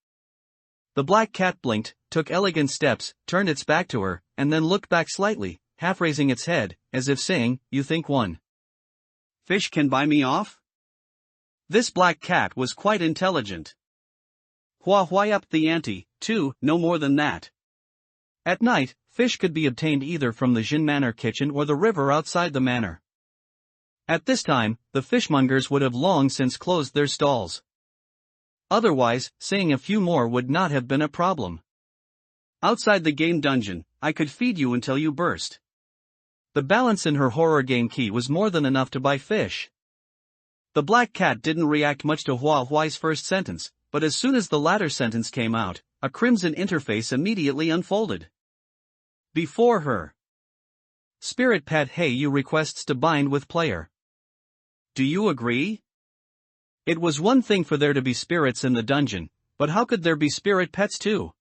The black cat blinked, took elegant steps, turned its back to her, and then looked back slightly, half raising its head, as if saying, "You think one fish can buy me off?" This black cat was quite intelligent. Hua Huai upped the ante, too, no more than that. At night, fish could be obtained either from the Jin Manor kitchen or the river outside the manor. At this time, the fishmongers would have long since closed their stalls. Otherwise, saying a few more would not have been a problem. Outside the game dungeon, I could feed you until you burst. The balance in her horror game key was more than enough to buy fish. The black cat didn't react much to Hua Huai's first sentence, but as soon as the latter sentence came out, a crimson interface immediately unfolded. Before her. Spirit pet Heiyu requests to bind with player. Do you agree? It was one thing for there to be spirits in the dungeon, but how could there be spirit pets too?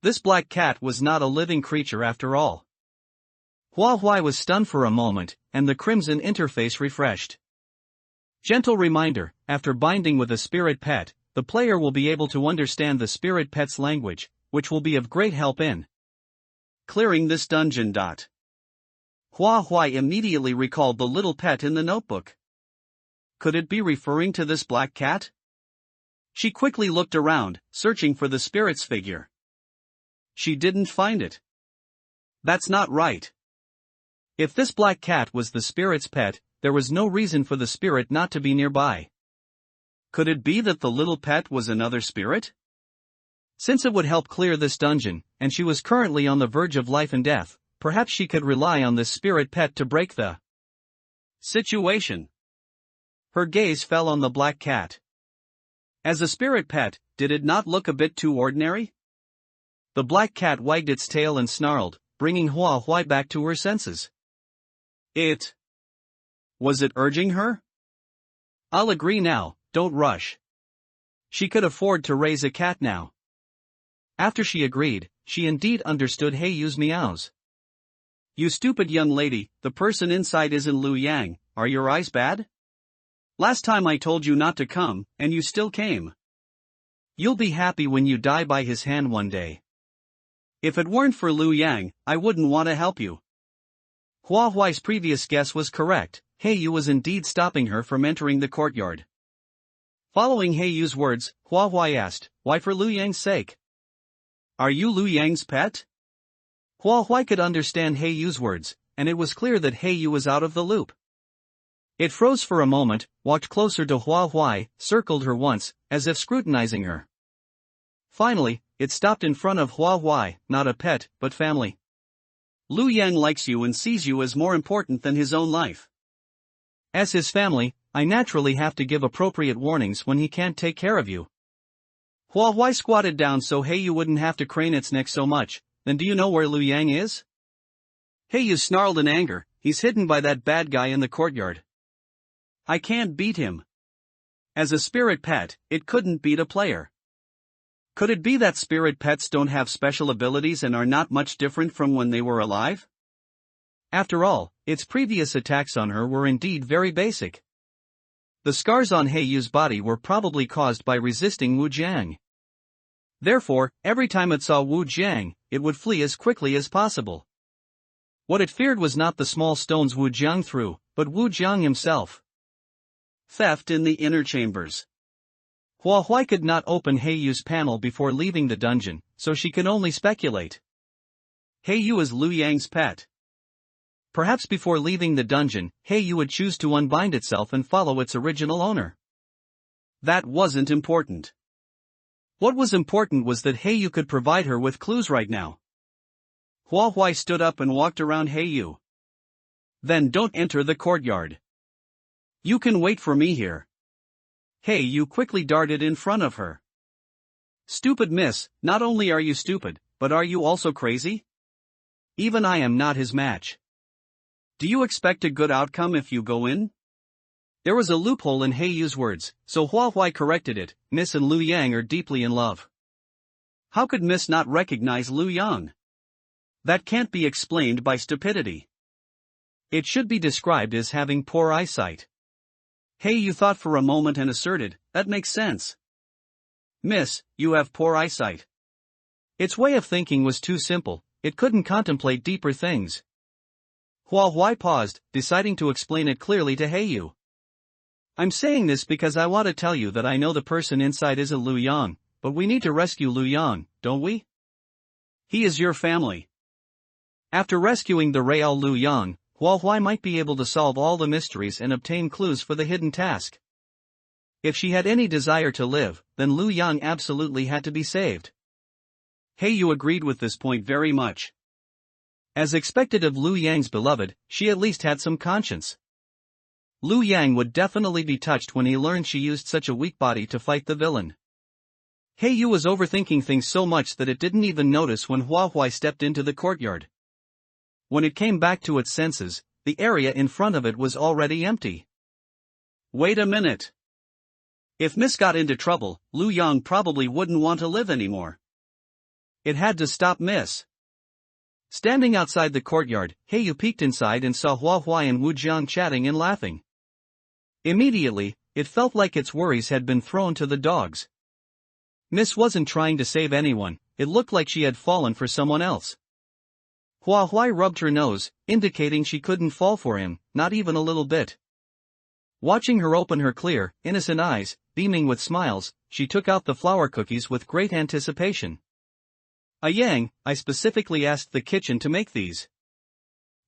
This black cat was not a living creature after all. Hua Huai was stunned for a moment, and the crimson interface refreshed. Gentle reminder, after binding with a spirit pet, the player will be able to understand the spirit pet's language, which will be of great help in clearing this dungeon. Hua Huai immediately recalled the little pet in the notebook. Could it be referring to this black cat? She quickly looked around, searching for the spirit's figure. She didn't find it. That's not right. If this black cat was the spirit's pet, there was no reason for the spirit not to be nearby. Could it be that the little pet was another spirit? Since it would help clear this dungeon, and she was currently on the verge of life and death, perhaps she could rely on this spirit pet to break the situation. Her gaze fell on the black cat. As a spirit pet, did it not look a bit too ordinary? The black cat wagged its tail and snarled, bringing Hua Huai back to her senses. Was it urging her? I'll agree now, don't rush. She could afford to raise a cat now. After she agreed, she indeed understood Heiyu's meows. You stupid young lady, the person inside isn't Liu Yang, are your eyes bad? Last time I told you not to come, and you still came. You'll be happy when you die by his hand one day. If it weren't for Liu Yang, I wouldn't want to help you. Hua Huai's previous guess was correct, Heiyu was indeed stopping her from entering the courtyard. Following Heiyu's words, Hua Huai asked, why for Liu Yang's sake? Are you Liu Yang's pet? Hua Huai could understand Heiyu's words, and it was clear that Heiyu was out of the loop. It froze for a moment, walked closer to Hua Huai, circled her once, as if scrutinizing her. Finally, it stopped in front of Hua Huai, not a pet, but family. Liu Yang likes you and sees you as more important than his own life. As his family, I naturally have to give appropriate warnings when he can't take care of you. Hua Huai squatted down so Heiyu wouldn't have to crane its neck so much. Then do you know where Liu Yang is? Heiyu snarled in anger, he's hidden by that bad guy in the courtyard. I can't beat him. As a spirit pet, it couldn't beat a player. Could it be that spirit pets don't have special abilities and are not much different from when they were alive? After all, its previous attacks on her were indeed very basic. The scars on Heiyu's body were probably caused by resisting Wu Jiang. Therefore, every time it saw Wu Jiang, it would flee as quickly as possible. What it feared was not the small stones Wu Jiang threw, but Wu Jiang himself. Theft in the inner chambers. Hua Huai could not open Heiyu's panel before leaving the dungeon, so she could only speculate. Heiyu is Liu Yang's pet. Perhaps before leaving the dungeon, Heiyu would choose to unbind itself and follow its original owner. That wasn't important. What was important was that Heiyu could provide her with clues right now. Hua Huai stood up and walked around Heiyu. Then don't enter the courtyard. You can wait for me here. Heiyu quickly darted in front of her. Stupid miss, not only are you stupid, but are you also crazy? Even I am not his match. Do you expect a good outcome if you go in? There was a loophole in Heiyu's words, so Hua Huai corrected it, Miss and Liu Yang are deeply in love. How could Miss not recognize Liu Yang? That can't be explained by stupidity. It should be described as having poor eyesight. Heiyu thought for a moment and asserted, that makes sense. Miss, you have poor eyesight. Its way of thinking was too simple, it couldn't contemplate deeper things. Hua Huai paused, deciding to explain it clearly to Heiyu. I'm saying this because I want to tell you that I know the person inside isn't Liu Yang, but we need to rescue Liu Yang, don't we? He is your family. After rescuing the real Liu Yang, Hua Huai might be able to solve all the mysteries and obtain clues for the hidden task. If she had any desire to live, then Liu Yang absolutely had to be saved. Heiyu agreed with this point very much. As expected of Liu Yang's beloved, she at least had some conscience. Liu Yang would definitely be touched when he learned she used such a weak body to fight the villain. He Yu was overthinking things so much that it didn't even notice when Hua Huai stepped into the courtyard. When it came back to its senses, the area in front of it was already empty. Wait a minute. If Miss got into trouble, Liu Yang probably wouldn't want to live anymore. It had to stop Miss. Standing outside the courtyard, He Yu peeked inside and saw Hua Huai and Wu Jiang chatting and laughing. Immediately, it felt like its worries had been thrown to the dogs. Miss wasn't trying to save anyone, it looked like she had fallen for someone else. Hua Huai rubbed her nose, indicating she couldn't fall for him, not even a little bit. Watching her open her clear, innocent eyes, beaming with smiles, she took out the flour cookies with great anticipation. Yang, I specifically asked the kitchen to make these.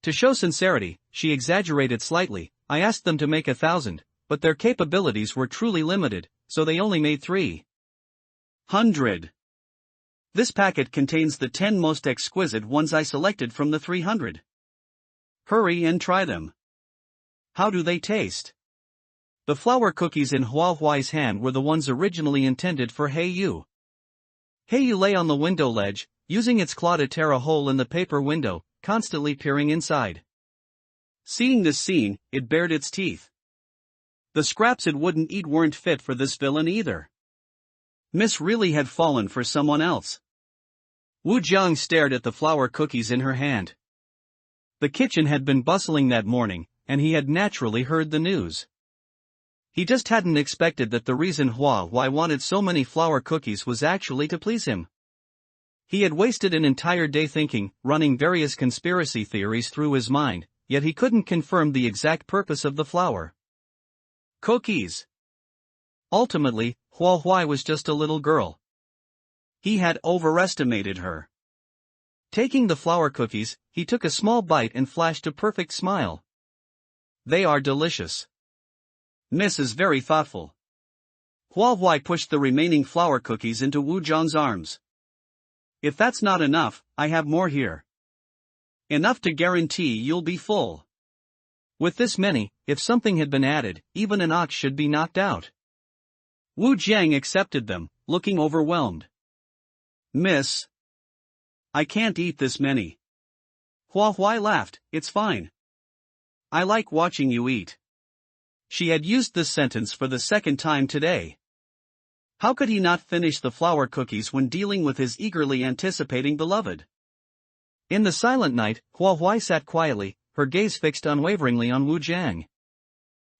To show sincerity, she exaggerated slightly, I asked them to make 1,000, but their capabilities were truly limited, so they only made 300. This packet contains the 10 most exquisite ones I selected from the 300. Hurry and try them. How do they taste? The flour cookies in Hua Huai's hand were the ones originally intended for He Yu. He Yu lay on the window ledge, using its claw to tear a hole in the paper window, constantly peering inside. Seeing this scene, it bared its teeth. The scraps it wouldn't eat weren't fit for this villain either. Miss really had fallen for someone else. Wu Jiang stared at the flour cookies in her hand. The kitchen had been bustling that morning, and he had naturally heard the news. He just hadn't expected that the reason Hua Huai wanted so many flour cookies was actually to please him. He had wasted an entire day thinking, running various conspiracy theories through his mind, yet he couldn't confirm the exact purpose of the flour cookies. Ultimately, Hua Huai was just a little girl. He had overestimated her. Taking the flour cookies, he took a small bite and flashed a perfect smile. They are delicious. Miss is very thoughtful. Hua Huai pushed the remaining flour cookies into Wu Jiang's arms. If that's not enough, I have more here. Enough to guarantee you'll be full. With this many, if something had been added, even an ox should be knocked out. Wu Jiang accepted them, looking overwhelmed. Miss, I can't eat this many. Hua Huai laughed, it's fine. I like watching you eat. She had used this sentence for the second time today. How could he not finish the flour cookies when dealing with his eagerly anticipating beloved? In the silent night, Hua Huai sat quietly, her gaze fixed unwaveringly on Wu Jiang.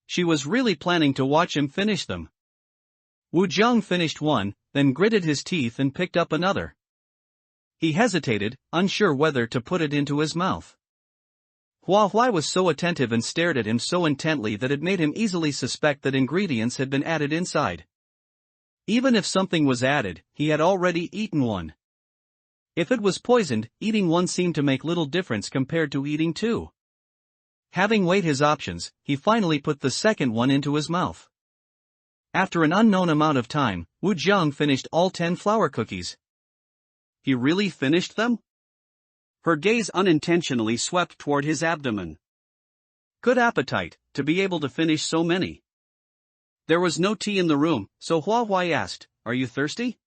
She was really planning to watch him finish them. Wu Jiang finished one, then gritted his teeth and picked up another. He hesitated, unsure whether to put it into his mouth. Hua Huai was so attentive and stared at him so intently that it made him easily suspect that ingredients had been added inside. Even if something was added, he had already eaten one. If it was poisoned, eating one seemed to make little difference compared to eating two. Having weighed his options, he finally put the second one into his mouth. After an unknown amount of time, Wu Jiang finished all 10 flour cookies. He really finished them? Her gaze unintentionally swept toward his abdomen. Good appetite, to be able to finish so many. There was no tea in the room, so Hua Huai asked, are you thirsty?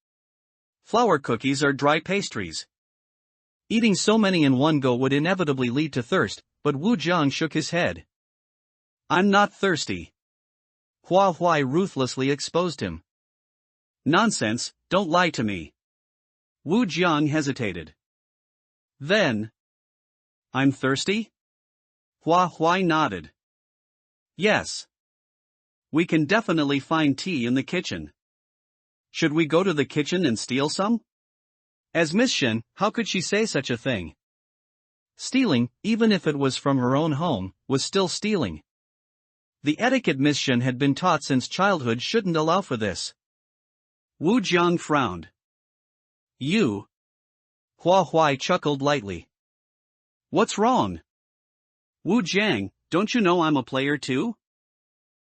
Flour cookies are dry pastries. Eating so many in one go would inevitably lead to thirst, but Wu Jiang shook his head. I'm not thirsty. Hua Huai ruthlessly exposed him. Nonsense, don't lie to me. Wu Jiang hesitated. Then, I'm thirsty? Hua Huai nodded. Yes. We can definitely find tea in the kitchen. Should we go to the kitchen and steal some? As Miss Shen, how could she say such a thing? Stealing, even if it was from her own home, was still stealing. The etiquette Miss Shen had been taught since childhood shouldn't allow for this. Wu Jiang frowned. You? Hua Huai chuckled lightly. What's wrong? Wu Jiang, don't you know I'm a player too?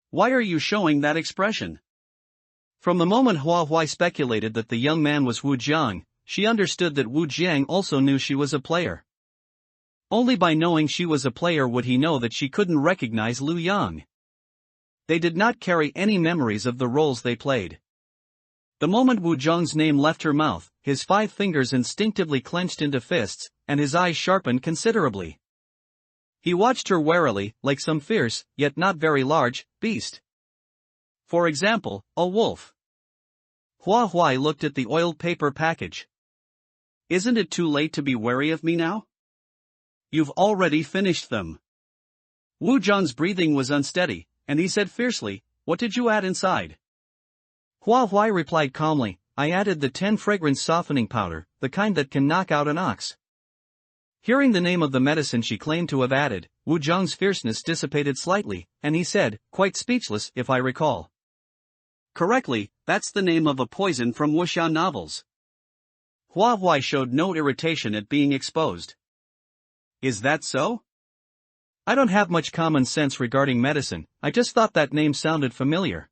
Why are you showing that expression? From the moment Hua Huai speculated that the young man was Wu Jiang, she understood that Wu Jiang also knew she was a player. Only by knowing she was a player would he know that she couldn't recognize Liu Yang. They did not carry any memories of the roles they played. The moment Wu Zhang's name left her mouth, his 5 fingers instinctively clenched into fists, and his eyes sharpened considerably. He watched her warily, like some fierce, yet not very large, beast. For example, a wolf. Hua Huai looked at the oiled paper package. Isn't it too late to be wary of me now? You've already finished them. Wu Zhang's breathing was unsteady, and he said fiercely, "What did you add inside?" Hua Huai replied calmly, "I added the 10 fragrance softening powder, the kind that can knock out an ox." Hearing the name of the medicine she claimed to have added, Wu Zhang's fierceness dissipated slightly, and he said, quite speechless if I recall correctly, "That's the name of a poison from wuxia novels." Hua Huai showed no irritation at being exposed. Is that so? I don't have much common sense regarding medicine, I just thought that name sounded familiar.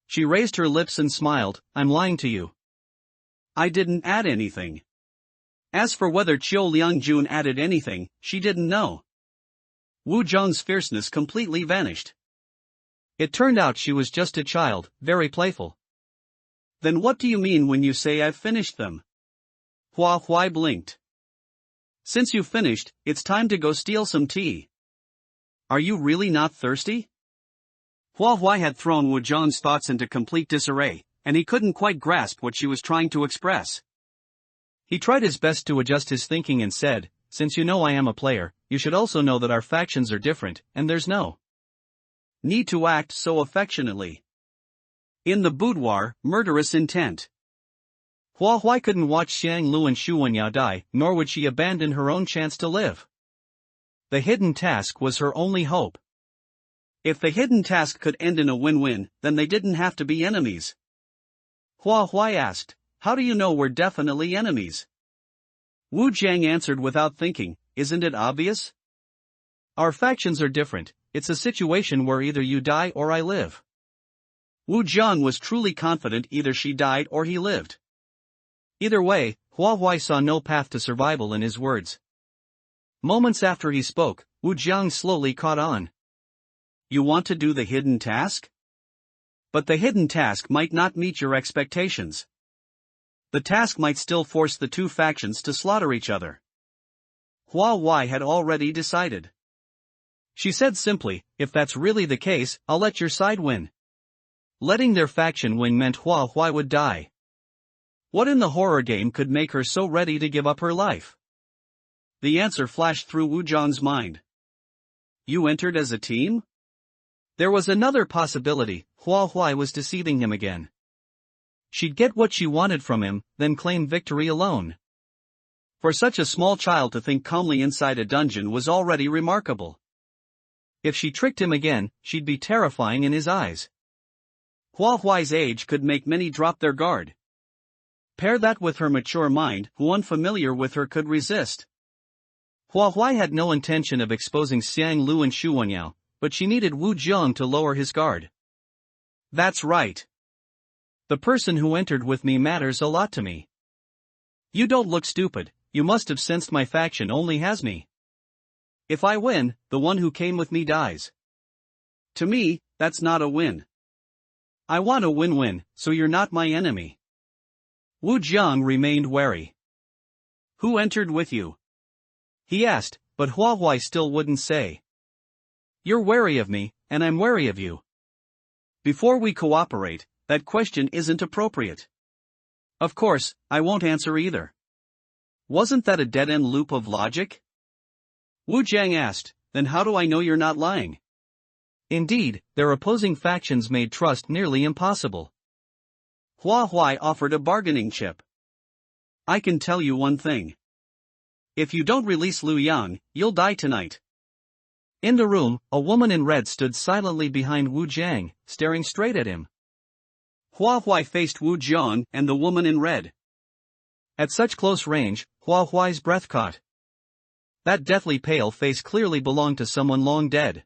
She raised her lips and smiled, I'm lying to you. I didn't add anything. As for whether Qiu Liangjun added anything, she didn't know. Wu Zhang's fierceness completely vanished. It turned out she was just a child, very playful. Then what do you mean when you say I've finished them? Hua Huai blinked. Since you've finished, it's time to go steal some tea. Are you really not thirsty? Hua Huai had thrown Wu Zhang's thoughts into complete disarray, and he couldn't quite grasp what she was trying to express. He tried his best to adjust his thinking and said, since you know I am a player, you should also know that our factions are different, and there's no need to act so affectionately. In the boudoir, murderous intent. Hua Huai couldn't watch Xiang Lu and Xu Wenyao die, nor would she abandon her own chance to live. The hidden task was her only hope. If the hidden task could end in a win-win, then they didn't have to be enemies. Hua Huai asked, how do you know we're definitely enemies? Wu Zhang answered without thinking, isn't it obvious? Our factions are different, it's a situation where either you die or I live. Wu Zhang was truly confident either she died or he lived. Either way, Hua Huai saw no path to survival in his words. Moments after he spoke, Wu Zhang slowly caught on. You want to do the hidden task? But the hidden task might not meet your expectations. The task might still force the two factions to slaughter each other. Hua Huai had already decided. She said simply, if that's really the case, I'll let your side win. Letting their faction win meant Hua Huai would die. What in the horror game could make her so ready to give up her life? The answer flashed through Wu Zhang's mind. You entered as a team? There was another possibility, Hua Huai was deceiving him again. She'd get what she wanted from him, then claim victory alone. For such a small child to think calmly inside a dungeon was already remarkable. If she tricked him again, she'd be terrifying in his eyes. Hua Huai's age could make many drop their guard. Pair that with her mature mind, who unfamiliar with her could resist. Hua Huai had no intention of exposing Xiang Lu and Xu Wenyao, but she needed Wu Zhang to lower his guard. That's right. The person who entered with me matters a lot to me. You don't look stupid, you must have sensed my faction only has me. If I win, the one who came with me dies. To me, that's not a win. I want a win-win, so you're not my enemy. Wu Zhang remained wary. Who entered with you? He asked, but Hua Huai still wouldn't say. You're wary of me, and I'm wary of you. Before we cooperate, that question isn't appropriate. Of course, I won't answer either. Wasn't that a dead-end loop of logic? Wu Zhang asked, then how do I know you're not lying? Indeed, their opposing factions made trust nearly impossible. Hua Huai offered a bargaining chip. I can tell you one thing. If you don't release Lu Yang, you'll die tonight. In the room, a woman in red stood silently behind Wu Zhang, staring straight at him. Hua Huai faced Wu Zhang and the woman in red. At such close range, Hua Huai's breath caught. That deathly pale face clearly belonged to someone long dead.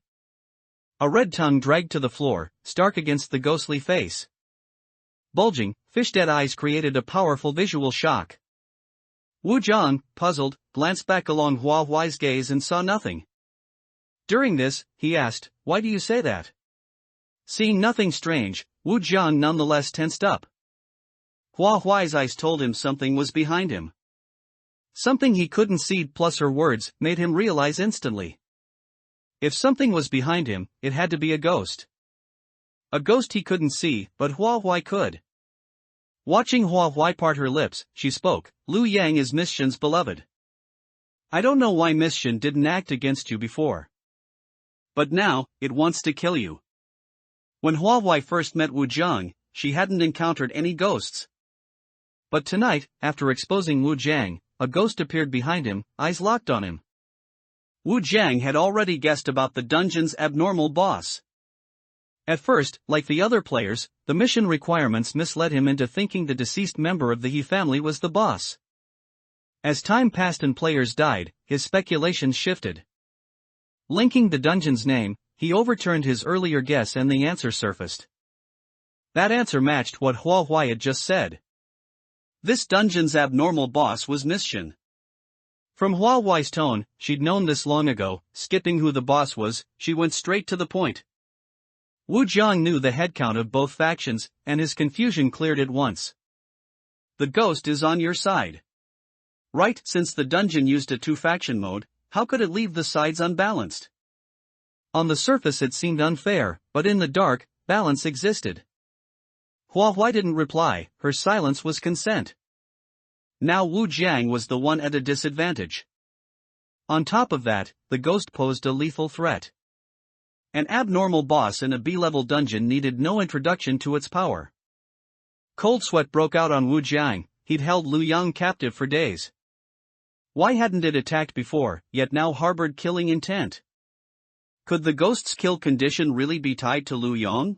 A red tongue dragged to the floor, stark against the ghostly face. Bulging, fish-dead eyes created a powerful visual shock. Wu Zhang, puzzled, glanced back along Hua Huai's gaze and saw nothing. During this, he asked, why do you say that? Seeing nothing strange, Wu Jiang nonetheless tensed up. Hua Huai's eyes told him something was behind him. Something he couldn't see plus her words made him realize instantly. If something was behind him, it had to be a ghost. A ghost he couldn't see, but Hua Huai could. Watching Hua Huai part her lips, she spoke, Lu Yang is Miss Shen's beloved. I don't know why Miss Shen didn't act against you before. But now, it wants to kill you. When Hua Huai first met Wu Jiang, she hadn't encountered any ghosts. But tonight, after exposing Wu Jiang, a ghost appeared behind him, eyes locked on him. Wu Jiang had already guessed about the dungeon's abnormal boss. At first, like the other players, the mission requirements misled him into thinking the deceased member of the He family was the boss. As time passed and players died, his speculations shifted. Linking the dungeon's name, he overturned his earlier guess and the answer surfaced. That answer matched what Hua Huai had just said. This dungeon's abnormal boss was Miss Shen. From Hua Huai's tone, she'd known this long ago. Skipping who the boss was, she went straight to the point. Wu Jiang knew the headcount of both factions, and his confusion cleared at once. The ghost is on your side. Right, since the dungeon used a two-faction mode, how could it leave the sides unbalanced? On the surface it seemed unfair, but in the dark, balance existed. Hua Huai didn't reply, her silence was consent. Now Wu Jiang was the one at a disadvantage. On top of that, the ghost posed a lethal threat. An abnormal boss in a B-level dungeon needed no introduction to its power. Cold sweat broke out on Wu Jiang. He'd held Lu Yang captive for days. Why hadn't it attacked before, yet now harbored killing intent? Could the ghost's kill condition really be tied to Lu Yang?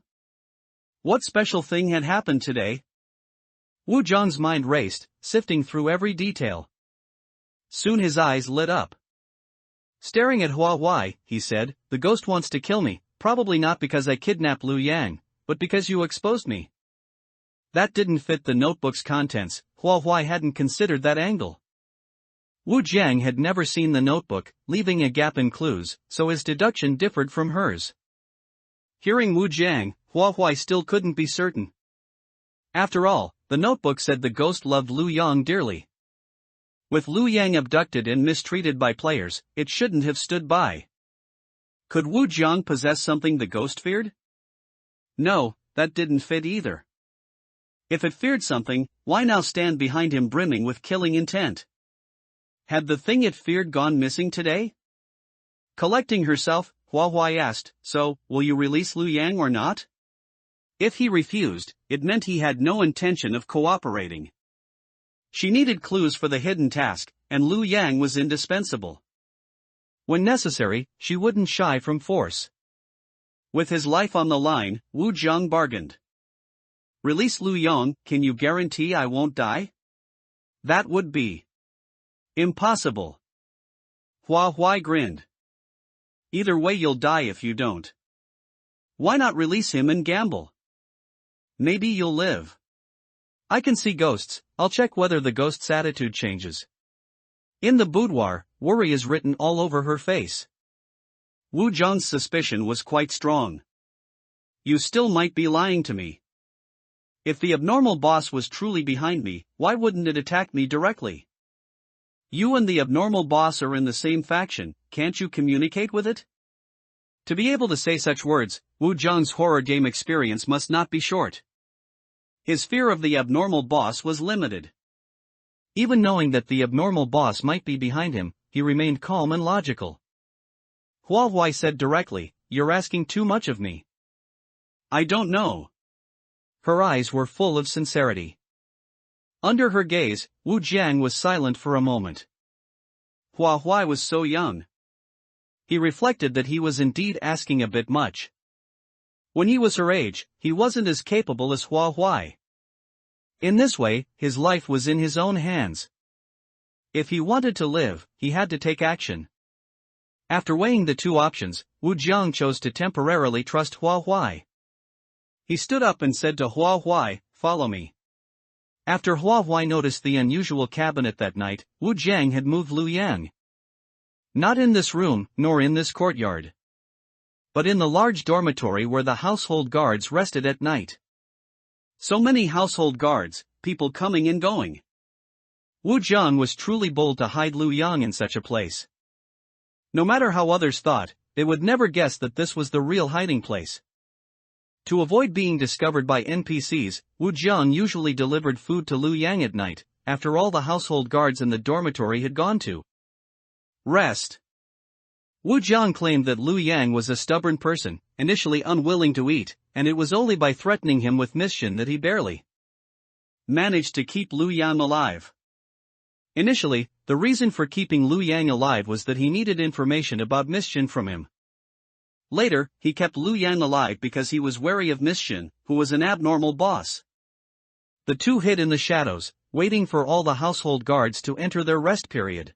What special thing had happened today? Wu Jiang's mind raced, sifting through every detail. Soon his eyes lit up. Staring at Hua Huai, he said, the ghost wants to kill me, probably not because I kidnapped Lu Yang, but because you exposed me. That didn't fit the notebook's contents. Hua Huai hadn't considered that angle. Wu Jiang had never seen the notebook, leaving a gap in clues, so his deduction differed from hers. Hearing Wu Jiang, Hua Huai still couldn't be certain. After all, the notebook said the ghost loved Lu Yang dearly. With Lu Yang abducted and mistreated by players, it shouldn't have stood by. Could Wu Jiang possess something the ghost feared? No, that didn't fit either. If it feared something, why now stand behind him brimming with killing intent? Had the thing it feared gone missing today? Collecting herself, Hua Huai asked, so, will you release Lu Yang or not? If he refused, it meant he had no intention of cooperating. She needed clues for the hidden task, and Lu Yang was indispensable. When necessary, she wouldn't shy from force. With his life on the line, Wu Jiang bargained. Release Lu Yang, can you guarantee I won't die? That would be impossible. Hua Huai grinned. Either way you'll die if you don't. Why not release him and gamble? Maybe you'll live. I can see ghosts, I'll check whether the ghost's attitude changes. In the boudoir, worry is written all over her face. Wu Jiang's suspicion was quite strong. You still might be lying to me. If the abnormal boss was truly behind me, why wouldn't it attack me directly? You and the abnormal boss are in the same faction, can't you communicate with it? To be able to say such words, Wu Jiang's horror game experience must not be short. His fear of the abnormal boss was limited. Even knowing that the abnormal boss might be behind him, he remained calm and logical. Hua Huai said directly, you're asking too much of me. I don't know. Her eyes were full of sincerity. Under her gaze, Wu Jiang was silent for a moment. Hua Huai was so young. He reflected that he was indeed asking a bit much. When he was her age, he wasn't as capable as Hua Huai. In this way, his life was in his own hands. If he wanted to live, he had to take action. After weighing the two options, Wu Jiang chose to temporarily trust Hua Huai. He stood up and said to Hua Huai, follow me. After Hua Huai noticed the unusual cabinet that night, Wu Jiang had moved Lu Yang. Not in this room, nor in this courtyard. but in the large dormitory where the household guards rested at night. So many household guards, people coming and going. Wu Jiang was truly bold to hide Lu Yang in such a place. No matter how others thought, they would never guess that this was the real hiding place. To avoid being discovered by NPCs, Wu Jiang usually delivered food to Lu Yang at night, after all the household guards in the dormitory had gone to rest. Wu Jiang claimed that Lu Yang was a stubborn person, initially unwilling to eat, and it was only by threatening him with mischief that he barely managed to keep Lu Yang alive. Initially, the reason for keeping Lu Yang alive was that he needed information about mischief from him. Later, he kept Lu Yang alive because he was wary of mischief, who was an abnormal boss. The two hid in the shadows, waiting for all the household guards to enter their rest period.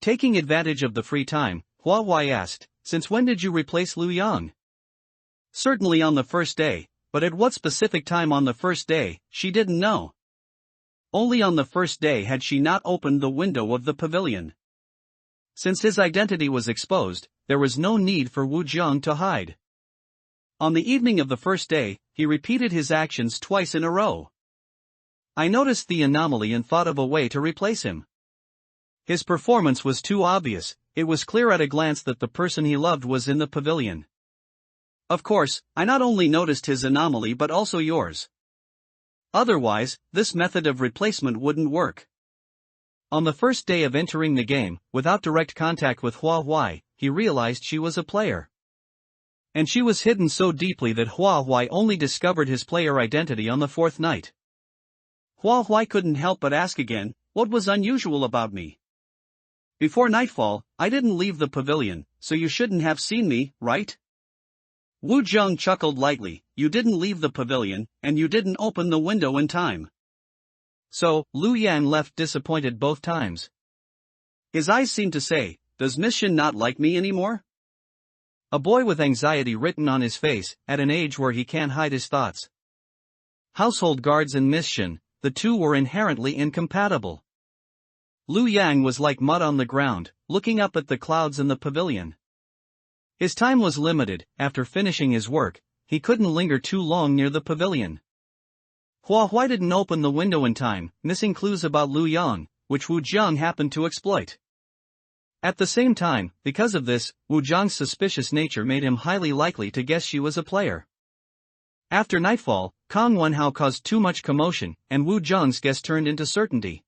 Taking advantage of the free time, Hua Huai asked, "Since when did you replace Lu Yang?" Certainly on the first day, but at what specific time on the first day, she didn't know. Only on the first day had she not opened the window of the pavilion. Since his identity was exposed, there was no need for Wu Jiang to hide. On the evening of the first day, he repeated his actions twice in a row. I noticed the anomaly and thought of a way to replace him. His performance was too obvious. It was clear at a glance that the person he loved was in the pavilion. Of course, I not only noticed his anomaly but also yours. Otherwise, this method of replacement wouldn't work. On the first day of entering the game, without direct contact with Hua Huai, he realized she was a player. And she was hidden so deeply that Hua Huai only discovered his player identity on the fourth night. Hua Huai couldn't help but ask again, "What was unusual about me? Before nightfall, I didn't leave the pavilion, so you shouldn't have seen me, right?" Wu Jiang chuckled lightly, "You didn't leave the pavilion, and you didn't open the window in time." So, Lu Yang left disappointed both times. His eyes seemed to say, "Does Miss Shin not like me anymore?" A boy with anxiety written on his face, at an age where he can't hide his thoughts. Household guards and Miss Shin, the two were inherently incompatible. Lu Yang was like mud on the ground, looking up at the clouds in the pavilion. His time was limited. After finishing his work, he couldn't linger too long near the pavilion. Hua Huai didn't open the window in time, missing clues about Lu Yang, which Wu Jiang happened to exploit. At the same time, because of this, Wu Jiang's suspicious nature made him highly likely to guess she was a player. After nightfall, Kang Wenhao caused too much commotion, and Wu Jiang's guess turned into certainty.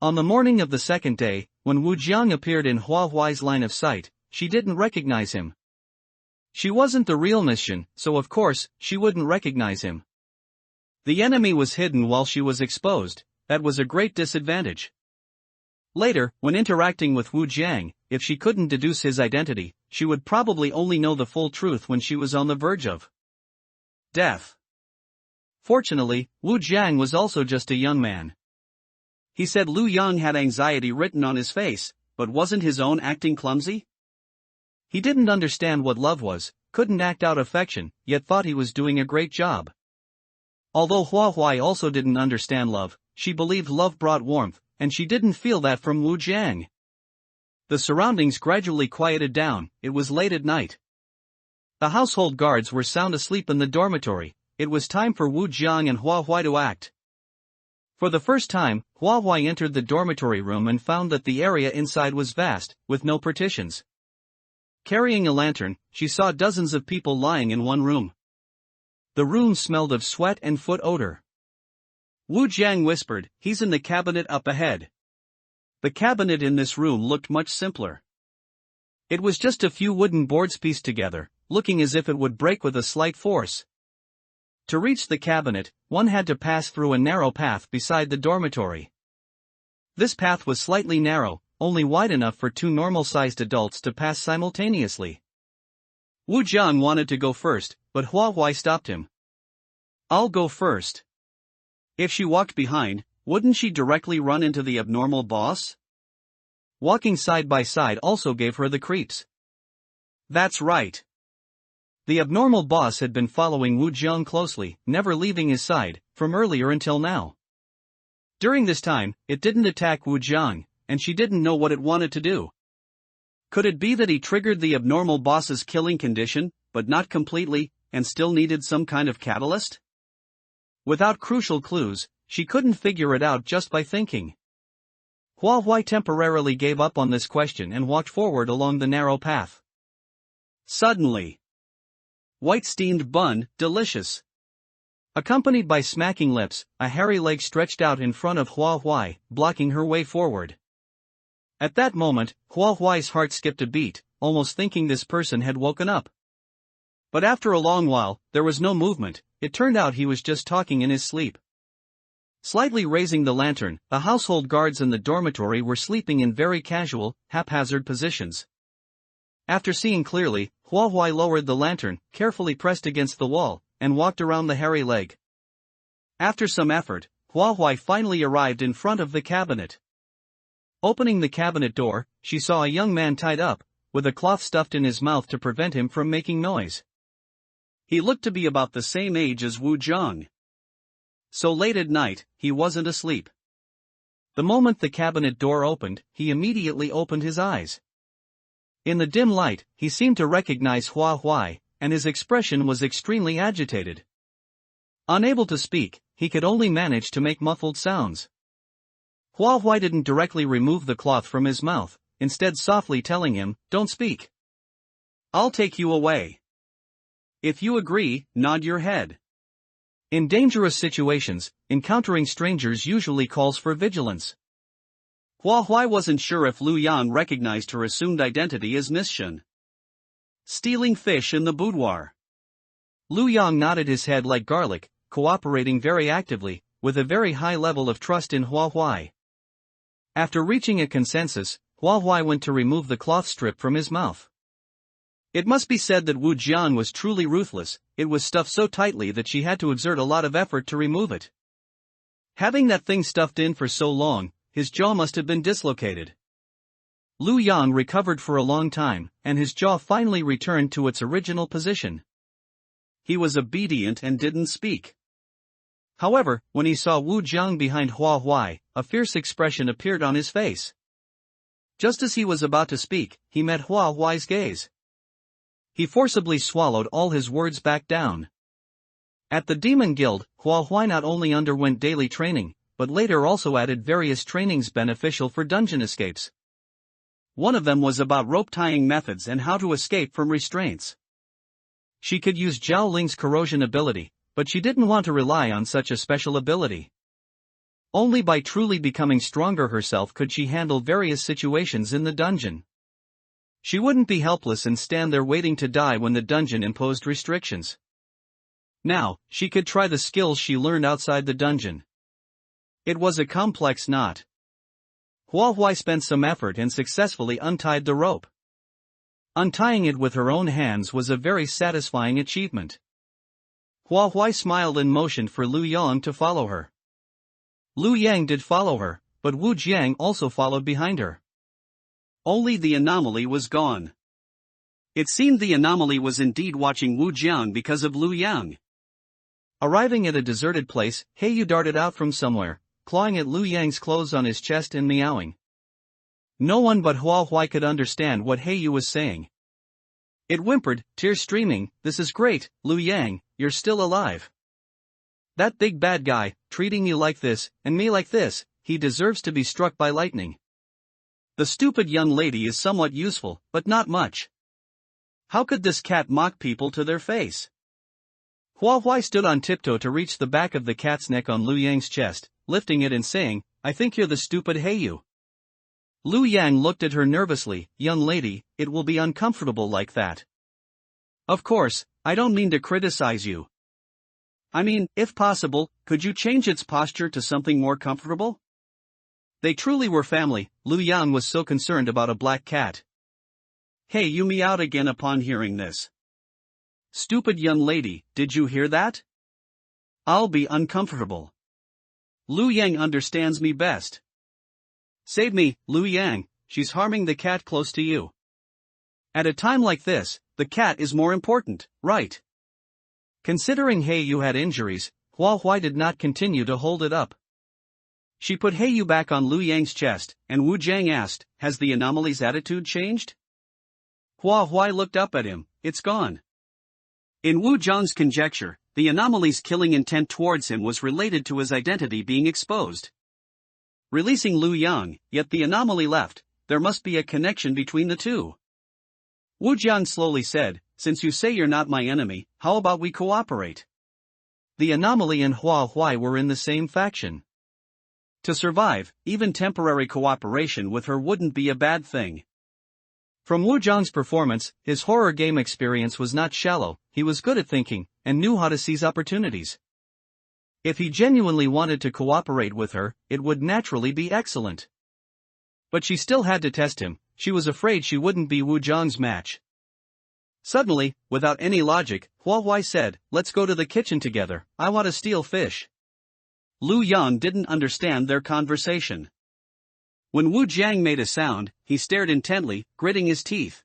On the morning of the second day, when Wu Jiang appeared in Hua Huai's line of sight, she didn't recognize him. She wasn't the real Miss Shin, so of course, she wouldn't recognize him. The enemy was hidden while she was exposed. That was a great disadvantage. Later, when interacting with Wu Jiang, if she couldn't deduce his identity, she would probably only know the full truth when she was on the verge of death. Fortunately, Wu Jiang was also just a young man. He said Lu Yang had anxiety written on his face, but wasn't his own acting clumsy? He didn't understand what love was, couldn't act out affection, yet thought he was doing a great job. Although Hua Huai also didn't understand love, she believed love brought warmth, and she didn't feel that from Wu Jiang. The surroundings gradually quieted down. It was late at night. The household guards were sound asleep in the dormitory. It was time for Wu Jiang and Hua Huai to act. For the first time, Hua Huai entered the dormitory room and found that the area inside was vast, with no partitions. Carrying a lantern, she saw dozens of people lying in one room. The room smelled of sweat and foot odor. Wu Jiang whispered, "He's in the cabinet up ahead." The cabinet in this room looked much simpler. It was just a few wooden boards pieced together, looking as if it would break with a slight force. To reach the cabinet, one had to pass through a narrow path beside the dormitory. This path was slightly narrow, only wide enough for two normal-sized adults to pass simultaneously. Wu Jiang wanted to go first, but Hua Huai stopped him. "I'll go first." If she walked behind, wouldn't she directly run into the abnormal boss? Walking side by side also gave her the creeps. That's right. The abnormal boss had been following Wu Jiang closely, never leaving his side, from earlier until now. During this time, it didn't attack Wu Jiang, and she didn't know what it wanted to do. Could it be that he triggered the abnormal boss's killing condition, but not completely, and still needed some kind of catalyst? Without crucial clues, she couldn't figure it out just by thinking. Hua Huai temporarily gave up on this question and walked forward along the narrow path. Suddenly, white steamed bun, delicious. Accompanied by smacking lips, a hairy leg stretched out in front of Hua Huai, blocking her way forward. At that moment, Hua Huai's heart skipped a beat, almost thinking this person had woken up. But after a long while, there was no movement. It turned out he was just talking in his sleep. Slightly raising the lantern, the household guards in the dormitory were sleeping in very casual, haphazard positions. After seeing clearly, Hua Huai lowered the lantern, carefully pressed against the wall, and walked around the hairy leg. After some effort, Hua Huai finally arrived in front of the cabinet. Opening the cabinet door, she saw a young man tied up, with a cloth stuffed in his mouth to prevent him from making noise. He looked to be about the same age as Wu Jiang. So late at night, he wasn't asleep. The moment the cabinet door opened, he immediately opened his eyes. In the dim light, he seemed to recognize Hua Huai, and his expression was extremely agitated. Unable to speak, he could only manage to make muffled sounds. Hua Huai didn't directly remove the cloth from his mouth, instead softly telling him, "Don't speak. I'll take you away. If you agree, nod your head." In dangerous situations, encountering strangers usually calls for vigilance. Hua Huai wasn't sure if Lu Yan recognized her assumed identity as Miss Shen. Stealing fish in the boudoir. Lu Yang nodded his head like garlic, cooperating very actively, with a very high level of trust in Hua Huai. After reaching a consensus, Hua Huai went to remove the cloth strip from his mouth. It must be said that Wu Jian was truly ruthless. It was stuffed so tightly that she had to exert a lot of effort to remove it. Having that thing stuffed in for so long, his jaw must have been dislocated. Lu Yang recovered for a long time, and his jaw finally returned to its original position. He was obedient and didn't speak. However, when he saw Wu Jiang behind Hua Huai, a fierce expression appeared on his face. Just as he was about to speak, he met Hua Huai's gaze. He forcibly swallowed all his words back down. At the Demon Guild, Hua Huai not only underwent daily training, but later also added various trainings beneficial for dungeon escapes. One of them was about rope tying methods and how to escape from restraints. She could use Zhao Ling's corrosion ability, but she didn't want to rely on such a special ability. Only by truly becoming stronger herself could she handle various situations in the dungeon. She wouldn't be helpless and stand there waiting to die when the dungeon imposed restrictions. Now, she could try the skills she learned outside the dungeon. It was a complex knot. Hua Huai spent some effort and successfully untied the rope. Untying it with her own hands was a very satisfying achievement. Hua Huai smiled and motioned for Lu Yang to follow her. Lu Yang did follow her, but Wu Jiang also followed behind her. Only the anomaly was gone. It seemed the anomaly was indeed watching Wu Jiang because of Lu Yang. Arriving at a deserted place, Heiyu darted out from somewhere, clawing at Lu Yang's clothes on his chest and meowing. No one but Hua Huai could understand what Heiyu was saying. It whimpered, tears streaming, "This is great, Lu Yang, you're still alive. That big bad guy, treating you like this, and me like this, he deserves to be struck by lightning. The stupid young lady is somewhat useful, but not much. How could this cat mock people to their face?" Hua Huai stood on tiptoe to reach the back of the cat's neck on Lu Yang's chest, lifting it and saying, "I think you're the stupid Heiyu." Lu Yang looked at her nervously, "Young lady, it will be uncomfortable like that. Of course, I don't mean to criticize you. I mean, if possible, could you change its posture to something more comfortable?" They truly were family. Lu Yang was so concerned about a black cat. Heiyu meowed again upon hearing this. "Stupid young lady, did you hear that? I'll be uncomfortable. Lu Yang understands me best. Save me, Lu Yang, she's harming the cat close to you. At a time like this, the cat is more important, right?" Considering Heiyu had injuries, Hua Huai did not continue to hold it up. She put Heiyu back on Lu Yang's chest, and Wu Jiang asked, "Has the anomaly's attitude changed?" Hua Huai looked up at him. It's gone. In Wu Zhang's conjecture, the anomaly's killing intent towards him was related to his identity being exposed. Releasing Lu Yang, yet the anomaly left, there must be a connection between the two. Wu Zhang slowly said, since you say you're not my enemy, how about we cooperate? The anomaly and Hua Huai were in the same faction. To survive, even temporary cooperation with her wouldn't be a bad thing. From Wu Zhang's performance, his horror game experience was not shallow, he was good at thinking, and knew how to seize opportunities. If he genuinely wanted to cooperate with her, it would naturally be excellent. But she still had to test him, she was afraid she wouldn't be Wu Zhang's match. Suddenly, without any logic, Hua Huai said, let's go to the kitchen together, I want to steal fish. Lu Yang didn't understand their conversation. When Wu Zhang made a sound, he stared intently, gritting his teeth.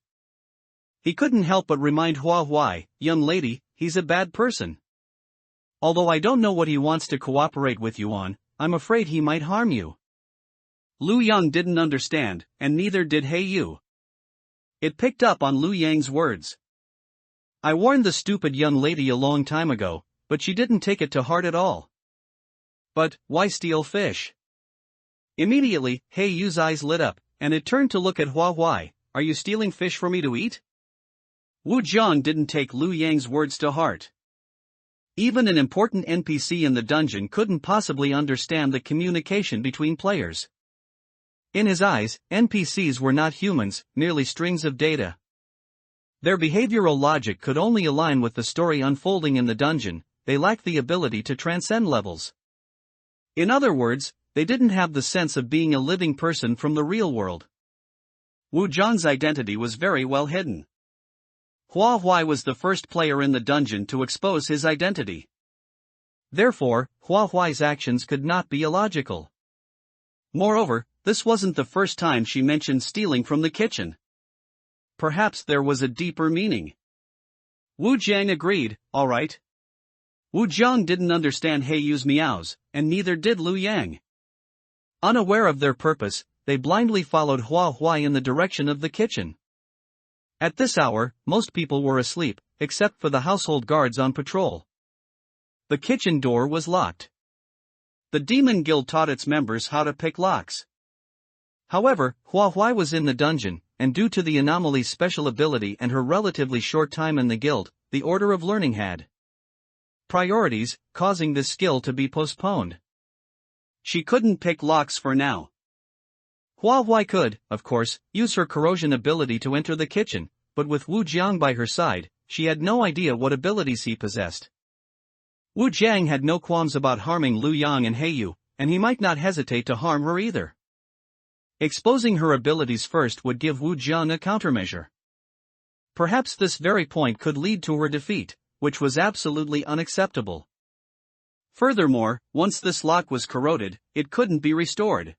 He couldn't help but remind Hua Huai, young lady, he's a bad person. Although I don't know what he wants to cooperate with you on, I'm afraid he might harm you. Lu Yang didn't understand, and neither did He Yu. It picked up on Lu Yang's words. I warned the stupid young lady a long time ago, but she didn't take it to heart at all. But, why steal fish? Immediately, He Yu's eyes lit up, and it turned to look at Hua Huai, are you stealing fish for me to eat? Wu Zhang didn't take Lu Yang's words to heart. Even an important NPC in the dungeon couldn't possibly understand the communication between players. In his eyes, NPCs were not humans, merely strings of data. Their behavioral logic could only align with the story unfolding in the dungeon, they lacked the ability to transcend levels. In other words, they didn't have the sense of being a living person from the real world. Wu Zhang's identity was very well hidden. Hua Huai was the first player in the dungeon to expose his identity. Therefore, Hua Huai's actions could not be illogical. Moreover, this wasn't the first time she mentioned stealing from the kitchen. Perhaps there was a deeper meaning. Wu Zhang agreed, all right. Wu Zhang didn't understand He Yu's meows, and neither did Lu Yang. Unaware of their purpose, they blindly followed Hua Huai in the direction of the kitchen. At this hour, most people were asleep, except for the household guards on patrol. The kitchen door was locked. The Demon Guild taught its members how to pick locks. However, Hua Huai was in the dungeon, and due to the anomaly's special ability and her relatively short time in the guild, the order of learning had priorities, causing this skill to be postponed. She couldn't pick locks for now. Hua Huai could, of course, use her corrosion ability to enter the kitchen, but with Wu Zhang by her side, she had no idea what abilities he possessed. Wu Zhang had no qualms about harming Lu Yang and He Yu, and he might not hesitate to harm her either. Exposing her abilities first would give Wu Zhang a countermeasure. Perhaps this very point could lead to her defeat, which was absolutely unacceptable. Furthermore, once this lock was corroded, it couldn't be restored.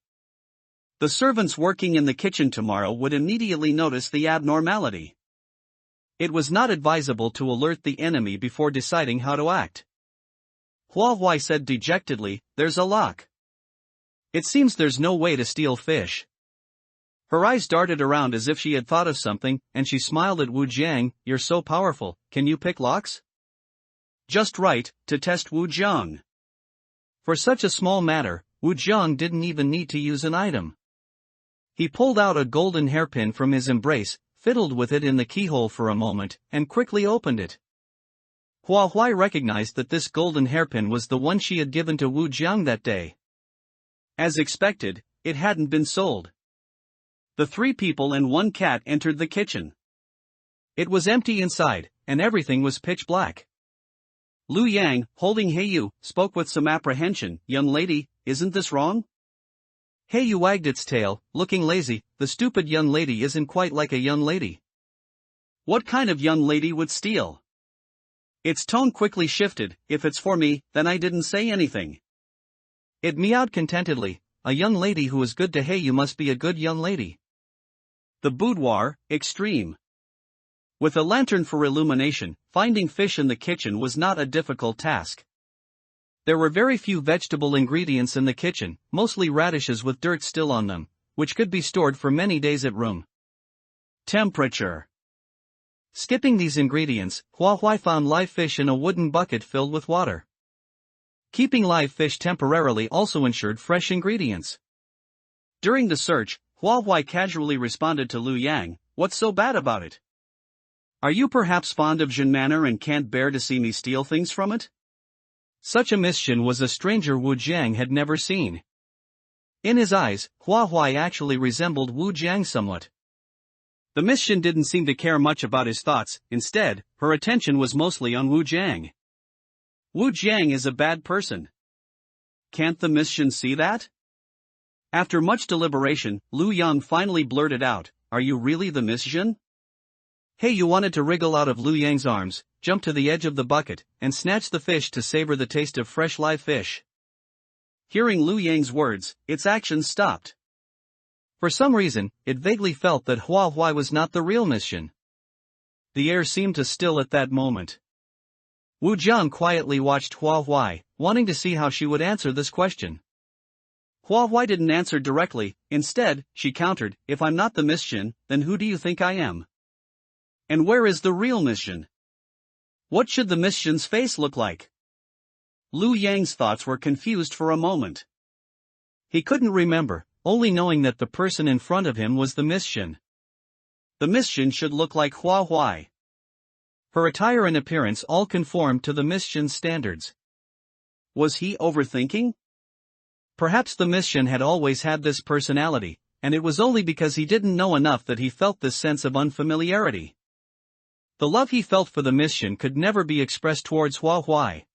The servants working in the kitchen tomorrow would immediately notice the abnormality. It was not advisable to alert the enemy before deciding how to act. Hua Huai said dejectedly, there's a lock. It seems there's no way to steal fish. Her eyes darted around as if she had thought of something, and she smiled at Wu Zhang, you're so powerful, can you pick locks? Just right, to test Wu Zhang. For such a small matter, Wu Zhang didn't even need to use an item. He pulled out a golden hairpin from his embrace, fiddled with it in the keyhole for a moment, and quickly opened it. Hua Huai recognized that this golden hairpin was the one she had given to Wu Zhang that day. As expected, it hadn't been sold. The 3 people and 1 cat entered the kitchen. It was empty inside, and everything was pitch black. Lu Yang, holding He Yu, spoke with some apprehension, young lady, isn't this wrong? He Yu wagged its tail, looking lazy, the stupid young lady isn't quite like a young lady. What kind of young lady would steal? Its tone quickly shifted, if it's for me, then I didn't say anything. It meowed contentedly, a young lady who is good to He Yu must be a good young lady. The boudoir, extreme. With a lantern for illumination, finding fish in the kitchen was not a difficult task. There were very few vegetable ingredients in the kitchen, mostly radishes with dirt still on them, which could be stored for many days at room temperature. Skipping these ingredients, Hua Huai found live fish in a wooden bucket filled with water. Keeping live fish temporarily also ensured fresh ingredients. During the search, Hua Huai casually responded to Liu Yang, "What's so bad about it? Are you perhaps fond of Jin manor and can't bear to see me steal things from it?" Such a mission was a stranger Wu Jiang had never seen. In his eyes, Hua Huai actually resembled Wu Jiang somewhat. The mission didn't seem to care much about his thoughts. Instead, her attention was mostly on Wu Jiang. Wu Jiang is a bad person. Can't the mission see that? After much deliberation, Liu Yang finally blurted out, "Are you really the mission?" Hey, you wanted to wriggle out of Liu Yang's arms, jump to the edge of the bucket, and snatch the fish to savor the taste of fresh live fish. Hearing Liu Yang's words, its actions stopped. For some reason, it vaguely felt that Hua Huai was not the real mission. The air seemed to still at that moment. Wu Jiang quietly watched Hua Huai, wanting to see how she would answer this question. Hua Huai didn't answer directly. Instead, she countered, "If I'm not the mission, then who do you think I am? And where is the real mission? What should the mission's face look like?" Liu Yang's thoughts were confused for a moment. He couldn't remember, only knowing that the person in front of him was the mission. The mission should look like Hua Huai. Her attire and appearance all conformed to the mission's standards. Was he overthinking? Perhaps the mission had always had this personality, and it was only because he didn't know enough that he felt this sense of unfamiliarity. The love he felt for the mission could never be expressed towards Hua Huai.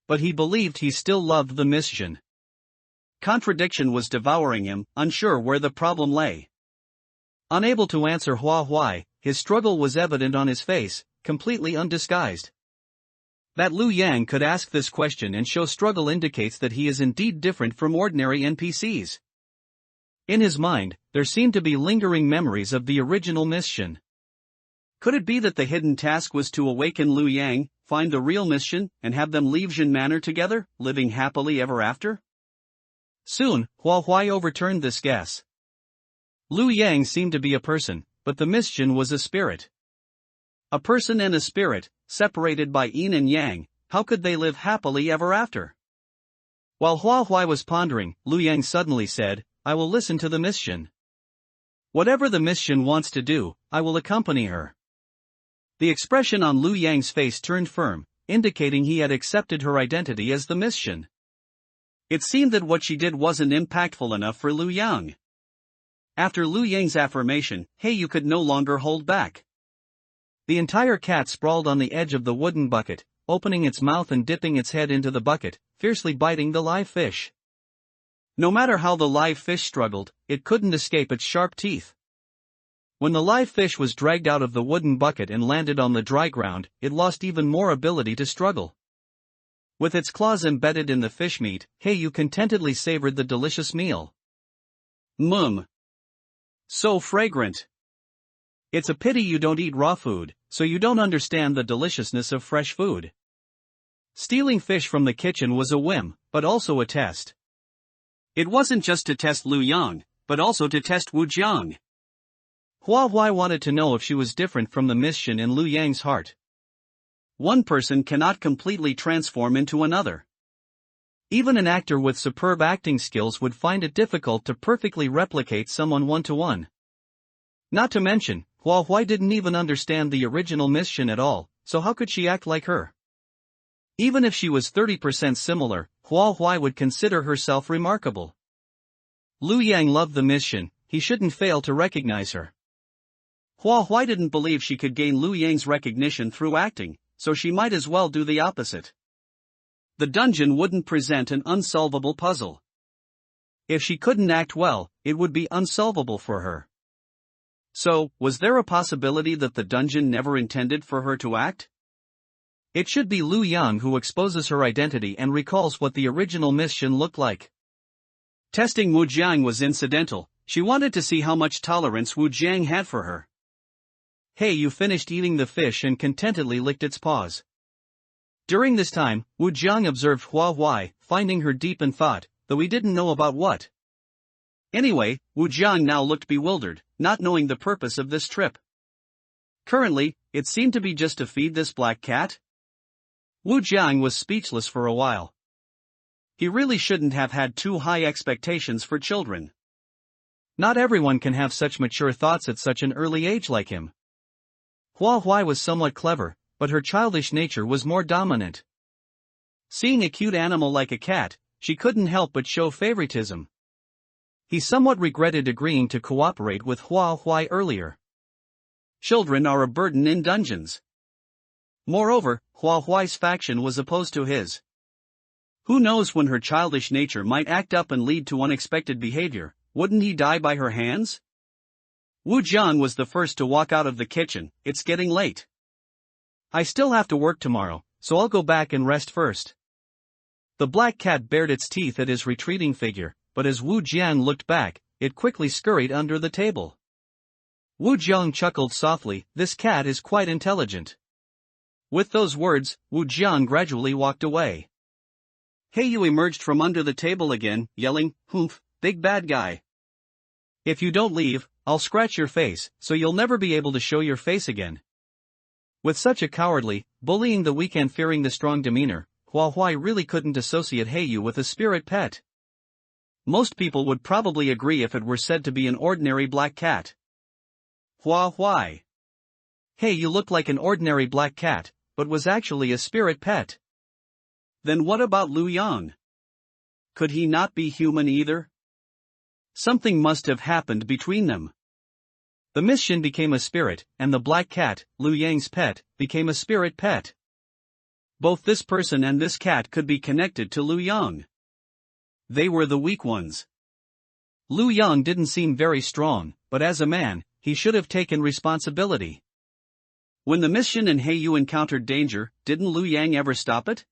But he believed he still loved the mission. Contradiction was devouring him, unsure where the problem lay. Unable to answer Hua Huai, his struggle was evident on his face, completely undisguised. That Liu Yang could ask this question and show struggle indicates that he is indeed different from ordinary NPCs. In his mind, there seemed to be lingering memories of the original mission. Could it be that the hidden task was to awaken Liu Yang, find the real mission, and have them leave Jin Manor together, living happily ever after? Soon, Hua Huai overturned this guess. Liu Yang seemed to be a person, but the mission was a spirit. A person and a spirit, separated by yin and yang, how could they live happily ever after? While Hua Huai was pondering, Liu Yang suddenly said, "I will listen to the mission. Whatever the mission wants to do, I will accompany her." The expression on Liu Yang's face turned firm, indicating he had accepted her identity as the mission. It seemed that what she did wasn't impactful enough for Liu Yang. After Liu Yang's affirmation, "Hey, you could no longer hold back." The entire cat sprawled on the edge of the wooden bucket, opening its mouth and dipping its head into the bucket, fiercely biting the live fish. No matter how the live fish struggled, it couldn't escape its sharp teeth. When the live fish was dragged out of the wooden bucket and landed on the dry ground, it lost even more ability to struggle. With its claws embedded in the fish meat, Heiyu contentedly savored the delicious meal. So fragrant. It's a pity you don't eat raw food, so you don't understand the deliciousness of fresh food. Stealing fish from the kitchen was a whim, but also a test. It wasn't just to test Liu Yang, but also to test Wu Jiang. Hua Huai wanted to know if she was different from the mission in Liu Yang's heart. One person cannot completely transform into another. Even an actor with superb acting skills would find it difficult to perfectly replicate someone one-to-one. Not to mention, Hua Huai didn't even understand the original mission at all, so how could she act like her? Even if she was 30% similar, Hua Huai would consider herself remarkable. Liu Yang loved the mission, he shouldn't fail to recognize her. Hua Huai didn't believe she could gain Liu Yang's recognition through acting, so she might as well do the opposite. The dungeon wouldn't present an unsolvable puzzle. If she couldn't act well, it would be unsolvable for her. So, was there a possibility that the dungeon never intended for her to act? It should be Liu Yang who exposes her identity and recalls what the original mission looked like. Testing Wu Jiang was incidental, she wanted to see how much tolerance Wu Jiang had for her. Heiyu finished eating the fish and contentedly licked its paws. During this time, Wu Jiang observed Hua Huai, finding her deep in thought, though he didn't know about what. Anyway, Wu Jiang now looked bewildered, not knowing the purpose of this trip. Currently, it seemed to be just to feed this black cat? Wu Jiang was speechless for a while. He really shouldn't have had too high expectations for children. Not everyone can have such mature thoughts at such an early age like him. Hua Huai was somewhat clever, but her childish nature was more dominant. Seeing a cute animal like a cat, she couldn't help but show favoritism. He somewhat regretted agreeing to cooperate with Hua Huai earlier. Children are a burden in dungeons. Moreover, Hua Huai's faction was opposed to his. Who knows when her childish nature might act up and lead to unexpected behavior? Wouldn't he die by her hands? Wu Jiang was the first to walk out of the kitchen. It's getting late. I still have to work tomorrow, so I'll go back and rest first. The black cat bared its teeth at his retreating figure, but as Wu Jiang looked back, it quickly scurried under the table. Wu Jiang chuckled softly, this cat is quite intelligent. With those words, Wu Jiang gradually walked away. Heiyu emerged from under the table again, yelling, "Humph, big bad guy. If you don't leave, I'll scratch your face, so you'll never be able to show your face again." With such a cowardly, bullying the weak and fearing the strong demeanor, Hua Huai really couldn't associate Heiyu with a spirit pet. Most people would probably agree if it were said to be an ordinary black cat. Hua Huai. Heiyu looked like an ordinary black cat, but was actually a spirit pet. Then what about Lu Yang? Could he not be human either? Something must have happened between them. The Mission became a spirit, and the black cat, Lu Yang's pet, became a spirit pet. Both this person and this cat could be connected to Lu Yang. They were the weak ones. Lu Yang didn't seem very strong, but as a man, he should have taken responsibility. When the Mission and Heiyu encountered danger, didn't Lu Yang ever stop it?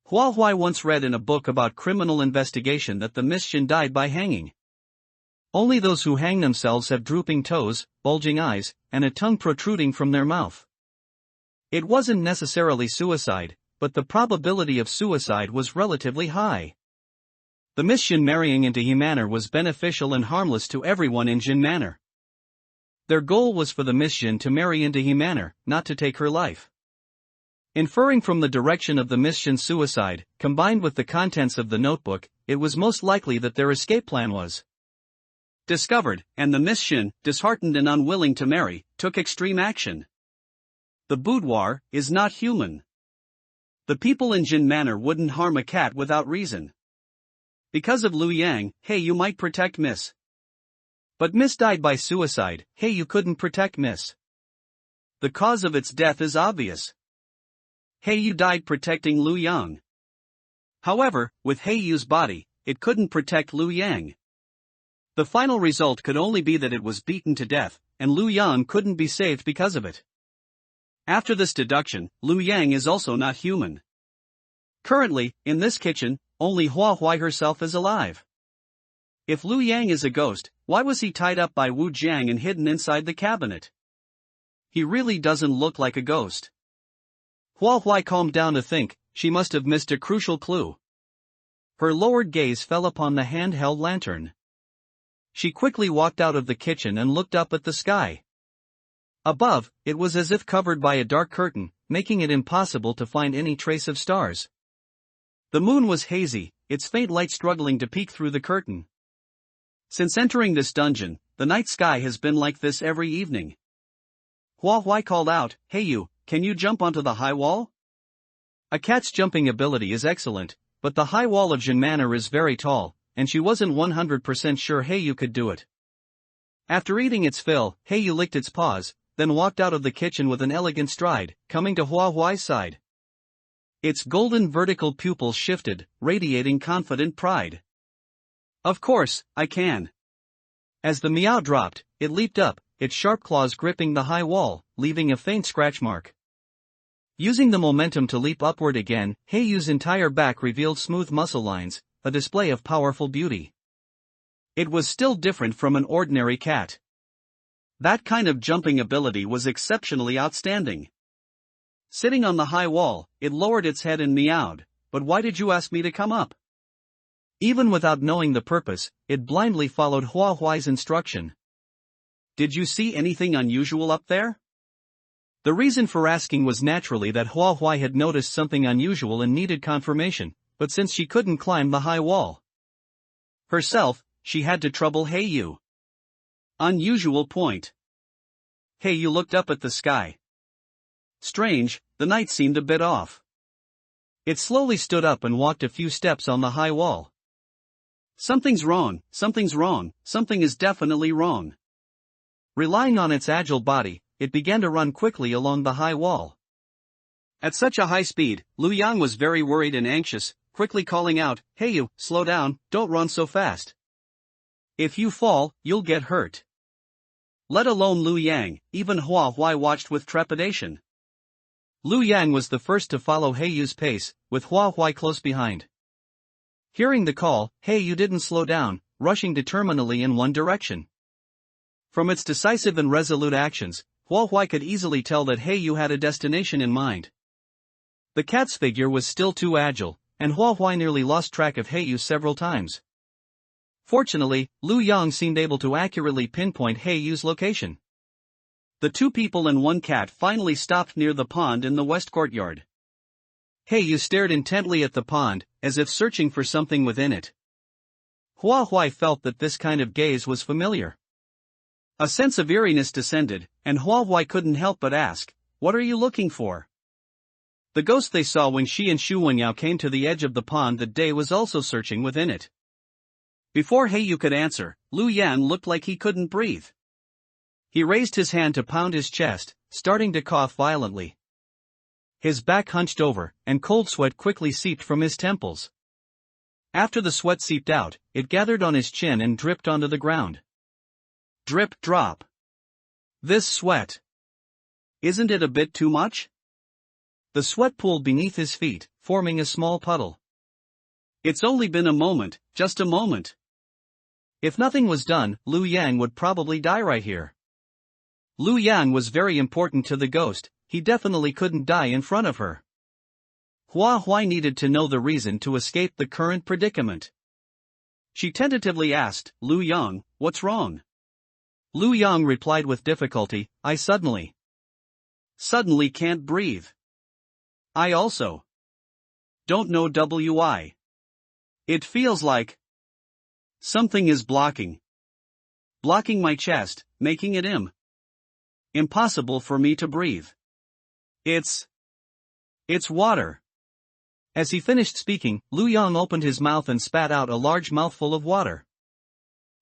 Hua Huai once read in a book about criminal investigation that the Mission died by hanging. Only those who hang themselves have drooping toes, bulging eyes, and a tongue protruding from their mouth. It wasn't necessarily suicide, but the probability of suicide was relatively high. The Mission marrying into He Manor was beneficial and harmless to everyone in Jin Manor. Their goal was for the Mission to marry into He Manor, not to take her life. Inferring from the direction of the Mission's suicide, combined with the contents of the notebook, it was most likely that their escape plan was discovered, and the Mission, disheartened and unwilling to marry, took extreme action. The boudoir is not human. The people in Jin Manor wouldn't harm a cat without reason. Because of Lu Yang, Heiyu might protect Miss. But Miss died by suicide. Heiyu couldn't protect Miss. The cause of its death is obvious. Heiyu died protecting Lu Yang. However, with Heiyu's body, it couldn't protect Lu Yang. The final result could only be that it was beaten to death, and Lu Yang couldn't be saved because of it. After this deduction, Lu Yang is also not human. Currently, in this kitchen, only Hua Huai herself is alive. If Lu Yang is a ghost, why was he tied up by Wu Jiang and hidden inside the cabinet? He really doesn't look like a ghost. Hua Huai calmed down to think, she must have missed a crucial clue. Her lowered gaze fell upon the handheld lantern. She quickly walked out of the kitchen and looked up at the sky. Above, it was as if covered by a dark curtain, making it impossible to find any trace of stars. The moon was hazy, its faint light struggling to peek through the curtain. Since entering this dungeon, the night sky has been like this every evening. Hua Huai called out, "Heiyu, can you jump onto the high wall?" A cat's jumping ability is excellent, but the high wall of Jin Manor is very tall, and she wasn't 100% sure Heiyu could do it. After eating its fill, Heiyu licked its paws, then walked out of the kitchen with an elegant stride, coming to Hua Huai's side. Its golden vertical pupils shifted, radiating confident pride. "Of course, I can." As the meow dropped, it leaped up, its sharp claws gripping the high wall, leaving a faint scratch mark. Using the momentum to leap upward again, Heiyu's entire back revealed smooth muscle lines, a display of powerful beauty. It was still different from an ordinary cat. That kind of jumping ability was exceptionally outstanding. Sitting on the high wall, it lowered its head and meowed, "But why did you ask me to come up?" Even without knowing the purpose, it blindly followed Hua Huai's instruction. "Did you see anything unusual up there?" The reason for asking was naturally that Hua Huai had noticed something unusual and needed confirmation, but since she couldn't climb the high wall herself, she had to trouble Heiyu. Unusual point. Heiyu looked up at the sky. Strange, the night seemed a bit off. It slowly stood up and walked a few steps on the high wall. Something's wrong, something is definitely wrong. Relying on its agile body, it began to run quickly along the high wall. At such a high speed, Lu Yang was very worried and anxious, quickly calling out, "Heiyu, slow down, don't run so fast. If you fall, you'll get hurt." Let alone Lu Yang, even Hua Huai watched with trepidation. Lu Yang was the first to follow Heiyu's pace, with Hua Huai close behind. Hearing the call, Heiyu didn't slow down, rushing determinedly in one direction. From its decisive and resolute actions, Hua Huai could easily tell that Heiyu had a destination in mind. The cat's figure was still too agile, and Hua Huai nearly lost track of Heiyu several times. Fortunately, Lu Yang seemed able to accurately pinpoint Heiyu's location. The two people and one cat finally stopped near the pond in the west courtyard. Heiyu stared intently at the pond, as if searching for something within it. Hua Huai felt that this kind of gaze was familiar. A sense of eeriness descended, and Hua Huai couldn't help but ask, "What are you looking for?" The ghost they saw when she and Shu Wenyao came to the edge of the pond that day was also searching within it. Before Heiyu could answer, Lu Yan looked like he couldn't breathe. He raised his hand to pound his chest, starting to cough violently. His back hunched over, and cold sweat quickly seeped from his temples. After the sweat seeped out, it gathered on his chin and dripped onto the ground. Drip drop. This sweat. Isn't it a bit too much? The sweat pooled beneath his feet, forming a small puddle. It's only been a moment, just a moment. If nothing was done, Lu Yang would probably die right here. Lu Yang was very important to the ghost, he definitely couldn't die in front of her. Hua Huai needed to know the reason to escape the current predicament. She tentatively asked, "Lu Yang, what's wrong?" Lu Yang replied with difficulty, "I suddenly can't breathe. I also don't know why. It feels like something is blocking my chest, making it impossible for me to breathe. It's water." As he finished speaking, Lu Yang opened his mouth and spat out a large mouthful of water.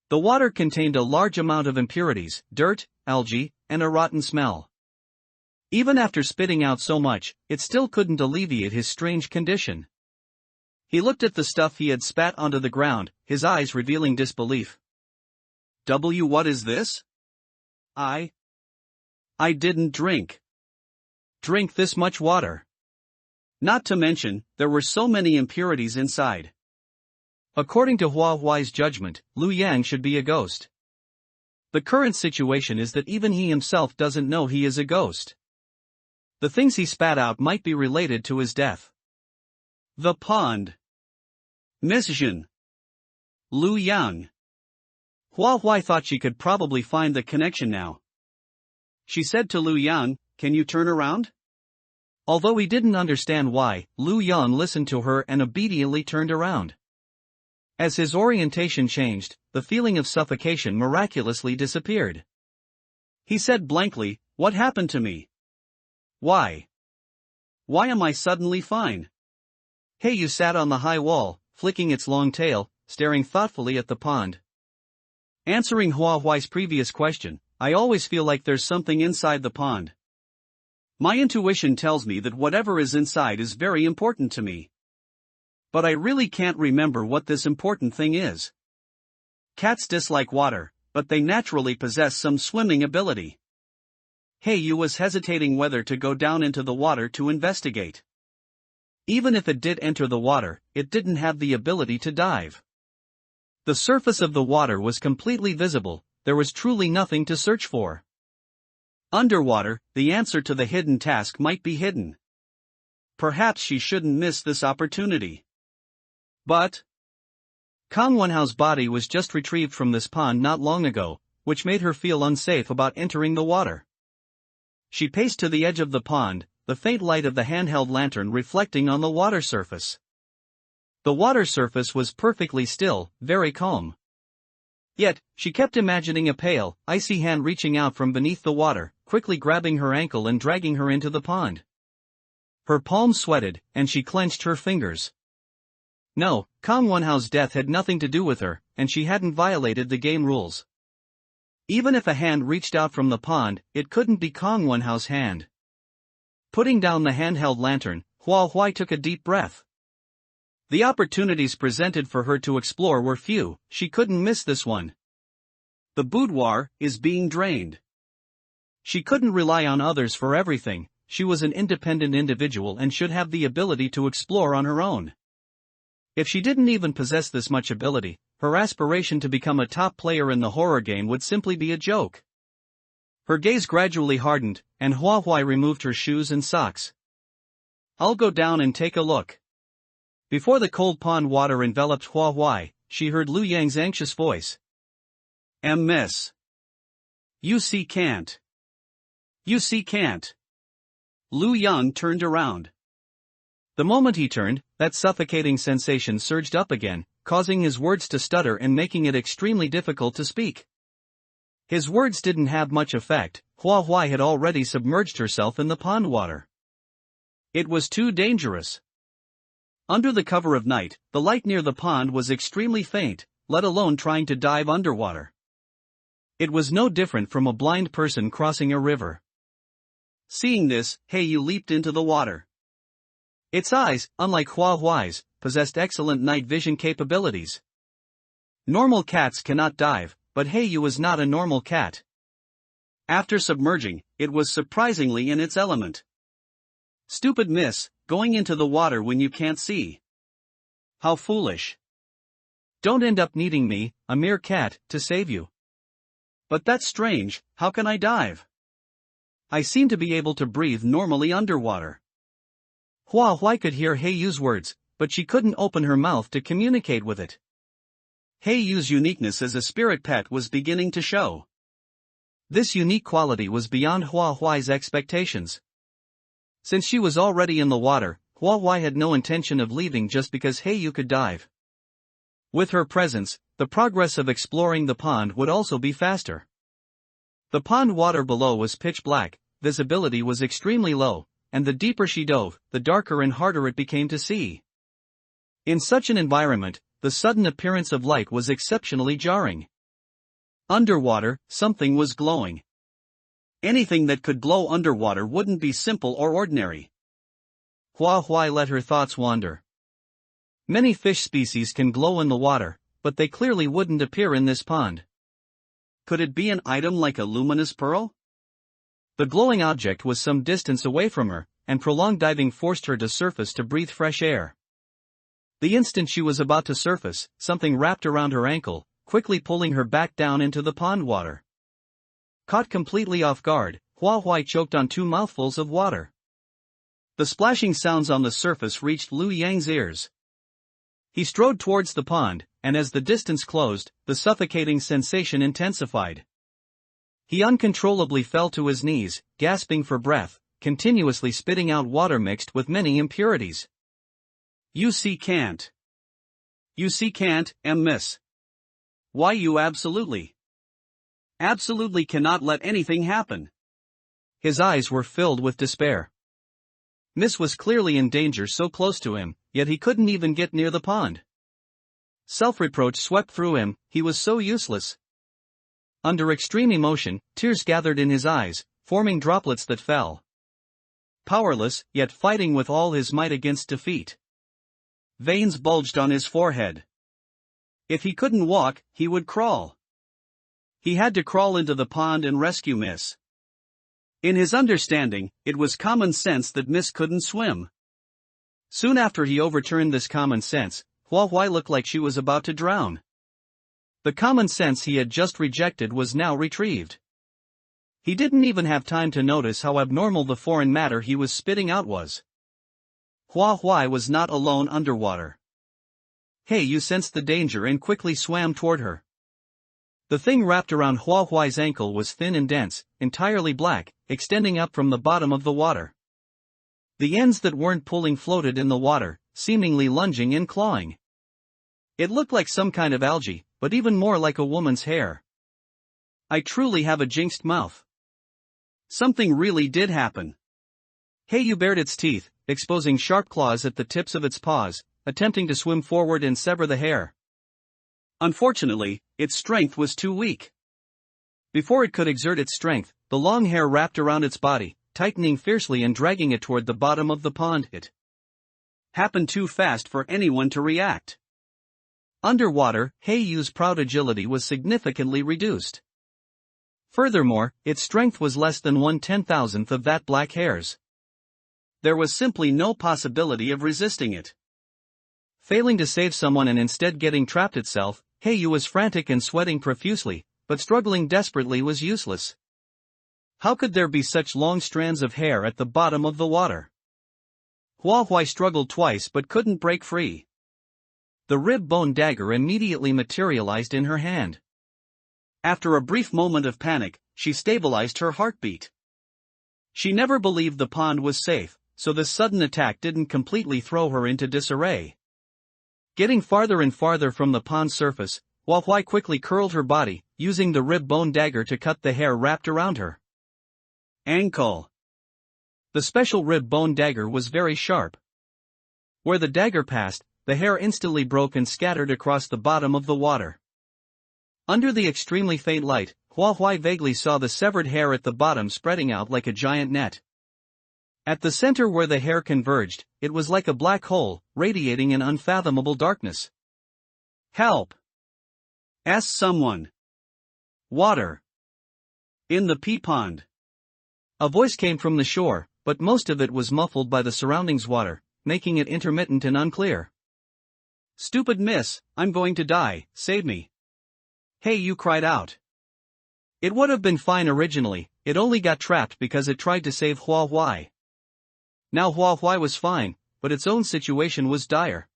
The water contained a large amount of impurities, dirt, algae, and a rotten smell. Even after spitting out so much, it still couldn't alleviate his strange condition. He looked at the stuff he had spat onto the ground, his eyes revealing disbelief. What is this? I didn't drink this much water. Not to mention, there were so many impurities inside. According to Hua Huai's judgment, Lu Yang should be a ghost. The current situation is that even he himself doesn't know he is a ghost. The things he spat out might be related to his death. The pond. Miss Jin. Lu Yang. Hua Huai thought she could probably find the connection now. She said to Lu Yang, "Can you turn around?" Although he didn't understand why, Lu Yang listened to her and obediently turned around. As his orientation changed, the feeling of suffocation miraculously disappeared. He said blankly, "What happened to me? Why am I suddenly fine?" Heiyu sat on the high wall, flicking its long tail, staring thoughtfully at the pond. Answering Hua Huai's previous question, "I always feel like there's something inside the pond. My intuition tells me that whatever is inside is very important to me. But I really can't remember what this important thing is. Cats dislike water, but they naturally possess some swimming ability." Heiyu was hesitating whether to go down into the water to investigate. Even if it did enter the water, it didn't have the ability to dive. The surface of the water was completely visible, there was truly nothing to search for. Underwater, the answer to the hidden task might be hidden. Perhaps she shouldn't miss this opportunity. But Kang Wenhao's body was just retrieved from this pond not long ago, which made her feel unsafe about entering the water. She paced to the edge of the pond, the faint light of the handheld lantern reflecting on the water surface. The water surface was perfectly still, very calm. Yet, she kept imagining a pale, icy hand reaching out from beneath the water, quickly grabbing her ankle and dragging her into the pond. Her palms sweated, and she clenched her fingers. No, Kang Wonhao's death had nothing to do with her, and she hadn't violated the game rules. Even if a hand reached out from the pond, it couldn't be Kang Wonhao's hand. Putting down the handheld lantern, Hua Huai took a deep breath. The opportunities presented for her to explore were few, she couldn't miss this one. The boudoir is being drained. She couldn't rely on others for everything, she was an independent individual and should have the ability to explore on her own. If she didn't even possess this much ability, her aspiration to become a top player in the horror game would simply be a joke. Her gaze gradually hardened, and Hua Huai removed her shoes and socks. "I'll go down and take a look." Before the cold pond water enveloped Hua Huai, she heard Lu Yang's anxious voice. Miss. You see can't. You see can't." Lu Yang turned around. The moment he turned, that suffocating sensation surged up again, causing his words to stutter and making it extremely difficult to speak. His words didn't have much effect, Hua Huai had already submerged herself in the pond water. It was too dangerous. Under the cover of night, the light near the pond was extremely faint, let alone trying to dive underwater. It was no different from a blind person crossing a river. Seeing this, Heiyu leaped into the water. Its eyes, unlike Hua Huai's, possessed excellent night vision capabilities. Normal cats cannot dive, but Heiyu was not a normal cat. After submerging, it was surprisingly in its element. "Stupid miss, going into the water when you can't see. How foolish. Don't end up needing me, a mere cat, to save you." "But that's strange, how can I dive? I seem to be able to breathe normally underwater." Hua Huai could hear Heiyu's words, but she couldn't open her mouth to communicate with it. Heiyu's uniqueness as a spirit pet was beginning to show. This unique quality was beyond Hua Huai's expectations. Since she was already in the water, Hua Huai had no intention of leaving just because Heiyu could dive. With her presence, the progress of exploring the pond would also be faster. The pond water below was pitch black, visibility was extremely low, and the deeper she dove, the darker and harder it became to see. In such an environment, the sudden appearance of light was exceptionally jarring. Underwater, something was glowing. Anything that could glow underwater wouldn't be simple or ordinary. Hua Huai let her thoughts wander. Many fish species can glow in the water, but they clearly wouldn't appear in this pond. Could it be an item like a luminous pearl? The glowing object was some distance away from her, and prolonged diving forced her to surface to breathe fresh air. The instant she was about to surface, something wrapped around her ankle, quickly pulling her back down into the pond water. Caught completely off guard, Hua Huai choked on 2 mouthfuls of water. The splashing sounds on the surface reached Lu Yang's ears. He strode towards the pond, and as the distance closed, the suffocating sensation intensified. He uncontrollably fell to his knees, gasping for breath, continuously spitting out water mixed with many impurities. "You see can't. You see can't, miss. Why you absolutely cannot let anything happen." His eyes were filled with despair. Miss was clearly in danger so close to him, yet he couldn't even get near the pond. Self-reproach swept through him, he was so useless. Under extreme emotion, tears gathered in his eyes, forming droplets that fell. Powerless, yet fighting with all his might against defeat. Veins bulged on his forehead. If he couldn't walk, he would crawl. He had to crawl into the pond and rescue Miss. In his understanding, it was common sense that Miss couldn't swim. Soon after he overturned this common sense, Hua Huai looked like she was about to drown. The common sense he had just rejected was now retrieved. He didn't even have time to notice how abnormal the foreign matter he was spitting out was. Hua Huai was not alone underwater. Heiyu sensed the danger and quickly swam toward her. The thing wrapped around Hua Huai's ankle was thin and dense, entirely black, extending up from the bottom of the water. The ends that weren't pulling floated in the water, seemingly lunging and clawing. It looked like some kind of algae, but even more like a woman's hair. I truly have a jinxed mouth. Something really did happen. Heiyu bared its teeth, exposing sharp claws at the tips of its paws, attempting to swim forward and sever the hair. Unfortunately, its strength was too weak. Before it could exert its strength, the long hair wrapped around its body, tightening fiercely and dragging it toward the bottom of the pond. It happened too fast for anyone to react. Underwater, Heiyu's proud agility was significantly reduced. Furthermore, its strength was less than 1/10,000th of that black hare's. There was simply no possibility of resisting it. Failing to save someone and instead getting trapped itself, Heiyu was frantic and sweating profusely, but struggling desperately was useless. How could there be such long strands of hair at the bottom of the water? Huahua struggled twice but couldn't break free. The rib-bone dagger immediately materialized in her hand. After a brief moment of panic, she stabilized her heartbeat. She never believed the pond was safe, so this sudden attack didn't completely throw her into disarray. Getting farther and farther from the pond's surface, Huahua quickly curled her body, using the rib-bone dagger to cut the hair wrapped around her ankle. The special rib-bone dagger was very sharp. Where the dagger passed, the hair instantly broke and scattered across the bottom of the water. Under the extremely faint light, Huahua vaguely saw the severed hair at the bottom spreading out like a giant net. At the center where the hair converged, it was like a black hole, radiating an unfathomable darkness. Help! Asked someone. Water! In the pea pond. A voice came from the shore, but most of it was muffled by the surroundings water, making it intermittent and unclear. Stupid miss, I'm going to die, save me. Heiyu cried out. It would have been fine originally, it only got trapped because it tried to save Huahua. Now Huahua was fine, but its own situation was dire.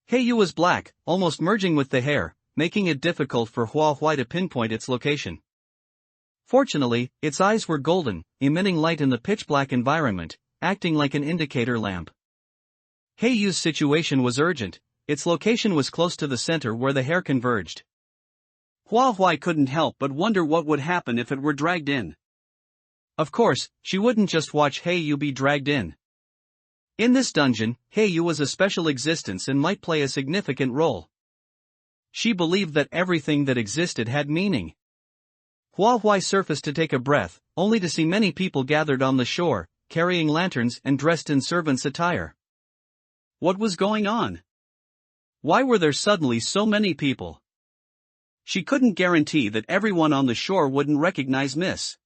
Heiyu was black, almost merging with the hair, making it difficult for Huahua to pinpoint its location. Fortunately, its eyes were golden, emitting light in the pitch-black environment, acting like an indicator lamp. Heiyu's situation was urgent, its location was close to the center where the hair converged. Huahua couldn't help but wonder what would happen if it were dragged in. Of course, she wouldn't just watch Heiyu be dragged in. In this dungeon, Heiyu was a special existence and might play a significant role. She believed that everything that existed had meaning. Huahua surfaced to take a breath, only to see many people gathered on the shore, carrying lanterns and dressed in servants' attire. What was going on? Why were there suddenly so many people? She couldn't guarantee that everyone on the shore wouldn't recognize Miss.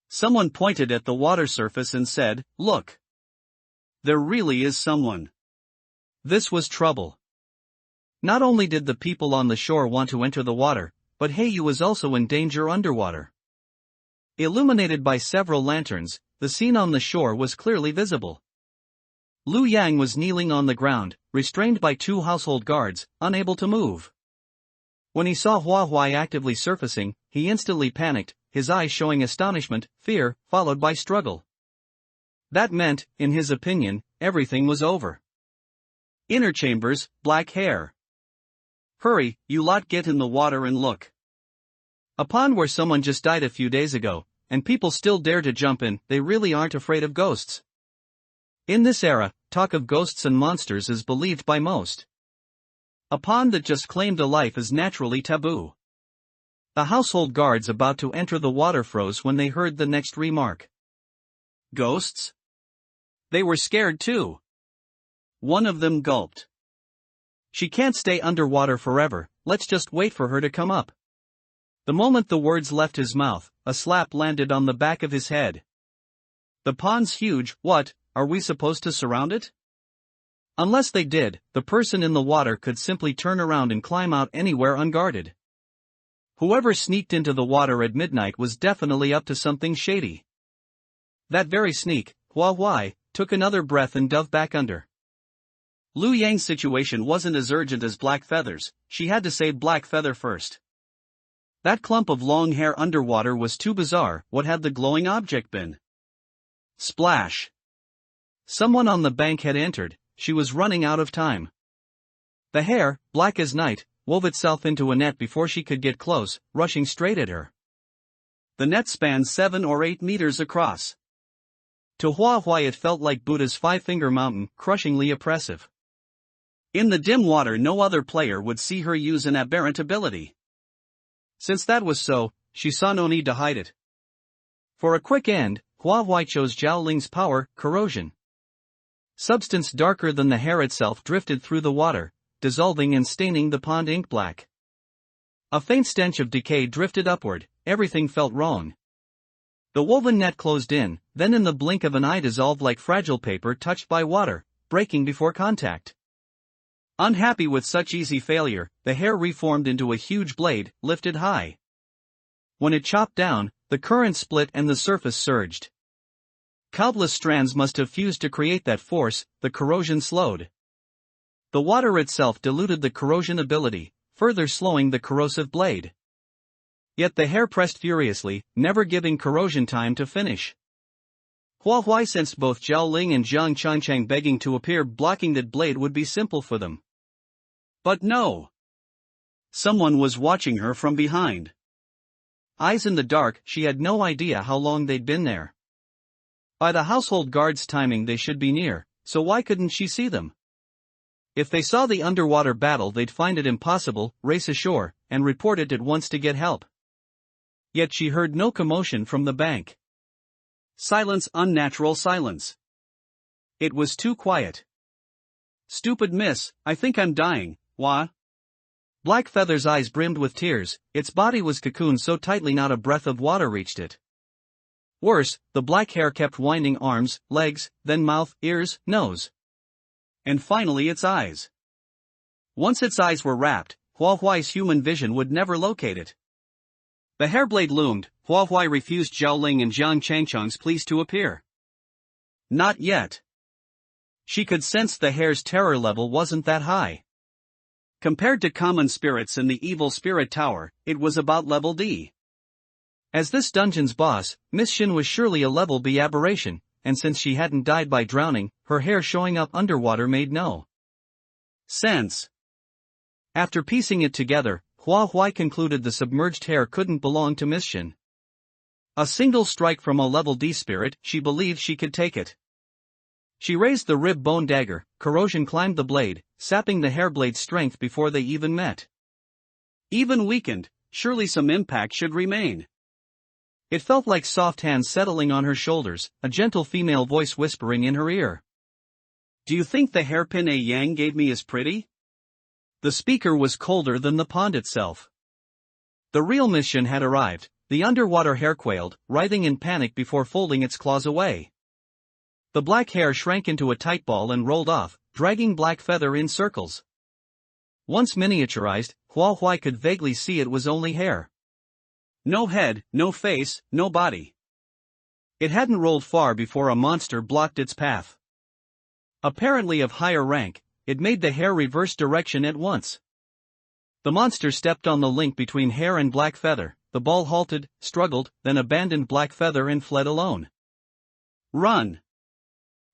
Someone pointed at the water surface and said, "Look. There really is someone." This was trouble. Not only did the people on the shore want to enter the water, but Heiyu was also in danger underwater. Illuminated by several lanterns, the scene on the shore was clearly visible. Lu Yang was kneeling on the ground, restrained by 2 household guards, unable to move. When he saw Huahua actively surfacing, he instantly panicked, his eyes showing astonishment, fear, followed by struggle. That meant, in his opinion, everything was over. Inner chambers, black hair. Hurry, you lot, get in the water and look. A pond where someone just died a few days ago, and people still dare to jump in, they really aren't afraid of ghosts. In this era, talk of ghosts and monsters is believed by most. A pond that just claimed a life is naturally taboo. The household guards about to enter the water froze when they heard the next remark. Ghosts? They were scared too. One of them gulped. She can't stay underwater forever, let's just wait for her to come up. The moment the words left his mouth, a slap landed on the back of his head. The pond's huge, what, are we supposed to surround it? Unless they did, the person in the water could simply turn around and climb out anywhere unguarded. Whoever sneaked into the water at midnight was definitely up to something shady. That very sneak, Huahua, took another breath and dove back under. Lu Yang's situation wasn't as urgent as Black Feather's, she had to save Black Feather first. That clump of long hair underwater was too bizarre. What had the glowing object been? Splash! Someone on the bank had entered. She was running out of time. The hair, black as night, wove itself into a net before she could get close, rushing straight at her. The net spanned 7 or 8 meters across. To Hua it felt like Buddha's five-finger mountain, crushingly oppressive. In the dim water no other player would see her use an aberrant ability. Since that was so, she saw no need to hide it. For a quick end, Hua chose Zhao Ling's power, corrosion. Substance darker than the hair itself drifted through the water, dissolving and staining the pond ink black. A faint stench of decay drifted upward. Everything felt wrong. The woven net closed in, then in the blink of an eye dissolved like fragile paper touched by water, breaking before contact. Unhappy with such easy failure, the hair reformed into a huge blade, lifted high. When it chopped down, the current split and the surface surged. Countless strands must have fused to create that force. The corrosion slowed. The water itself diluted the corrosion ability, further slowing the corrosive blade. Yet the hair pressed furiously, never giving corrosion time to finish. Hua sensed both Zhao Ling and Zhang Changchang begging to appear, blocking that blade would be simple for them. But no. Someone was watching her from behind. Eyes in the dark, she had no idea how long they'd been there. By the household guard's timing they should be near, so why couldn't she see them? If they saw the underwater battle they'd find it impossible, race ashore, and report it at once to get help. Yet she heard no commotion from the bank. Silence, unnatural silence. It was too quiet. Stupid miss, I think I'm dying, Hua. Black Feather's eyes brimmed with tears, its body was cocooned so tightly not a breath of water reached it. Worse, the black hair kept winding arms, legs, then mouth, ears, nose. And finally its eyes. Once its eyes were wrapped, Hua's human vision would never locate it. The hairblade loomed. Hua refused Zhao Ling and Zhang Changchang's pleas to appear. Not yet. She could sense the hair's terror level wasn't that high. Compared to common spirits in the evil spirit tower, it was about level D. As this dungeon's boss, Miss Shin was surely a level B aberration, and since she hadn't died by drowning, her hair showing up underwater made no sense. After piecing it together, Hua concluded the submerged hair couldn't belong to Miss Shin. A single strike from a level D spirit, she believed she could take it. She raised the rib bone dagger, corrosion climbed the blade, sapping the hairblade's strength before they even met. Even weakened, surely some impact should remain. It felt like soft hands settling on her shoulders, a gentle female voice whispering in her ear. Do you think the hairpin Yang gave me is pretty? The speaker was colder than the pond itself. The real mission had arrived. The underwater hair quailed, writhing in panic before folding its claws away. The black hair shrank into a tight ball and rolled off, dragging Black Feather in circles. Once miniaturized, Hua could vaguely see it was only hair. No head, no face, no body. It hadn't rolled far before a monster blocked its path. Apparently of higher rank, it made the hair reverse direction at once. The monster stepped on the link between hair and Black Feather. The ball halted, struggled, then abandoned Black Feather and fled alone. Run!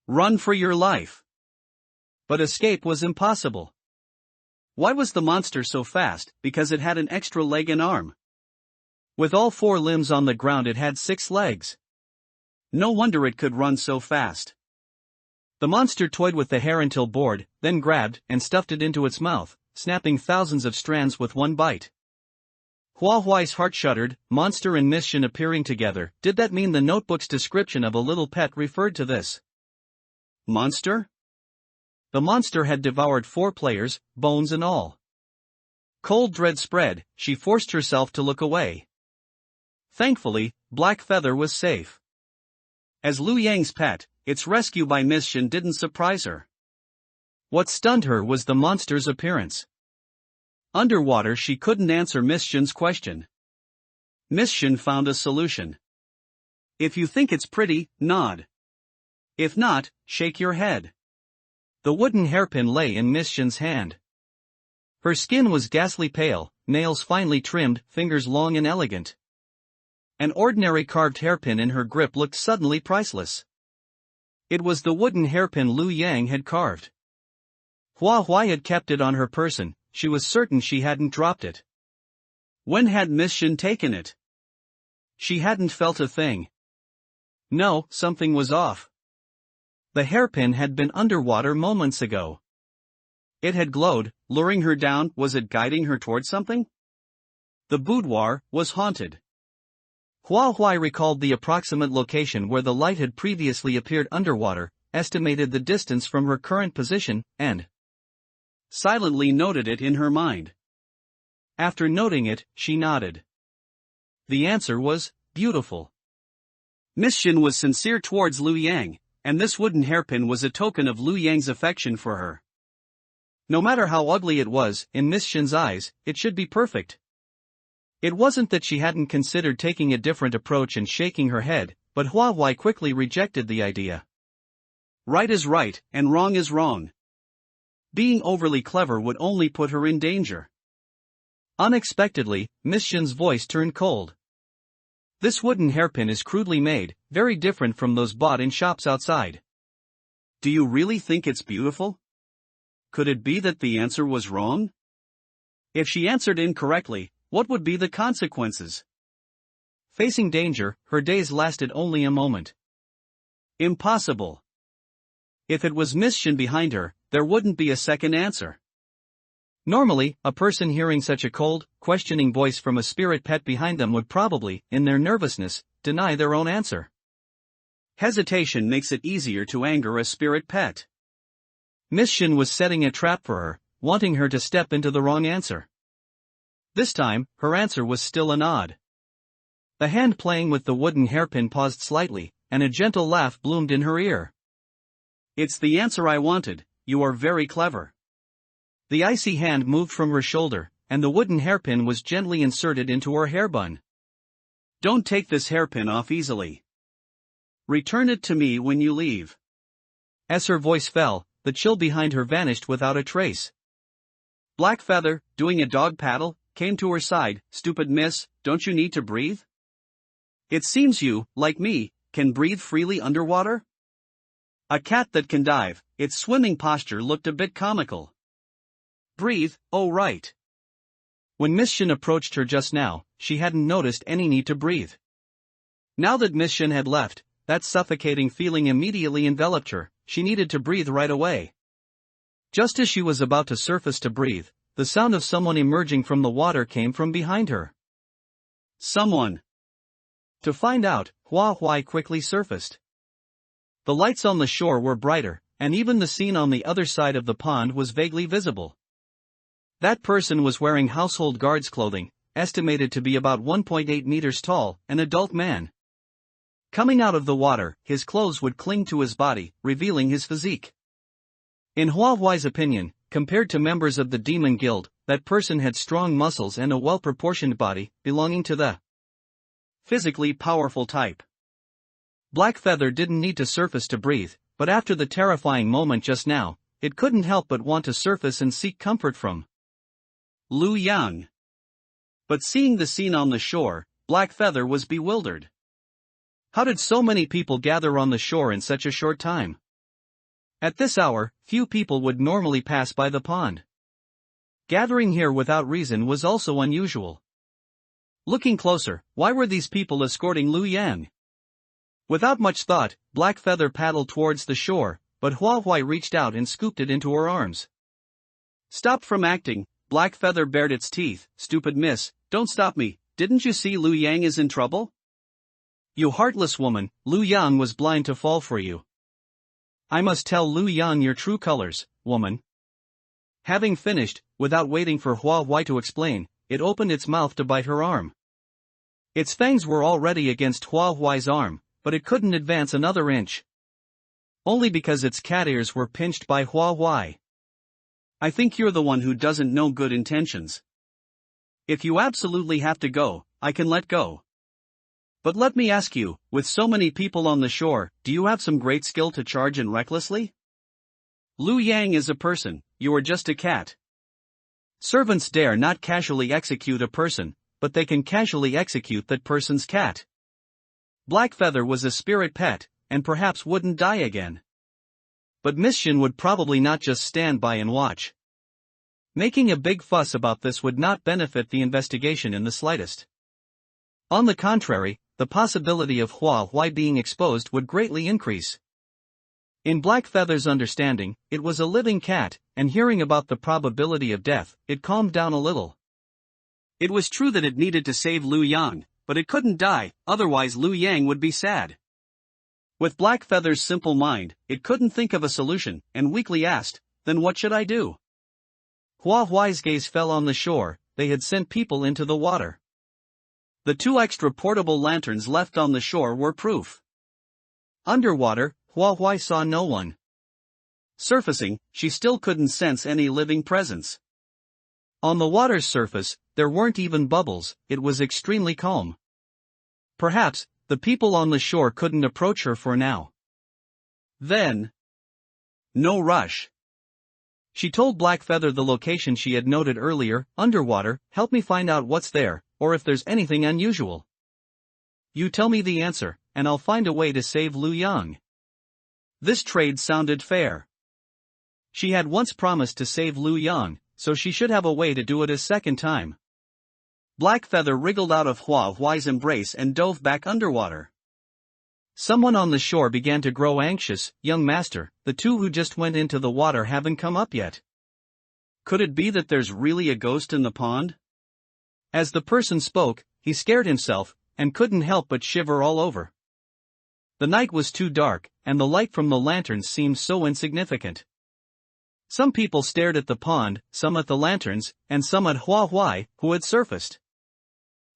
Run for your life! But escape was impossible. Why was the monster so fast? Because it had an extra leg and arm. With all 4 limbs on the ground it had 6 legs. No wonder it could run so fast. The monster toyed with the hair until bored, then grabbed and stuffed it into its mouth, snapping thousands of strands with one bite. Hua's heart shuddered, monster and Miss Shin appearing together. Did that mean the notebook's description of a little pet referred to this monster? The monster had devoured 4 players, bones and all. Cold dread spread, she forced herself to look away. Thankfully, Black Feather was safe. As Liu Yang's pet, its rescue by Miss Shin didn't surprise her. What stunned her was the monster's appearance. Underwater she couldn't answer Miss Shin's question. Miss Shin found a solution. If you think it's pretty, nod. If not, shake your head. The wooden hairpin lay in Miss Shin's hand. Her skin was ghastly pale, nails finely trimmed, fingers long and elegant. An ordinary carved hairpin in her grip looked suddenly priceless. It was the wooden hairpin Liu Yang had carved. Hua Huai had kept it on her person, she was certain she hadn't dropped it. When had Miss Shin taken it? She hadn't felt a thing. No, something was off. The hairpin had been underwater moments ago. It had glowed, luring her down. Was it guiding her toward something? The boudoir was haunted. Hua Huai recalled the approximate location where the light had previously appeared underwater, estimated the distance from her current position, and silently noted it in her mind. After noting it, she nodded. The answer was beautiful. Miss Shin was sincere towards Liu Yang, and this wooden hairpin was a token of Liu Yang's affection for her. No matter how ugly it was, in Miss Shin's eyes, it should be perfect. It wasn't that she hadn't considered taking a different approach and shaking her head, but Hua Huai quickly rejected the idea. Right is right, and wrong is wrong. Being overly clever would only put her in danger. Unexpectedly, Miss Shin's voice turned cold. This wooden hairpin is crudely made, very different from those bought in shops outside. Do you really think it's beautiful? Could it be that the answer was wrong? If she answered incorrectly, what would be the consequences? Facing danger, her days lasted only a moment. Impossible. If it was Miss Shin behind her, there wouldn't be a second answer. Normally, a person hearing such a cold, questioning voice from a spirit pet behind them would probably, in their nervousness, deny their own answer. Hesitation makes it easier to anger a spirit pet. Miss Shin was setting a trap for her, wanting her to step into the wrong answer. This time, her answer was still a nod. The hand playing with the wooden hairpin paused slightly, and a gentle laugh bloomed in her ear. It's the answer I wanted, you are very clever. The icy hand moved from her shoulder, and the wooden hairpin was gently inserted into her hair bun. Don't take this hairpin off easily. Return it to me when you leave. As her voice fell, the chill behind her vanished without a trace. Black Feather, doing a dog paddle, came to her side. Stupid miss, don't you need to breathe? It seems you, like me, can breathe freely underwater? A cat that can dive, its swimming posture looked a bit comical. Breathe, oh right. When Miss Shin approached her just now, she hadn't noticed any need to breathe. Now that Miss Shin had left, that suffocating feeling immediately enveloped her. She needed to breathe right away. Just as she was about to surface to breathe, the sound of someone emerging from the water came from behind her. Someone. To find out, Hua Huai quickly surfaced. The lights on the shore were brighter, and even the scene on the other side of the pond was vaguely visible. That person was wearing household guards clothing, estimated to be about 1.8 meters tall, an adult man. Coming out of the water, his clothes would cling to his body, revealing his physique. In Hua Huai's opinion, compared to members of the Demon Guild, that person had strong muscles and a well-proportioned body, belonging to the physically powerful type. Black Feather didn't need to surface to breathe, but after the terrifying moment just now, it couldn't help but want to surface and seek comfort from Liu Yang. But seeing the scene on the shore, Black Feather was bewildered. How did so many people gather on the shore in such a short time? At this hour, few people would normally pass by the pond. Gathering here without reason was also unusual. Looking closer, why were these people escorting Liu Yang? Without much thought, Black Feather paddled towards the shore, but Hua Huai reached out and scooped it into her arms. Stop from acting, Black Feather bared its teeth. Stupid miss, don't stop me, didn't you see Liu Yang is in trouble? You heartless woman, Liu Yang was blind to fall for you. I must tell Liu Yang your true colors, woman. Having finished, without waiting for Hua Huai to explain, it opened its mouth to bite her arm. Its fangs were already against Hua Huai's arm, but it couldn't advance another inch. Only because its cat ears were pinched by Hua Huai. I think you're the one who doesn't know good intentions. If you absolutely have to go, I can let go. But let me ask you, with so many people on the shore, do you have some great skill to charge in recklessly? Liu Yang is a person, you are just a cat. Servants dare not casually execute a person, but they can casually execute that person's cat. Blackfeather was a spirit pet, and perhaps wouldn't die again. But Miss Shin would probably not just stand by and watch. Making a big fuss about this would not benefit the investigation in the slightest. On the contrary, the possibility of Hua Huai being exposed would greatly increase. In Blackfeather's understanding, it was a living cat, and hearing about the probability of death, it calmed down a little. It was true that it needed to save Lu Yang, but it couldn't die, otherwise Lu Yang would be sad. With Blackfeather's simple mind, it couldn't think of a solution, and weakly asked, "Then what should I do?" Hua Huai's gaze fell on the shore. They had sent people into the water. The 2 extra portable lanterns left on the shore were proof. Underwater, Hua Huai saw no one. Surfacing, she still couldn't sense any living presence. On the water's surface, there weren't even bubbles, it was extremely calm. Perhaps, the people on the shore couldn't approach her for now. Then, no rush. She told Blackfeather the location she had noted earlier, underwater. "Help me find out what's there, or if there's anything unusual. You tell me the answer, and I'll find a way to save Lu Yang." This trade sounded fair. She had once promised to save Lu Yang, so she should have a way to do it a second time. Blackfeather wriggled out of Hua Huai's embrace and dove back underwater. Someone on the shore began to grow anxious. "Young master, the 2 who just went into the water haven't come up yet. Could it be that there's really a ghost in the pond?" As the person spoke, he scared himself, and couldn't help but shiver all over. The night was too dark, and the light from the lanterns seemed so insignificant. Some people stared at the pond, some at the lanterns, and some at Hua Huai, who had surfaced.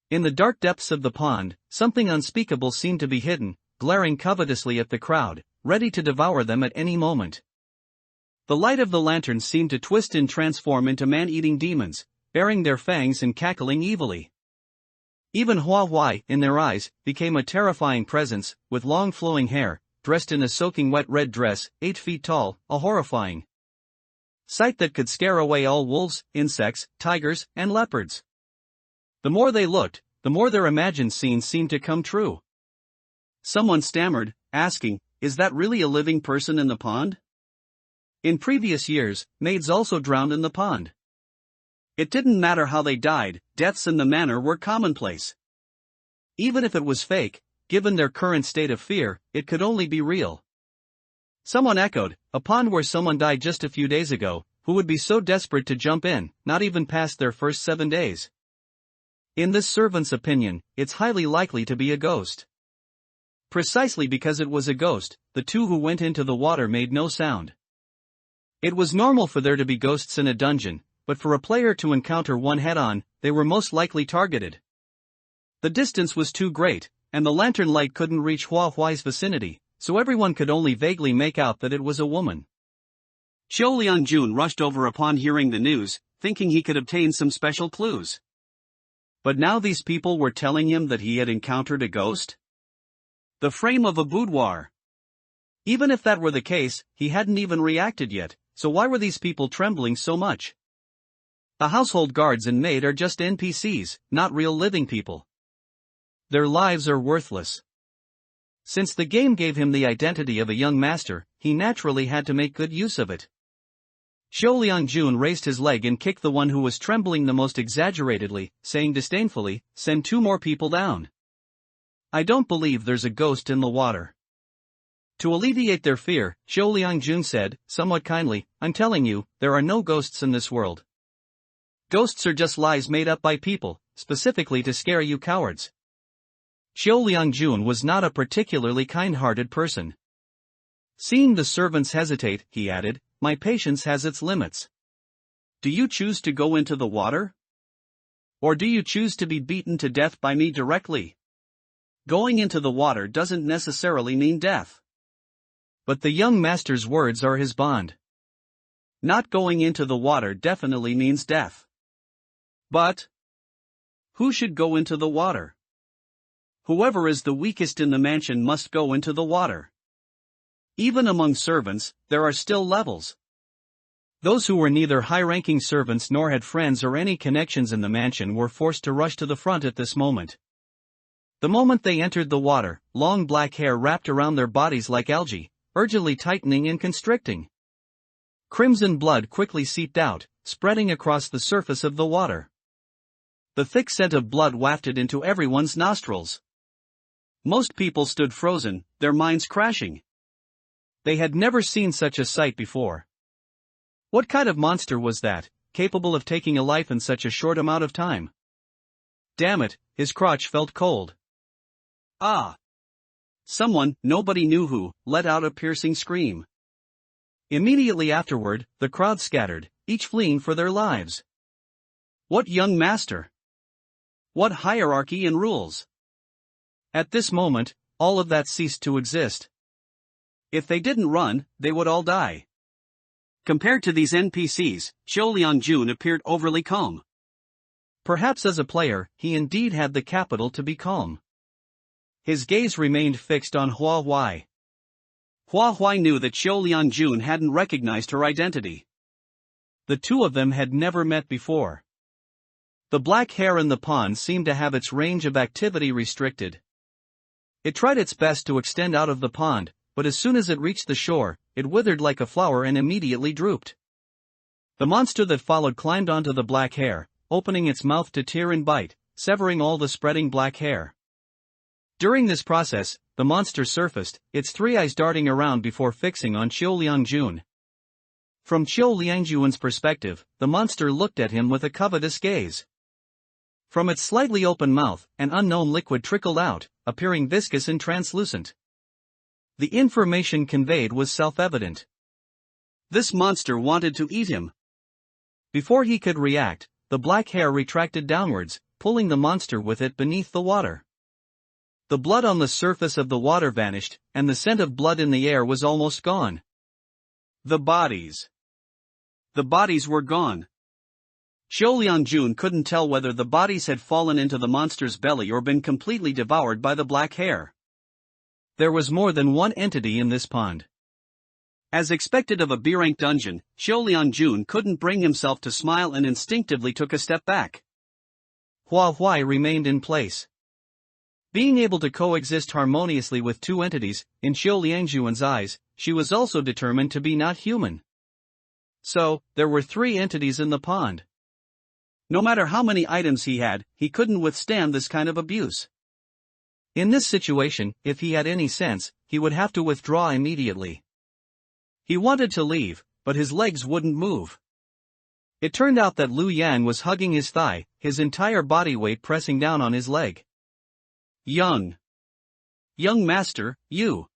In the dark depths of the pond, something unspeakable seemed to be hidden, glaring covetously at the crowd, ready to devour them at any moment. The light of the lanterns seemed to twist and transform into man-eating demons, baring their fangs and cackling evilly. Even Hua Huai, in their eyes, became a terrifying presence, with long flowing hair, dressed in a soaking wet red dress, 8 feet tall, a horrifying sight that could scare away all wolves, insects, tigers, and leopards. The more they looked, the more their imagined scenes seemed to come true. Someone stammered, asking, "Is that really a living person in the pond?" In previous years, maids also drowned in the pond. It didn't matter how they died, deaths in the manor were commonplace. Even if it was fake, given their current state of fear, it could only be real. Someone echoed, "A pond where someone died just a few days ago, who would be so desperate to jump in, not even past their first 7 days?" In this servant's opinion, it's highly likely to be a ghost. Precisely because it was a ghost, the 2 who went into the water made no sound. It was normal for there to be ghosts in a dungeon, but for a player to encounter one head-on, they were most likely targeted. The distance was too great, and the lantern light couldn't reach Hua Huai's vicinity, so everyone could only vaguely make out that it was a woman. Qiu Liangjun rushed over upon hearing the news, thinking he could obtain some special clues. But now these people were telling him that he had encountered a ghost? The frame of a boudoir. Even if that were the case, he hadn't even reacted yet, so why were these people trembling so much? The household guards and maid are just NPCs, not real living people. Their lives are worthless. Since the game gave him the identity of a young master, he naturally had to make good use of it. Qiu Liangjun raised his leg and kicked the one who was trembling the most exaggeratedly, saying disdainfully, "Send 2 more people down. I don't believe there's a ghost in the water." To alleviate their fear, Qiu Liangjun said, somewhat kindly, "I'm telling you, there are no ghosts in this world. Ghosts are just lies made up by people, specifically to scare you cowards." Qiu Liangjun was not a particularly kind-hearted person. Seeing the servants hesitate, he added, "My patience has its limits. Do you choose to go into the water? Or do you choose to be beaten to death by me directly? Going into the water doesn't necessarily mean death." But the young master's words are his bond. Not going into the water definitely means death. But who should go into the water? Whoever is the weakest in the mansion must go into the water. Even among servants, there are still levels. Those who were neither high-ranking servants nor had friends or any connections in the mansion were forced to rush to the front at this moment. The moment they entered the water, long black hair wrapped around their bodies like algae, urgently tightening and constricting. Crimson blood quickly seeped out, spreading across the surface of the water. The thick scent of blood wafted into everyone's nostrils. Most people stood frozen, their minds crashing. They had never seen such a sight before. What kind of monster was that, capable of taking a life in such a short amount of time? Damn it, his crotch felt cold. Ah! Someone, nobody knew who, let out a piercing scream. Immediately afterward, the crowd scattered, each fleeing for their lives. What young master? What hierarchy and rules? At this moment, all of that ceased to exist. If they didn't run, they would all die. Compared to these NPCs, Xiao Liangjun appeared overly calm. Perhaps as a player, he indeed had the capital to be calm. His gaze remained fixed on Hua Huai. Hua Huai knew that Xiao Liangjun hadn't recognized her identity. The two of them had never met before. The black hair in the pond seemed to have its range of activity restricted. It tried its best to extend out of the pond, but as soon as it reached the shore, it withered like a flower and immediately drooped. The monster that followed climbed onto the black hair, opening its mouth to tear and bite, severing all the spreading black hair. During this process, the monster surfaced, its three eyes darting around before fixing on Xiao Liangjun. From Xiao Liangjun's perspective, the monster looked at him with a covetous gaze. From its slightly open mouth, an unknown liquid trickled out, appearing viscous and translucent. The information conveyed was self-evident. This monster wanted to eat him. Before he could react, the black hair retracted downwards, pulling the monster with it beneath the water. The blood on the surface of the water vanished, and the scent of blood in the air was almost gone. The bodies. The bodies were gone. Xiao Liangjun couldn't tell whether the bodies had fallen into the monster's belly or been completely devoured by the black hair. There was more than one entity in this pond. As expected of a B-rank dungeon, Xiao Liangjun couldn't bring himself to smile and instinctively took a step back. Hua Huai remained in place. Being able to coexist harmoniously with two entities, in Xiao Liangjun's eyes, she was also determined to be not human. So, there were three entities in the pond. No matter how many items he had, he couldn't withstand this kind of abuse. In this situation, if he had any sense, he would have to withdraw immediately. He wanted to leave, but his legs wouldn't move. It turned out that Lu Yang was hugging his thigh, his entire body weight pressing down on his leg. Young master, you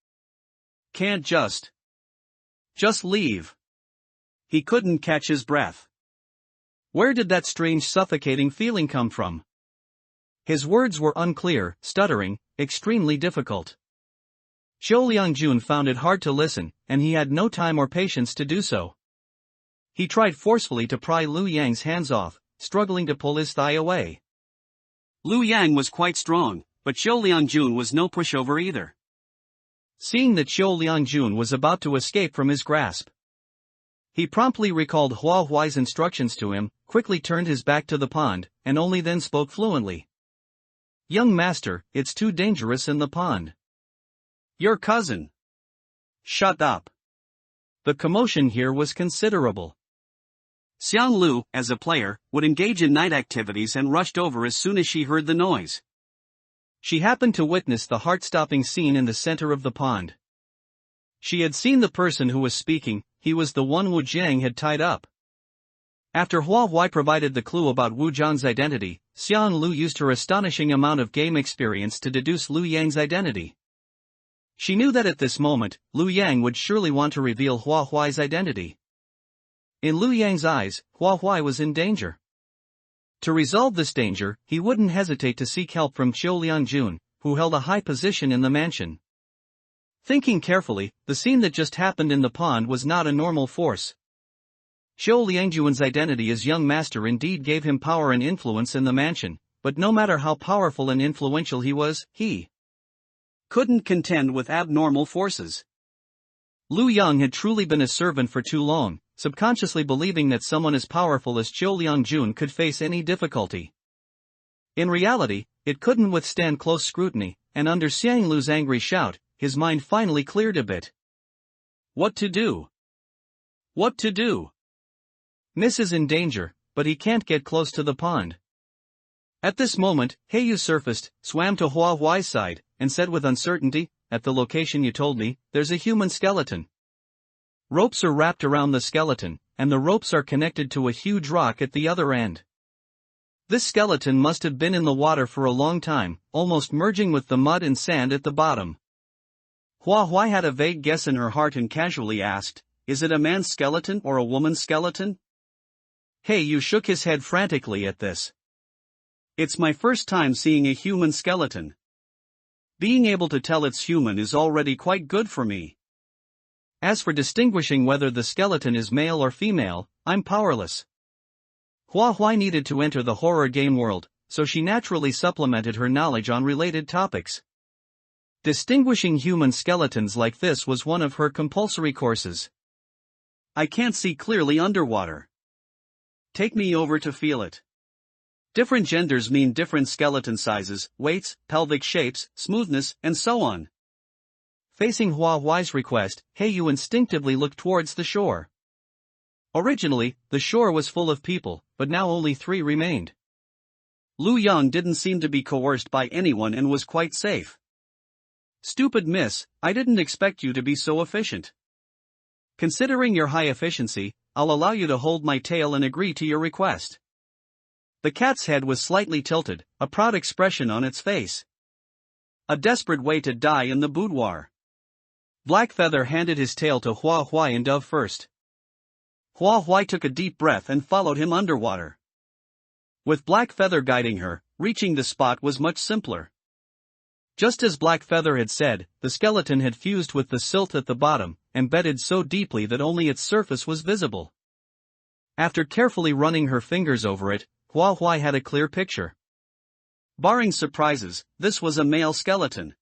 can't just leave. He couldn't catch his breath. Where did that strange suffocating feeling come from? His words were unclear, stuttering, extremely difficult. Xiao Liangjun found it hard to listen, and he had no time or patience to do so. He tried forcefully to pry Lu Yang's hands off, struggling to pull his thigh away. Lu Yang was quite strong, but Xiao Liangjun was no pushover either. Seeing that Xiao Liangjun was about to escape from his grasp, he promptly recalled Hua Huai's instructions to him, quickly turned his back to the pond, and only then spoke fluently. Young master, it's too dangerous in the pond. Your cousin. Shut up. The commotion here was considerable. Xiang Lu, as a player, would engage in night activities and rushed over as soon as she heard the noise. She happened to witness the heart-stopping scene in the center of the pond. She had seen the person who was speaking. He was the one Wu Jiang had tied up. After Hua Huai provided the clue about Wu Zhang's identity, Xiang Lu used her astonishing amount of game experience to deduce Lu Yang's identity. She knew that at this moment, Lu Yang would surely want to reveal Hua Huai's identity. In Lu Yang's eyes, Hua Huai was in danger. To resolve this danger, he wouldn't hesitate to seek help from Xiao Liangjun, who held a high position in the mansion. Thinking carefully, the scene that just happened in the pond was not a normal force. Xiao Liangjun's identity as young master indeed gave him power and influence in the mansion, but no matter how powerful and influential he was, he couldn't contend with abnormal forces. Lu Yang had truly been a servant for too long, subconsciously believing that someone as powerful as Cho Leong-jun could face any difficulty. In reality, it couldn't withstand close scrutiny, and under Xiang Lu's angry shout, his mind finally cleared a bit. What to do? What to do? Miss is in danger, but he can't get close to the pond. At this moment, Heiyu surfaced, swam to Hua Huai's side, and said with uncertainty, "At the location you told me, there's a human skeleton. Ropes are wrapped around the skeleton, and the ropes are connected to a huge rock at the other end. This skeleton must have been in the water for a long time, almost merging with the mud and sand at the bottom." Hua Huai had a vague guess in her heart and casually asked, "Is it a man's skeleton or a woman's skeleton?" Heiyu shook his head frantically at this. "It's my first time seeing a human skeleton. Being able to tell it's human is already quite good for me. As for distinguishing whether the skeleton is male or female, I'm powerless." Hua Huai needed to enter the horror game world, so she naturally supplemented her knowledge on related topics. Distinguishing human skeletons like this was one of her compulsory courses. "I can't see clearly underwater. Take me over to feel it. Different genders mean different skeleton sizes, weights, pelvic shapes, smoothness, and so on." Facing Hua Huai's request, Heiyu instinctively looked towards the shore. Originally, the shore was full of people, but now only 3 remained. Lu Yang didn't seem to be coerced by anyone and was quite safe. "Stupid miss, I didn't expect you to be so efficient. Considering your high efficiency, I'll allow you to hold my tail and agree to your request." The cat's head was slightly tilted, a proud expression on its face. A desperate way to die in the boudoir. Blackfeather handed his tail to Hua Huai and Dove first. Hua Huai took a deep breath and followed him underwater. With Blackfeather guiding her, reaching the spot was much simpler. Just as Blackfeather had said, the skeleton had fused with the silt at the bottom, embedded so deeply that only its surface was visible. After carefully running her fingers over it, Hua Huai had a clear picture. Barring surprises, this was a male skeleton.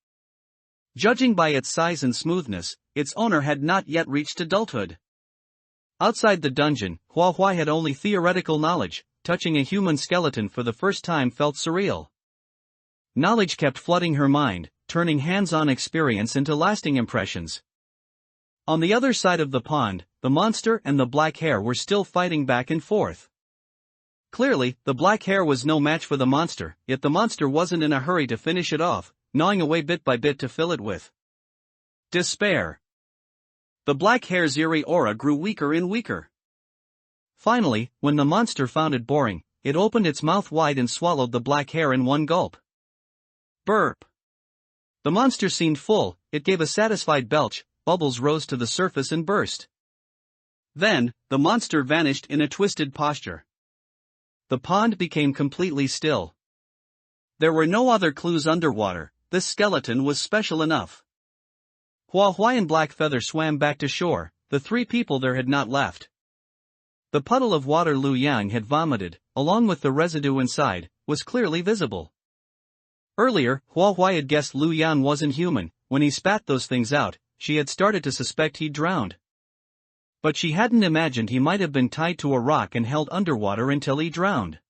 Judging by its size and smoothness, its owner had not yet reached adulthood. Outside the dungeon, Hua Huai had only theoretical knowledge. Touching a human skeleton for the first time felt surreal. Knowledge kept flooding her mind, turning hands-on experience into lasting impressions. On the other side of the pond, the monster and the black hare were still fighting back and forth. Clearly, the black hare was no match for the monster, yet the monster wasn't in a hurry to finish it off, gnawing away bit by bit to fill it with despair. The black hare's eerie aura grew weaker and weaker. Finally, when the monster found it boring, it opened its mouth wide and swallowed the black hare in one gulp. Burp. The monster seemed full, it gave a satisfied belch, bubbles rose to the surface and burst. Then, the monster vanished in a twisted posture. The pond became completely still. There were no other clues underwater, this skeleton was special enough. Hua Huai and Blackfeather swam back to shore, the 3 people there had not left. The puddle of water Lu Yang had vomited, along with the residue inside, was clearly visible. Earlier, Hua Huai had guessed Lu Yang wasn't human. When he spat those things out, she had started to suspect he'd drowned. But she hadn't imagined he might have been tied to a rock and held underwater until he drowned.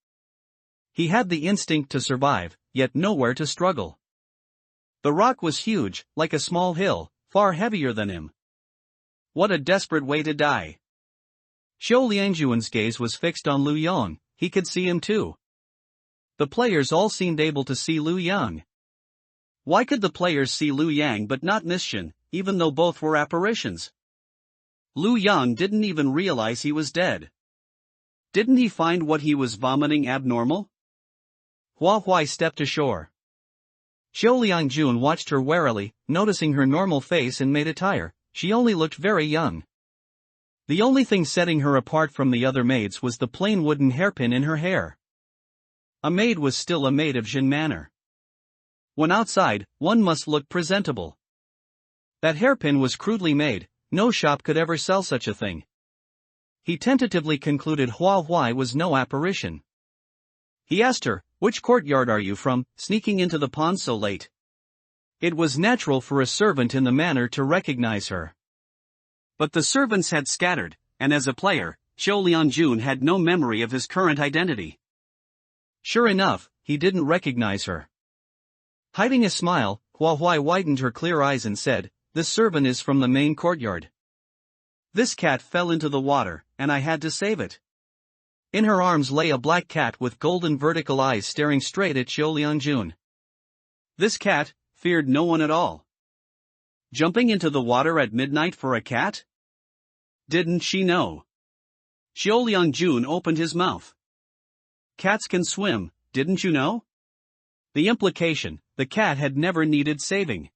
He had the instinct to survive, yet nowhere to struggle. The rock was huge, like a small hill, far heavier than him. What a desperate way to die. Zhou Liangjuan's gaze was fixed on Lu Yang, he could see him too. The players all seemed able to see Lu Yang. Why could the players see Lu Yang but not Miss Shen, even though both were apparitions? Lu Yang didn't even realize he was dead. Didn't he find what he was vomiting abnormal? Hua Huai stepped ashore. Zhou Liangjun watched her warily, noticing her normal face and maid attire. She only looked very young. The only thing setting her apart from the other maids was the plain wooden hairpin in her hair. A maid was still a maid of Jin manner. When outside, one must look presentable. That hairpin was crudely made, no shop could ever sell such a thing. He tentatively concluded Hua Huai was no apparition. He asked her, "Which courtyard are you from, sneaking into the pond so late?" It was natural for a servant in the manor to recognize her. But the servants had scattered, and as a player, Qiu Liangjun had no memory of his current identity. Sure enough, he didn't recognize her. Hiding a smile, Hua Huai widened her clear eyes and said, "This servant is from the main courtyard. This cat fell into the water, and I had to save it." In her arms lay a black cat with golden vertical eyes staring straight at Qiu Liangjun. This cat feared no one at all. Jumping into the water at midnight for a cat? Didn't she know? Qiu Liangjun opened his mouth. Cats can swim, didn't you know? The implication, the cat had never needed saving.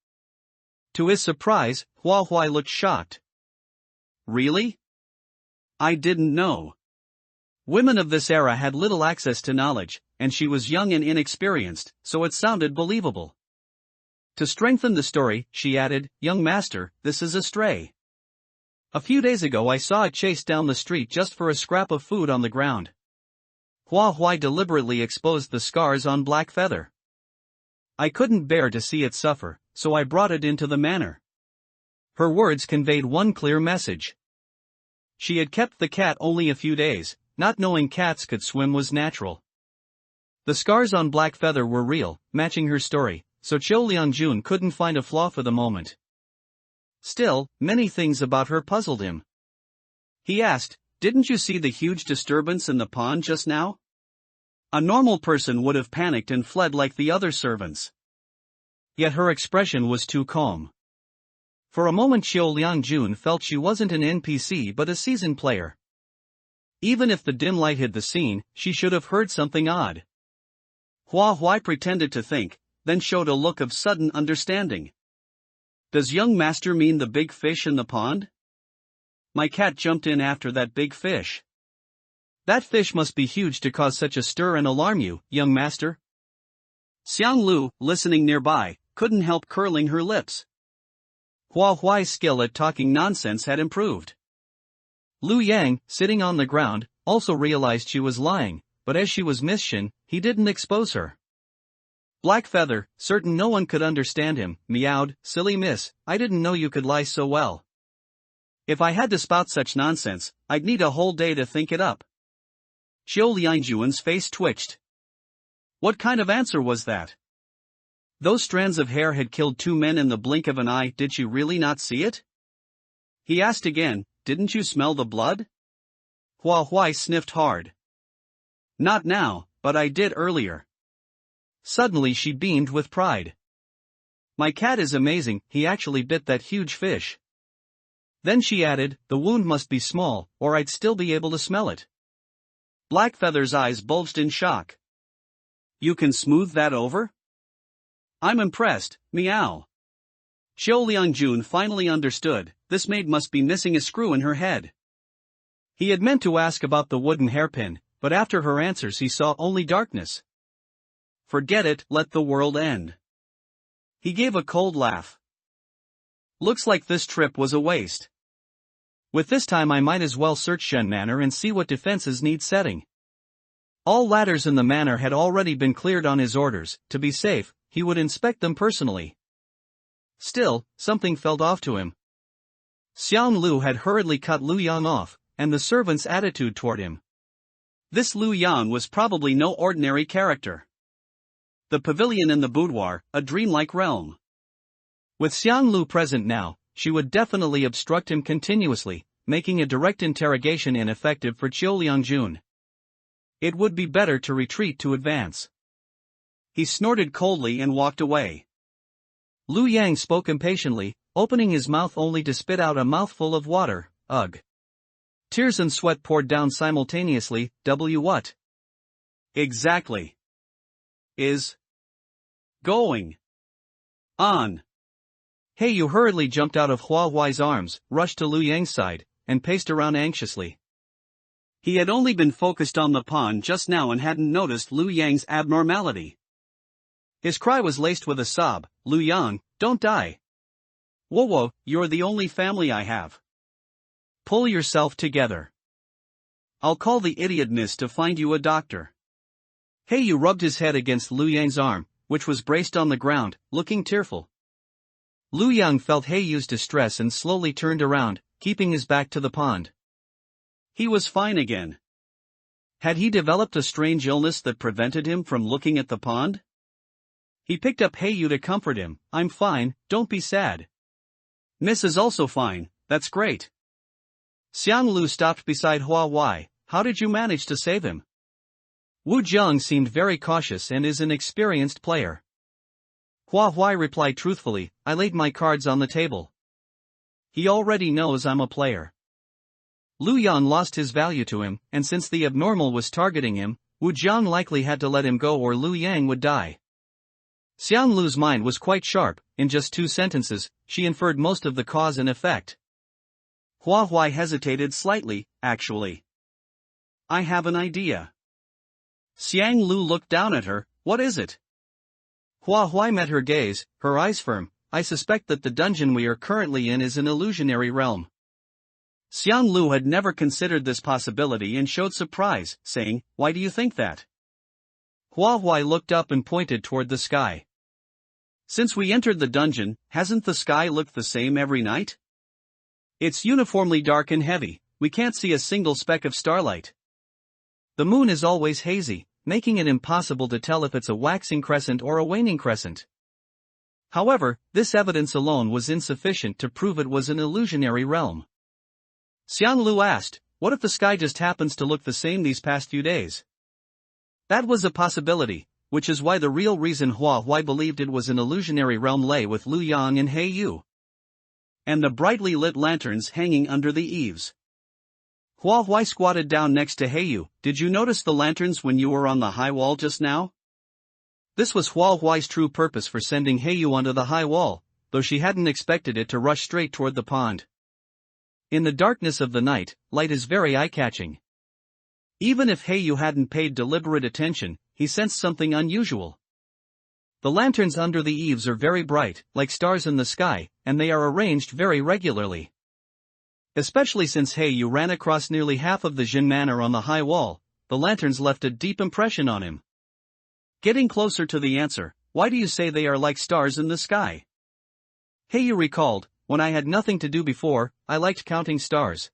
To his surprise, Hua Huai looked shocked. Really? I didn't know. Women of this era had little access to knowledge, and she was young and inexperienced, so it sounded believable. To strengthen the story, she added, "Young master, this is a stray. A few days ago I saw it chase down the street just for a scrap of food on the ground." Hua Huai deliberately exposed the scars on Black Feather. "I couldn't bear to see it suffer, so I brought it into the manor." Her words conveyed one clear message. She had kept the cat only a few days, not knowing cats could swim was natural. The scars on Black Feather were real, matching her story, so Qiu Liangjun couldn't find a flaw for the moment. Still, many things about her puzzled him. He asked, "Didn't you see the huge disturbance in the pond just now?" A normal person would have panicked and fled like the other servants. Yet her expression was too calm. For a moment Qiu Liangjun felt she wasn't an NPC but a seasoned player. Even if the dim light hid the scene, she should have heard something odd. Hua Huai pretended to think, then showed a look of sudden understanding. "Does young master mean the big fish in the pond? My cat jumped in after that big fish. That fish must be huge to cause such a stir and alarm you, young master." Xiang Lu, listening nearby, couldn't help curling her lips. Hua Huai's skill at talking nonsense had improved. Lu Yang, sitting on the ground, also realized she was lying, but as she was Miss Shin, he didn't expose her. Black Feather, certain no one could understand him, meowed, "Silly miss, I didn't know you could lie so well. If I had to spout such nonsense, I'd need a whole day to think it up." Qiu Liangjun's face twitched. What kind of answer was that? Those strands of hair had killed 2 men in the blink of an eye. Did she really not see it? He asked again, "Didn't you smell the blood?" Hua Huai sniffed hard. "Not now, but I did earlier." Suddenly she beamed with pride. "My cat is amazing, he actually bit that huge fish." Then she added, "The wound must be small, or I'd still be able to smell it." Black Feather's eyes bulged in shock. "You can smooth that over?" "I'm impressed, meow." Qiu Liangjun finally understood, this maid must be missing a screw in her head. He had meant to ask about the wooden hairpin, but after her answers he saw only darkness. Forget it, let the world end. He gave a cold laugh. Looks like this trip was a waste. With this time I might as well search Shen Manor and see what defenses need setting. All ladders in the manor had already been cleared on his orders. To be safe, he would inspect them personally. Still, something felt off to him. Xiang Lu had hurriedly cut Lu Yang off, and the servant's attitude toward him. This Lu Yang was probably no ordinary character. The pavilion in the boudoir, a dreamlike realm. With Xiang Lu present now, she would definitely obstruct him continuously, making a direct interrogation ineffective for Qiu Liangjun. It would be better to retreat to advance. He snorted coldly and walked away. Lu Yang spoke impatiently, opening his mouth only to spit out a mouthful of water. Ugh. Tears and sweat poured down simultaneously. What? Exactly is going on? Hey, you hurriedly jumped out of Hua Huai's arms, rushed to Lu Yang's side, and paced around anxiously. He had only been focused on the pond just now and hadn't noticed Lu Yang's abnormality. His cry was laced with a sob. "Lu Yang, don't die. Whoa, you're the only family I have. Pull yourself together. I'll call the idiot miss to find you a doctor." Hey, you rubbed his head against Lu Yang's arm, which was braced on the ground, looking tearful. Lu Yang felt He Yu's distress and slowly turned around, keeping his back to the pond. He was fine again. Had he developed a strange illness that prevented him from looking at the pond? He picked up Heiyu to comfort him. I'm fine, don't be sad. Miss is also fine, that's great. Xianglu stopped beside Hua Wai. How did you manage to save him? Wu Jiang seemed very cautious and is an experienced player. Hua Wai replied truthfully, I laid my cards on the table. He already knows I'm a player. Lu Yan lost his value to him, and since the abnormal was targeting him, Wu Jiang likely had to let him go or Lu Yang would die. Xianglu's mind was quite sharp. In just 2 sentences, she inferred most of the cause and effect. Hua Wai hesitated slightly, actually. I have an idea. Xiang Lu looked down at her, what is it? Hua Wai met her gaze, her eyes firm. I suspect that the dungeon we are currently in is an illusionary realm. Xiang Lu had never considered this possibility and showed surprise, saying, why do you think that? Hua Wai looked up and pointed toward the sky. Since we entered the dungeon, hasn't the sky looked the same every night? It's uniformly dark and heavy, we can't see a single speck of starlight. The moon is always hazy, making it impossible to tell if it's a waxing crescent or a waning crescent. However, this evidence alone was insufficient to prove it was an illusionary realm. Xiang Lu asked, what if the sky just happens to look the same these past few days? That was a possibility, which is why the real reason Hua Wai believed it was an illusionary realm lay with Lu Yang and Heiyu. And the brightly lit lanterns hanging under the eaves. Hua Wai squatted down next to Heiyu. Did you notice the lanterns when you were on the high wall just now? This was Hua Wai's true purpose for sending Heiyu onto the high wall, though she hadn't expected it to rush straight toward the pond. In the darkness of the night, light is very eye-catching. Even if Heiyu hadn't paid deliberate attention, he sensed something unusual. The lanterns under the eaves are very bright, like stars in the sky, and they are arranged very regularly. Especially since Heiyu ran across nearly half of the Jin Manor on the high wall, the lanterns left a deep impression on him. Getting closer to the answer, why do you say they are like stars in the sky? Heiyu recalled, when I had nothing to do before, I liked counting stars.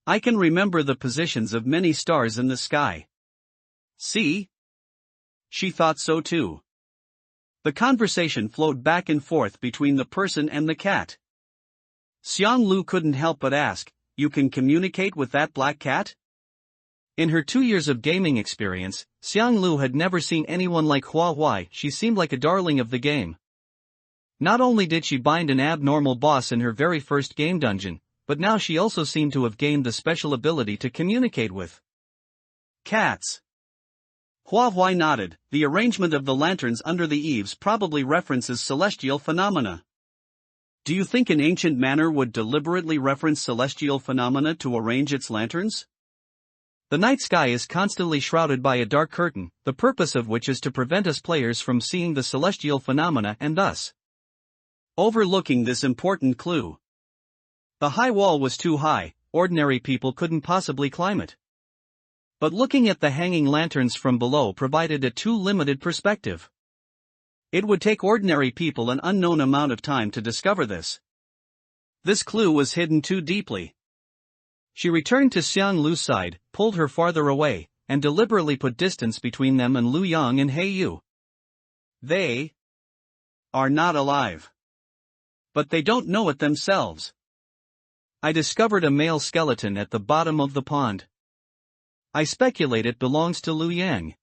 I can remember the positions of many stars in the sky. See? She thought so too. The conversation flowed back and forth between the person and the cat. Xiang Lu couldn't help but ask, you can communicate with that black cat? In her 2 years of gaming experience, Xiang Lu had never seen anyone like Hua Wai. She seemed like a darling of the game. Not only did she bind an abnormal boss in her very first game dungeon, but now she also seemed to have gained the special ability to communicate with cats. Hua Wai nodded. The arrangement of the lanterns under the eaves probably references celestial phenomena. Do you think an ancient manor would deliberately reference celestial phenomena to arrange its lanterns? The night sky is constantly shrouded by a dark curtain, the purpose of which is to prevent us players from seeing the celestial phenomena and thus overlooking this important clue. The high wall was too high, ordinary people couldn't possibly climb it. But looking at the hanging lanterns from below provided a too limited perspective. It would take ordinary people an unknown amount of time to discover this. This clue was hidden too deeply. She returned to Xiang Lu's side, pulled her farther away, and deliberately put distance between them and Lu Yang and Heiyu. They are not alive. But they don't know it themselves. I discovered a male skeleton at the bottom of the pond. I speculate it belongs to Lu Yang.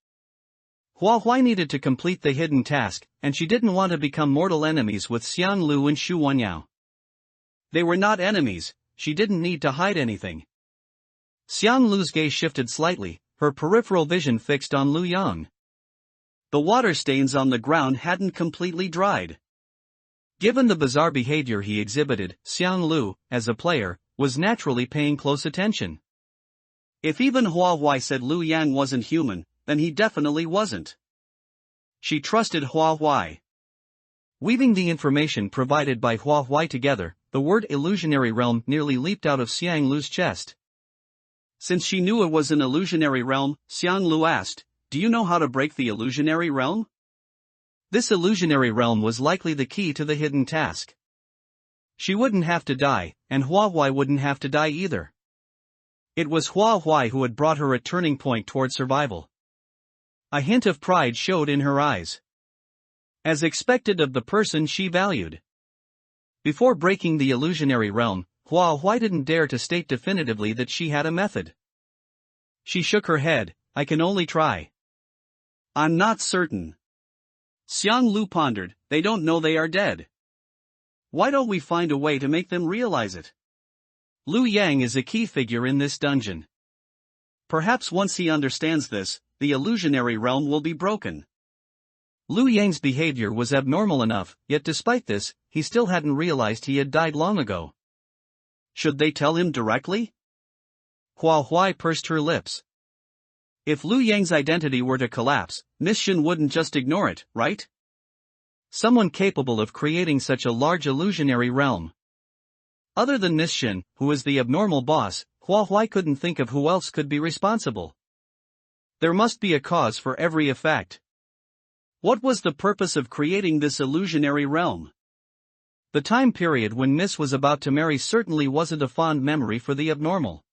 Hua Wai needed to complete the hidden task, and she didn't want to become mortal enemies with Xiang Lu and Shu Wanyao. They were not enemies, she didn't need to hide anything. Xiang Lu's gaze shifted slightly, her peripheral vision fixed on Lu Yang. The water stains on the ground hadn't completely dried. Given the bizarre behavior he exhibited, Xiang Lu, as a player, was naturally paying close attention. If even Hua Wai said Lu Yang wasn't human, then he definitely wasn't. She trusted Hua Wai. Weaving the information provided by Hua Wai together, the word illusionary realm nearly leaped out of Xiang Lu's chest. Since she knew it was an illusionary realm, Xiang Lu asked, do you know how to break the illusionary realm? This illusionary realm was likely the key to the hidden task. She wouldn't have to die, and Hua Wai wouldn't have to die either. It was Hua Huai who had brought her a turning point toward survival. A hint of pride showed in her eyes. As expected of the person she valued. Before breaking the illusionary realm, Hua Huai didn't dare to state definitively that she had a method. She shook her head. I can only try. I'm not certain. Xiang Lu pondered. They don't know they are dead. Why don't we find a way to make them realize it? Lu Yang is a key figure in this dungeon. Perhaps once he understands this, the illusionary realm will be broken. Lu Yang's behavior was abnormal enough, yet despite this, he still hadn't realized he had died long ago. Should they tell him directly? Hua Huai pursed her lips. If Lu Yang's identity were to collapse, Miss Shen wouldn't just ignore it, right? Someone capable of creating such a large illusionary realm. Other than Miss Shen, who is the abnormal boss, Hua Huai couldn't think of who else could be responsible. There must be a cause for every effect. What was the purpose of creating this illusionary realm? The time period when Miss was about to marry certainly wasn't a fond memory for the abnormal.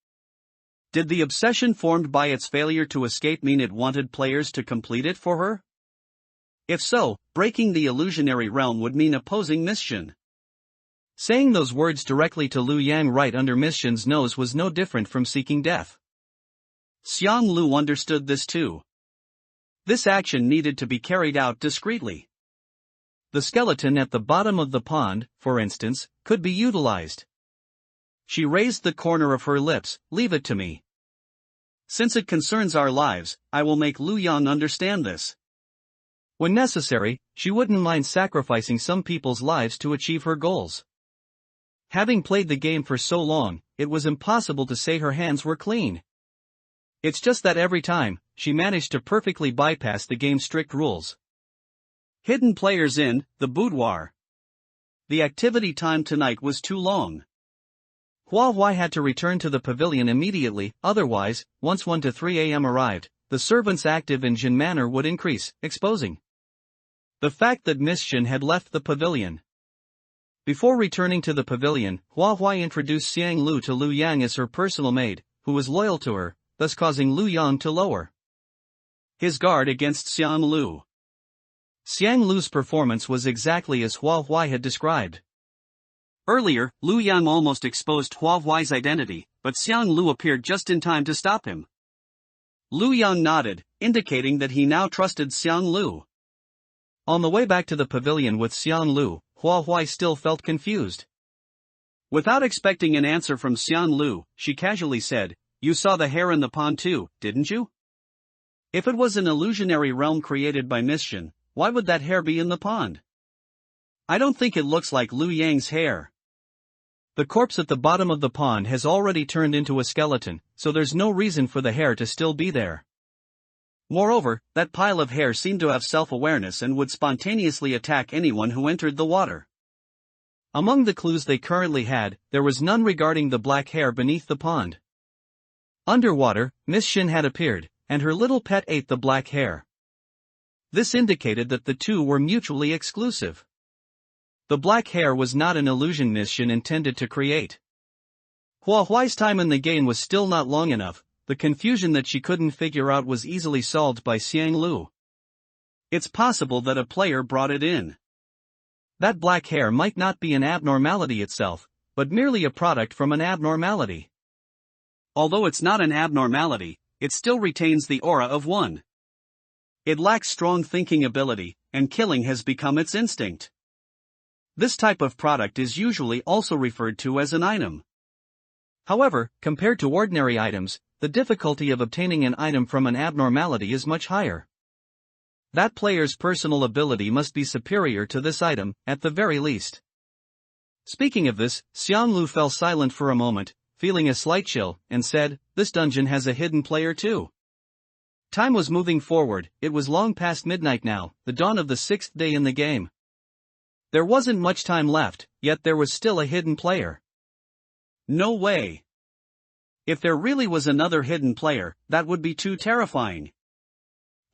Did the obsession formed by its failure to escape mean it wanted players to complete it for her? If so, breaking the illusionary realm would mean opposing Miss Shen. Saying those words directly to Lu Yang right under Miss Shen's nose was no different from seeking death. Xiang Lu understood this too. This action needed to be carried out discreetly. The skeleton at the bottom of the pond, for instance, could be utilized. She raised the corner of her lips. Leave it to me. Since it concerns our lives, I will make Lu Yang understand this. When necessary, she wouldn't mind sacrificing some people's lives to achieve her goals. Having played the game for so long, it was impossible to say her hands were clean. It's just that every time, she managed to perfectly bypass the game's strict rules. Hidden players in the boudoir. The activity time tonight was too long. Hua Huai had to return to the pavilion immediately, otherwise, once 1 to 3 a.m. arrived, the servants active in Jin Manor would increase, exposing the fact that Miss Shen had left the pavilion. Before returning to the pavilion, Hua Huai introduced Xiang Lu to Lu Yang as her personal maid, who was loyal to her, thus causing Lu Yang to lower his guard against Xiang Lu. Xiang Lu's performance was exactly as Hua Huai had described. Earlier, Lu Yang almost exposed Hua Huai's identity, but Xiang Lu appeared just in time to stop him. Lu Yang nodded, indicating that he now trusted Xiang Lu. On the way back to the pavilion with Xiang Lu, Hua Huai still felt confused. Without expecting an answer from Xiang Lu, she casually said, "You saw the hair in the pond too, didn't you? If it was an illusionary realm created by Miss Shen, why would that hair be in the pond? I don't think it looks like Lu Yang's hair. The corpse at the bottom of the pond has already turned into a skeleton, so there's no reason for the hair to still be there. Moreover, that pile of hair seemed to have self-awareness and would spontaneously attack anyone who entered the water." Among the clues they currently had, there was none regarding the black hair beneath the pond. Underwater, Miss Shen had appeared, and her little pet ate the black hair. This indicated that the two were mutually exclusive. The black hair was not an illusion Miss Shen intended to create. Hua Huai's time in the game was still not long enough. The confusion that she couldn't figure out was easily solved by Xiang Lu. It's possible that a player brought it in. That black hair might not be an abnormality itself, but merely a product from an abnormality. Although it's not an abnormality, it still retains the aura of one. It lacks strong thinking ability, and killing has become its instinct. This type of product is usually also referred to as an item. However, compared to ordinary items, the difficulty of obtaining an item from an abnormality is much higher. That player's personal ability must be superior to this item, at the very least. Speaking of this, Xiang Lu fell silent for a moment, feeling a slight chill, and said, "This dungeon has a hidden player too." Time was moving forward. It was long past midnight now, the dawn of the 6th day in the game. There wasn't much time left, yet there was still a hidden player. No way. If there really was another hidden player, that would be too terrifying.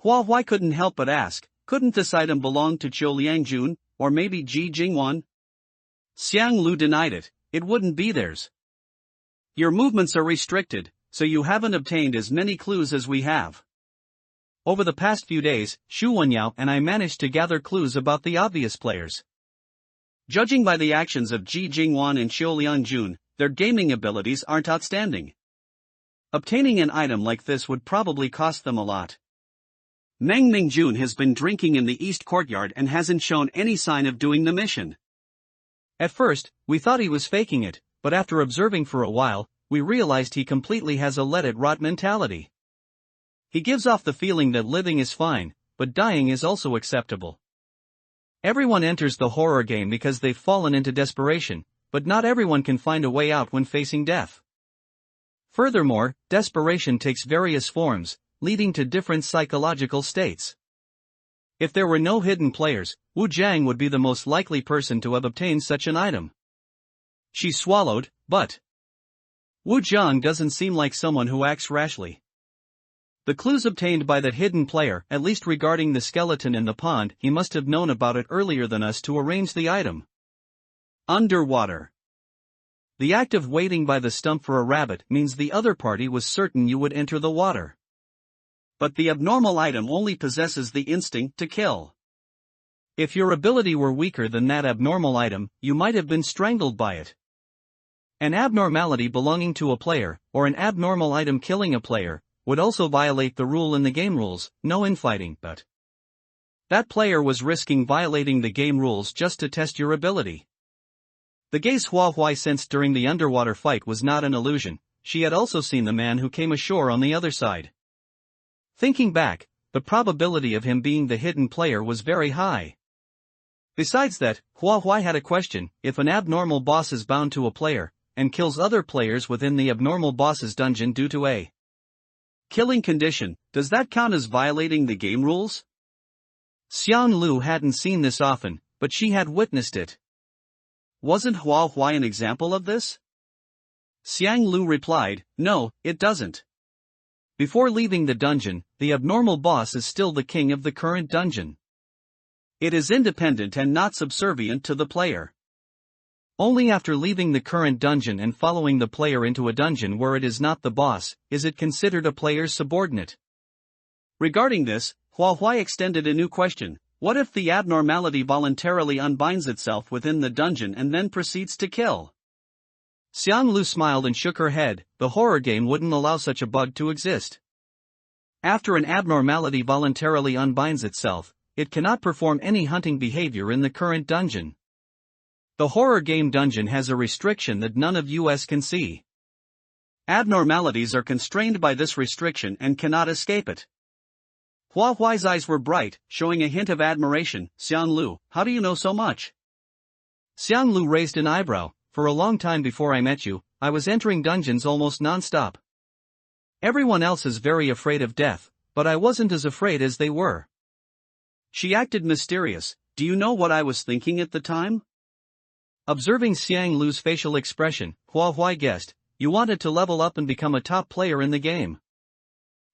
Hua Huai couldn't help but ask, couldn't this item belong to Zhou Liangjun, or maybe Ji Jingwan? Xiang Lu denied it, it wouldn't be theirs. Your movements are restricted, so you haven't obtained as many clues as we have. Over the past few days, Xu Wenyao and I managed to gather clues about the obvious players. Judging by the actions of Ji Jingwan and Xiu Liangjun, their gaming abilities aren't outstanding. Obtaining an item like this would probably cost them a lot. Meng Mingjun has been drinking in the East Courtyard and hasn't shown any sign of doing the mission. At first, we thought he was faking it, but after observing for a while, we realized he completely has a let-it-rot mentality. He gives off the feeling that living is fine, but dying is also acceptable. Everyone enters the horror game because they've fallen into desperation, but not everyone can find a way out when facing death. Furthermore, desperation takes various forms, leading to different psychological states. If there were no hidden players, Wu Jiang would be the most likely person to have obtained such an item. She swallowed, but Wu Jiang doesn't seem like someone who acts rashly. The clues obtained by that hidden player, at least regarding the skeleton in the pond, he must have known about it earlier than us to arrange the item. Underwater. The act of waiting by the stump for a rabbit means the other party was certain you would enter the water. But the abnormal item only possesses the instinct to kill. If your ability were weaker than that abnormal item, you might have been strangled by it. An abnormality belonging to a player, or an abnormal item killing a player, would also violate the rule in the game rules, no infighting, but that player was risking violating the game rules just to test your ability. The gaze Hua Huai sensed during the underwater fight was not an illusion, she had also seen the man who came ashore on the other side. Thinking back, the probability of him being the hidden player was very high. Besides that, Hua Huai had a question: if an abnormal boss is bound to a player, and kills other players within the abnormal boss's dungeon due to a killing condition, does that count as violating the game rules? Xiang Lu hadn't seen this often, but she had witnessed it. Wasn't Hua Huai an example of this? Xiang Lu replied, no, it doesn't. Before leaving the dungeon, the abnormal boss is still the king of the current dungeon. It is independent and not subservient to the player. Only after leaving the current dungeon and following the player into a dungeon where it is not the boss, is it considered a player's subordinate. Regarding this, Hua Huai extended a new question: what if the abnormality voluntarily unbinds itself within the dungeon and then proceeds to kill? Xiang Lu smiled and shook her head. The horror game wouldn't allow such a bug to exist. After an abnormality voluntarily unbinds itself, it cannot perform any hunting behavior in the current dungeon. The horror game dungeon has a restriction that none of us can see. Abnormalities are constrained by this restriction and cannot escape it. Hua Huai's eyes were bright, showing a hint of admiration. Xiang Lu, how do you know so much? Xiang Lu raised an eyebrow. For a long time before I met you, I was entering dungeons almost non-stop. Everyone else is very afraid of death, but I wasn't as afraid as they were. She acted mysterious. Do you know what I was thinking at the time? Observing Xiang Lu's facial expression, Hua Huai guessed, you wanted to level up and become a top player in the game.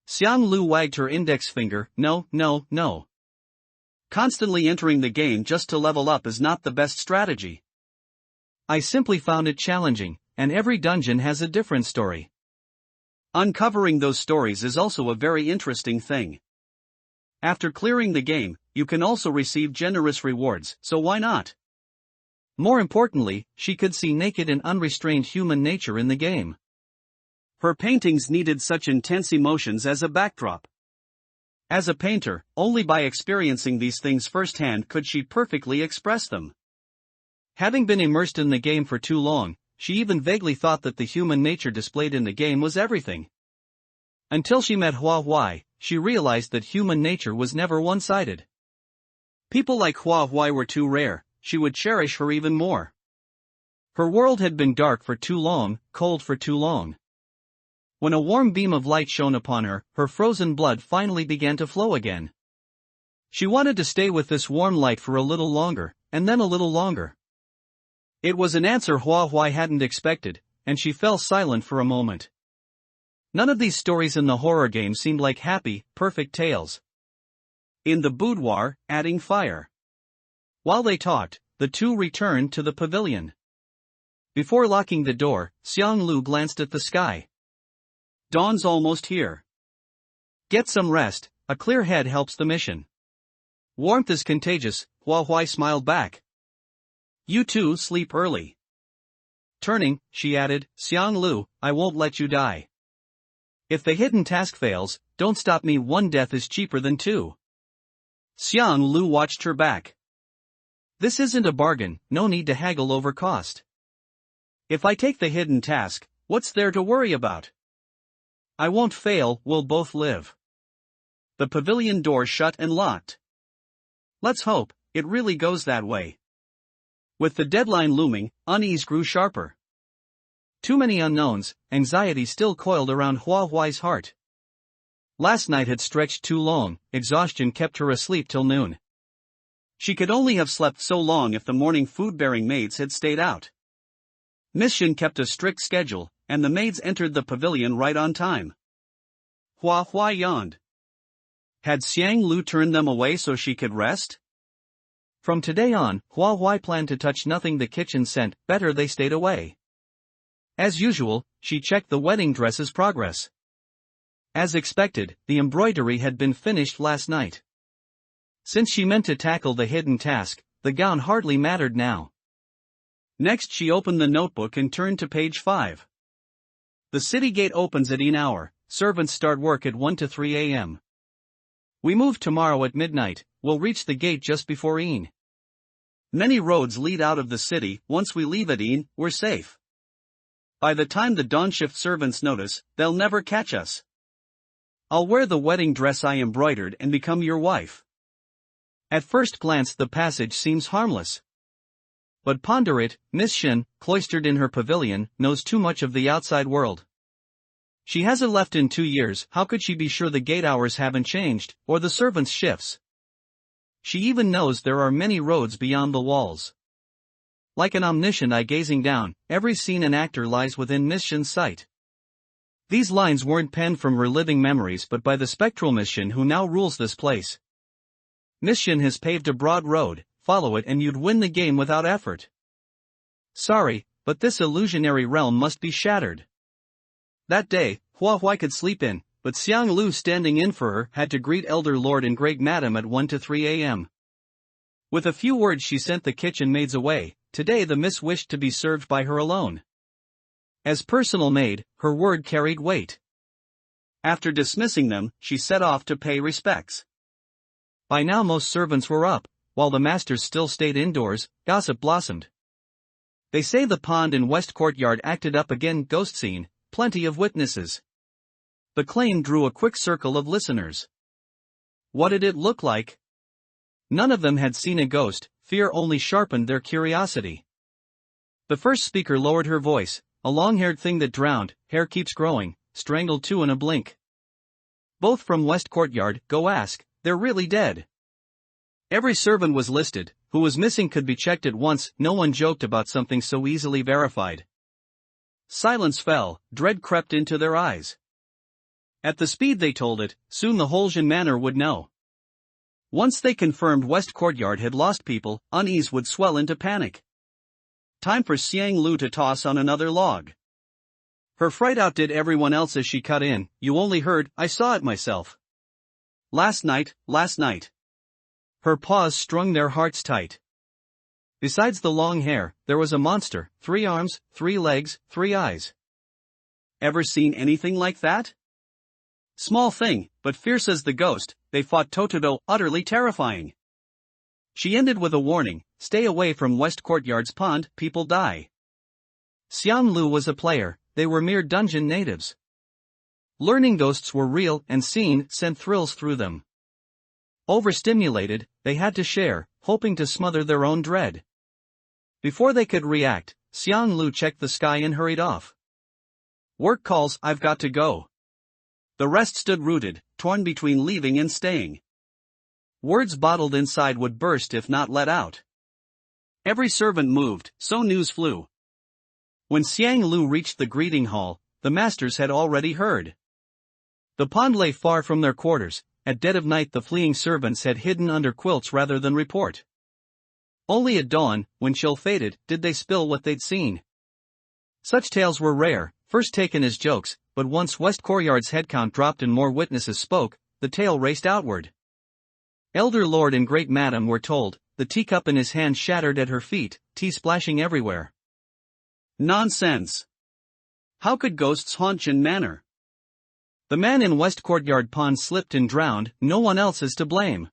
Xiang Lu wagged her index finger. No. Constantly entering the game just to level up is not the best strategy. I simply found it challenging, and every dungeon has a different story. Uncovering those stories is also a very interesting thing. After clearing the game, you can also receive generous rewards, so why not? More importantly, she could see naked and unrestrained human nature in the game. Her paintings needed such intense emotions as a backdrop. As a painter, only by experiencing these things firsthand could she perfectly express them. Having been immersed in the game for too long, she even vaguely thought that the human nature displayed in the game was everything. Until she met Hua Huai, she realized that human nature was never one-sided. People like Hua Huai were too rare, she would cherish her even more. Her world had been dark for too long, cold for too long. When a warm beam of light shone upon her, her frozen blood finally began to flow again. She wanted to stay with this warm light for a little longer, and then a little longer. It was an answer Hua Huai hadn't expected, and she fell silent for a moment. None of these stories in the horror game seemed like happy, perfect tales. In the boudoir, adding fire. While they talked, the two returned to the pavilion. Before locking the door, Xiang Lu glanced at the sky. Dawn's almost here. Get some rest, a clear head helps the mission. Warmth is contagious, Hua Huai smiled back. You too sleep early. Turning, she added, Xiang Lu, I won't let you die. If the hidden task fails, don't stop me, one death is cheaper than two. Xiang Lu watched her back. This isn't a bargain, no need to haggle over cost. If I take the hidden task, what's there to worry about? I won't fail, we'll both live. The pavilion door shut and locked. Let's hope it really goes that way. With the deadline looming, unease grew sharper. Too many unknowns, anxiety still coiled around Hua Huai's heart. Last night had stretched too long, exhaustion kept her asleep till noon. She could only have slept so long if the morning food-bearing maids had stayed out. Miss Shen kept a strict schedule, and the maids entered the pavilion right on time. Hua Huai yawned. Had Xiang Lu turned them away so she could rest? From today on, Hua Huai planned to touch nothing the kitchen sent, better they stayed away. As usual, she checked the wedding dress's progress. As expected, the embroidery had been finished last night. Since she meant to tackle the hidden task, the gown hardly mattered now. Next she opened the notebook and turned to page 5. The city gate opens at an hour, servants start work at 1 to 3 a.m. We move tomorrow at midnight, we'll reach the gate just before een. Many roads lead out of the city, once we leave at een, we're safe. By the time the dawn shift servants notice, they'll never catch us. I'll wear the wedding dress I embroidered and become your wife. At first glance the passage seems harmless. But ponder it, Miss Shen, cloistered in her pavilion, knows too much of the outside world. She hasn't left in 2 years, how could she be sure the gate hours haven't changed, or the servants' shifts? She even knows there are many roads beyond the walls. Like an omniscient eye gazing down, every scene and actor lies within Miss Shen's sight. These lines weren't penned from reliving memories but by the spectral Miss Shen who now rules this place. Miss Shen has paved a broad road, follow it and you'd win the game without effort. Sorry, but this illusionary realm must be shattered. That day, Hua Huai could sleep in, but Xiang Lu standing in for her had to greet Elder Lord and Great Madam at 1 to 3 a.m. With a few words she sent the kitchen maids away. Today the miss wished to be served by her alone. As personal maid, her word carried weight. After dismissing them, she set off to pay respects. By now most servants were up, while the masters still stayed indoors, gossip blossomed. They say the pond in West Courtyard acted up again, ghost scene, plenty of witnesses. The claim drew a quick circle of listeners. What did it look like? None of them had seen a ghost, fear only sharpened their curiosity. The first speaker lowered her voice, a long-haired thing that drowned, hair keeps growing, strangled too in a blink. Both from West Courtyard, go ask, they're really dead. Every servant was listed, who was missing could be checked at once, no one joked about something so easily verified. Silence fell, dread crept into their eyes. At the speed they told it, soon the whole Jin Manor would know. Once they confirmed West Courtyard had lost people, unease would swell into panic. Time for Xiang Lu to toss on another log. Her fright outdid everyone else as she cut in, you only heard, I saw it myself. Last night. Her paws strung their hearts tight. Besides the long hair, there was a monster, 3 arms, 3 legs, 3 eyes. Ever seen anything like that? Small thing, but fierce as the ghost, they fought toe-to-toe, utterly terrifying. She ended with a warning, stay away from West Courtyard's pond, people die. Xiang Lu was a player, they were mere dungeon natives. Learning ghosts were real and seen sent thrills through them. Overstimulated, they had to share, hoping to smother their own dread. Before they could react, Xiang Lu checked the sky and hurried off. Work calls, I've got to go. The rest stood rooted, torn between leaving and staying. Words bottled inside would burst if not let out. Every servant moved, so news flew. When Xiang Lu reached the greeting hall, the masters had already heard. The pond lay far from their quarters, at dead of night the fleeing servants had hidden under quilts rather than report. Only at dawn, when chill faded, did they spill what they'd seen. Such tales were rare, first taken as jokes, but once West Courtyard's headcount dropped and more witnesses spoke, the tale raced outward. Elder Lord and Great Madam were told, the teacup in his hand shattered at her feet, tea splashing everywhere. Nonsense! How could ghosts haunt Jin Manor? The man in West Courtyard Pond slipped and drowned, no one else is to blame.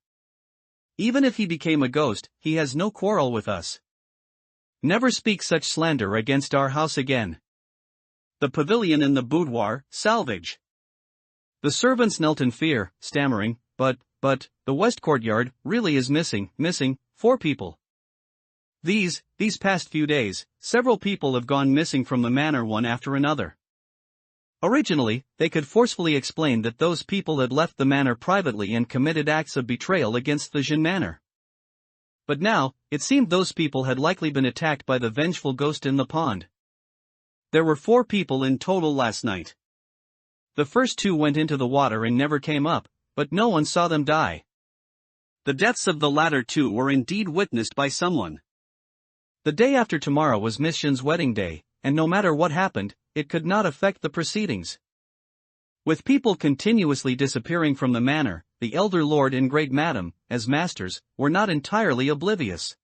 Even if he became a ghost, he has no quarrel with us. Never speak such slander against our house again. The pavilion in the boudoir, salvage. The servants knelt in fear, stammering, but, the West Courtyard really is missing 4 people. These past few days, several people have gone missing from the manor one after another. Originally, they could forcefully explain that those people had left the manor privately and committed acts of betrayal against the Jin Manor. But now, it seemed those people had likely been attacked by the vengeful ghost in the pond. There were 4 people in total last night. The first 2 went into the water and never came up, but no one saw them die. The deaths of the latter 2 were indeed witnessed by someone. The day after tomorrow was Miss Shin's wedding day, and no matter what happened, it could not affect the proceedings. With people continuously disappearing from the manor, the Elder Lord and Great Madam, as masters, were not entirely oblivious.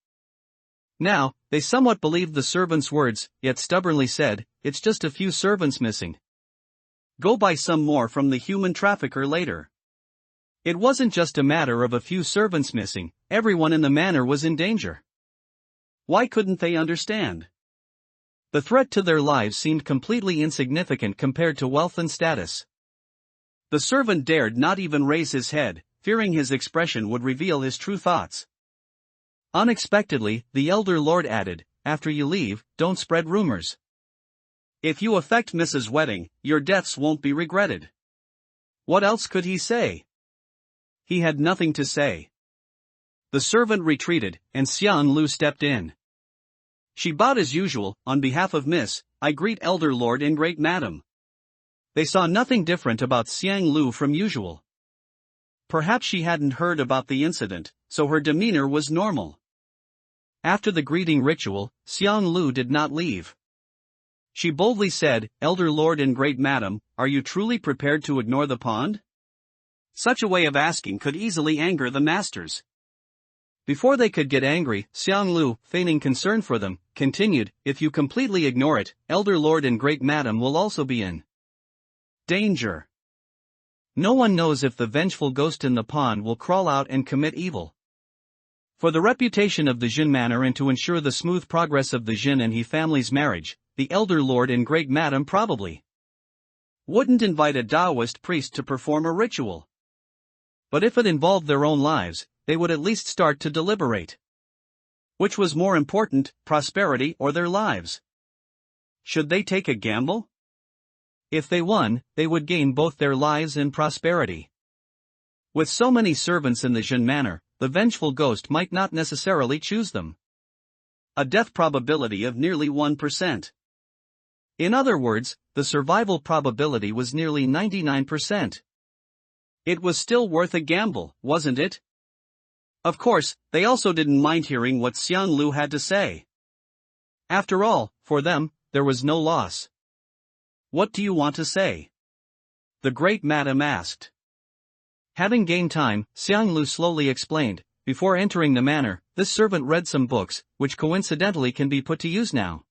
Now, they somewhat believed the servants' words, yet stubbornly said, "It's just a few servants missing. Go buy some more from the human trafficker later." It wasn't just a matter of a few servants missing, everyone in the manor was in danger. Why couldn't they understand? The threat to their lives seemed completely insignificant compared to wealth and status. The servant dared not even raise his head, fearing his expression would reveal his true thoughts. Unexpectedly, the Elder Lord added, "After you leave, don't spread rumors. If you affect Mrs. Wedding, your deaths won't be regretted." What else could he say? He had nothing to say. The servant retreated, and Xiang Lu stepped in. She bowed as usual, "On behalf of Miss, I greet Elder Lord and Great Madam." They saw nothing different about Xiang Lu from usual. Perhaps she hadn't heard about the incident, so her demeanor was normal. After the greeting ritual, Xiang Lu did not leave. She boldly said, "Elder Lord and Great Madam, are you truly prepared to ignore the pond?" Such a way of asking could easily anger the masters. Before they could get angry, Xiang Lu, feigning concern for them, continued, "If you completely ignore it, Elder Lord and Great Madam will also be in danger. No one knows if the vengeful ghost in the pond will crawl out and commit evil. For the reputation of the Jin Manor and to ensure the smooth progress of the Jin and He family's marriage, the Elder Lord and Great Madam probably wouldn't invite a Taoist priest to perform a ritual. But if it involved their own lives, they would at least start to deliberate. Which was more important, prosperity or their lives? Should they take a gamble? If they won, they would gain both their lives and prosperity. With so many servants in the Jin Manor, the vengeful ghost might not necessarily choose them. A death probability of nearly 1%. In other words, the survival probability was nearly 99%. It was still worth a gamble, wasn't it? Of course, they also didn't mind hearing what Xiang Lu had to say. After all, for them, there was no loss. "What do you want to say?" the Great Madam asked. Having gained time, Xiang Lu slowly explained, "Before entering the manor, this servant read some books, which coincidentally can be put to use now.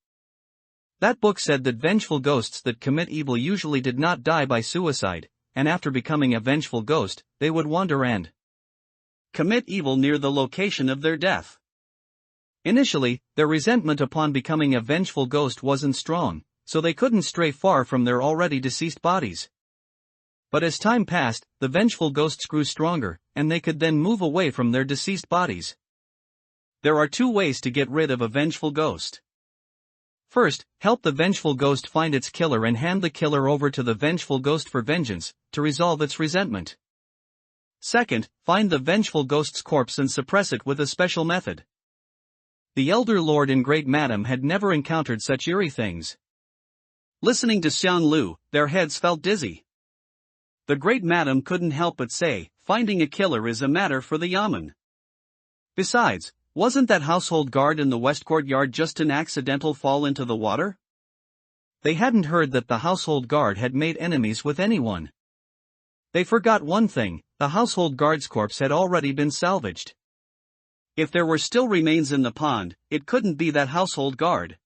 That book said that vengeful ghosts that commit evil usually did not die by suicide, and after becoming a vengeful ghost, they would wander and commit evil near the location of their death. Initially, their resentment upon becoming a vengeful ghost wasn't strong, so they couldn't stray far from their already deceased bodies. But as time passed, the vengeful ghosts grew stronger, and they could then move away from their deceased bodies. There are 2 ways to get rid of a vengeful ghost. First, help the vengeful ghost find its killer and hand the killer over to the vengeful ghost for vengeance, to resolve its resentment. Second, find the vengeful ghost's corpse and suppress it with a special method. The Elder Lord and Great Madam had never encountered such eerie things. Listening to Xiang Lu, their heads felt dizzy. The Great Madam couldn't help but say, "Finding a killer is a matter for the yamen." Besides, wasn't that household guard in the West Courtyard just an accidental fall into the water? They hadn't heard that the household guard had made enemies with anyone. They forgot one thing: the household guard's corpse had already been salvaged. If there were still remains in the pond, it couldn't be that household guard.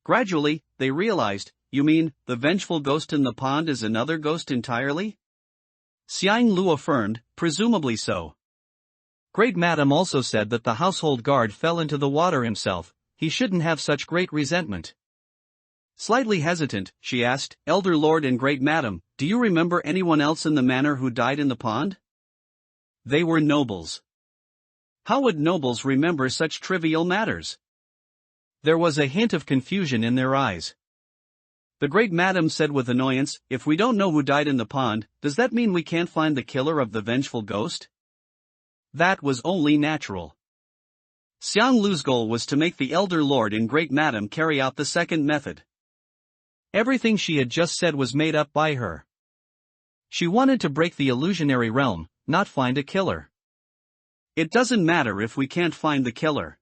Gradually, they realized, "You mean, the vengeful ghost in the pond is another ghost entirely?" Xiang Lu affirmed, "Presumably so." Great Madam also said that the household guard fell into the water himself. He shouldn't have such great resentment. Slightly hesitant, she asked, "Elder Lord and Great Madam, do you remember anyone else in the manor who died in the pond?" They were nobles. How would nobles remember such trivial matters? There was a hint of confusion in their eyes. The Great Madam said with annoyance, "If we don't know who died in the pond, does that mean we can't find the killer of the vengeful ghost?" That was only natural. Xiang Lu's goal was to make the Elder Lord and Great Madam carry out the second method. Everything she had just said was made up by her. She wanted to break the illusionary realm, not find a killer. It doesn't matter if we can't find the killer.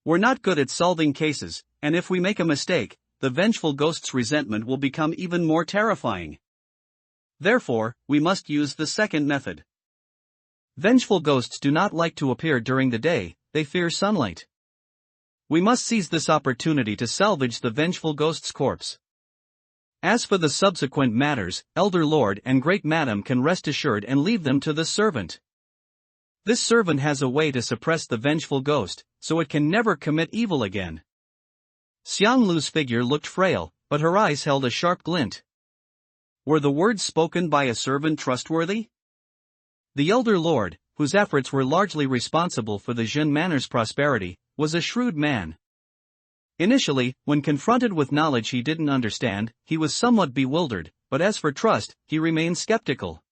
We're not good at solving cases, and if we make a mistake, the vengeful ghost's resentment will become even more terrifying. Therefore, we must use the second method. Vengeful ghosts do not like to appear during the day, they fear sunlight. We must seize this opportunity to salvage the vengeful ghost's corpse. As for the subsequent matters, Elder Lord and Great Madam can rest assured and leave them to the servant. This servant has a way to suppress the vengeful ghost, so it can never commit evil again. Xiang Lu's figure looked frail, but her eyes held a sharp glint. Were the words spoken by a servant trustworthy? The Elder Lord, whose efforts were largely responsible for the Jin Manor's prosperity, was a shrewd man. Initially, when confronted with knowledge he didn't understand, he was somewhat bewildered, but as for trust, he remained skeptical.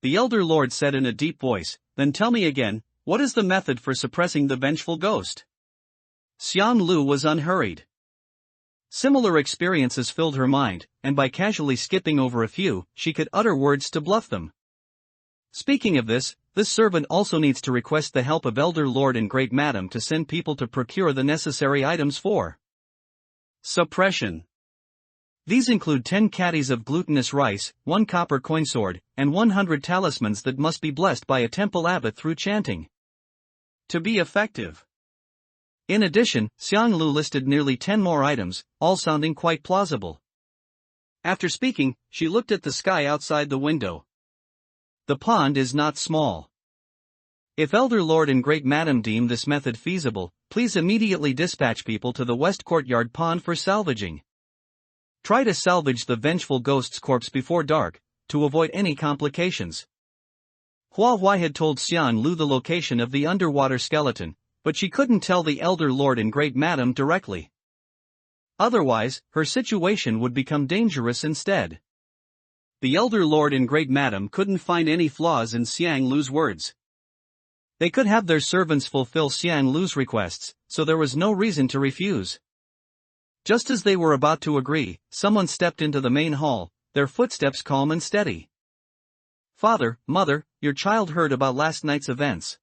The Elder Lord said in a deep voice, "Then tell me again, what is the method for suppressing the vengeful ghost?" Xiang Lu was unhurried. Similar experiences filled her mind, and by casually skipping over a few, she could utter words to bluff them. Speaking of this servant also needs to request the help of Elder Lord and Great Madam to send people to procure the necessary items for suppression. These include 10 caddies of glutinous rice, 1 copper coin sword, and 100 talismans that must be blessed by a temple abbot through chanting. To be effective. In addition, Xiang Lu listed nearly 10 more items, all sounding quite plausible. After speaking, she looked at the sky outside the window. The pond is not small. If Elder Lord and Great Madam deem this method feasible, please immediately dispatch people to the West Courtyard Pond for salvaging. Try to salvage the vengeful ghost's corpse before dark, to avoid any complications. Hua Hua had told Xiang Lu the location of the underwater skeleton, but she couldn't tell the Elder Lord and Great Madam directly. Otherwise, her situation would become dangerous instead. The Elder Lord and Great Madam couldn't find any flaws in Xiang Lu's words. They could have their servants fulfill Xiang Lu's requests, so there was no reason to refuse. Just as they were about to agree, someone stepped into the main hall, their footsteps calm and steady. "Father, Mother, your child heard about last night's events."